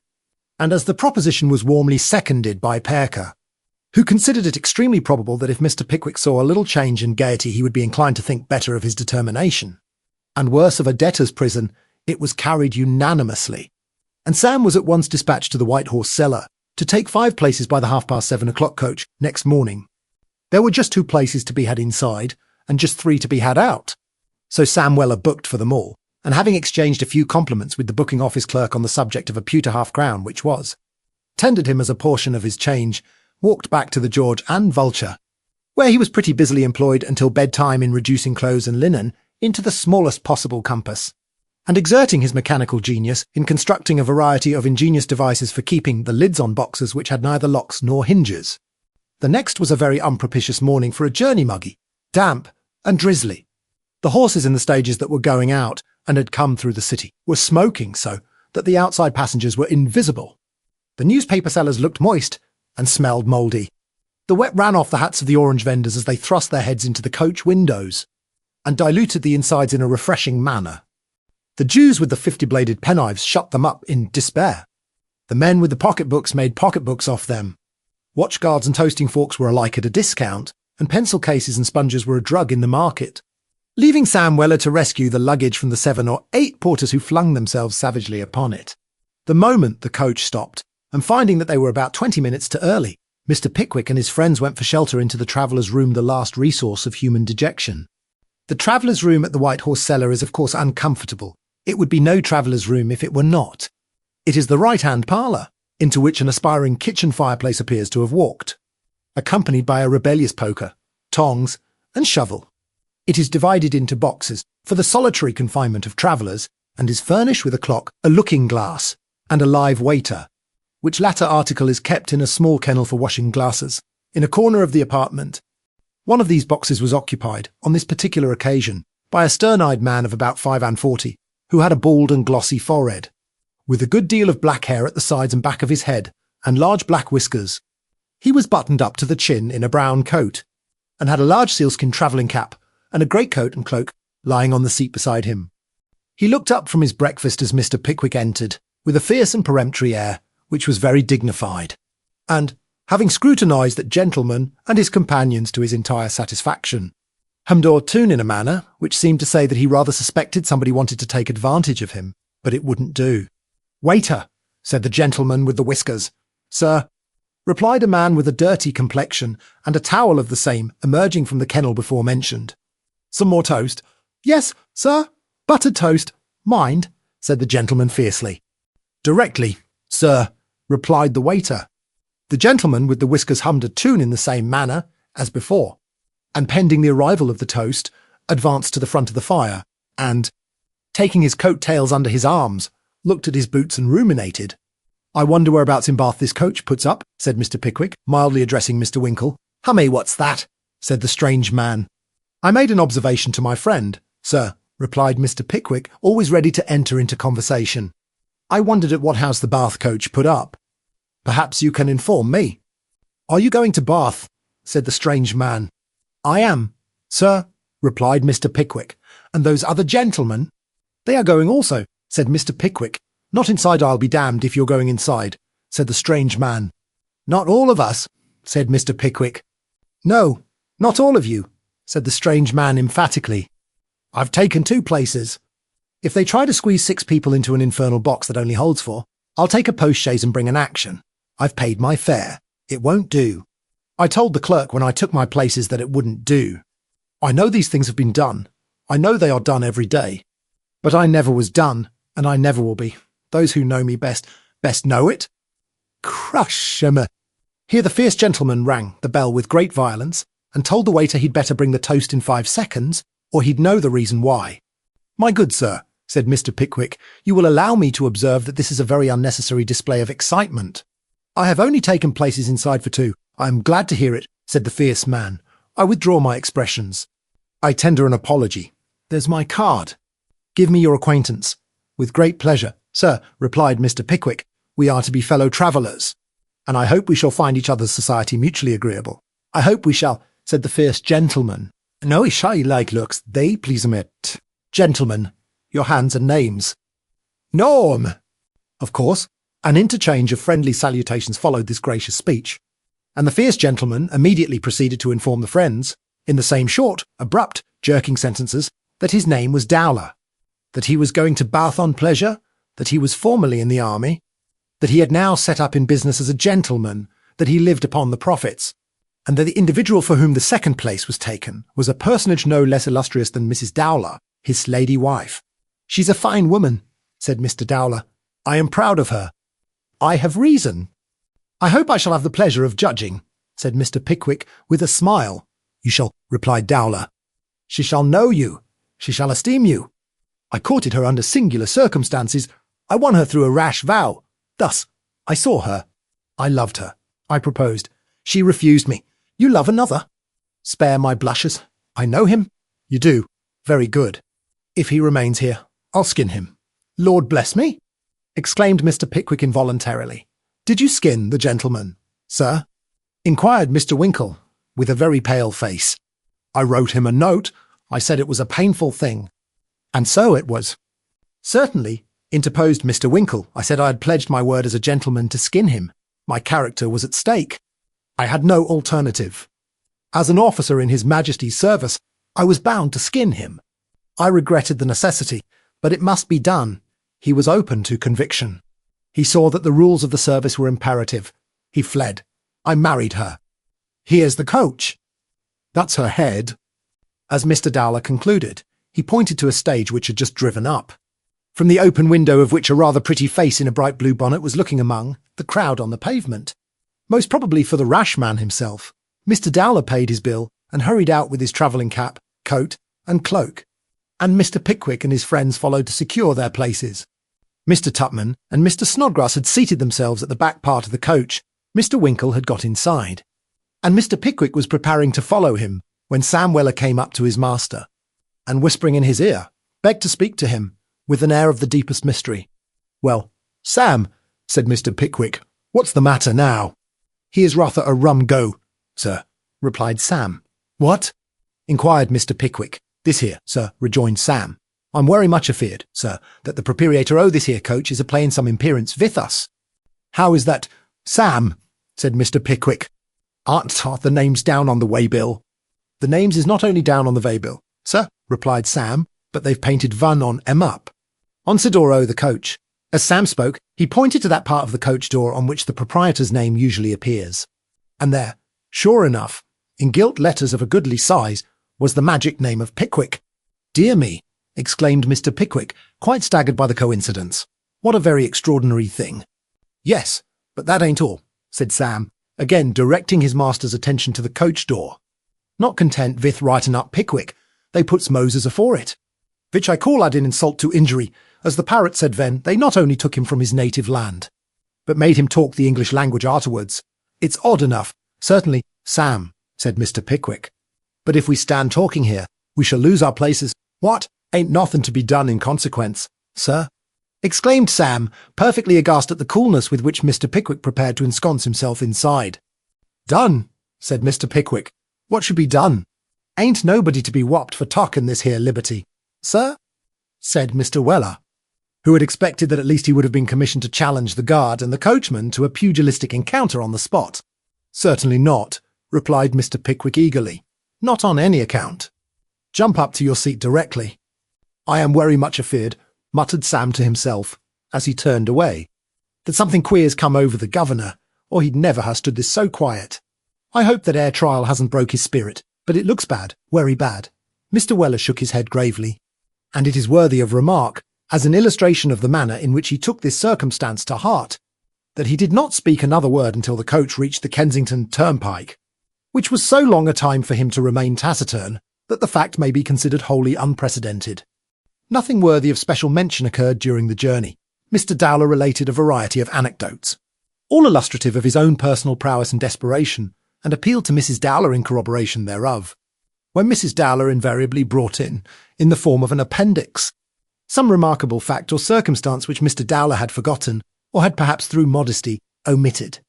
And as the proposition was warmly seconded by Perker, who considered it extremely probable that if Mr. Pickwick saw a little change in gaiety he would be inclined to think better of his determination, and worse of a debtor's prison, it was carried unanimously, and Sam was at once dispatched to the White Horse Cellar to take 5 places by the 7:30 o'clock coach next morning. There were just 2 places to be had inside, and just 3 to be had out, so Sam Weller booked for them all, and having exchanged a few compliments with the booking office clerk on the subject of a pewter half-crown, which was tendered him as a portion of his change, walked back to the George and Vulture, where he was pretty busily employed until bedtime in reducing clothes and linen into the smallest possible compass, and exerting his mechanical genius in constructing a variety of ingenious devices for keeping the lids on boxes which had neither locks nor hinges. The next was a very unpropitious morning for a journey muggy, damp and drizzly. The horses in the stages that were going out and had come through the city were smoking so that the outside passengers were invisible. The newspaper sellers looked moist and smelled mouldy. The wet ran off the hats of the orange vendors as they thrust their heads into the coach windows and diluted the insides in a refreshing manner. The Jews with the 50-bladed penknives shut them up in despair. The men with the pocketbooks made pocketbooks off them. Watchguards and toasting forks were alike at a discount, and pencil cases and sponges were a drug in the market. Leaving Sam Weller to rescue the luggage from the 7 or 8 porters who flung themselves savagely upon it. The moment the coach stopped, and finding that they were about 20 minutes too early, Mr. Pickwick and his friends went for shelter into the traveller's room, the last resource of human dejection. The traveller's room at the White Horse Cellar is of course uncomfortable. It would be no traveller's room if it were not. It is the right-hand parlour, into which an aspiring kitchen fireplace appears to have walked, accompanied by a rebellious poker, tongs, and shovel. It is divided into boxes for the solitary confinement of travellers, and is furnished with a clock, a looking-glass, and a live waiter, which latter article is kept in a small kennel for washing glasses, in a corner of the apartment. One of these boxes was occupied, on this particular occasion, by a stern-eyed man of about 45, who had a bald and glossy forehead, with a good deal of black hair at the sides and back of his head, and large black whiskers. He was buttoned up to the chin in a brown coat, and had a large sealskin travelling cap, and a greatcoat and cloak lying on the seat beside him. He looked up from his breakfast as Mr. Pickwick entered, with a fierce and peremptory air, which was very dignified, and, having scrutinised that gentleman and his companions to his entire satisfaction, hummed a tune in a manner which seemed to say that he rather suspected somebody wanted to take advantage of him, but it wouldn't do. "Waiter," said the gentleman with the whiskers. "Sir," replied a man with a dirty complexion and a towel of the same emerging from the kennel before mentioned. "Some more toast?" "Yes, sir. Buttered toast. Mind," said the gentleman fiercely. "Directly, sir," replied the waiter. The gentleman with the whiskers hummed a tune in the same manner as before, and pending the arrival of the toast, advanced to the front of the fire, and, taking his coat-tails under his arms, looked at his boots and ruminated. "I wonder whereabouts in Bath this coach puts up," said Mr. Pickwick, mildly addressing Mr. Winkle. "Hummy, what's that?" said the strange man. "I made an observation to my friend, sir," replied Mr. Pickwick, always ready to enter into conversation. "I wondered at what house the Bath coach put up. Perhaps you can inform me." "Are you going to Bath?" said the strange man. "I am, sir," replied Mr. Pickwick. "And those other gentlemen?" "They are going also," said Mr. Pickwick. "Not inside, I'll be damned if you're going inside," said the strange man. "Not all of us," said Mr. Pickwick. "No, not all of you," said the strange man emphatically. "I've taken 2 places. If they try to squeeze 6 people into an infernal box that only holds 4, I'll take a post-chaise and bring an action. I've paid my fare. It won't do. I told the clerk when I took my places that it wouldn't do. I know these things have been done. I know they are done every day. But I never was done, and I never will be. Those who know me best know it. Crush 'em. Here the fierce gentleman rang the bell with great violence, and told the waiter he'd better bring the toast in 5 seconds, or he'd know the reason why. My good sir, said Mr. Pickwick, you will allow me to observe that this is a very unnecessary display of excitement. I have only taken places inside for 2. I am glad to hear it, said the fierce man. I withdraw my expressions. I tender an apology. There's my card. Give me your acquaintance. With great pleasure, sir, replied Mr. Pickwick. We are to be fellow travellers, and I hope we shall find each other's society mutually agreeable. I hope we shall, said the fierce gentleman. No, I shy like looks, they please me. Gentlemen, your hands and names. Norm! Of course, an interchange of friendly salutations followed this gracious speech, and the fierce gentleman immediately proceeded to inform the friends, in the same short, abrupt, jerking sentences, that his name was Dowler, that he was going to Bath on pleasure, that he was formerly in the army, that he had now set up in business as a gentleman, that he lived upon the profits, and that the individual for whom the second place was taken was a personage no less illustrious than Mrs. Dowler, his lady wife. She's a fine woman, said Mr. Dowler. I am proud of her. I have reason. I hope I shall have the pleasure of judging, said Mr. Pickwick with a smile. You shall, replied Dowler. She shall know you. She shall esteem you. I courted her under singular circumstances. I won her through a rash vow. Thus, I saw her. I loved her. I proposed. She refused me. You love another? Spare my blushes. I know him. You do. Very good. If he remains here, I'll skin him. Lord bless me, exclaimed Mr. Pickwick involuntarily. Did you skin the gentleman, sir? Inquired Mr. Winkle, with a very pale face. I wrote him a note. I said it was a painful thing. And so it was. Certainly, interposed Mr. Winkle. I said I had pledged my word as a gentleman to skin him. My character was at stake. I had no alternative. As an officer in His Majesty's service, I was bound to skin him. I regretted the necessity, but it must be done. He was open to conviction. He saw that the rules of the service were imperative. He fled. I married her. Here's the coach. That's her head. As Mr. Dowler concluded, he pointed to a stage which had just driven up, from the open window of which a rather pretty face in a bright blue bonnet was looking among the crowd on the pavement. Most probably for the rash man himself. Mr. Dowler paid his bill and hurried out with his travelling cap, coat, and cloak, and Mr. Pickwick and his friends followed to secure their places. Mr. Tupman and Mr. Snodgrass had seated themselves at the back part of the coach. Mr. Winkle had got inside, and Mr. Pickwick was preparing to follow him when Sam Weller came up to his master, and whispering in his ear, begged to speak to him, with an air of the deepest mystery. Well, Sam, said Mr. Pickwick, what's the matter now? He is rather a rum go, sir, replied Sam. What? Inquired Mr. Pickwick. This here, sir, rejoined Sam. I'm very much afeard, sir, that the proprietor o' this here coach is a-playing some imperence with us. How is that, Sam? Said Mr. Pickwick. Aren't the names down on the waybill? The names is not only down on the waybill, sir, replied Sam, but they've painted Vun on 'em up. On Sidoro the coach. As Sam spoke, he pointed to that part of the coach door on which the proprietor's name usually appears. And there, sure enough, in gilt letters of a goodly size, was the magic name of Pickwick. Dear me, exclaimed Mr. Pickwick, quite staggered by the coincidence. What a very extraordinary thing. Yes, but that ain't all, said Sam, again directing his master's attention to the coach door. Not content with writing up Pickwick, they puts Moses afore it. Which I call add in insult to injury, as the parrot said then, they not only took him from his native land, but made him talk the English language afterwards. It's odd enough, certainly, Sam, said Mr. Pickwick. But if we stand talking here, we shall lose our places. What? Ain't nothing to be done in consequence, sir? Exclaimed Sam, perfectly aghast at the coolness with which Mr. Pickwick prepared to ensconce himself inside. Done, said Mr. Pickwick. What should be done? Ain't nobody to be whopped for talking this here liberty, sir? Said Mr. Weller, who had expected that at least he would have been commissioned to challenge the guard and the coachman to a pugilistic encounter on the spot. Certainly not, replied Mr. Pickwick eagerly. Not on any account. Jump up to your seat directly. I am very much afeard, muttered Sam to himself, as he turned away, that something queer's come over the governor, or he'd never ha' stood this so quiet. I hope that air trial hasn't broke his spirit, but it looks bad, very bad. Mr. Weller shook his head gravely, and it is worthy of remark, as an illustration of the manner in which he took this circumstance to heart, that he did not speak another word until the coach reached the Kensington Turnpike, which was so long a time for him to remain taciturn that the fact may be considered wholly unprecedented. Nothing worthy of special mention occurred during the journey. Mr. Dowler related a variety of anecdotes, all illustrative of his own personal prowess and desperation, and appealed to Mrs. Dowler in corroboration thereof, when Mrs. Dowler invariably brought in the form of an appendix, some remarkable fact or circumstance which Mr. Dowler had forgotten, or had perhaps through modesty omitted.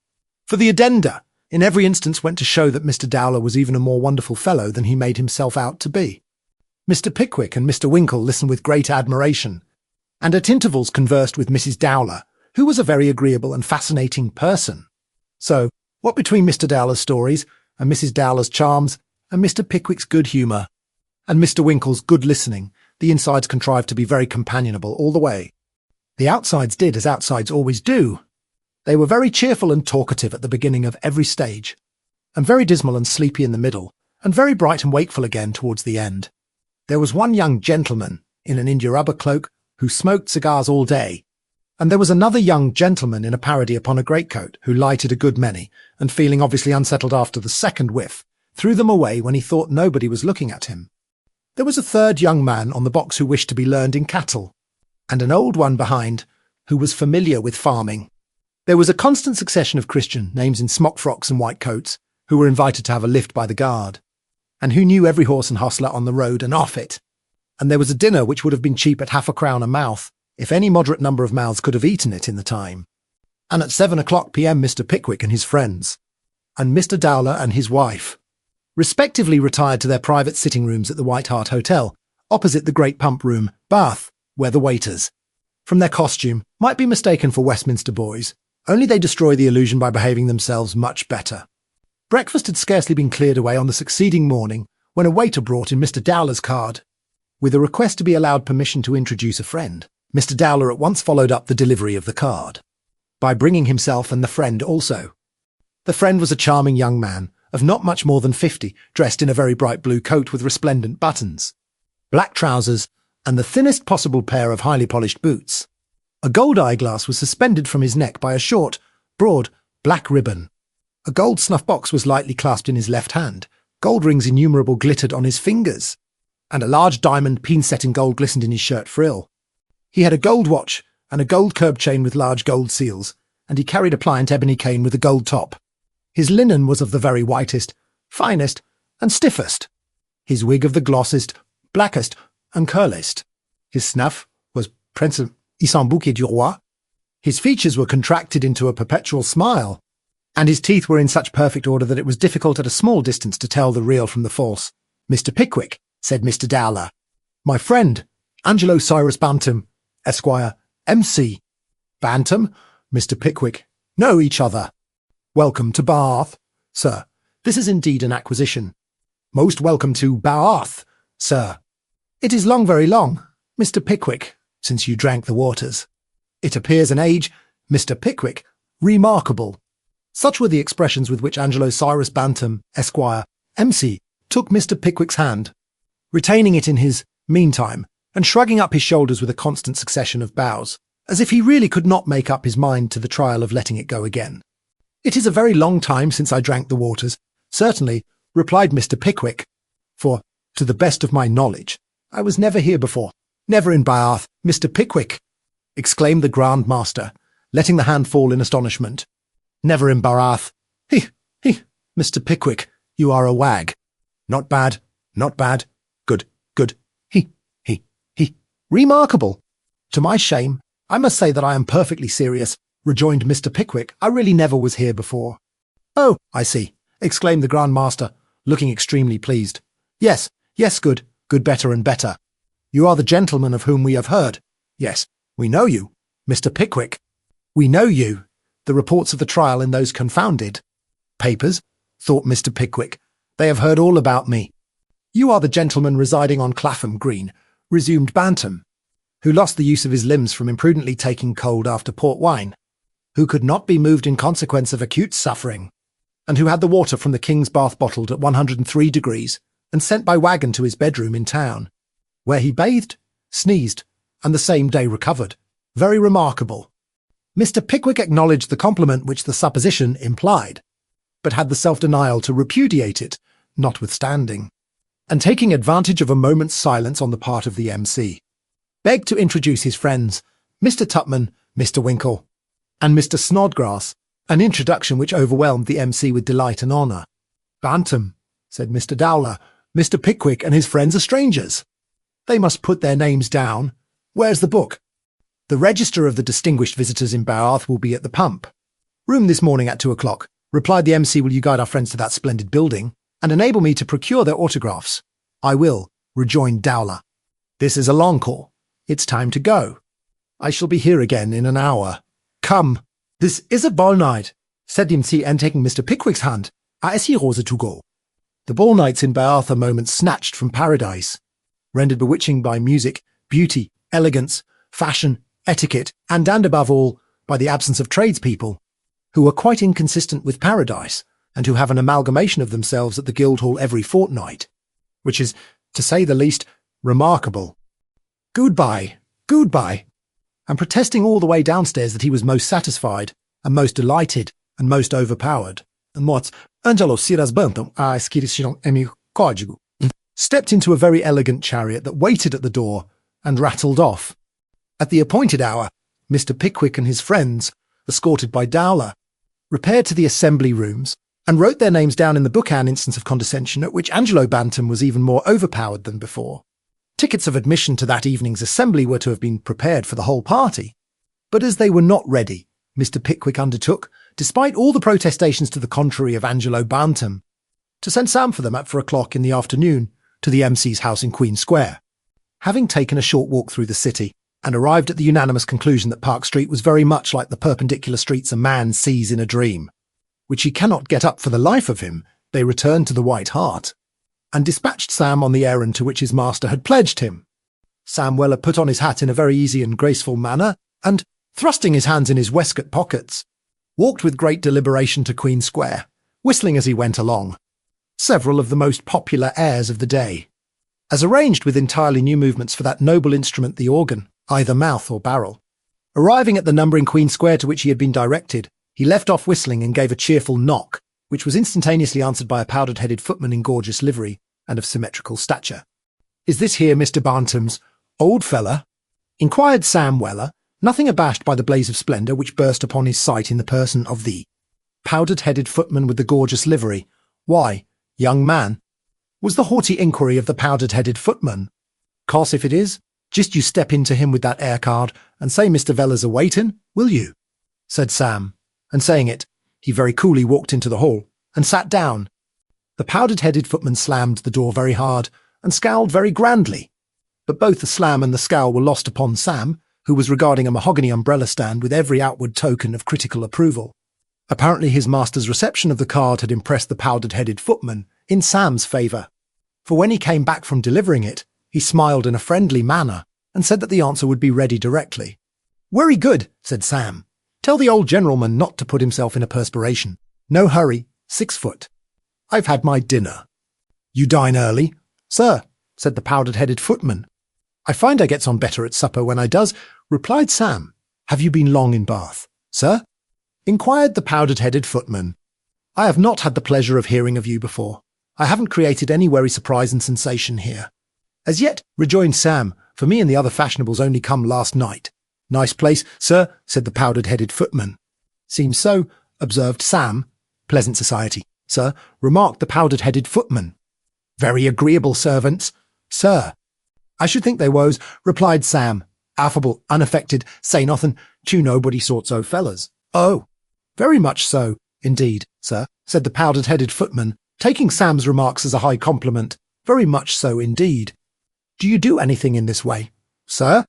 For the addenda in every instance went to show that Mr. Dowler was even a more wonderful fellow than he made himself out to be. Mr. Pickwick and Mr. Winkle listened with great admiration, and at intervals conversed with Mrs. Dowler, who was a very agreeable and fascinating person. So, what between Mr. Dowler's stories, and Mrs. Dowler's charms, and Mr. Pickwick's good humour, and Mr. Winkle's good listening, the insides contrived to be very companionable all the way. The outsides did as outsides always do. They were very cheerful and talkative at the beginning of every stage, and very dismal and sleepy in the middle, and very bright and wakeful again towards the end. There was one young gentleman in an india-rubber cloak who smoked cigars all day, and there was another young gentleman in a parody upon a greatcoat who lighted a good many, and feeling obviously unsettled after the second whiff, threw them away when he thought nobody was looking at him. There was a third young man on the box who wished to be learned in cattle, and an old one behind who was familiar with farming. There was a constant succession of Christian names in smock frocks and white coats who were invited to have a lift by the guard, and who knew every horse and hostler on the road and off it. And there was a dinner which would have been cheap at £0.50 a mouth, if any moderate number of mouths could have eaten it in the time. And at 7 p.m. Mr. Pickwick and his friends, and Mr. Dowler and his wife, respectively retired to their private sitting rooms at the White Hart Hotel, opposite the Great Pump Room, Bath, where the waiters, from their costume, might be mistaken for Westminster boys, only they destroy the illusion by behaving themselves much better. Breakfast had scarcely been cleared away on the succeeding morning when a waiter brought in Mr. Dowler's card, with a request to be allowed permission to introduce a friend. Mr. Dowler at once followed up the delivery of the card by bringing himself and the friend also. The friend was a charming young man, of not much more than 50, dressed in a very bright blue coat with resplendent buttons, black trousers, and the thinnest possible pair of highly polished boots. A gold eyeglass was suspended from his neck by a short, broad, black ribbon. A gold snuff-box was lightly clasped in his left hand, gold rings innumerable glittered on his fingers, and a large diamond pin-set in gold glistened in his shirt frill. He had a gold watch and a gold curb chain with large gold seals, and he carried a pliant ebony cane with a gold top. His linen was of the very whitest, finest, and stiffest. His wig of the glossest, blackest, and curlest. His snuff was Prince of Bouquet du Roi. His features were contracted into a perpetual smile, and his teeth were in such perfect order that it was difficult at a small distance to tell the real from the false. "Mr. Pickwick," said Mr. Dowler. "My friend, Angelo Cyrus Bantam, Esquire, M.C. Bantam, Mr. Pickwick, know each other. Welcome to Bath, sir. This is indeed an acquisition. Most welcome to Bath, sir. It is long, very long, Mr. Pickwick, since you drank the waters. It appears an age, Mr. Pickwick, remarkable." Such were the expressions with which Angelo Cyrus Bantam, Esquire, M.C., took Mr. Pickwick's hand, retaining it in his meantime, and shrugging up his shoulders with a constant succession of bows, as if he really could not make up his mind to the trial of letting it go again. "It is a very long time since I drank the waters, certainly," replied Mr. Pickwick, "for, to the best of my knowledge, I was never here before." "Never in Bath, Mr. Pickwick!" exclaimed the Grand Master, letting the hand fall in astonishment. "Never in Bath! He, Mr. Pickwick, you are a wag. Not bad, not bad. Good, good. He. Remarkable! To my shame, I must say that I am perfectly serious," rejoined Mr. Pickwick. "I really never was here before." "Oh, I see," exclaimed the Grand Master, looking extremely pleased. Yes, good, better and better. You are the gentleman of whom we have heard. Yes, we know you, Mr. Pickwick. We know you. The reports of the trial in those confounded papers, thought Mr. Pickwick. They have heard all about me. You are the gentleman residing on Clapham Green, resumed Bantam, who lost the use of his limbs from imprudently taking cold after port wine, who could not be moved in consequence of acute suffering, and who had the water from the King's Bath bottled at 103 degrees, and sent by wagon to his bedroom in town, where he bathed, sneezed, and the same day recovered. Very remarkable. Mr. Pickwick acknowledged the compliment which the supposition implied, but had the self-denial to repudiate it, notwithstanding, and taking advantage of a moment's silence on the part of the MC, begged to introduce his friends, Mr. Tupman, Mr. Winkle, and Mr. Snodgrass, an introduction which overwhelmed the MC with delight and honour. "Bantam," said Mr. Dowler, "Mr. Pickwick and his friends are strangers. They must put their names down. Where's the book?" "The register of the distinguished visitors in Bath will be at the pump. Room this morning at 2 o'clock. Replied the MC, "Will you guide our friends to that splendid building, and enable me to procure their autographs?" "I will," rejoined Dowler. "This is a long call. It's time to go. I shall be here again in an hour. Come." "This is a ball night," said the MC, and taking Mr. Pickwick's hand, "I see Rose to go." The ball nights in Bath are moments snatched from paradise, rendered bewitching by music, beauty, elegance, fashion, etiquette, and above all, by the absence of tradespeople, who are quite inconsistent with paradise, and who have an amalgamation of themselves at the Guildhall every fortnight, which is, to say the least, remarkable. Goodbye, goodbye, and protesting all the way downstairs that he was most satisfied, and most delighted, and most overpowered, and what Angelo si rasbantam a scrissiram e mi código, stepped into a very elegant chariot that waited at the door, and rattled off. At the appointed hour, Mr. Pickwick and his friends, escorted by Dowler, repaired to the assembly rooms, and wrote their names down in the book an instance of condescension at which Angelo Bantam was even more overpowered than before. Tickets of admission to that evening's assembly were to have been prepared for the whole party, but as they were not ready, Mr. Pickwick undertook, despite all the protestations to the contrary of Angelo Bantam, to send Sam for them at 4 o'clock in the afternoon to the MC's house in Queen Square. Having taken a short walk through the city, and arrived at the unanimous conclusion that Park Street was very much like the perpendicular streets a man sees in a dream, which he cannot get up for the life of him, they returned to the White Hart, and dispatched Sam on the errand to which his master had pledged him. Sam Weller put on his hat in a very easy and graceful manner, and, thrusting his hands in his waistcoat pockets, walked with great deliberation to Queen Square, whistling as he went along several of the most popular airs of the day, as arranged with entirely new movements for that noble instrument the organ, either mouth or barrel. Arriving at the number in Queen Square to which he had been directed, he left off whistling and gave a cheerful knock, which was instantaneously answered by a powdered-headed footman in gorgeous livery and of symmetrical stature. "Is this here Mr. Bantam's old fella?" inquired Sam Weller, nothing abashed by the blaze of splendour which burst upon his sight in the person of the powdered-headed footman with the gorgeous livery. "Why, young man," was the haughty inquiry of the powdered-headed footman. "'Cos if it is, just you step in to him with that air card and say Mr. Veller's a-waitin', will you?" said Sam, and saying it, he very coolly walked into the hall and sat down. The powdered-headed footman slammed the door very hard and scowled very grandly, but both the slam and the scowl were lost upon Sam, who was regarding a mahogany umbrella stand with every outward token of critical approval. Apparently his master's reception of the card had impressed the powdered-headed footman in Sam's favour, for when he came back from delivering it, he smiled in a friendly manner and said that the answer would be ready directly. "Very good," said Sam. "Tell the old gentleman not to put himself in a perspiration. No hurry, 6 foot. I've had my dinner." "You dine early?" "Sir," said the powdered-headed footman. "I find I gets on better at supper when I does," replied Sam. "Have you been long in Bath, sir?" inquired the powdered-headed footman. "I have not had the pleasure of hearing of you before. I haven't created any very surprise and sensation here." "As yet," rejoined Sam, "for me and the other fashionables only come last night." "Nice place, sir," said the powdered-headed footman. "Seems so," observed Sam. "Pleasant society, sir," remarked the powdered-headed footman. "Very agreeable servants, sir." "I should think they was," replied Sam. "Affable, unaffected, say nothing, chew nobody sorts o' fellas." "Oh, very much so, indeed, sir," said the powdered-headed footman, taking Sam's remarks as a high compliment. "Very much so, indeed." "Do you do anything in this way, sir?"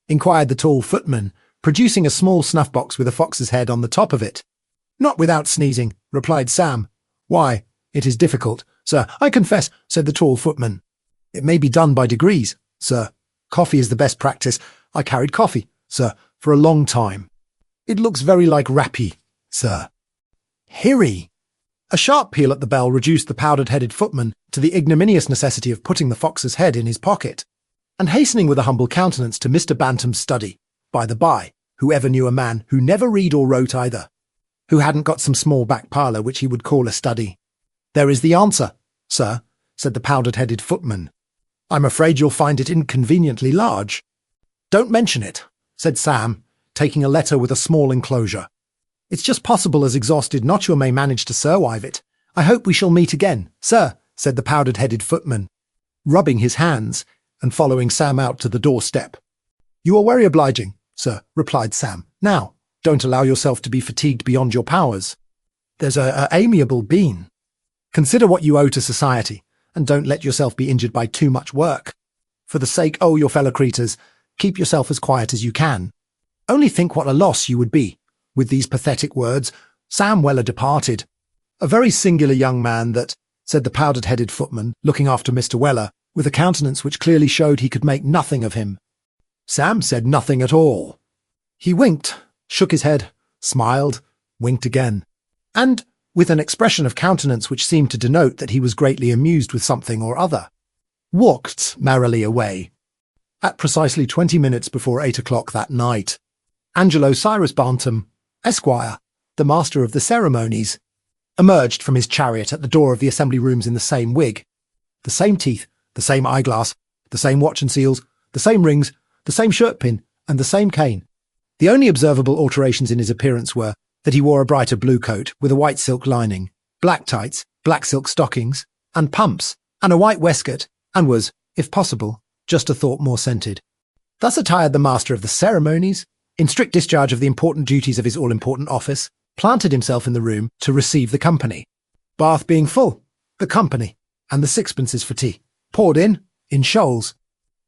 inquired the tall footman, producing a small snuff-box with a fox's head on the top of it. "Not without sneezing," replied Sam. "Why, it is difficult, sir, I confess," said the tall footman. "It may be done by degrees, sir. Coffee is the best practice. I carried coffee, sir, for a long time. It looks very like rappee, sir." "Hirry," A sharp peal at the bell reduced the powdered-headed footman to the ignominious necessity of putting the fox's head in his pocket, and hastening with a humble countenance to Mr. Bantam's study. By the by, whoever knew a man who never read or wrote either, who hadn't got some small back parlour which he would call a study? "There is the answer, sir," said the powdered-headed footman. "I'm afraid you'll find it inconveniently large." "Don't mention it," said Sam, taking a letter with a small enclosure. "It's just possible as exhausted not you may manage to survive it. I hope we shall meet again, sir," said the powdered-headed footman, rubbing his hands and following Sam out to the doorstep. "You are very obliging, sir," replied Sam. "Now, don't allow yourself to be fatigued beyond your powers. There's a amiable bean. Consider what you owe to society, and don't let yourself be injured by too much work. For the sake of your fellow creatures, keep yourself as quiet as you can. Only think what a loss you would be." With these pathetic words, Sam Weller departed. "A very singular young man that," said the powdered-headed footman, looking after Mr. Weller, with a countenance which clearly showed he could make nothing of him. Sam said nothing at all. He winked, shook his head, smiled, winked again, and, with an expression of countenance which seemed to denote that he was greatly amused with something or other, walked merrily away. At precisely 20 minutes before 8 o'clock that night, Angelo Cyrus Bantam, Esquire, the master of the ceremonies, emerged from his chariot at the door of the assembly rooms in the same wig, the same teeth, the same eyeglass, the same watch and seals, the same rings, the same shirt-pin, and the same cane. The only observable alterations in his appearance were that he wore a brighter blue coat with a white silk lining, black tights, black silk stockings, and pumps, and a white waistcoat, and was, if possible, just a thought more scented. Thus attired, the master of the ceremonies, in strict discharge of the important duties of his all-important office, planted himself in the room to receive the company. Bath being full, the company, and the sixpences for tea, poured in shoals.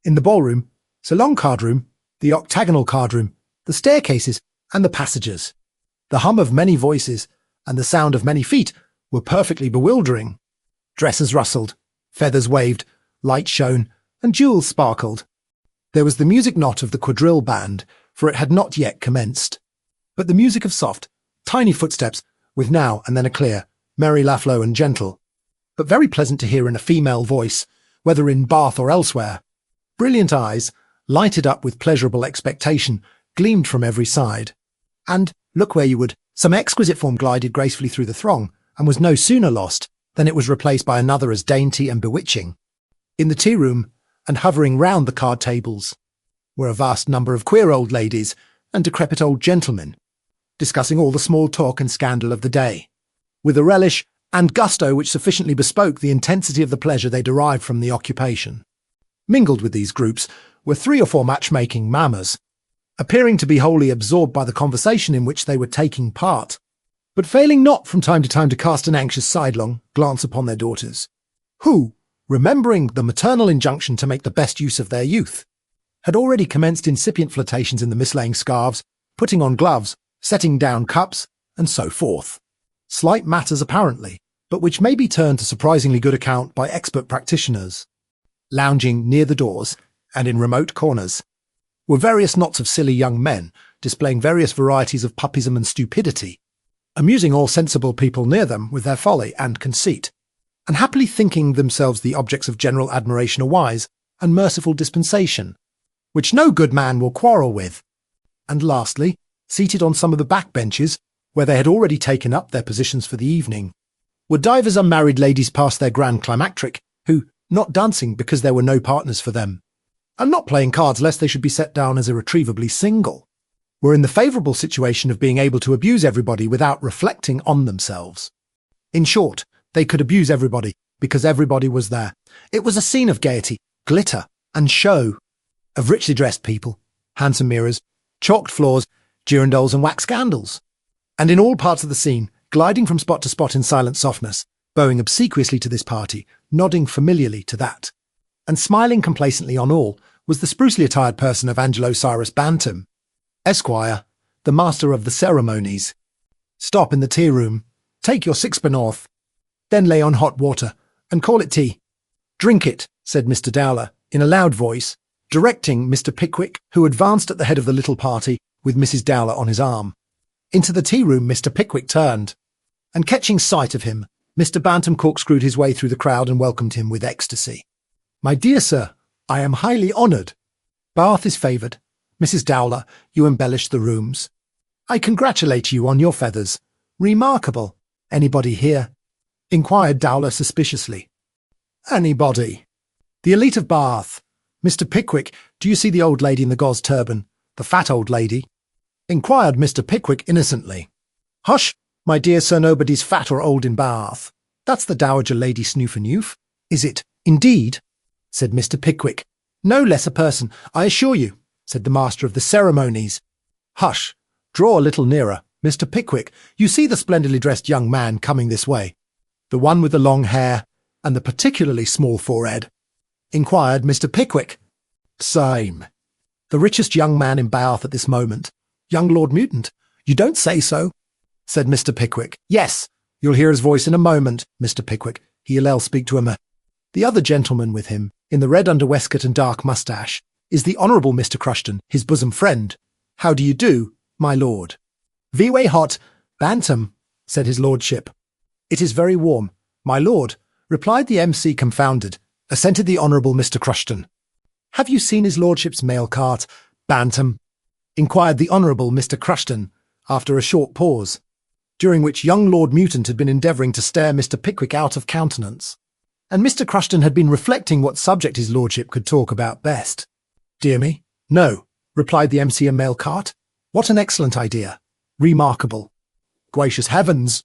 In the ballroom, salon card-room, the octagonal card-room, the staircases, and the passages, the hum of many voices and the sound of many feet were perfectly bewildering. Dresses rustled, feathers waved, light shone, and jewels sparkled. There was the music not of the quadrille band, for it had not yet commenced, but the music of soft, tiny footsteps, with now and then a clear, merry laugh, low and gentle, but very pleasant to hear in a female voice, whether in Bath or elsewhere. Brilliant eyes, lighted up with pleasurable expectation, gleamed from every side, and, look where you would, some exquisite form glided gracefully through the throng, and was no sooner lost than it was replaced by another as dainty and bewitching. In the tea-room, and hovering round the card tables, were a vast number of queer old ladies and decrepit old gentlemen, discussing all the small talk and scandal of the day, with a relish and gusto which sufficiently bespoke the intensity of the pleasure they derived from the occupation. Mingled with these groups were 3 or 4 matchmaking mammas, appearing to be wholly absorbed by the conversation in which they were taking part, but failing not from time to time to cast an anxious sidelong glance upon their daughters, who, remembering the maternal injunction to make the best use of their youth, had already commenced incipient flirtations in the mislaying scarves, putting on gloves, setting down cups, and so forth. Slight matters apparently, but which may be turned to surprisingly good account by expert practitioners. Lounging near the doors, and in remote corners, were various knots of silly young men, displaying various varieties of puppism and stupidity, amusing all sensible people near them with their folly and conceit, and happily thinking themselves the objects of general admiration a wise and merciful dispensation, which no good man will quarrel with. And lastly, seated on some of the back benches, where they had already taken up their positions for the evening, were divers unmarried ladies past their grand climacteric, who, not dancing because there were no partners for them, and not playing cards lest they should be set down as irretrievably single, were in the favourable situation of being able to abuse everybody without reflecting on themselves. In short, they could abuse everybody, because everybody was there. It was a scene of gaiety, glitter, and show, of richly dressed people, handsome mirrors, chalked floors, girandoles and wax candles, and in all parts of the scene, gliding from spot to spot in silent softness, bowing obsequiously to this party, nodding familiarly to that, and smiling complacently on all, was the sprucely attired person of Angelo Cyrus Bantam, Esquire, the master of the ceremonies. Stop in the tea-room, take your sixpennorth, then lay on hot water, and call it tea. Drink it, said Mr. Dowler, in a loud voice, directing Mr. Pickwick, who advanced at the head of the little party, with Mrs. Dowler on his arm. Into the tea-room Mr. Pickwick turned, and catching sight of him, Mr. Bantam corkscrewed his way through the crowd and welcomed him with ecstasy. "My dear sir, I am highly honoured. Bath is favoured. Mrs. Dowler, you embellish the rooms. I congratulate you on your feathers. Remarkable. Anybody here?" inquired Dowler suspiciously. "Anybody. The elite of Bath. Mr. Pickwick, do you see the old lady in the gauze turban? The fat old lady?" inquired Mr. Pickwick innocently. "Hush, my dear sir, nobody's fat or old in Bath. That's the Dowager Lady Snoofanoof." "Is it, indeed?" said Mr. Pickwick. "No less a person, I assure you," said the master of the ceremonies. "Hush, draw a little nearer. Mr. Pickwick, you see the splendidly dressed young man coming this way? The one with the long hair and the particularly small forehead?" inquired Mr. Pickwick. "Same. The richest young man in Bath at this moment. Young Lord Mutant. You don't say so," said Mr. Pickwick. "Yes, you'll hear his voice in a moment, Mr. Pickwick. He'll speak to him. The other gentleman with him, in the red under-waistcoat and dark moustache, is the Honourable Mr. Crushton, his bosom friend. How do you do, my lord?" "Vee-way hot, Bantam," said his lordship. "It is very warm, my lord," replied the MC confounded. Assented the Honourable Mr. Crushton. "Have you seen his lordship's mail cart, Bantam?" inquired the Honourable Mr. Crushton, after a short pause, during which young Lord Mutant had been endeavouring to stare Mr. Pickwick out of countenance, and Mr. Crushton had been reflecting what subject his lordship could talk about best. "Dear me, no," replied the MC, "a mail cart. What an excellent idea. Remarkable." "Gracious heavens,"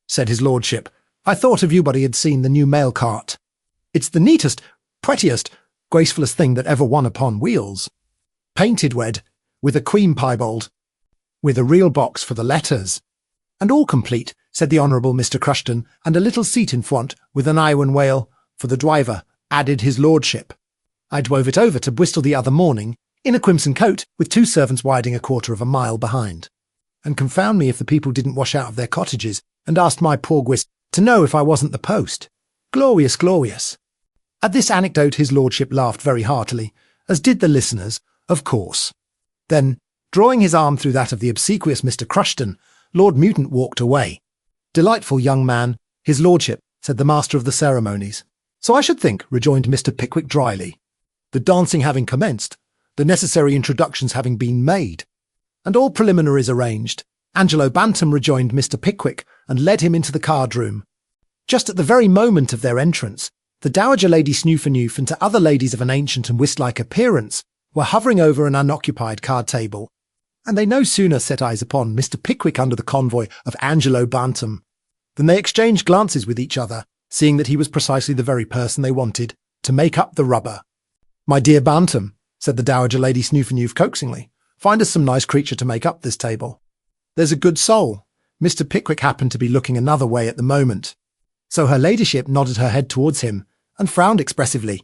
said his lordship, "I thought everybody had seen the new mail cart. It's the neatest, prettiest, gracefulest thing that ever won upon wheels. Painted red, with a queen piebald, with a real box for the letters. And all complete," said the Honourable Mr. Crushton, "and a little seat in front, with an iron whale, for the driver," added his lordship. "I drove it over to Bristol the other morning, in a crimson coat, with 2 servants riding 1/4 of a mile behind. And confound me if the people didn't wash out of their cottages, and asked my poor Gwys to know if I wasn't the post. Glorious, glorious." At this anecdote his lordship laughed very heartily, as did the listeners, of course. Then, drawing his arm through that of the obsequious Mr. Crushton, Lord Mutant walked away. "Delightful young man, his lordship," said the master of the ceremonies. "So I should think," rejoined Mr. Pickwick dryly. "The dancing having commenced, the necessary introductions having been made, and all preliminaries arranged, Angelo Bantam rejoined Mr. Pickwick and led him into the card-room. Just at the very moment of their entrance, the Dowager Lady Snoofanoof and 2 other ladies of an ancient and whist-like appearance were hovering over an unoccupied card-table, and they no sooner set eyes upon Mr. Pickwick under the convoy of Angelo Bantam than they exchanged glances with each other, seeing that he was precisely the very person they wanted to make up the rubber. "My dear Bantam," said the Dowager Lady Snoofanoof coaxingly, "find us some nice creature to make up this table. There's a good soul." Mr. Pickwick happened to be looking another way at the moment, so her ladyship nodded her head towards him and frowned expressively.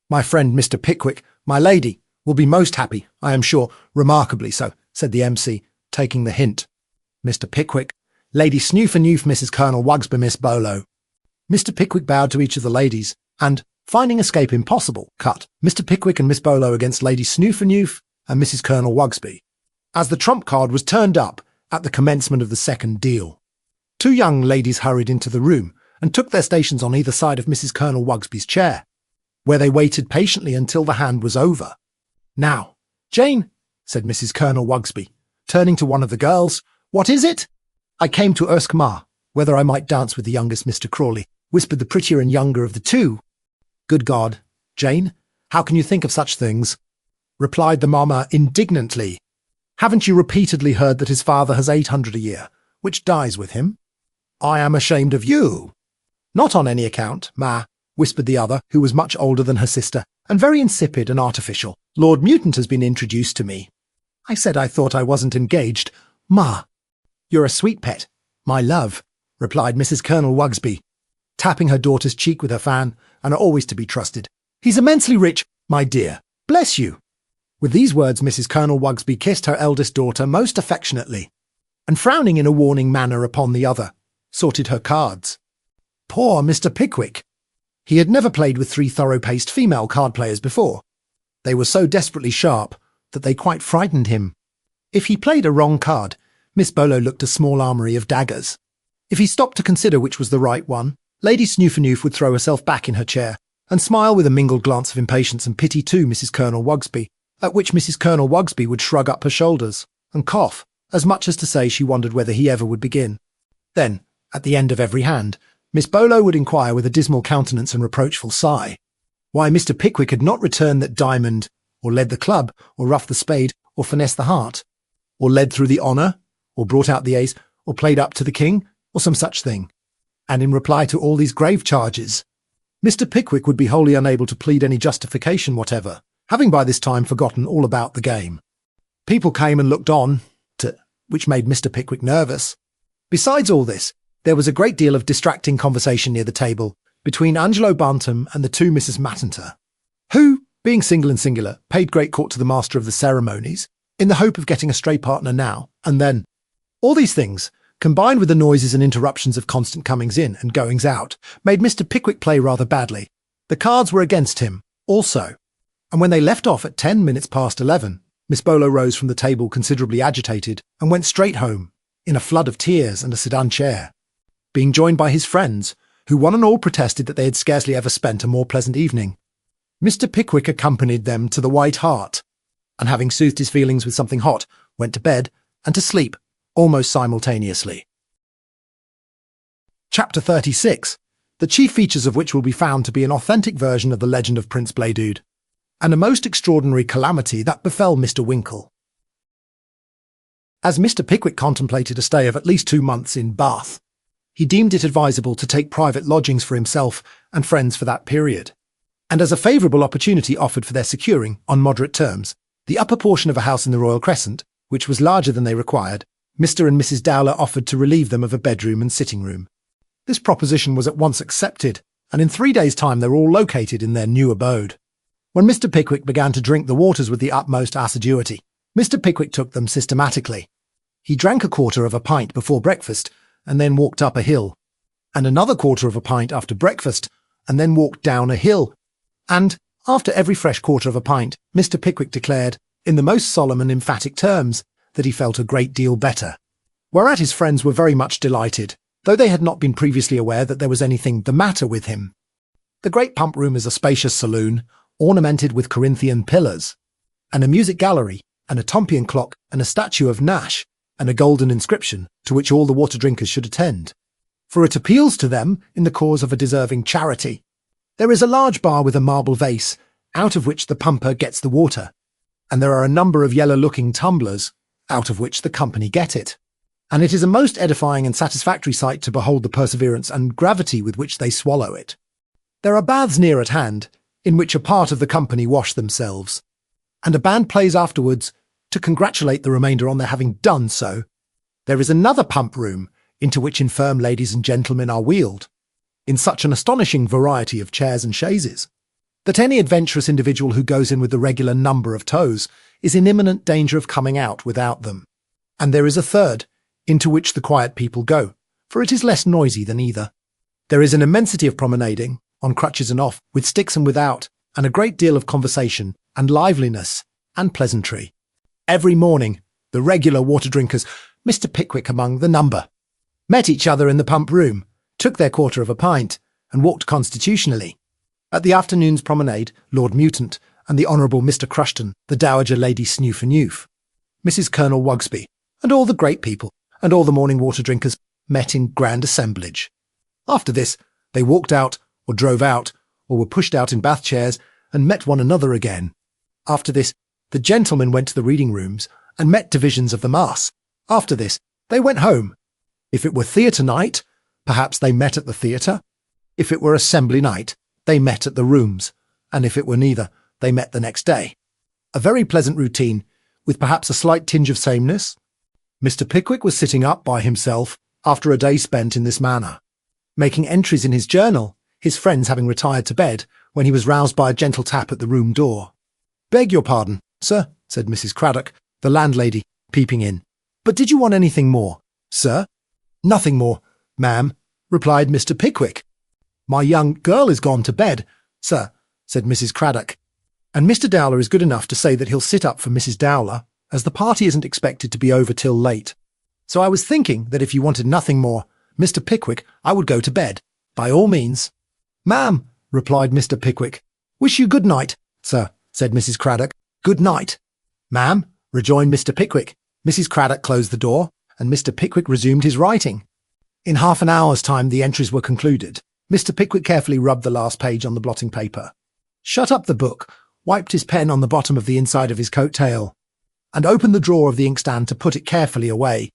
"My friend Mr. Pickwick, my lady, will be most happy, I am sure, remarkably so," said the MC, taking the hint. "Mr. Pickwick, Lady Snoofanoof, Mrs. Colonel Wugsby, Miss Bolo." Mr. Pickwick bowed to each of the ladies, and, finding escape impossible, cut Mr. Pickwick and Miss Bolo against Lady Snoofanoof and Mrs. Colonel Wugsby, as the trump card was turned up at the commencement of the second deal. 2 young ladies hurried into the room and took their stations on either side of Mrs. Colonel Wugsby's chair, where they waited patiently until the hand was over. "Now, Jane," said Mrs. Colonel Wugsby, turning to one of the girls, "what is it?" "I came to ask Ma whether I might dance with the youngest Mr. Crawley," whispered the prettier and younger of the 2. "Good God, Jane, how can you think of such things?" replied the mamma indignantly. "Haven't you repeatedly heard that his father has 800 a year, which dies with him?" "I am ashamed of you." "Not on any account, Ma," whispered the other, who was much older than her sister, and very insipid and artificial. "Lord Mutant has been introduced to me." "I said I thought I wasn't engaged, Ma." "You're a sweet pet, my love," replied Mrs. Colonel Wugsby, tapping her daughter's cheek with her fan, "and are always to be trusted. He's immensely rich, my dear. Bless you." With these words Mrs. Colonel Wugsby kissed her eldest daughter most affectionately, and frowning in a warning manner upon the other, sorted her cards. Poor Mr. Pickwick! He had never played with 3 thorough-paced female card-players before. They were so desperately sharp that they quite frightened him. If he played a wrong card, Miss Bolo looked a small armoury of daggers. If he stopped to consider which was the right one, Lady Snoofanoof would throw herself back in her chair and smile with a mingled glance of impatience and pity to Mrs. Colonel Wugsby, at which Mrs. Colonel Wugsby would shrug up her shoulders and cough, as much as to say she wondered whether he ever would begin. Then, at the end of every hand, Miss Bolo would inquire with a dismal countenance and reproachful sigh why Mr. Pickwick had not returned that diamond, or led the club, or roughed the spade, or finessed the heart, or led through the honour, or brought out the ace, or played up to the king, or some such thing. And in reply to all these grave charges, Mr. Pickwick would be wholly unable to plead any justification whatever, having by this time forgotten all about the game. People came and looked on, which made Mr. Pickwick nervous. Besides all this, there was a great deal of distracting conversation near the table between Angelo Bantam and the two Misses Matinter, who, being single and singular, paid great court to the master of the ceremonies, in the hope of getting a stray partner now and then. All these things, combined with the noises and interruptions of constant comings in and goings out, made Mr. Pickwick play rather badly. The cards were against him, also, and when they left off at 10 minutes past 11, Miss Bolo rose from the table considerably agitated and went straight home, in a flood of tears and a sedan chair, being joined by his friends, who one and all protested that they had scarcely ever spent a more pleasant evening. Mr. Pickwick accompanied them to the White Hart, and having soothed his feelings with something hot, went to bed and to sleep almost simultaneously. Chapter 36, the chief features of which will be found to be an authentic version of the legend of Prince Bladude, and a most extraordinary calamity that befell Mr. Winkle. As Mr. Pickwick contemplated a stay of at least 2 months in Bath, he deemed it advisable to take private lodgings for himself and friends for that period, and as a favourable opportunity offered for their securing, on moderate terms, the upper portion of a house in the Royal Crescent, which was larger than they required, Mr. and Mrs. Dowler offered to relieve them of a bedroom and sitting-room. This proposition was at once accepted, and in 3 days' time they were all located in their new abode. When Mr. Pickwick began to drink the waters with the utmost assiduity, Mr. Pickwick took them systematically. He drank a quarter of a pint before breakfast, and then walked up a hill, and another quarter of a pint after breakfast, and then walked down a hill, and, after every fresh quarter of a pint, Mr. Pickwick declared, in the most solemn and emphatic terms, that he felt a great deal better, whereat his friends were very much delighted, though they had not been previously aware that there was anything the matter with him. The great pump room is a spacious saloon, ornamented with Corinthian pillars, and a music gallery, and a Tompion clock, and a statue of Nash, and a golden inscription to which all the water drinkers should attend, for it appeals to them in the cause of a deserving charity. There is a large bar with a marble vase, out of which the pumper gets the water, and there are a number of yellow-looking tumblers, out of which the company get it, and it is a most edifying and satisfactory sight to behold the perseverance and gravity with which they swallow it. There are baths near at hand, in which a part of the company wash themselves, and a band plays afterwards to congratulate the remainder on their having done so. There is another pump room, into which infirm ladies and gentlemen are wheeled, in such an astonishing variety of chairs and chaises, that any adventurous individual who goes in with the regular number of toes is in imminent danger of coming out without them. And there is a third, into which the quiet people go, for it is less noisy than either. There is an immensity of promenading, on crutches and off, with sticks and without, and a great deal of conversation, and liveliness, and pleasantry. Every morning, the regular water drinkers, Mr. Pickwick among the number, met each other in the pump room, took their quarter of a pint, and walked constitutionally. At the afternoon's promenade, Lord Mutant and the Honourable Mr. Crushton, the Dowager Lady Snoofanoof, Mrs. Colonel Wugsby, and all the great people, and all the morning water drinkers met in grand assemblage. After this, they walked out, or drove out, or were pushed out in bath chairs, and met one another again. After this, the gentlemen went to the reading rooms, and met divisions of the Mass. After this, they went home. If it were theatre night, perhaps they met at the theatre. If it were assembly night, they met at the rooms, and if it were neither, they met the next day. A very pleasant routine, with perhaps a slight tinge of sameness. Mr. Pickwick was sitting up by himself after a day spent in this manner, making entries in his journal, his friends having retired to bed, when he was roused by a gentle tap at the room door. "Beg your pardon, sir," said Mrs. Craddock, the landlady, peeping in. "But did you want anything more, sir?" "Nothing more, ma'am," replied Mr. Pickwick. "My young girl is gone to bed, sir," said Mrs. Craddock, "and Mr. Dowler is good enough to say that he'll sit up for Mrs. Dowler, as the party isn't expected to be over till late. So I was thinking that if you wanted nothing more, Mr. Pickwick, I would go to bed. By all means. Ma'am, replied Mr. Pickwick. Wish you good night, sir, said Mrs. Craddock. Good night. Ma'am, rejoined Mr. Pickwick. Mrs. Craddock closed the door, and Mr. Pickwick resumed his writing. In half an hour's time the entries were concluded. Mr. Pickwick carefully rubbed the last page on the blotting paper, shut up the book, wiped his pen on the bottom of the inside of his coat tail, and opened the drawer of the inkstand to put it carefully away.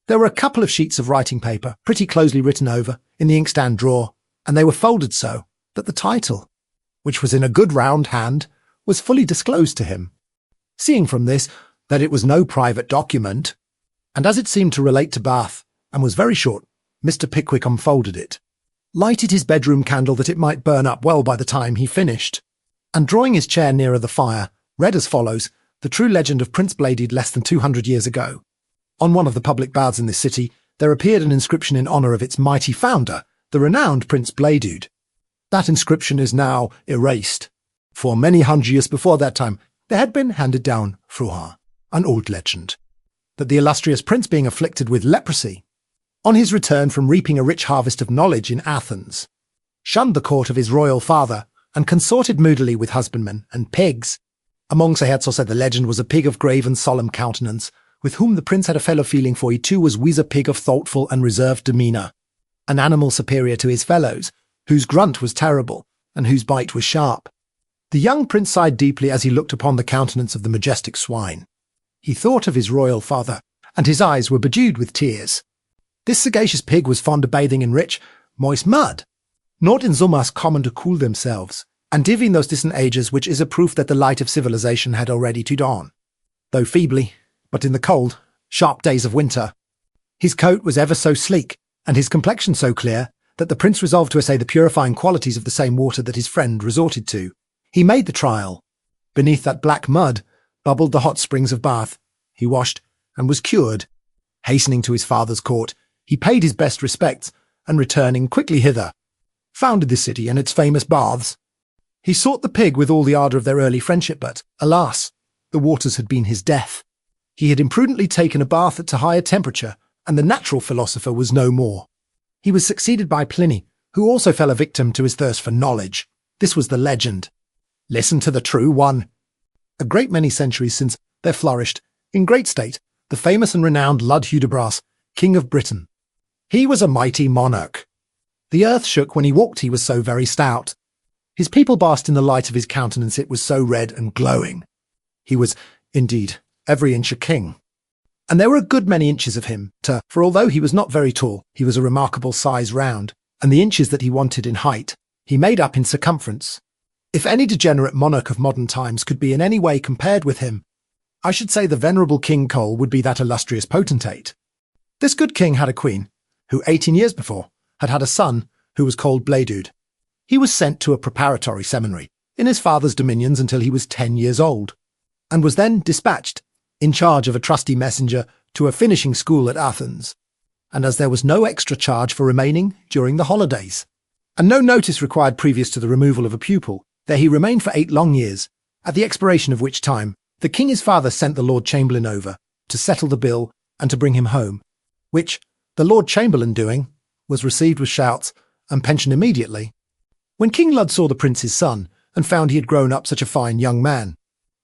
There were a couple of sheets of writing paper, pretty closely written over, in the inkstand drawer, and they were folded so that the title, which was in a good round hand, was fully disclosed to him. Seeing from this that it was no private document, and as it seemed to relate to Bath, and was very short, Mr. Pickwick unfolded it, lighted his bedroom candle that it might burn up well by the time he finished, and drawing his chair nearer the fire, read as follows the true legend of Prince Blaydud less than 200 years ago. On one of the public baths in this city, there appeared an inscription in honour of its mighty founder, the renowned Prince Blaydud. That inscription is now erased. For many hundred years before that time, there had been handed down fruha, an old legend, that the illustrious prince being afflicted with leprosy, on his return from reaping a rich harvest of knowledge in Athens, shunned the court of his royal father, and consorted moodily with husbandmen and pigs. Among Sahetso said the legend was a pig of grave and solemn countenance, with whom the prince had a fellow feeling, for he too was a pig of thoughtful and reserved demeanour, an animal superior to his fellows, whose grunt was terrible, and whose bite was sharp. The young prince sighed deeply as he looked upon the countenance of the majestic swine. He thought of his royal father, and his eyes were bedewed with tears. This sagacious pig was fond of bathing in rich, moist mud, not in zumas common to cool themselves, and div in those distant ages which is a proof that the light of civilization had already to dawn, though feebly, but in the cold, sharp days of winter. His coat was ever so sleek, and his complexion so clear, that the prince resolved to essay the purifying qualities of the same water that his friend resorted to. He made the trial. Beneath that black mud bubbled the hot springs of Bath. He washed, and was cured. Hastening to his father's court, he paid his best respects, and returning quickly hither, founded the city and its famous baths. He sought the pig with all the ardour of their early friendship, but, alas, the waters had been his death. He had imprudently taken a bath at a higher temperature, and the natural philosopher was no more. He was succeeded by Pliny, who also fell a victim to his thirst for knowledge. This was the legend. Listen to the true one. A great many centuries since, there flourished, in great state, the famous and renowned Lud Hudibras, King of Britain. He was a mighty monarch. The earth shook when he walked, he was so very stout. His people basked in the light of his countenance, it was so red and glowing. He was, indeed, every inch a king. And there were a good many inches of him, for although he was not very tall, he was a remarkable size round, and the inches that he wanted in height, he made up in circumference. If any degenerate monarch of modern times could be in any way compared with him, I should say the venerable King Cole would be that illustrious potentate. This good king had a queen, who 18 years before had had a son who was called Blaydud. He was sent to a preparatory seminary in his father's dominions until he was 10 years old, and was then dispatched in charge of a trusty messenger to a finishing school at Athens, and as there was no extra charge for remaining during the holidays, and no notice required previous to the removal of a pupil, there he remained for 8 long years, at the expiration of which time the king his father sent the Lord Chamberlain over to settle the bill and to bring him home, which, the Lord Chamberlain doing, was received with shouts and pensioned immediately. When King Lud saw the prince's son, and found he had grown up such a fine young man,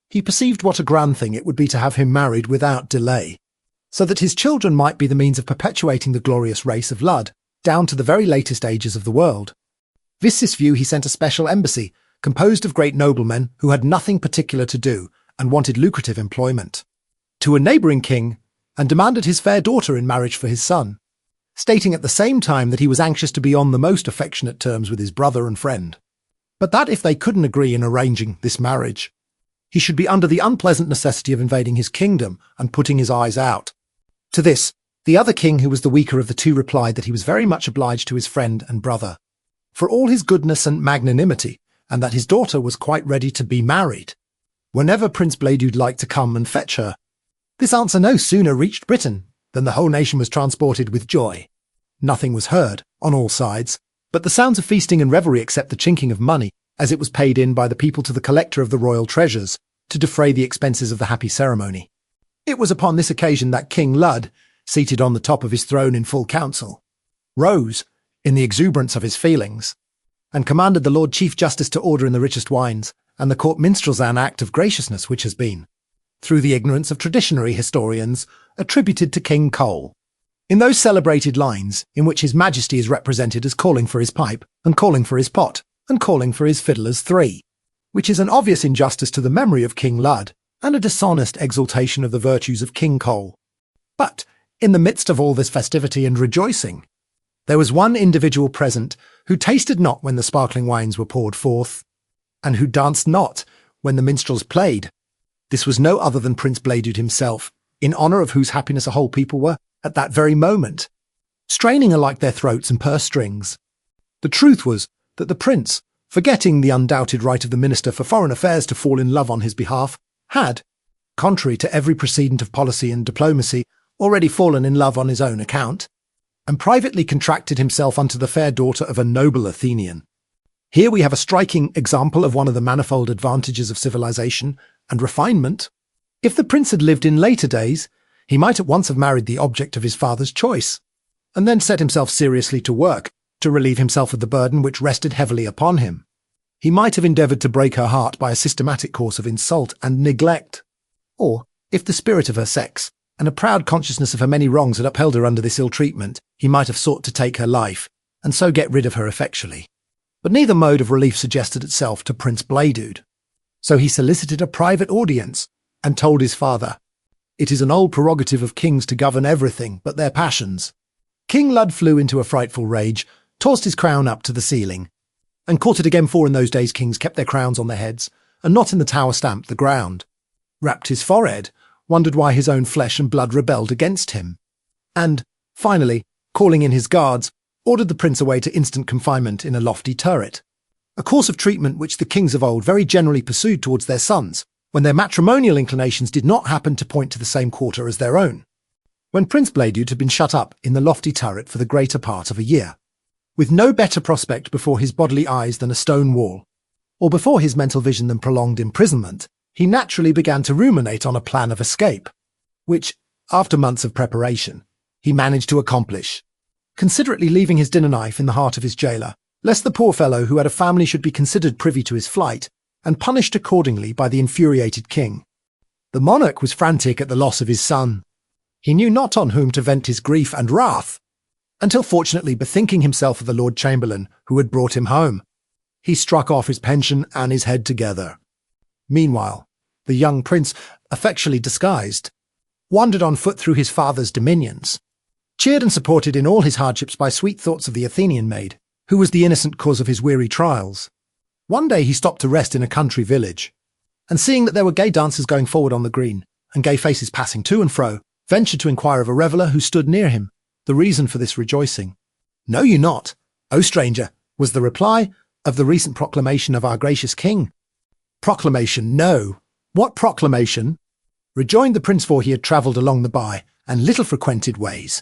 he perceived what a grand thing it would be to have him married without delay, so that his children might be the means of perpetuating the glorious race of Lud down to the very latest ages of the world. With this view he sent a special embassy, composed of great noblemen who had nothing particular to do and wanted lucrative employment, to a neighbouring king, and demanded his fair daughter in marriage for his son, stating at the same time that he was anxious to be on the most affectionate terms with his brother and friend, but that if they couldn't agree in arranging this marriage, he should be under the unpleasant necessity of invading his kingdom and putting his eyes out. To this, the other king, who was the weaker of the two, replied that he was very much obliged to his friend and brother for all his goodness and magnanimity, and that his daughter was quite ready to be married whenever Prince Blaydud liked to come and fetch her. This answer no sooner reached Britain than the whole nation was transported with joy. Nothing was heard, on all sides, but the sounds of feasting and revelry, except the chinking of money, as it was paid in by the people to the collector of the royal treasures, to defray the expenses of the happy ceremony. It was upon this occasion that King Lud, seated on the top of his throne in full council, rose in the exuberance of his feelings, and commanded the Lord Chief Justice to order in the richest wines, and the court minstrels an act of graciousness which has been, through the ignorance of traditionary historians, attributed to King Cole. In those celebrated lines in which His Majesty is represented as calling for his pipe, and calling for his pot, and calling for his fiddlers three, which is an obvious injustice to the memory of King Lud, and a dishonest exaltation of the virtues of King Cole. But, in the midst of all this festivity and rejoicing, there was one individual present who tasted not when the sparkling wines were poured forth, and who danced not when the minstrels played. This was no other than Prince Bledude himself, in honour of whose happiness a whole people were, at that very moment, straining alike their throats and purse strings. The truth was that the prince, forgetting the undoubted right of the Minister for Foreign Affairs to fall in love on his behalf, had, contrary to every precedent of policy and diplomacy, already fallen in love on his own account, and privately contracted himself unto the fair daughter of a noble Athenian. Here we have a striking example of one of the manifold advantages of civilization and refinement. If the prince had lived in later days, he might at once have married the object of his father's choice, and then set himself seriously to work to relieve himself of the burden which rested heavily upon him. He might have endeavoured to break her heart by a systematic course of insult and neglect. Or, if the spirit of her sex, and a proud consciousness of her many wrongs had upheld her under this ill treatment, he might have sought to take her life, and so get rid of her effectually. But neither mode of relief suggested itself to Prince Bledude. So he solicited a private audience, and told his father, "It is an old prerogative of kings to govern everything but their passions." King Lud flew into a frightful rage, tossed his crown up to the ceiling, and caught it again, for in those days kings kept their crowns on their heads, and not in the tower stamped the ground, rapped his forehead, wondered why his own flesh and blood rebelled against him, and, finally, calling in his guards, ordered the prince away to instant confinement in a lofty turret, a course of treatment which the kings of old very generally pursued towards their sons, when their matrimonial inclinations did not happen to point to the same quarter as their own. When Prince Bledude had been shut up in the lofty turret for the greater part of a year, with no better prospect before his bodily eyes than a stone wall, or before his mental vision than prolonged imprisonment, he naturally began to ruminate on a plan of escape, which, after months of preparation, he managed to accomplish, considerately leaving his dinner knife in the heart of his jailer, lest the poor fellow who had a family should be considered privy to his flight, and punished accordingly by the infuriated king. The monarch was frantic at the loss of his son. He knew not on whom to vent his grief and wrath, until fortunately bethinking himself of the Lord Chamberlain who had brought him home, he struck off his pension and his head together. Meanwhile, the young prince, effectually disguised, wandered on foot through his father's dominions, cheered and supported in all his hardships by sweet thoughts of the Athenian maid, who was the innocent cause of his weary trials. One day he stopped to rest in a country village, and seeing that there were gay dancers going forward on the green, and gay faces passing to and fro, ventured to inquire of a reveller who stood near him the reason for this rejoicing. "Know you not, O stranger," was the reply, "of the recent proclamation of our gracious king?" "Proclamation, no. What proclamation?" rejoined the prince, for he had travelled along the by and little frequented ways,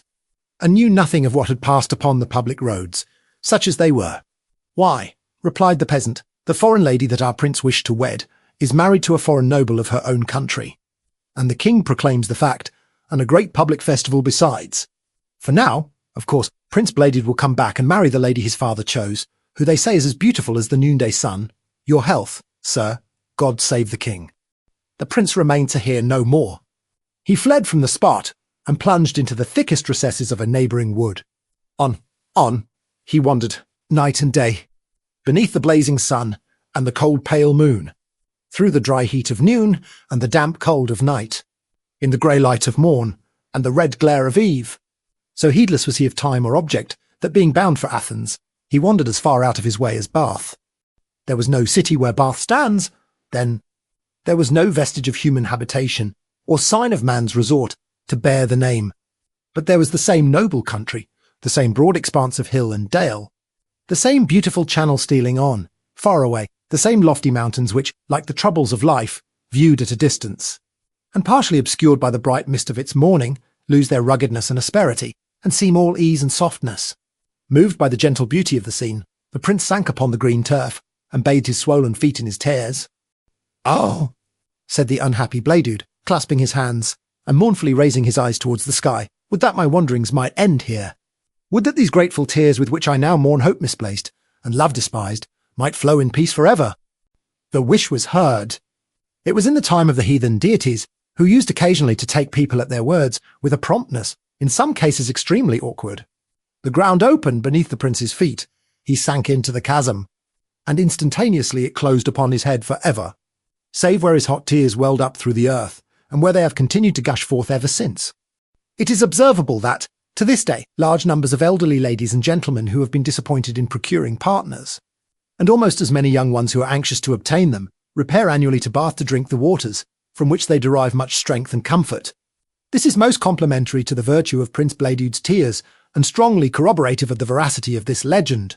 and knew nothing of what had passed upon the public roads, such as they were. "Why," replied the peasant, "the foreign lady that our prince wished to wed is married to a foreign noble of her own country, and the king proclaims the fact, and a great public festival besides. For now, of course, Prince Bledude will come back and marry the lady his father chose, who they say is as beautiful as the noonday sun. Your health, sir. God save the king." The prince remained to hear no more. He fled from the spot, and plunged into the thickest recesses of a neighbouring wood. On, he wandered, night and day, beneath the blazing sun and the cold pale moon, through the dry heat of noon and the damp cold of night, in the grey light of morn and the red glare of eve. So heedless was he of time or object, that being bound for Athens, he wandered as far out of his way as Bath. There was no city where Bath stands, then there was no vestige of human habitation, or sign of man's resort, to bear the name. But there was the same noble country, the same broad expanse of hill and dale, the same beautiful channel stealing on, far away, the same lofty mountains which, like the troubles of life, viewed at a distance, and partially obscured by the bright mist of its morning, lose their ruggedness and asperity, and seem all ease and softness. Moved by the gentle beauty of the scene, the prince sank upon the green turf, and bathed his swollen feet in his tears. "Oh," said the unhappy Bledude, clasping his hands, and mournfully raising his eyes towards the sky, "would that my wanderings might end here! Would that these grateful tears with which I now mourn hope misplaced, and love despised, might flow in peace for ever. The wish was heard. It was in the time of the heathen deities, who used occasionally to take people at their words with a promptness, in some cases extremely awkward. The ground opened beneath the prince's feet. He sank into the chasm, and instantaneously it closed upon his head for ever, save where his hot tears welled up through the earth, and where they have continued to gush forth ever since. It is observable that, to this day, large numbers of elderly ladies and gentlemen who have been disappointed in procuring partners, and almost as many young ones who are anxious to obtain them, repair annually to Bath to drink the waters, from which they derive much strength and comfort. This is most complimentary to the virtue of Prince Bladude's tears, and strongly corroborative of the veracity of this legend.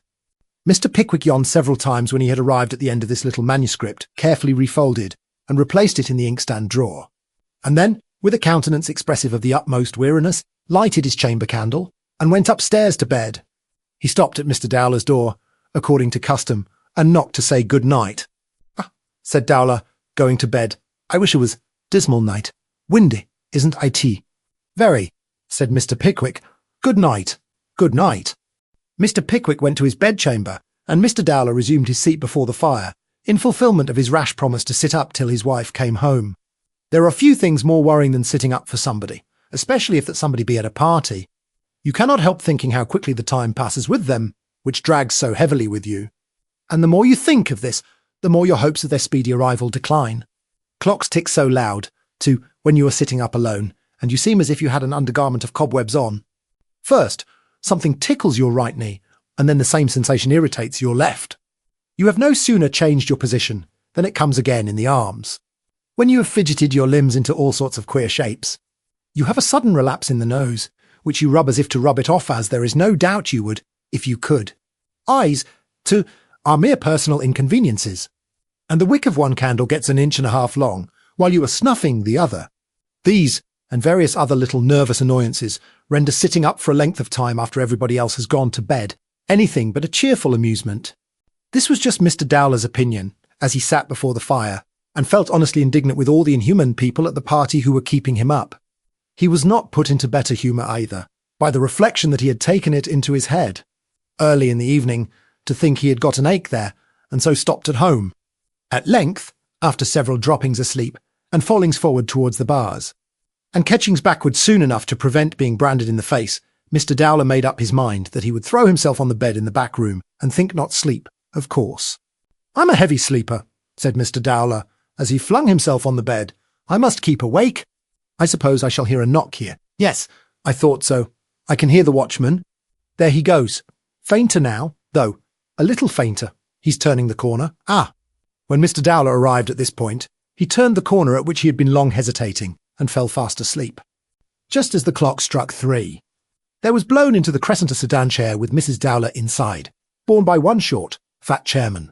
Mr. Pickwick yawned several times when he had arrived at the end of this little manuscript, carefully refolded, and replaced it in the inkstand drawer, and then, with a countenance expressive of the utmost weariness, lighted his chamber candle, and went upstairs to bed. He stopped at Mr. Dowler's door, according to custom, and knocked to say good night. "Ah," said Dowler, going to bed. "I wish it was dismal night. Windy, isn't it?" "Very," said Mr. Pickwick. "Good night." "Good night." Mr. Pickwick went to his bedchamber, and Mr. Dowler resumed his seat before the fire, in fulfilment of his rash promise to sit up till his wife came home. There are few things more worrying than sitting up for somebody, especially if that somebody be at a party. You cannot help thinking how quickly the time passes with them, which drags so heavily with you. And the more you think of this, the more your hopes of their speedy arrival decline. Clocks tick so loud, too, when you are sitting up alone, and you seem as if you had an undergarment of cobwebs on. First, something tickles your right knee, and then the same sensation irritates your left. You have no sooner changed your position than it comes again in the arms. When you have fidgeted your limbs into all sorts of queer shapes, you have a sudden relapse in the nose, which you rub as if to rub it off, as there is no doubt you would, if you could. Eyes, too, are mere personal inconveniences, and the wick of one candle gets 1.5 inches long, while you are snuffing the other. These, and various other little nervous annoyances, render sitting up for a length of time after everybody else has gone to bed anything but a cheerful amusement. This was just Mr. Dowler's opinion, as he sat before the fire, and felt honestly indignant with all the inhuman people at the party who were keeping him up. He was not put into better humour either, by the reflection that he had taken it into his head, early in the evening, to think he had got an ache there, and so stopped at home. At length, after several droppings asleep, and fallings forward towards the bars, and catchings backward soon enough to prevent being branded in the face, Mr. Dowler made up his mind that he would throw himself on the bed in the back room, and think not sleep, of course. "I'm a heavy sleeper," said Mr. Dowler, as he flung himself on the bed. "I must keep awake. I suppose I shall hear a knock here. Yes, I thought so. I can hear the watchman. There he goes. Fainter now, though. A little fainter. He's turning the corner. Ah!" When Mr. Dowler arrived at this point, he turned the corner at which he had been long hesitating, and fell fast asleep. Just as the clock struck 3, there was blown into the crescent a sedan chair with Mrs. Dowler inside, borne by one short, fat chairman,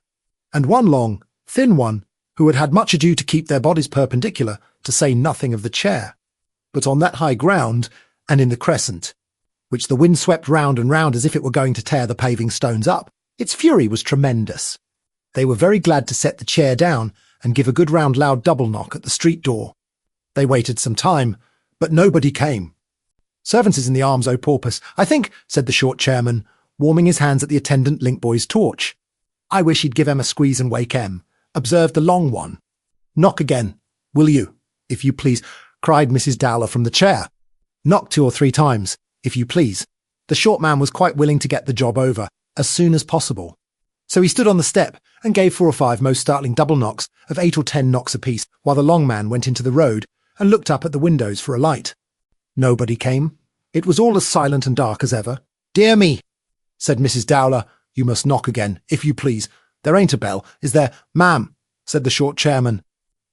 and one long, thin one, who had had much ado to keep their bodies perpendicular, to say nothing of the chair. But on that high ground, and in the crescent, which the wind swept round and round as if it were going to tear the paving stones up, its fury was tremendous. They were very glad to set the chair down and give a good round loud double knock at the street door. They waited some time, but nobody came. "Servants is in the arms, O porpoise, I think," said the short chairman, warming his hands at the attendant link boy's torch. "I wish he'd give Em a squeeze and wake Em," observed the long one. "Knock again, will you, if you please," cried Mrs. Dowler from the chair. "Knock 2 or 3 times, if you please." The short man was quite willing to get the job over, as soon as possible. So he stood on the step, and gave 4 or 5 most startling double knocks of 8 or 10 knocks apiece, while the long man went into the road, and looked up at the windows for a light. Nobody came. It was all as silent and dark as ever. "Dear me," said Mrs. Dowler, "you must knock again, if you please. There ain't a bell, is there?" "Ma'am," said the short chairman.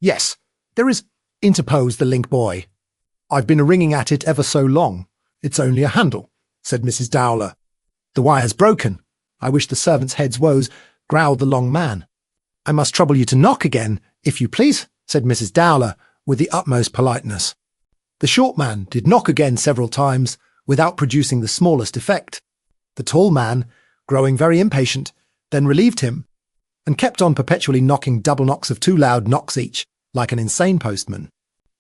"Yes, there is," interposed the link boy. "I've been a-ringing at it ever so long. It's only a handle," said Mrs. Dowler. "The wire's broken. I wish the servants' heads woes," growled the long man. "I must trouble you to knock again, if you please," said Mrs. Dowler, with the utmost politeness. The short man did knock again several times, without producing the smallest effect. The tall man, growing very impatient, then relieved him, and kept on perpetually knocking double knocks of 2 loud knocks each, like an insane postman.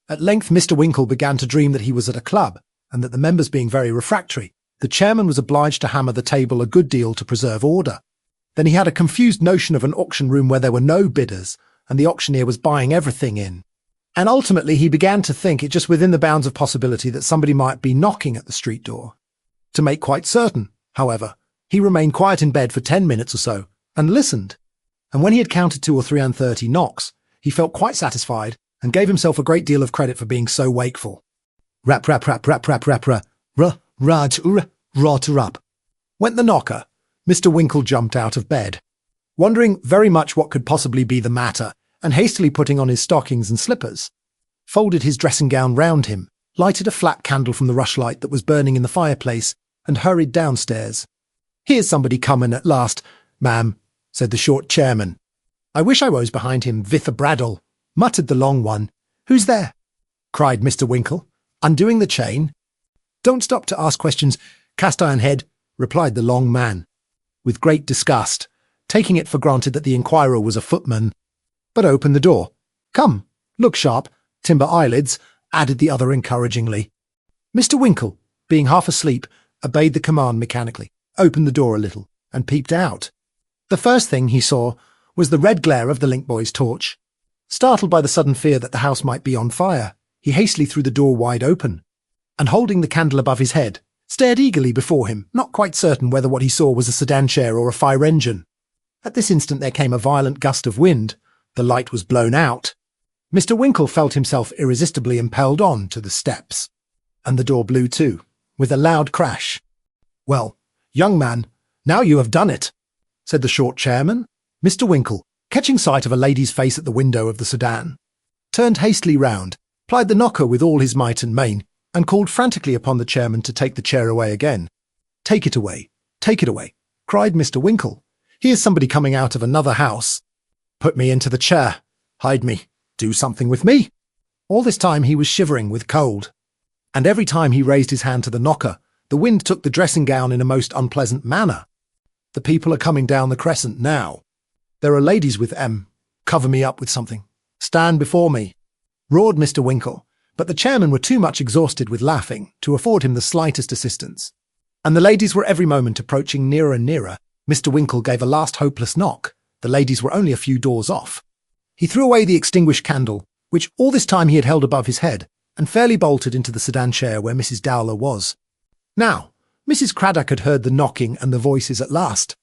At length Mr. Winkle began to dream that he was at a club, and that the members being very refractory, The chairman was obliged to hammer the table a good deal to preserve order. Then he had a confused notion of an auction room where there were no bidders, and the auctioneer was buying everything in. And ultimately he began to think it just within the bounds of possibility that somebody might be knocking at the street door. To make quite certain, however, he remained quiet in bed for 10 minutes or so, and listened. And when he had counted 2 or 3 and 30 knocks, he felt quite satisfied, and gave himself a great deal of credit for being so wakeful. Rap, rap, rap, rap, rap, rap, rap, raj, rot, rap. Went the knocker. Mr. Winkle jumped out of bed, wondering very much what could possibly be the matter, and hastily putting on his stockings and slippers, folded his dressing gown round him, lighted a flat candle from the rushlight that was burning in the fireplace, and hurried downstairs. "Here's somebody comin' at last, ma'am," said the short chairman. "I wish I was behind him with a bradle," muttered the long one. "Who's there?" cried Mr. Winkle, undoing the chain. "Don't stop to ask questions, cast-iron head," replied the long man, with great disgust, taking it for granted that the inquirer was a footman. "But open the door. Come, look sharp, timber eyelids," added the other encouragingly. Mr. Winkle, being half asleep, obeyed the command mechanically, opened the door a little, and peeped out. The first thing he saw was the red glare of the link boy's torch. Startled by the sudden fear that the house might be on fire, he hastily threw the door wide open, and holding the candle above his head, stared eagerly before him, not quite certain whether what he saw was a sedan chair or a fire engine. At this instant there came a violent gust of wind. The light was blown out. Mr. Winkle felt himself irresistibly impelled on to the steps, and the door blew to, with a loud crash. "Well, young man, now you have done it," said the short chairman. Mr. Winkle, catching sight of a lady's face at the window of the sedan, turned hastily round, plied the knocker with all his might and main, and called frantically upon the chairman to take the chair away again. Take it away, cried Mr. Winkle. "Here's somebody coming out of another house. Put me into the chair, hide me, do something with me." All this time he was shivering with cold, and every time he raised his hand to the knocker, the wind took the dressing gown in a most unpleasant manner. "The people are coming down the crescent now. There are ladies with cover me up with something. Stand before me," roared Mr. Winkle, but the chairmen were too much exhausted with laughing to afford him the slightest assistance, and the ladies were every moment approaching nearer and nearer. Mr. Winkle gave a last hopeless knock. The ladies were only a few doors off. He threw away the extinguished candle, which all this time he had held above his head, and fairly bolted into the sedan chair where Mrs. Dowler was. Now, Mrs. Craddock had heard the knocking and the voices at last,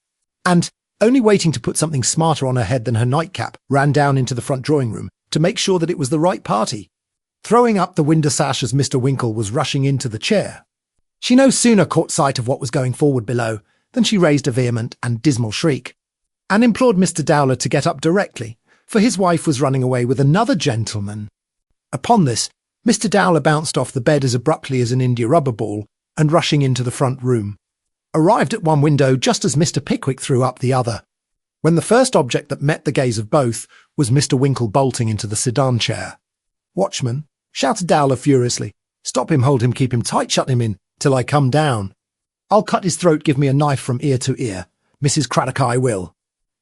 and, only waiting to put something smarter on her head than her nightcap, ran down into the front drawing-room to make sure that it was the right party. Throwing up the window sash as Mr. Winkle was rushing into the chair, she no sooner caught sight of what was going forward below than she raised a vehement and dismal shriek, and implored Mr. Dowler to get up directly, for his wife was running away with another gentleman. Upon this, Mr. Dowler bounced off the bed as abruptly as an india-rubber ball, and rushing into the front room, arrived at one window just as Mr. Pickwick threw up the other, when the first object that met the gaze of both was Mr. Winkle bolting into the sedan chair. "Watchman," shouted Dowler furiously, "stop him, hold him, keep him tight, shut him in, till I come down. I'll cut his throat, give me a knife from ear to ear, Mrs. Craddock I will."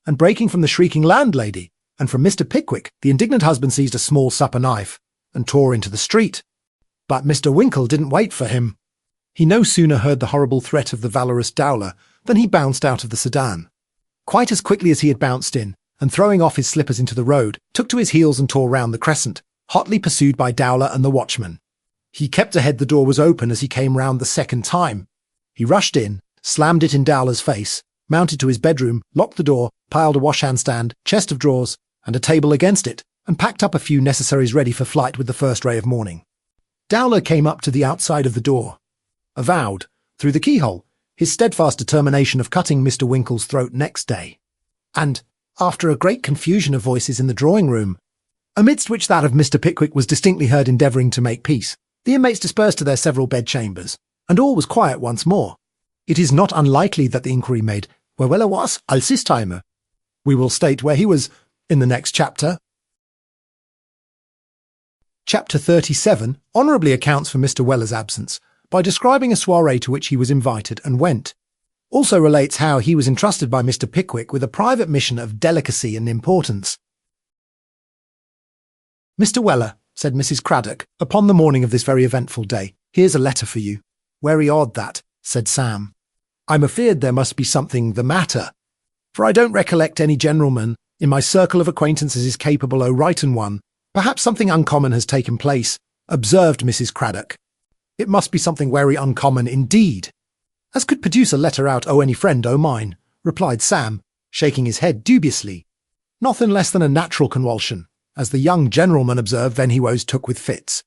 And breaking from the shrieking landlady, and from Mr. Pickwick, the indignant husband seized a small supper knife, and tore into the street. But Mr. Winkle didn't wait for him. He no sooner heard the horrible threat of the valorous Dowler than he bounced out of the sedan. Quite as quickly as he had bounced in, and throwing off his slippers into the road, took to his heels and tore round the crescent, hotly pursued by Dowler and the watchman. He kept ahead. The door was open as he came round the second time. He rushed in, slammed it in Dowler's face, mounted to his bedroom, locked the door, piled a washhand stand, chest of drawers, and a table against it, and packed up a few necessaries ready for flight with the first ray of morning. Dowler came up to the outside of the door, avowed, through the keyhole, his steadfast determination of cutting Mr. Winkle's throat next day, and, after a great confusion of voices in the drawing-room, amidst which that of Mr. Pickwick was distinctly heard endeavouring to make peace, the inmates dispersed to their several bedchambers, and all was quiet once more. It is not unlikely that the inquiry made, "Where Weller was, als this time." We will state where he was in the next chapter. Chapter 37 honourably accounts for Mr. Weller's absence by describing a soiree to which he was invited and went. Also relates how he was entrusted by Mr. Pickwick with a private mission of delicacy and importance. "Mr. Weller," said Mrs. Craddock, upon the morning of this very eventful day, "here's a letter for you." "Very odd that," said Sam. "I'm afeard there must be something the matter, for I don't recollect any gentleman in my circle of acquaintances is capable o' writing one. Perhaps something uncommon has taken place," observed Mrs. Craddock. "It must be something very uncommon indeed, as could produce a letter out o' any friend o' mine," replied Sam, shaking his head dubiously. "Nothing less than a natural convulsion, as the young gentleman observed ven he was took with fits."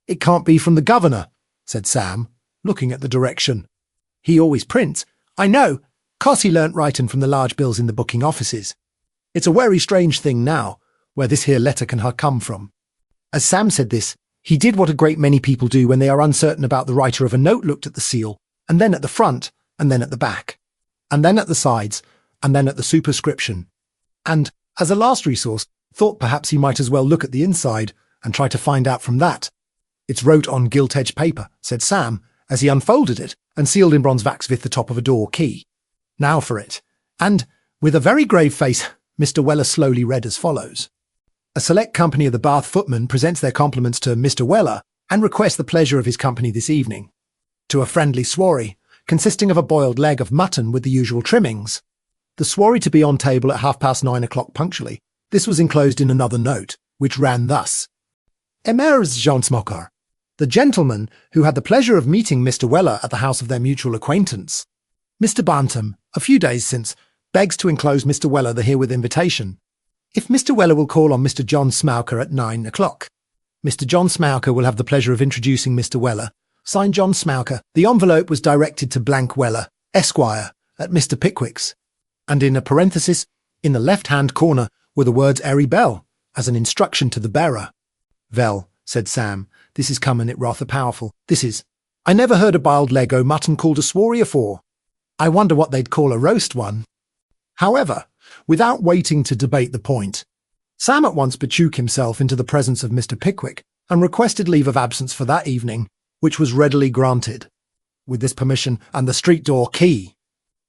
"It can't be from the governor," said Sam, looking at the direction. "He always prints, I know, 'cause he learnt writing from the large bills in the booking offices. It's a very strange thing now, where this here letter can ha' come from." As Sam said this, he did what a great many people do when they are uncertain about the writer of a note, looked at the seal, and then at the front, and then at the back, and then at the sides, and then at the superscription, and, as a last resource, thought perhaps he might as well look at the inside and try to find out from that. "It's wrote on gilt-edged paper," said Sam, as he unfolded it and sealed in bronze wax with the top of a door key. "Now for it." And, with a very grave face, Mr. Weller slowly read as follows. "A select company of the Bath footmen presents their compliments to Mr. Weller and request the pleasure of his company this evening, to a friendly swarry, consisting of a boiled leg of mutton with the usual trimmings. The swarry to be on table at 9:30 punctually." This was enclosed in another note, which ran thus. "Embark, the gentleman who had the pleasure of meeting Mr. Weller at the house of their mutual acquaintance, Mr. Bantam, a few days since, begs to enclose Mr. Weller the herewith invitation. If Mr. Weller will call on Mr. John Smauker at 9 o'clock. Mr. John Smauker will have the pleasure of introducing Mr. Weller. Signed John Smauker." The envelope was directed to blank Weller, Esquire, at Mr. Pickwick's, and in a parenthesis, in the left-hand corner, were the words "Airy Bell," as an instruction to the bearer. "Vell," said Sam, "this is comin' it rather powerful. This is. I never heard a biled leg o' mutton called a swarry afore. I wonder what they'd call a roast one." However, without waiting to debate the point, Sam at once betook himself into the presence of Mr. Pickwick and requested leave of absence for that evening, which was readily granted. With this permission and the street door key,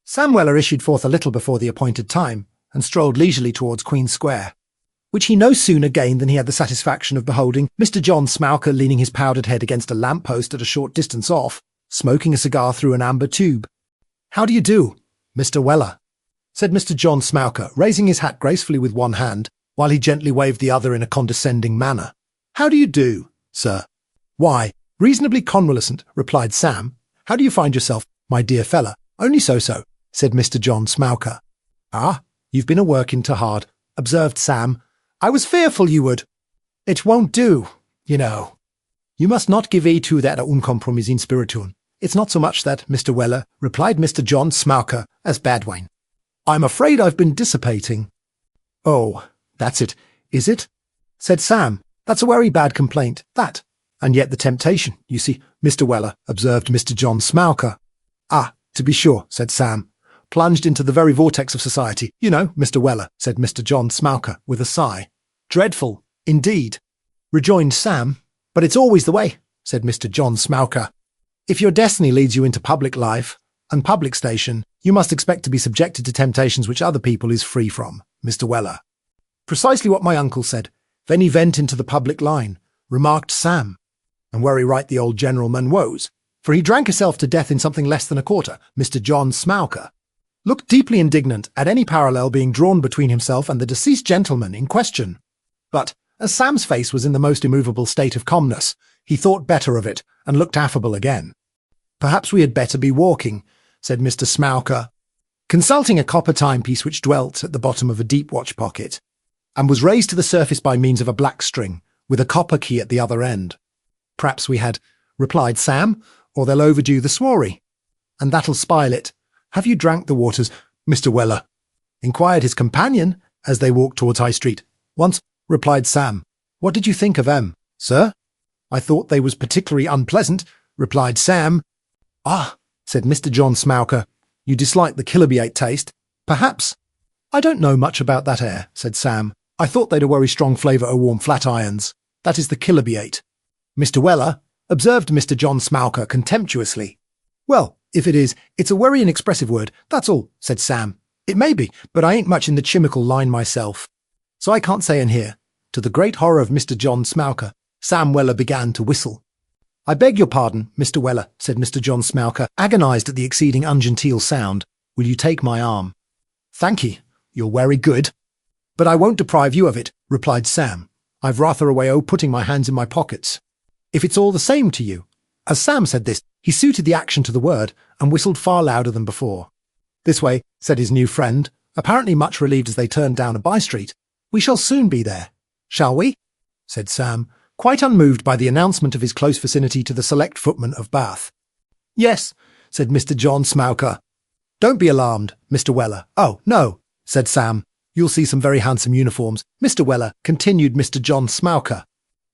Sam Weller issued forth a little before the appointed time and strolled leisurely towards Queen Square, which he no sooner gained than he had the satisfaction of beholding Mr. John Smauker leaning his powdered head against a lamp-post at a short distance off, smoking a cigar through an amber tube. "How do you do, Mr. Weller?" said Mr. John Smauker, raising his hat gracefully with one hand, while he gently waved the other in a condescending manner. "How do you do, sir?" "Why, reasonably convalescent," replied Sam. "How do you find yourself, my dear fella?" "Only so-so," said Mr. John Smauker. "Ah, you've been a-working too hard," observed Sam. "I was fearful you would. It won't do, you know. You must not give aid to that uncompromising spiritum. It's not so much that, Mr. Weller," replied Mr. John Smauker, "as bad wine. I'm afraid I've been dissipating." "Oh, that's it, is it?" said Sam. "That's a very bad complaint, that. And yet the temptation, you see, Mr. Weller," observed Mr. John Smauker. "Ah, to be sure," said Sam. "Plunged into the very vortex of society, you know, Mr. Weller," said Mr. John Smauker, with a sigh. "Dreadful, indeed," rejoined Sam. "But it's always the way," said Mr. John Smauker. "If your destiny leads you into public life and public station, you must expect to be subjected to temptations which other people is free from, Mr. Weller." "Precisely what my uncle said, ven he went into the public line," remarked Sam. "And very right the old gentleman was, for he drank himself to death in something less than a quarter." Mr. John Smauker looked deeply indignant at any parallel being drawn between himself and the deceased gentleman in question. But, as Sam's face was in the most immovable state of calmness, he thought better of it and looked affable again. "Perhaps we had better be walking," said Mr. Smauker, consulting a copper timepiece which dwelt at the bottom of a deep watch pocket, and was raised to the surface by means of a black string, with a copper key at the other end. "Perhaps we had," replied Sam, "or they'll overdo the swarry, and that'll spile it. Have you drank the waters, Mr. Weller?" inquired his companion, as they walked towards High Street. "Once," replied Sam. "What did you think of 'em, sir?" "I thought they was particularly unpleasant," replied Sam. "Ah," said Mr. John Smauker, "you dislike the killerbiate taste, perhaps?" "I don't know much about that air," said Sam. "I thought they'd a very strong flavour o' warm flat irons. That is the killerbiate." "Mr. Weller," observed Mr. John Smauker contemptuously. "Well, if it is, it's a very inexpressive word, that's all," said Sam. "It may be, but I ain't much in the chimical line myself, so I can't say in here." To the great horror of Mr. John Smauker, Sam Weller began to whistle. "I beg your pardon, Mr. Weller," said Mr. John Smauker, agonised at the exceeding ungenteel sound. "Will you take my arm?" "Thank ye. You're very good." "But I won't deprive you of it," replied Sam. "I've rather a way o' putting my hands in my pockets. If it's all the same to you." As Sam said this, he suited the action to the word and whistled far louder than before. "This way," said his new friend, apparently much relieved as they turned down a by-street. "We shall soon be there." "Shall we?" said Sam, quite unmoved by the announcement of his close vicinity to the select footman of Bath. "Yes," said Mr. John Smauker. "Don't be alarmed, Mr. Weller." "Oh, no," said Sam. "You'll see some very handsome uniforms, Mr. Weller," continued Mr. John Smauker.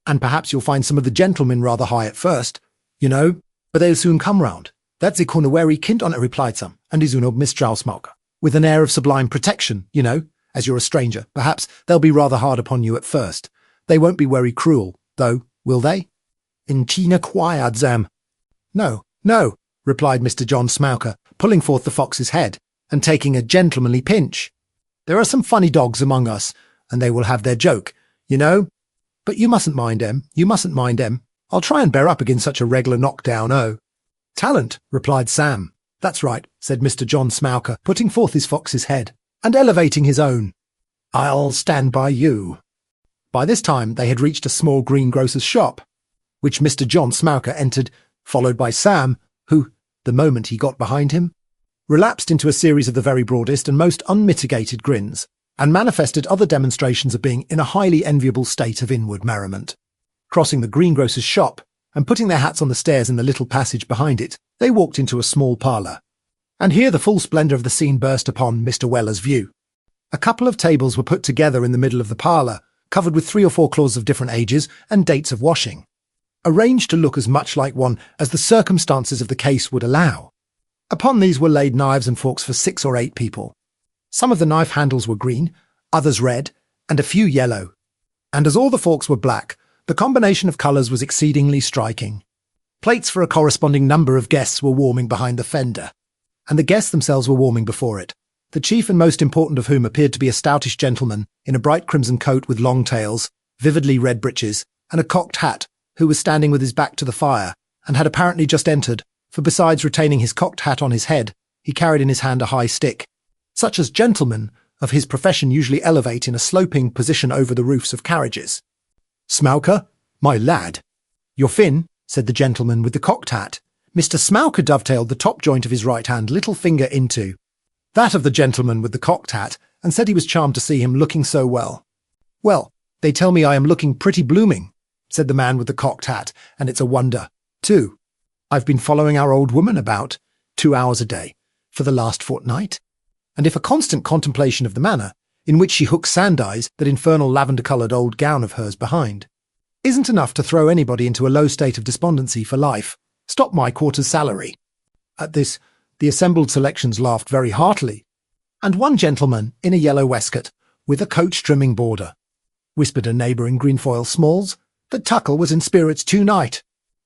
"And perhaps you'll find some of the gentlemen rather high at first, you know, but they'll soon come round. That's a corner kind on it," replied Sam, "and is uno Miss Smauker, with an air of sublime protection, you know, as you're a stranger. Perhaps they'll be rather hard upon you at first. They won't be very cruel, though, will they?" "In China quiet, Sam." "No, no," replied Mr. John Smauker, pulling forth the fox's head and taking a gentlemanly pinch. "There are some funny dogs among us, and they will have their joke, you know. But you mustn't mind em, you mustn't mind em. I'll try and bear up against such a regular knockdown, oh." "Talent," replied Sam. "That's right," said Mr. John Smauker, putting forth his fox's head and elevating his own. "I'll stand by you." By this time they had reached a small greengrocer's shop, which Mr. John Smauker entered, followed by Sam, who, the moment he got behind him, relapsed into a series of the very broadest and most unmitigated grins, and manifested other demonstrations of being in a highly enviable state of inward merriment. Crossing the greengrocer's shop, and putting their hats on the stairs in the little passage behind it, they walked into a small parlour. And here the full splendour of the scene burst upon Mr. Weller's view. A couple of tables were put together in the middle of the parlour, covered with 3 or 4 cloths of different ages and dates of washing, arranged to look as much like one as the circumstances of the case would allow. Upon these were laid knives and forks for 6 or 8 people. Some of the knife handles were green, others red, and a few yellow. And as all the forks were black, the combination of colours was exceedingly striking. Plates for a corresponding number of guests were warming behind the fender, and the guests themselves were warming before it, the chief and most important of whom appeared to be a stoutish gentleman in a bright crimson coat with long tails, vividly red breeches, and a cocked hat, who was standing with his back to the fire, and had apparently just entered, for besides retaining his cocked hat on his head, he carried in his hand a high stick, such as gentlemen of his profession usually elevate in a sloping position over the roofs of carriages. "Smauker, my lad." "Your fin," said the gentleman with the cocked hat. Mr. Smauker dovetailed the top joint of his right hand little finger into that of the gentleman with the cocked hat, and said he was charmed to see him looking so well. "Well, they tell me I am looking pretty blooming," said the man with the cocked hat, "and it's a wonder, too. I've been following our old woman about 2 hours a day for the last fortnight, and if a constant contemplation of the manner in which she hooks sand-eyes, that infernal lavender-coloured old gown of hers behind, isn't enough to throw anybody into a low state of despondency for life, stop my quarter's salary." At this, the assembled selections laughed very heartily, and one gentleman in a yellow waistcoat, with a coach-trimming border, whispered a neighbour in greenfoil smalls that Tuckle was in spirits tonight.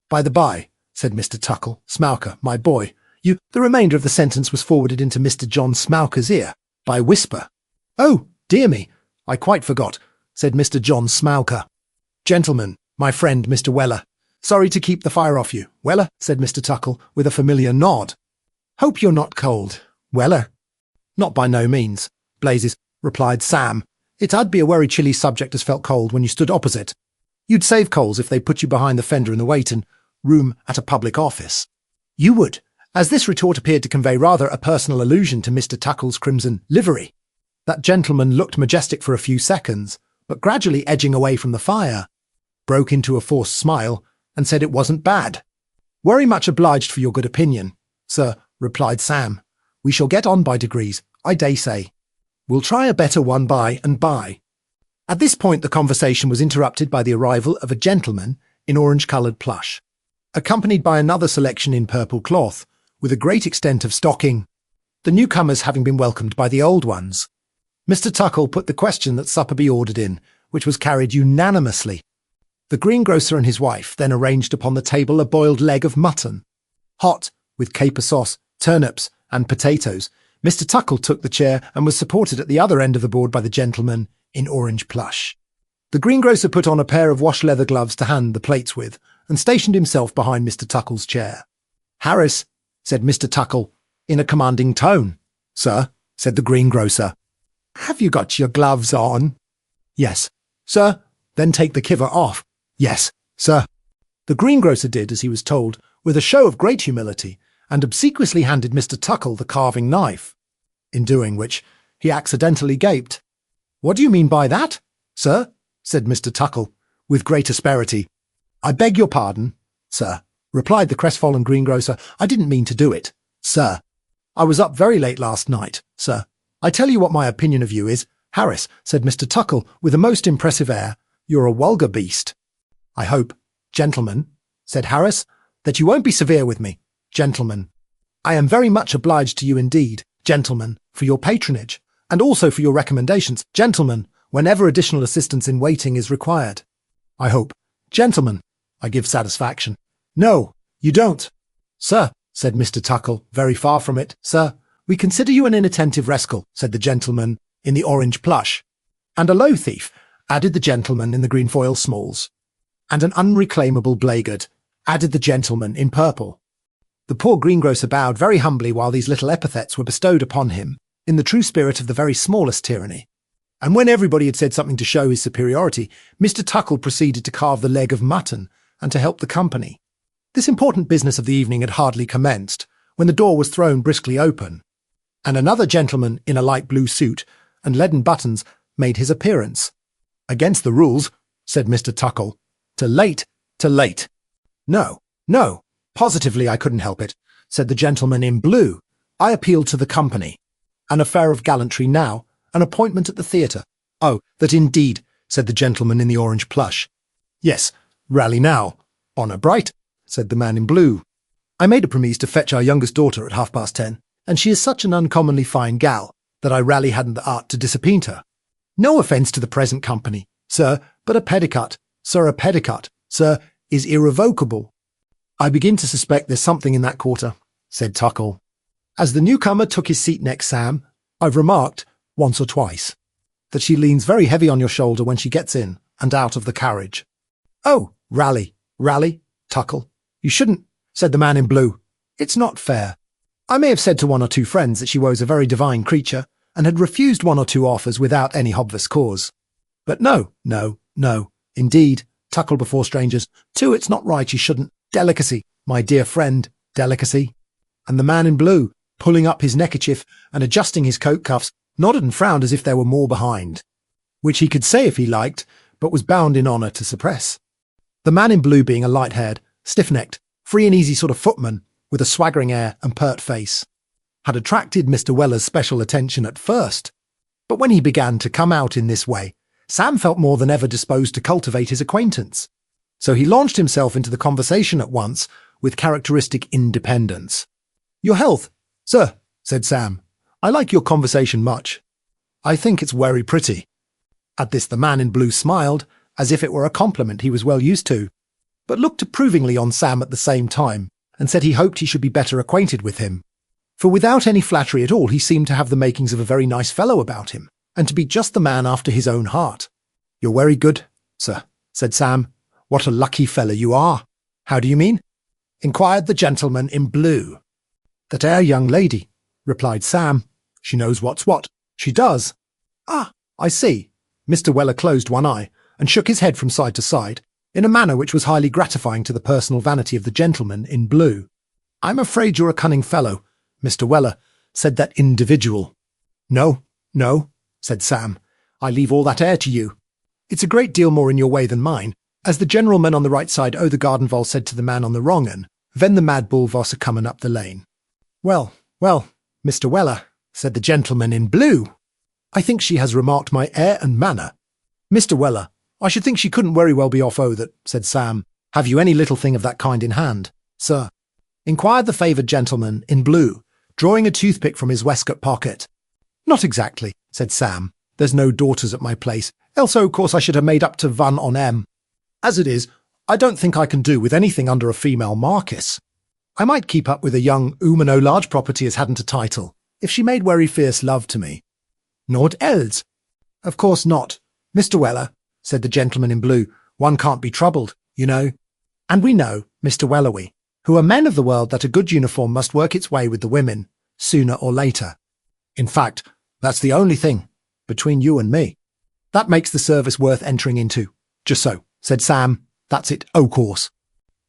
"By the by," said Mr. Tuckle, "Smauker, my boy, you—" The remainder of the sentence was forwarded into Mr. John Smauker's ear by whisper. "Oh, dear me, I quite forgot," said Mr. John Smauker. "Gentlemen, my friend Mr. Weller. Sorry to keep the fire off you, Weller," said Mr. Tuckle, with a familiar nod. "Hope you're not cold, Weller." "Not by no means, blazes," replied Sam. "It 'ud be a worry chilly subject as felt cold when you stood opposite. You'd save coals if they put you behind the fender in the waiting room at a public office." "You would," as this retort appeared to convey rather a personal allusion to Mr. Tuckle's crimson livery. That gentleman looked majestic for a few seconds, but gradually edging away from the fire, broke into a forced smile and said it wasn't bad. "Very much obliged for your good opinion, sir," replied Sam. "We shall get on by degrees, I daresay. We'll try a better one by and by." At this point the conversation was interrupted by the arrival of a gentleman in orange-coloured plush, accompanied by another selection in purple cloth, with a great extent of stocking, the newcomers having been welcomed by the old ones. Mr. Tuckle put the question that supper be ordered in, which was carried unanimously. The greengrocer and his wife then arranged upon the table a boiled leg of mutton, hot, with caper sauce, turnips, and potatoes. Mr. Tuckle took the chair and was supported at the other end of the board by the gentleman in orange plush. The greengrocer put on a pair of wash-leather gloves to hand the plates with, and stationed himself behind Mr. Tuckle's chair. "Harris," said Mr. Tuckle, in a commanding tone. "Sir," said the greengrocer. "Have you got your gloves on?" "Yes." "Sir, then take the kiver off." "Yes, sir." The greengrocer did as he was told, with a show of great humility, and obsequiously handed Mr. Tuckle the carving knife. In doing which, he accidentally gaped. "What do you mean by that, sir?" said Mr. Tuckle, with great asperity. "I beg your pardon, sir," replied the crestfallen greengrocer. "I didn't mean to do it, sir. I was up very late last night, sir. I tell you what my opinion of you is." "Harris," said Mr. Tuckle, with a most impressive air, "you're a vulgar beast." "I hope, gentlemen," said Harris, "that you won't be severe with me, gentlemen. I am very much obliged to you indeed, gentlemen, for your patronage, and also for your recommendations, gentlemen, whenever additional assistance in waiting is required. I hope, gentlemen, I give satisfaction." "No, you don't." "Sir," said Mr. Tuckle, "very far from it, sir. We consider you an inattentive rascal," said the gentleman in the orange plush. "And a low thief," added the gentleman in the green foil smalls. "And an unreclaimable blackguard," added the gentleman in purple. The poor greengrocer bowed very humbly while these little epithets were bestowed upon him, in the true spirit of the very smallest tyranny. And when everybody had said something to show his superiority, Mr. Tuckle proceeded to carve the leg of mutton, and to help the company. This important business of the evening had hardly commenced, when the door was thrown briskly open, and another gentleman in a light blue suit and leaden buttons made his appearance. "Against the rules," said Mr. Tuckle. "To late, to late." "No, no, positively I couldn't help it," said the gentleman in blue. "I appealed to the company. An affair of gallantry now, an appointment at the theatre." "Oh, that indeed," said the gentleman in the orange plush. "Yes, rally now. Honour bright," said the man in blue. "I made a promise to fetch our youngest daughter at 10:30, and she is such an uncommonly fine gal that I rally hadn't the art to disappoint her. No offence to the present company, sir, but a petticut, sir, is irrevocable." "I begin to suspect there's something in that quarter," said Tuckle. "As the newcomer took his seat next Sam, I've remarked, once or twice, that she leans very heavy on your shoulder when she gets in and out of the carriage." "Oh, rally, Tuckle. You shouldn't," said the man in blue. "It's not fair. I may have said to one or two friends that she was a very divine creature, and had refused one or two offers without any obvious cause. But no, indeed, Tuckle before strangers. Too, it's not right, you shouldn't. Delicacy, my dear friend, delicacy." And the man in blue, pulling up his neckerchief and adjusting his coat cuffs, nodded and frowned as if there were more behind, which he could say if he liked, but was bound in honour to suppress. The man in blue being a light-haired, stiff-necked, free and easy sort of footman, with a swaggering air and pert face, had attracted Mr. Weller's special attention at first, but when he began to come out in this way, Sam felt more than ever disposed to cultivate his acquaintance, so he launched himself into the conversation at once with characteristic independence. "Your health, sir," said Sam. "I like your conversation much. I think it's very pretty." At this the man in blue smiled, as if it were a compliment he was well used to, but looked approvingly on Sam at the same time, and said he hoped he should be better acquainted with him, for without any flattery at all he seemed to have the makings of a very nice fellow about him, and to be just the man after his own heart. "You're very good, sir," said Sam. "What a lucky fellow you are." "How do you mean?" inquired the gentleman in blue. "That air young lady," replied Sam. "She knows what's what. She does." "Ah, I see." Mr. Weller closed one eye, and shook his head from side to side, in a manner which was highly gratifying to the personal vanity of the gentleman in blue. "I'm afraid you're a cunning fellow, Mr. Weller," said that individual. No, said Sam. "I leave all that air to you. It's a great deal more in your way than mine, as the gentleman on the right side o' the garden wall said to the man on the wrong un, ven the mad bull vos a comin' up the lane." Well, Mr. Weller," said the gentleman in blue, "I think she has remarked my air and manner." "Mr. Weller, I should think she couldn't very well be off that," said Sam. "Have you any little thing of that kind in hand, sir?" inquired the favoured gentleman in blue, drawing a toothpick from his waistcoat pocket. "Not exactly," said Sam. "There's no daughters at my place, else of course I should have made up to one on 'em. As it is, I don't think I can do with anything under a female marquis. I might keep up with a young 'ooman no large property as hadn't a title, if she made very fierce love to me." "Naught else?" "Of course not. Mr. Weller," said the gentleman in blue, "one can't be troubled, you know." And we know, Mr. Wellerby, who are men of the world, that a good uniform must work its way with the women, sooner or later. In fact, that's the only thing between you and me. That makes the service worth entering into. Just so, said Sam. That's it, o' course.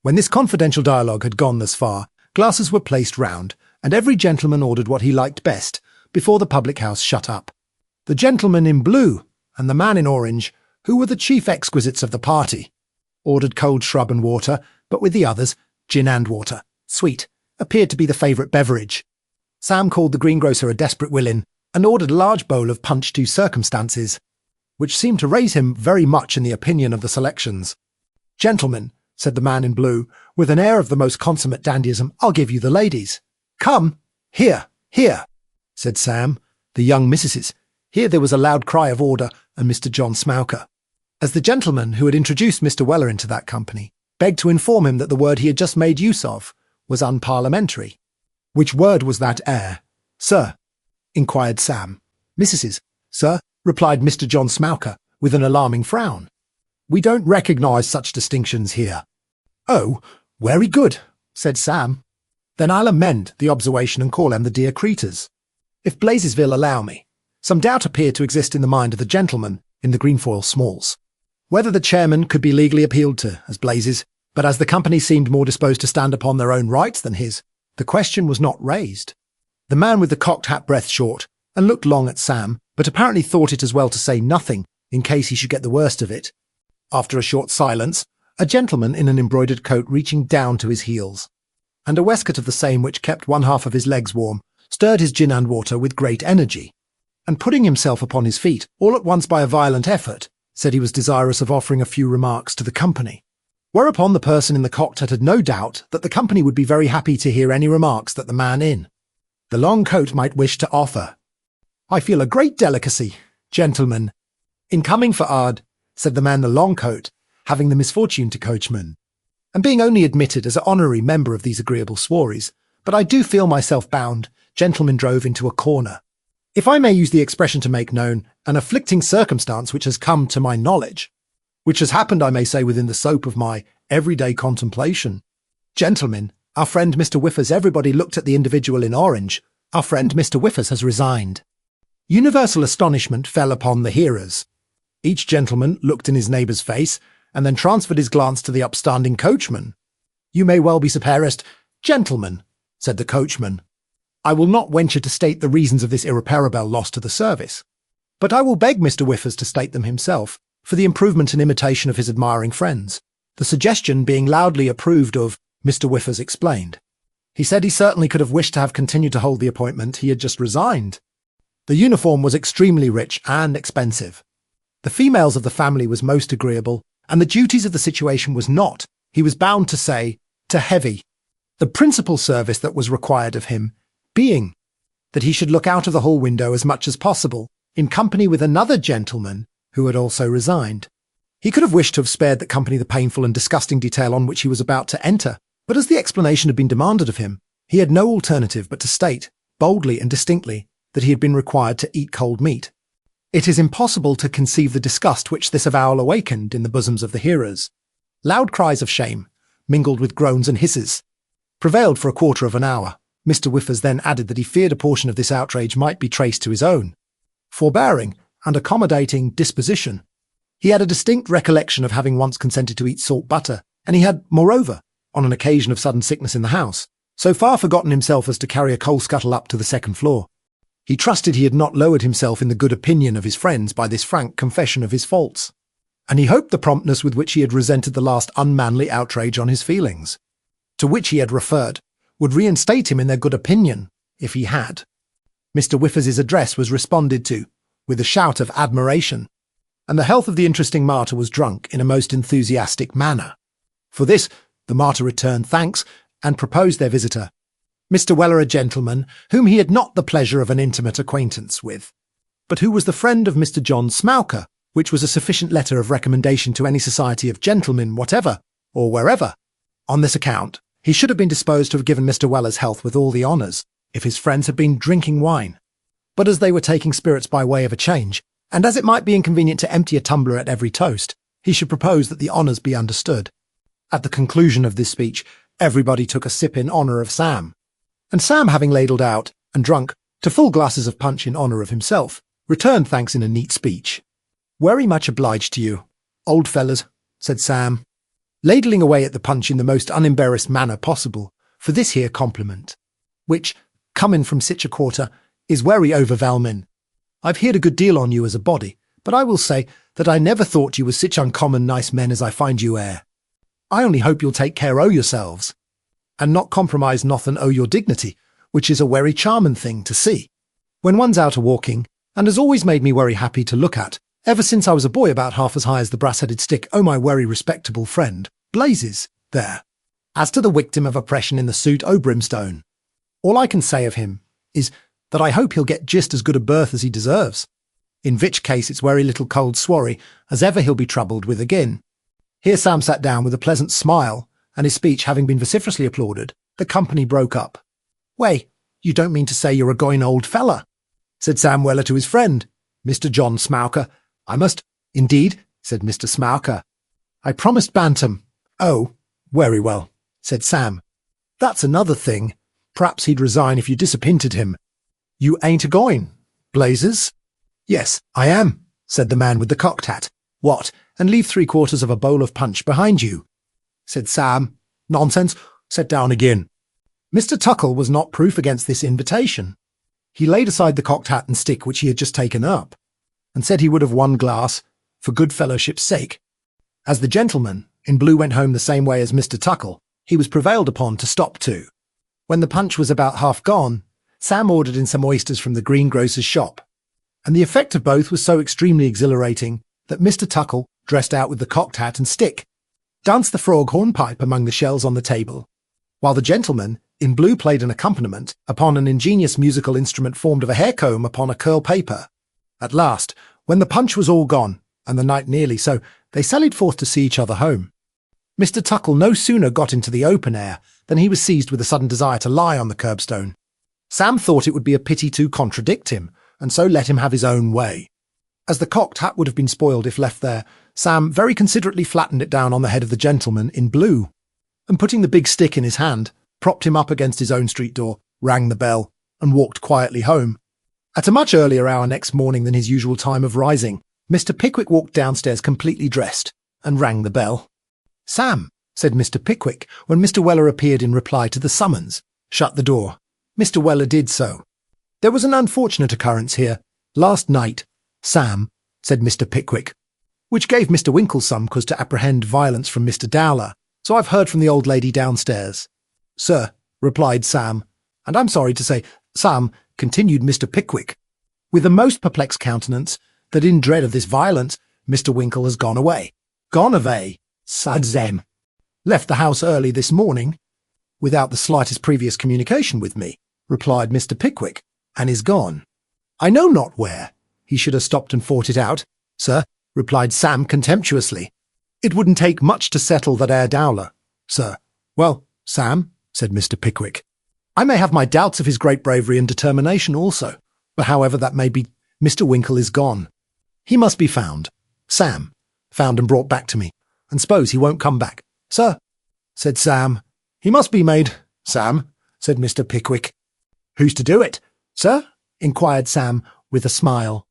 When this confidential dialogue had gone thus far, glasses were placed round, and every gentleman ordered what he liked best before the public house shut up. The gentleman in blue and the man in orange, who were the chief exquisites of the party, ordered cold shrub and water, but with the others, gin and water, sweet, appeared to be the favourite beverage. Sam called the greengrocer a desperate villain and ordered a large bowl of punch to circumstances, which seemed to raise him very much in the opinion of the selections. Gentlemen, said the man in blue, with an air of the most consummate dandyism, I'll give you the ladies. Come, here, here, said Sam. The young missuses. Here there was a loud cry of order, and Mr. John Smauker, as the gentleman who had introduced Mr. Weller into that company, begged to inform him that the word he had just made use of was unparliamentary. Which word was that, sir? Inquired Sam. Missuses, sir, replied Mr. John Smauker, with an alarming frown. We don't recognise such distinctions here. Oh, very good, said Sam. Then I'll amend the observation and call them the dear creatures. If Blazesville allow me, some doubt appeared to exist in the mind of the gentleman in the Greenfoil Smalls, whether the chairman could be legally appealed to as Blazes, but as the company seemed more disposed to stand upon their own rights than his, the question was not raised. The man with the cocked hat breathed short and looked long at Sam, but apparently thought it as well to say nothing in case he should get the worst of it. After a short silence, a gentleman in an embroidered coat reaching down to his heels, and a waistcoat of the same which kept one half of his legs warm, stirred his gin and water with great energy, and putting himself upon his feet, all at once by a violent effort, said he was desirous of offering a few remarks to the company. Whereupon the person in the cocked hat had no doubt that the company would be very happy to hear any remarks that the man in the long coat might wish to offer. I feel a great delicacy, gentlemen, in coming for'ard, said the man in the long coat, having the misfortune to coachman, and being only admitted as an honorary member of these agreeable swarries, but I do feel myself bound, gentlemen drove into a corner. If I may use the expression to make known an afflicting circumstance which has come to my knowledge, which has happened, I may say, within the scope of my everyday contemplation. Gentlemen, our friend Mr. Whiffers, everybody looked at the individual in orange. Our friend Mr. Whiffers has resigned. Universal astonishment fell upon the hearers. Each gentleman looked in his neighbour's face, and then transferred his glance to the upstanding coachman. You may well be surprised, gentlemen, said the coachman. I will not venture to state the reasons of this irreparable loss to the service, but I will beg Mr. Whiffers to state them himself, for the improvement and imitation of his admiring friends. The suggestion being loudly approved of, Mr. Whiffers explained. He said he certainly could have wished to have continued to hold the appointment he had just resigned. The uniform was extremely rich and expensive. The females of the family was most agreeable, and the duties of the situation was not, he was bound to say, too heavy. The principal service that was required of him being that he should look out of the hall window as much as possible, in company with another gentleman who had also resigned. He could have wished to have spared the company the painful and disgusting detail on which he was about to enter, but as the explanation had been demanded of him, he had no alternative but to state, boldly and distinctly, that he had been required to eat cold meat. It is impossible to conceive the disgust which this avowal awakened in the bosoms of the hearers. Loud cries of shame, mingled with groans and hisses, prevailed for a quarter of an hour. Mr. Whiffers then added that he feared a portion of this outrage might be traced to his own forbearing and accommodating disposition. He had a distinct recollection of having once consented to eat salt butter, and he had, moreover, on an occasion of sudden sickness in the house, so far forgotten himself as to carry a coal scuttle up to the second floor. He trusted he had not lowered himself in the good opinion of his friends by this frank confession of his faults, and he hoped the promptness with which he had resented the last unmanly outrage on his feelings, to which he had referred, would reinstate him in their good opinion, if he had. Mr. Whiffers's address was responded to, with a shout of admiration, and the health of the interesting martyr was drunk in a most enthusiastic manner. For this, the martyr returned thanks, and proposed their visitor, Mr. Weller, a gentleman whom he had not the pleasure of an intimate acquaintance with, but who was the friend of Mr. John Smauker, which was a sufficient letter of recommendation to any society of gentlemen whatever, or wherever. On this account, he should have been disposed to have given Mr. Weller's health with all the honours, if his friends had been drinking wine. But as they were taking spirits by way of a change, and as it might be inconvenient to empty a tumbler at every toast, he should propose that the honours be understood. At the conclusion of this speech, everybody took a sip in honour of Sam. And Sam, having ladled out and drunk to full glasses of punch in honour of himself, returned thanks in a neat speech. "Very much obliged to you, old fellers," said Sam, ladling away at the punch in the most unembarrassed manner possible for this here compliment, which, comin' from sich a quarter, is very overwhelmin'. I've heard a good deal on you as a body, but I will say that I never thought you was sich uncommon nice men as I find you air. I only hope you'll take care o' yourselves, and not compromise nothin' o' your dignity, which is a wery charmin' thing to see, when one's out a-walking, and has always made me wery happy to look at, ever since I was a boy about half as high as the brass-headed stick o' my wery respectable friend, Blazes, there. As to the victim of oppression in the suit o' brimstone, all I can say of him is that I hope he'll get just as good a berth as he deserves, in which case it's wery little cold sworry as ever he'll be troubled with again." Here Sam sat down with a pleasant smile, and his speech having been vociferously applauded, the company broke up. "Way, you don't mean to say you're a going old fella?" said Sam Weller to his friend, Mr. John Smauker. "I must—" "Indeed," said Mr. Smauker. "I promised Bantam." "Oh, very well," said Sam. "That's another thing. Perhaps he'd resign if you disappointed him. You ain't a-going, Blazes?" "Yes, I am," said the man with the cocked hat. "What, and leave 3/4 of a bowl of punch behind you?" said Sam. "Nonsense. Sit down again." Mr. Tuckle was not proof against this invitation. He laid aside the cocked hat and stick which he had just taken up, and said he would have one glass, for good fellowship's sake. As the gentleman in blue went home the same way as Mr. Tuckle, he was prevailed upon to stop too. When the punch was about half gone, Sam ordered in some oysters from the greengrocer's shop, and the effect of both was so extremely exhilarating that Mr. Tuckle, dressed out with the cocked hat and stick, danced the frog hornpipe among the shells on the table, while the gentleman in blue played an accompaniment upon an ingenious musical instrument formed of a hair comb upon a curl paper. At last, when the punch was all gone, and the night nearly so, they sallied forth to see each other home. Mr. Tuckle no sooner got into the open air than he was seized with a sudden desire to lie on the curbstone. Sam thought it would be a pity to contradict him, and so let him have his own way. As the cocked hat would have been spoiled if left there, Sam very considerately flattened it down on the head of the gentleman in blue, and putting the big stick in his hand, propped him up against his own street door, rang the bell, and walked quietly home. At a much earlier hour next morning than his usual time of rising, Mr. Pickwick walked downstairs completely dressed, and rang the bell. "Sam," said Mr. Pickwick, when Mr. Weller appeared in reply to the summons, "shut the door." Mr. Weller did so. "There was an unfortunate occurrence here last night, Sam," said Mr. Pickwick, "which gave Mr. Winkle some cause to apprehend violence from Mr. Dowler, so I've heard from the old lady downstairs." "Sir," replied Sam. "And I'm sorry to say, Sam," continued Mr. Pickwick, with a most perplexed countenance, "that in dread of this violence, Mr. Winkle has gone away." "Gone away," said Zem. "Left the house early this morning, without the slightest previous communication with me," replied Mr. Pickwick, "and is gone. I know not where. He should have stopped and fought it out, sir," replied Sam contemptuously. "It wouldn't take much to settle that ere Dowler, sir." "Well, Sam," said Mr. Pickwick, "I may have my doubts of his great bravery and determination also, but however that may be, Mr. Winkle is gone. He must be found, Sam, found and brought back to me, and suppose he won't come back." "Sir," said Sam. "He must be made, Sam," said Mr. Pickwick. "Who's to do it, sir?" inquired Sam with a smile.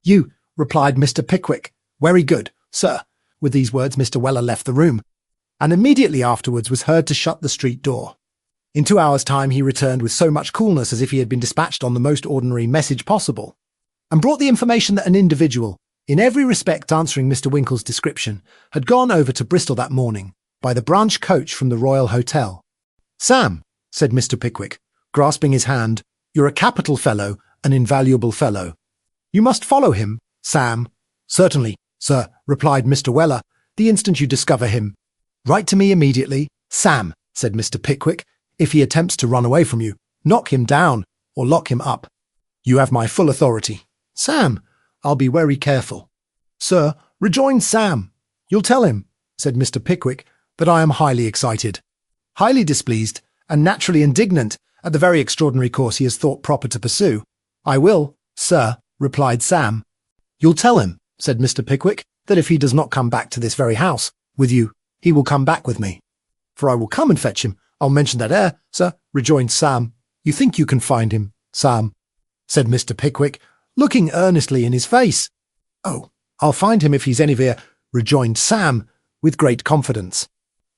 "You," replied Mr. Pickwick. "Very good, sir." With these words Mr. Weller left the room, and immediately afterwards was heard to shut the street door. In 2 hours' time he returned with so much coolness as if he had been dispatched on the most ordinary message possible, and brought the information that an individual, in every respect answering Mr. Winkle's description, had gone over to Bristol that morning by the branch coach from the Royal Hotel. "Sam," said Mr. Pickwick, grasping his hand, "you're a capital fellow, an invaluable fellow. You must follow him, Sam." "Certainly, sir," replied Mr. Weller, "the instant you discover him. Write to me immediately." "Sam," said Mr. Pickwick, "if he attempts to run away from you, knock him down or lock him up. You have my full authority." "Sam, I'll be very careful." "Sir," rejoined Sam, "you'll tell him," said Mr. Pickwick, "that I am highly excited, highly displeased, and naturally indignant at the very extraordinary course he has thought proper to pursue." "I will, sir," replied Sam. "You'll tell him," said Mr. Pickwick, "that if he does not come back to this very house with you, he will come back with me." for I will come and fetch him. I'll mention that sir, rejoined Sam. You think you can find him, Sam, said Mr. Pickwick, looking earnestly in his face. Oh, I'll find him if he's anywhere, rejoined Sam, with great confidence.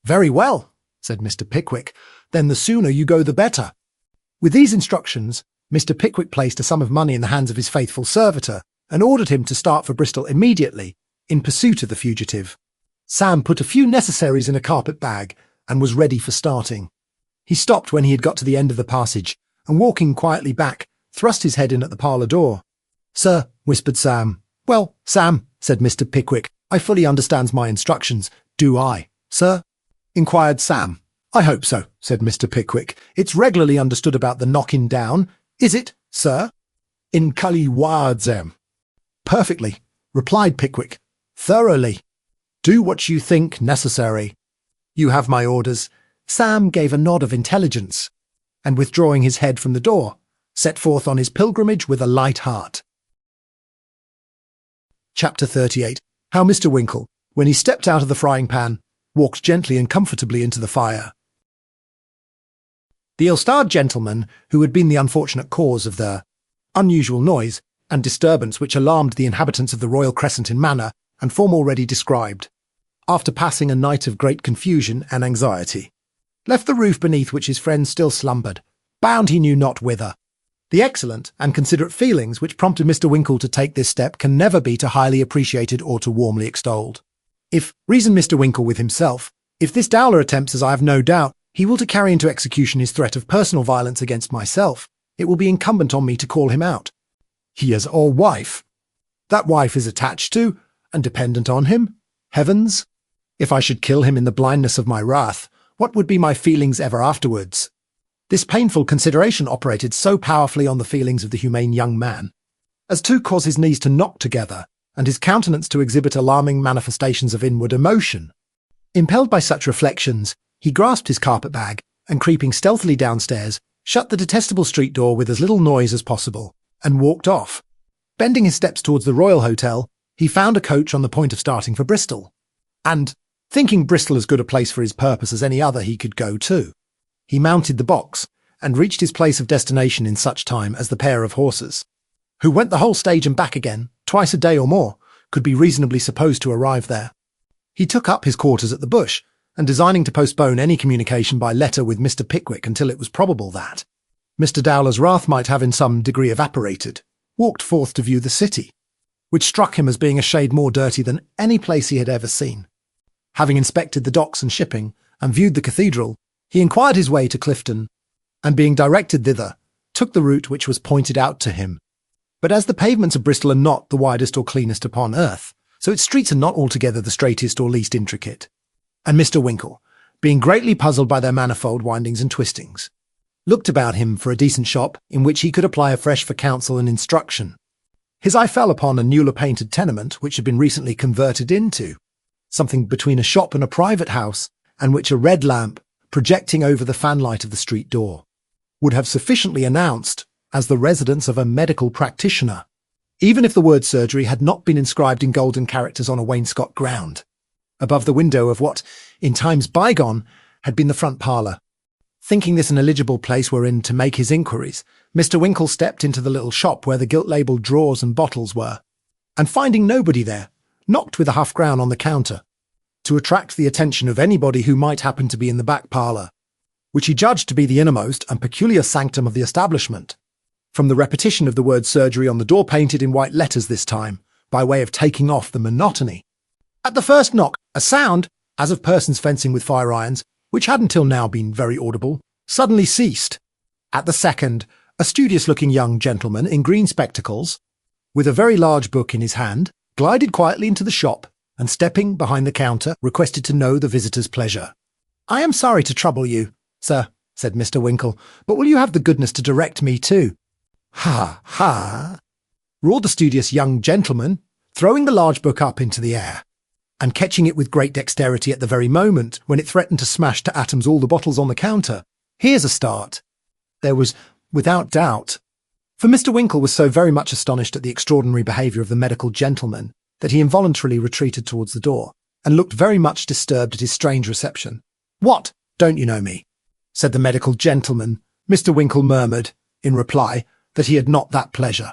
Very well, said Mr. Pickwick. Then the sooner you go the better. With these instructions, Mr. Pickwick placed a sum of money in the hands of his faithful servitor and ordered him to start for Bristol immediately, in pursuit of the fugitive. Sam put a few necessaries in a carpet bag and was ready for starting. He stopped when he had got to the end of the passage, and walking quietly back, thrust his head in at the parlour door. Sir, whispered Sam. Well, Sam, said Mr. Pickwick, I fully understands my instructions. Do I, sir? Inquired Sam. I hope so, said Mr. Pickwick. It's regularly understood about the knocking down. Is it, sir? In Cully Wardsham. Perfectly, replied Pickwick. Thoroughly. Do what you think necessary. You have my orders. Sam gave a nod of intelligence, and withdrawing his head from the door, set forth on his pilgrimage with a light heart. Chapter 38. How Mr. Winkle, when he stepped out of the frying pan, walked gently and comfortably into the fire. The ill-starred gentleman, who had been the unfortunate cause of the unusual noise and disturbance which alarmed the inhabitants of the Royal Crescent in manner and form already described, after passing a night of great confusion and anxiety, left the roof beneath which his friend still slumbered, bound he knew not whither. The excellent and considerate feelings which prompted Mr. Winkle to take this step can never be too highly appreciated or too warmly extolled. If, reasoned Mr. Winkle with himself, if this Dowler attempts, as I have no doubt, he will to carry into execution his threat of personal violence against myself, it will be incumbent on me to call him out. He has a wife. That wife is attached to, and dependent on him. Heavens! If I should kill him in the blindness of my wrath, what would be my feelings ever afterwards? This painful consideration operated so powerfully on the feelings of the humane young man, as to cause his knees to knock together, and his countenance to exhibit alarming manifestations of inward emotion. Impelled by such reflections, he grasped his carpet-bag, and creeping stealthily downstairs, shut the detestable street door with as little noise as possible, and walked off. Bending his steps towards the Royal Hotel, he found a coach on the point of starting for Bristol, and, thinking Bristol as good a place for his purpose as any other he could go to, he mounted the box, and reached his place of destination in such time as the pair of horses, who went the whole stage and back again, twice a day or more, could be reasonably supposed to arrive there. He took up his quarters at the Bush, and designing to postpone any communication by letter with Mr. Pickwick until it was probable that Mr. Dowler's wrath might have in some degree evaporated, walked forth to view the city, which struck him as being a shade more dirty than any place he had ever seen. Having inspected the docks and shipping, and viewed the cathedral, he inquired his way to Clifton, and being directed thither, took the route which was pointed out to him. But as the pavements of Bristol are not the widest or cleanest upon earth, so its streets are not altogether the straightest or least intricate, and Mr. Winkle, being greatly puzzled by their manifold windings and twistings, looked about him for a decent shop in which he could apply afresh for counsel and instruction. His eye fell upon a newly painted tenement which had been recently converted into something between a shop and a private house, and which a red lamp, projecting over the fanlight of the street door, would have sufficiently announced as the residence of a medical practitioner, even if the word surgery had not been inscribed in golden characters on a wainscot ground, above the window of what, in times bygone, had been the front parlour. Thinking this an eligible place wherein to make his inquiries, Mr. Winkle stepped into the little shop where the gilt-labelled drawers and bottles were, and finding nobody there, knocked with a half-crown on the counter, to attract the attention of anybody who might happen to be in the back parlour, which he judged to be the innermost and peculiar sanctum of the establishment, from the repetition of the word surgery on the door painted in white letters this time, by way of taking off the monotony. At the first knock, a sound, as of persons fencing with fire-irons, which had until now been very audible, suddenly ceased. At the second, a studious-looking young gentleman in green spectacles, with a very large book in his hand, glided quietly into the shop, and stepping behind the counter, requested to know the visitor's pleasure. "I am sorry to trouble you, sir," said Mr. Winkle, "but will you have the goodness to direct me to—" "Ha, ha!" roared the studious young gentleman, throwing the large book up into the air, and catching it with great dexterity at the very moment when it threatened to smash to atoms all the bottles on the counter. "Here's a start." There was, without doubt, for Mr. Winkle was so very much astonished at the extraordinary behaviour of the medical gentleman that he involuntarily retreated towards the door, and looked very much disturbed at his strange reception. "What?" Don't you know me?" said the medical gentleman. Mr. Winkle murmured, in reply, that he had not that pleasure.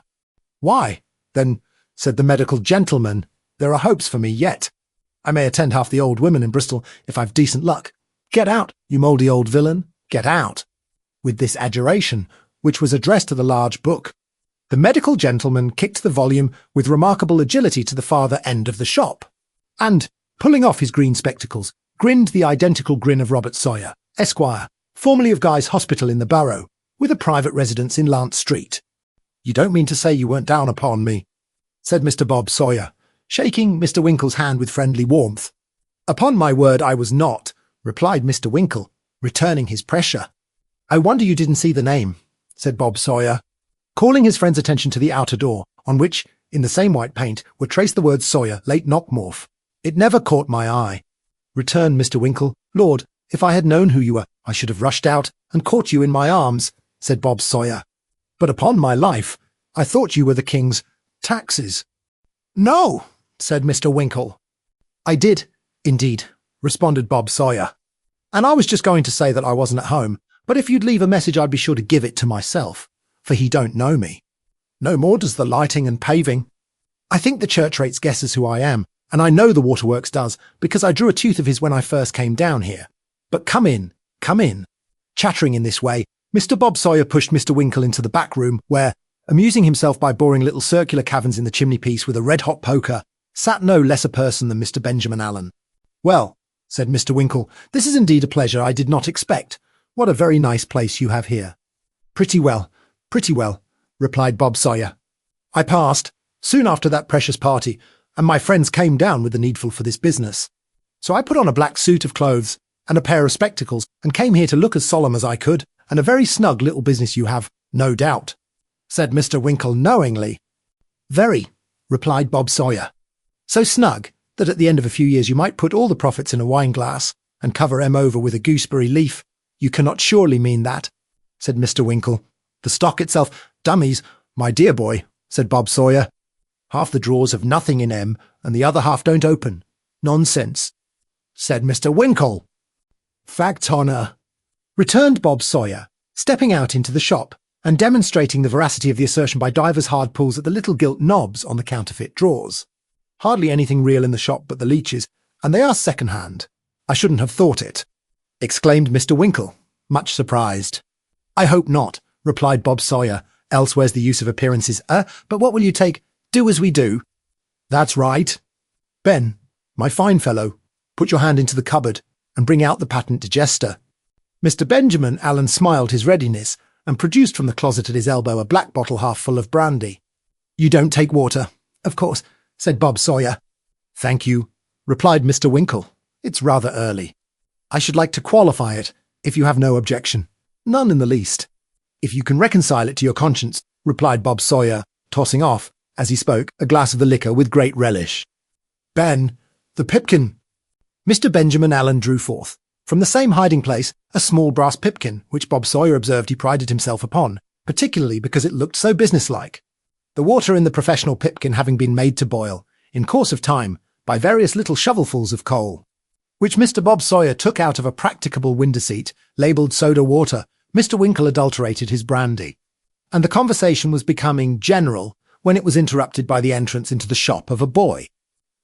"Why, then," said the medical gentleman, "there are hopes for me yet. I may attend half the old women in Bristol if I've decent luck. Get out, you mouldy old villain, get out," with this adjuration, which was addressed to the large book. The medical gentleman kicked the volume with remarkable agility to the farther end of the shop, and, pulling off his green spectacles, grinned the identical grin of Robert Sawyer, Esquire, formerly of Guy's Hospital in the Borough, with a private residence in Lance Street. "You don't mean to say you weren't down upon me?" said Mr. Bob Sawyer, shaking Mr. Winkle's hand with friendly warmth. "Upon my word, I was not," replied Mr. Winkle, returning his pressure. "I wonder you didn't see the name," said Bob Sawyer, calling his friend's attention to the outer door, on which, in the same white paint, were traced the words Sawyer, late Knockmorf. "It never caught my eye," returned Mr. Winkle. "Lord, if I had known who you were, I should have rushed out and caught you in my arms," said Bob Sawyer. "But upon my life, I thought you were the king's taxes." "No," said Mr. Winkle. "I did, indeed," responded Bob Sawyer. "And I was just going to say that I wasn't at home, but if you'd leave a message I'd be sure to give it to myself, for he don't know me. No more does the lighting and paving. I think the church rates guesses who I am, and I know the waterworks does, because I drew a tooth of his when I first came down here. But come in, come in." Chattering in this way, Mr. Bob Sawyer pushed Mr. Winkle into the back room, where, amusing himself by boring little circular caverns in the chimney-piece with a red-hot poker, sat no less a person than Mr. Benjamin Allen. "Well," said Mr. Winkle, "this is indeed a pleasure I did not expect. What a very nice place you have here." Pretty well," replied Bob Sawyer. "I passed, soon after that precious party, and my friends came down with the needful for this business. So I put on a black suit of clothes and a pair of spectacles, and came here to look as solemn as I could, and a very snug little business you have, no doubt," said Mr. Winkle knowingly. "Very," replied Bob Sawyer. "So snug that at the end of a few years you might put all the profits in a wine-glass and cover 'em over with a gooseberry leaf. You cannot surely mean that," said Mr. Winkle. "The stock itself—" "Dummies, my dear boy," said Bob Sawyer. "Half the drawers have nothing in 'em, and the other half don't open. Nonsense," said Mr. Winkle. "Fact honour," returned Bob Sawyer, stepping out into the shop and demonstrating the veracity of the assertion by divers hard pulls at the little gilt knobs on the counterfeit drawers. "Hardly anything real in the shop but the leeches, and they are second-hand. I shouldn't have thought it," exclaimed Mr. Winkle, much surprised. "I hope not," replied Bob Sawyer, "else where's the use of appearances? But what will you take? Do as we do." "That's right. Ben, my fine fellow, put your hand into the cupboard and bring out the patent digester." Mr. Benjamin Allen smiled his readiness and produced from the closet at his elbow a black bottle half full of brandy. "You don't take water, of course," said Bob Sawyer. "Thank you," replied Mr. Winkle. "It's rather early. I should like to qualify it, if you have no objection." "None in the least." "If you can reconcile it to your conscience," replied Bob Sawyer, tossing off, as he spoke, a glass of the liquor with great relish. "Ben, the pipkin." Mr. Benjamin Allen drew forth, from the same hiding-place, a small brass pipkin, which Bob Sawyer observed he prided himself upon, particularly because it looked so businesslike. The water in the professional pipkin having been made to boil, in course of time, by various little shovelfuls of coal, which Mr. Bob Sawyer took out of a practicable window-seat, labelled soda water, Mr. Winkle adulterated his brandy, and the conversation was becoming general when it was interrupted by the entrance into the shop of a boy,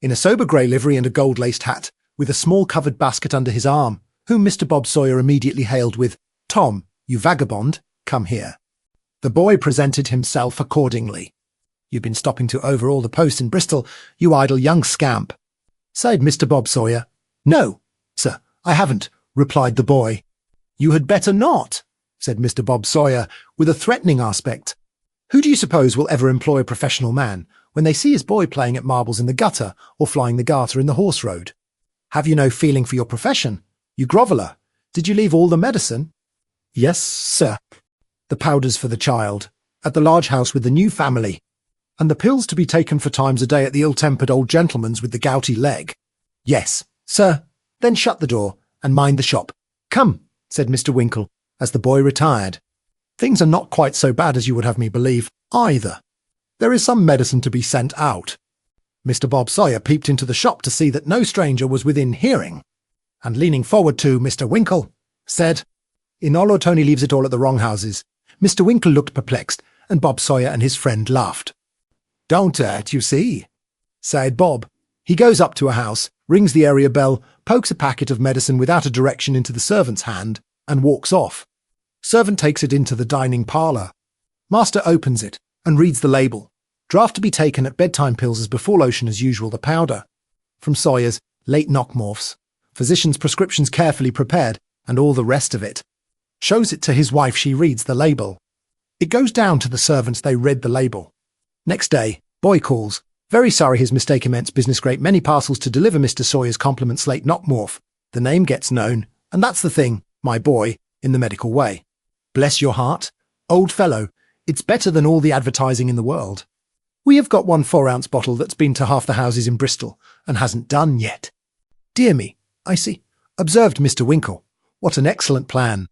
in a sober grey livery and a gold-laced hat, with a small covered basket under his arm, whom Mr. Bob Sawyer immediately hailed with, "Tom, you vagabond, come here." The boy presented himself accordingly. "You've been stopping to overawe the post in Bristol, you idle young scamp," said Mr. Bob Sawyer. "No, sir, I haven't," replied the boy. "You had better not," said Mr. Bob Sawyer, with a threatening aspect. "Who do you suppose will ever employ a professional man when they see his boy playing at marbles in the gutter or flying the garter in the horse road? Have you no feeling for your profession? You groveller, did you leave all the medicine?" "Yes, sir. The powders for the child, at the large house with the new family, and the pills to be taken 4 times a day at the ill-tempered old gentleman's with the gouty leg." "Yes, sir. Then shut the door, and mind the shop. Come," said Mr. Winkle, as the boy retired. "Things are not quite so bad as you would have me believe, either. There is some medicine to be sent out." Mr. Bob Sawyer peeped into the shop to see that no stranger was within hearing, and leaning forward to Mr. Winkle, said. "Inolo Tony leaves it all at the wrong houses." Mr. Winkle looked perplexed, and Bob Sawyer and his friend laughed. "Don't hurt, you see," said Bob. He goes up to a house, rings the area bell, pokes a packet of medicine without a direction into the servant's hand, and walks off. Servant takes it into the dining parlour. Master opens it and reads the label. Draft to be taken at bedtime pills as before lotion as usual, the powder. From Sawyer's Late Knockmorphs. Physician's prescriptions carefully prepared, and all the rest of it. Shows it to his wife, she reads the label. It goes down to the servants, they read the label. Next day, boy calls. Very sorry his mistake immense business great many parcels to deliver Mr. Sawyer's compliments Late Knockmorph. The name gets known, and that's the thing, my boy, in the medical way. Bless your heart. Old fellow, it's better than all the advertising in the world. We have got 1 4-ounce bottle that's been to half the houses in Bristol, and hasn't done yet. Dear me, I see, observed Mr. Winkle. What an excellent plan.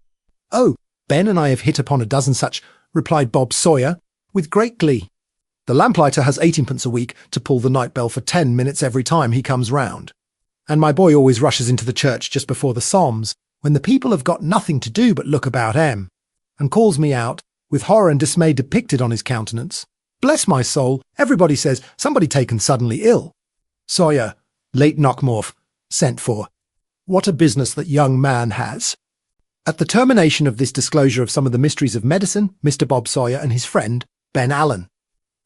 Oh, Ben and I have hit upon a dozen such, replied Bob Sawyer, with great glee. The lamplighter has 18pence a week to pull the night bell for 10 minutes every time he comes round. And my boy always rushes into the church just before the Psalms, when the people have got nothing to do but look about and calls me out, with horror and dismay depicted on his countenance. Bless my soul, everybody says somebody taken suddenly ill. Sawyer, Late Knockmorph, sent for. What a business that young man has. At the termination of this disclosure of some of the mysteries of medicine, Mr. Bob Sawyer and his friend, Ben Allen,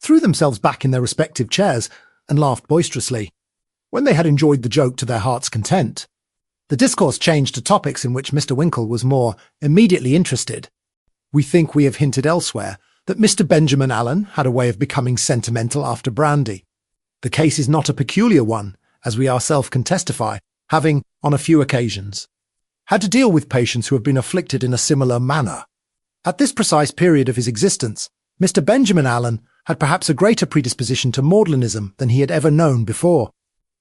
threw themselves back in their respective chairs and laughed boisterously. When they had enjoyed the joke to their heart's content, the discourse changed to topics in which Mr. Winkle was more immediately interested. We think we have hinted elsewhere that Mr. Benjamin Allen had a way of becoming sentimental after brandy. The case is not a peculiar one, as we ourselves can testify, having, on a few occasions, had to deal with patients who have been afflicted in a similar manner. At this precise period of his existence, Mr. Benjamin Allen had perhaps a greater predisposition to maudlinism than he had ever known before.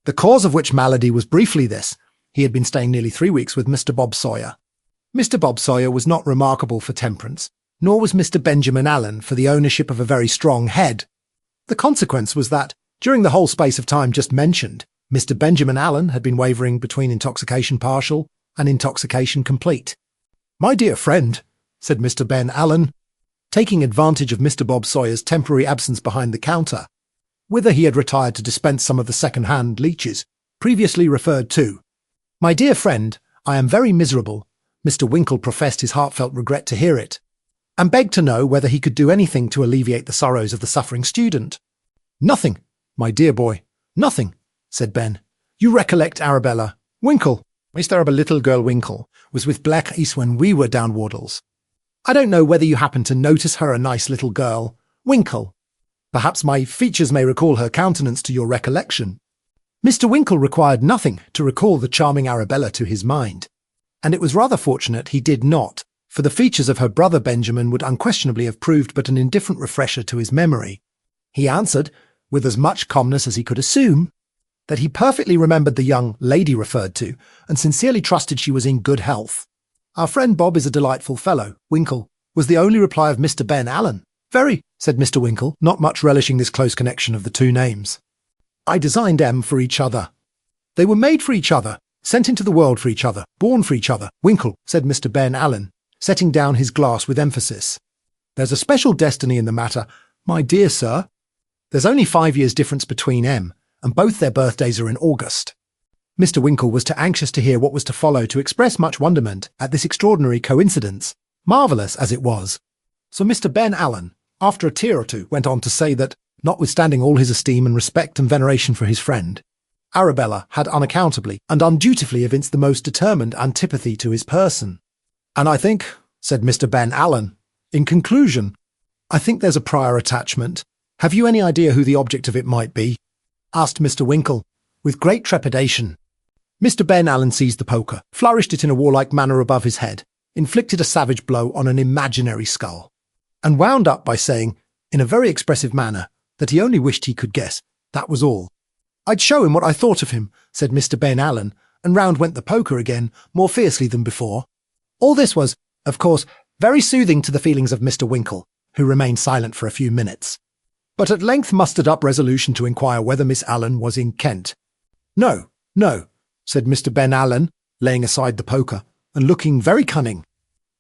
The cause of which malady was briefly this: he had been staying nearly 3 weeks with Mr. Bob Sawyer. Mr. Bob Sawyer was not remarkable for temperance, nor was Mr. Benjamin Allen for the ownership of a very strong head. The consequence was that, during the whole space of time just mentioned, Mr. Benjamin Allen had been wavering between intoxication partial and intoxication complete. "My dear friend," said Mr. Ben Allen, taking advantage of Mr. Bob Sawyer's temporary absence behind the counter, whither he had retired to dispense some of the second-hand leeches previously referred to. "My dear friend, I am very miserable." Mr. Winkle professed his heartfelt regret to hear it, and begged to know whether he could do anything to alleviate the sorrows of the suffering student. "Nothing, my dear boy, nothing," said Ben. "You recollect Arabella. Winkle, Mr. Arabella little girl Winkle, was with Black East when we were down Wardles. I don't know whether you happen to notice her, a nice little girl. Winkle. Perhaps my features may recall her countenance to your recollection." Mr. Winkle required nothing to recall the charming Arabella to his mind, and it was rather fortunate he did not, for the features of her brother Benjamin would unquestionably have proved but an indifferent refresher to his memory. He answered, with as much calmness as he could assume, that he perfectly remembered the young lady referred to, and sincerely trusted she was in good health. "Our friend Bob is a delightful fellow, Winkle," was the only reply of Mr. Ben Allen. "Very," said Mr. Winkle, not much relishing this close connection of the two names. "I designed them for each other. They were made for each other, sent into the world for each other, born for each other, Winkle," said Mr. Ben Allen, setting down his glass with emphasis. "There's a special destiny in the matter, my dear sir. There's only 5 years difference between 'em, and both their birthdays are in August." Mr. Winkle was too anxious to hear what was to follow to express much wonderment at this extraordinary coincidence, marvellous as it was. So Mr. Ben Allen, after a tear or two, went on to say that, notwithstanding all his esteem and respect and veneration for his friend, Arabella had unaccountably and undutifully evinced the most determined antipathy to his person. "And I think," said Mr. Ben Allen, "in conclusion, I think there's a prior attachment. Have you any idea who the object of it might be?" asked Mr. Winkle, with great trepidation. Mr. Ben Allen seized the poker, flourished it in a warlike manner above his head, inflicted a savage blow on an imaginary skull, and wound up by saying, in a very expressive manner, that he only wished he could guess, that was all. "I'd show him what I thought of him," said Mr. Ben Allen, and round went the poker again, more fiercely than before. All this was, of course, very soothing to the feelings of Mr. Winkle, who remained silent for a few minutes, but at length mustered up resolution to inquire whether Miss Allen was in Kent. "No, no," said Mr. Ben Allen, laying aside the poker. and looking very cunning.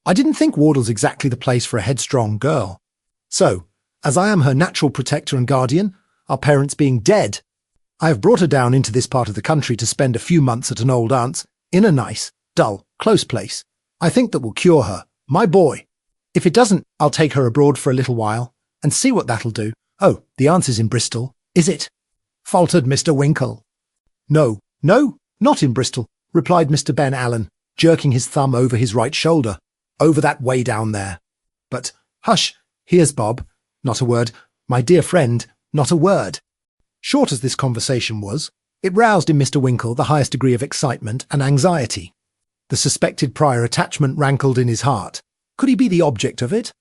I didn't think Wardle's exactly the place for a headstrong girl. So, as I am her natural protector and guardian, our parents being dead, I have brought her down into this part of the country to spend a few months at an old aunt's in a nice, dull, close place. I think that will cure her, my boy. If it doesn't, I'll take her abroad for a little while and see what that'll do. Oh, the aunt's is in Bristol, is it? Faltered Mr. Winkle. No, not in Bristol, replied Mr. Ben Allen, jerking his thumb over his right shoulder. Over that way down there. But, hush, here's Bob. Not a word. My dear friend, not a word. Short as this conversation was, it roused in Mr. Winkle the highest degree of excitement and anxiety. The suspected prior attachment rankled in his heart. Could he be the object of it?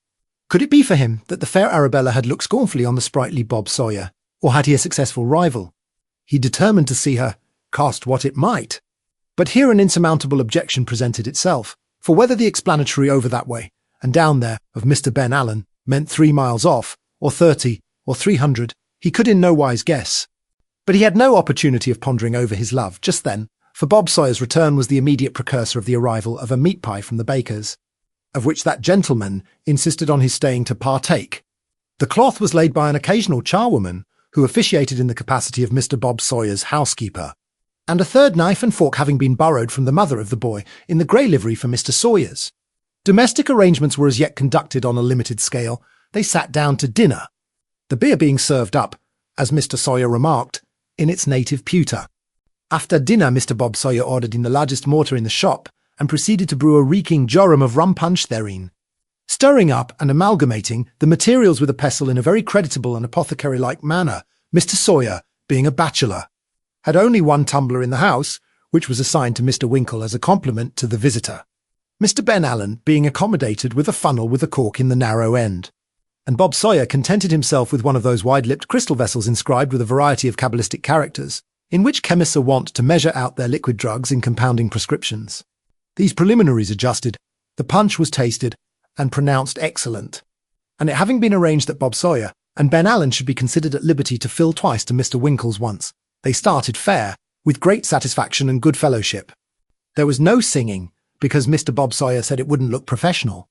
Could it be for him that the fair Arabella had looked scornfully on the sprightly Bob Sawyer, or had he a successful rival? He determined to see her, cost what it might. But here an insurmountable objection presented itself, for whether the explanatory over that way and down there of Mr. Ben Allen meant 3 miles off, or 30, or 300, he could in no wise guess. But he had no opportunity of pondering over his love just then, for Bob Sawyer's return was the immediate precursor of the arrival of a meat pie from the baker's, of which that gentleman insisted on his staying to partake. The cloth was laid by an occasional charwoman, who officiated in the capacity of Mr. Bob Sawyer's housekeeper, and a third knife and fork having been borrowed from the mother of the boy in the grey livery for Mr. Sawyer's. Domestic arrangements were as yet conducted on a limited scale. They sat down to dinner, the beer being served up, as Mr. Sawyer remarked, in its native pewter. After dinner, Mr. Bob Sawyer ordered in the largest mortar in the shop, and proceeded to brew a reeking jorum of rum punch therein, stirring up and amalgamating the materials with a pestle in a very creditable and apothecary-like manner. Mr. Sawyer, being a bachelor, had only one tumbler in the house, which was assigned to Mr. Winkle as a compliment to the visitor, Mr. Ben Allen being accommodated with a funnel with a cork in the narrow end, and Bob Sawyer contented himself with one of those wide-lipped crystal vessels inscribed with a variety of cabalistic characters, in which chemists are wont to measure out their liquid drugs in compounding prescriptions. These preliminaries adjusted, the punch was tasted and pronounced excellent, and it having been arranged that Bob Sawyer and Ben Allen should be considered at liberty to fill twice to Mr. Winkle's once, they started fair, with great satisfaction and good fellowship. There was no singing, because Mr. Bob Sawyer said it wouldn't look professional.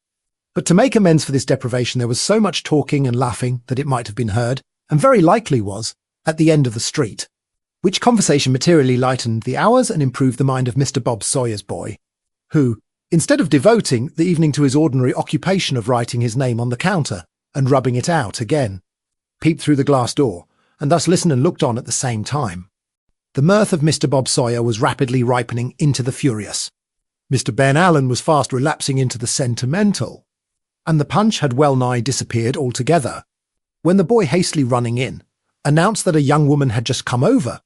But to make amends for this deprivation there was so much talking and laughing that it might have been heard, and very likely was, at the end of the street, which conversation materially lightened the hours and improved the mind of Mr. Bob Sawyer's boy, who, instead of devoting the evening to his ordinary occupation of writing his name on the counter and rubbing it out again, peeped through the glass door, and thus listened and looked on at the same time. The mirth of Mr. Bob Sawyer was rapidly ripening into the furious. Mr. Ben Allen was fast relapsing into the sentimental, and the punch had well nigh disappeared altogether, when the boy, hastily running in, announced that a young woman had just come over,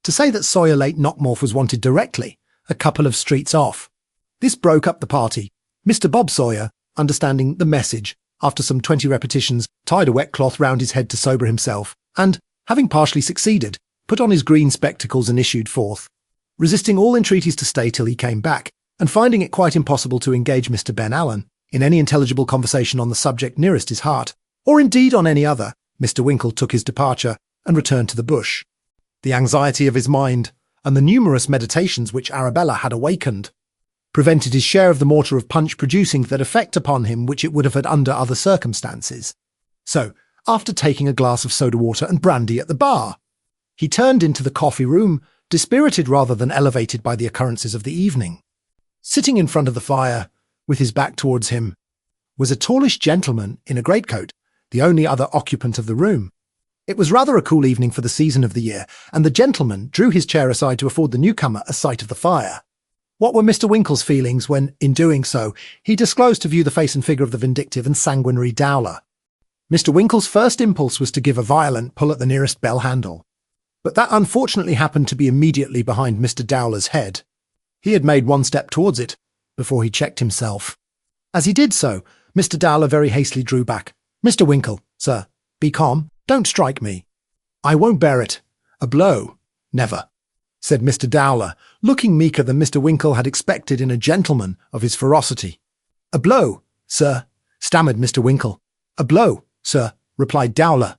to say that Sawyer Late Knockmorf was wanted directly, a couple of streets off. This broke up the party. Mr. Bob Sawyer, understanding the message, after some 20 repetitions, tied a wet cloth round his head to sober himself, and, having partially succeeded, put on his green spectacles and issued forth, resisting all entreaties to stay till he came back, and finding it quite impossible to engage Mr. Ben Allen in any intelligible conversation on the subject nearest his heart, or indeed on any other, Mr. Winkle took his departure and returned to the bush. The anxiety of his mind, and the numerous meditations which Arabella had awakened, prevented his share of the mortar of punch producing that effect upon him which it would have had under other circumstances. So, after taking a glass of soda water and brandy at the bar, he turned into the coffee-room, dispirited rather than elevated by the occurrences of the evening. Sitting in front of the fire, with his back towards him, was a tallish gentleman in a greatcoat, the only other occupant of the room. It was rather a cool evening for the season of the year, and the gentleman drew his chair aside to afford the newcomer a sight of the fire. What were Mr. Winkle's feelings when, in doing so, he disclosed to view the face and figure of the vindictive and sanguinary Dowler? Mr. Winkle's first impulse was to give a violent pull at the nearest bell handle, but that unfortunately happened to be immediately behind Mr. Dowler's head. He had made one step towards it, before he checked himself. As he did so, Mr. Dowler very hastily drew back. "Mr. Winkle, sir, be calm, don't strike me. I won't bear it. A blow, never," said Mr. Dowler, looking meeker than Mr. Winkle had expected in a gentleman of his ferocity. "A blow, sir," stammered Mr. Winkle. "A blow, sir," replied Dowler.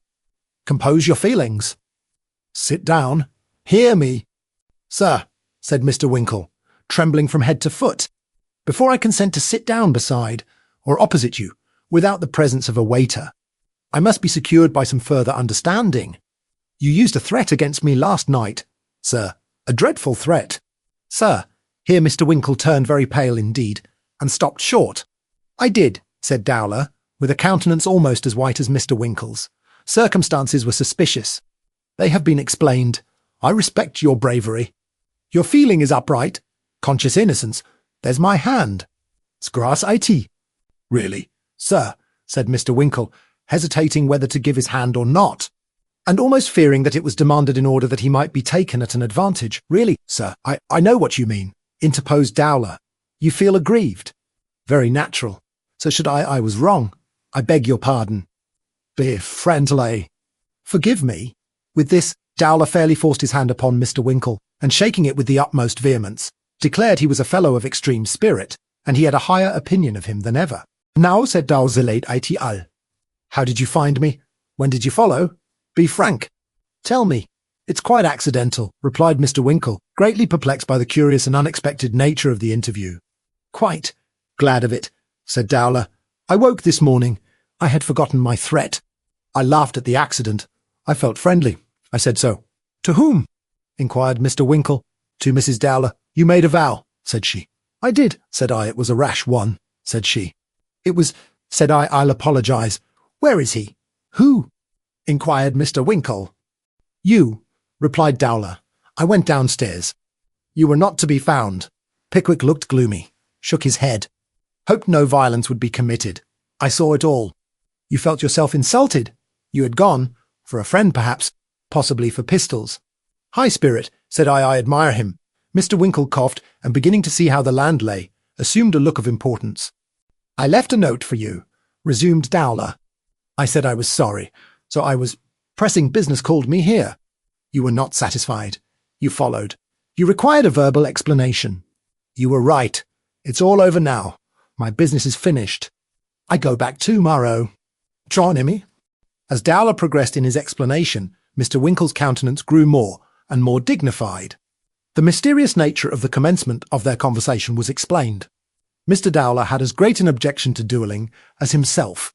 "Compose your feelings. Sit down. Hear me." "Sir," said Mr. Winkle, trembling from head to foot, before I consent to sit down beside, or opposite you, without the presence of a waiter. I must be secured by some further understanding. You used a threat against me last night, sir, a dreadful threat. Sir, here Mr. Winkle turned very pale indeed, and stopped short. I did, said Dowler, with a countenance almost as white as Mr. Winkle's. Circumstances were suspicious. They have been explained. I respect your bravery. Your feeling is upright. Conscious innocence. There's my hand. Scras it. Really, sir, said Mr. Winkle, hesitating whether to give his hand or not, and almost fearing that it was demanded in order that he might be taken at an advantage. Really, sir, I know what you mean, interposed Dowler. You feel aggrieved. Very natural. So should I was wrong. I beg your pardon. Be friendly. Forgive me. With this, Dowler fairly forced his hand upon Mr. Winkle, and shaking it with the utmost vehemence, declared he was a fellow of extreme spirit, and he had a higher opinion of him than ever. Now, said Dowzelate it al. How did you find me? When did you follow? Be frank. Tell me. It's quite accidental, replied Mr. Winkle, greatly perplexed by the curious and unexpected nature of the interview. Quite. Glad of it, said Dowler. I woke this morning. I had forgotten my threat. I laughed at the accident. I felt friendly. I said so. To whom? Inquired Mr. Winkle. To Mrs. Dowler. You made a vow, said she. I did, said I. It was a rash one, said she. It was, said I. I'll apologize. Where is he? Who? Inquired Mr. Winkle. You, replied Dowler. I went downstairs. You were not to be found. Pickwick looked gloomy, shook his head, hoped no violence would be committed. I saw it all. You felt yourself insulted. You had gone, for a friend perhaps, possibly for pistols. High spirit, said I admire him. Mr. Winkle coughed, and beginning to see how the land lay, assumed a look of importance. I left a note for you, resumed Dowler. I said I was sorry, so I was pressing business called me here. You were not satisfied. You followed. You required a verbal explanation. You were right. It's all over now. My business is finished. I go back tomorrow. Join me. As Dowler progressed in his explanation, Mr. Winkle's countenance grew more and more dignified. The mysterious nature of the commencement of their conversation was explained. Mr. Dowler had as great an objection to duelling as himself.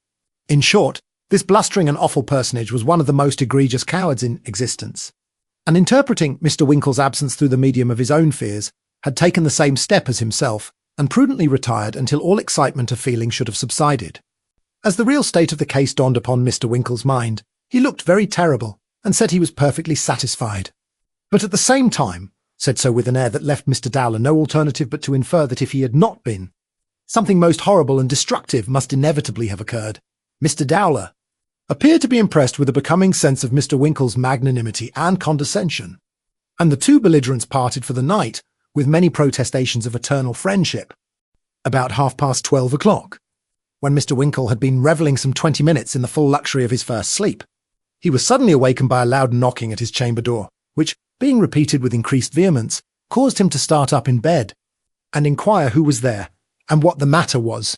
In short, this blustering and awful personage was one of the most egregious cowards in existence, and interpreting Mr. Winkle's absence through the medium of his own fears, had taken the same step as himself, and prudently retired until all excitement of feeling should have subsided. As the real state of the case dawned upon Mr. Winkle's mind, he looked very terrible, and said he was perfectly satisfied. But at the same time, said so with an air that left Mr. Dowler no alternative but to infer that if he had not been, something most horrible and destructive must inevitably have occurred. Mr. Dowler appeared to be impressed with a becoming sense of Mr. Winkle's magnanimity and condescension, and the two belligerents parted for the night with many protestations of eternal friendship. About 12:30, when Mr. Winkle had been revelling some 20 minutes in the full luxury of his first sleep, he was suddenly awakened by a loud knocking at his chamber door, which, being repeated with increased vehemence, caused him to start up in bed, and inquire who was there, and what the matter was.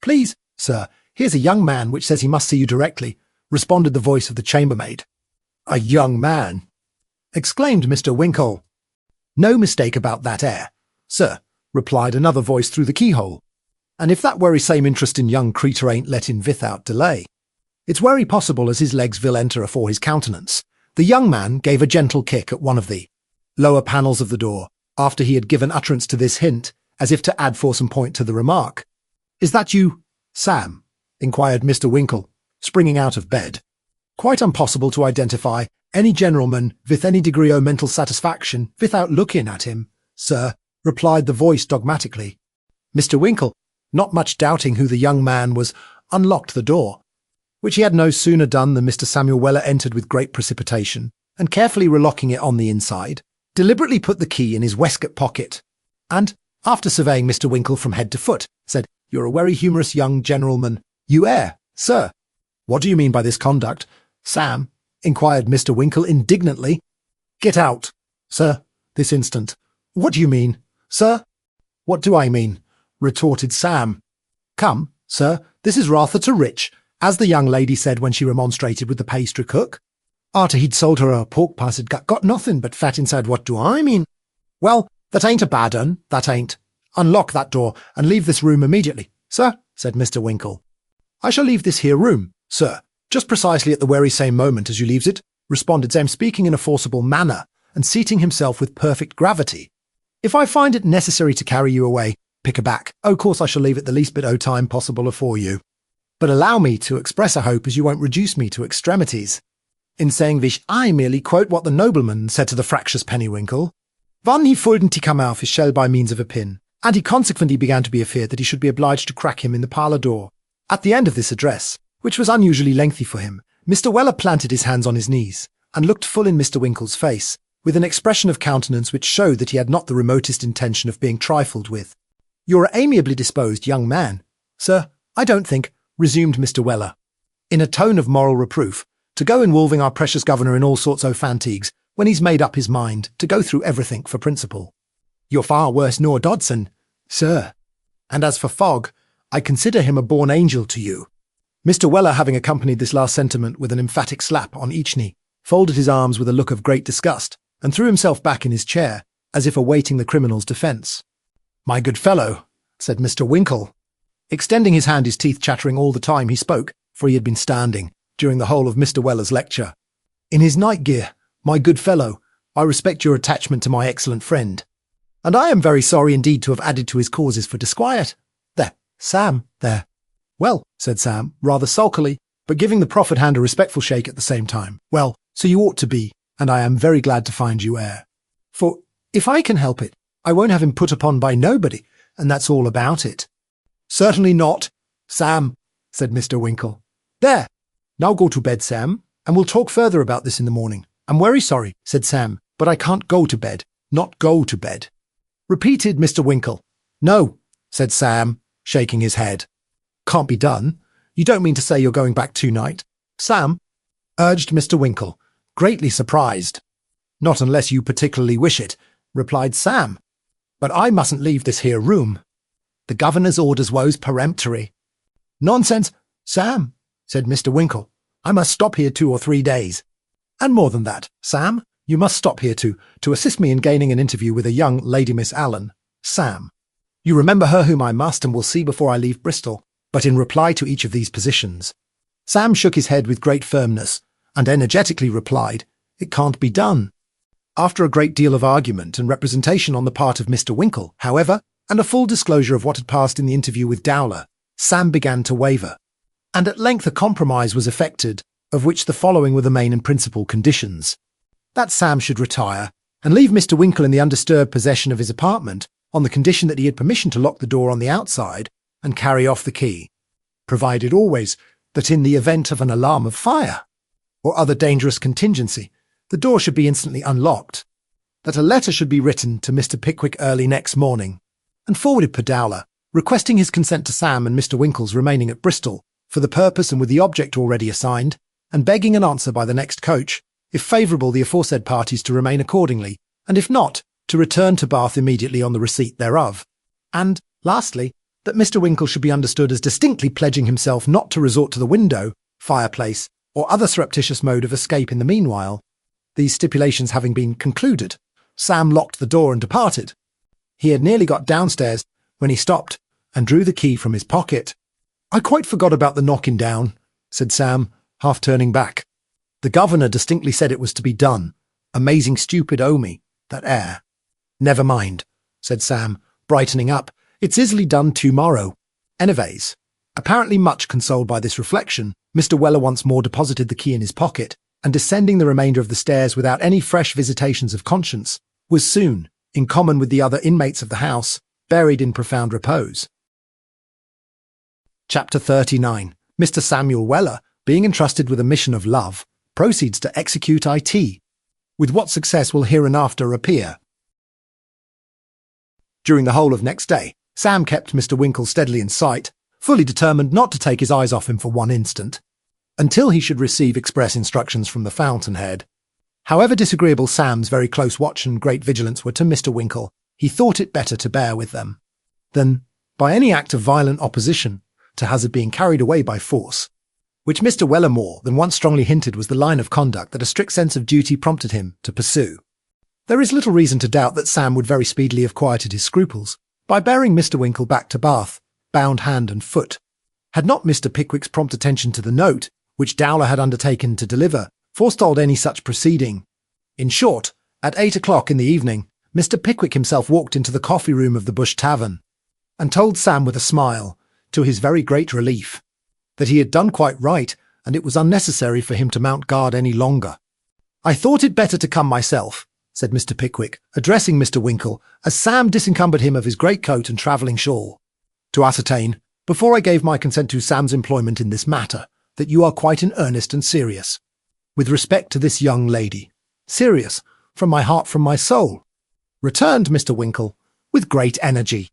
Please, sir, here's a young man which says he must see you directly, responded the voice of the chambermaid. A young man? Exclaimed Mr. Winkle. No mistake about that air, sir, replied another voice through the keyhole. And if that worry same interest in young creature ain't let in without delay, it's very possible as his legs will enter afore his countenance. The young man gave a gentle kick at one of the lower panels of the door, after he had given utterance to this hint, as if to add for some point to the remark. Is that you, Sam? Inquired Mr. Winkle, springing out of bed. Quite impossible to identify any gentleman with any degree of mental satisfaction without looking at him, sir, replied the voice dogmatically. Mr. Winkle, not much doubting who the young man was, unlocked the door, which he had no sooner done than Mr. Samuel Weller entered with great precipitation, and carefully relocking it on the inside, deliberately put the key in his waistcoat pocket, and, after surveying Mr. Winkle from head to foot, said, You're a very humorous young gentleman. You air, sir. What do you mean by this conduct, Sam? Inquired Mr. Winkle indignantly. Get out, sir, this instant. What do you mean, sir? What do I mean? Retorted Sam. Come, sir, this is rather too rich, as the young lady said when she remonstrated with the pastry cook. Arter he'd sold her a pork pies had got nothing but fat inside. What do I mean? Well, that ain't a bad un, that ain't. unlock that door and leave this room immediately." "Sir," said Mr. Winkle. "I shall leave this here room, sir, just precisely at the very same moment as you leaves it," responded Sam, speaking in a forcible manner and seating himself with perfect gravity. "If I find it necessary to carry you away, pick a back. Of course I shall leave it the least bit o' time possible afore you. But allow me to express a hope as you won't reduce me to extremities. In saying which, I merely quote what the nobleman said to the fractious Pennywinkle. Wann he fuldent to come out his shell by means of a pin, and he consequently began to be afeard that he should be obliged to crack him in the parlour door." At the end of this address, which was unusually lengthy for him, Mr. Weller planted his hands on his knees and looked full in Mr. Winkle's face, with an expression of countenance which showed that he had not the remotest intention of being trifled with. "You're an amiably disposed young man, sir, I don't think," resumed Mr. Weller, in a tone of moral reproof, "to go involving our precious governor in all sorts o' fantigues when he's made up his mind to go through everything for principle. You're far worse nor Dodson, sir. And as for Fogg, I consider him a born angel to you." Mr. Weller, having accompanied this last sentiment with an emphatic slap on each knee, folded his arms with a look of great disgust and threw himself back in his chair, as if awaiting the criminal's defence. "My good fellow," said Mr. Winkle, extending his hand, his teeth chattering all the time he spoke, for he had been standing during the whole of Mr. Weller's lecture. "In his night gear, my good fellow, I respect your attachment to my excellent friend, and I am very sorry indeed to have added to his causes for disquiet. There, Sam, there." "Well," said Sam, rather sulkily, but giving the proffered hand a respectful shake at the same time. "Well, so you ought to be, and I am very glad to find you here. For, if I can help it, I won't have him put upon by nobody, and that's all about it." "Certainly not, Sam," said Mr. Winkle. "There, now go to bed, Sam, and we'll talk further about this in the morning." "I'm very sorry," said Sam, "but I can't go to bed. Not go to bed," repeated Mr. Winkle. "No," said Sam, shaking his head. "Can't be done. You don't mean to say you're going back tonight, Sam?" urged Mr. Winkle, greatly surprised. "Not unless you particularly wish it," replied Sam. "But I mustn't leave this here room. The governor's orders woes peremptory." "Nonsense, Sam," said Mr. Winkle. "I must stop here 2 or 3 days. And more than that, Sam, you must stop here to assist me in gaining an interview with a young Lady Miss Allen, Sam. You remember her whom I must and will see before I leave Bristol." But in reply to each of these positions, Sam shook his head with great firmness and energetically replied, "It can't be done." After a great deal of argument and representation on the part of Mr. Winkle, however, and a full disclosure of what had passed in the interview with Dowler, Sam began to waver, and at length a compromise was effected, of which the following were the main and principal conditions: that Sam should retire and leave Mr. Winkle in the undisturbed possession of his apartment on the condition that he had permission to lock the door on the outside and carry off the key, provided always that in the event of an alarm of fire or other dangerous contingency, the door should be instantly unlocked, that a letter should be written to Mr. Pickwick early next morning, and forwarded per Dowler, requesting his consent to Sam and Mr. Winkle's remaining at Bristol for the purpose and with the object already assigned, and begging an answer by the next coach, if favourable the aforesaid parties to remain accordingly, and if not, to return to Bath immediately on the receipt thereof. And, lastly, that Mr. Winkle should be understood as distinctly pledging himself not to resort to the window, fireplace, or other surreptitious mode of escape in the meanwhile. These stipulations having been concluded, Sam locked the door and departed. He had nearly got downstairs when he stopped and drew the key from his pocket. "I quite forgot about the knocking down," said Sam, half turning back. "The governor distinctly said it was to be done. Amazing stupid o' me, that air." "Never mind," said Sam, brightening up. "It's easily done tomorrow." Anyways, apparently much consoled by this reflection, Mr. Weller once more deposited the key in his pocket, and descending the remainder of the stairs without any fresh visitations of conscience, was soon, in common with the other inmates of the house, buried in profound repose. Chapter 39. Mr. Samuel Weller, being entrusted with a mission of love, proceeds to execute it. With what success will hereinafter appear. During the whole of next day, Sam kept Mr. Winkle steadily in sight, fully determined not to take his eyes off him for one instant, until he should receive express instructions from the fountainhead. However disagreeable Sam's very close watch and great vigilance were to Mr. Winkle, he thought it better to bear with them, than, by any act of violent opposition, to hazard being carried away by force, which Mr. Weller more than once strongly hinted was the line of conduct that a strict sense of duty prompted him to pursue. There is little reason to doubt that Sam would very speedily have quieted his scruples, by bearing Mr. Winkle back to Bath, bound hand and foot. Had not Mr. Pickwick's prompt attention to the note, which Dowler had undertaken to deliver, forestalled any such proceeding. In short, at 8 o'clock in the evening, Mr. Pickwick himself walked into the coffee-room of the Bush Tavern, and told Sam with a smile, to his very great relief, that he had done quite right, and it was unnecessary for him to mount guard any longer. "I thought it better to come myself," said Mr. Pickwick, addressing Mr. Winkle, as Sam disencumbered him of his greatcoat and travelling shawl, "to ascertain, before I gave my consent to Sam's employment in this matter, that you are quite in earnest and serious, with respect to this young lady." "Serious, from my heart, from my soul," returned Mr. Winkle, with great energy.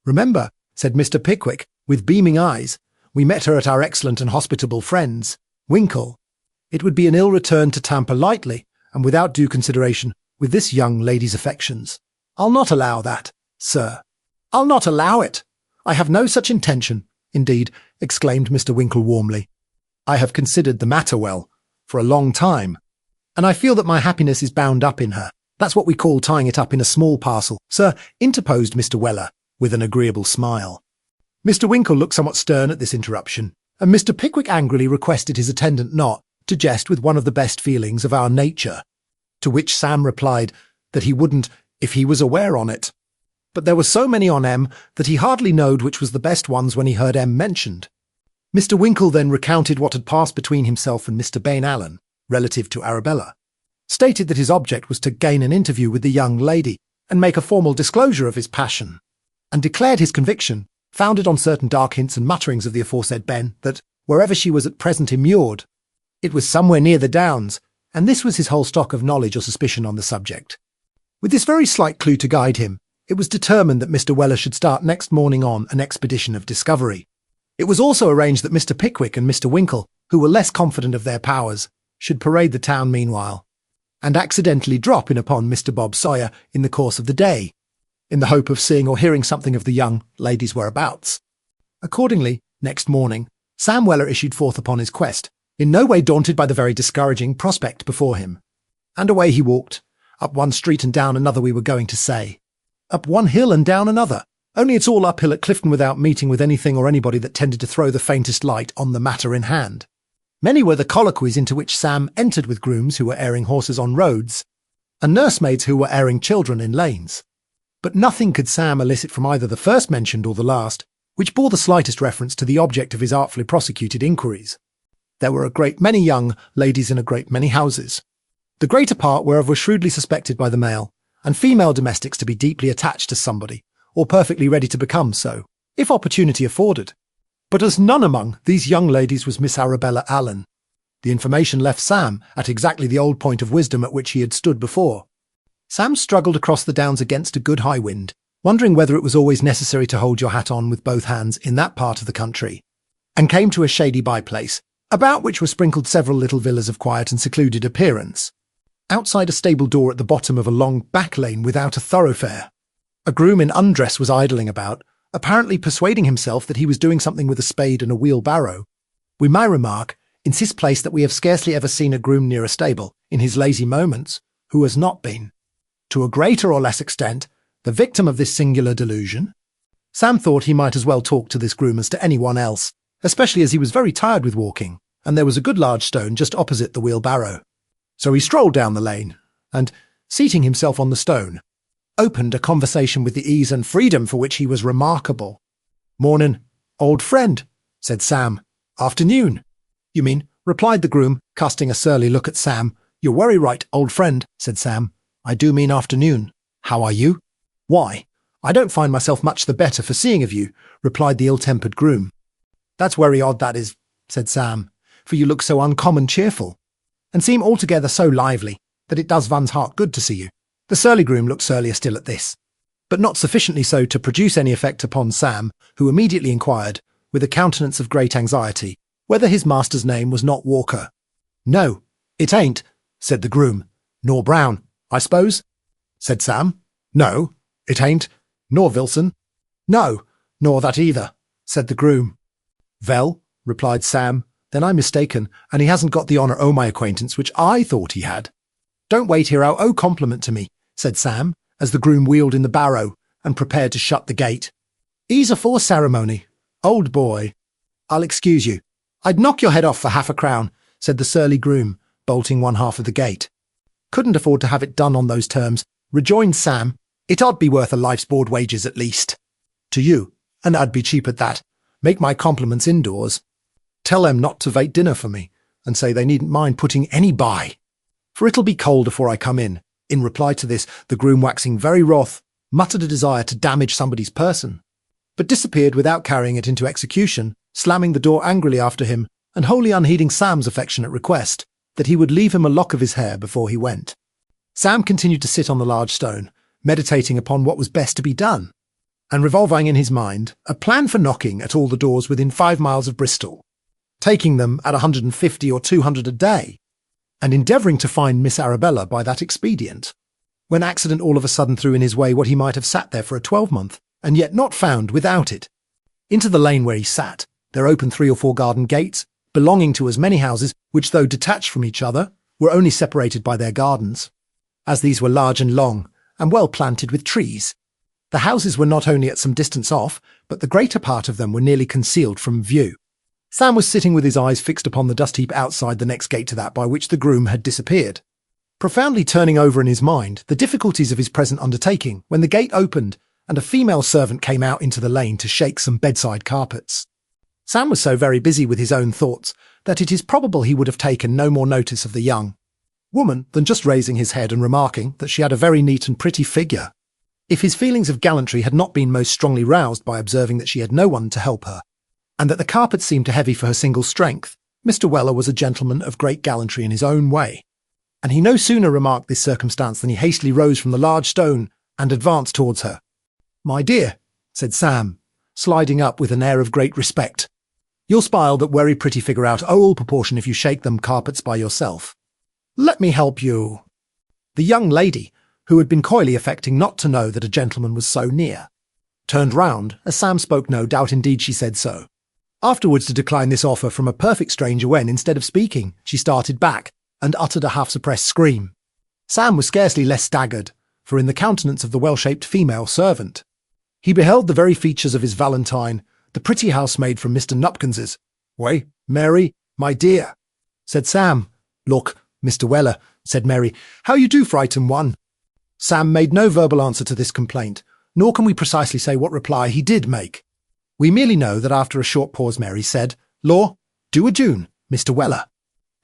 "Remember," said Mr. Pickwick, with beaming eyes, "we met her at our excellent and hospitable friend's, Winkle. It would be an ill return to tamper lightly, and without due consideration, with this young lady's affections. I'll not allow that, sir. I'll not allow it. I have no such intention, indeed," exclaimed Mr. Winkle warmly. "I have considered the matter well, for a long time, and I feel that my happiness is bound up in her. That's what we call tying it up in a small parcel, sir," interposed Mr. Weller, with an agreeable smile. Mr. Winkle looked somewhat stern at this interruption, and Mr. Pickwick angrily requested his attendant not to jest with one of the best feelings of our nature, to which Sam replied that he wouldn't if he was aware on it. But there were so many on M that he hardly knowed which was the best ones when he heard M mentioned. Mr. Winkle then recounted what had passed between himself and Mr. Bain Allen, relative to Arabella, stated that his object was to gain an interview with the young lady and make a formal disclosure of his passion, and declared his conviction, founded on certain dark hints and mutterings of the aforesaid Ben, that wherever she was at present immured, it was somewhere near the Downs, and this was his whole stock of knowledge or suspicion on the subject. With this very slight clue to guide him, it was determined that Mr. Weller should start next morning on an expedition of discovery. It was also arranged that Mr. Pickwick and Mr. Winkle, who were less confident of their powers, should parade the town meanwhile, and accidentally drop in upon Mr. Bob Sawyer in the course of the day, in the hope of seeing or hearing something of the young lady's whereabouts. Accordingly, next morning, Sam Weller issued forth upon his quest, in no way daunted by the very discouraging prospect before him. And away he walked, up one street and down another we were going to say, up one hill and down another, only it's all uphill at Clifton without meeting with anything or anybody that tended to throw the faintest light on the matter in hand. Many were the colloquies into which Sam entered with grooms who were airing horses on roads, and nursemaids who were airing children in lanes. But nothing could Sam elicit from either the first mentioned or the last, which bore the slightest reference to the object of his artfully prosecuted inquiries. There were a great many young ladies in a great many houses, the greater part whereof were shrewdly suspected by the male and female domestics to be deeply attached to somebody, or perfectly ready to become so, if opportunity afforded. But as none among these young ladies was Miss Arabella Allen, the information left Sam at exactly the old point of wisdom at which he had stood before. Sam struggled across the downs against a good high wind, wondering whether it was always necessary to hold your hat on with both hands in that part of the country, and came to a shady by-place, about which were sprinkled several little villas of quiet and secluded appearance. Outside a stable door at the bottom of a long back lane without a thoroughfare, a groom in undress was idling about, apparently persuading himself that he was doing something with a spade and a wheelbarrow. We may remark, in this place, that we have scarcely ever seen a groom near a stable, in his lazy moments, who has not been, to a greater or less extent, the victim of this singular delusion. Sam thought he might as well talk to this groom as to anyone else, especially as he was very tired with walking, and there was a good large stone just opposite the wheelbarrow. So he strolled down the lane, and, seating himself on the stone, opened a conversation with the ease and freedom for which he was remarkable. "Mornin', old friend," said Sam. "Afternoon." "You mean," replied the groom, casting a surly look at Sam. "You're very right, old friend," said Sam. "I do mean afternoon. How are you?" "Why, I don't find myself much the better for seeing of you," replied the ill-tempered groom. "That's very odd, that is," said Sam, "for you look so uncommon cheerful, and seem altogether so lively, that it does one's heart good to see you." The surly groom looked surlier still at this, but not sufficiently so to produce any effect upon Sam, who immediately inquired, with a countenance of great anxiety, whether his master's name was not Walker. "No, it ain't," said the groom. "Nor Brown, I suppose?" said Sam. "No, it ain't. Nor Wilson?" "No, nor that either," said the groom. "Vell," replied Sam, "then I'm mistaken, and he hasn't got the honour o' my acquaintance, which I thought he had." "Don't wait here, owe compliment to me," said Sam, as the groom wheeled in the barrow, and prepared to shut the gate. "Ease afore ceremony. Old boy. I'll excuse you. I'd knock your head off for half a crown," said the surly groom, bolting one half of the gate. "Couldn't afford to have it done on those terms," rejoined Sam. "It 'ud be worth a life's board wages at least." "To you, and I'd be cheap at that. Make my compliments indoors. Tell them not to vait dinner for me, and say they needn't mind putting any by, for it'll be cold afore I come in." In reply to this, the groom, waxing very wroth, muttered a desire to damage somebody's person, but disappeared without carrying it into execution, slamming the door angrily after him, and wholly unheeding Sam's affectionate request that he would leave him a lock of his hair before he went. Sam continued to sit on the large stone, meditating upon what was best to be done, and revolving in his mind a plan for knocking at all the doors within 5 miles of Bristol, taking them at 150 or 200 a day, and endeavouring to find Miss Arabella by that expedient, when accident all of a sudden threw in his way what he might have sat there for a 12-month, and yet not found without it. Into the lane where he sat there opened 3 or 4 garden gates, belonging to as many houses which, though detached from each other, were only separated by their gardens. As these were large and long, and well planted with trees, the houses were not only at some distance off, but the greater part of them were nearly concealed from view. Sam was sitting with his eyes fixed upon the dust heap outside the next gate to that by which the groom had disappeared, profoundly turning over in his mind the difficulties of his present undertaking, when the gate opened and a female servant came out into the lane to shake some bedside carpets. Sam was so very busy with his own thoughts that it is probable he would have taken no more notice of the young woman than just raising his head and remarking that she had a very neat and pretty figure, if his feelings of gallantry had not been most strongly roused by observing that she had no one to help her, and that the carpet seemed too heavy for her single strength. Mr. Weller was a gentleman of great gallantry in his own way, and he no sooner remarked this circumstance than he hastily rose from the large stone and advanced towards her. "My dear," said Sam, sliding up with an air of great respect, "you'll spile that very pretty figure out all proportion if you shake them carpets by yourself. Let me help you." The young lady, who had been coyly affecting not to know that a gentleman was so near, turned round as Sam spoke. No doubt indeed she said so, afterwards to decline this offer from a perfect stranger when, instead of speaking, she started back and uttered a half-suppressed scream. Sam was scarcely less staggered, for in the countenance of the well-shaped female servant he beheld the very features of his Valentine, the pretty housemaid from Mr. Nupkins's. "Why, Mary, my dear," said Sam. "Look, Mr. Weller," said Mary, "how you do frighten one." Sam made no verbal answer to this complaint, nor can we precisely say what reply he did make. We merely know that after a short pause Mary said, "Law, do a June, Mr. Weller,"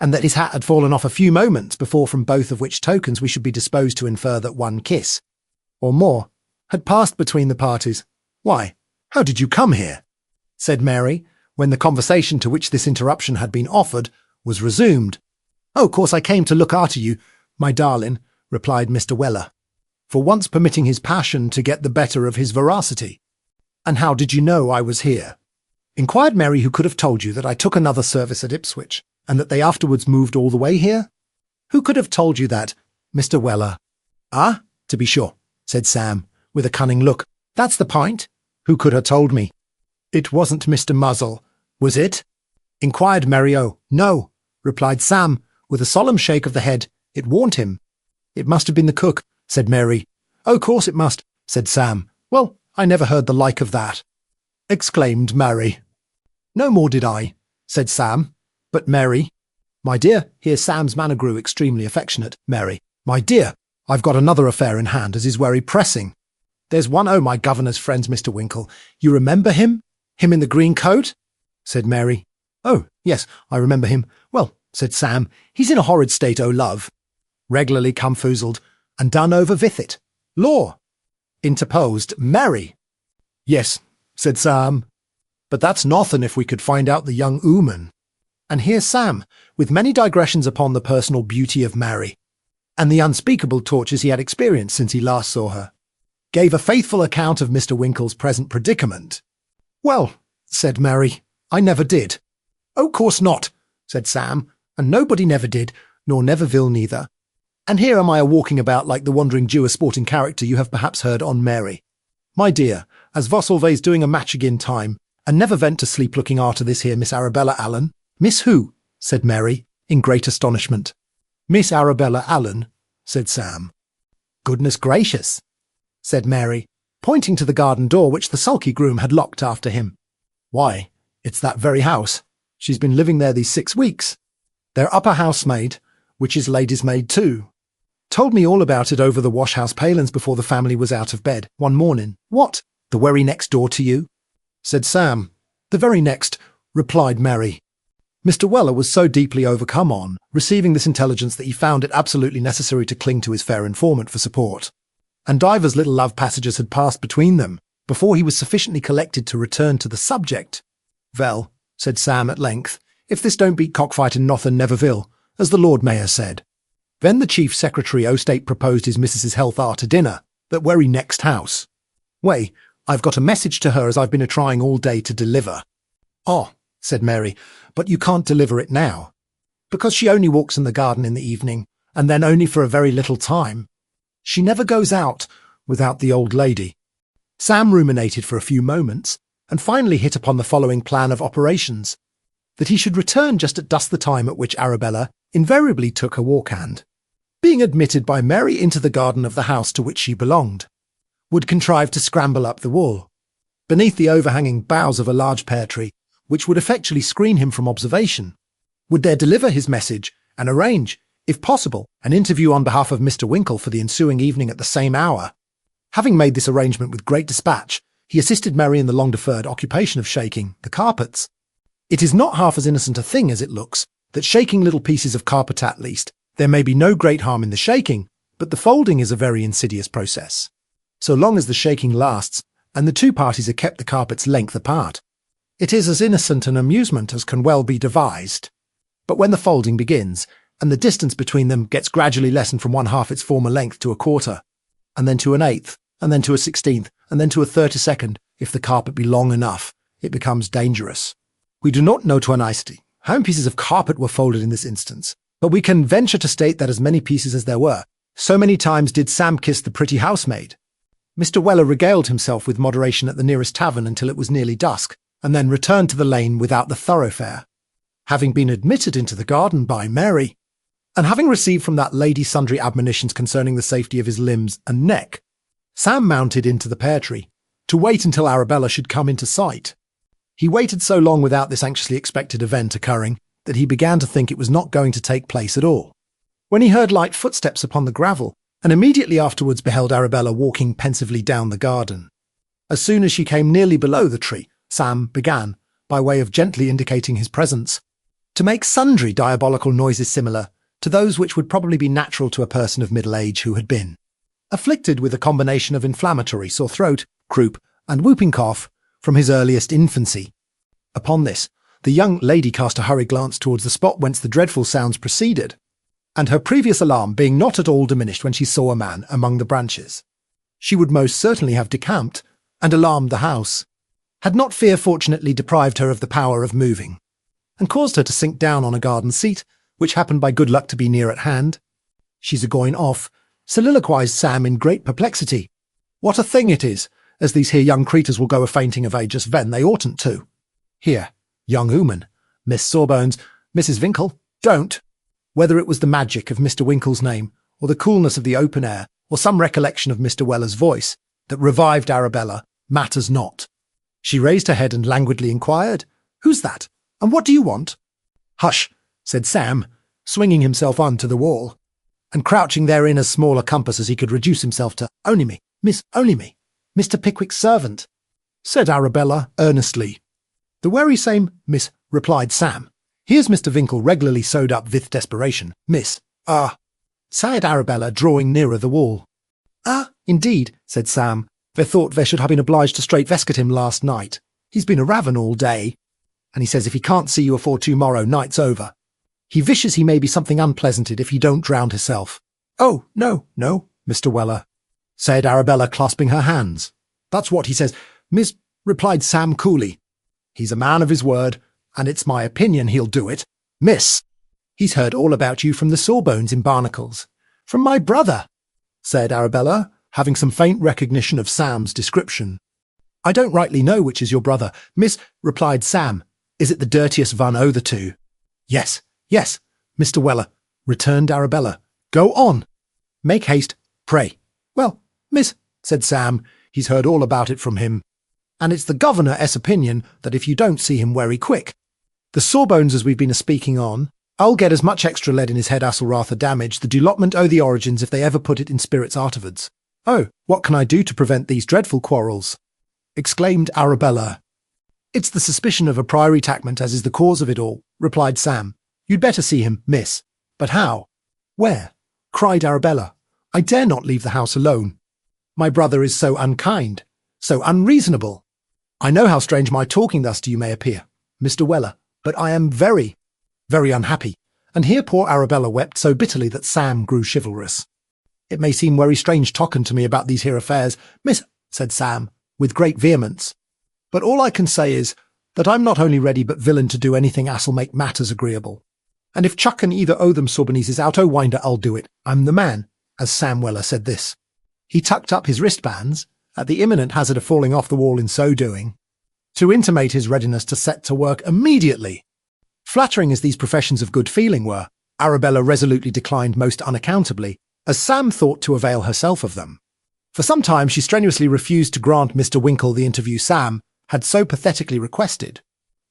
and that his hat had fallen off a few moments before, from both of which tokens we should be disposed to infer that one kiss, or more, had passed between the parties. "Why, how did you come here?" said Mary, when the conversation to which this interruption had been offered was resumed. "Oh, of course I came to look after you, my darling," replied Mr. Weller, for once permitting his passion to get the better of his veracity. "And how did you know I was here?" inquired Mary, who could have told you that I took another service at Ipswich, and that they afterwards moved all the way here. "Who could have told you that, Mr. Weller?" "Ah, to be sure," said Sam, with a cunning look. "That's the point. Who could have told me?" "It wasn't Mr. Muzzle, was it?" inquired Mary. "Oh, no," replied Sam, with a solemn shake of the head. "It warned him." "It must have been the cook," said Mary. "Oh, of course it must," said Sam. "Well, I never heard the like of that," exclaimed Mary. "No more did I," said Sam. "But Mary, my dear," here Sam's manner grew extremely affectionate. "Mary, my dear, I've got another affair in hand as is very pressing. There's one o' my governor's friends, Mr. Winkle. You remember him? Him in the green coat?" said Mary. "Oh, yes, I remember him. Well," said Sam, "he's in a horrid state o' love. Regularly confoozled, and done over with it." "Law!" interposed Mary. "Yes," said Sam, "but that's nothing if we could find out the young 'ooman." And here Sam, with many digressions upon the personal beauty of Mary, and the unspeakable tortures he had experienced since he last saw her, gave a faithful account of Mr. Winkle's present predicament. "Well," said Mary, "I never did." "Oh, course not," said Sam, "and nobody never did, nor never will neither. And here am I a-walking about like the wandering Jew, a sporting character you have perhaps heard on Mary. My dear, as vos always doing a match agin time, and never went to sleep looking arter this here Miss Arabella Allen." "Miss who?" said Mary, in great astonishment. "Miss Arabella Allen," said Sam. "Goodness gracious," said Mary. pointing to the garden door which the sulky groom had locked after him. "Why, it's that very house. She's been living there these 6 weeks. Their upper housemaid, which is lady's maid too, told me all about it over the wash-house palings before the family was out of bed one morning." "What, the very next door to you?" said Sam. "The very next," replied Mary. Mr. Weller was so deeply overcome on receiving this intelligence that he found it absolutely necessary to cling to his fair informant for support, and divers little love passages had passed between them before he was sufficiently collected to return to the subject. "Vell," said Sam at length, "if this don't beat cockfight and nothing never will, as the Lord Mayor said. Then the Chief Secretary o' State proposed his missus's health arter dinner, that werry next house. Way, I've got a message to her as I've been a-trying all day to deliver." "Oh," said Mary, "but you can't deliver it now, because she only walks in the garden in the evening, and then only for a very little time. She never goes out without the old lady." Sam ruminated for a few moments, and finally hit upon the following plan of operations: that he should return just at dusk, the time at which Arabella invariably took her walk-hand, being admitted by Mary into the garden of the house to which she belonged, would contrive to scramble up the wall, beneath the overhanging boughs of a large pear tree, which would effectually screen him from observation, would there deliver his message, and arrange, if possible, an interview on behalf of Mr. Winkle for the ensuing evening at the same hour. Having made this arrangement with great dispatch, he assisted Mary in the long-deferred occupation of shaking the carpets. It is not half as innocent a thing as it looks, that shaking little pieces of carpet at least, there may be no great harm in the shaking, but the folding is a very insidious process. So long as the shaking lasts, and the two parties are kept the carpet's length apart, it is as innocent an amusement as can well be devised. But when the folding begins, and the distance between them gets gradually lessened from 1/2 its former length to 1/4, and then to 1/8, and then to 1/16, and then to 1/32, if the carpet be long enough, it becomes dangerous. We do not know to a nicety how many pieces of carpet were folded in this instance, but we can venture to state that as many pieces as there were, so many times did Sam kiss the pretty housemaid. Mr. Weller regaled himself with moderation at the nearest tavern until it was nearly dusk, and then returned to the lane without the thoroughfare. Having been admitted into the garden by Mary, and having received from that lady sundry admonitions concerning the safety of his limbs and neck, Sam mounted into the pear tree, to wait until Arabella should come into sight. He waited so long without this anxiously expected event occurring that he began to think it was not going to take place at all, when he heard light footsteps upon the gravel, and immediately afterwards beheld Arabella walking pensively down the garden. As soon as she came nearly below the tree, Sam began, by way of gently indicating his presence, to make sundry diabolical noises similar to those which would probably be natural to a person of middle age who had been afflicted with a combination of inflammatory sore throat, croup, and whooping cough from his earliest infancy. Upon this, the young lady cast a hurried glance towards the spot whence the dreadful sounds proceeded, and her previous alarm being not at all diminished when she saw a man among the branches, she would most certainly have decamped and alarmed the house, had not fear fortunately deprived her of the power of moving, and caused her to sink down on a garden seat, which happened by good luck to be near at hand. "She's a-going off," soliloquized Sam in great perplexity. "What a thing it is, as these here young creeturs will go a-fainting of age just ven they oughtn't to. Here, young ooman, Miss Sawbones, Mrs. Winkle, don't." Whether it was the magic of Mr. Winkle's name, or the coolness of the open air, or some recollection of Mr. Weller's voice, that revived Arabella, matters not. She raised her head and languidly inquired, "Who's that? And what do you want?" "Hush," said Sam, swinging himself on to the wall, and crouching therein as small a compass as he could reduce himself to. "Only me, miss, only me. Mr. Pickwick's servant," said Arabella earnestly. "The wery same, miss," replied Sam. "Here's Mr. Winkle regularly sewed up with desperation, miss." "Ah," sighed Arabella, drawing nearer the wall. "Ah, indeed," said Sam. "They thought they should have been obliged to straight vesket him last night. He's been a ravin all day, and he says if he can't see you afore tomorrow night's over, he wishes he may be something unpleasanted if he don't drown himself." "Oh, no, no, Mr. Weller," said Arabella, clasping her hands. "That's what he says, miss," replied Sam coolly. "He's a man of his word, and it's my opinion he'll do it. Miss, he's heard all about you from the Sawbones in Barnacles." "From my brother," said Arabella, having some faint recognition of Sam's description. "I don't rightly know which is your brother, miss," replied Sam. "Is it the dirtiest van o' the two?" "Yes, yes, Mr. Weller," returned Arabella. "Go on. Make haste, pray." "Well, miss," said Sam, He's heard all about it from him. And it's the governor's opinion that if you don't see him very quick, the sawbones as we've been a-speaking on, I'll get as much extra lead in his head as'll rather damage the development o' the origins if they ever put it in spirits arterwards. Oh, what can I do to prevent these dreadful quarrels? Exclaimed Arabella. It's the suspicion of a priory attackment as is the cause of it all, replied Sam. You'd better see him, miss. But how? Where? Cried Arabella. I dare not leave the house alone. My brother is so unkind, so unreasonable. I know how strange my talking thus to you may appear, Mr. Weller, but I am very, very unhappy. And here poor Arabella wept so bitterly that Sam grew chivalrous. It may seem very strange talking to me about these here affairs, miss, said Sam, with great vehemence. But all I can say is that I'm not only ready but willing to do anything as'll make matters agreeable. And if Chuck can either owe them Saubeneses out o' winder, I'll do it. I'm the man, as Sam Weller said this. He tucked up his wristbands, at the imminent hazard of falling off the wall in so doing, to intimate his readiness to set to work immediately. Flattering as these professions of good feeling were, Arabella resolutely declined most unaccountably, as Sam thought to avail herself of them. For some time she strenuously refused to grant Mr. Winkle the interview Sam had so pathetically requested.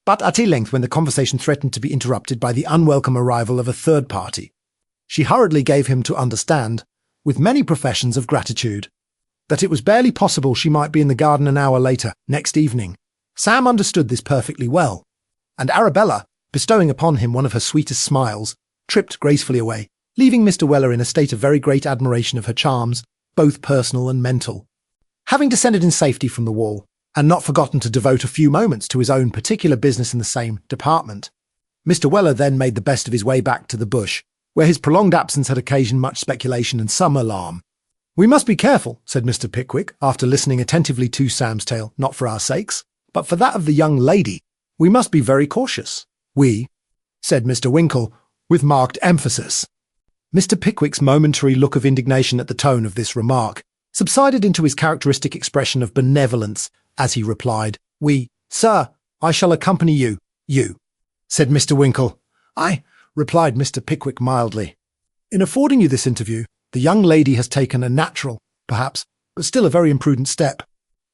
But at length, when the conversation threatened to be interrupted by the unwelcome arrival of a third party, she hurriedly gave him to understand, with many professions of gratitude, that it was barely possible she might be in the garden an hour later, next evening. Sam understood this perfectly well, and Arabella, bestowing upon him one of her sweetest smiles, tripped gracefully away, leaving Mr. Weller in a state of very great admiration of her charms, both personal and mental. Having descended in safety from the wall, and not forgotten to devote a few moments to his own particular business in the same department, Mr. Weller then made the best of his way back to the bush, where his prolonged absence had occasioned much speculation and some alarm. We must be careful, said Mr. Pickwick, after listening attentively to Sam's tale, not for our sakes, but for that of the young lady. We must be very cautious. We, said Mr. Winkle, with marked emphasis. Mr. Pickwick's momentary look of indignation at the tone of this remark subsided into his characteristic expression of benevolence as he replied, We, sir, I shall accompany you. You, said Mr. Winkle. I, replied Mr. Pickwick mildly. In affording you this interview, the young lady has taken a natural, perhaps, but still a very imprudent step.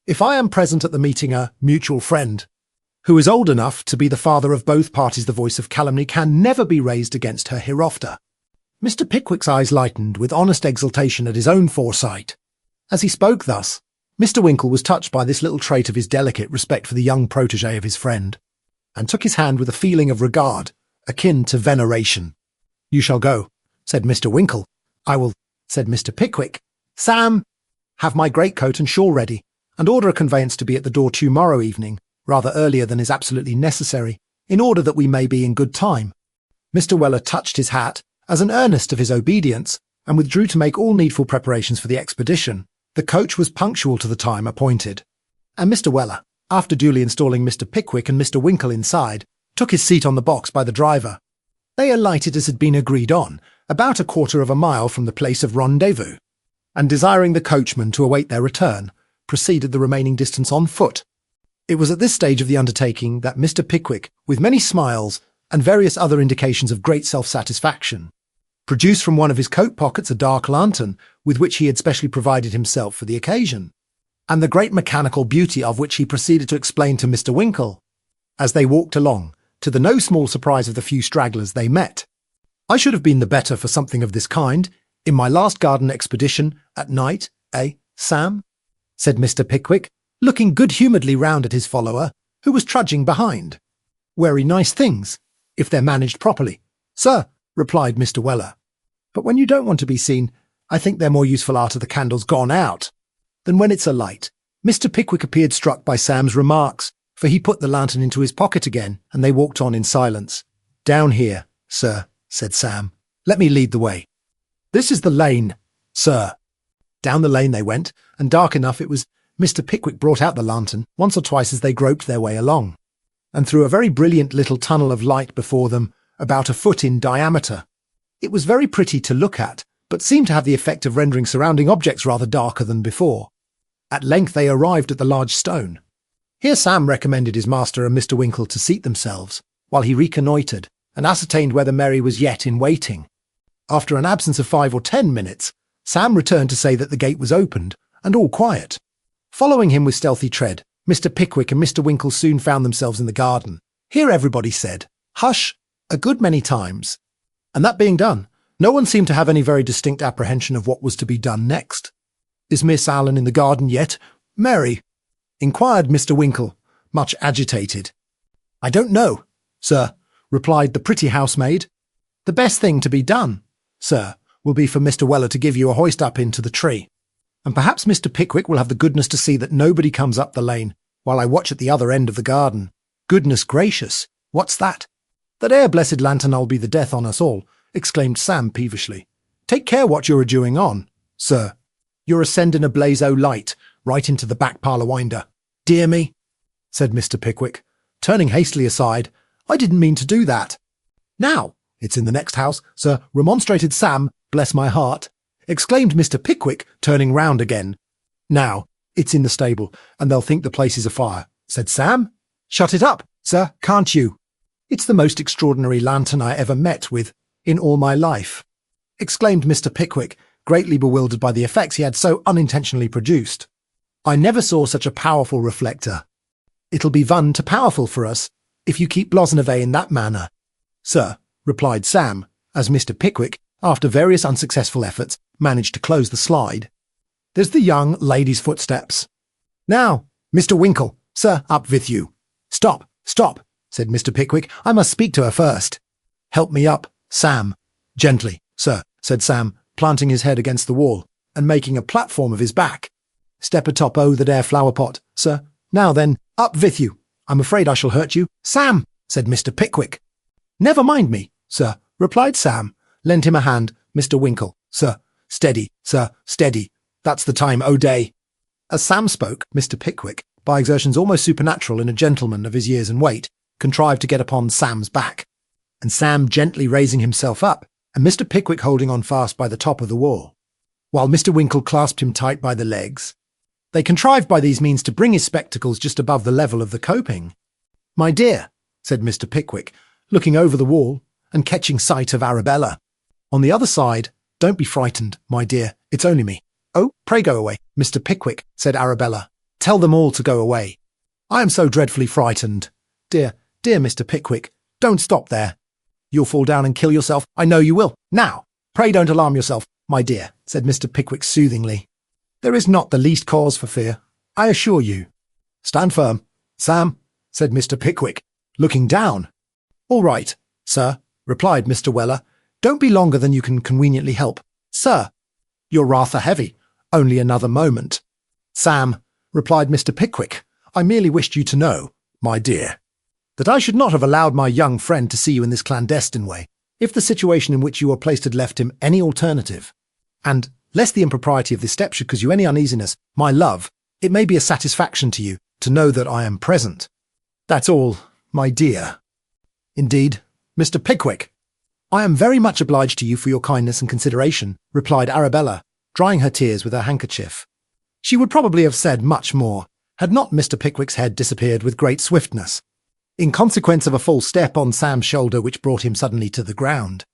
If I am present at the meeting, a mutual friend, who is old enough to be the father of both parties, the voice of calumny can never be raised against her hereafter. Mr. Pickwick's eyes lightened with honest exultation at his own foresight. As he spoke thus, Mr. Winkle was touched by this little trait of his delicate respect for the young protégé of his friend, and took his hand with a feeling of regard, akin to veneration. You shall go, said Mr. Winkle. I will, said Mr. Pickwick. Sam, have my greatcoat and shawl ready, and order a conveyance to be at the door tomorrow evening, rather earlier than is absolutely necessary, in order that we may be in good time. Mr. Weller touched his hat as an earnest of his obedience, and withdrew to make all needful preparations for the expedition. The coach was punctual to the time appointed, and Mr. Weller, after duly installing Mr. Pickwick and Mr. Winkle inside, took his seat on the box by the driver. They alighted as had been agreed on, about a quarter of a mile from the place of rendezvous, and desiring the coachman to await their return, proceeded the remaining distance on foot. It was at this stage of the undertaking that Mr. Pickwick, with many smiles and various other indications of great self-satisfaction, produced from one of his coat pockets a dark lantern with which he had specially provided himself for the occasion, and the great mechanical beauty of which he proceeded to explain to Mr. Winkle, as they walked along, to the no small surprise of the few stragglers they met. I should have been the better for something of this kind in my last garden expedition at night, Sam? Said Mr. Pickwick, looking good-humouredly round at his follower, who was trudging behind. Very nice things, if they're managed properly, sir, replied Mr. Weller. But when you don't want to be seen, I think they're more useful after the candle's gone out than when it's alight. Mr. Pickwick appeared struck by Sam's remarks, for he put the lantern into his pocket again, and they walked on in silence. Down here, sir, said Sam. Let me lead the way. This is the lane, sir. Down the lane they went, and dark enough it was. Mr. Pickwick brought out the lantern once or twice as they groped their way along, and through a very brilliant little tunnel of light before them, about a foot in diameter. It was very pretty to look at, but seemed to have the effect of rendering surrounding objects rather darker than before. At length they arrived at the large stone. Here Sam recommended his master and Mr. Winkle to seat themselves, while he reconnoitred, and ascertained whether Mary was yet in waiting. After an absence of 5 or 10 minutes, Sam returned to say that the gate was opened, and all quiet. Following him with stealthy tread, Mr. Pickwick and Mr. Winkle soon found themselves in the garden. Here everybody said, "Hush," a good many times. And that being done, no one seemed to have any very distinct apprehension of what was to be done next. "Is Miss Allen in the garden yet, Mary?" inquired Mr. Winkle, much agitated. "I don't know, sir," replied the pretty housemaid. "The best thing to be done, sir, will be for Mr. Weller to give you a hoist up into the tree. And perhaps Mr. Pickwick will have the goodness to see that nobody comes up the lane while I watch at the other end of the garden. Goodness gracious, what's that?" "That ere blessed lantern'll be the death on us all," exclaimed Sam peevishly. "Take care what you're a-doing on, sir. You're a-sending a blaze o' light right into the back parlour winder." "Dear me," said Mr. Pickwick, turning hastily aside. "I didn't mean to do that." "Now, it's in the next house, sir," remonstrated Sam. "Bless my heart," exclaimed Mr. Pickwick, turning round again. "Now, it's in the stable, and they'll think the place is afire," said Sam. "Shut it up, sir, can't you? It's the most extraordinary lantern I ever met with in all my life," exclaimed Mr. Pickwick, greatly bewildered by the effects he had so unintentionally produced. "I never saw such a powerful reflector. It'll be vun to powerful for us, if you keep blazing away in that manner, sir," replied Sam, as Mr. Pickwick, after various unsuccessful efforts, managed to close the slide. "There's the young lady's footsteps. Now, Mr. Winkle, sir, up with you." "Stop, stop," said Mr. Pickwick. "I must speak to her first." "Help me up, Sam." "Gently, sir," said Sam, planting his head against the wall and making a platform of his back. "Step atop o' the dare flower pot, sir. Now then, up with you. I'm afraid I shall hurt you." "Sam," said Mr. Pickwick. "Never mind me, sir," replied Sam. "Lend him a hand, Mr. Winkle, sir. Steady, sir, steady. That's the time o' day." As Sam spoke, Mr. Pickwick, by exertions almost supernatural in a gentleman of his years and weight, contrived to get upon Sam's back, and Sam gently raising himself up, and Mr. Pickwick holding on fast by the top of the wall, while Mr. Winkle clasped him tight by the legs. They contrived by these means to bring his spectacles just above the level of the coping. "My dear," said Mr. Pickwick, looking over the wall and catching sight of Arabella. "On the other side, don't be frightened, my dear, it's only me." "Oh, pray go away, Mr. Pickwick," said Arabella. "Tell them all to go away. I am so dreadfully frightened. Dear, dear Mr. Pickwick, don't stop there. You'll fall down and kill yourself, I know you will. Now, pray don't alarm yourself, my dear," said Mr. Pickwick soothingly. "There is not the least cause for fear, I assure you. Stand firm, Sam," said Mr. Pickwick, looking down. "All right, sir," replied Mr. Weller. "Don't be longer than you can conveniently help. Sir, you're rather heavy. Only another moment." "Sam," replied Mr. Pickwick, "I merely wished you to know, my dear, that I should not have allowed my young friend to see you in this clandestine way, if the situation in which you were placed had left him any alternative. And, lest the impropriety of this step should cause you any uneasiness, my love, it may be a satisfaction to you to know that I am present. That's all, my dear." "Indeed, Mr. Pickwick." "I am very much obliged to you for your kindness and consideration," replied Arabella, drying her tears with her handkerchief. She would probably have said much more, had not Mr. Pickwick's head disappeared with great swiftness, in consequence of a full step on Sam's shoulder which brought him suddenly to the ground.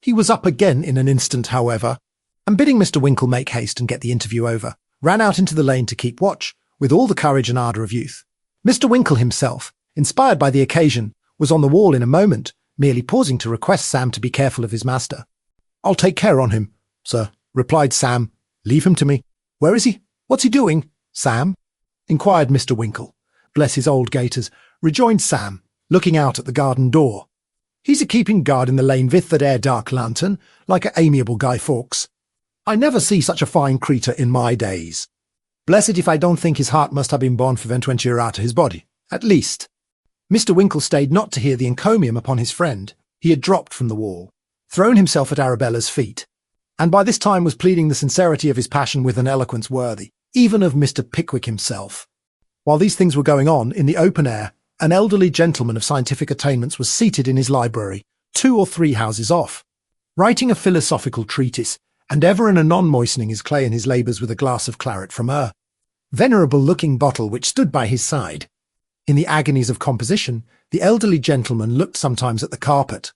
He was up again in an instant, however, and bidding Mr. Winkle make haste and get the interview over, ran out into the lane to keep watch, with all the courage and ardour of youth. Mr. Winkle himself, inspired by the occasion, was on the wall in a moment, merely pausing to request Sam to be careful of his master. "I'll take care on him, sir," replied Sam. "Leave him to me." "Where is he? What's he doing, Sam?" inquired Mr. Winkle. "Bless his old gaiters," rejoined Sam, looking out at the garden door. "He's a-keeping guard in the lane with that ere dark lantern, like a amiable Guy Fawkes. I never see such a fine creature in my days. Blessed if I don't think his heart must have been born for 20 year out of his body, at least." Mr. Winkle stayed not to hear the encomium upon his friend. He had dropped from the wall, thrown himself at Arabella's feet, and by this time was pleading the sincerity of his passion with an eloquence worthy, even of Mr. Pickwick himself. While these things were going on, in the open air, an elderly gentleman of scientific attainments was seated in his library, 2 or 3 houses off, writing a philosophical treatise, and ever and anon moistening his clay in his labours with a glass of claret from a venerable-looking bottle which stood by his side. In the agonies of composition, the elderly gentleman looked sometimes at the carpet,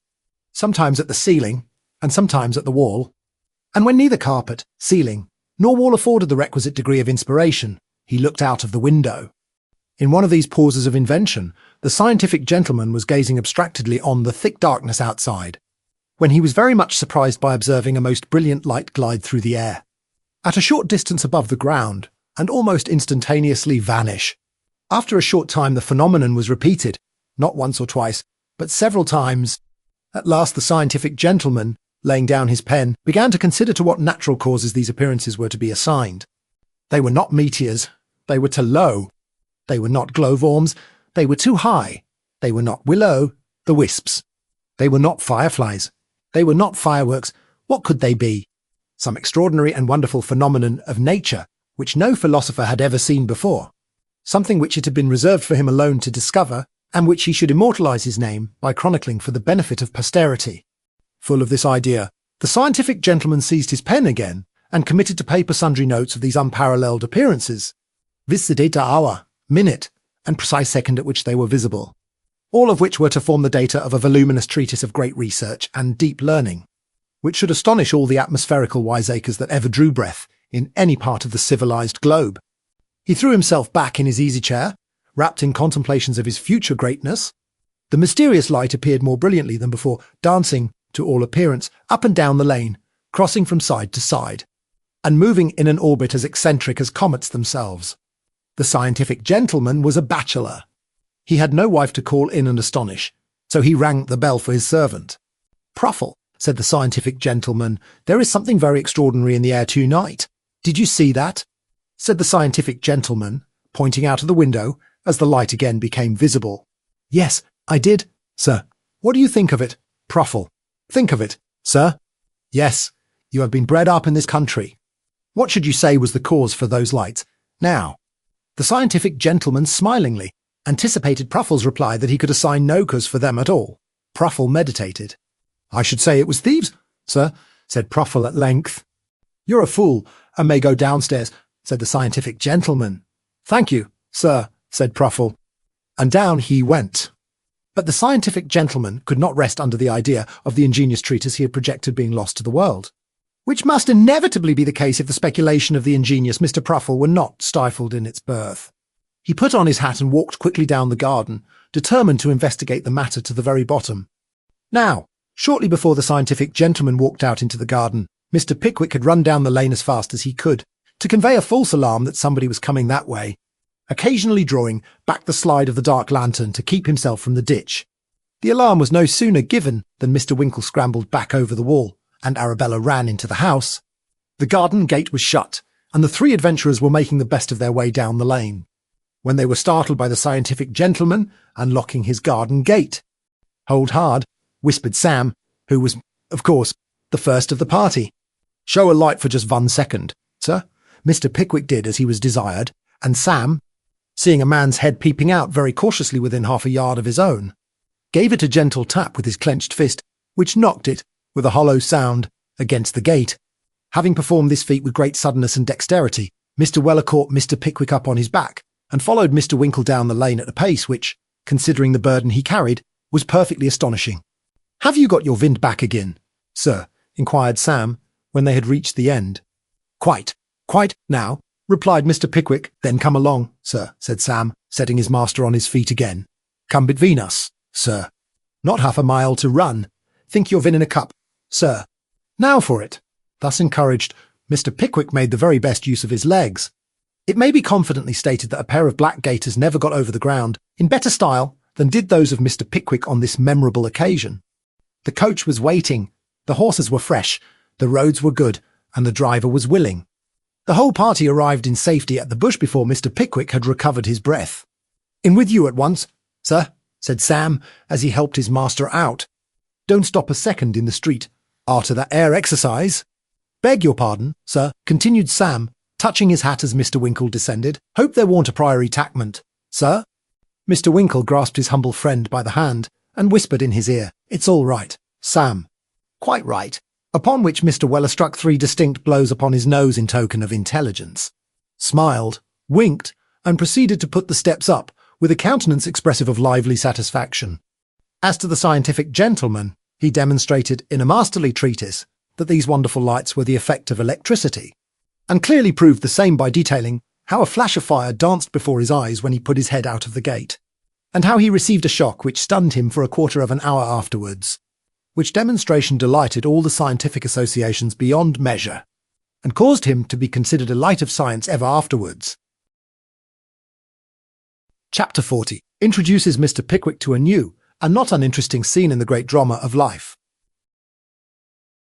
sometimes at the ceiling, and sometimes at the wall, and when neither carpet, ceiling, nor wall afforded the requisite degree of inspiration, He looked out of the window. In one of these pauses of invention, the scientific gentleman was gazing abstractedly on the thick darkness outside, when he was very much surprised by observing a most brilliant light glide through the air, at a short distance above the ground, and almost instantaneously vanish. After a short time the phenomenon was repeated, not once or twice, but several times. At last the scientific gentleman, laying down his pen, began to consider to what natural causes these appearances were to be assigned. They were not meteors, they were too low. They were not glowworms, they were too high. They were not the wisps. They were not fireflies. They were not fireworks. What could they be? Some extraordinary and wonderful phenomenon of nature, which no philosopher had ever seen before. Something which it had been reserved for him alone to discover, and which he should immortalize his name by chronicling for the benefit of posterity. Full of this idea, the scientific gentleman seized his pen again, and committed to paper sundry notes of these unparalleled appearances, viz. The data hour, minute, and precise second at which they were visible, all of which were to form the data of a voluminous treatise of great research and deep learning, which should astonish all the atmospherical wiseacres that ever drew breath in any part of the civilized globe. He threw himself back in his easy chair, wrapped in contemplations of his future greatness. The mysterious light appeared more brilliantly than before, dancing, to all appearance, up and down the lane, crossing from side to side, and moving in an orbit as eccentric as comets themselves. The scientific gentleman was a bachelor. He had no wife to call in and astonish, so he rang the bell for his servant. "Pruffle," said the scientific gentleman, "there is something very extraordinary in the air tonight. Did you see that?" said the scientific gentleman, pointing out of the window as the light again became visible. "Yes, I did, sir. What do you think of it, Pruffle?" "Think of it, sir? Yes, you have been bred up in this country. What should you say was the cause for those lights? Now?" The scientific gentleman smilingly anticipated Pruffle's reply that he could assign no cause for them at all. Pruffle meditated. "I should say it was thieves, sir," said Pruffle at length. "You're a fool, and may go downstairs," said the scientific gentleman. "Thank you, sir," said Pruffle, and down he went. But the scientific gentleman could not rest under the idea of the ingenious treatise he had projected being lost to the world, which must inevitably be the case if the speculation of the ingenious Mr. Pruffle were not stifled in its birth. He put on his hat and walked quickly down the garden, determined to investigate the matter to the very bottom. Now, shortly before the scientific gentleman walked out into the garden, Mr. Pickwick had run down the lane as fast as he could, to convey a false alarm that somebody was coming that way, occasionally drawing back the slide of the dark lantern to keep himself from the ditch. The alarm was no sooner given than Mr. Winkle scrambled back over the wall, and Arabella ran into the house. The garden gate was shut, and the three adventurers were making the best of their way down the lane, when they were startled by the scientific gentleman unlocking his garden gate. "Hold hard," whispered Sam, who was, of course, the first of the party. "Show a light for just 1 second, sir." Mr. Pickwick did as he was desired, and Sam, seeing a man's head peeping out very cautiously within half a yard of his own, gave it a gentle tap with his clenched fist, which knocked it, with a hollow sound, against the gate. Having performed this feat with great suddenness and dexterity, Mr. Weller caught Mr. Pickwick up on his back, and followed Mr. Winkle down the lane at a pace which, considering the burden he carried, was perfectly astonishing. "Have you got your wind back again, sir?" inquired Sam, when they had reached the end. Quite now," replied Mr. Pickwick. "Then come along, sir," said Sam, setting his master on his feet again. "Come between us, sir. Not half a mile to run. Think you're in a cup, sir. Now for it." Thus encouraged, Mr. Pickwick made the very best use of his legs. It may be confidently stated that a pair of black gaiters never got over the ground in better style than did those of Mr. Pickwick on this memorable occasion. The coach was waiting, the horses were fresh, the roads were good, and the driver was willing. The whole party arrived in safety at the bush before Mr. Pickwick had recovered his breath. "In with you at once, sir," said Sam, as he helped his master out. "Don't stop a second in the street, arter that air exercise." "Beg your pardon, sir," continued Sam, touching his hat as Mr. Winkle descended. "Hope there warn't a priory tackment, sir." Mr. Winkle grasped his humble friend by the hand, and whispered in his ear, "It's all right, Sam." "Quite right," upon which Mr. Weller struck 3 distinct blows upon his nose in token of intelligence, smiled, winked, and proceeded to put the steps up, with a countenance expressive of lively satisfaction. As to the scientific gentleman, he demonstrated in a masterly treatise that these wonderful lights were the effect of electricity, and clearly proved the same by detailing how a flash of fire danced before his eyes when he put his head out of the gate, and how he received a shock which stunned him for a quarter of an hour afterwards, which demonstration delighted all the scientific associations beyond measure, and caused him to be considered a light of science ever afterwards. Chapter 40 introduces Mr. Pickwick to a new and not uninteresting scene in the great drama of life.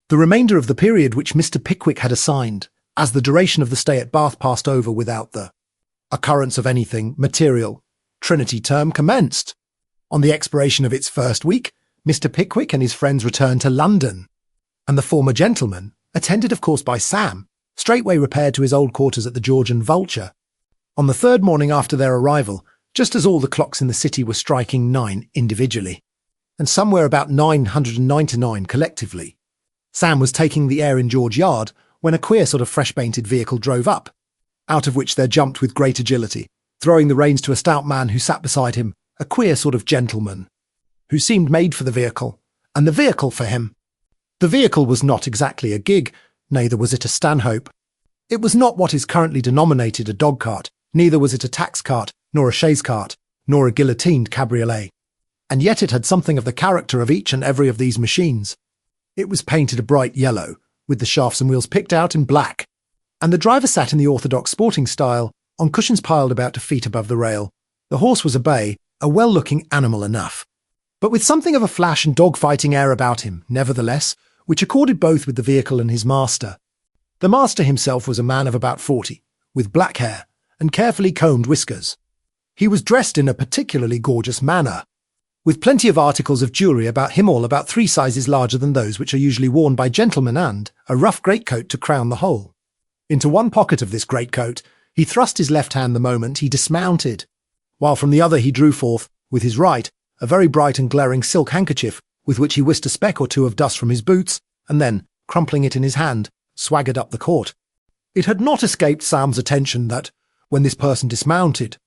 The remainder of the period which Mr. Pickwick had assigned as the duration of the stay at Bath passed over without the occurrence of anything material. Trinity term commenced. On the expiration of its first week, Mr. Pickwick and his friends returned to London, and the former gentleman, attended of course by Sam, straightway repaired to his old quarters at the George and Vulture. On the third morning after their arrival, just as all the clocks in the city were striking 9 individually, and somewhere about 999 collectively, Sam was taking the air in George Yard when a queer sort of fresh-painted vehicle drove up, out of which there jumped with great agility, throwing the reins to a stout man who sat beside him, a queer sort of gentleman, who seemed made for the vehicle, and the vehicle for him. The vehicle was not exactly a gig, neither was it a stanhope. It was not what is currently denominated a dog-cart, neither was it a tax-cart, nor a chaise-cart, nor a guillotined cabriolet. And yet it had something of the character of each and every of these machines. It was painted a bright yellow, with the shafts and wheels picked out in black, and the driver sat in the orthodox sporting style, on cushions piled about a feet above the rail. The horse was a bay, a well-looking animal enough, but with something of a flash and dog-fighting air about him, nevertheless, which accorded both with the vehicle and his master. The master himself was a man of about 40, with black hair and carefully combed whiskers. He was dressed in a particularly gorgeous manner, with plenty of articles of jewellery about him, all about 3 sizes larger than those which are usually worn by gentlemen, and a rough greatcoat to crown the whole. Into one pocket of this greatcoat he thrust his left hand the moment he dismounted, while from the other he drew forth, with his right, a very bright and glaring silk handkerchief, with which he whisked a speck or two of dust from his boots, and then, crumpling it in his hand, swaggered up the court. It had not escaped Sam's attention that, when this person dismounted,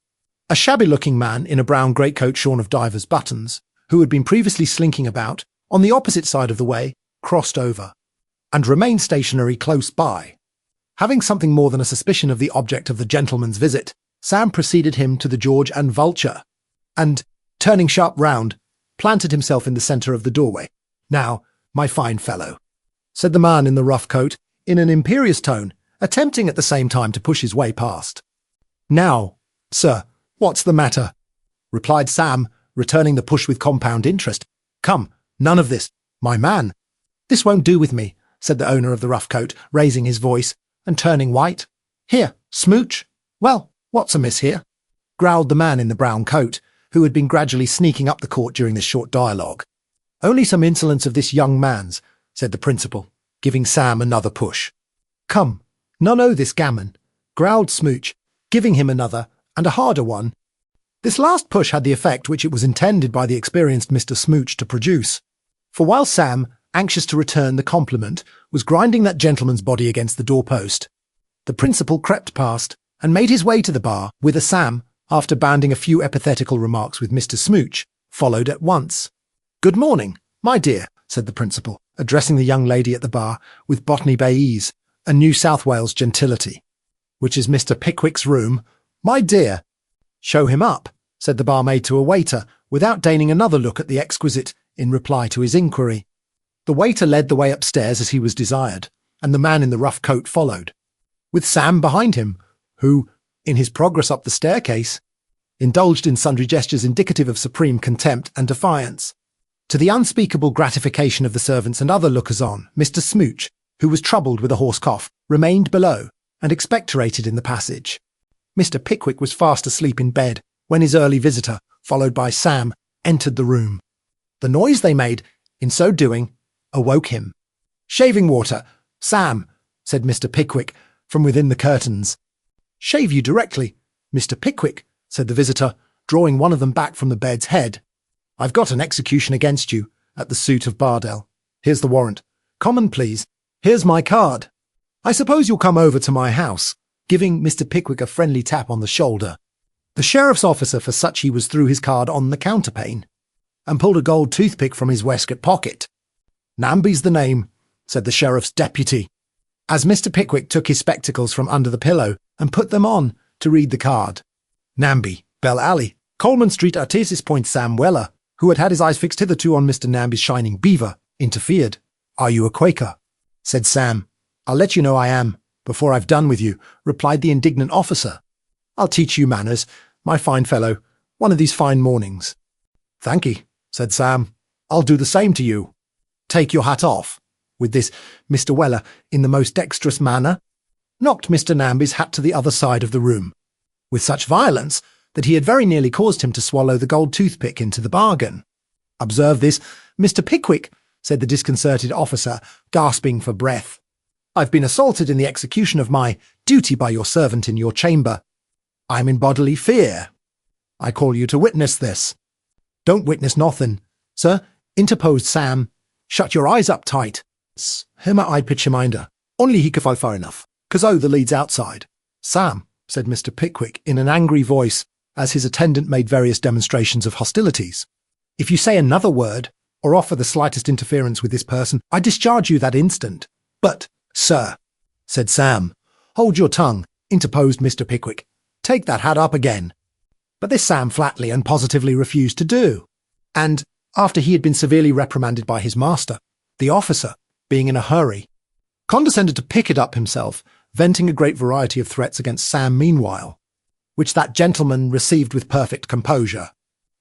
a shabby-looking man in a brown greatcoat shorn of divers buttons, who had been previously slinking about, on the opposite side of the way, crossed over, and remained stationary close by. Having something more than a suspicion of the object of the gentleman's visit, Sam preceded him to the George and Vulture, and, turning sharp round, planted himself in the centre of the doorway. "Now, my fine fellow," said the man in the rough coat, in an imperious tone, attempting at the same time to push his way past. "Now, sir, what's the matter?" replied Sam, returning the push with compound interest. "Come, none of this, my man." "This won't do with me," said the owner of the rough coat, raising his voice, and turning white. "Here, smooch." "Well, what's amiss here?" growled the man in the brown coat, who had been gradually sneaking up the court during this short dialogue. "Only some insolence of this young man's," said the principal, giving Sam another push. "Come, none o' this gammon," growled Smooch, giving him another, and a harder one. This last push had the effect which it was intended by the experienced Mr. Smooch to produce, for while Sam, anxious to return the compliment, was grinding that gentleman's body against the doorpost, the principal crept past and made his way to the bar, whither Sam, after banding a few epithetical remarks with Mr. Smooch, followed at once. "Good morning, my dear," said the principal, addressing the young lady at the bar with Botany Bay ease and New South Wales gentility. "Which is Mr. Pickwick's room, my dear?" "Show him up," said the barmaid to a waiter, without deigning another look at the exquisite in reply to his inquiry. The waiter led the way upstairs as he was desired, and the man in the rough coat followed, with Sam behind him, who, in his progress up the staircase, indulged in sundry gestures indicative of supreme contempt and defiance. To the unspeakable gratification of the servants and other lookers-on, Mr. Smooch, who was troubled with a hoarse cough, remained below, and expectorated in the passage. Mr. Pickwick was fast asleep in bed when his early visitor, followed by Sam, entered the room. The noise they made, in so doing, awoke him. "Shaving water, Sam," said Mr. Pickwick, from within the curtains. "Shave you directly, Mr. Pickwick," said the visitor, drawing one of them back from the bed's head. "I've got an execution against you, at the suit of Bardell. Here's the warrant. Common, please. Here's my card. I suppose you'll come over to my house," giving Mr. Pickwick a friendly tap on the shoulder. The sheriff's officer, for such he was, threw his card on the counterpane, and pulled a gold toothpick from his waistcoat pocket. "Namby's the name," said the sheriff's deputy, as Mr. Pickwick took his spectacles from under the pillow and put them on, to read the card. Namby, Bell Alley, Coleman Street, Artesis Point. Sam Weller, who had had his eyes fixed hitherto on Mr. Namby's shining beaver, interfered. "Are you a Quaker?" said Sam. "I'll let you know I am, before I've done with you," replied the indignant officer. "I'll teach you manners, my fine fellow, one of these fine mornings." "Thank'ee," said Sam. "I'll do the same to you." "Take your hat off." With this, Mr. Weller, in the most dexterous manner, knocked Mr. Namby's hat to the other side of the room, with such violence that he had very nearly caused him to swallow the gold toothpick into the bargain. "Observe this, Mr. Pickwick," said the disconcerted officer, gasping for breath. "I've been assaulted in the execution of my duty by your servant in your chamber. I'm in bodily fear. I call you to witness this." "Don't witness nothing, sir," interposed Sam. "Shut your eyes up tight. Him I'd pitch your minder. Only he could fall far enough, 'cause the lead's outside." "Sam," said Mr. Pickwick in an angry voice, as his attendant made various demonstrations of hostilities, "if you say another word, or offer the slightest interference with this person, I discharge you that instant." "But, sir," said Sam. "Hold your tongue," interposed Mr. Pickwick. "Take that hat up again." But this Sam flatly and positively refused to do. And, after he had been severely reprimanded by his master, the officer, being in a hurry, condescended to pick it up himself, venting a great variety of threats against Sam meanwhile, which that gentleman received with perfect composure,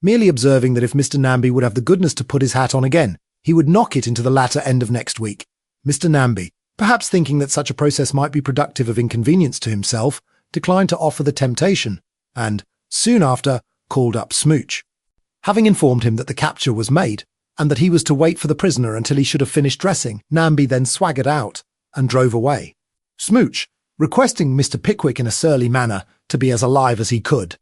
merely observing that if Mr. Namby would have the goodness to put his hat on again, he would knock it into the latter end of next week. Mr. Namby, perhaps thinking that such a process might be productive of inconvenience to himself, declined to offer the temptation, and, soon after, called up Smooch. Having informed him that the capture was made, and that he was to wait for the prisoner until he should have finished dressing, Namby then swaggered out, and drove away. Smooch, requesting Mr. Pickwick in a surly manner to be as alive as he could,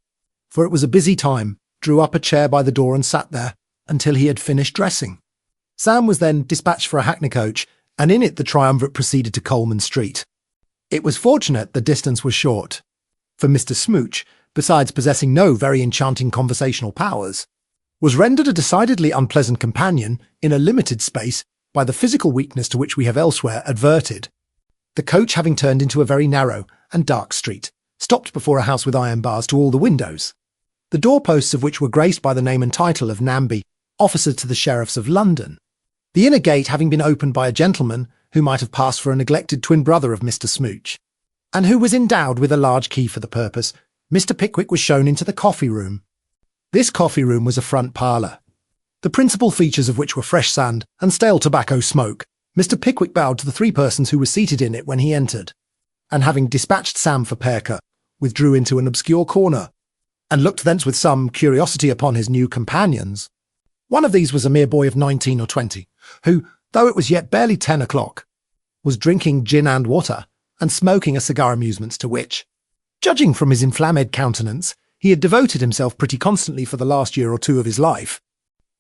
for it was a busy time, drew up a chair by the door and sat there until he had finished dressing. Sam was then dispatched for a hackney coach, and in it the triumvirate proceeded to Coleman Street. It was fortunate the distance was short, for Mr. Smooch, besides possessing no very enchanting conversational powers, was rendered a decidedly unpleasant companion in a limited space by the physical weakness to which we have elsewhere adverted. The coach, having turned into a very narrow and dark street, stopped before a house with iron bars to all the windows, the doorposts of which were graced by the name and title of Namby, officer to the sheriffs of London, the inner gate having been opened by a gentleman who might have passed for a neglected twin brother of Mr. Smooch, and who was endowed with a large key for the purpose. Mr. Pickwick was shown into the coffee room. This coffee room was a front parlour, the principal features of which were fresh sand and stale tobacco smoke. Mr. Pickwick bowed to the three persons who were seated in it when he entered, and having dispatched Sam for Perker, withdrew into an obscure corner, and looked thence with some curiosity upon his new companions. One of these was a mere boy of 19 or 20, who, though it was yet barely 10 o'clock, was drinking gin and water, and smoking a cigar, amusements to which, judging from his inflamed countenance, he had devoted himself pretty constantly for the last year or two of his life.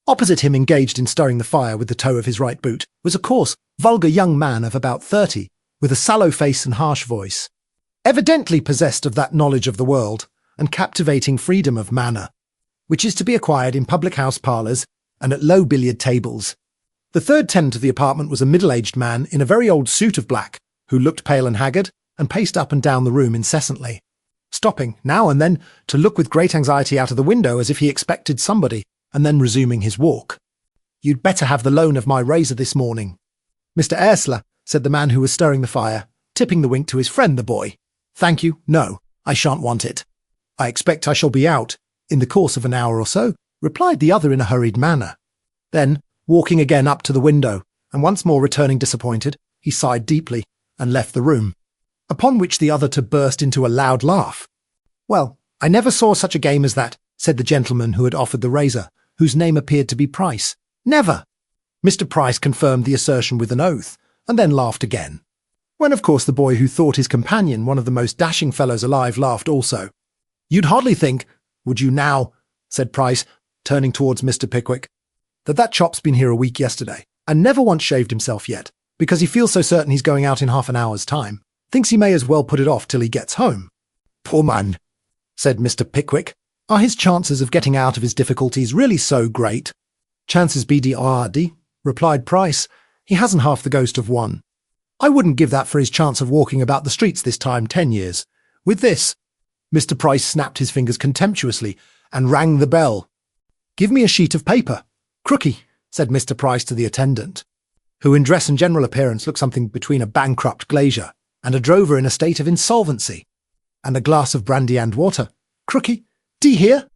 Opposite him, engaged in stirring the fire with the toe of his right boot, was a coarse, vulgar young man of about 30, with a sallow face and harsh voice, evidently possessed of that knowledge of the world and captivating freedom of manner, which is to be acquired in public-house parlours and at low billiard tables. The third tenant of the apartment was a middle-aged man in a very old suit of black, who looked pale and haggard, and paced up and down the room incessantly, stopping now and then to look with great anxiety out of the window as if he expected somebody, and then resuming his walk. "You'd better have the loan of my razor this morning, Mr. Ersler," said the man who was stirring the fire, tipping the wink to his friend the boy. "Thank you, no, I shan't want it. I expect I shall be out in the course of an hour or so," replied the other in a hurried manner. Then, walking again up to the window, and once more returning disappointed, he sighed deeply, and left the room, upon which the other two burst into a loud laugh. "Well, I never saw such a game as that," said the gentleman who had offered the razor, whose name appeared to be Price. "Never." Mr. Price confirmed the assertion with an oath, and then laughed again, when of course the boy who thought his companion one of the most dashing fellows alive laughed also. "You'd hardly think, would you now," said Price, turning towards Mr. Pickwick, that chop's been here a week yesterday, and never once shaved himself yet, because he feels so certain he's going out in half an hour's time, thinks he may as well put it off till he gets home." "Poor man," said Mr. Pickwick. "Are his chances of getting out of his difficulties really so great?" "Chances BDRD," replied Price. "He hasn't half the ghost of one. I wouldn't give that for his chance of walking about the streets this time 10 years. With this," Mr. Price snapped his fingers contemptuously and rang the bell. "Give me a sheet of paper. Crooky," said Mr. Price to the attendant, who in dress and general appearance looked something between a bankrupt glazier and a drover in a state of insolvency. "And a glass of brandy and water. Crooky, d'ye hear?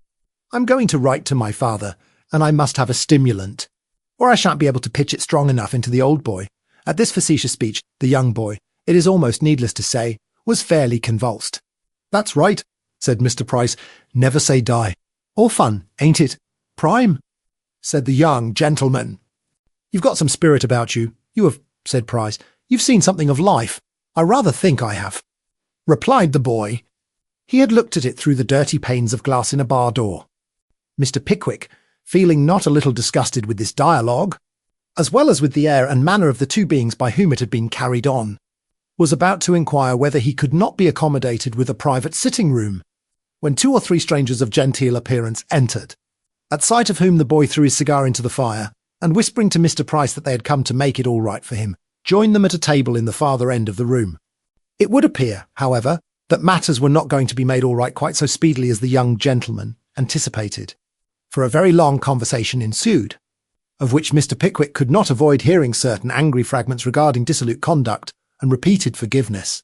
I'm going to write to my father, and I must have a stimulant, or I shan't be able to pitch it strong enough into the old boy." At this facetious speech, the young boy, it is almost needless to say, was fairly convulsed. "That's right," said Mr. Price. "Never say die. All fun, ain't it? Prime," said the young gentleman. "You've got some spirit about you. You have," said Price. "You've seen something of life." "I rather think I have," replied the boy. He had looked at it through the dirty panes of glass in a bar door. Mr. Pickwick, feeling not a little disgusted with this dialogue, as well as with the air and manner of the two beings by whom it had been carried on, was about to inquire whether he could not be accommodated with a private sitting-room, when 2 or 3 strangers of genteel appearance entered, at sight of whom the boy threw his cigar into the fire, and whispering to Mr. Price that they had come to make it all right for him, joined them at a table in the farther end of the room. It would appear, however, that matters were not going to be made all right quite so speedily as the young gentleman anticipated, for a very long conversation ensued, of which Mr. Pickwick could not avoid hearing certain angry fragments regarding dissolute conduct and repeated forgiveness.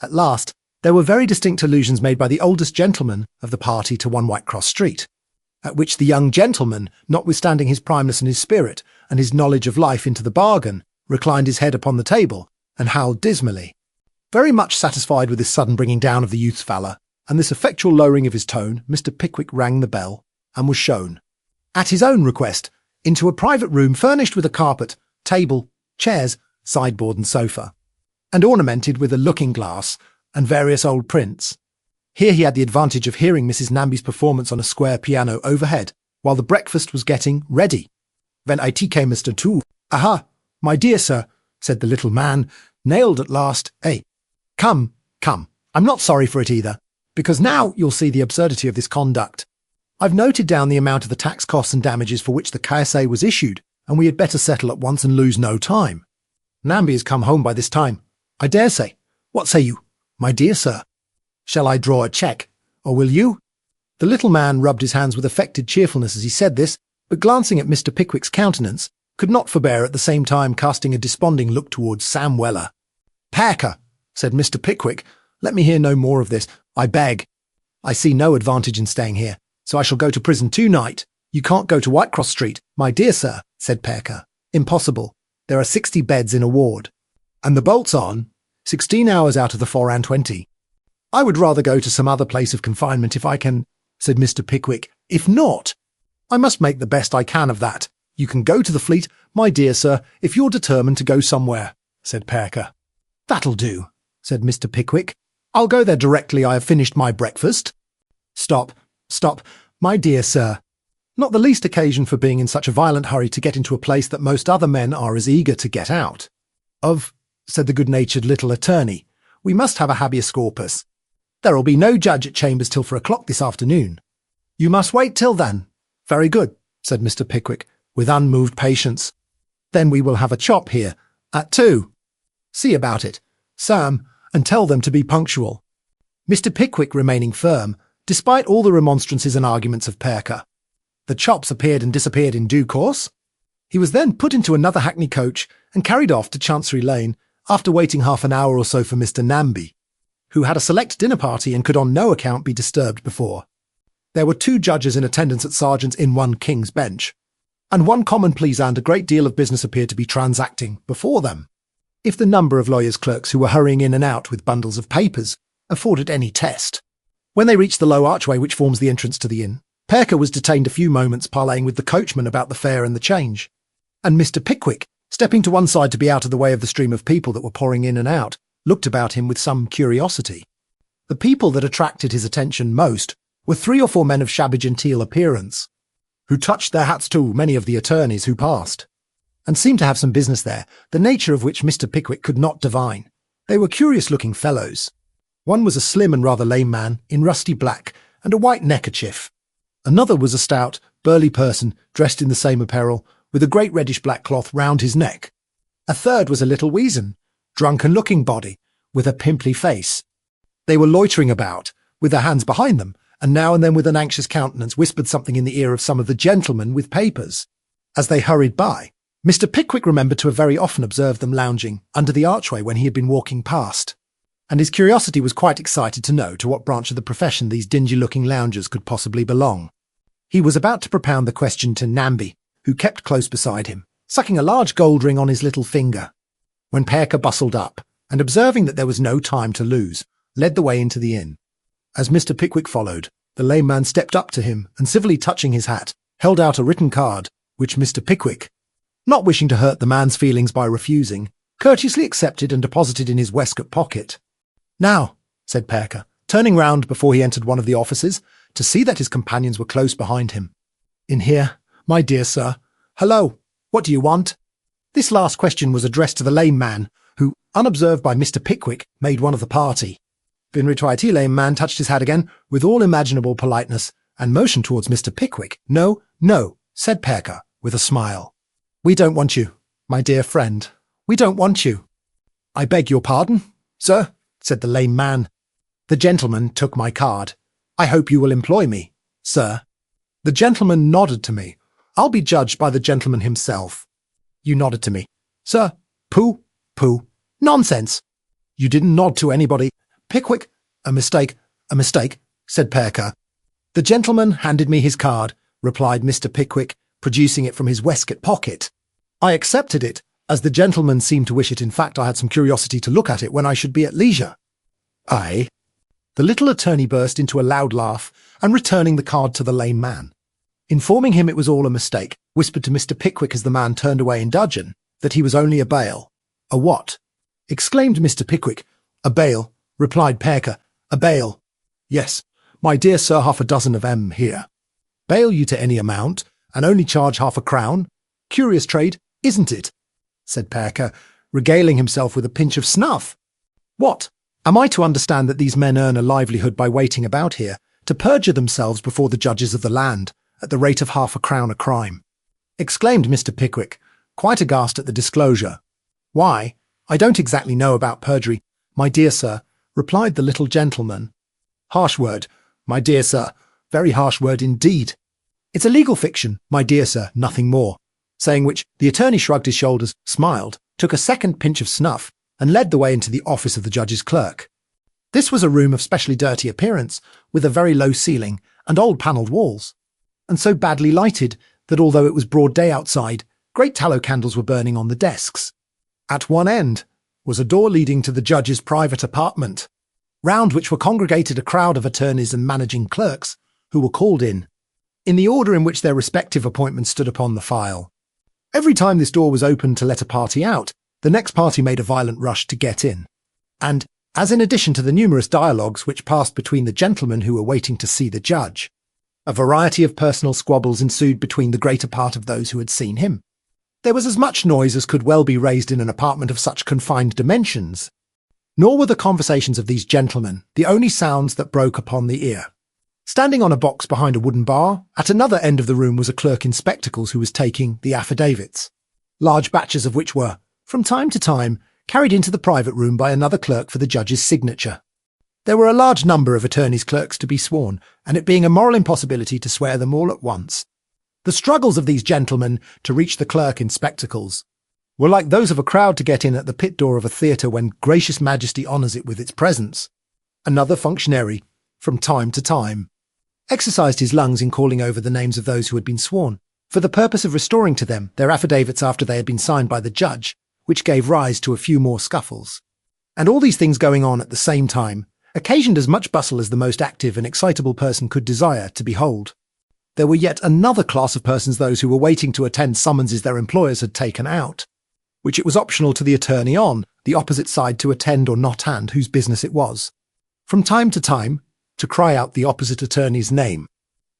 At last, there were very distinct allusions made by the oldest gentleman of the party to 1 Whitecross Street, at which the young gentleman, notwithstanding his primeness and his spirit, and his knowledge of life into the bargain, reclined his head upon the table and howled dismally. Very much satisfied with this sudden bringing down of the youth's valour, and this effectual lowering of his tone, Mr. Pickwick rang the bell, and was shown, at his own request, into a private room furnished with a carpet, table, chairs, sideboard and sofa, and ornamented with a looking-glass and various old prints. Here he had the advantage of hearing Mrs. Namby's performance on a square piano overhead, while the breakfast was getting ready. "When I came, Mr. Two, aha, my dear sir," said the little man, "nailed at last, eh? Come, come, I'm not sorry for it either, because now you'll see the absurdity of this conduct. I've noted down the amount of the tax costs and damages for which the KSA was issued, and we had better settle at once and lose no time. Namby has come home by this time, I dare say. What say you, my dear sir? Shall I draw a cheque, or will you?" The little man rubbed his hands with affected cheerfulness as he said this, but glancing at Mr. Pickwick's countenance, could not forbear at the same time casting a desponding look towards Sam Weller. "Parker," said Mr. Pickwick, "let me hear no more of this, I beg. I see no advantage in staying here, so I shall go to prison tonight." "You can't go to Whitecross Street, my dear sir," said Parker. "Impossible. There are 60 beds in a ward, and the bolt's on 16 hours out of the 24 and 20. "I would rather go to some other place of confinement if I can," said Mr. Pickwick. "If not, I must make the best I can of that. You can go to the Fleet, my dear sir, if you're determined to go somewhere," said Parker. "That'll do," said Mr. Pickwick. "I'll go there directly I have finished my breakfast." "Stop, stop, my dear sir. Not the least occasion for being in such a violent hurry to get into a place that most other men are as eager to get out of," said the good-natured little attorney. "We must have a habeas corpus. There'll be no judge at chambers till 4 o'clock this afternoon." "You must wait till then." "Very good," said Mr. Pickwick, with unmoved patience. "Then we will have a chop here, at 2. See about it, Sam, and tell them to be punctual." Mr. Pickwick remaining firm, despite all the remonstrances and arguments of Parker. The chops appeared and disappeared in due course. He was then put into another hackney coach and carried off to Chancery Lane, after waiting half an hour or so for Mr. Namby, who had a select dinner party and could on no account be disturbed before. There were 2 judges in attendance at Sergeant's in 1 King's Bench, and 1 common pleaser and a great deal of business appeared to be transacting before them, if the number of lawyers' clerks who were hurrying in and out with bundles of papers afforded any test. When they reached the low archway which forms the entrance to the inn, Parker was detained a few moments parleying with the coachman about the fare and the change, and Mr. Pickwick, stepping to one side to be out of the way of the stream of people that were pouring in and out, looked about him with some curiosity. The people that attracted his attention most were 3 or 4 men of shabby genteel appearance, who touched their hats to many of the attorneys who passed, and seemed to have some business there, the nature of which Mr. Pickwick could not divine. They were curious-looking fellows. One was a slim and rather lame man, in rusty black, and a white neckerchief. Another was a stout, burly person, dressed in the same apparel, with a great reddish-black cloth round his neck. A third was a little weazen, drunken-looking body, with a pimply face. They were loitering about, with their hands behind them, and now and then with an anxious countenance whispered something in the ear of some of the gentlemen with papers. As they hurried by, Mr. Pickwick remembered to have very often observed them lounging under the archway when he had been walking past, and his curiosity was quite excited to know to what branch of the profession these dingy-looking loungers could possibly belong. He was about to propound the question to Namby, who kept close beside him, sucking a large gold ring on his little finger, when Perker bustled up, and observing that there was no time to lose, led the way into the inn. As Mr. Pickwick followed, the lame man stepped up to him and, civilly touching his hat, held out a written card, which Mr. Pickwick, not wishing to hurt the man's feelings by refusing, courteously accepted and deposited in his waistcoat pocket. "Now," said Perker, turning round before he entered one of the offices, to see that his companions were close behind him. "In here, my dear sir. Hello, what do you want?" This last question was addressed to the lame man, who, unobserved by Mr. Pickwick, made one of the party. The lame man touched his hat again, with all imaginable politeness, and motioned towards Mr. Pickwick. "No, no," said Perker, with a smile. "We don't want you, my dear friend. We don't want you." "I beg your pardon, sir," said the lame man. "The gentleman took my card. I hope you will employ me, sir." The gentleman nodded to me. "I'll be judged by the gentleman himself." "You nodded to me, sir." "Pooh, pooh. Nonsense. You didn't nod to anybody." "Pickwick, a mistake, said Perker. "The gentleman handed me his card," replied Mr. Pickwick, producing it from his waistcoat pocket. "I accepted it, as the gentleman seemed to wish it. In fact, I had some curiosity to look at it when I should be at leisure." "Aye?" The little attorney burst into a loud laugh, and returning the card to the lame man, informing him it was all a mistake, whispered to Mr. Pickwick as the man turned away in dudgeon, that he was only a bail. "A what?" exclaimed Mr. Pickwick. "A bail," replied Perker. "A bail. Yes, my dear sir, 6 of 'em here. Bail you to any amount, and only charge 1/2 crown. Curious trade, isn't it?" said Perker, regaling himself with a pinch of snuff. "What? Am I to understand that these men earn a livelihood by waiting about here, to perjure themselves before the judges of the land, at the rate of 1/2 crown a crime?" exclaimed Mr. Pickwick, quite aghast at the disclosure. "Why, I don't exactly know about perjury, my dear sir," replied the little gentleman. "Harsh word, my dear sir, very harsh word indeed. It's a legal fiction, my dear sir, nothing more." Saying which, the attorney shrugged his shoulders, smiled, took a second pinch of snuff, and led the way into the office of the judge's clerk. This was a room of specially dirty appearance, with a very low ceiling and old panelled walls, and so badly lighted that although it was broad day outside, great tallow candles were burning on the desks. At one end was a door leading to the judge's private apartment, round which were congregated a crowd of attorneys and managing clerks, who were called in the order in which their respective appointments stood upon the file. Every time this door was opened to let a party out, the next party made a violent rush to get in. And, as in addition to the numerous dialogues which passed between the gentlemen who were waiting to see the judge, a variety of personal squabbles ensued between the greater part of those who had seen him. There was as much noise as could well be raised in an apartment of such confined dimensions. Nor were the conversations of these gentlemen the only sounds that broke upon the ear. Standing on a box behind a wooden bar, at another end of the room was a clerk in spectacles who was taking the affidavits, large batches of which were, from time to time, carried into the private room by another clerk for the judge's signature. There were a large number of attorneys' clerks to be sworn, and it being a moral impossibility to swear them all at once, the struggles of these gentlemen to reach the clerk in spectacles were like those of a crowd to get in at the pit door of a theatre when gracious majesty honours it with its presence. Another functionary, from time to time, exercised his lungs in calling over the names of those who had been sworn, for the purpose of restoring to them their affidavits after they had been signed by the judge, which gave rise to a few more scuffles. And all these things going on at the same time occasioned as much bustle as the most active and excitable person could desire to behold. There were yet another class of persons, those who were waiting to attend summonses their employers had taken out, which it was optional to the attorney on the opposite side to attend or not hand, whose business it was, from time to time, to cry out the opposite attorney's name,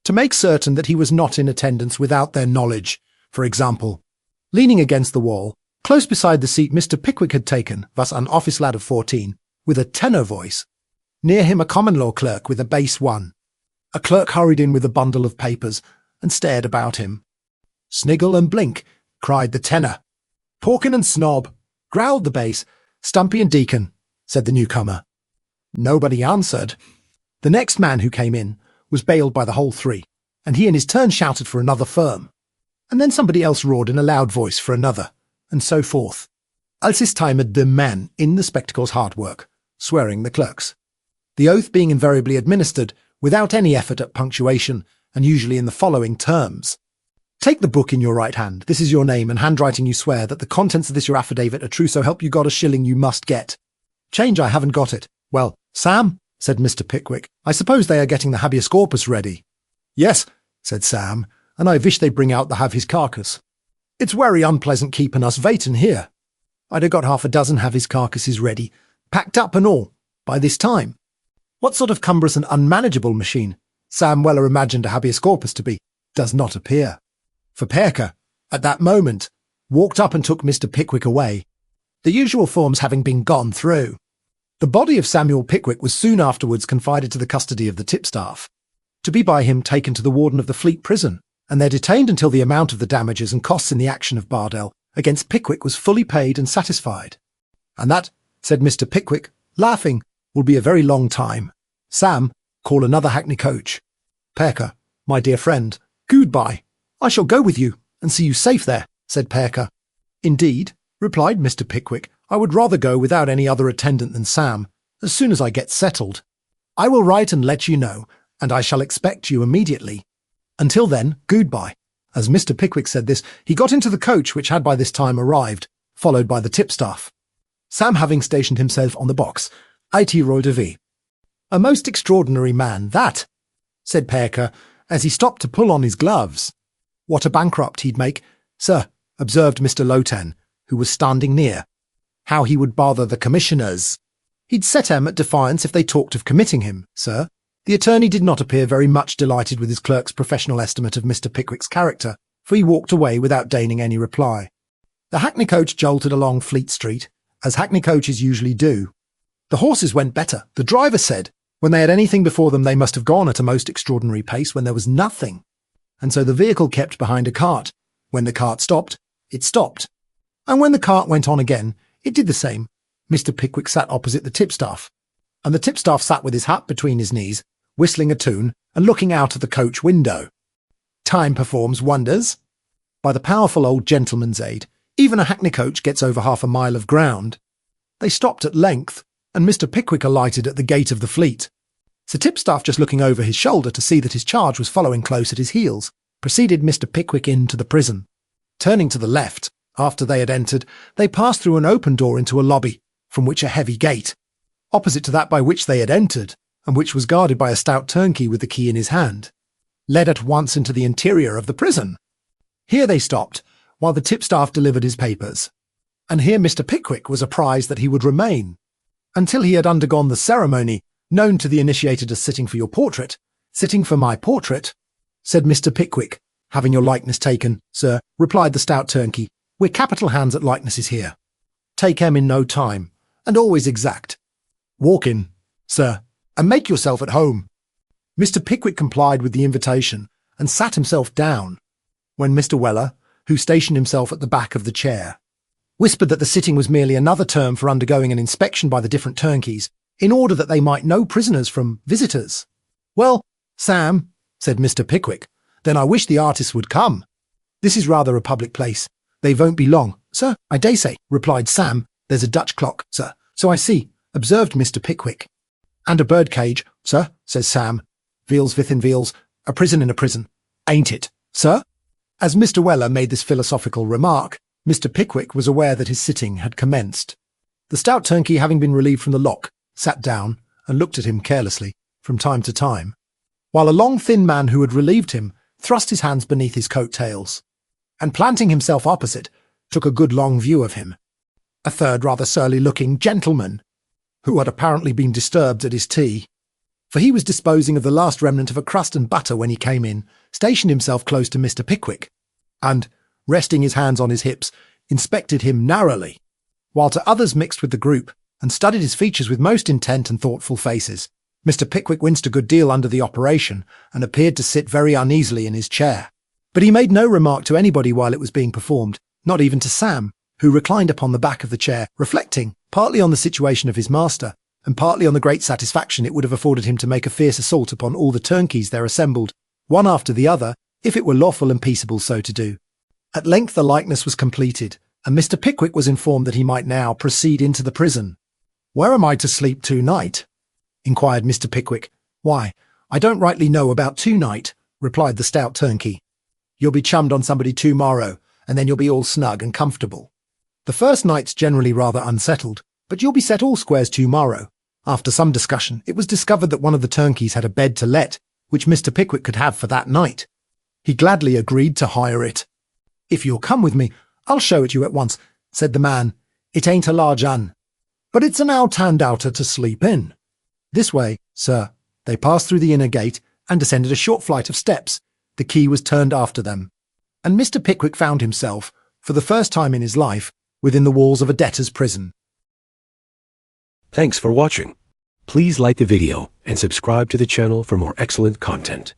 to make certain that he was not in attendance without their knowledge. For example, leaning against the wall, close beside the seat Mr. Pickwick had taken, thus an office lad of 14, with a tenor voice, near him a common law clerk with a bass 1. A clerk hurried in with a bundle of papers and stared about him. "Sniggle and blink," cried the tenor. "Porkin and snob," growled the bass. "Stumpy and deacon," said the newcomer. Nobody answered. The next man who came in was bailed by the whole three, and he in his turn shouted for another firm. And then somebody else roared in a loud voice for another, and so forth. Als is timed de man in the spectacles hard work, swearing the clerks. The oath being invariably administered without any effort at punctuation, and usually in the following terms. Take the book in your right hand. This is your name, and handwriting you swear that the contents of this your affidavit are true, so help you God a shilling you must get. Change, I haven't got it. Well, Sam, said Mr. Pickwick, I suppose they are getting the habeas corpus ready. Yes, said Sam, and I wish they'd bring out the have his carcass. It's werry unpleasant keeping us waiting here. I'd have got half a dozen have his carcasses ready, packed up and all, by this time. What sort of cumbrous and unmanageable machine Sam Weller imagined a habeas corpus to be does not appear. For Parker, at that moment, walked up and took Mr. Pickwick away, the usual forms having been gone through. The body of Samuel Pickwick was soon afterwards confided to the custody of the tipstaff, to be by him taken to the warden of the Fleet Prison, and there detained until the amount of the damages and costs in the action of Bardell against Pickwick was fully paid and satisfied. And that, said Mr. Pickwick, laughing, will be a very long time. Sam, call another hackney coach. Parker, my dear friend, goodbye. I shall go with you, and see you safe there, said Parker. Indeed, replied Mr. Pickwick, I would rather go without any other attendant than Sam, as soon as I get settled. I will write and let you know, and I shall expect you immediately. Until then, goodbye. As Mr. Pickwick said this, he got into the coach which had by this time arrived, followed by the tipstaff. Sam having stationed himself on the box, IT Roy de V. A most extraordinary man, that, said Parker, as he stopped to pull on his gloves. What a bankrupt he'd make, sir, observed Mr. Lowten, who was standing near. How he would bother the commissioners. He'd set 'em at defiance if they talked of committing him, sir. The attorney did not appear very much delighted with his clerk's professional estimate of Mr. Pickwick's character, for he walked away without deigning any reply. The hackney coach jolted along Fleet Street, as hackney coaches usually do. The horses went better, the driver said. When they had anything before them they must have gone at a most extraordinary pace when there was nothing. And so the vehicle kept behind a cart. When the cart stopped, it stopped. And when the cart went on again, it did the same. Mr. Pickwick sat opposite the tipstaff, and the tipstaff sat with his hat between his knees, whistling a tune and looking out of the coach window. Time performs wonders. By the powerful old gentleman's aid, even a hackney coach gets over half a mile of ground. They stopped at length, and Mr. Pickwick alighted at the gate of the Fleet. Sir Tipstaff, just looking over his shoulder to see that his charge was following close at his heels, preceded Mr. Pickwick into the prison. Turning to the left, after they had entered, they passed through an open door into a lobby, from which a heavy gate, opposite to that by which they had entered, and which was guarded by a stout turnkey with the key in his hand, led at once into the interior of the prison. Here they stopped, while the tipstaff delivered his papers, and here Mr. Pickwick was apprised that he would remain, until he had undergone the ceremony known to the initiated as sitting for your portrait. Sitting for my portrait, said Mr. Pickwick. Having your likeness taken, sir, replied the stout turnkey. We're capital hands at likenesses here. Take 'em in no time, and always exact. Walk in, sir, and make yourself at home. Mr. Pickwick complied with the invitation, and sat himself down, when Mr. Weller, who stationed himself at the back of the chair, whispered that the sitting was merely another term for undergoing an inspection by the different turnkeys, in order that they might know prisoners from visitors. Well, Sam, said Mr. Pickwick, then I wish the artists would come. This is rather a public place. They won't be long. Sir, I dare say, replied Sam. There's a Dutch clock, sir. So I see, observed Mr. Pickwick. And a bird cage, sir, says Sam. Veals within veals, a prison in a prison. Ain't it, sir? As Mr. Weller made this philosophical remark, Mr. Pickwick was aware that his sitting had commenced. The stout turnkey, having been relieved from the lock, sat down and looked at him carelessly, from time to time, while a long thin man who had relieved him thrust his hands beneath his coat-tails, and planting himself opposite, took a good long view of him. A third rather surly-looking gentleman, who had apparently been disturbed at his tea, for he was disposing of the last remnant of a crust and butter when he came in, stationed himself close to Mr. Pickwick, and, resting his hands on his hips, inspected him narrowly, while to others mixed with the group, and studied his features with most intent and thoughtful faces. Mr. Pickwick winced a good deal under the operation, and appeared to sit very uneasily in his chair. But he made no remark to anybody while it was being performed, not even to Sam, who reclined upon the back of the chair, reflecting, partly on the situation of his master, and partly on the great satisfaction it would have afforded him to make a fierce assault upon all the turnkeys there assembled, one after the other, if it were lawful and peaceable so to do. At length the likeness was completed, and Mr. Pickwick was informed that he might now proceed into the prison. "Where am I to sleep to-night?" inquired Mr. Pickwick. "Why, I don't rightly know about to-night," replied the stout turnkey. "You'll be chummed on somebody to-morrow, and then you'll be all snug and comfortable. The first night's generally rather unsettled, but you'll be set all squares to-morrow." After some discussion, it was discovered that one of the turnkeys had a bed to let, which Mr. Pickwick could have for that night. He gladly agreed to hire it. "If you'll come with me, I'll show it you at once," said the man. "It ain't a large un, but it's an out-and-outer to sleep in." This way, sir, they passed through the inner gate and descended a short flight of steps. The key was turned after them, and Mr. Pickwick found himself, for the first time in his life, within the walls of a debtor's prison. Thanks for watching. Please like the video and subscribe to the channel for more excellent content.